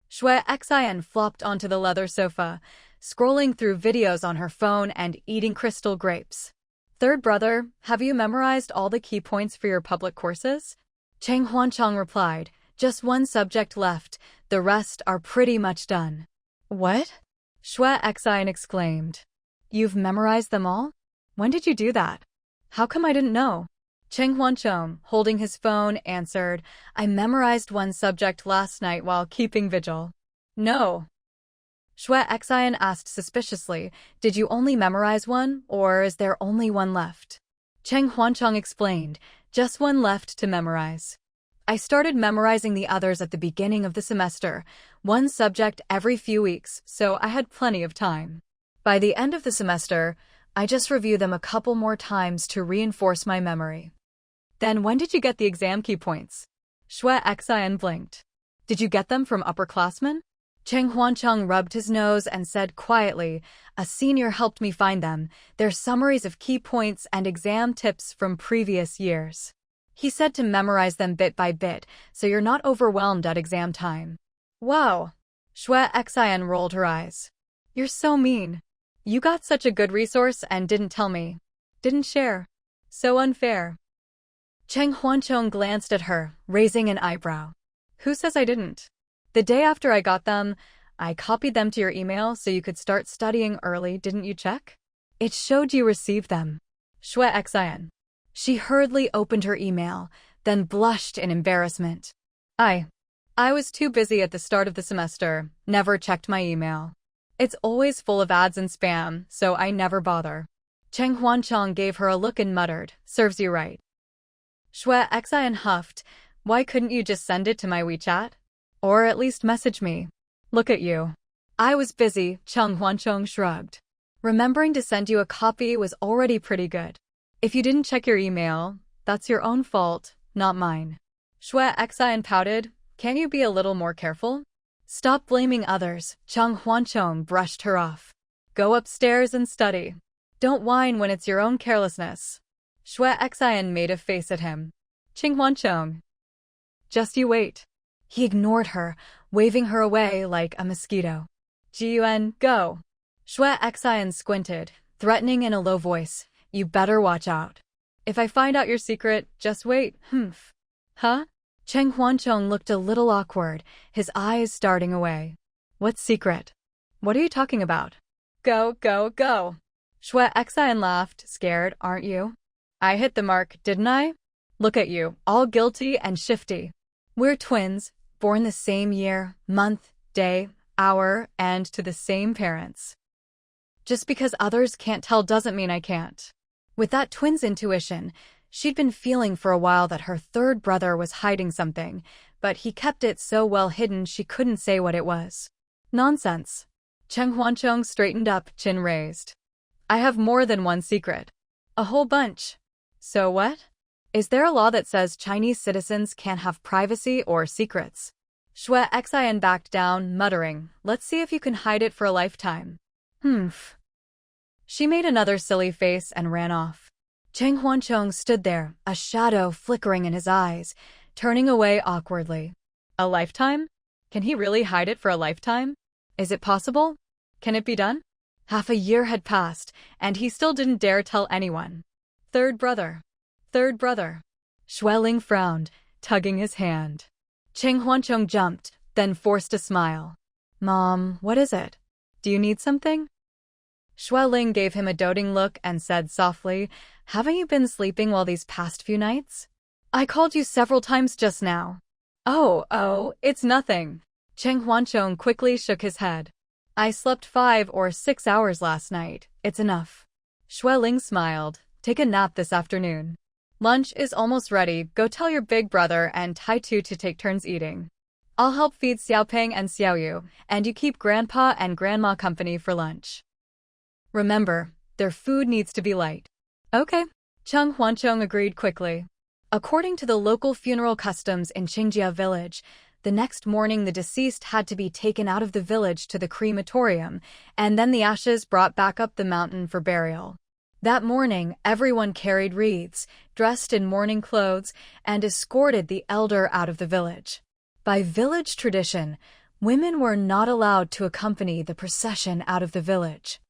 Xue Xian flopped onto the leather sofa, scrolling through videos on her phone and eating crystal grapes. Third brother, have you memorized all the key points for your public courses? Cheng Huanchang replied, just one subject left, the rest are pretty much done. What? Xue Xian exclaimed. You've memorized them all? When did you do that? How come I didn't know? Cheng Huanchong, holding his phone, answered, I memorized one subject last night while keeping vigil. No. Xue Xian asked suspiciously, did you only memorize one, or is there only one left? Cheng Huanchong explained, just one left to memorize. I started memorizing the others at the beginning of the semester, one subject every few weeks, so I had plenty of time. By the end of the semester, I just review them a couple more times to reinforce my memory. Then when did you get the exam key points? Xue Xian blinked. Did you get them from upperclassmen? Cheng Huancheng rubbed his nose and said quietly, a senior helped me find them. They're summaries of key points and exam tips from previous years. He said to memorize them bit by bit, so you're not overwhelmed at exam time. Wow! Xue Xian rolled her eyes. You're so mean. You got such a good resource and didn't tell me. Didn't share. So unfair. Cheng Huancheng glanced at her, raising an eyebrow. Who says I didn't? The day after I got them, I copied them to your email so you could start studying early, didn't you check? It showed you received them. Xue Xian. She hurriedly opened her email, then blushed in embarrassment. I was too busy at the start of the semester, never checked my email. It's always full of ads and spam, so I never bother. Cheng Huancheng gave her a look and muttered, serves you right. Xue Xian huffed, why couldn't you just send it to my WeChat? Or at least message me. Look at you. I was busy, Cheng Huancheng shrugged. Remembering to send you a copy was already pretty good. If you didn't check your email, that's your own fault, not mine. Xue Xian pouted, can you be a little more careful? Stop blaming others, Cheng Huancheng brushed her off. Go upstairs and study. Don't whine when it's your own carelessness. Xue Xian made a face at him. Cheng Huancheng. Just you wait. He ignored her, waving her away like a mosquito. Jiyuan, go. Xue Xian squinted, threatening in a low voice, you better watch out. If I find out your secret, just wait, humph. Huh? Cheng Huancheng looked a little awkward, his eyes starting away. What secret? What are you talking about? Go, go, go. Shue Xian laughed, scared, aren't you? I hit the mark, didn't I? Look at you, all guilty and shifty. We're twins, born the same year, month, day, hour, and to the same parents. Just because others can't tell doesn't mean I can't. With that twin's intuition, she'd been feeling for a while that her third brother was hiding something, but he kept it so well hidden she couldn't say what it was. Nonsense. Cheng Huancheng straightened up, chin raised. I have more than one secret. A whole bunch. So what? Is there a law that says Chinese citizens can't have privacy or secrets? Shue Xian backed down, muttering, let's see if you can hide it for a lifetime. Humph. She made another silly face and ran off. Cheng Huancheng stood there, a shadow flickering in his eyes, turning away awkwardly. A lifetime? Can he really hide it for a lifetime? Is it possible? Can it be done? Half a year had passed, and he still didn't dare tell anyone. Third brother. Third brother. Xue Ling frowned, tugging his hand. Cheng Huancheng jumped, then forced a smile. Mom, what is it? Do you need something? Xue Ling gave him a doting look and said softly, haven't you been sleeping well these past few nights? I called you several times just now. Oh, it's nothing. Cheng Huancheng quickly shook his head. I slept 5 or 6 hours last night. It's enough. Xue Ling smiled. Take a nap this afternoon. Lunch is almost ready. Go tell your big brother and Tai Tu to take turns eating. I'll help feed Xiaopeng and Xiaoyu, and you keep Grandpa and Grandma company for lunch. Remember, their food needs to be light. Okay. Cheng Huancheng agreed quickly. According to the local funeral customs in Qingjia village, the next morning the deceased had to be taken out of the village to the crematorium, and then the ashes brought back up the mountain for burial. That morning, everyone carried wreaths, dressed in mourning clothes, and escorted the elder out of the village. By village tradition, women were not allowed to accompany the procession out of the village.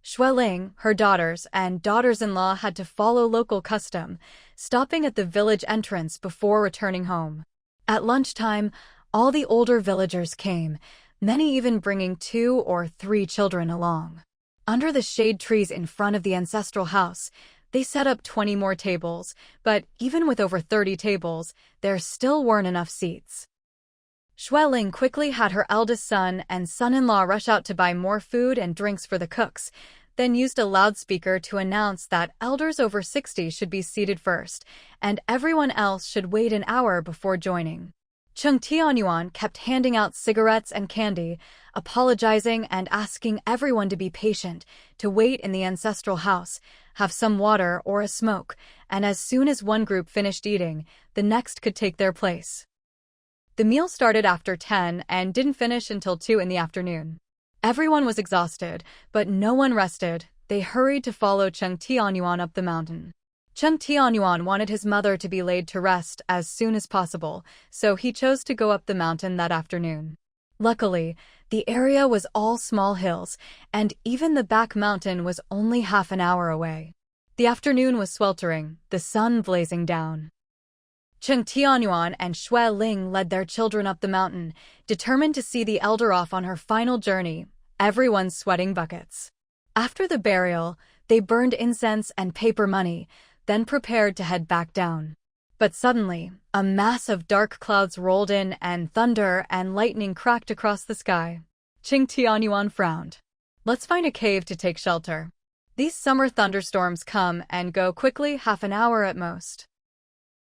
Xue Ling, her daughters, and daughters-in-law had to follow local custom, stopping at the village entrance before returning home. At lunchtime, all the older villagers came, many even bringing 2 or 3 children along. Under the shade trees in front of the ancestral house, they set up 20 more tables, but even with over 30 tables, there still weren't enough seats. Xue Ling quickly had her eldest son and son-in-law rush out to buy more food and drinks for the cooks, then used a loudspeaker to announce that elders over 60 should be seated first, and everyone else should wait an hour before joining. Cheng Tianyuan kept handing out cigarettes and candy, apologizing and asking everyone to be patient, to wait in the ancestral house, have some water or a smoke, and as soon as one group finished eating, the next could take their place. The meal started after 10 and didn't finish until 2 in the afternoon. Everyone was exhausted, but no one rested. They hurried to follow Cheng Tianyuan up the mountain. Cheng Tianyuan wanted his mother to be laid to rest as soon as possible, so he chose to go up the mountain that afternoon. Luckily, the area was all small hills, and even the back mountain was only half an hour away. The afternoon was sweltering, the sun blazing down. Cheng Tianyuan and Xue Ling led their children up the mountain, determined to see the elder off on her final journey, everyone sweating buckets. After the burial, they burned incense and paper money, then prepared to head back down. But suddenly, a mass of dark clouds rolled in and thunder and lightning cracked across the sky. Cheng Tianyuan frowned. Let's find a cave to take shelter. These summer thunderstorms come and go quickly, half an hour at most.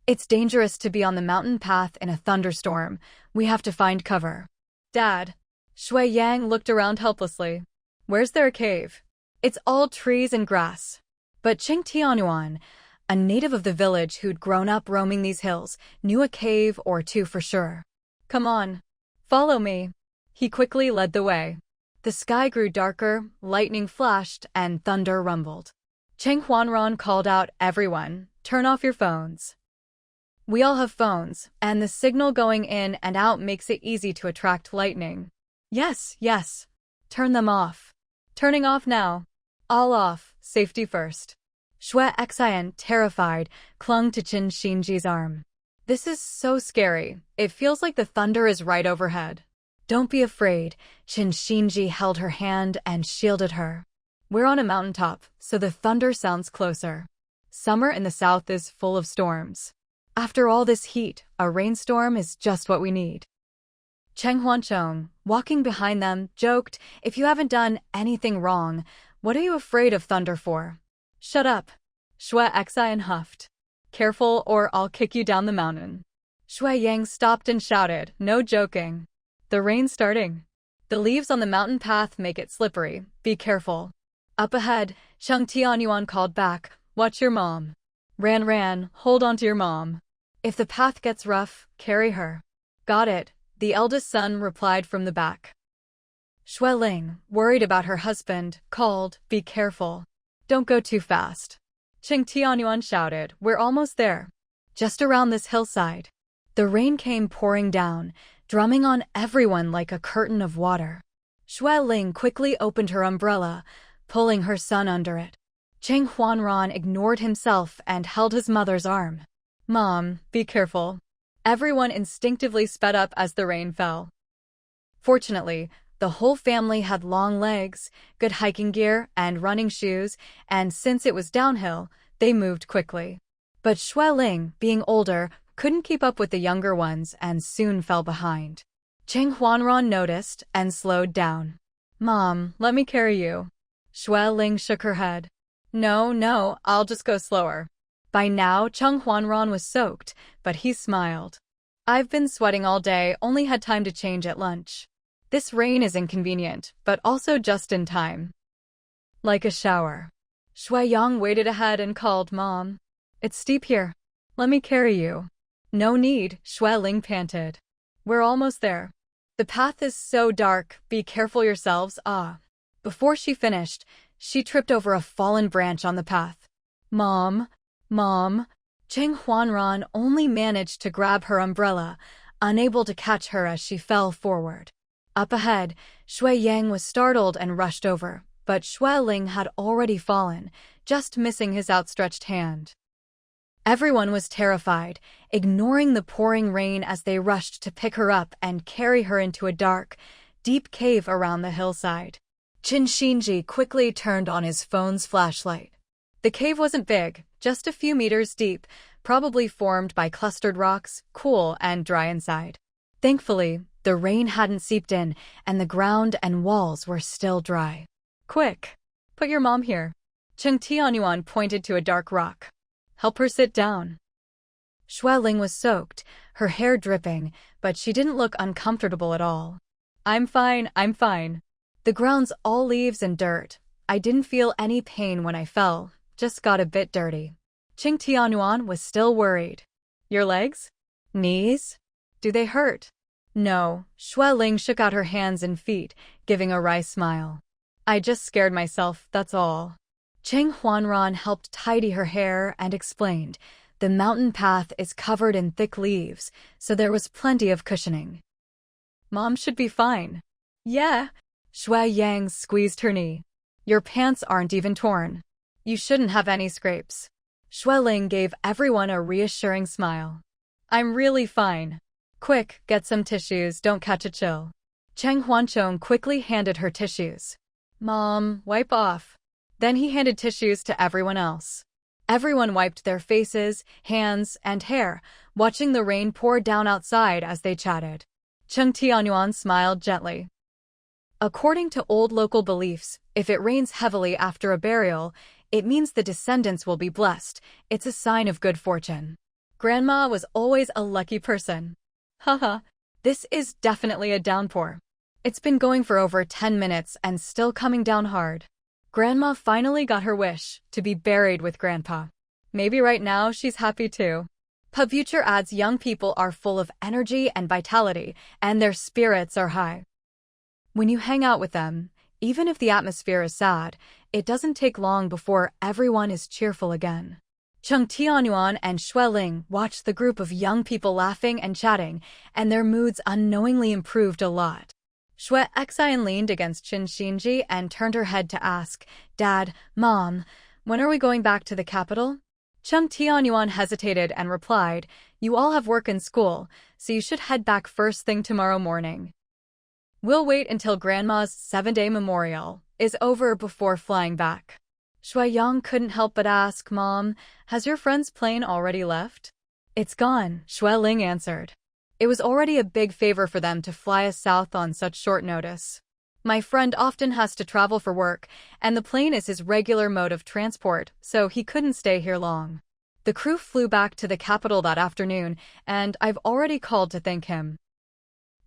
It's dangerous to be on the mountain path in a thunderstorm. We have to find cover. Dad. Shui Yang looked around helplessly. Where's there a cave? It's all trees and grass. But Cheng Tianyuan, a native of the village who'd grown up roaming these hills, knew a cave or 2 for sure. Come on. Follow me. He quickly led the way. The sky grew darker, lightning flashed, and thunder rumbled. Cheng Huanran called out, everyone, turn off your phones. We all have phones, and the signal going in and out makes it easy to attract lightning. Yes. Turn them off. Turning off now. All off, safety first. Xue Xian, terrified, clung to Qin Xinji's arm. This is so scary. It feels like the thunder is right overhead. Don't be afraid. Qin Xinji held her hand and shielded her. We're on a mountaintop, so the thunder sounds closer. Summer in the south is full of storms. After all this heat, a rainstorm is just what we need. Cheng Huancheng, walking behind them, joked, "If you haven't done anything wrong, what are you afraid of thunder for?" "Shut up." Shui Xian huffed. "Careful or I'll kick you down the mountain." Shui Yang stopped and shouted, "No joking. The rain's starting. The leaves on the mountain path make it slippery. Be careful." Up ahead, Cheng Tianyuan called back, "Watch your mom." Ran, hold on to your mom. If the path gets rough, carry her. Got it, the eldest son replied from the back. Shui Ling, worried about her husband, called, "Be careful. Don't go too fast." Cheng Tianyuan shouted, "We're almost there. Just around this hillside." The rain came pouring down, drumming on everyone like a curtain of water. Shui Ling quickly opened her umbrella, pulling her son under it. Cheng Huanran ignored himself and held his mother's arm. "Mom, be careful." Everyone instinctively sped up as the rain fell. Fortunately, the whole family had long legs, good hiking gear, and running shoes, and since it was downhill, they moved quickly. But Shui Ling, being older, couldn't keep up with the younger ones and soon fell behind. Cheng Huanran noticed and slowed down. "Mom, let me carry you." Shui Ling shook her head. No, I'll just go slower." By now, Cheng Huanran was soaked, but he smiled. "I've been sweating all day, only had time to change at lunch. This rain is inconvenient, but also just in time." Like a shower. Shui Yang waited ahead and called, "Mom, it's steep here. Let me carry you." "No need," Shui Ling panted. "We're almost there. The path is so dark, be careful yourselves, ah." Before she finished, she tripped over a fallen branch on the path. Mom. Cheng Huanran only managed to grab her umbrella, unable to catch her as she fell forward. Up ahead, Shui Yang was startled and rushed over, but Shui Ling had already fallen, just missing his outstretched hand. Everyone was terrified, ignoring the pouring rain as they rushed to pick her up and carry her into a dark, deep cave around the hillside. Qin Xinji quickly turned on his phone's flashlight. The cave wasn't big, just a few meters deep, probably formed by clustered rocks, cool and dry inside. Thankfully, the rain hadn't seeped in, and the ground and walls were still dry. "Quick, put your mom here." Cheng Tianyuan pointed to a dark rock. "Help her sit down." Shui Ling was soaked, her hair dripping, but she didn't look uncomfortable at all. I'm fine. The ground's all leaves and dirt. I didn't feel any pain when I fell, just got a bit dirty." Cheng Tianyuan was still worried. "Your legs? Knees? Do they hurt?" "No." Shui Ling shook out her hands and feet, giving a wry smile. "I just scared myself, that's all." Cheng Huanran helped tidy her hair and explained, "The mountain path is covered in thick leaves, so there was plenty of cushioning." "Mom should be fine." "Yeah." Shui Yang squeezed her knee. "Your pants aren't even torn. You shouldn't have any scrapes." Shui Ling gave everyone a reassuring smile. "I'm really fine. Quick, get some tissues, don't catch a chill." Cheng Huancheng quickly handed her tissues. "Mom, wipe off." Then he handed tissues to everyone else. Everyone wiped their faces, hands, and hair, watching the rain pour down outside as they chatted. Cheng Tianyuan smiled gently. According to old local beliefs, if it rains heavily after a burial, it means the descendants will be blessed. It's a sign of good fortune. Grandma was always a lucky person. Haha, this is definitely a downpour. It's been going for over 10 minutes and still coming down hard. Grandma finally got her wish, to be buried with Grandpa. Maybe right now she's happy too. Pub Future adds young people are full of energy and vitality, and their spirits are high. When you hang out with them, even if the atmosphere is sad, it doesn't take long before everyone is cheerful again. Cheng Tianyuan and Shui Ling watched the group of young people laughing and chatting, and their moods unknowingly improved a lot. Shui Xian leaned against Qin Xinji and turned her head to ask, "Dad, Mom, when are we going back to the capital?" Cheng Tianyuan hesitated and replied, "You all have work and school, so you should head back first thing tomorrow morning. We'll wait until Grandma's 7-day memorial. is over before flying back. Shuai couldn't help but ask, Mom, has your friend's plane already left? It's gone, Shuai answered. It was already a big favor for them to fly us south on such short notice. My friend often has to travel for work, and the plane is his regular mode of transport, so he couldn't stay here long. The crew flew back to the capital that afternoon, and I've already called to thank him.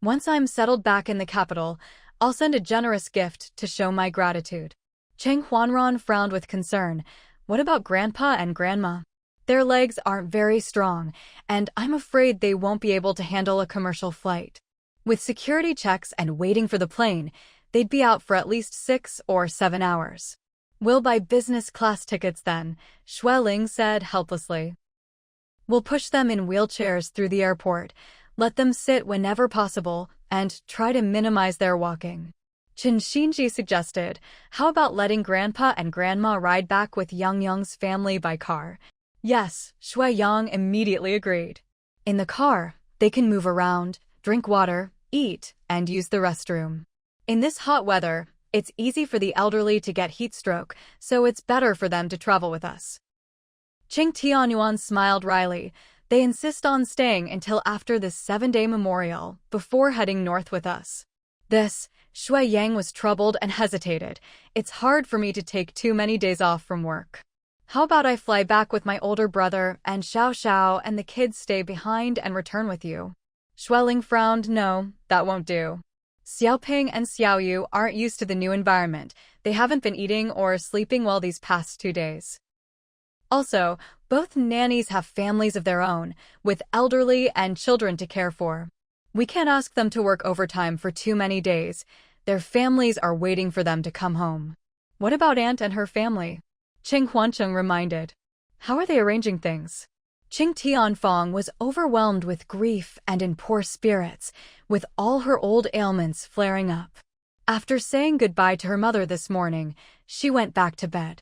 Once I'm settled back in the capital, I'll send a generous gift to show my gratitude. Cheng Huanran frowned with concern. What about Grandpa and Grandma? Their legs aren't very strong, and I'm afraid they won't be able to handle a commercial flight. With security checks and waiting for the plane, they'd be out for at least 6 or 7 hours. We'll buy business class tickets then, Shuai said helplessly. We'll push them in wheelchairs through the airport, let them sit whenever possible, and try to minimize their walking. Chen Xinji suggested, how about letting Grandpa and Grandma ride back with Yang's family by car? Yes, Shuai immediately agreed. In the car, they can move around, drink water, eat, and use the restroom. In this hot weather, it's easy for the elderly to get heat stroke, so it's better for them to travel with us. Qing Tianyuan smiled wryly. They insist on staying until after this 7-day memorial, before heading north with us. This, Shuai was troubled and hesitated. It's hard for me to take too many days off from work. How about I fly back with my older brother, and Xiao and the kids stay behind and return with you? Shuai frowned. No, that won't do. Xiaoping and Xiaoyu aren't used to the new environment. They haven't been eating or sleeping well these past 2 days. Also, both nannies have families of their own, with elderly and children to care for. We can't ask them to work overtime for too many days. Their families are waiting for them to come home. What about Aunt and her family? Qing Huancheng reminded. How are they arranging things? Qing Tianfang was overwhelmed with grief and in poor spirits, with all her old ailments flaring up. After saying goodbye to her mother this morning, she went back to bed.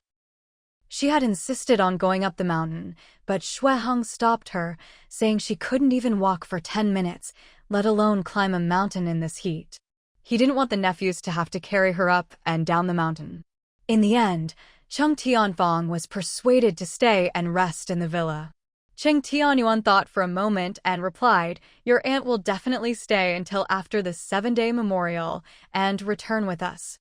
She had insisted on going up the mountain, but Shuai stopped her, saying she couldn't even walk for 10 minutes, let alone climb a mountain in this heat. He didn't want the nephews to have to carry her up and down the mountain. In the end, Cheng Tianfang was persuaded to stay and rest in the villa. Qing Tianyuan thought for a moment and replied, Your aunt will definitely stay until after the 7-day memorial and return with us.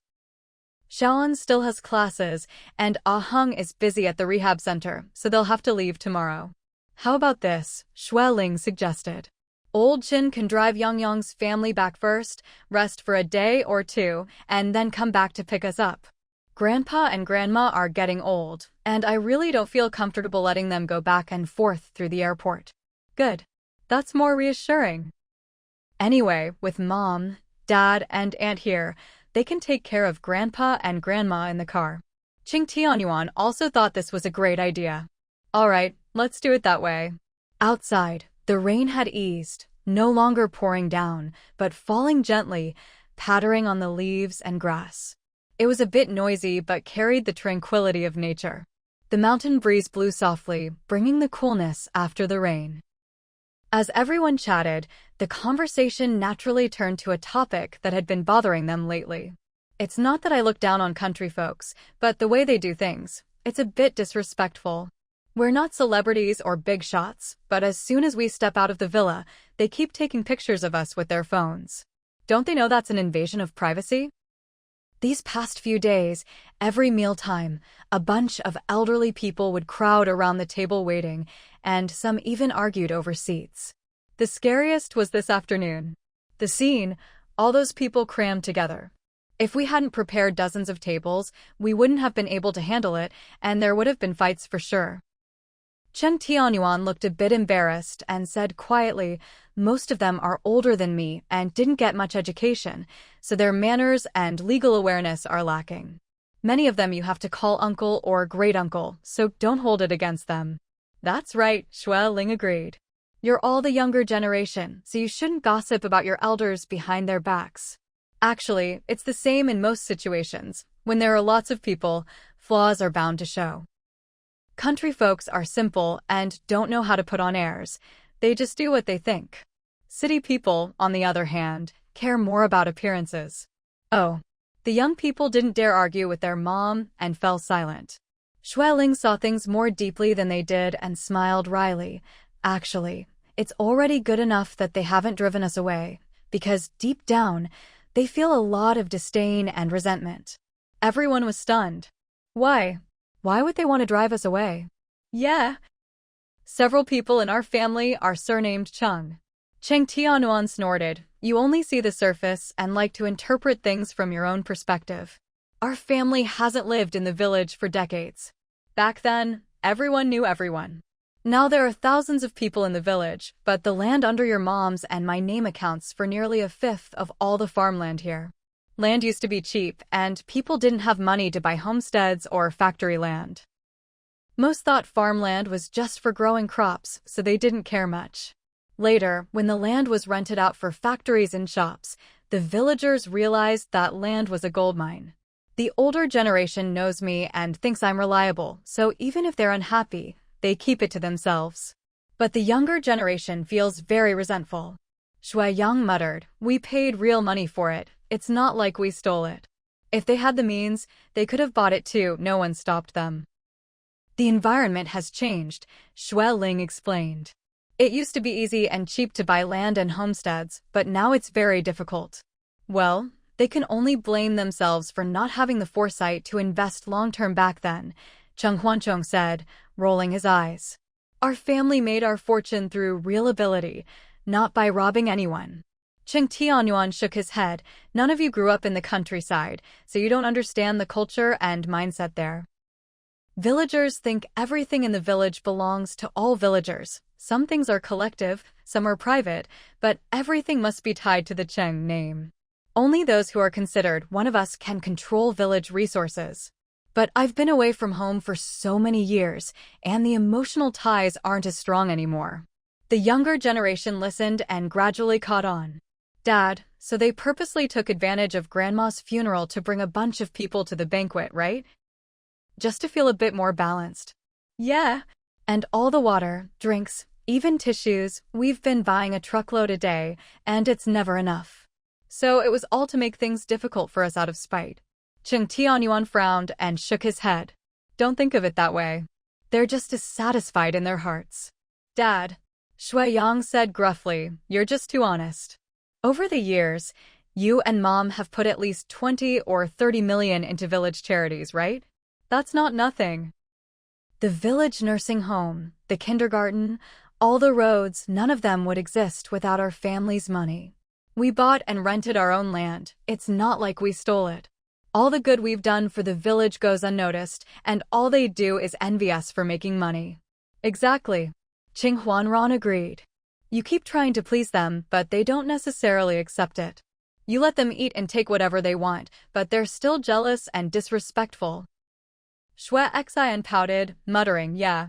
Xiaoan still has classes, and Aheng is busy at the rehab center, so they'll have to leave tomorrow. How about this? Shuai suggested. Old Qin can drive Yang's family back first, rest for a day or 2, and then come back to pick us up. Grandpa and Grandma are getting old, and I really don't feel comfortable letting them go back and forth through the airport. Good. That's more reassuring. Anyway, with Mom, Dad, and Aunt here, they can take care of Grandpa and Grandma in the car. Qing Tianyuan also thought this was a great idea. All right, let's do it that way. Outside, the rain had eased, no longer pouring down, but falling gently, pattering on the leaves and grass. It was a bit noisy but carried the tranquility of nature. The mountain breeze blew softly, bringing the coolness after the rain. As everyone chatted, the conversation naturally turned to a topic that had been bothering them lately. It's not that I look down on country folks, but the way they do things, it's a bit disrespectful. We're not celebrities or big shots, but as soon as we step out of the villa, they keep taking pictures of us with their phones. Don't they know that's an invasion of privacy? These past few days, every mealtime, a bunch of elderly people would crowd around the table waiting, and some even argued over seats. The scariest was this afternoon. The scene, all those people crammed together. If we hadn't prepared dozens of tables, we wouldn't have been able to handle it, and there would have been fights for sure. Chen Tianyuan looked a bit embarrassed and said quietly, Most of them are older than me and didn't get much education, so their manners and legal awareness are lacking. Many of them you have to call uncle or great-uncle, so don't hold it against them. That's right, Shuai agreed. You're all the younger generation, so you shouldn't gossip about your elders behind their backs. Actually, it's the same in most situations. When there are lots of people, flaws are bound to show. Country folks are simple and don't know how to put on airs. They just do what they think. City people, on the other hand, care more about appearances. Oh, The young people didn't dare argue with their mom and fell silent. Xueling saw things more deeply than they did and smiled wryly. Actually, it's already good enough that they haven't driven us away, because deep down, they feel a lot of disdain and resentment. Everyone was stunned. Why? Why would they want to drive us away? Yeah. Several people in our family are surnamed Chung. Cheng Tianyuan snorted. You only see the surface and like to interpret things from your own perspective. Our family hasn't lived in the village for decades. Back then, everyone knew everyone. Now there are thousands of people in the village, but the land under your mom's and my name accounts for nearly a fifth of all the farmland here. Land used to be cheap, and people didn't have money to buy homesteads or factory land. Most thought farmland was just for growing crops, so they didn't care much. Later, when the land was rented out for factories and shops, the villagers realized that land was a gold mine. The older generation knows me and thinks I'm reliable, so even if they're unhappy, they keep it to themselves. But the younger generation feels very resentful. Shui Yang muttered, we paid real money for it. It's not like we stole it. If they had the means, they could have bought it too. No one stopped them. The environment has changed, Xue Ling explained. It used to be easy and cheap to buy land and homesteads, but now it's very difficult. Well, they can only blame themselves for not having the foresight to invest long-term back then, Cheng Huanchong said, rolling his eyes. Our family made our fortune through real ability, not by robbing anyone. Cheng Tianyuan shook his head. None of you grew up in the countryside, so you don't understand the culture and mindset there. Villagers think everything in the village belongs to all villagers. Some things are collective, some are private, but everything must be tied to the Cheng name. Only those who are considered one of us can control village resources. But I've been away from home for so many years, and the emotional ties aren't as strong anymore. The younger generation listened and gradually caught on. Dad, so they purposely took advantage of Grandma's funeral to bring a bunch of people to the banquet, right? Just to feel a bit more balanced. Yeah. And all the water, drinks, even tissues, we've been buying a truckload a day, and it's never enough. So it was all to make things difficult for us out of spite. Cheng Tianyuan frowned and shook his head. Don't think of it that way. They're just dissatisfied in their hearts. Dad, Shui Yang said gruffly, you're just too honest. Over the years, you and Mom have put at least 20 or 30 million into village charities, right? That's not nothing. The village nursing home, the kindergarten, all the roads, none of them would exist without our family's money. We bought and rented our own land. It's not like we stole it. All the good we've done for the village goes unnoticed, and all they do is envy us for making money. Exactly. Qing Huanran agreed. You keep trying to please them, but they don't necessarily accept it. You let them eat and take whatever they want, but they're still jealous and disrespectful. Shui Xian pouted, muttering, yeah.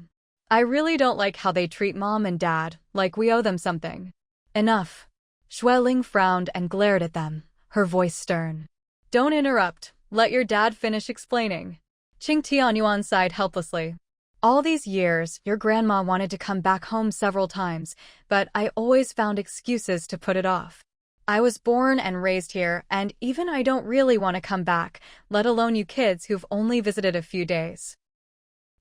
I really don't like how they treat Mom and Dad, like we owe them something. Enough. Shui Ling frowned and glared at them, her voice stern. Don't interrupt. Let your dad finish explaining. Qing Tianyuan sighed helplessly. All these years, your grandma wanted to come back home several times, but I always found excuses to put it off. I was born and raised here, and even I don't really want to come back, let alone you kids who've only visited a few days.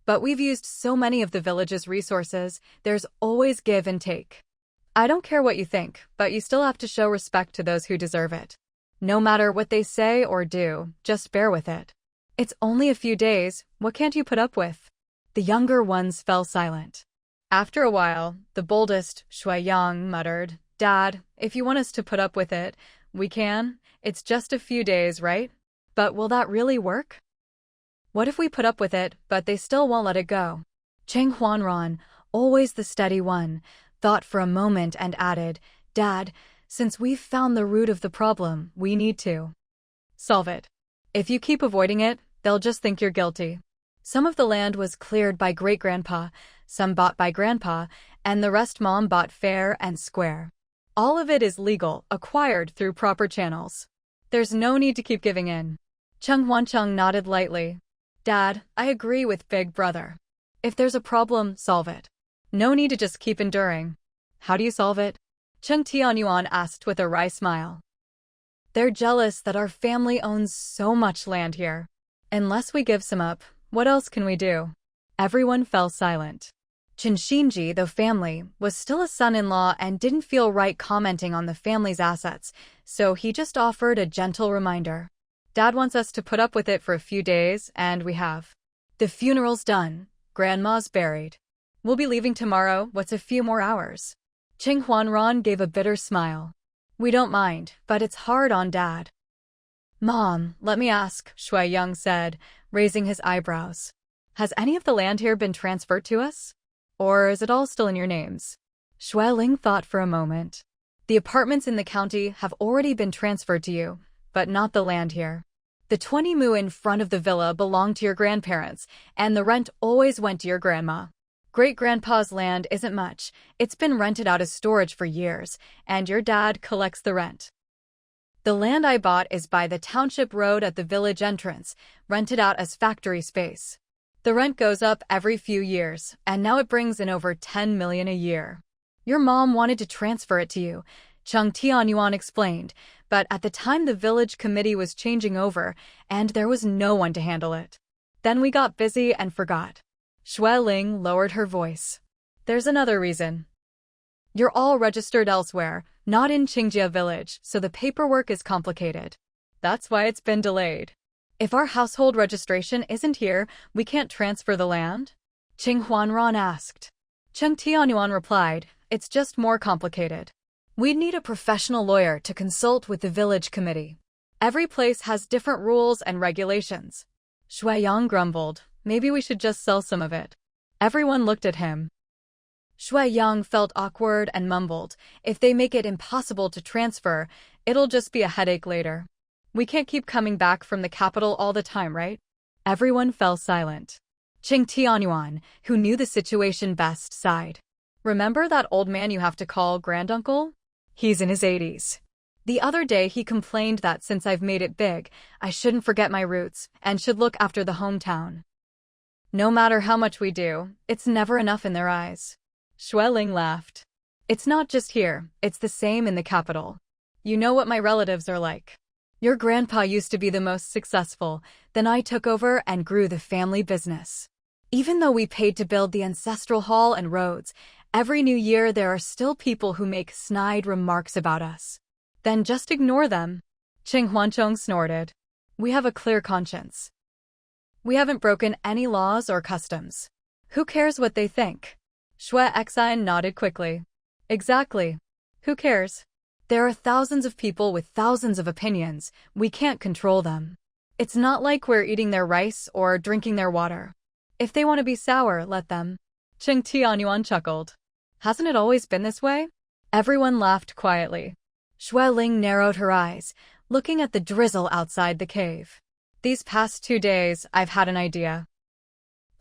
But we've used so many of the village's resources, there's always give and take. I don't care what you think, but you still have to show respect to those who deserve it. No matter what they say or do, just bear with it. It's only a few days, what can't you put up with? The younger ones fell silent. After a while, the boldest, Shui Yang, muttered, Dad, if you want us to put up with it, we can. It's just a few days, right? But will that really work? What if we put up with it, but they still won't let it go? Cheng Huanran, always the steady one, thought for a moment and added, Dad, since we've found the root of the problem, we need to solve it. If you keep avoiding it, they'll just think you're guilty. Some of the land was cleared by great-grandpa, some bought by grandpa, and the rest Mom bought fair and square. All of it is legal, acquired through proper channels. There's no need to keep giving in. Cheng Huancheng nodded lightly. Dad, I agree with Big Brother. If there's a problem, solve it. No need to just keep enduring. How do you solve it? Cheng Tianyuan asked with a wry smile. They're jealous that our family owns so much land here. Unless we give some up, what else can we do? Everyone fell silent. Chinshinji, though family, was still a son-in-law and didn't feel right commenting on the family's assets, so he just offered a gentle reminder. Dad wants us to put up with it for a few days, and we have. The funeral's done. Grandma's buried. We'll be leaving tomorrow, what's a few more hours? Ching Huanran gave a bitter smile. We don't mind, but it's hard on Dad. Mom, let me ask, Shui Yang said, raising his eyebrows. Has any of the land here been transferred to us? Or is it all still in your names? Shui Ling thought for a moment. The apartments in the county have already been transferred to you, but not the land here. The 20 mu in front of the villa belonged to your grandparents, and the rent always went to your grandma. Great-grandpa's land isn't much. It's been rented out as storage for years, and your dad collects the rent. The land I bought is by the township road at the village entrance, rented out as factory space. The rent goes up every few years, and now it brings in over 10 million a year. Your mom wanted to transfer it to you, Chung Tianyuan explained, but at the time the village committee was changing over, and there was no one to handle it. Then we got busy and forgot. Shui Ling lowered her voice. There's another reason. You're all registered elsewhere, not in Qingjia village, so the paperwork is complicated. That's why it's been delayed. If our household registration isn't here, we can't transfer the land? Ching Huanran asked. Cheng Tianyuan replied, it's just more complicated. We'd need a professional lawyer to consult with the village committee. Every place has different rules and regulations. Shui Yang grumbled, maybe we should just sell some of it. Everyone looked at him. Shui Yang felt awkward and mumbled, if they make it impossible to transfer, it'll just be a headache later. We can't keep coming back from the capital all the time, right? Everyone fell silent. Ching Tianyuan, who knew the situation best, sighed. Remember that old man you have to call granduncle? He's in his 80s. The other day he complained that since I've made it big, I shouldn't forget my roots and should look after the hometown. No matter how much we do, it's never enough in their eyes. Shui Ling laughed. It's not just here, it's the same in the capital. You know what my relatives are like. Your grandpa used to be the most successful, then I took over and grew the family business. Even though we paid to build the ancestral hall and roads, every new year there are still people who make snide remarks about us. Then just ignore them. Ching Huanchong snorted. We have a clear conscience. We haven't broken any laws or customs. Who cares what they think? Shui Exine nodded quickly. Exactly. Who cares? There are thousands of people with thousands of opinions. We can't control them. It's not like we're eating their rice or drinking their water. If they want to be sour, let them. Cheng Tianyuan chuckled. Hasn't it always been this way? Everyone laughed quietly. Shui Ling narrowed her eyes, looking at the drizzle outside the cave. These past 2 days, I've had an idea.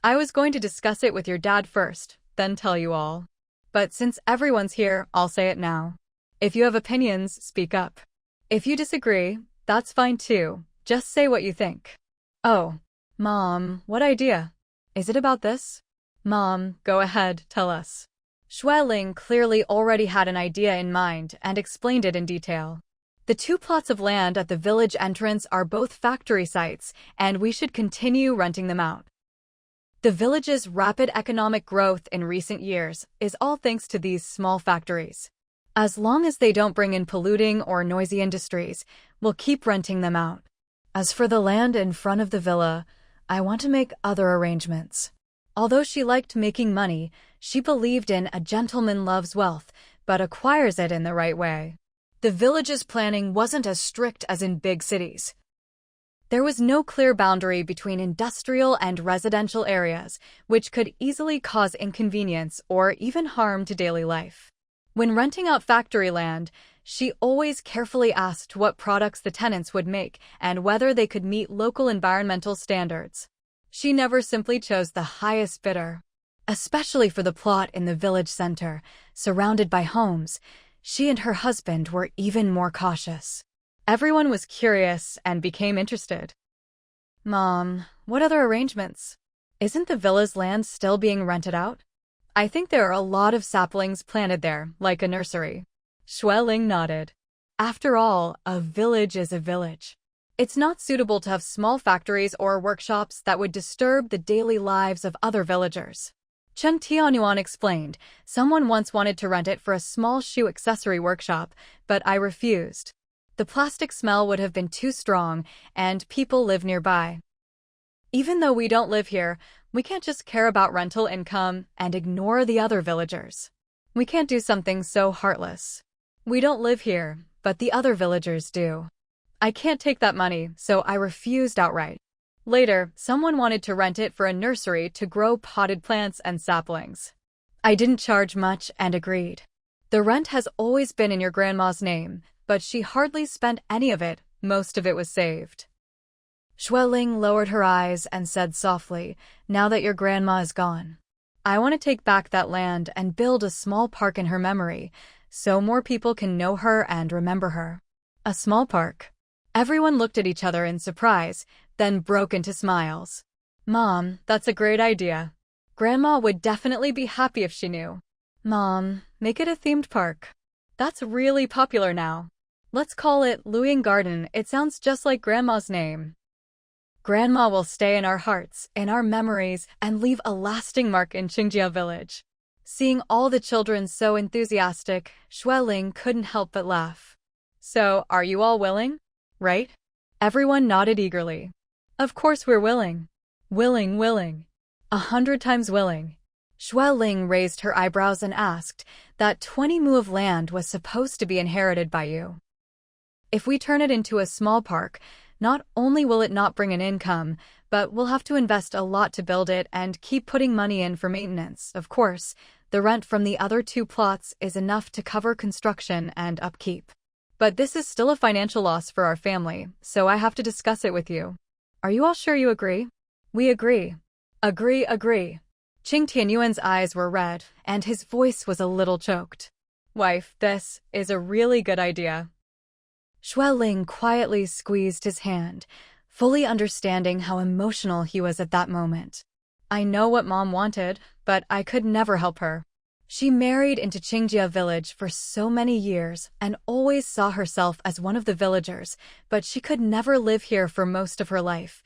I was going to discuss it with your dad first, then tell you all. But since everyone's here, I'll say it now. If you have opinions, speak up. If you disagree, that's fine too. Just say what you think. Oh, Mom, what idea? Is it about this? Mom, go ahead, tell us. Shui Ling clearly already had an idea in mind and explained it in detail. The 2 plots of land at the village entrance are both factory sites, and we should continue renting them out. The village's rapid economic growth in recent years is all thanks to these small factories. As long as they don't bring in polluting or noisy industries, we'll keep renting them out. As for the land in front of the villa, I want to make other arrangements. Although she liked making money, she believed in a gentleman loves wealth, but acquires it in the right way. The village's planning wasn't as strict as in big cities. There was no clear boundary between industrial and residential areas, which could easily cause inconvenience or even harm to daily life. When renting out factory land, she always carefully asked what products the tenants would make and whether they could meet local environmental standards. She never simply chose the highest bidder. Especially for the plot in the village center, surrounded by homes, she and her husband were even more cautious. Everyone was curious and became interested. Mom, what other arrangements? Isn't the villa's land still being rented out? I think there are a lot of saplings planted there, like a nursery. Shui Ling nodded. After all, a village is a village. It's not suitable to have small factories or workshops that would disturb the daily lives of other villagers. Chen Tianyuan explained, someone once wanted to rent it for a small shoe accessory workshop, but I refused. The plastic smell would have been too strong, and people live nearby. Even though we don't live here, we can't just care about rental income and ignore the other villagers. We can't do something so heartless. We don't live here, but the other villagers do. I can't take that money, so I refused outright. Later, someone wanted to rent it for a nursery to grow potted plants and saplings. I didn't charge much and agreed. The rent has always been in your grandma's name, but she hardly spent any of it. Most of it was saved. Xueling lowered her eyes and said softly, now that your grandma is gone, I want to take back that land and build a small park in her memory, so more people can know her and remember her. A small park. Everyone looked at each other in surprise, then broke into smiles. Mom, that's a great idea. Grandma would definitely be happy if she knew. Mom, make it a themed park. That's really popular now. Let's call it Luing Garden. It sounds just like Grandma's name. Grandma will stay in our hearts, in our memories, and leave a lasting mark in Qingjia village. Seeing all the children so enthusiastic, Xueling couldn't help but laugh. So, are you all willing? Right? Everyone nodded eagerly. Of course we're willing. Willing, willing. 100 times willing. Xueling raised her eyebrows and asked, that 20 mu of land was supposed to be inherited by you. If we turn it into a small park, not only will it not bring an income, but we'll have to invest a lot to build it and keep putting money in for maintenance. Of course, the rent from the other 2 plots is enough to cover construction and upkeep. But this is still a financial loss for our family, so I have to discuss it with you. Are you all sure you agree? We agree. Agree, agree. Qing Tianyuan's eyes were red, and his voice was a little choked. Wife, this is a really good idea. Xueling quietly squeezed his hand, fully understanding how emotional he was at that moment. I know what Mom wanted, but I could never help her. She married into Qingjia village for so many years and always saw herself as one of the villagers, but she could never live here for most of her life,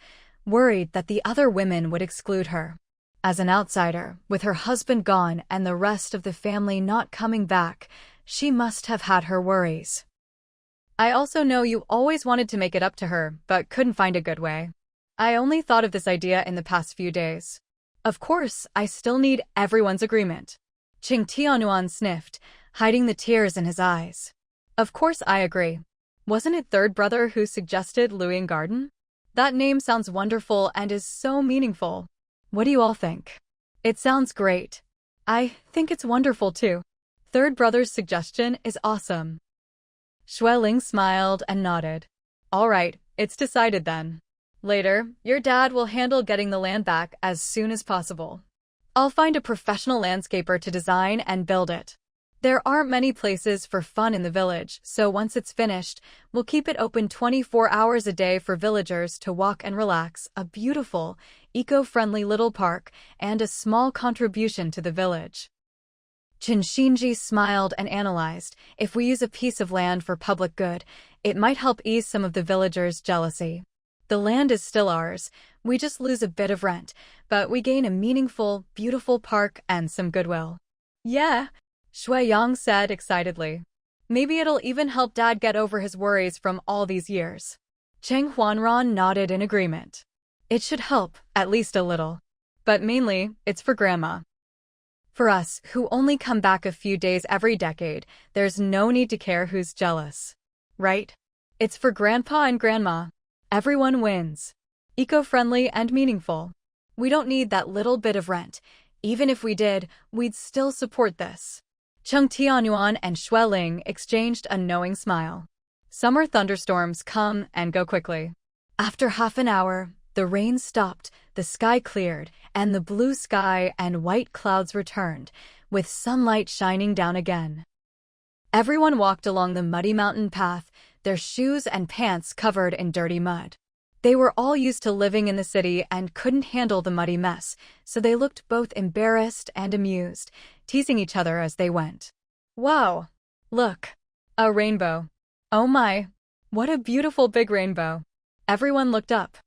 worried that the other women would exclude her. As an outsider, with her husband gone and the rest of the family not coming back, she must have had her worries. I also know you always wanted to make it up to her, but couldn't find a good way. I only thought of this idea in the past few days. Of course, I still need everyone's agreement. Qing Tianyuan sniffed, hiding the tears in his eyes. Of course I agree. Wasn't it third brother who suggested Luing Garden? That name sounds wonderful and is so meaningful. What do you all think? It sounds great. I think it's wonderful too. Third brother's suggestion is awesome. Xueling smiled and nodded. All right, it's decided then. Later, your dad will handle getting the land back as soon as possible. I'll find a professional landscaper to design and build it. There aren't many places for fun in the village, so once it's finished, we'll keep it open 24 hours a day for villagers to walk and relax, a beautiful, eco-friendly little park, and a small contribution to the village. Qin Xinji smiled and analyzed, if we use a piece of land for public good, it might help ease some of the villagers' jealousy. The land is still ours, we just lose a bit of rent, but we gain a meaningful, beautiful park and some goodwill. Yeah, Shui Yang said excitedly. Maybe it'll even help Dad get over his worries from all these years. Cheng Huanran nodded in agreement. It should help, at least a little. But mainly, it's for Grandma. For us, who only come back a few days every decade, there's no need to care who's jealous. Right? It's for Grandpa and Grandma. Everyone wins. Eco-friendly and meaningful. We don't need that little bit of rent. Even if we did, we'd still support this. Cheng Tianyuan and Xueling exchanged a knowing smile. Summer thunderstorms come and go quickly. After half an hour, the rain stopped, the sky cleared, and the blue sky and white clouds returned, with sunlight shining down again. Everyone walked along the muddy mountain path, their shoes and pants covered in dirty mud. They were all used to living in the city and couldn't handle the muddy mess, so they looked both embarrassed and amused, teasing each other as they went. Wow! Look! A rainbow! Oh my! What a beautiful big rainbow! Everyone looked up.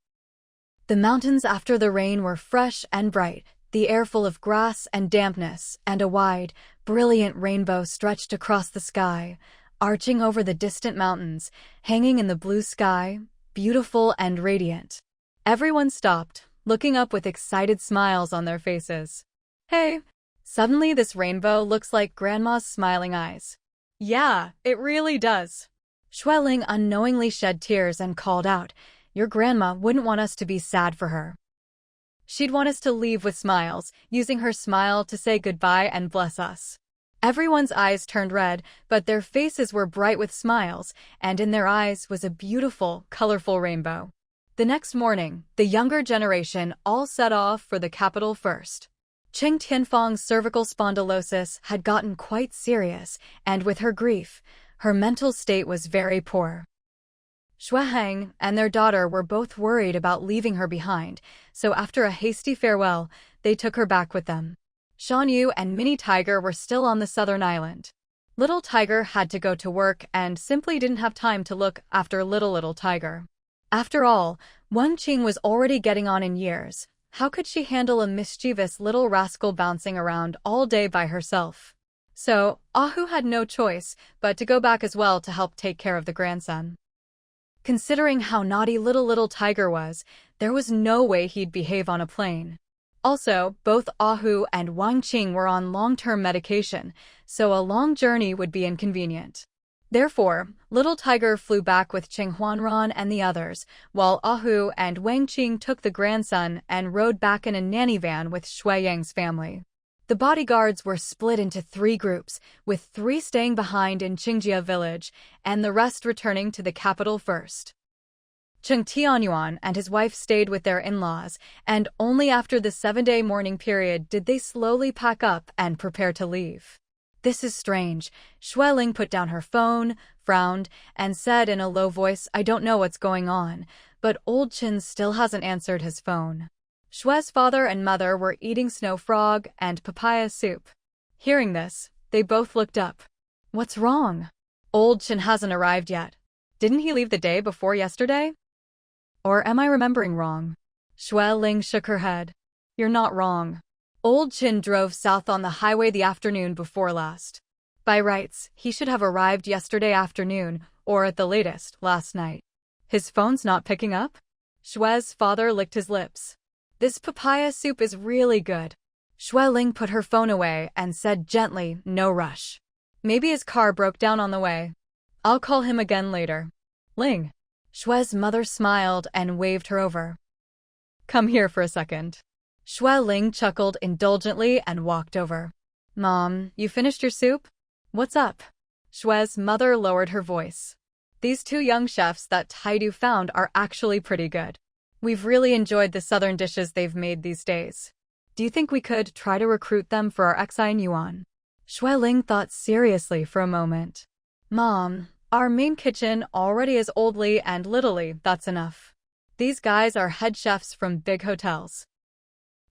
The mountains after the rain were fresh and bright, the air full of grass and dampness, and a wide, brilliant rainbow stretched across the sky, arching over the distant mountains, hanging in the blue sky, beautiful and radiant. Everyone stopped, looking up with excited smiles on their faces. Hey! Suddenly this rainbow looks like Grandma's smiling eyes. Yeah, it really does. Xueling unknowingly shed tears and called out, "Your grandma wouldn't want us to be sad for her. She'd want us to leave with smiles, using her smile to say goodbye and bless us." Everyone's eyes turned red, but their faces were bright with smiles, and in their eyes was a beautiful, colorful rainbow. The next morning, the younger generation all set off for the capital first. Qing Tianfang's cervical spondylosis had gotten quite serious, and with her grief, her mental state was very poor. Xueheng and their daughter were both worried about leaving her behind, so after a hasty farewell, they took her back with them. Shan Yu and Mini Tiger were still on the southern island. Little Tiger had to go to work and simply didn't have time to look after Little Tiger. After all, Wang Qing was already getting on in years. How could she handle a mischievous little rascal bouncing around all day by herself? So, Ahu had no choice but to go back as well to help take care of the grandson. Considering how naughty Little Tiger was, there was no way he'd behave on a plane. Also, both Ahu and Wang Qing were on long-term medication, so a long journey would be inconvenient. Therefore, Little Tiger flew back with Qing Huanran and the others, while Ahu and Wang Qing took the grandson and rode back in a nanny van with Shui Yang's family. The bodyguards were split into 3 groups, with 3 staying behind in Qingjia village, and the rest returning to the capital first. Cheng Tianyuan and his wife stayed with their in-laws, and only after the 7-day mourning period did they slowly pack up and prepare to leave. "This is strange." Xueling put down her phone, frowned, and said in a low voice, "I don't know what's going on, but old Chen still hasn't answered his phone." Xue's father and mother were eating snow frog and papaya soup. Hearing this, they both looked up. "What's wrong? Old Chen hasn't arrived yet. Didn't he leave the day before yesterday? Or am I remembering wrong?" Xueling shook her head. "You're not wrong. Old Chen drove south on the highway the afternoon before last. By rights, he should have arrived yesterday afternoon, or at the latest, last night. His phone's not picking up?" Xue's father licked his lips. "This papaya soup is really good." Xueling put her phone away and said gently, "No rush. Maybe his car broke down on the way. I'll call him again later." "Ling." Xue's mother smiled and waved her over. "Come here for a second." Xueling chuckled indulgently and walked over. "Mom, you finished your soup? What's up?" Xue's mother lowered her voice. "These 2 young chefs that Taidu found are actually pretty good. We've really enjoyed the southern dishes they've made these days. Do you think we could try to recruit them for our Xine Yuan?" Xueling thought seriously for a moment. "Mom, our main kitchen already is oldly and littly, that's enough. These guys are head chefs from big hotels.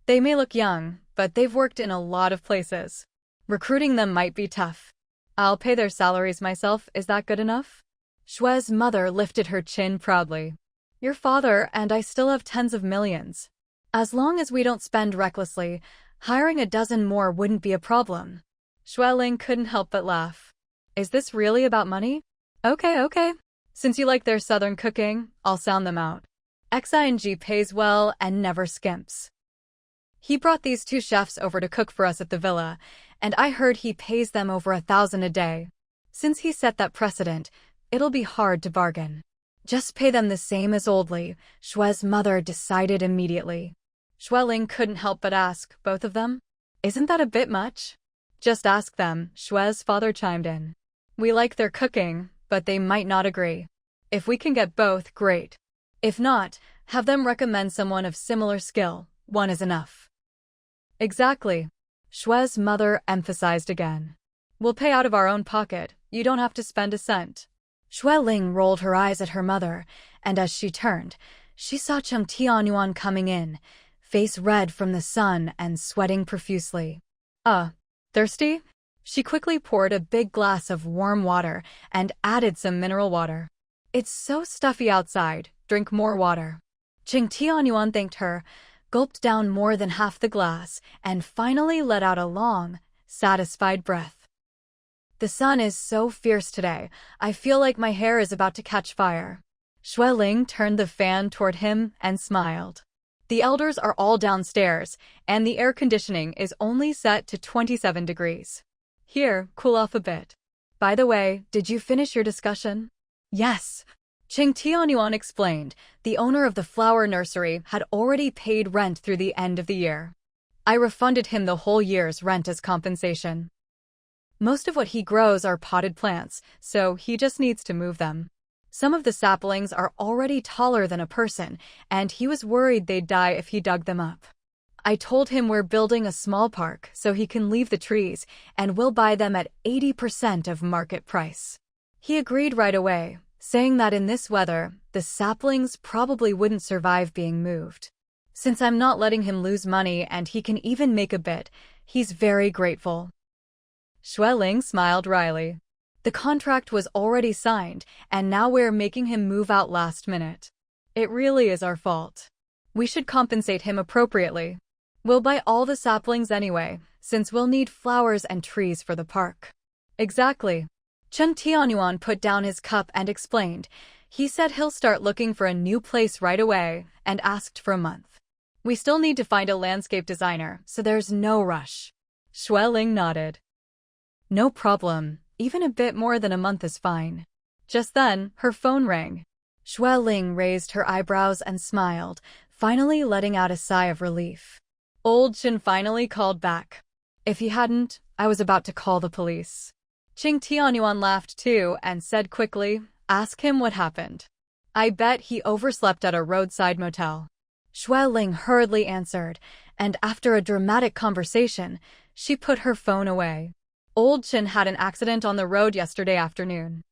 They may look young, but they've worked in a lot of places. Recruiting them might be tough. I'll pay their salaries myself, is that good enough?" Xue's mother lifted her chin proudly. "Your father and I still have tens of millions. As long as we don't spend recklessly, hiring a dozen more wouldn't be a problem." Xueling couldn't help but laugh. "Is this really about money? Okay. Since you like their southern cooking, I'll sound them out. Xing pays well and never skimps. He brought these 2 chefs over to cook for us at the villa, and I heard he pays them over 1,000 a day. Since he set that precedent, it'll be hard to bargain. Just pay them the same as Oldly," Xue's mother decided immediately. Xueling couldn't help but ask, "Both of them? Isn't that a bit much?" "Just ask them," Xue's father chimed in. "We like their cooking, but they might not agree. If we can get both, great. If not, have them recommend someone of similar skill. 1 is enough." "Exactly," Xue's mother emphasized again. "We'll pay out of our own pocket. You don't have to spend a cent." Xueling rolled her eyes at her mother, and as she turned, she saw Cheng Tianyuan coming in, face red from the sun and sweating profusely. Thirsty?" She quickly poured a big glass of warm water and added some mineral water. It's so stuffy outside, drink more water. Cheng Tianyuan thanked her, gulped down more than half the glass, and finally let out a long, satisfied breath. The sun is so fierce today, I feel like my hair is about to catch fire. Xueling turned the fan toward him and smiled. The elders are all downstairs, and the air conditioning is only set to 27 degrees. Here, cool off a bit. By the way, did you finish your discussion? Yes. Cheng Tianyuan explained. The owner of the flower nursery had already paid rent through the end of the year. I refunded him the whole year's rent as compensation. Most of what he grows are potted plants, so he just needs to move them. Some of the saplings are already taller than a person, and he was worried they'd die if he dug them up. I told him we're building a small park so he can leave the trees, and we'll buy them at 80% of market price. He agreed right away, saying that in this weather, the saplings probably wouldn't survive being moved. Since I'm not letting him lose money and he can even make a bit, he's very grateful. Xueling smiled wryly. The contract was already signed, and now we're making him move out last minute. It really is our fault. We should compensate him appropriately. We'll buy all the saplings anyway, since we'll need flowers and trees for the park. Exactly. Cheng Tianyuan put down his cup and explained. He said he'll start looking for a new place right away and asked for a month. We still need to find a landscape designer, so there's no rush. Xueling nodded. No problem. Even a bit more than a month is fine. Just then, her phone rang. Xueling raised her eyebrows and smiled, finally letting out a sigh of relief. Old Chen finally called back. If he hadn't, I was about to call the police. Cheng Tianyuan laughed too and said quickly, ask him what happened. I bet he overslept at a roadside motel. Xueling hurriedly answered, and after a dramatic conversation, she put her phone away. Old Chen had an accident on the road yesterday afternoon.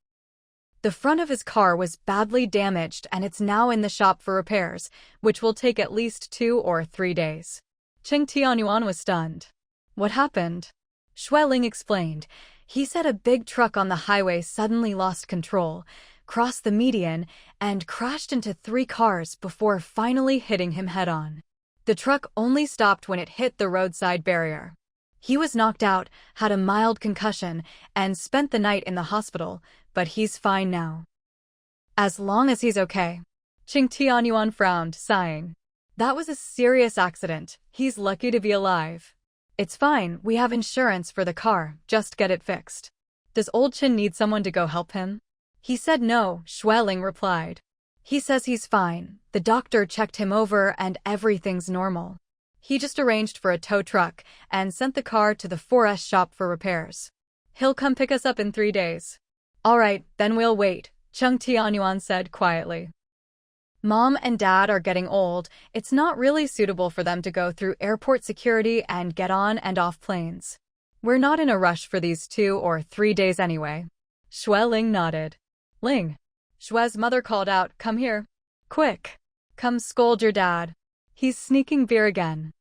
The front of his car was badly damaged and it's now in the shop for repairs, which will take at least 2 or 3 days. Cheng Tianyuan was stunned. What happened? Xueling explained. He said a big truck on the highway suddenly lost control, crossed the median, and crashed into 3 cars before finally hitting him head-on. The truck only stopped when it hit the roadside barrier. He was knocked out, had a mild concussion, and spent the night in the hospital, but he's fine now. As long as he's okay. Cheng Tianyuan frowned, sighing. That was a serious accident. He's lucky to be alive. It's fine, we have insurance for the car, just get it fixed. Does Old Chen need someone to go help him? He said no, Xueling replied. He says he's fine. The doctor checked him over and everything's normal. He just arranged for a tow truck and sent the car to the 4S shop for repairs. He'll come pick us up in 3 days. All right, then we'll wait, Cheng Tianyuan said quietly. Mom and Dad are getting old. It's not really suitable for them to go through airport security and get on and off planes. We're not in a rush for these 2 or 3 days anyway. Xueling nodded. Ling. Xue's mother called out, come here. Quick. Come scold your dad. He's sneaking beer again.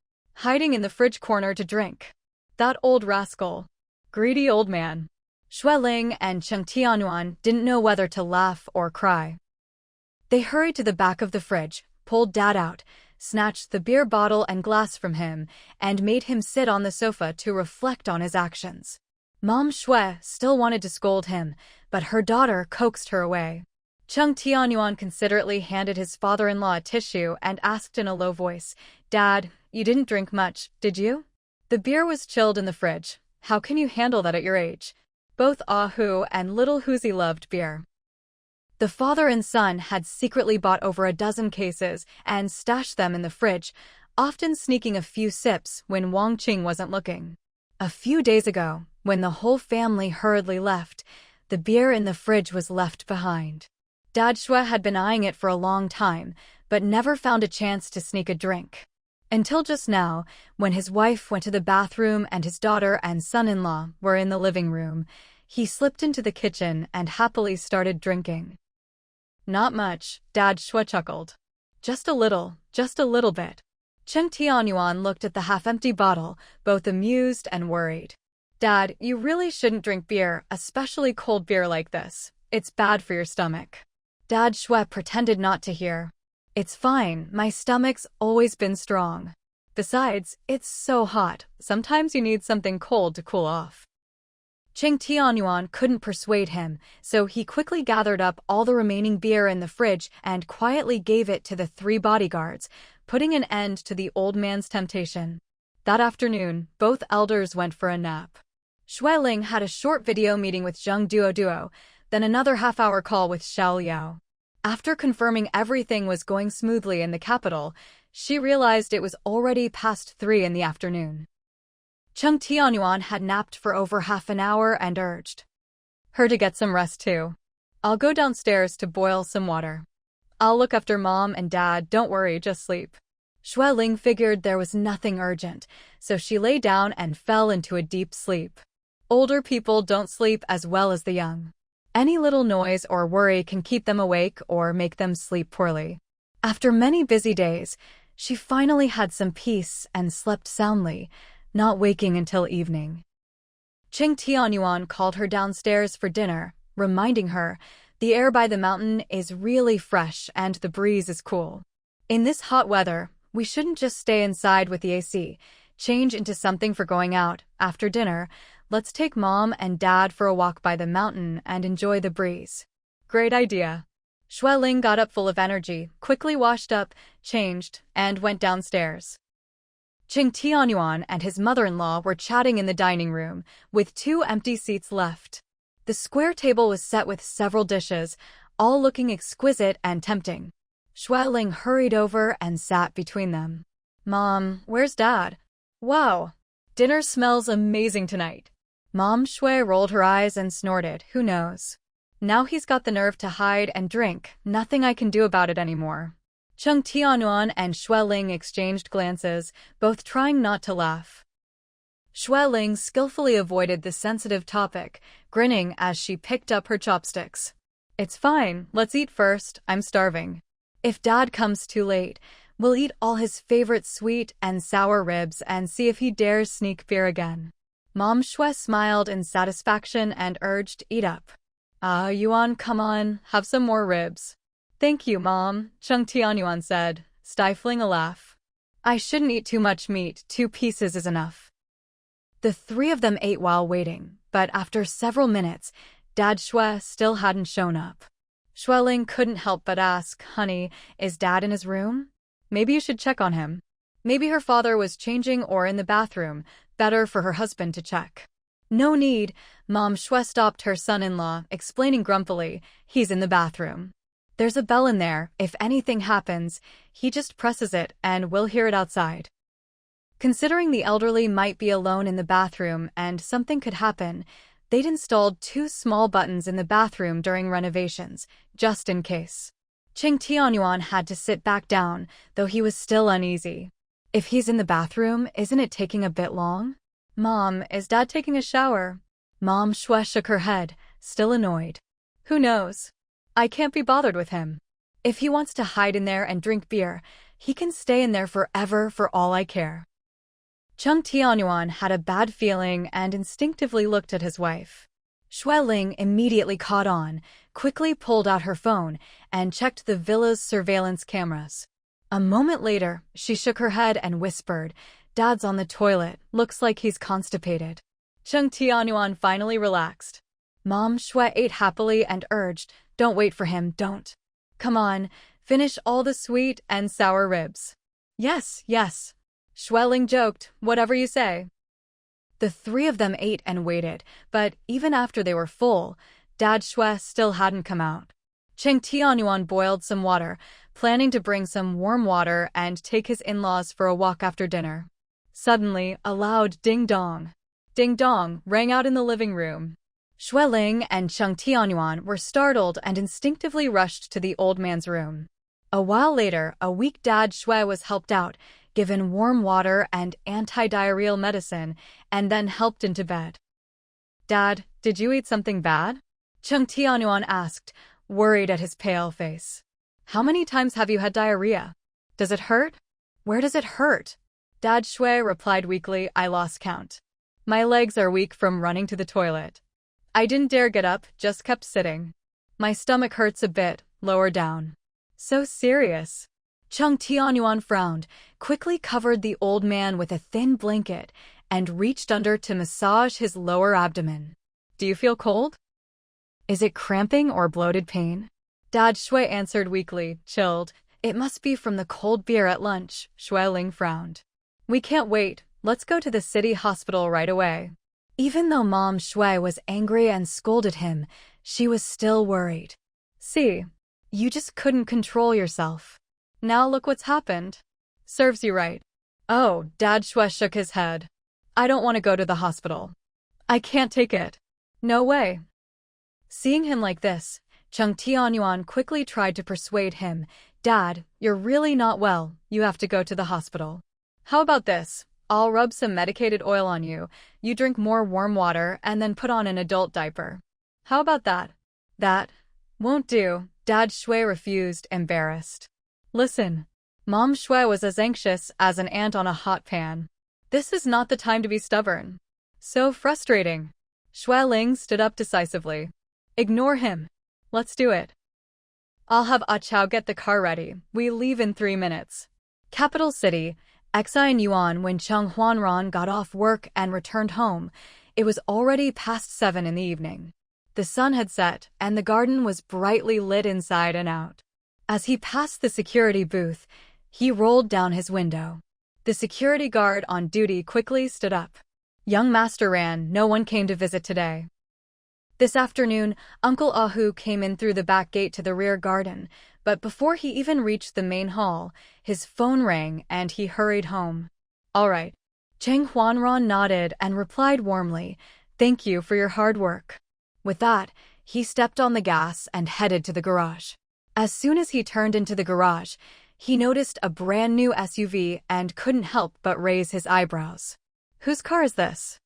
Hiding in the fridge corner to drink. That old rascal. Greedy old man. Xueling and Cheng Tianyuan didn't know whether to laugh or cry. They hurried to the back of the fridge, pulled Dad out, snatched the beer bottle and glass from him, and made him sit on the sofa to reflect on his actions. Mom Xue still wanted to scold him, but her daughter coaxed her away. Cheng Tianyuan considerately handed his father-in-law a tissue and asked in a low voice, Dad, you didn't drink much, did you? The beer was chilled in the fridge. How can you handle that at your age? Both Ahu and little Huzi loved beer. The father and son had secretly bought over a dozen cases and stashed them in the fridge, often sneaking a few sips when Wang Qing wasn't looking. A few days ago, when the whole family hurriedly left, the beer in the fridge was left behind. Dad Xue had been eyeing it for a long time, but never found a chance to sneak a drink. Until just now, when his wife went to the bathroom and his daughter and son-in-law were in the living room, he slipped into the kitchen and happily started drinking. Not much, Dad Xue chuckled. Just a little bit. Cheng Tianyuan looked at the half-empty bottle, both amused and worried. Dad, you really shouldn't drink beer, especially cold beer like this. It's bad for your stomach. Dad Shui pretended not to hear. It's fine, my stomach's always been strong. Besides, it's so hot, sometimes you need something cold to cool off. Qing Tianyuan couldn't persuade him, so he quickly gathered up all the remaining beer in the fridge and quietly gave it to the 3 bodyguards, putting an end to the old man's temptation. That afternoon, both elders went for a nap. Shui Ling had a short video meeting with Zheng Duo, then another half-hour call with Xiao Liao. After confirming everything was going smoothly in the capital, she realized it was already past 3 in the afternoon. Cheng Tianyuan had napped for over half an hour and urged her to get some rest too. I'll go downstairs to boil some water. I'll look after Mom and Dad, don't worry, just sleep. Shui Ling figured there was nothing urgent, so she lay down and fell into a deep sleep. Older people don't sleep as well as the young. Any little noise or worry can keep them awake or make them sleep poorly. After many busy days, she finally had some peace and slept soundly, not waking until evening. Qing Tianyuan called her downstairs for dinner, reminding her the air by the mountain is really fresh and the breeze is cool. In this hot weather, we shouldn't just stay inside with the AC. Change into something for going out. After dinner, let's take Mom and Dad for a walk by the mountain and enjoy the breeze. Great idea. Shui Ling got up full of energy, quickly washed up, changed, and went downstairs. Qing Tianyuan and his mother-in-law were chatting in the dining room, with 2 empty seats left. The square table was set with several dishes, all looking exquisite and tempting. Shui Ling hurried over and sat between them. Mom, where's Dad? Wow, dinner smells amazing tonight. Mom Shui rolled her eyes and snorted, who knows? Now he's got the nerve to hide and drink, nothing I can do about it anymore. Cheng Tianyuan and Shui Ling exchanged glances, both trying not to laugh. Shui Ling skillfully avoided the sensitive topic, grinning as she picked up her chopsticks. It's fine, let's eat first, I'm starving. If Dad comes too late, we'll eat all his favorite sweet and sour ribs and see if he dares sneak beer again. Mom Shui smiled in satisfaction and urged, eat up. Yuan, come on, have some more ribs. Thank you, Mom, Cheng Tianyuan said, stifling a laugh. I shouldn't eat too much meat, 2 pieces is enough. The 3 of them ate while waiting, but after several minutes, Dad Shui still hadn't shown up. Shui Ling couldn't help but ask, honey, is Dad in his room? Maybe you should check on him. Maybe her father was changing or in the bathroom, better for her husband to check. No need, Mom Shui stopped her son-in-law, explaining grumpily, he's in the bathroom. There's a bell in there, if anything happens, he just presses it and we'll hear it outside. Considering the elderly might be alone in the bathroom and something could happen, they'd installed 2 small buttons in the bathroom during renovations, just in case. Qing Tianyuan had to sit back down, though he was still uneasy. If he's in the bathroom, isn't it taking a bit long? Mom, is Dad taking a shower? Mom Shui shook her head, still annoyed. Who knows? I can't be bothered with him. If he wants to hide in there and drink beer, he can stay in there forever for all I care. Cheng Tianyuan had a bad feeling and instinctively looked at his wife. Shui Ling immediately caught on, quickly pulled out her phone, and checked the villa's surveillance cameras. A moment later, she shook her head and whispered, Dad's on the toilet, looks like he's constipated. Cheng Tianyuan finally relaxed. Mom Shui ate happily and urged, don't wait for him, don't. Come on, finish all the sweet and sour ribs. Yes, yes. Shui Ling joked, whatever you say. The 3 of them ate and waited, but even after they were full, Dad Shui still hadn't come out. Qing Tianyuan boiled some water, planning to bring some warm water and take his in-laws for a walk after dinner. Suddenly, a loud ding-dong rang out in the living room. Shui Ling and Cheng Tianyuan were startled and instinctively rushed to the old man's room. A while later, a weak Dad Shui was helped out, given warm water and anti-diarrheal medicine, and then helped into bed. Dad, did you eat something bad? Cheng Tianyuan asked, worried at his pale face. How many times have you had diarrhea? Does it hurt? Where does it hurt? Dad Shui replied weakly, I lost count. My legs are weak from running to the toilet. I didn't dare get up, just kept sitting. My stomach hurts a bit, lower down. So serious. Chung Tianyuan frowned, quickly covered the old man with a thin blanket, and reached under to massage his lower abdomen. Do you feel cold? Is it cramping or bloated pain? Dad Shui answered weakly, chilled. It must be from the cold beer at lunch. Shui Ling frowned. We can't wait, let's go to the city hospital right away. Even though Mom Shui was angry and scolded him, she was still worried. See, you just couldn't control yourself. Now look what's happened. Serves you right. Oh, Dad Shui shook his head. I don't want to go to the hospital. I can't take it. No way. Seeing him like this, Chung Tianyuan quickly tried to persuade him. Dad, you're really not well, you have to go to the hospital. How about this? I'll rub some medicated oil on you, you drink more warm water, and then put on an adult diaper. How about that? That won't do, Dad Shui refused, embarrassed. Listen, Mom Shui was as anxious as an ant on a hot pan. This is not the time to be stubborn. So frustrating. Shui Ling stood up decisively. Ignore him. Let's do it. I'll have Ah Chao get the car ready. We leave in 3 minutes. Capital City, Exai Yuan. When Chung Huanran got off work and returned home, it was already past 7 in the evening. The sun had set, and the garden was brightly lit inside and out. As he passed the security booth, he rolled down his window. The security guard on duty quickly stood up. Young Master ran, no one came to visit today. This afternoon, Uncle Ahu came in through the back gate to the rear garden, but before he even reached the main hall, his phone rang and he hurried home. All right. Cheng Huanran nodded and replied warmly, Thank you for your hard work. With that, he stepped on the gas and headed to the garage. As soon as he turned into the garage, he noticed a brand new SUV and couldn't help but raise his eyebrows. Whose car is this?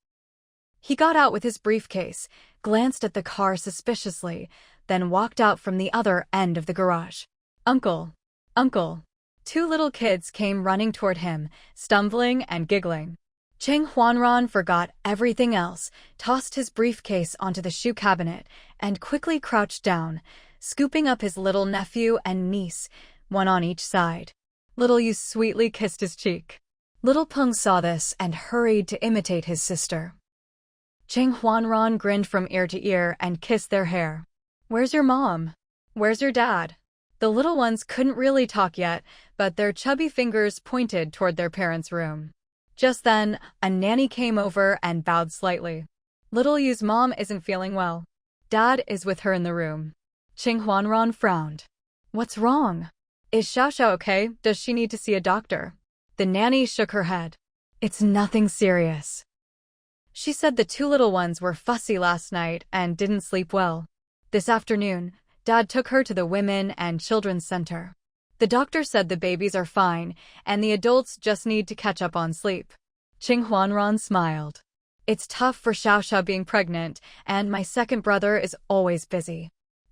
He got out with his briefcase, glanced at the car suspiciously, then walked out from the other end of the garage. Uncle! Uncle! 2 little kids came running toward him, stumbling and giggling. Cheng Huanran forgot everything else, tossed his briefcase onto the shoe cabinet, and quickly crouched down, scooping up his little nephew and niece, one on each side. Little Yu sweetly kissed his cheek. Little Peng saw this and hurried to imitate his sister. Cheng Huanran grinned from ear to ear and kissed their hair. Where's your mom? Where's your dad? The little ones couldn't really talk yet, but their chubby fingers pointed toward their parents' room. Just then, a nanny came over and bowed slightly. Little Yu's mom isn't feeling well. Dad is with her in the room. Cheng Huanran frowned. What's wrong? Is Xiao Xiao okay? Does she need to see a doctor? The nanny shook her head. It's nothing serious. She said the 2 little ones were fussy last night and didn't sleep well. This afternoon, Dad took her to the Women and Children's Center. The doctor said the babies are fine, and the adults just need to catch up on sleep. Cheng Huanran smiled. It's tough for Xiao Xiao being pregnant, and my second brother is always busy.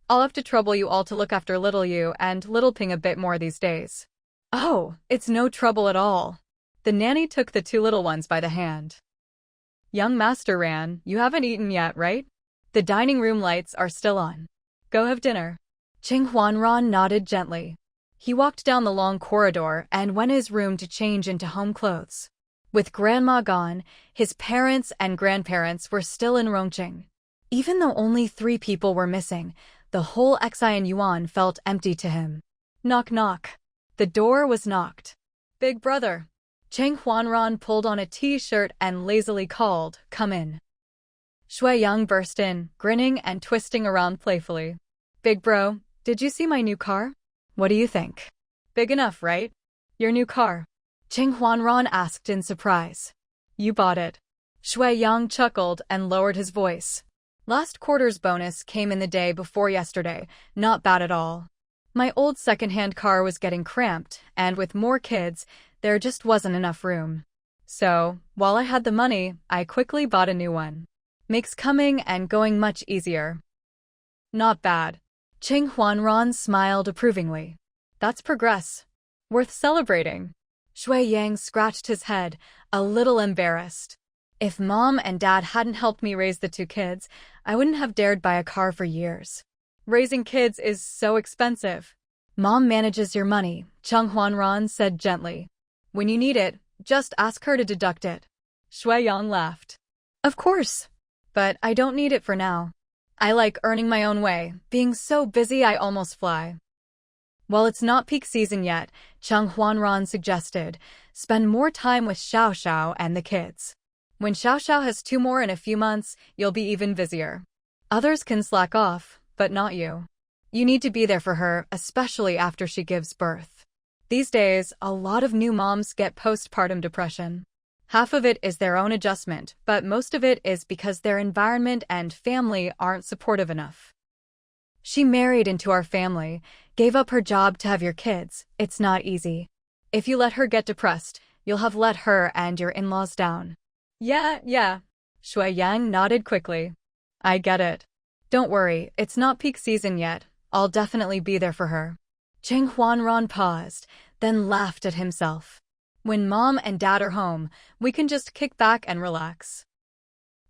I'll have to trouble you all to look after little Yu and little Ping a bit more these days. Oh, it's no trouble at all. The nanny took the 2 little ones by the hand. Young Master Ran, you haven't eaten yet, right? The dining room lights are still on. Go have dinner. Cheng Huanran nodded gently. He walked down the long corridor and went to his room to change into home clothes. With Grandma gone, his parents and grandparents were still in Rongqing. Even though only 3 people were missing, the whole Xian Yuan felt empty to him. Knock knock. The door was knocked. Big brother. Cheng Huanran pulled on a t-shirt and lazily called, Come in. Shui Yang burst in, grinning and twisting around playfully. Big bro, did you see my new car? What do you think? Big enough, right? Your new car. Cheng Huanran asked in surprise. You bought it. Shui Yang chuckled and lowered his voice. Last quarter's bonus came in the day before yesterday, not bad at all. My old second-hand car was getting cramped, and with more kids, there just wasn't enough room. So, while I had the money, I quickly bought a new one. Makes coming and going much easier. Not bad. Cheng Huanran smiled approvingly. That's progress. Worth celebrating. Shui Yang scratched his head, a little embarrassed. If Mom and Dad hadn't helped me raise the two kids, I wouldn't have dared buy a car for years. Raising kids is so expensive. Mom manages your money, Chung Huanran said gently. When you need it, just ask her to deduct it. Shui Yang laughed. Of course. But I don't need it for now. I like earning my own way, being so busy I almost fly. While it's not peak season yet, Chung Huanran suggested, spend more time with Xiao Xiao and the kids. When Xiao Xiao has 2 more in a few months, you'll be even busier. Others can slack off, but not you. You need to be there for her, especially after she gives birth. These days, a lot of new moms get postpartum depression. Half of it is their own adjustment, but most of it is because their environment and family aren't supportive enough. She married into our family, gave up her job to have your kids. It's not easy. If you let her get depressed, you'll have let her and your in-laws down. Yeah. Shui Yang nodded quickly. I get it. Don't worry, it's not peak season yet. I'll definitely be there for her. Cheng Huanran paused, then laughed at himself. When Mom and Dad are home, we can just kick back and relax.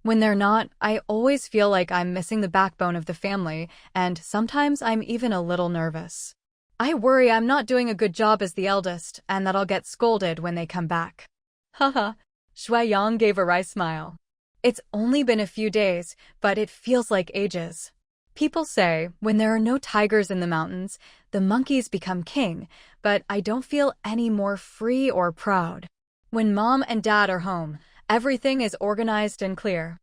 When they're not, I always feel like I'm missing the backbone of the family, and sometimes I'm even a little nervous. I worry I'm not doing a good job as the eldest, and that I'll get scolded when they come back. Haha. Shui Yang gave a wry smile. It's only been a few days, but it feels like ages. People say, when there are no tigers in the mountains, the monkeys become king, but I don't feel any more free or proud. When Mom and Dad are home, everything is organized and clear.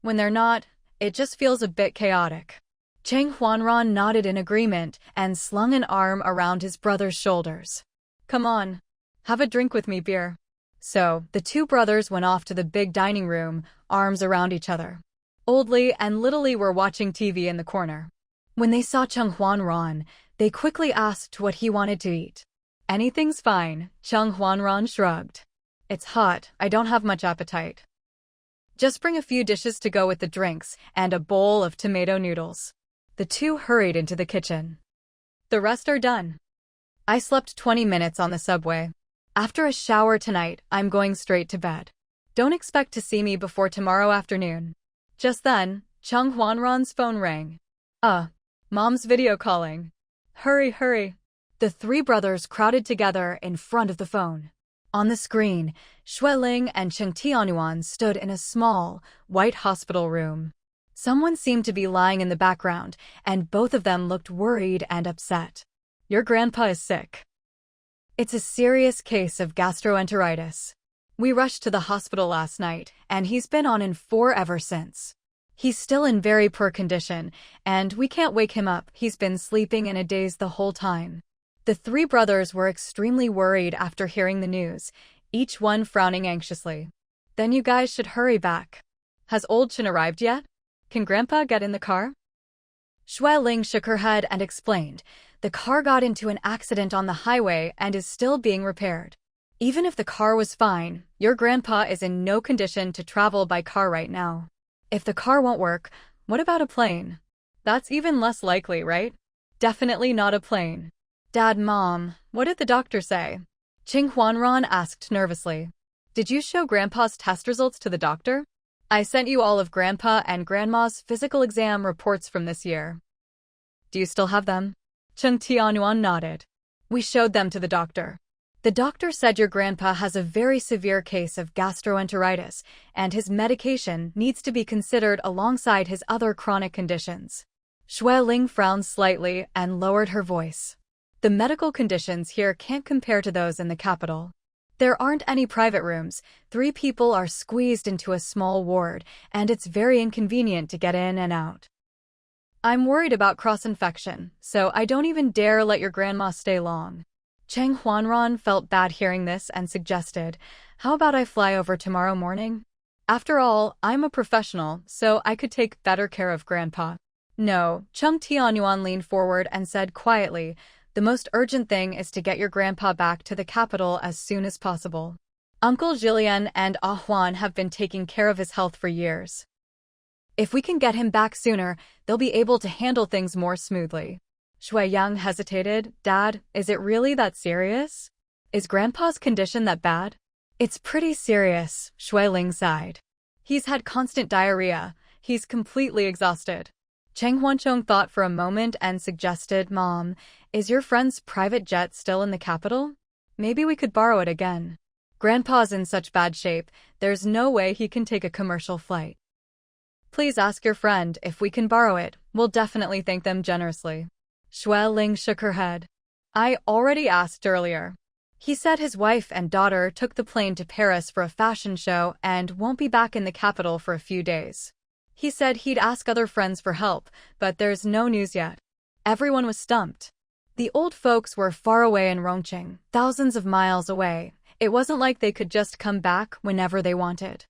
When they're not, it just feels a bit chaotic. Cheng Huanran nodded in agreement and slung an arm around his brother's shoulders. Come on, have a drink with me, beer. So, the two brothers went off to the big dining room, arms around each other. Old Li and Little Li were watching TV in the corner. When they saw Chung Huanran, they quickly asked what he wanted to eat. Anything's fine, Chung Huanran shrugged. It's hot, I don't have much appetite. Just bring a few dishes to go with the drinks and a bowl of tomato noodles. The two hurried into the kitchen. The rest are done. I slept 20 minutes on the subway. After a shower tonight, I'm going straight to bed. Don't expect to see me before tomorrow afternoon. Just then, Chung Huanran's phone rang. Mom's video calling. Hurry. The three brothers crowded together in front of the phone. On the screen, Xueling and Cheng Tianyuan stood in a small, white hospital room. Someone seemed to be lying in the background, and both of them looked worried and upset. Your grandpa is sick. It's a serious case of gastroenteritis. We rushed to the hospital last night, and he's been on IN4 ever since. He's still in very poor condition, and we can't wake him up. He's been sleeping in a daze the whole time. The three brothers were extremely worried after hearing the news, each one frowning anxiously. Then you guys should hurry back. Has old Chen arrived yet? Can Grandpa get in the car? Xueling shook her head and explained, the car got into an accident on the highway and is still being repaired. Even if the car was fine, your grandpa is in no condition to travel by car right now. If the car won't work, what about a plane? That's even less likely, right? Definitely not a plane. Dad, Mom, what did the doctor say? Cheng Huanran asked nervously. Did you show Grandpa's test results to the doctor? I sent you all of Grandpa and Grandma's physical exam reports from this year. Do you still have them? Cheng Tianyuan nodded. We showed them to the doctor. The doctor said your grandpa has a very severe case of gastroenteritis, and his medication needs to be considered alongside his other chronic conditions. Xueling frowned slightly and lowered her voice. The medical conditions here can't compare to those in the capital. There aren't any private rooms, 3 people are squeezed into a small ward, and it's very inconvenient to get in and out. I'm worried about cross-infection, so I don't even dare let your grandma stay long. Cheng Huanran felt bad hearing this and suggested, how about I fly over tomorrow morning? After all, I'm a professional, so I could take better care of Grandpa. No, Cheng Tianyuan leaned forward and said quietly, the most urgent thing is to get your grandpa back to the capital as soon as possible. Uncle Jillian and Ah Huan have been taking care of his health for years. If we can get him back sooner, they'll be able to handle things more smoothly. Shui Yang hesitated. Dad, is it really that serious? Is Grandpa's condition that bad? It's pretty serious, Shui Ling sighed. He's had constant diarrhea. He's completely exhausted. Cheng Huanchong thought for a moment and suggested, Mom, is your friend's private jet still in the capital? Maybe we could borrow it again. Grandpa's in such bad shape, there's no way he can take a commercial flight. Please ask your friend if we can borrow it. We'll definitely thank them generously. Shui Ling shook her head. I already asked earlier. He said his wife and daughter took the plane to Paris for a fashion show and won't be back in the capital for a few days. He said he'd ask other friends for help, but there's no news yet. Everyone was stumped. The old folks were far away in Rongqing, thousands of miles away. It wasn't like they could just come back whenever they wanted.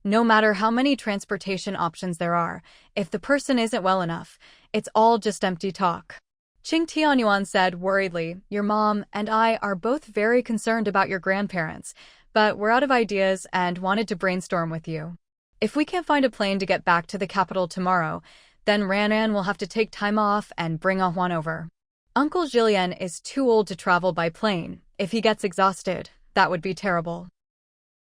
No matter how many transportation options there are, if the person isn't well enough, it's all just empty talk. Qing Tianyuan said worriedly, Your mom and I are both very concerned about your grandparents, but we're out of ideas and wanted to brainstorm with you. If we can't find a plane to get back to the capital tomorrow, then Ranan will have to take time off and bring Ahwan over. Uncle Julien is too old to travel by plane. If he gets exhausted, that would be terrible.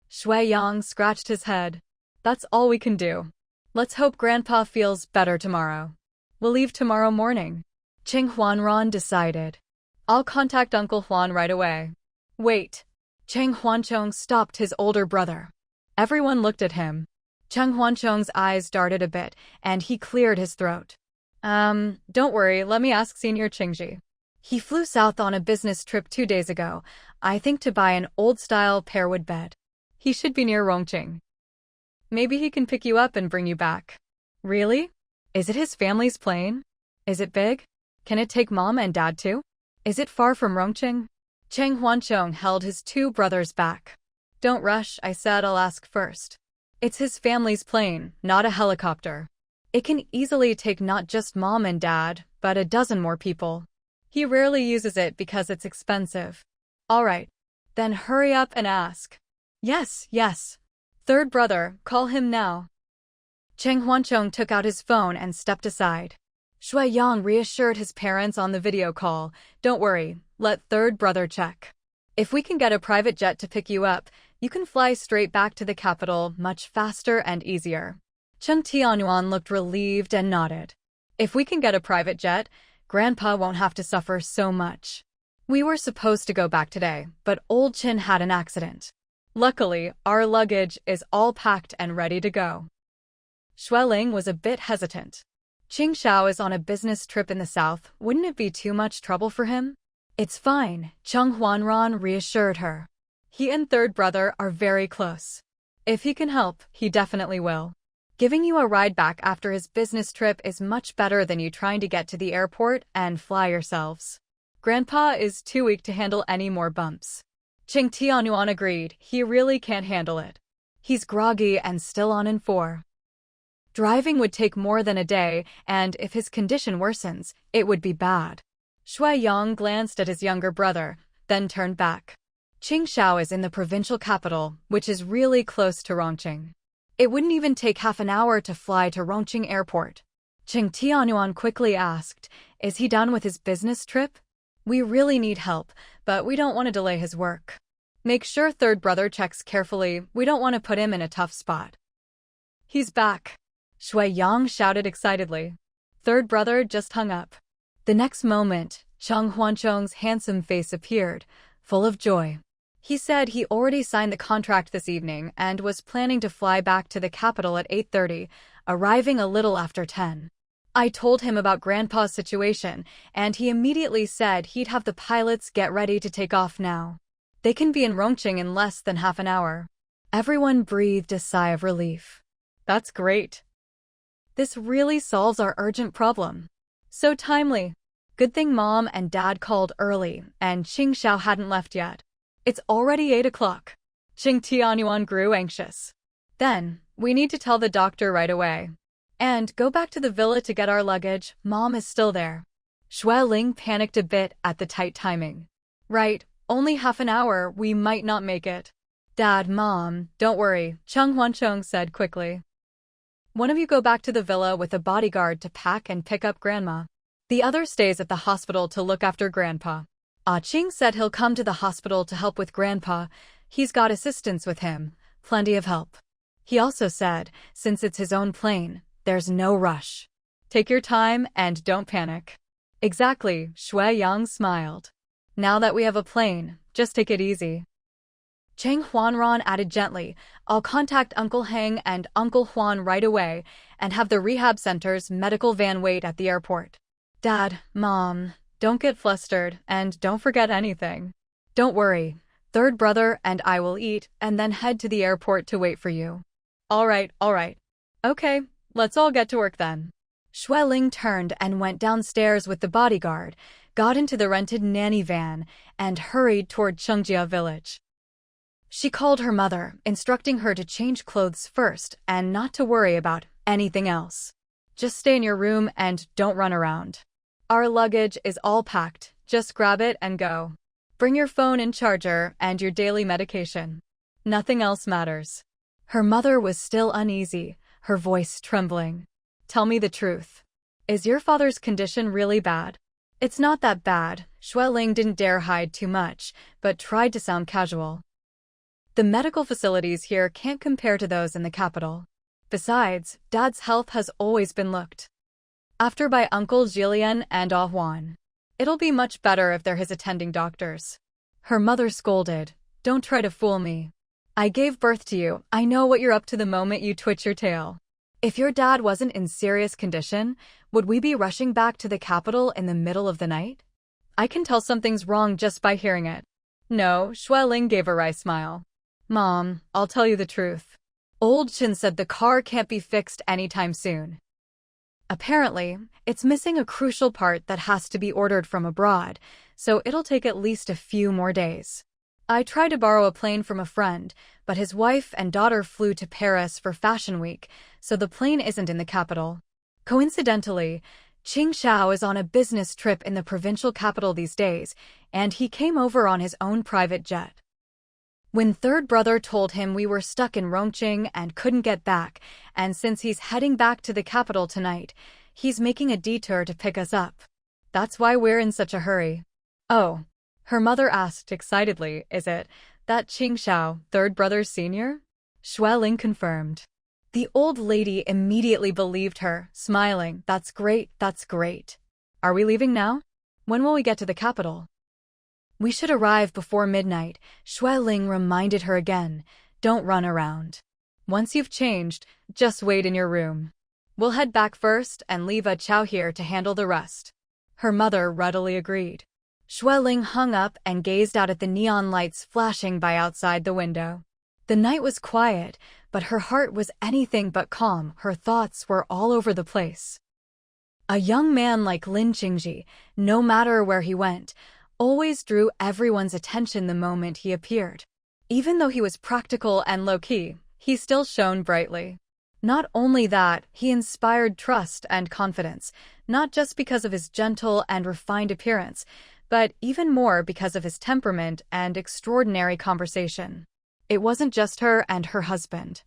Shui Yang scratched his head. That's all we can do. Let's hope Grandpa feels better tomorrow. We'll leave tomorrow morning. Cheng Huanran decided. I'll contact Uncle Huan right away. Wait. Cheng Huanchong stopped his older brother. Everyone looked at him. Cheng Huanchong's eyes darted a bit, and he cleared his throat. Don't worry, let me ask Senior Qingji. He flew south on a business trip 2 days ago, I think to buy an old-style pearwood bed. He should be near Rongqing. Maybe he can pick you up and bring you back. Really? Is it his family's plane? Is it big? Can it take Mom and Dad too? Is it far from Rongqing? Cheng Huanchong held his 2 brothers back. Don't rush, I said I'll ask first. It's his family's plane, not a helicopter. It can easily take not just Mom and Dad, but a dozen more people. He rarely uses it because it's expensive. All right. Then hurry up and ask. Yes, yes. Third brother, call him now. Cheng Huanchong took out his phone and stepped aside. Shui Yang reassured his parents on the video call. Don't worry, let third brother check. If we can get a private jet to pick you up, you can fly straight back to the capital much faster and easier. Cheng Tianyuan looked relieved and nodded. If we can get a private jet, Grandpa won't have to suffer so much. We were supposed to go back today, but old Chin had an accident. Luckily, our luggage is all packed and ready to go. Shui Ling was a bit hesitant. Qing Xiao is on a business trip in the south. Wouldn't it be too much trouble for him? It's fine, Cheng Huanran reassured her. He and third brother are very close. If he can help, he definitely will. Giving you a ride back after his business trip is much better than you trying to get to the airport and fly yourselves. Grandpa is too weak to handle any more bumps. Qing Tianyuan agreed, he really can't handle it. He's groggy and still on in 4. Driving would take more than a day, and if his condition worsens, it would be bad. Shui Yang glanced at his younger brother, then turned back. Qing Xiao is in the provincial capital, which is really close to Rongqing. It wouldn't even take half an hour to fly to Rongqing Airport. Qing Tianyuan quickly asked, is he done with his business trip? We really need help, but we don't want to delay his work. Make sure third brother checks carefully, we don't want to put him in a tough spot. He's back. Shui Yang shouted excitedly. Third brother just hung up. The next moment, Cheng Huanchong's handsome face appeared, full of joy. He said he already signed the contract this evening and was planning to fly back to the capital at 8:30, arriving a little after 10. I told him about Grandpa's situation, and he immediately said he'd have the pilots get ready to take off now. They can be in Rongqing in less than half an hour. Everyone breathed a sigh of relief. That's great. This really solves our urgent problem. So timely. Good thing Mom and Dad called early, and Qing Xiao hadn't left yet. It's already 8 o'clock. Qing Tianyuan grew anxious. Then, we need to tell the doctor right away. And go back to the villa to get our luggage, Mom is still there. Shui Ling panicked a bit at the tight timing. Right, only half an hour, we might not make it. Dad, Mom, don't worry, Cheng Huanchong said quickly. One of you go back to the villa with a bodyguard to pack and pick up Grandma. The other stays at the hospital to look after Grandpa. Ah Ching said he'll come to the hospital to help with Grandpa. He's got assistance with him, plenty of help. He also said, since it's his own plane, there's no rush. Take your time and don't panic. Exactly, Shui Yang smiled. Now that we have a plane, just take it easy. Chang Huanran added gently, I'll contact Uncle Heng and Uncle Huan right away and have the rehab center's medical van wait at the airport. Dad, Mom, don't get flustered and don't forget anything. Don't worry, third brother and I will eat and then head to the airport to wait for you. All right. Okay, let's all get to work then. Shui Ling turned and went downstairs with the bodyguard, got into the rented nanny van, and hurried toward Chengjia village. She called her mother, instructing her to change clothes first and not to worry about anything else. Just stay in your room and don't run around. Our luggage is all packed, just grab it and go. Bring your phone and charger and your daily medication. Nothing else matters. Her mother was still uneasy, her voice trembling. Tell me the truth. Is your father's condition really bad? It's not that bad, Shui Ling didn't dare hide too much, but tried to sound casual. The medical facilities here can't compare to those in the capital. Besides, Dad's health has always been looked after by Uncle Jillian and Ah Huan. It'll be much better if they're his attending doctors. Her mother scolded, Don't try to fool me. I gave birth to you, I know what you're up to the moment you twitch your tail. If your dad wasn't in serious condition, would we be rushing back to the capital in the middle of the night? I can tell something's wrong just by hearing it. No, Shui Ling gave a wry smile. Mom, I'll tell you the truth. Old Chen said the car can't be fixed anytime soon. Apparently, it's missing a crucial part that has to be ordered from abroad, so it'll take at least a few more days. I tried to borrow a plane from a friend, but his wife and daughter flew to Paris for Fashion Week, so the plane isn't in the capital. Coincidentally, Qing Xiao is on a business trip in the provincial capital these days, and he came over on his own private jet. When third brother told him we were stuck in Rongqing and couldn't get back, and since he's heading back to the capital tonight, he's making a detour to pick us up. That's why we're in such a hurry. Oh, her mother asked excitedly, is it that Qing Xiao, third brother senior? Shui Ling confirmed. The old lady immediately believed her, smiling, That's great. Are we leaving now? When will we get to the capital? We should arrive before midnight, Shui Ling reminded her again. Don't run around. Once you've changed, just wait in your room. We'll head back first and leave a Chow here to handle the rest. Her mother readily agreed. Shui Ling hung up and gazed out at the neon lights flashing by outside the window. The night was quiet, but her heart was anything but calm. Her thoughts were all over the place. A young man like Lin Qingji, no matter where he went, always drew everyone's attention the moment he appeared. Even though he was practical and low-key, he still shone brightly. Not only that, he inspired trust and confidence, not just because of his gentle and refined appearance, but even more because of his temperament and extraordinary conversation. It wasn't just her and her husband.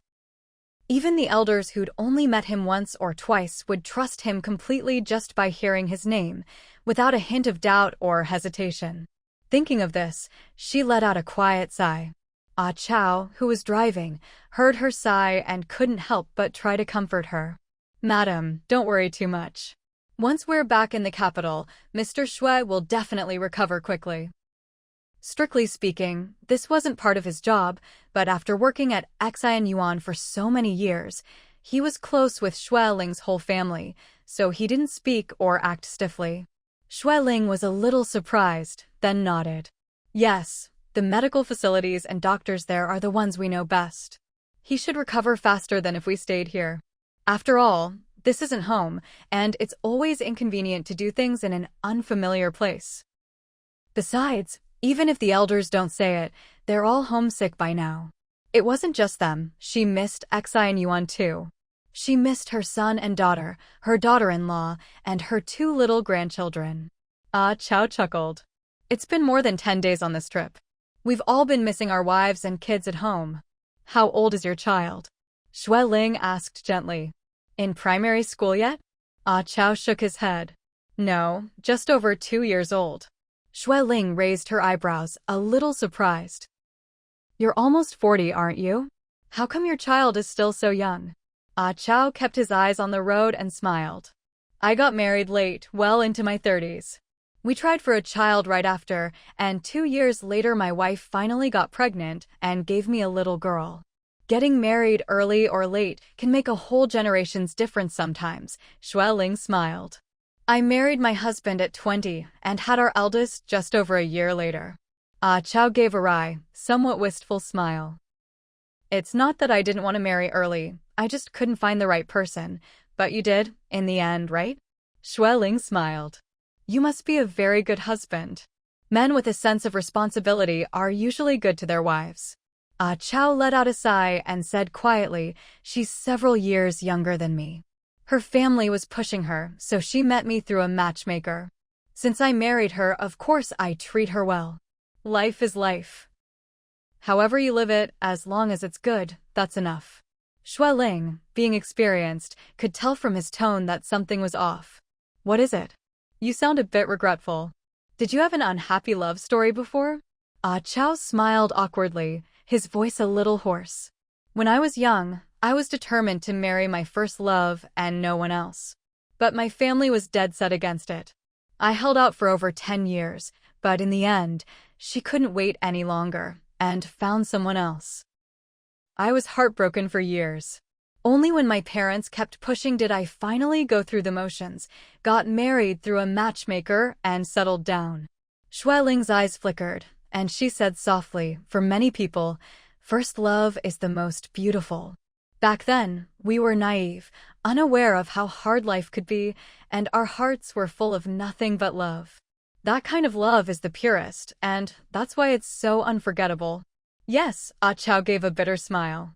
Even the elders who'd only met him once or twice would trust him completely just by hearing his name, without a hint of doubt or hesitation. Thinking of this, she let out a quiet sigh. Ah Chow, who was driving, heard her sigh and couldn't help but try to comfort her. Madam, don't worry too much. Once we're back in the capital, Mr. Shui will definitely recover quickly. Strictly speaking, this wasn't part of his job, but after working at Xian Yuan for so many years, he was close with Shui Ling's whole family, so he didn't speak or act stiffly. Shui Ling was a little surprised, then nodded. Yes, the medical facilities and doctors there are the ones we know best. He should recover faster than if we stayed here. After all, this isn't home, and it's always inconvenient to do things in an unfamiliar place. Besides, even if the elders don't say it, they're all homesick by now. It wasn't just them, she missed Xian Yuan too. She missed her son and daughter, her daughter-in-law, and her 2 little grandchildren. Ah Chow chuckled. It's been more than 10 days on this trip. We've all been missing our wives and kids at home. How old is your child? Shui Ling asked gently. In primary school yet? Ah Chow shook his head. No, just over 2 years old. Shui Ling raised her eyebrows, a little surprised. You're almost 40, aren't you? How come your child is still so young? Ah Chow kept his eyes on the road and smiled. I got married late, well into my 30s. We tried for a child right after, and 2 years later my wife finally got pregnant and gave me a little girl. Getting married early or late can make a whole generation's difference sometimes, Xueling smiled. I married my husband at 20 and had our eldest just over a year later. Ah Chow gave a wry, somewhat wistful smile. It's not that I didn't want to marry early, I just couldn't find the right person, but you did, in the end, right? Xueling smiled. You must be a very good husband. Men with a sense of responsibility are usually good to their wives. Ah Chow let out a sigh and said quietly, she's several years younger than me. Her family was pushing her, so she met me through a matchmaker. Since I married her, of course I treat her well. Life is life. However you live it, as long as it's good, that's enough. Xueling, being experienced, could tell from his tone that something was off. What is it? You sound a bit regretful. Did you have an unhappy love story before? Ah Chow smiled awkwardly, his voice a little hoarse. When I was young, I was determined to marry my first love and no one else. But my family was dead set against it. I held out for over 10 years, but in the end, she couldn't wait any longer and found someone else. I was heartbroken for years. Only when my parents kept pushing did I finally go through the motions, got married through a matchmaker, and settled down. Xueling's eyes flickered, and she said softly, for many people, first love is the most beautiful. Back then, we were naive, unaware of how hard life could be, and our hearts were full of nothing but love. That kind of love is the purest, and that's why it's so unforgettable. Yes, Ah Chow gave a bitter smile.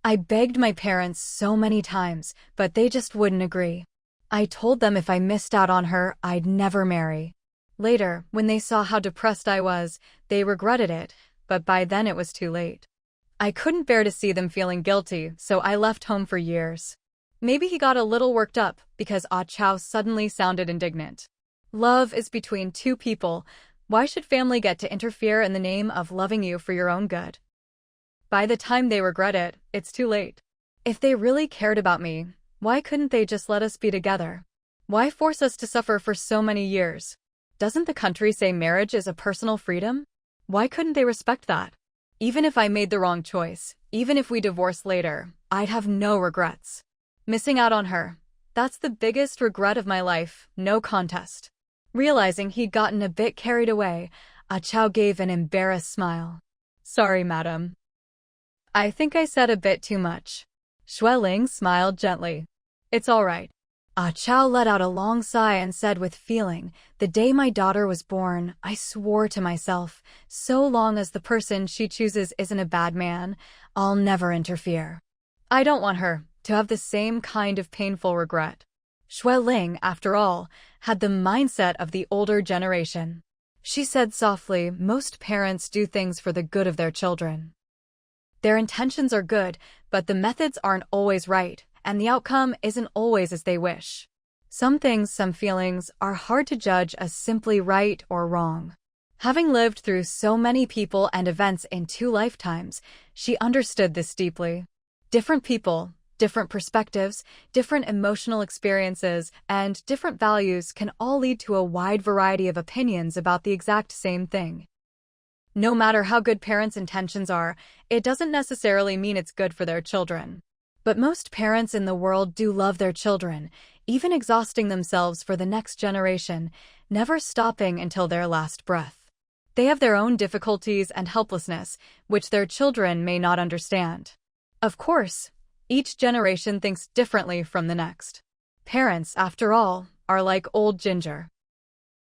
I begged my parents so many times, but they just wouldn't agree. I told them if I missed out on her, I'd never marry. Later, when they saw how depressed I was, they regretted it, but by then it was too late. I couldn't bear to see them feeling guilty, so I left home for years. Maybe he got a little worked up because Ah Chow suddenly sounded indignant. Love is between two people. Why should family get to interfere in the name of loving you for your own good? By the time they regret it, it's too late. If they really cared about me, why couldn't they just let us be together? Why force us to suffer for so many years? Doesn't the country say marriage is a personal freedom? Why couldn't they respect that? Even if I made the wrong choice, even if we divorced later, I'd have no regrets. Missing out on her, that's the biggest regret of my life, no contest. Realizing he'd gotten a bit carried away, Ah Chow gave an embarrassed smile. Sorry, madam. I think I said a bit too much. Xueling smiled gently. It's all right. Ah Chow let out a long sigh and said with feeling, the day my daughter was born, I swore to myself, so long as the person she chooses isn't a bad man, I'll never interfere. I don't want her to have the same kind of painful regret. Xueling, after all, had the mindset of the older generation. She said softly, most parents do things for the good of their children. Their intentions are good, but the methods aren't always right, and the outcome isn't always as they wish. Some things, some feelings, are hard to judge as simply right or wrong. Having lived through so many people and events in 2 lifetimes, she understood this deeply. Different people, different perspectives, different emotional experiences, and different values can all lead to a wide variety of opinions about the exact same thing. No matter how good parents' intentions are, it doesn't necessarily mean it's good for their children. But most parents in the world do love their children, even exhausting themselves for the next generation, never stopping until their last breath. They have their own difficulties and helplessness, which their children may not understand. Of course, each generation thinks differently from the next. Parents, after all, are like old ginger.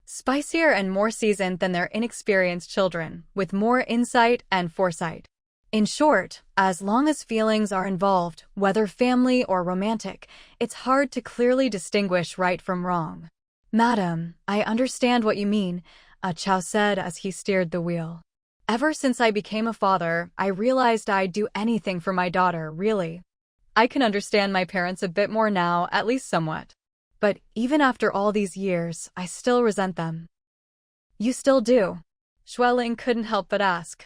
Spicier and more seasoned than their inexperienced children, with more insight and foresight. In short, as long as feelings are involved, whether family or romantic, it's hard to clearly distinguish right from wrong. Madam, I understand what you mean, Ah Chow said as he steered the wheel. Ever since I became a father, I realized I'd do anything for my daughter, really. I can understand my parents a bit more now, at least somewhat. But even after all these years, I still resent them. You still do? Xueling couldn't help but ask.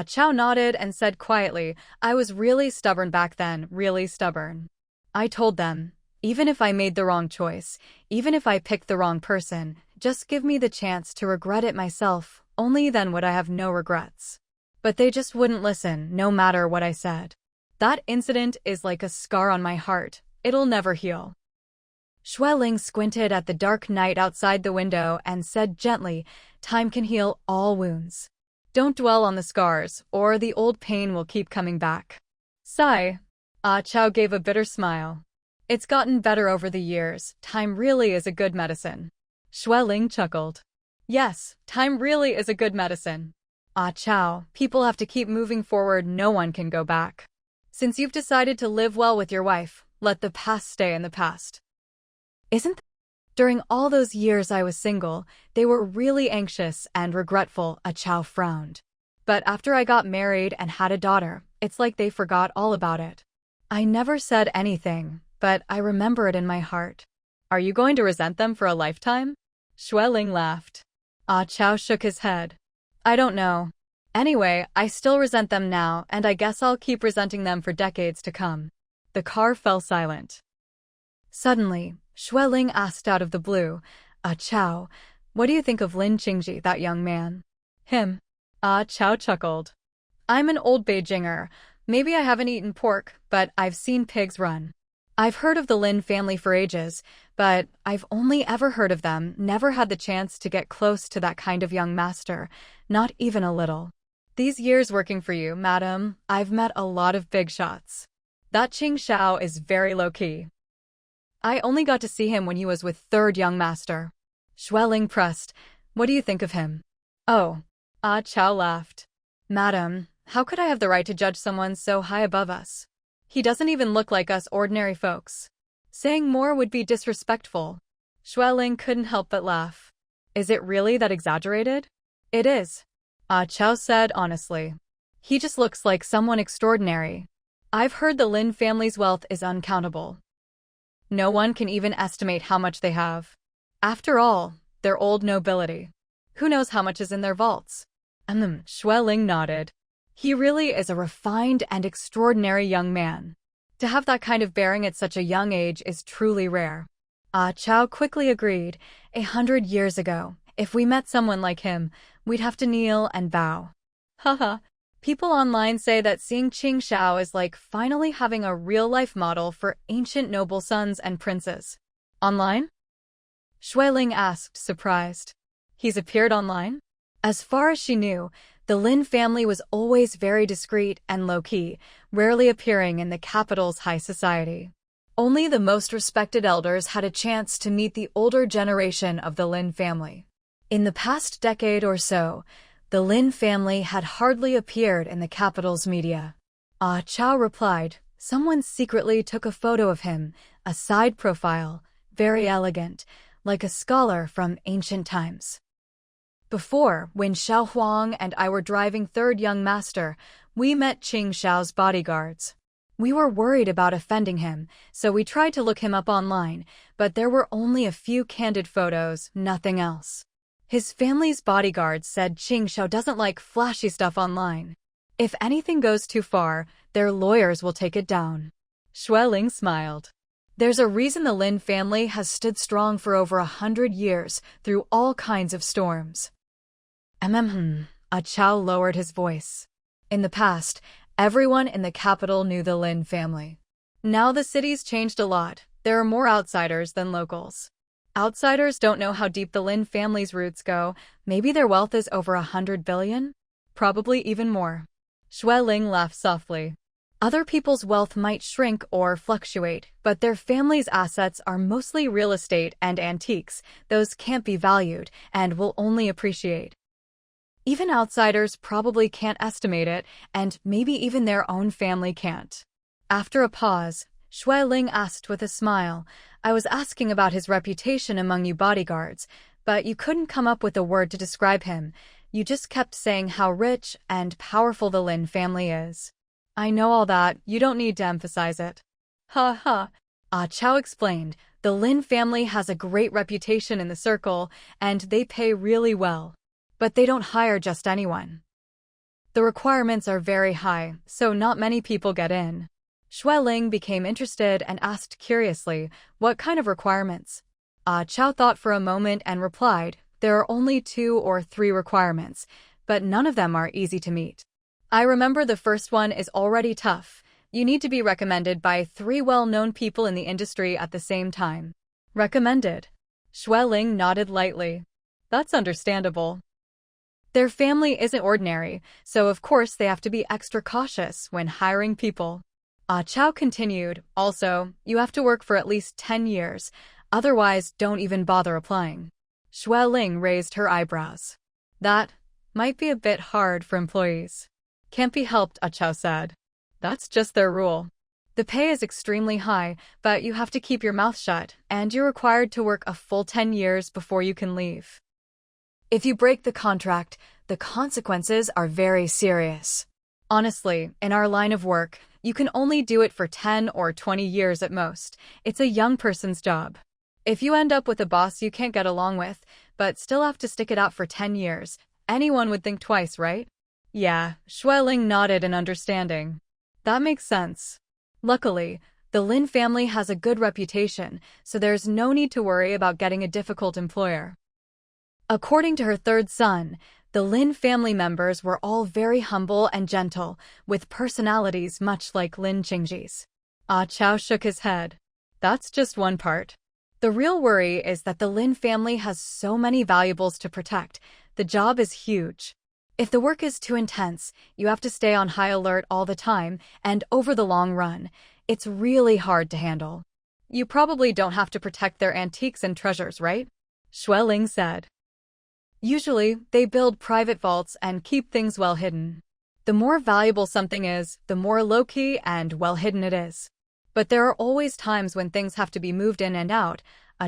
Chao nodded and said quietly, I was really stubborn back then, really stubborn. I told them, even if I made the wrong choice, even if I picked the wrong person, just give me the chance to regret it myself, only then would I have no regrets. But they just wouldn't listen, no matter what I said. That incident is like a scar on my heart. It'll never heal. Xueling squinted at the dark night outside the window and said gently, time can heal all wounds. Don't dwell on the scars, or the old pain will keep coming back. Sigh. Chao gave a bitter smile. It's gotten better over the years. Time really is a good medicine. Xueling chuckled. Yes, time really is a good medicine. Chao, people have to keep moving forward, no one can go back. Since you've decided to live well with your wife, let the past stay in the past. Isn't that? During all those years I was single, they were really anxious and regretful, Chao frowned. But after I got married and had a daughter, it's like they forgot all about it. I never said anything, but I remember it in my heart. Are you going to resent them for a lifetime? Xueling laughed. Chao shook his head. I don't know. Anyway, I still resent them now, and I guess I'll keep resenting them for decades to come. The car fell silent. Suddenly, Xueling asked out of the blue, Chao, what do you think of Lin Qingji, that young man? Him. Chao chuckled. I'm an old Beijinger. Maybe I haven't eaten pork, but I've seen pigs run. I've heard of the Lin family for ages, but I've only ever heard of them, never had the chance to get close to that kind of young master, not even a little. These years working for you, madam, I've met a lot of big shots. That Qing Xiao is very low-key. I only got to see him when he was with third young master. Xueling pressed, what do you think of him? Oh. Chao laughed. Madam, how could I have the right to judge someone so high above us? He doesn't even look like us ordinary folks. Saying more would be disrespectful. Xueling couldn't help but laugh. Is it really that exaggerated? It is. Chao said honestly. He just looks like someone extraordinary. I've heard the Lin family's wealth is uncountable. No one can even estimate how much they have. After all, they're old nobility. Who knows how much is in their vaults? Xueling nodded. He really is a refined and extraordinary young man. To have that kind of bearing at such a young age is truly rare. Chao quickly agreed. 100 years ago, if we met someone like him, we'd have to kneel and bow. Haha. People online say that seeing Qing Xiao is like finally having a real-life model for ancient noble sons and princes. Online? Xueling asked, surprised. He's appeared online? As far as she knew, the Lin family was always very discreet and low-key, rarely appearing in the capital's high society. Only the most respected elders had a chance to meet the older generation of the Lin family. In the past decade or so, the Lin family had hardly appeared in the capital's media. Chao replied, someone secretly took a photo of him, a side profile, very elegant, like a scholar from ancient times. Before, when Xiao Huang and I were driving third young master, we met Qing Xiao's bodyguards. We were worried about offending him, so we tried to look him up online, but there were only a few candid photos, nothing else. His family's bodyguards said Qing Xiao doesn't like flashy stuff online. If anything goes too far, their lawyers will take it down. Xueling smiled. There's a reason the Lin family has stood strong for over 100 years, through all kinds of storms. Chao lowered his voice. In the past, everyone in the capital knew the Lin family. Now the city's changed a lot. There are more outsiders than locals. Outsiders don't know how deep the Lin family's roots go. Maybe their wealth is over 100 billion? Probably even more. Xueling laughed softly. Other people's wealth might shrink or fluctuate, but their family's assets are mostly real estate and antiques. Those can't be valued and will only appreciate. Even outsiders probably can't estimate it, and maybe even their own family can't. After a pause, Xueling asked with a smile, I was asking about his reputation among you bodyguards, but you couldn't come up with a word to describe him. You just kept saying how rich and powerful the Lin family is. I know all that, you don't need to emphasize it. Ha ha. Chao explained, the Lin family has a great reputation in the circle, and they pay really well. But they don't hire just anyone. The requirements are very high, so not many people get in. Ling became interested and asked curiously, what kind of requirements? Chao thought for a moment and replied, there are only 2 or 3 requirements, but none of them are easy to meet. I remember the first one is already tough. You need to be recommended by 3 well-known people in the industry at the same time. Recommended? Ling nodded lightly. That's understandable. Their family isn't ordinary, so of course they have to be extra cautious when hiring people. Chao continued, also, you have to work for at least 10 years, otherwise don't even bother applying. Ling raised her eyebrows. That might be a bit hard for employees. Can't be helped, Chao said. That's just their rule. The pay is extremely high, but you have to keep your mouth shut, and you're required to work a full 10 years before you can leave. If you break the contract, the consequences are very serious. Honestly, in our line of work, you can only do it for 10 or 20 years at most. It's a young person's job. If you end up with a boss you can't get along with, but still have to stick it out for 10 years, anyone would think twice, right? Yeah, Ling nodded in understanding. That makes sense. Luckily, the Lin family has a good reputation, so there's no need to worry about getting a difficult employer. According to her third son, the Lin family members were all very humble and gentle, with personalities much like Lin Qingji's. Chao shook his head. That's just one part. The real worry is that the Lin family has so many valuables to protect. The job is huge. If the work is too intense, you have to stay on high alert all the time, and over the long run, it's really hard to handle. You probably don't have to protect their antiques and treasures, right? Ling said. Usually, they build private vaults and keep things well hidden. The more valuable something is, the more low-key and well hidden it is. But there are always times when things have to be moved in and out,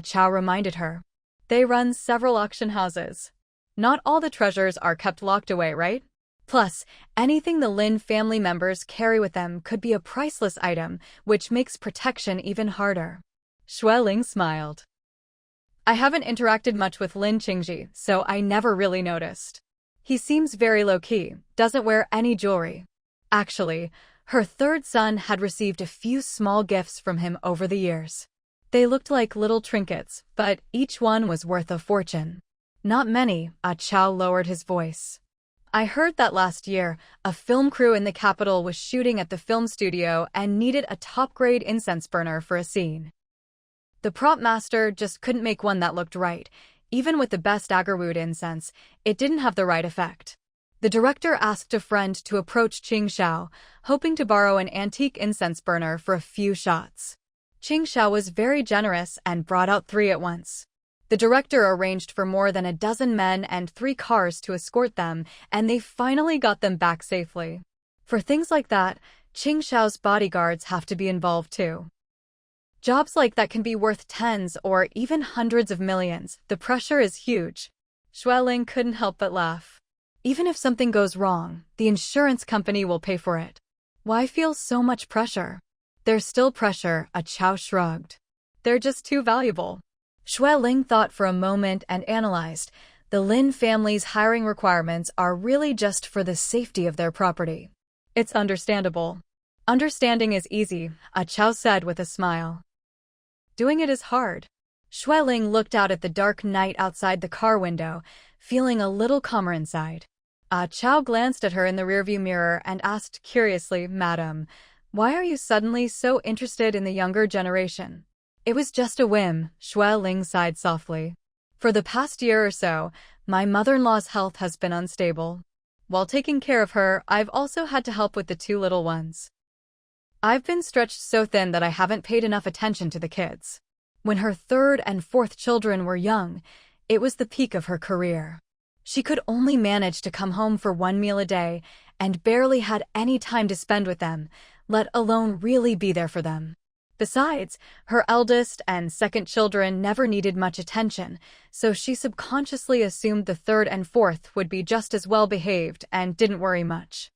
Chao reminded her. They run several auction houses. Not all the treasures are kept locked away, right? Plus, anything the Lin family members carry with them could be a priceless item, which makes protection even harder. Ling smiled. I haven't interacted much with Lin Qingji, so I never really noticed. He seems very low-key, doesn't wear any jewelry. Actually, her third son had received a few small gifts from him over the years. They looked like little trinkets, but each one was worth a fortune. Not many, Chao lowered his voice. I heard that last year, a film crew in the capital was shooting at the film studio and needed a top-grade incense burner for a scene. The prop master just couldn't make one that looked right. Even with the best agarwood incense, it didn't have the right effect. The director asked a friend to approach Qing Xiao, hoping to borrow an antique incense burner for a few shots. Qing Xiao was very generous and brought out 3 at once. The director arranged for more than a dozen men and 3 cars to escort them, and they finally got them back safely. For things like that, Qing Xiao's bodyguards have to be involved too. Jobs like that can be worth tens or even hundreds of millions. The pressure is huge. Ling couldn't help but laugh. Even if something goes wrong, the insurance company will pay for it. Why feel so much pressure? There's still pressure, Chao shrugged. They're just too valuable. Ling thought for a moment and analyzed. The Lin family's hiring requirements are really just for the safety of their property. It's understandable. Understanding is easy, Chao said with a smile. Doing it is hard. Ling looked out at the dark night outside the car window, feeling a little calmer inside. Chao glanced at her in the rearview mirror and asked curiously, Madam, why are you suddenly so interested in the younger generation? It was just a whim, Ling sighed softly. For the past year or so, my mother-in-law's health has been unstable. While taking care of her, I've also had to help with the 2 little ones. I've been stretched so thin that I haven't paid enough attention to the kids. When her 3rd and 4th children were young, it was the peak of her career. She could only manage to come home for 1 meal a day and barely had any time to spend with them, let alone really be there for them. Besides, her eldest and 2nd children never needed much attention, so she subconsciously assumed the 3rd and 4th would be just as well-behaved and didn't worry much.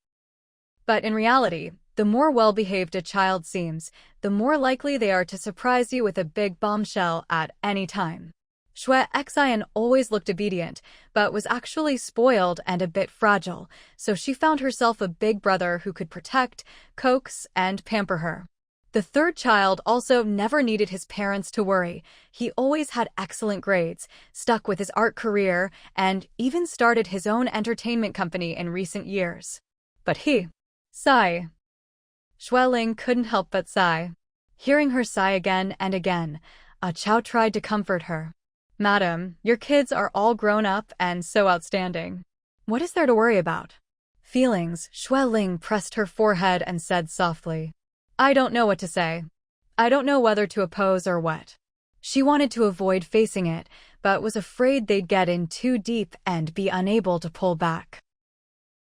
But in reality, the more well-behaved a child seems, the more likely they are to surprise you with a big bombshell at any time. Shui Xian always looked obedient, but was actually spoiled and a bit fragile, so she found herself a big brother who could protect, coax, and pamper her. The third child also never needed his parents to worry. He always had excellent grades, stuck with his art career, and even started his own entertainment company in recent years. But he sigh. Xueling couldn't help but sigh. Hearing her sigh again and again, Chao tried to comfort her. Madam, your kids are all grown up and so outstanding. What is there to worry about? Feelings, Xueling pressed her forehead and said softly. I don't know what to say. I don't know whether to oppose or what. She wanted to avoid facing it, but was afraid they'd get in too deep and be unable to pull back.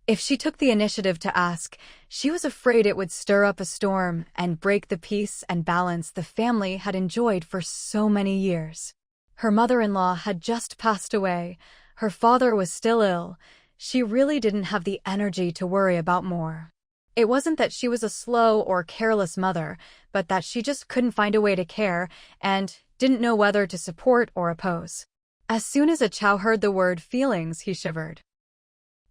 If she took the initiative to ask, she was afraid it would stir up a storm and break the peace and balance the family had enjoyed for so many years. Her mother-in-law had just passed away. Her father was still ill. She really didn't have the energy to worry about more. It wasn't that she was a slow or careless mother, but that she just couldn't find a way to care and didn't know whether to support or oppose. As soon as Chao heard the word feelings, he shivered.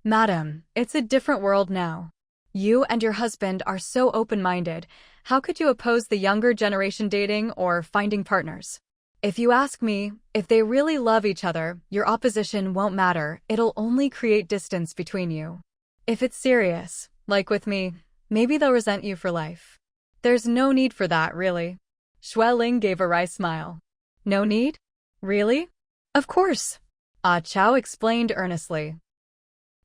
Madam, it's a different world now. You and your husband are so open-minded. How could you oppose the younger generation dating or finding partners? If you ask me, if they really love each other, your opposition won't matter. It'll only create distance between you. If it's serious, like with me, maybe they'll resent you for life. There's no need for that, really. Xueling gave a wry smile. No need? Really? Of course. Chao explained earnestly.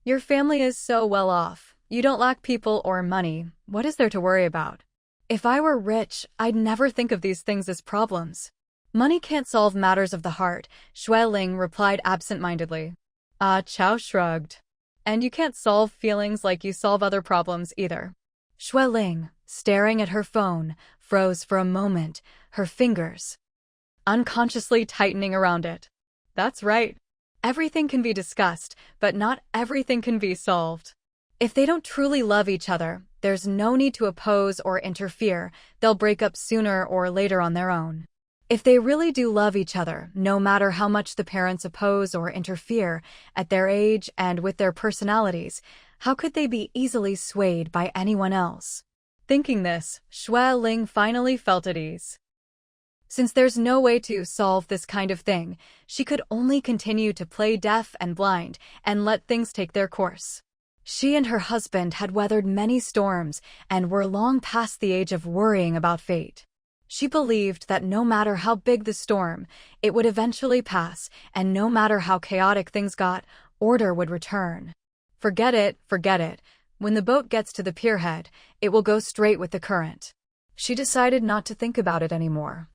Your family is so well off. You don't lack people or money. What is there to worry about? If I were rich, I'd never think of these things as problems. Money can't solve matters of the heart, Xueling replied absent-mindedly. Chao shrugged. And you can't solve feelings like you solve other problems either. Xueling, staring at her phone, froze for a moment, her fingers unconsciously tightening around it. That's right. Everything can be discussed, but not everything can be solved. If they don't truly love each other, there's no need to oppose or interfere. They'll break up sooner or later on their own. If they really do love each other, no matter how much the parents oppose or interfere, at their age and with their personalities, how could they be easily swayed by anyone else? Thinking this, Xueling finally felt at ease. Since there's no way to solve this kind of thing, she could only continue to play deaf and blind and let things take their course. She and her husband had weathered many storms and were long past the age of worrying about fate. She believed that no matter how big the storm, it would eventually pass, and no matter how chaotic things got, order would return. Forget it. When the boat gets to the pierhead, it will go straight with the current. She decided not to think about it anymore.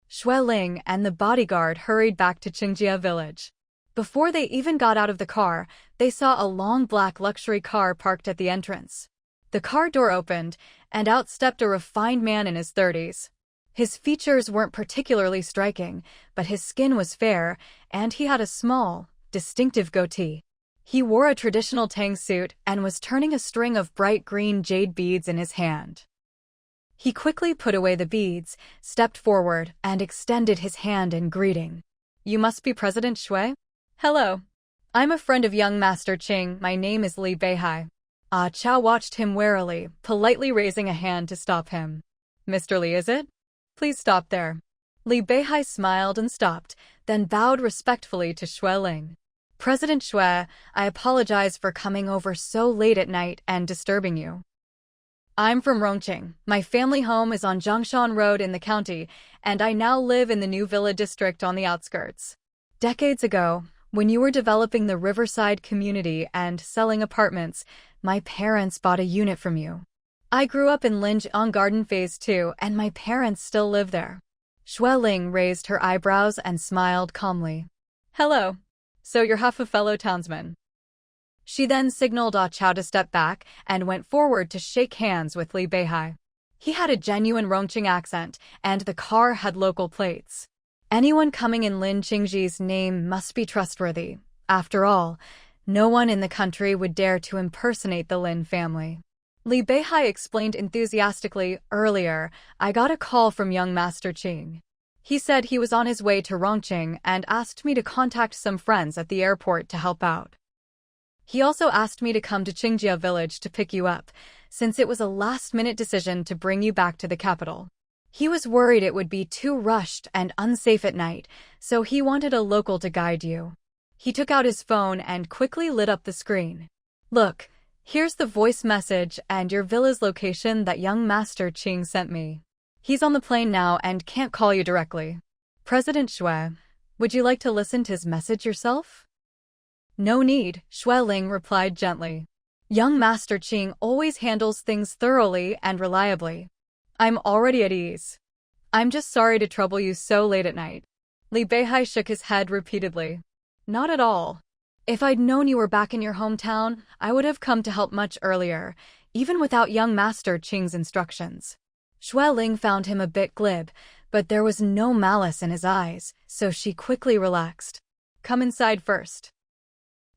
Xueling and the bodyguard hurried back to Qingjia village. Before they even got out of the car, they saw a long black luxury car parked at the entrance. The car door opened, and out stepped a refined man in his 30s. His features weren't particularly striking, but his skin was fair, and he had a small, distinctive goatee. He wore a traditional Tang suit and was turning a string of bright green jade beads in his hand. He quickly put away the beads, stepped forward, and extended his hand in greeting. You must be President Shui? Hello. I'm a friend of young Master Qing. My name is Li Beihai. Chao watched him warily, politely raising a hand to stop him. Mr. Li, is it? Please stop there. Li Beihai smiled and stopped, then bowed respectfully to Xueling. President Shui, I apologize for coming over so late at night and disturbing you. I'm from Rongqing. My family home is on Zhongshan Road in the county, and I now live in the new villa district on the outskirts. Decades ago, when you were developing the Riverside community and selling apartments, my parents bought a unit from you. I grew up in Linjiang Garden Phase 2, and my parents still live there. Xueling raised her eyebrows and smiled calmly. Hello. So you're half a fellow townsman. She then signaled Chao to step back and went forward to shake hands with Li Beihai. He had a genuine Rongqing accent, and the car had local plates. Anyone coming in Lin Qingji's name must be trustworthy. After all, no one in the country would dare to impersonate the Lin family. Li Beihai explained enthusiastically, earlier, I got a call from young Master Qing. He said he was on his way to Rongqing and asked me to contact some friends at the airport to help out. He also asked me to come to Qingjia village to pick you up, since it was a last-minute decision to bring you back to the capital. He was worried it would be too rushed and unsafe at night, so he wanted a local to guide you. He took out his phone and quickly lit up the screen. Look, here's the voice message and your villa's location that young Master Qing sent me. He's on the plane now and can't call you directly. President Xue, would you like to listen to his message yourself? No need, Xue Ling replied gently. Young Master Qing always handles things thoroughly and reliably. I'm already at ease. I'm just sorry to trouble you so late at night. Li Beihai shook his head repeatedly. Not at all. If I'd known you were back in your hometown, I would have come to help much earlier, even without young Master Qing's instructions. Xue Ling found him a bit glib, but there was no malice in his eyes, so she quickly relaxed. Come inside first.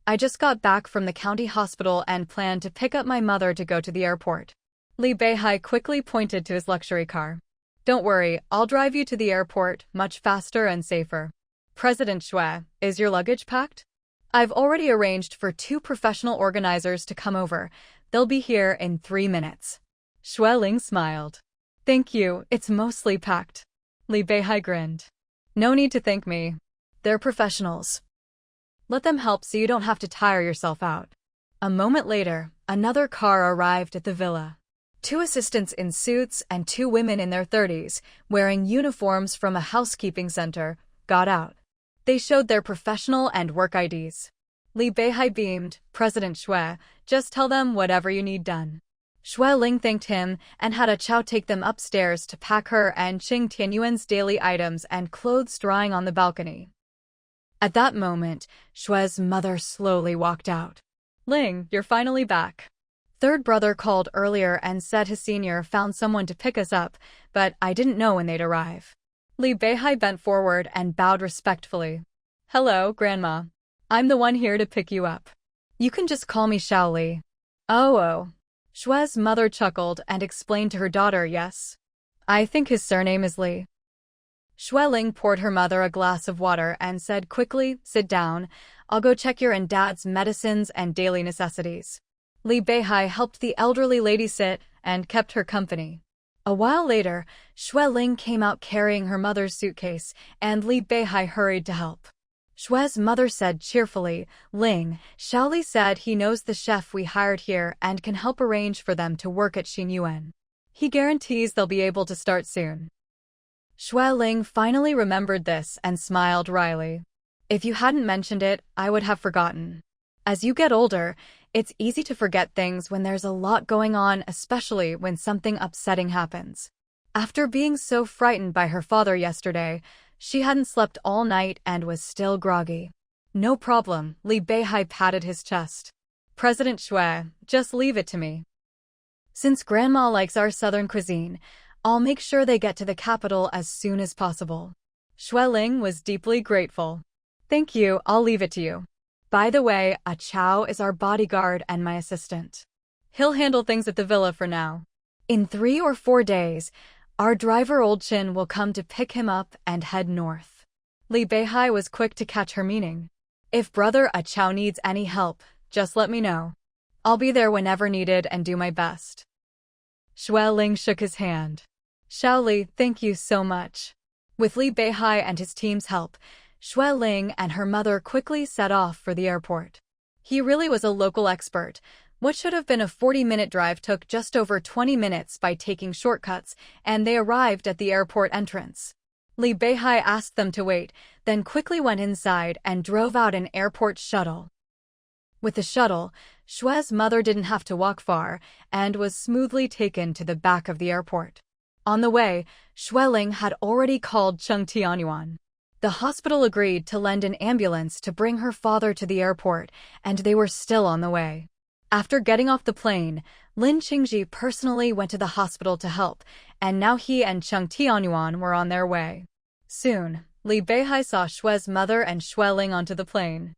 I just got back from the county hospital and planned to pick up my mother to go to the airport. Li Beihai quickly pointed to his luxury car. Don't worry, I'll drive you to the airport, much faster and safer. President Xue, is your luggage packed? I've already arranged for 2 professional organizers to come over. They'll be here in 3 minutes. Xue Ling smiled. Thank you, it's mostly packed. Li Beihai grinned. No need to thank me. They're professionals. Let them help so you don't have to tire yourself out. A moment later, another car arrived at the villa. 2 assistants in suits and 2 women in their 30s, wearing uniforms from a housekeeping center, got out. They showed their professional and work IDs. Li Beihai beamed, President Xue, just tell them whatever you need done. Xue Ling thanked him and had a Chow take them upstairs to pack her and Qing Tianyuan's daily items and clothes drying on the balcony. At that moment, Xue's mother slowly walked out. Ling, you're finally back. Third brother called earlier and said his senior found someone to pick us up, but I didn't know when they'd arrive. Li Beihai bent forward and bowed respectfully. Hello, Grandma. I'm the one here to pick you up. You can just call me Shaoli. Oh. Xue's mother chuckled and explained to her daughter yes. I think his surname is Li. Xue Ling poured her mother a glass of water and said quickly, sit down. I'll go check your and Dad's medicines and daily necessities. Li Beihai helped the elderly lady sit and kept her company. A while later, Xue Ling came out carrying her mother's suitcase, and Li Beihai hurried to help. Xue's mother said cheerfully, Ling, Shaoli said he knows the chef we hired here and can help arrange for them to work at Xinyuan. He guarantees they'll be able to start soon. Xue Ling finally remembered this and smiled wryly. If you hadn't mentioned it, I would have forgotten. As you get older, it's easy to forget things when there's a lot going on, especially when something upsetting happens. After being so frightened by her father yesterday, she hadn't slept all night and was still groggy. No problem, Li Beihai patted his chest. President Xue, just leave it to me. Since Grandma likes our southern cuisine, I'll make sure they get to the capital as soon as possible. Xue Ling was deeply grateful. Thank you, I'll leave it to you. By the way, A Chow is our bodyguard and my assistant. He'll handle things at the villa for now. In 3 or 4 days, our driver Old Chin will come to pick him up and head north. Li Beihai was quick to catch her meaning. If brother A Chow needs any help, just let me know. I'll be there whenever needed and do my best. Xue Ling shook his hand. Shaoli, thank you so much. With Li Beihai and his team's help, Xue Ling and her mother quickly set off for the airport. He really was a local expert. What should have been a 40-minute drive took just over 20 minutes by taking shortcuts, and they arrived at the airport entrance. Li Beihai asked them to wait, then quickly went inside and drove out an airport shuttle. With the shuttle, Xue's mother didn't have to walk far and was smoothly taken to the back of the airport. On the way, Xue Ling had already called Cheng Tianyuan. The hospital agreed to lend an ambulance to bring her father to the airport, and they were still on the way. After getting off the plane, Lin Qingji personally went to the hospital to help, and now he and Cheng Tianyuan were on their way. Soon, Li Beihai saw Xue's mother and Xue Ling onto the plane.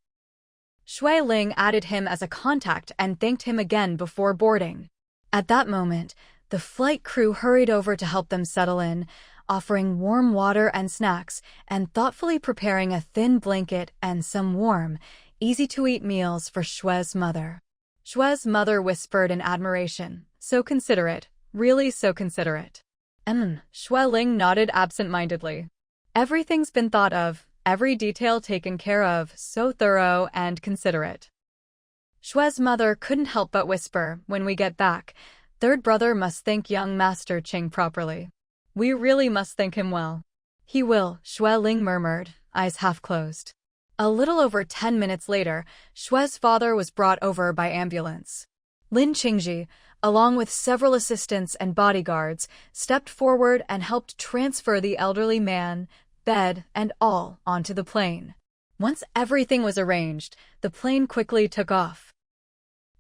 Xue Ling added him as a contact and thanked him again before boarding. At that moment, the flight crew hurried over to help them settle in, offering warm water and snacks, and thoughtfully preparing a thin blanket and some warm, easy-to-eat meals for Shue's mother. Shue's mother whispered in admiration, "So considerate, really so considerate." Shui Ling nodded absent-mindedly. "Everything's been thought of, every detail taken care of, so thorough and considerate." Shue's mother couldn't help but whisper, "When we get back, third brother must thank young Master Qing properly. We really must thank him well." "He will," Shui Ling murmured, eyes half closed. A little over 10 minutes later, Shue's father was brought over by ambulance. Lin Qingji, along with several assistants and bodyguards, stepped forward and helped transfer the elderly man, bed, and all onto the plane. Once everything was arranged, the plane quickly took off.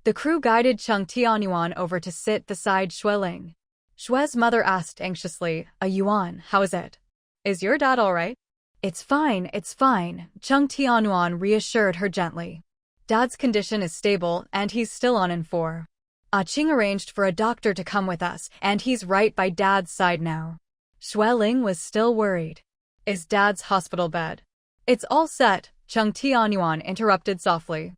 The crew guided Cheng Tianyuan over to sit beside Shui Ling. Shue's mother asked anxiously, "Yuan, how is it? Is your dad all right?" It's fine, Cheng Tianyuan reassured her gently. "Dad's condition is stable, and he's still on N4. Qing arranged for a doctor to come with us, and he's right by Dad's side now." Shui Ling was still worried. "Is Dad's hospital bed?" "It's all set," Cheng Tianyuan interrupted softly.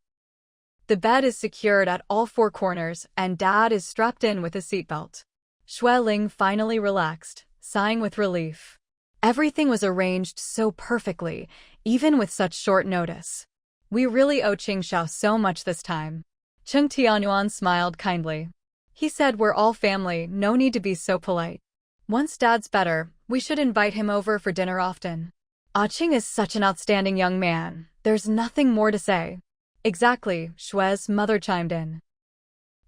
"The bed is secured at all 4 corners, and Dad is strapped in with a seatbelt." Shui Ling finally relaxed, sighing with relief. Everything was arranged so perfectly, even with such short notice. "We really owe Qing Xiao so much this time." Cheng Tianyuan smiled kindly. He said, "We're all family, no need to be so polite. Once Dad's better, we should invite him over for dinner often." "Qing is such an outstanding young man, there's nothing more to say." "Exactly," Shue's mother chimed in.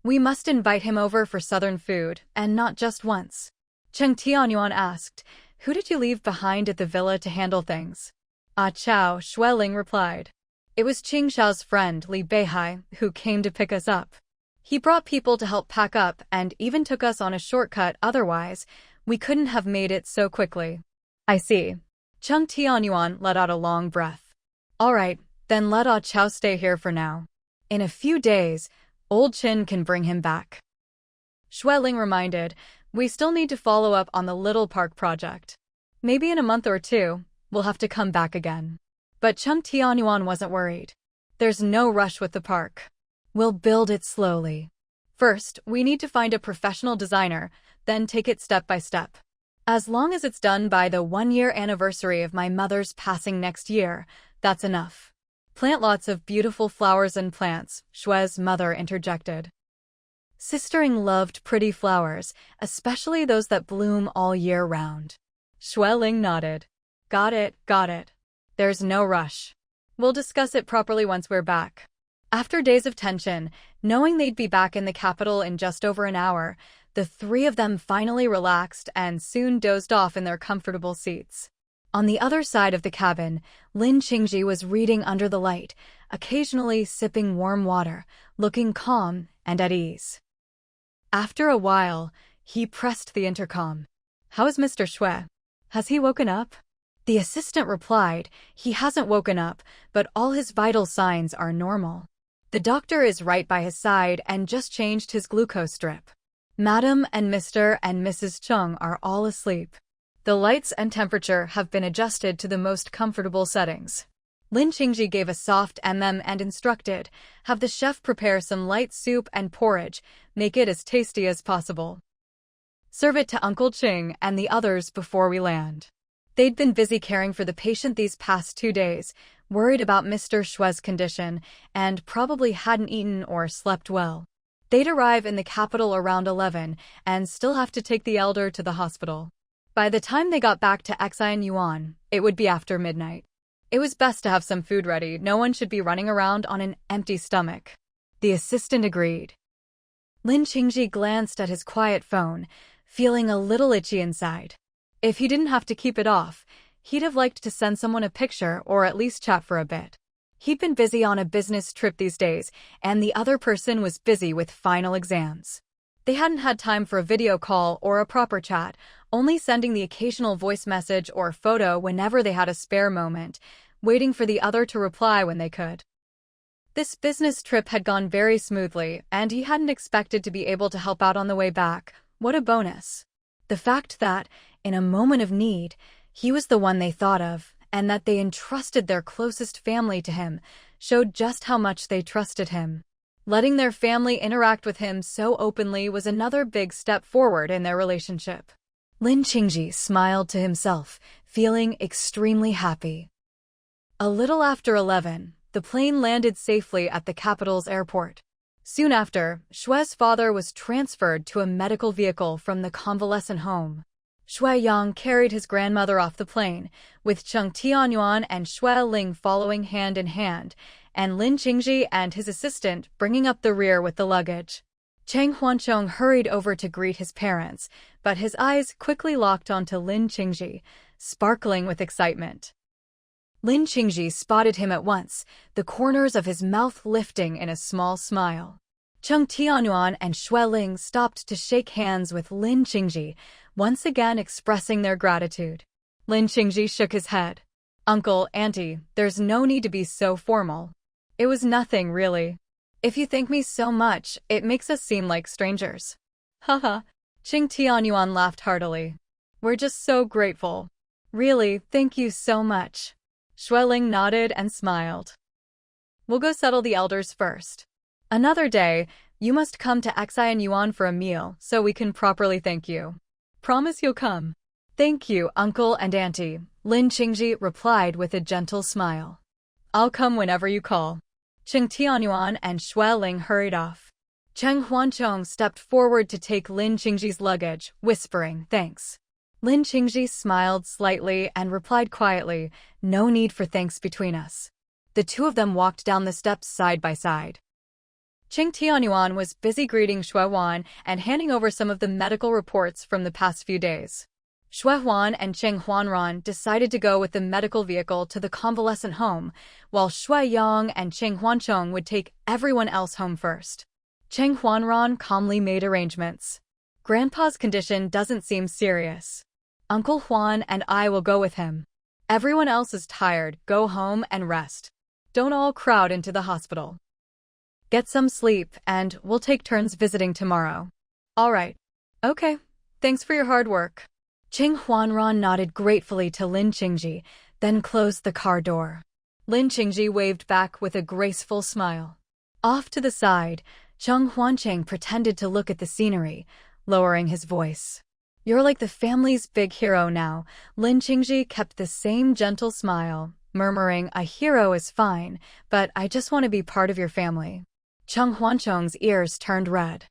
"We must invite him over for southern food, and not just once." Cheng Tianyuan asked, "Who did you leave behind at the villa to handle things?" "Ah Chow," Shui Ling replied. "It was Qing Xiao's friend Li Beihai who came to pick us up. He brought people to help pack up and even took us on a shortcut, otherwise we couldn't have made it so quickly." "I see." Cheng Tianyuan let out a long breath. "All right, then let Ah Chow stay here for now. In a few days, old Qin can bring him back." Shui Ling reminded, "We still need to follow up on the Little Park project. Maybe in a month or 2, we'll have to come back again." But Cheng Tianyuan wasn't worried. "There's no rush with the park. We'll build it slowly. First, we need to find a professional designer, then take it step by step. As long as it's done by the 1-year anniversary of my mother's passing next year, that's enough." "Plant lots of beautiful flowers and plants," Shue's mother interjected. Sistering loved pretty flowers, especially those that bloom all year round. Shui Ling nodded. Got it. There's no rush. We'll discuss it properly once we're back." After days of tension, knowing they'd be back in the capital in just over an hour, the 3 of them finally relaxed and soon dozed off in their comfortable seats. On the other side of the cabin, Lin Qingji was reading under the light, occasionally sipping warm water, looking calm and at ease. After a while, he pressed the intercom. "How is Mr. Shui? Has he woken up?" The assistant replied, "He hasn't woken up, but all his vital signs are normal. The doctor is right by his side and just changed his glucose drip. Madam and Mr. and Mrs. Chung are all asleep. The lights and temperature have been adjusted to the most comfortable settings." Lin Qingji gave a soft and instructed, "Have the chef prepare some light soup and porridge, make it as tasty as possible. Serve it to Uncle Qing and the others before we land." They'd been busy caring for the patient these past 2 days, worried about Mr. Shue's condition, and probably hadn't eaten or slept well. They'd arrive in the capital around 11 and still have to take the elder to the hospital. By the time they got back to Xian Yuan, it would be after midnight. It was best to have some food ready, no one should be running around on an empty stomach. The assistant agreed. Lin Qingji glanced at his quiet phone, feeling a little itchy inside. If he didn't have to keep it off, he'd have liked to send someone a picture or at least chat for a bit. He'd been busy on a business trip these days, and the other person was busy with final exams. They hadn't had time for a video call or a proper chat, only sending the occasional voice message or photo whenever they had a spare moment, waiting for the other to reply when they could. This business trip had gone very smoothly, and he hadn't expected to be able to help out on the way back. What a bonus. The fact that, In a moment of need, he was the one they thought of, and that they entrusted their closest family to him showed just how much they trusted him. Letting their family interact with him so openly was another big step forward in their relationship. Lin Qingji smiled to himself, feeling extremely happy. A little after 11, the plane landed safely at the capital's airport. Soon after, Shue's father was transferred to a medical vehicle from the convalescent home. Shui Yang carried his grandmother off the plane, with Cheng Tianyuan and Shui Ling following hand in hand, and Lin Qingji and his assistant bringing up the rear with the luggage. Cheng Huancheng hurried over to greet his parents, but his eyes quickly locked onto Lin Qingji, sparkling with excitement. Lin Qingji spotted him at once, the corners of his mouth lifting in a small smile. Cheng Tianyuan and Shui Ling stopped to shake hands with Lin Qingji, once again expressing their gratitude. Lin Qingji shook his head. "Uncle, Auntie, there's no need to be so formal. It was nothing, really. If you thank me so much, it makes us seem like strangers." Haha. Cheng Tianyuan laughed heartily. "We're just so grateful. Really, thank you so much." Shui Ling nodded and smiled. "We'll go settle the elders first. Another day, you must come to Xi Yuan for a meal so we can properly thank you. Promise you'll come." "Thank you, Uncle and Auntie," Lin Qingji replied with a gentle smile. "I'll come whenever you call." Cheng Tianyuan and Shui Ling hurried off. Cheng Huancheng stepped forward to take Lin Qingji's luggage, whispering, "Thanks." Lin Qingji smiled slightly and replied quietly, "No need for thanks between us." The two of them walked down the steps side by side. Cheng Tianyuan was busy greeting Shui Huan and handing over some of the medical reports from the past few days. Shui Huan and Cheng Huanran decided to go with the medical vehicle to the convalescent home, while Shui Yang and Cheng Huancheng would take everyone else home first. Cheng Huanran calmly made arrangements. "Grandpa's condition doesn't seem serious. Uncle Huan and I will go with him. Everyone else is tired, go home and rest. Don't all crowd into the hospital. Get some sleep, and we'll take turns visiting tomorrow." "All right. Okay. Thanks for your hard work." Cheng Huanran nodded gratefully to Lin Qingji, then closed the car door. Lin Qingji waved back with a graceful smile. Off to the side, Cheng Huancheng pretended to look at the scenery, lowering his voice. "You're like the family's big hero now." Lin Qingji kept the same gentle smile, murmuring, "A hero is fine, but I just want to be part of your family." Cheng Huancheng's ears turned red.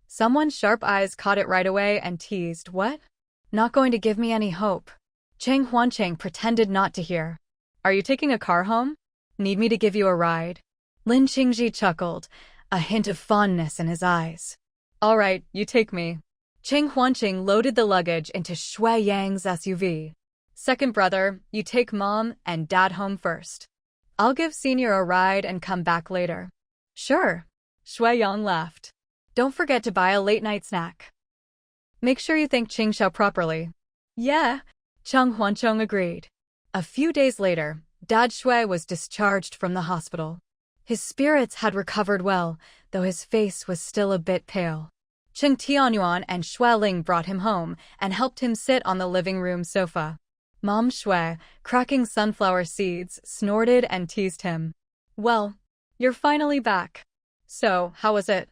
Someone's sharp eyes caught it right away and teased, "What? Not going to give me any hope?" Cheng Huancheng pretended not to hear. "Are you taking a car home? Need me to give you a ride?" Lin Qingji chuckled, a hint of fondness in his eyes. "All right, you take me." Cheng Huancheng loaded the luggage into Shui Yang's SUV. "Second brother, you take Mom and Dad home first. I'll give Senior a ride and come back later." "Sure." Shui Yang laughed. "Don't forget to buy a late-night snack. Make sure you thank Qing Xiao properly." "Yeah," Cheng Huancheng agreed. A few days later, Dad Shui was discharged from the hospital. His spirits had recovered well, though his face was still a bit pale. Cheng Tianyuan and Shui Ling brought him home and helped him sit on the living room sofa. Mom Shui, cracking sunflower seeds, snorted and teased him. "Well, you're finally back. So, how was it?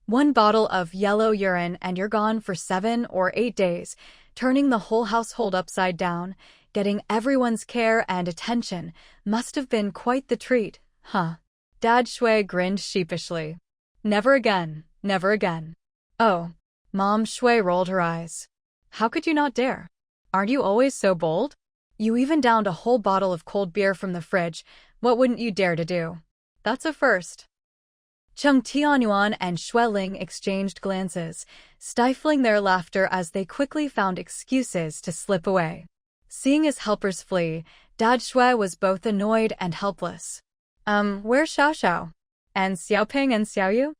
One bottle of yellow urine and you're gone for 7 or 8 days, turning the whole household upside down, getting everyone's care and attention. Must have been quite the treat, huh?" Dad Shui grinned sheepishly. "Never again, never again." "Oh." Mom Shui rolled her eyes. "How could you not dare? Aren't you always so bold? You even downed a whole bottle of cold beer from the fridge. What wouldn't you dare to do? That's a first." Cheng Tianyuan and Shui Ling exchanged glances, stifling their laughter as they quickly found excuses to slip away. Seeing his helpers flee, Dad Shui was both annoyed and helpless. Where's Xiao Xiao? And Xiaoping and Xiaoyu?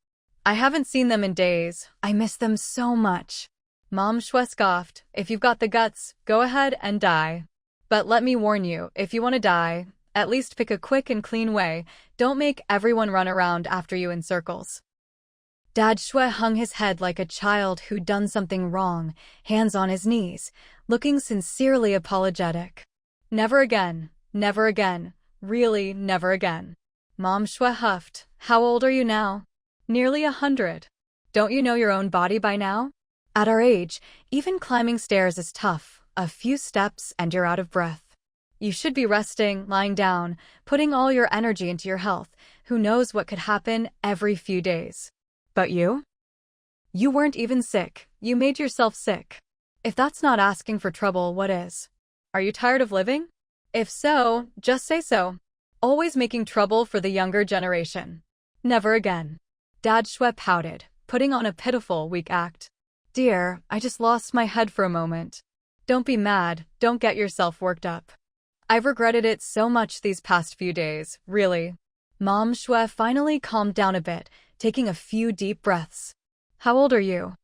I haven't seen them in days. I miss them so much." Mom Shui scoffed. "If you've got the guts, go ahead and die. But let me warn you, if you want to die, at least pick a quick and clean way. Don't make everyone run around after you in circles." Dad Shui hung his head like a child who'd done something wrong, hands on his knees, looking sincerely apologetic. Never again, really never again. Mom Shui huffed. How old are you now? Nearly 100. Don't you know your own body by now? At our age, even climbing stairs is tough. A few steps and you're out of breath. You should be resting, lying down, putting all your energy into your health. Who knows what could happen every few days. But you? You weren't even sick. You made yourself sick. If that's not asking for trouble, what is? Are you tired of living? If so, just say so. Always making trouble for the younger generation. Never again. Dad Shui pouted, putting on a pitiful, weak act. Dear, I just lost my head for a moment. Don't be mad, don't get yourself worked up. I've regretted it so much these past few days, really. Mom Shui finally calmed down a bit, taking a few deep breaths. How old are you?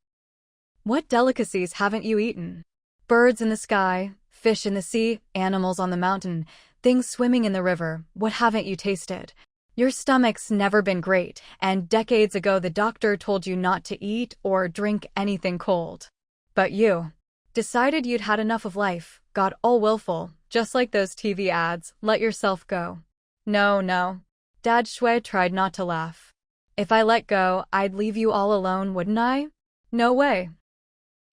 What delicacies haven't you eaten? Birds in the sky, fish in the sea, animals on the mountain, things swimming in the river, what haven't you tasted? Your stomach's never been great, and decades ago the doctor told you not to eat or drink anything cold. But you decided you'd had enough of life, got all willful, just like those TV ads, let yourself go. No. Dad Shui tried not to laugh. If I let go, I'd leave you all alone, wouldn't I? No way.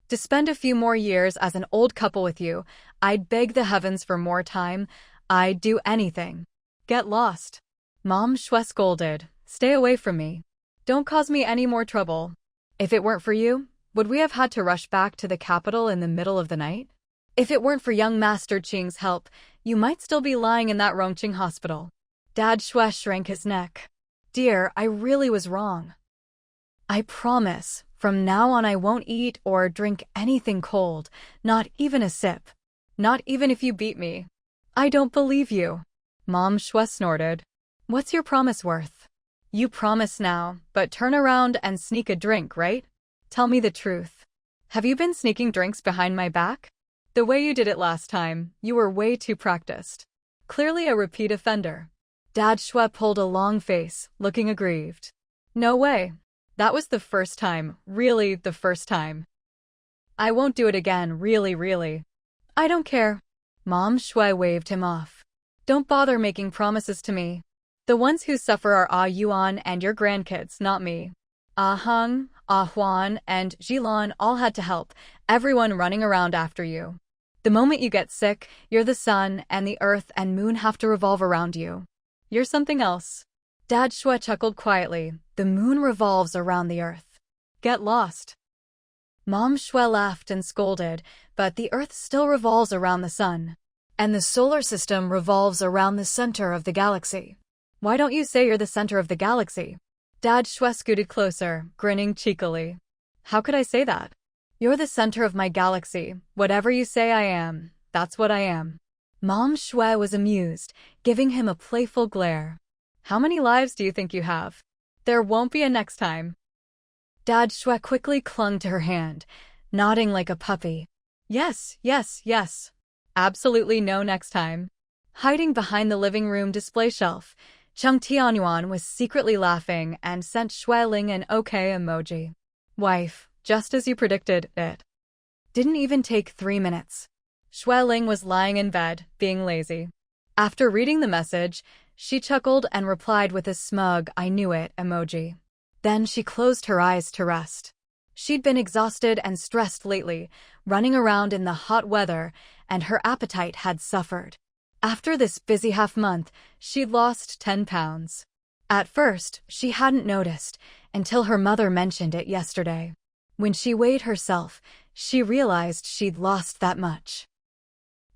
To spend a few more years as an old couple with you, I'd beg the heavens for more time. I'd do anything. Get lost. Mom Shui scolded. Stay away from me. Don't cause me any more trouble. If it weren't for you, would we have had to rush back to the capital in the middle of the night? If it weren't for young Master Qing's help, you might still be lying in that Rongqing hospital. Dad Shui shrank his neck. Dear, I really was wrong. I promise, from now on I won't eat or drink anything cold, not even a sip. Not even if you beat me. I don't believe you. Mom Shui snorted. What's your promise worth? You promise now, but turn around and sneak a drink, right? Tell me the truth. Have you been sneaking drinks behind my back? The way you did it last time, you were way too practiced. Clearly a repeat offender. Dad Shui pulled a long face, looking aggrieved. No way. That was the first time, really the first time. I won't do it again, really. I don't care. Mom Shui waved him off. Don't bother making promises to me. The ones who suffer are Ah Yuan and your grandkids, not me. Ah Heng, Ah Huan, and Jilan all had to help, everyone running around after you. The moment you get sick, you're the sun, and the earth and moon have to revolve around you. You're something else. Dad Shui chuckled quietly. The moon revolves around the earth. Get lost. Mom Shui laughed and scolded, but the earth still revolves around the sun. And the solar system revolves around the center of the galaxy. Why don't you say you're the center of the galaxy? Dad Shui scooted closer, grinning cheekily. How could I say that? You're the center of my galaxy. Whatever you say I am, that's what I am. Mom Shui was amused, giving him a playful glare. How many lives do you think you have? There won't be a next time. Dad Shui quickly clung to her hand, nodding like a puppy. Yes. Absolutely no next time. Hiding behind the living room display shelf, Cheng Tianyuan was secretly laughing and sent Shui Ling an okay emoji. Wife, just as you predicted, it didn't even take 3 minutes. Shui Ling was lying in bed, being lazy. After reading the message, she chuckled and replied with a smug I knew it emoji. Then she closed her eyes to rest. She'd been exhausted and stressed lately, running around in the hot weather, and her appetite had suffered. After this busy half-month, she'd lost 10 pounds. At first, she hadn't noticed, until her mother mentioned it yesterday. When she weighed herself, she realized she'd lost that much.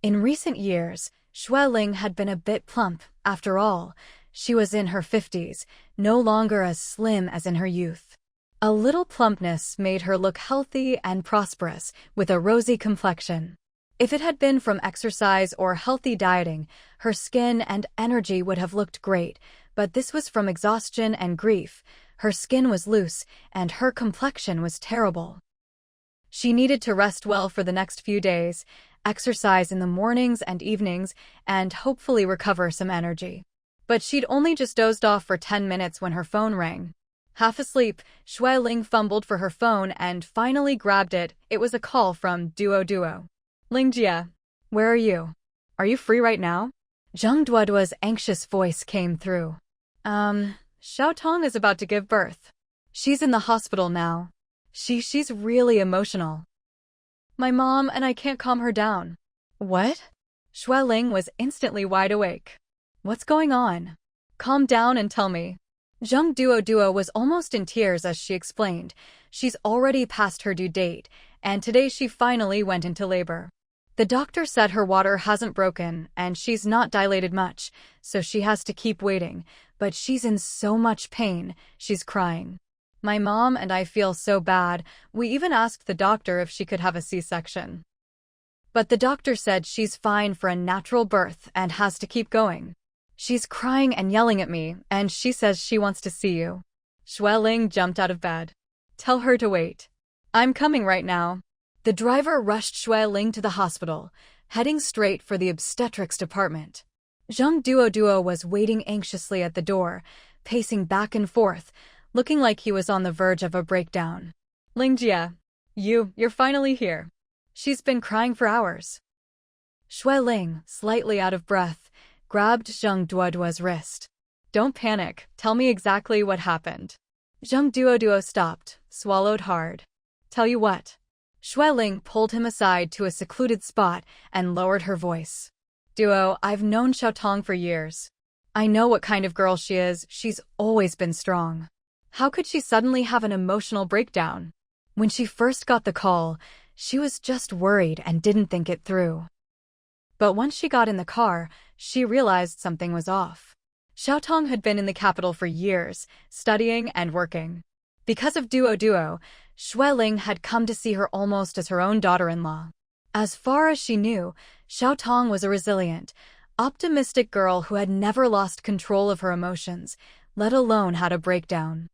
In recent years, Shui Ling had been a bit plump. After all, she was in her 50s, no longer as slim as in her youth. A little plumpness made her look healthy and prosperous, with a rosy complexion. If it had been from exercise or healthy dieting, her skin and energy would have looked great, but this was from exhaustion and grief. Her skin was loose, and her complexion was terrible. She needed to rest well for the next few days, exercise in the mornings and evenings, and hopefully recover some energy. But she'd only just dozed off for 10 minutes when her phone rang. Half asleep, Shui Ling fumbled for her phone and finally grabbed it. It was a call from Duo. Lingjie, where are you? Are you free right now? Zhang Duoduo's anxious voice came through. Xiaotong is about to give birth. She's in the hospital now. She's really emotional. My mom and I can't calm her down. What? Shui Ling was instantly wide awake. What's going on? Calm down and tell me. Zhang Duo was almost in tears as she explained. She's already past her due date, and today she finally went into labor. The doctor said her water hasn't broken, and she's not dilated much, so she has to keep waiting, but she's in so much pain, she's crying. My mom and I feel so bad, we even asked the doctor if she could have a C-section. But the doctor said she's fine for a natural birth and has to keep going. She's crying and yelling at me, and she says she wants to see you. Shui Ling jumped out of bed. Tell her to wait. I'm coming right now. The driver rushed Shui Ling to the hospital, heading straight for the obstetrics department. Zhang Duo was waiting anxiously at the door, pacing back and forth, looking like he was on the verge of a breakdown. Lingjie, you're finally here. She's been crying for hours. Shui Ling, slightly out of breath, grabbed Zhang Duo's wrist. Don't panic, tell me exactly what happened. Zhang Duo stopped, swallowed hard. Tell you what. Shui Ling pulled him aside to a secluded spot and lowered her voice. Duo, I've known Xiaotong for years. I know what kind of girl she is, she's always been strong. How could she suddenly have an emotional breakdown? When she first got the call, she was just worried and didn't think it through. But once she got in the car, she realized something was off. Xiaotong had been in the capital for years, studying and working. Because of Duo, Shui Ling had come to see her almost as her own daughter-in-law. As far as she knew, Xiaotong was a resilient, optimistic girl who had never lost control of her emotions, let alone had a breakdown.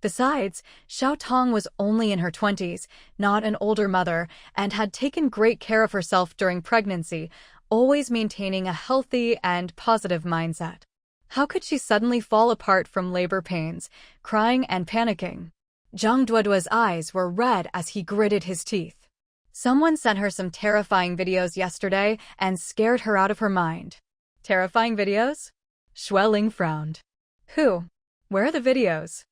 Besides, Xiaotong was only in her 20s, not an older mother, and had taken great care of herself during pregnancy, always maintaining a healthy and positive mindset. How could she suddenly fall apart from labor pains, crying and panicking? Zhang Duo's eyes were red as he gritted his teeth. Someone sent her some terrifying videos yesterday and scared her out of her mind. Terrifying videos? Shui Ling frowned. Who? Where are the videos?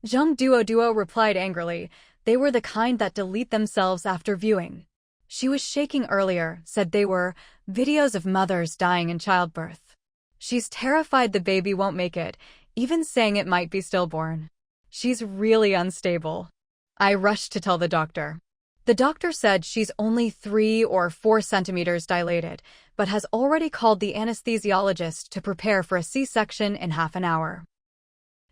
Zhang Duo replied angrily. They were the kind that delete themselves after viewing. She was shaking earlier, said they were videos of mothers dying in childbirth. She's terrified the baby won't make it, even saying it might be stillborn. She's really unstable. I rushed to tell the doctor. The doctor said she's only 3 or 4 centimeters dilated, but has already called the anesthesiologist to prepare for a C-section in half an hour.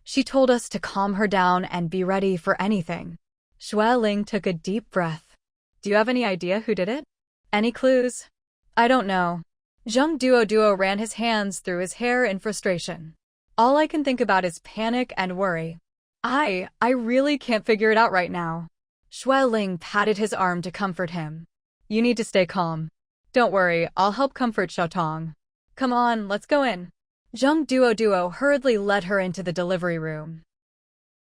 She told us to calm her down and be ready for anything. Shui Ling took a deep breath. Do you have any idea who did it? Any clues? I don't know. Zhang Duo ran his hands through his hair in frustration. All I can think about is panic and worry. I really can't figure it out right now. Shui Ling patted his arm to comfort him. You need to stay calm. Don't worry, I'll help comfort Xiaotong. Come on, let's go in. Zhang Duo hurriedly led her into the delivery room.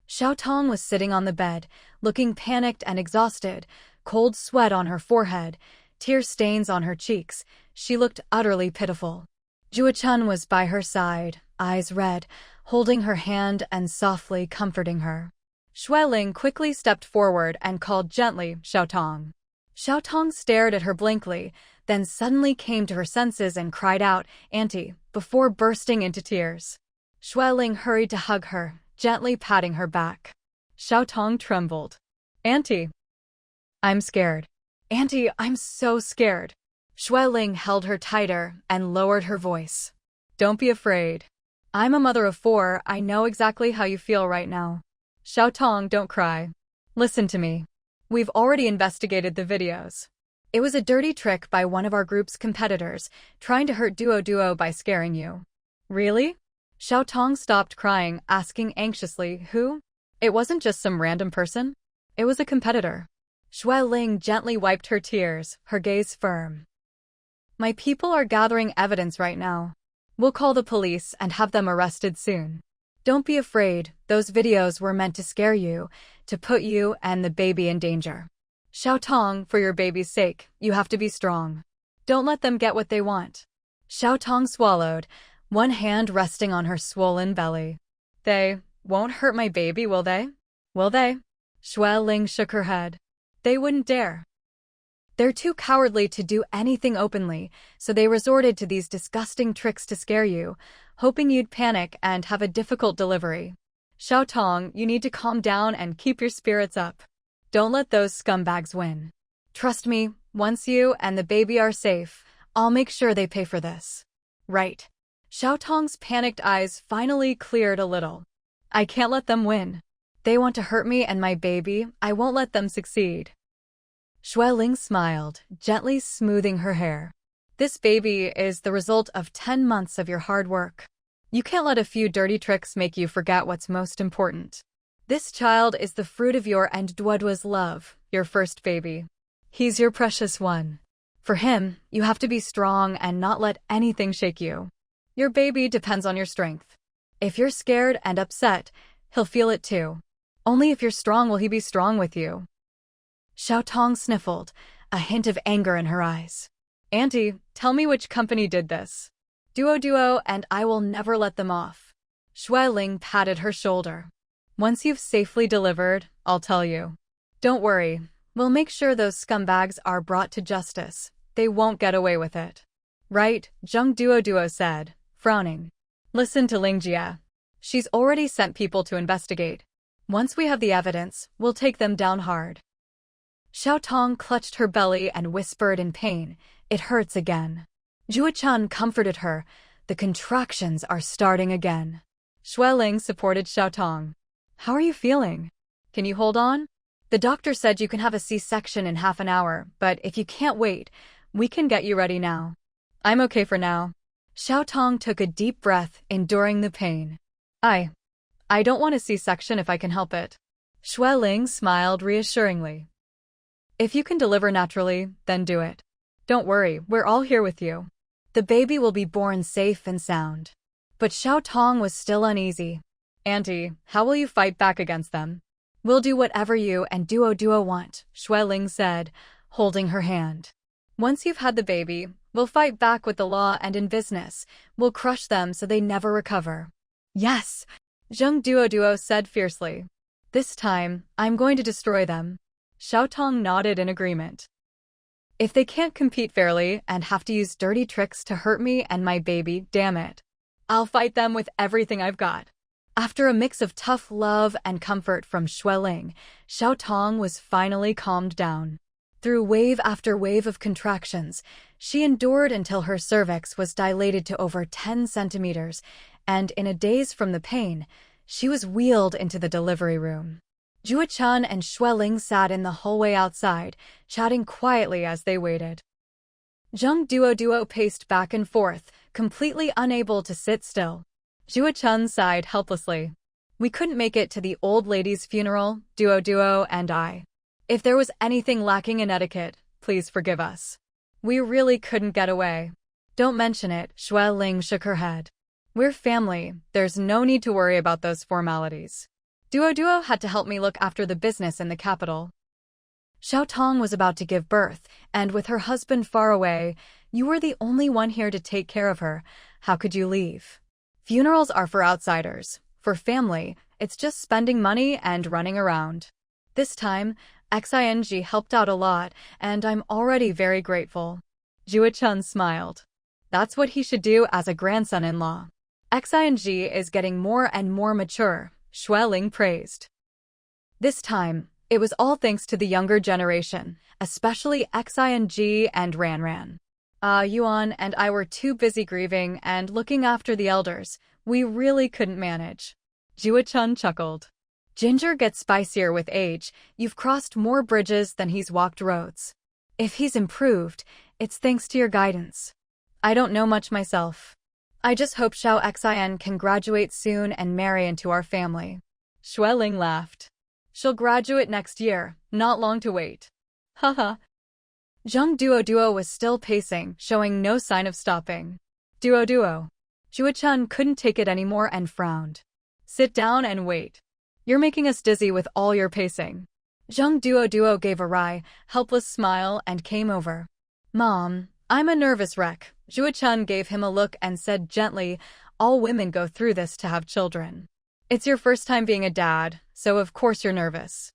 Xiaotong was sitting on the bed, looking panicked and exhausted, cold sweat on her forehead, tear stains on her cheeks. She looked utterly pitiful. Juechun was by her side, eyes red, holding her hand and softly comforting her. Shui Ling quickly stepped forward and called gently, Xiaotong. Xiaotong stared at her blankly, then suddenly came to her senses and cried out, Auntie, before bursting into tears. Shui Ling hurried to hug her, gently patting her back. Xiaotong trembled. Auntie. I'm scared. Auntie, I'm so scared. Shui Ling held her tighter and lowered her voice. Don't be afraid. I'm a mother of 4, I know exactly how you feel right now. Xiaotong, don't cry. Listen to me. We've already investigated the videos. It was a dirty trick by one of our group's competitors, trying to hurt Duo by scaring you. Really? Xiaotong stopped crying, asking anxiously, who? It wasn't just some random person. It was a competitor. Shui Ling gently wiped her tears, her gaze firm. My people are gathering evidence right now. We'll call the police and have them arrested soon. Don't be afraid, those videos were meant to scare you, to put you and the baby in danger. Xiao Tong, for your baby's sake, you have to be strong. Don't let them get what they want. Xiao Tong swallowed, one hand resting on her swollen belly. They won't hurt my baby, will they? Will they? Xue Ling shook her head. They wouldn't dare. They're too cowardly to do anything openly, so they resorted to these disgusting tricks to scare you, hoping you'd panic and have a difficult delivery. Xiao Tong, you need to calm down and keep your spirits up. Don't let those scumbags win. Trust me, once you and the baby are safe, I'll make sure they pay for this. Right. Xiao Tong's panicked eyes finally cleared a little. I can't let them win. They want to hurt me and my baby, I won't let them succeed. Xue Ling smiled, gently smoothing her hair. This baby is the result of 10 months of your hard work. You can't let a few dirty tricks make you forget what's most important. This child is the fruit of your and Duoduo's love, your first baby. He's your precious one. For him, you have to be strong and not let anything shake you. Your baby depends on your strength. If you're scared and upset, he'll feel it too. Only if you're strong will he be strong with you. Xiao Tong sniffled, a hint of anger in her eyes. Auntie, tell me which company did this. Duo and I will never let them off. Xue Ling patted her shoulder. Once you've safely delivered, I'll tell you. Don't worry, we'll make sure those scumbags are brought to justice. They won't get away with it. Right, Zheng Duo said, frowning. Listen to Ling Jia. She's already sent people to investigate. Once we have the evidence, we'll take them down hard. Xiao Tong clutched her belly and whispered in pain, it hurts again. Jua Chun comforted her, the contractions are starting again. Xue Ling supported Xiao Tong. How are you feeling? Can you hold on? The doctor said you can have a C-section in half an hour, but if you can't wait, we can get you ready now. I'm okay for now. Xiao Tong took a deep breath, enduring the pain. I don't want a C-section if I can help it. Xue Ling smiled reassuringly. If you can deliver naturally, then do it. Don't worry, we're all here with you. The baby will be born safe and sound. But Xiao Tong was still uneasy. Auntie, how will you fight back against them? We'll do whatever you and Duo want, Xue Ling said, holding her hand. Once you've had the baby, we'll fight back with the law and in business. We'll crush them so they never recover. Yes, Zheng Duo said fiercely. This time, I'm going to destroy them. Xiao Tong nodded in agreement. If they can't compete fairly and have to use dirty tricks to hurt me and my baby, damn it. I'll fight them with everything I've got. After a mix of tough love and comfort from Xue Ling, Xiao Tong was finally calmed down. Through wave after wave of contractions, she endured until her cervix was dilated to over 10 centimeters, and in a daze from the pain, she was wheeled into the delivery room. Jua Chun and Xue Ling sat in the hallway outside, chatting quietly as they waited. Zheng Duo paced back and forth, completely unable to sit still. Jua Chun sighed helplessly. We couldn't make it to the old lady's funeral, Duo and I. If there was anything lacking in etiquette, please forgive us. We really couldn't get away. Don't mention it, Xue Ling shook her head. We're family, there's no need to worry about those formalities. Duo had to help me look after the business in the capital. Xiao Tong was about to give birth, and with her husband far away, you were the only one here to take care of her. How could you leave? Funerals are for outsiders. For family, it's just spending money and running around. This time, Xing helped out a lot, and I'm already very grateful. Jua Chun smiled. That's what he should do as a grandson-in-law. Xing is getting more and more mature, Xue Ling praised. This time, it was all thanks to the younger generation, especially Xing and Ran. Yuan and I were too busy grieving and looking after the elders. We really couldn't manage. Jua Chun chuckled. Ginger gets spicier with age. You've crossed more bridges than he's walked roads. If he's improved, it's thanks to your guidance. I don't know much myself. I just hope Xiao Xing can graduate soon and marry into our family. Xue Ling laughed. She'll graduate next year, not long to wait. Haha. Zheng Duo was still pacing, showing no sign of stopping. Duo. Jua Chun couldn't take it anymore and frowned. Sit down and wait. You're making us dizzy with all your pacing. Zhang Duo gave a wry, helpless smile and came over. Mom, I'm a nervous wreck. Zhuo gave him a look and said gently, all women go through this to have children. It's your first time being a dad, so of course you're nervous.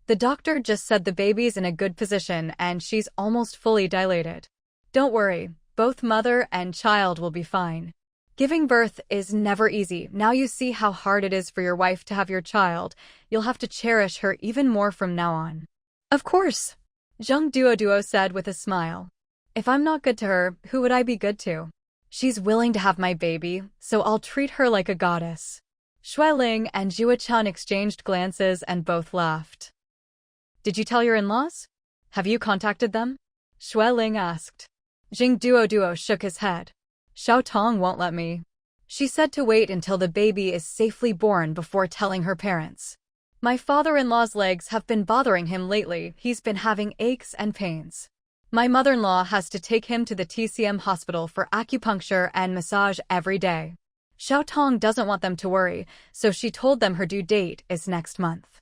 The doctor just said the baby's in a good position and she's almost fully dilated. Don't worry, both mother and child will be fine. Giving birth is never easy. Now you see how hard it is for your wife to have your child. You'll have to cherish her even more from now on. Of course, Zhang Duo said with a smile. If I'm not good to her, who would I be good to? She's willing to have my baby, so I'll treat her like a goddess. Xueling and Zhuo exchanged glances and both laughed. Did you tell your in-laws? Have you contacted them? Xueling asked. Zhang Duo shook his head. Xiao Tong won't let me. She said to wait until the baby is safely born before telling her parents. My father-in-law's legs have been bothering him lately. He's been having aches and pains. My mother-in-law has to take him to the TCM hospital for acupuncture and massage every day. Xiao Tong doesn't want them to worry, so she told them her due date is next month.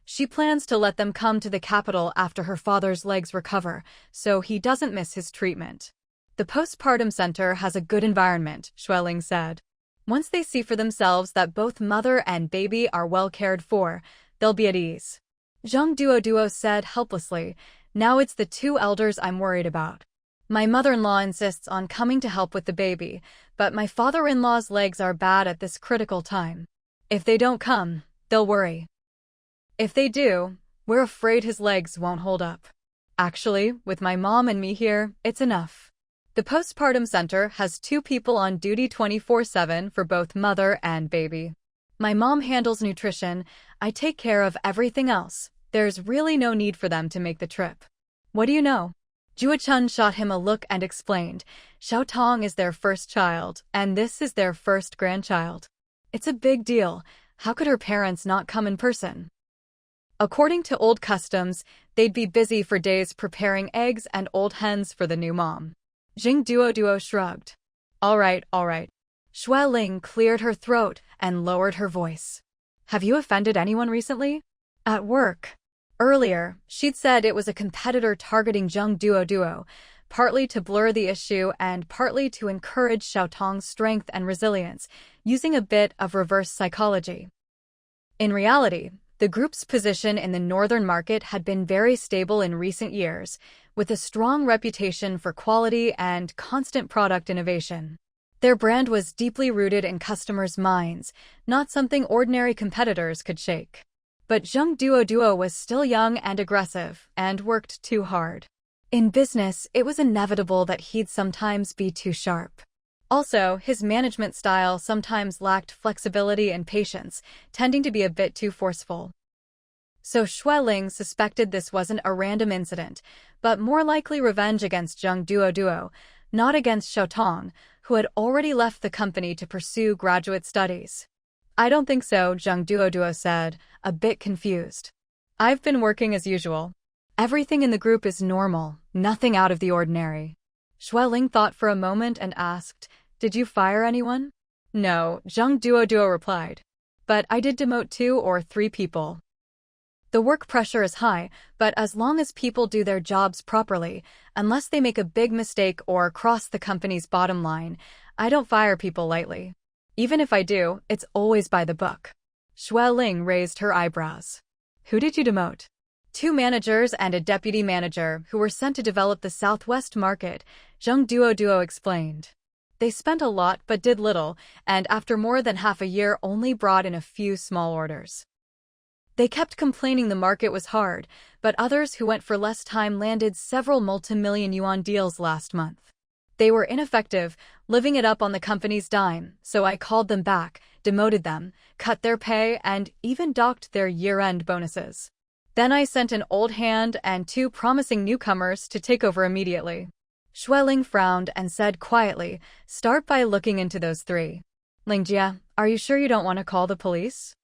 She plans to let them come to the capital after her father's legs recover, so he doesn't miss his treatment. The postpartum center has a good environment, Xueling said. Once they see for themselves that both mother and baby are well cared for, they'll be at ease. Zhang Duo said helplessly, now it's the two elders I'm worried about. My mother-in-law insists on coming to help with the baby, but my father-in-law's legs are bad at this critical time. If they don't come, they'll worry. If they do, we're afraid his legs won't hold up. Actually, with my mom and me here, it's enough. The postpartum center has 2 people on duty 24/7 for both mother and baby. My mom handles nutrition, I take care of everything else. There's really no need for them to make the trip. What do you know? Zhuo shot him a look and explained, Xiao Tong is their first child, and this is their first grandchild. It's a big deal. How could her parents not come in person? According to old customs, they'd be busy for days preparing eggs and old hens for the new mom. Zhang Duo shrugged. All right. Xueling cleared her throat and lowered her voice. Have you offended anyone recently? At work. Earlier, she'd said it was a competitor targeting Zhang Duo, partly to blur the issue and partly to encourage Xiao Tong's strength and resilience, using a bit of reverse psychology. In reality, the group's position in the northern market had been very stable in recent years, with a strong reputation for quality and constant product innovation. Their brand was deeply rooted in customers' minds, not something ordinary competitors could shake. But Zhang Duo was still young and aggressive, and worked too hard. In business, it was inevitable that he'd sometimes be too sharp. Also, his management style sometimes lacked flexibility and patience, tending to be a bit too forceful. So Xueling suspected this wasn't a random incident, but more likely revenge against Zhang Duo, not against Xiao Tong, who had already left the company to pursue graduate studies. I don't think so, Zhang Duo said, a bit confused. I've been working as usual. Everything in the group is normal, nothing out of the ordinary. Xueling thought for a moment and asked, did you fire anyone? No, Zhang Duo replied. But I did demote 2 or 3 people. The work pressure is high, but as long as people do their jobs properly, unless they make a big mistake or cross the company's bottom line, I don't fire people lightly. Even if I do, it's always by the book. Xueling raised her eyebrows. Who did you demote? 2 managers and a deputy manager who were sent to develop the Southwest market, Zhang Duo explained. They spent a lot but did little, and after more than half a year only brought in a few small orders. They kept complaining the market was hard, but others who went for less time landed several multi-million yuan deals last month. They were ineffective, living it up on the company's dime, so I called them back, demoted them, cut their pay, and even docked their year-end bonuses. Then I sent an old hand and 2 promising newcomers to take over immediately. Xueling frowned and said quietly, start by looking into those 3. Lingjia, are you sure you don't want to call the police?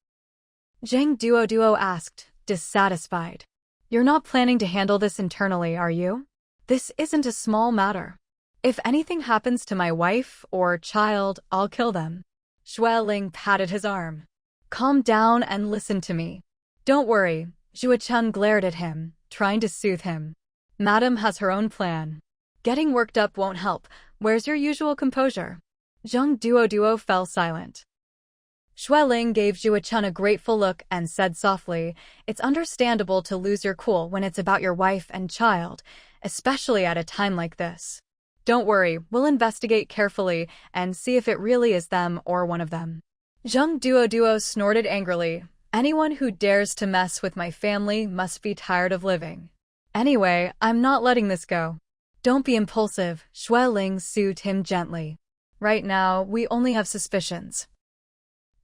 Zhang Duo asked, dissatisfied. You're not planning to handle this internally, are you? This isn't a small matter. If anything happens to my wife or child, I'll kill them. Xue Ling patted his arm. Calm down and listen to me. Don't worry, Zhua Chun glared at him, trying to soothe him. Madam has her own plan. Getting worked up won't help. Where's your usual composure? Zhang Duo fell silent. Xue Ling gave Zhua Chun a grateful look and said softly, "It's understandable to lose your cool when it's about your wife and child, especially at a time like this. Don't worry, we'll investigate carefully and see if it really is them or one of them." Zhang Duo snorted angrily. "Anyone who dares to mess with my family must be tired of living. Anyway, I'm not letting this go." "Don't be impulsive," Xue Ling soothed him gently. "Right now, we only have suspicions.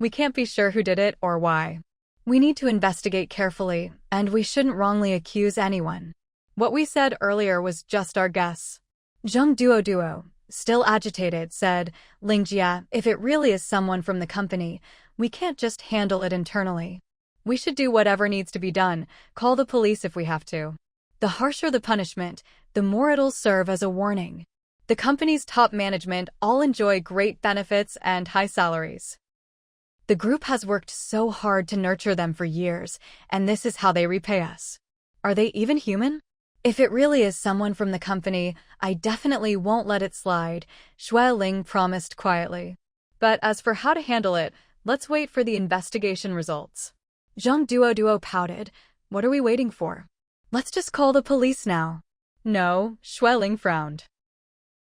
We can't be sure who did it or why. We need to investigate carefully, and we shouldn't wrongly accuse anyone. What we said earlier was just our guess." Zhang Duo, still agitated, said, "Lingjia, if it really is someone from the company, we can't just handle it internally. We should do whatever needs to be done, call the police if we have to. The harsher the punishment, the more it'll serve as a warning. The company's top management all enjoy great benefits and high salaries. The group has worked so hard to nurture them for years, and this is how they repay us. Are they even human? If it really is someone from the company, I definitely won't let it slide," Xue Ling promised quietly. "But as for how to handle it, let's wait for the investigation results." Zhang Duo pouted. "What are we waiting for? Let's just call the police now." "No," Xue Ling frowned.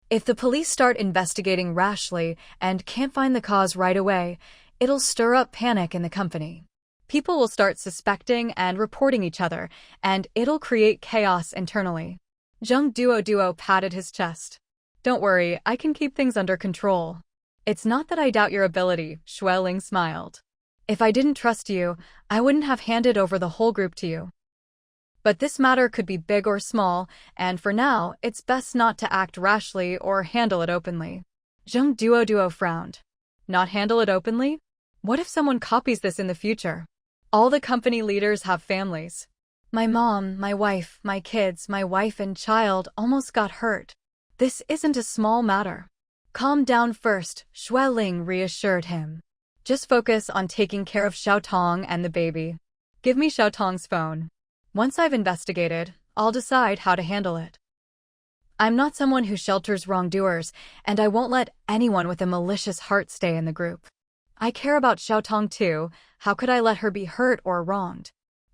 "If the police start investigating rashly and can't find the cause right away, it'll stir up panic in the company. People will start suspecting and reporting each other, and it'll create chaos internally." Zhang Duo patted his chest. "Don't worry, I can keep things under control." "It's not that I doubt your ability," Xue Ling smiled. "If I didn't trust you, I wouldn't have handed over the whole group to you. But this matter could be big or small, and for now, it's best not to act rashly or handle it openly." Zhang Duo frowned. "Not handle it openly? What if someone copies this in the future? All the company leaders have families. My mom, my wife, my kids, my wife and child almost got hurt. This isn't a small matter." "Calm down first," Xue Ling reassured him. "Just focus on taking care of Xiaotong and the baby. Give me Xiaotong's phone. Once I've investigated, I'll decide how to handle it. I'm not someone who shelters wrongdoers, and I won't let anyone with a malicious heart stay in the group. I care about Xiaotong too. How could I let her be hurt or wronged?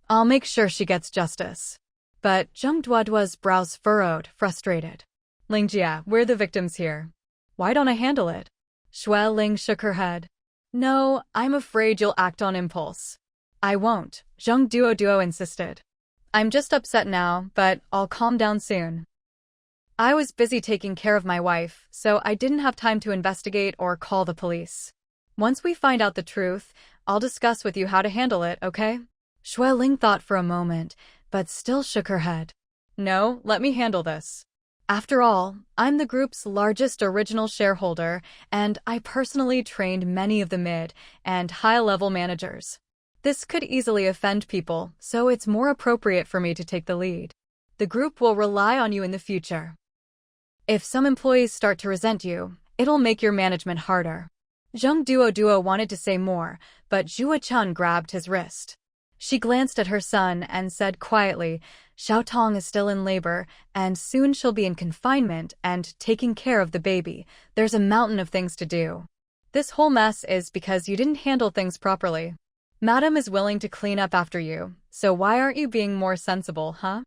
I'll make sure she gets justice." But Zhang Duo's brows furrowed, frustrated. "Lingjia, we're the victims here. Why don't I handle it?" Xue Ling shook her head. "No, I'm afraid you'll act on impulse." "I won't," Zhang Duo insisted. "I'm just upset now, but I'll calm down soon. I was busy taking care of my wife, so I didn't have time to investigate or call the police. Once we find out the truth, I'll discuss with you how to handle it, okay?" Xue Ling thought for a moment, but still shook her head. "No, let me handle this. After all, I'm the group's largest original shareholder, and I personally trained many of the mid- and high-level managers. This could easily offend people, so it's more appropriate for me to take the lead. The group will rely on you in the future. If some employees start to resent you, it'll make your management harder." Zhang Duo wanted to say more, but Zhua Chun grabbed his wrist. She glanced at her son and said quietly, "Xiaotong is still in labor, and soon she'll be in confinement and taking care of the baby. There's a mountain of things to do. This whole mess is because you didn't handle things properly. Madam is willing to clean up after you, so why aren't you being more sensible, huh?"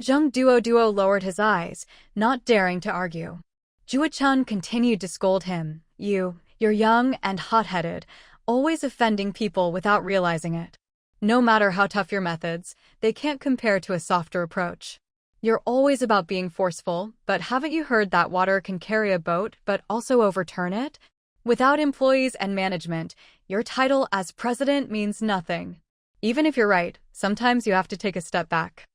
Zhang Duo lowered his eyes, not daring to argue. Zhua Chun continued to scold him. You're young and hot-headed, always offending people without realizing it. No matter how tough your methods, they can't compare to a softer approach. You're always about being forceful, but haven't you heard that water can carry a boat but also overturn it? Without employees and management, your title as president means nothing. Even if you're right, sometimes you have to take a step back.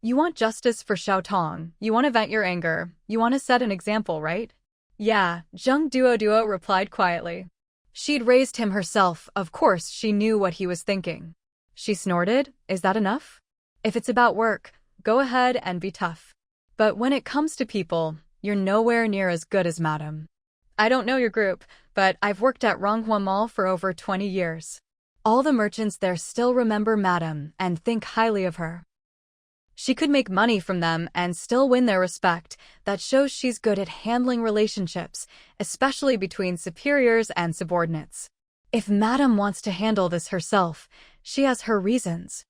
You want justice for Xiaotong, you want to vent your anger, you want to set an example, right?" "Yeah," Zhang Duo replied quietly. She'd raised him herself, of course she knew what he was thinking. She snorted, "Is that enough? If it's about work, go ahead and be tough. But when it comes to people, you're nowhere near as good as Madam. I don't know your group, but I've worked at Ronghua Mall for over 20 years. All the merchants there still remember Madam and think highly of her. She could make money from them and still win their respect. That shows she's good at handling relationships, especially between superiors and subordinates. If Madam wants to handle this herself, she has her reasons.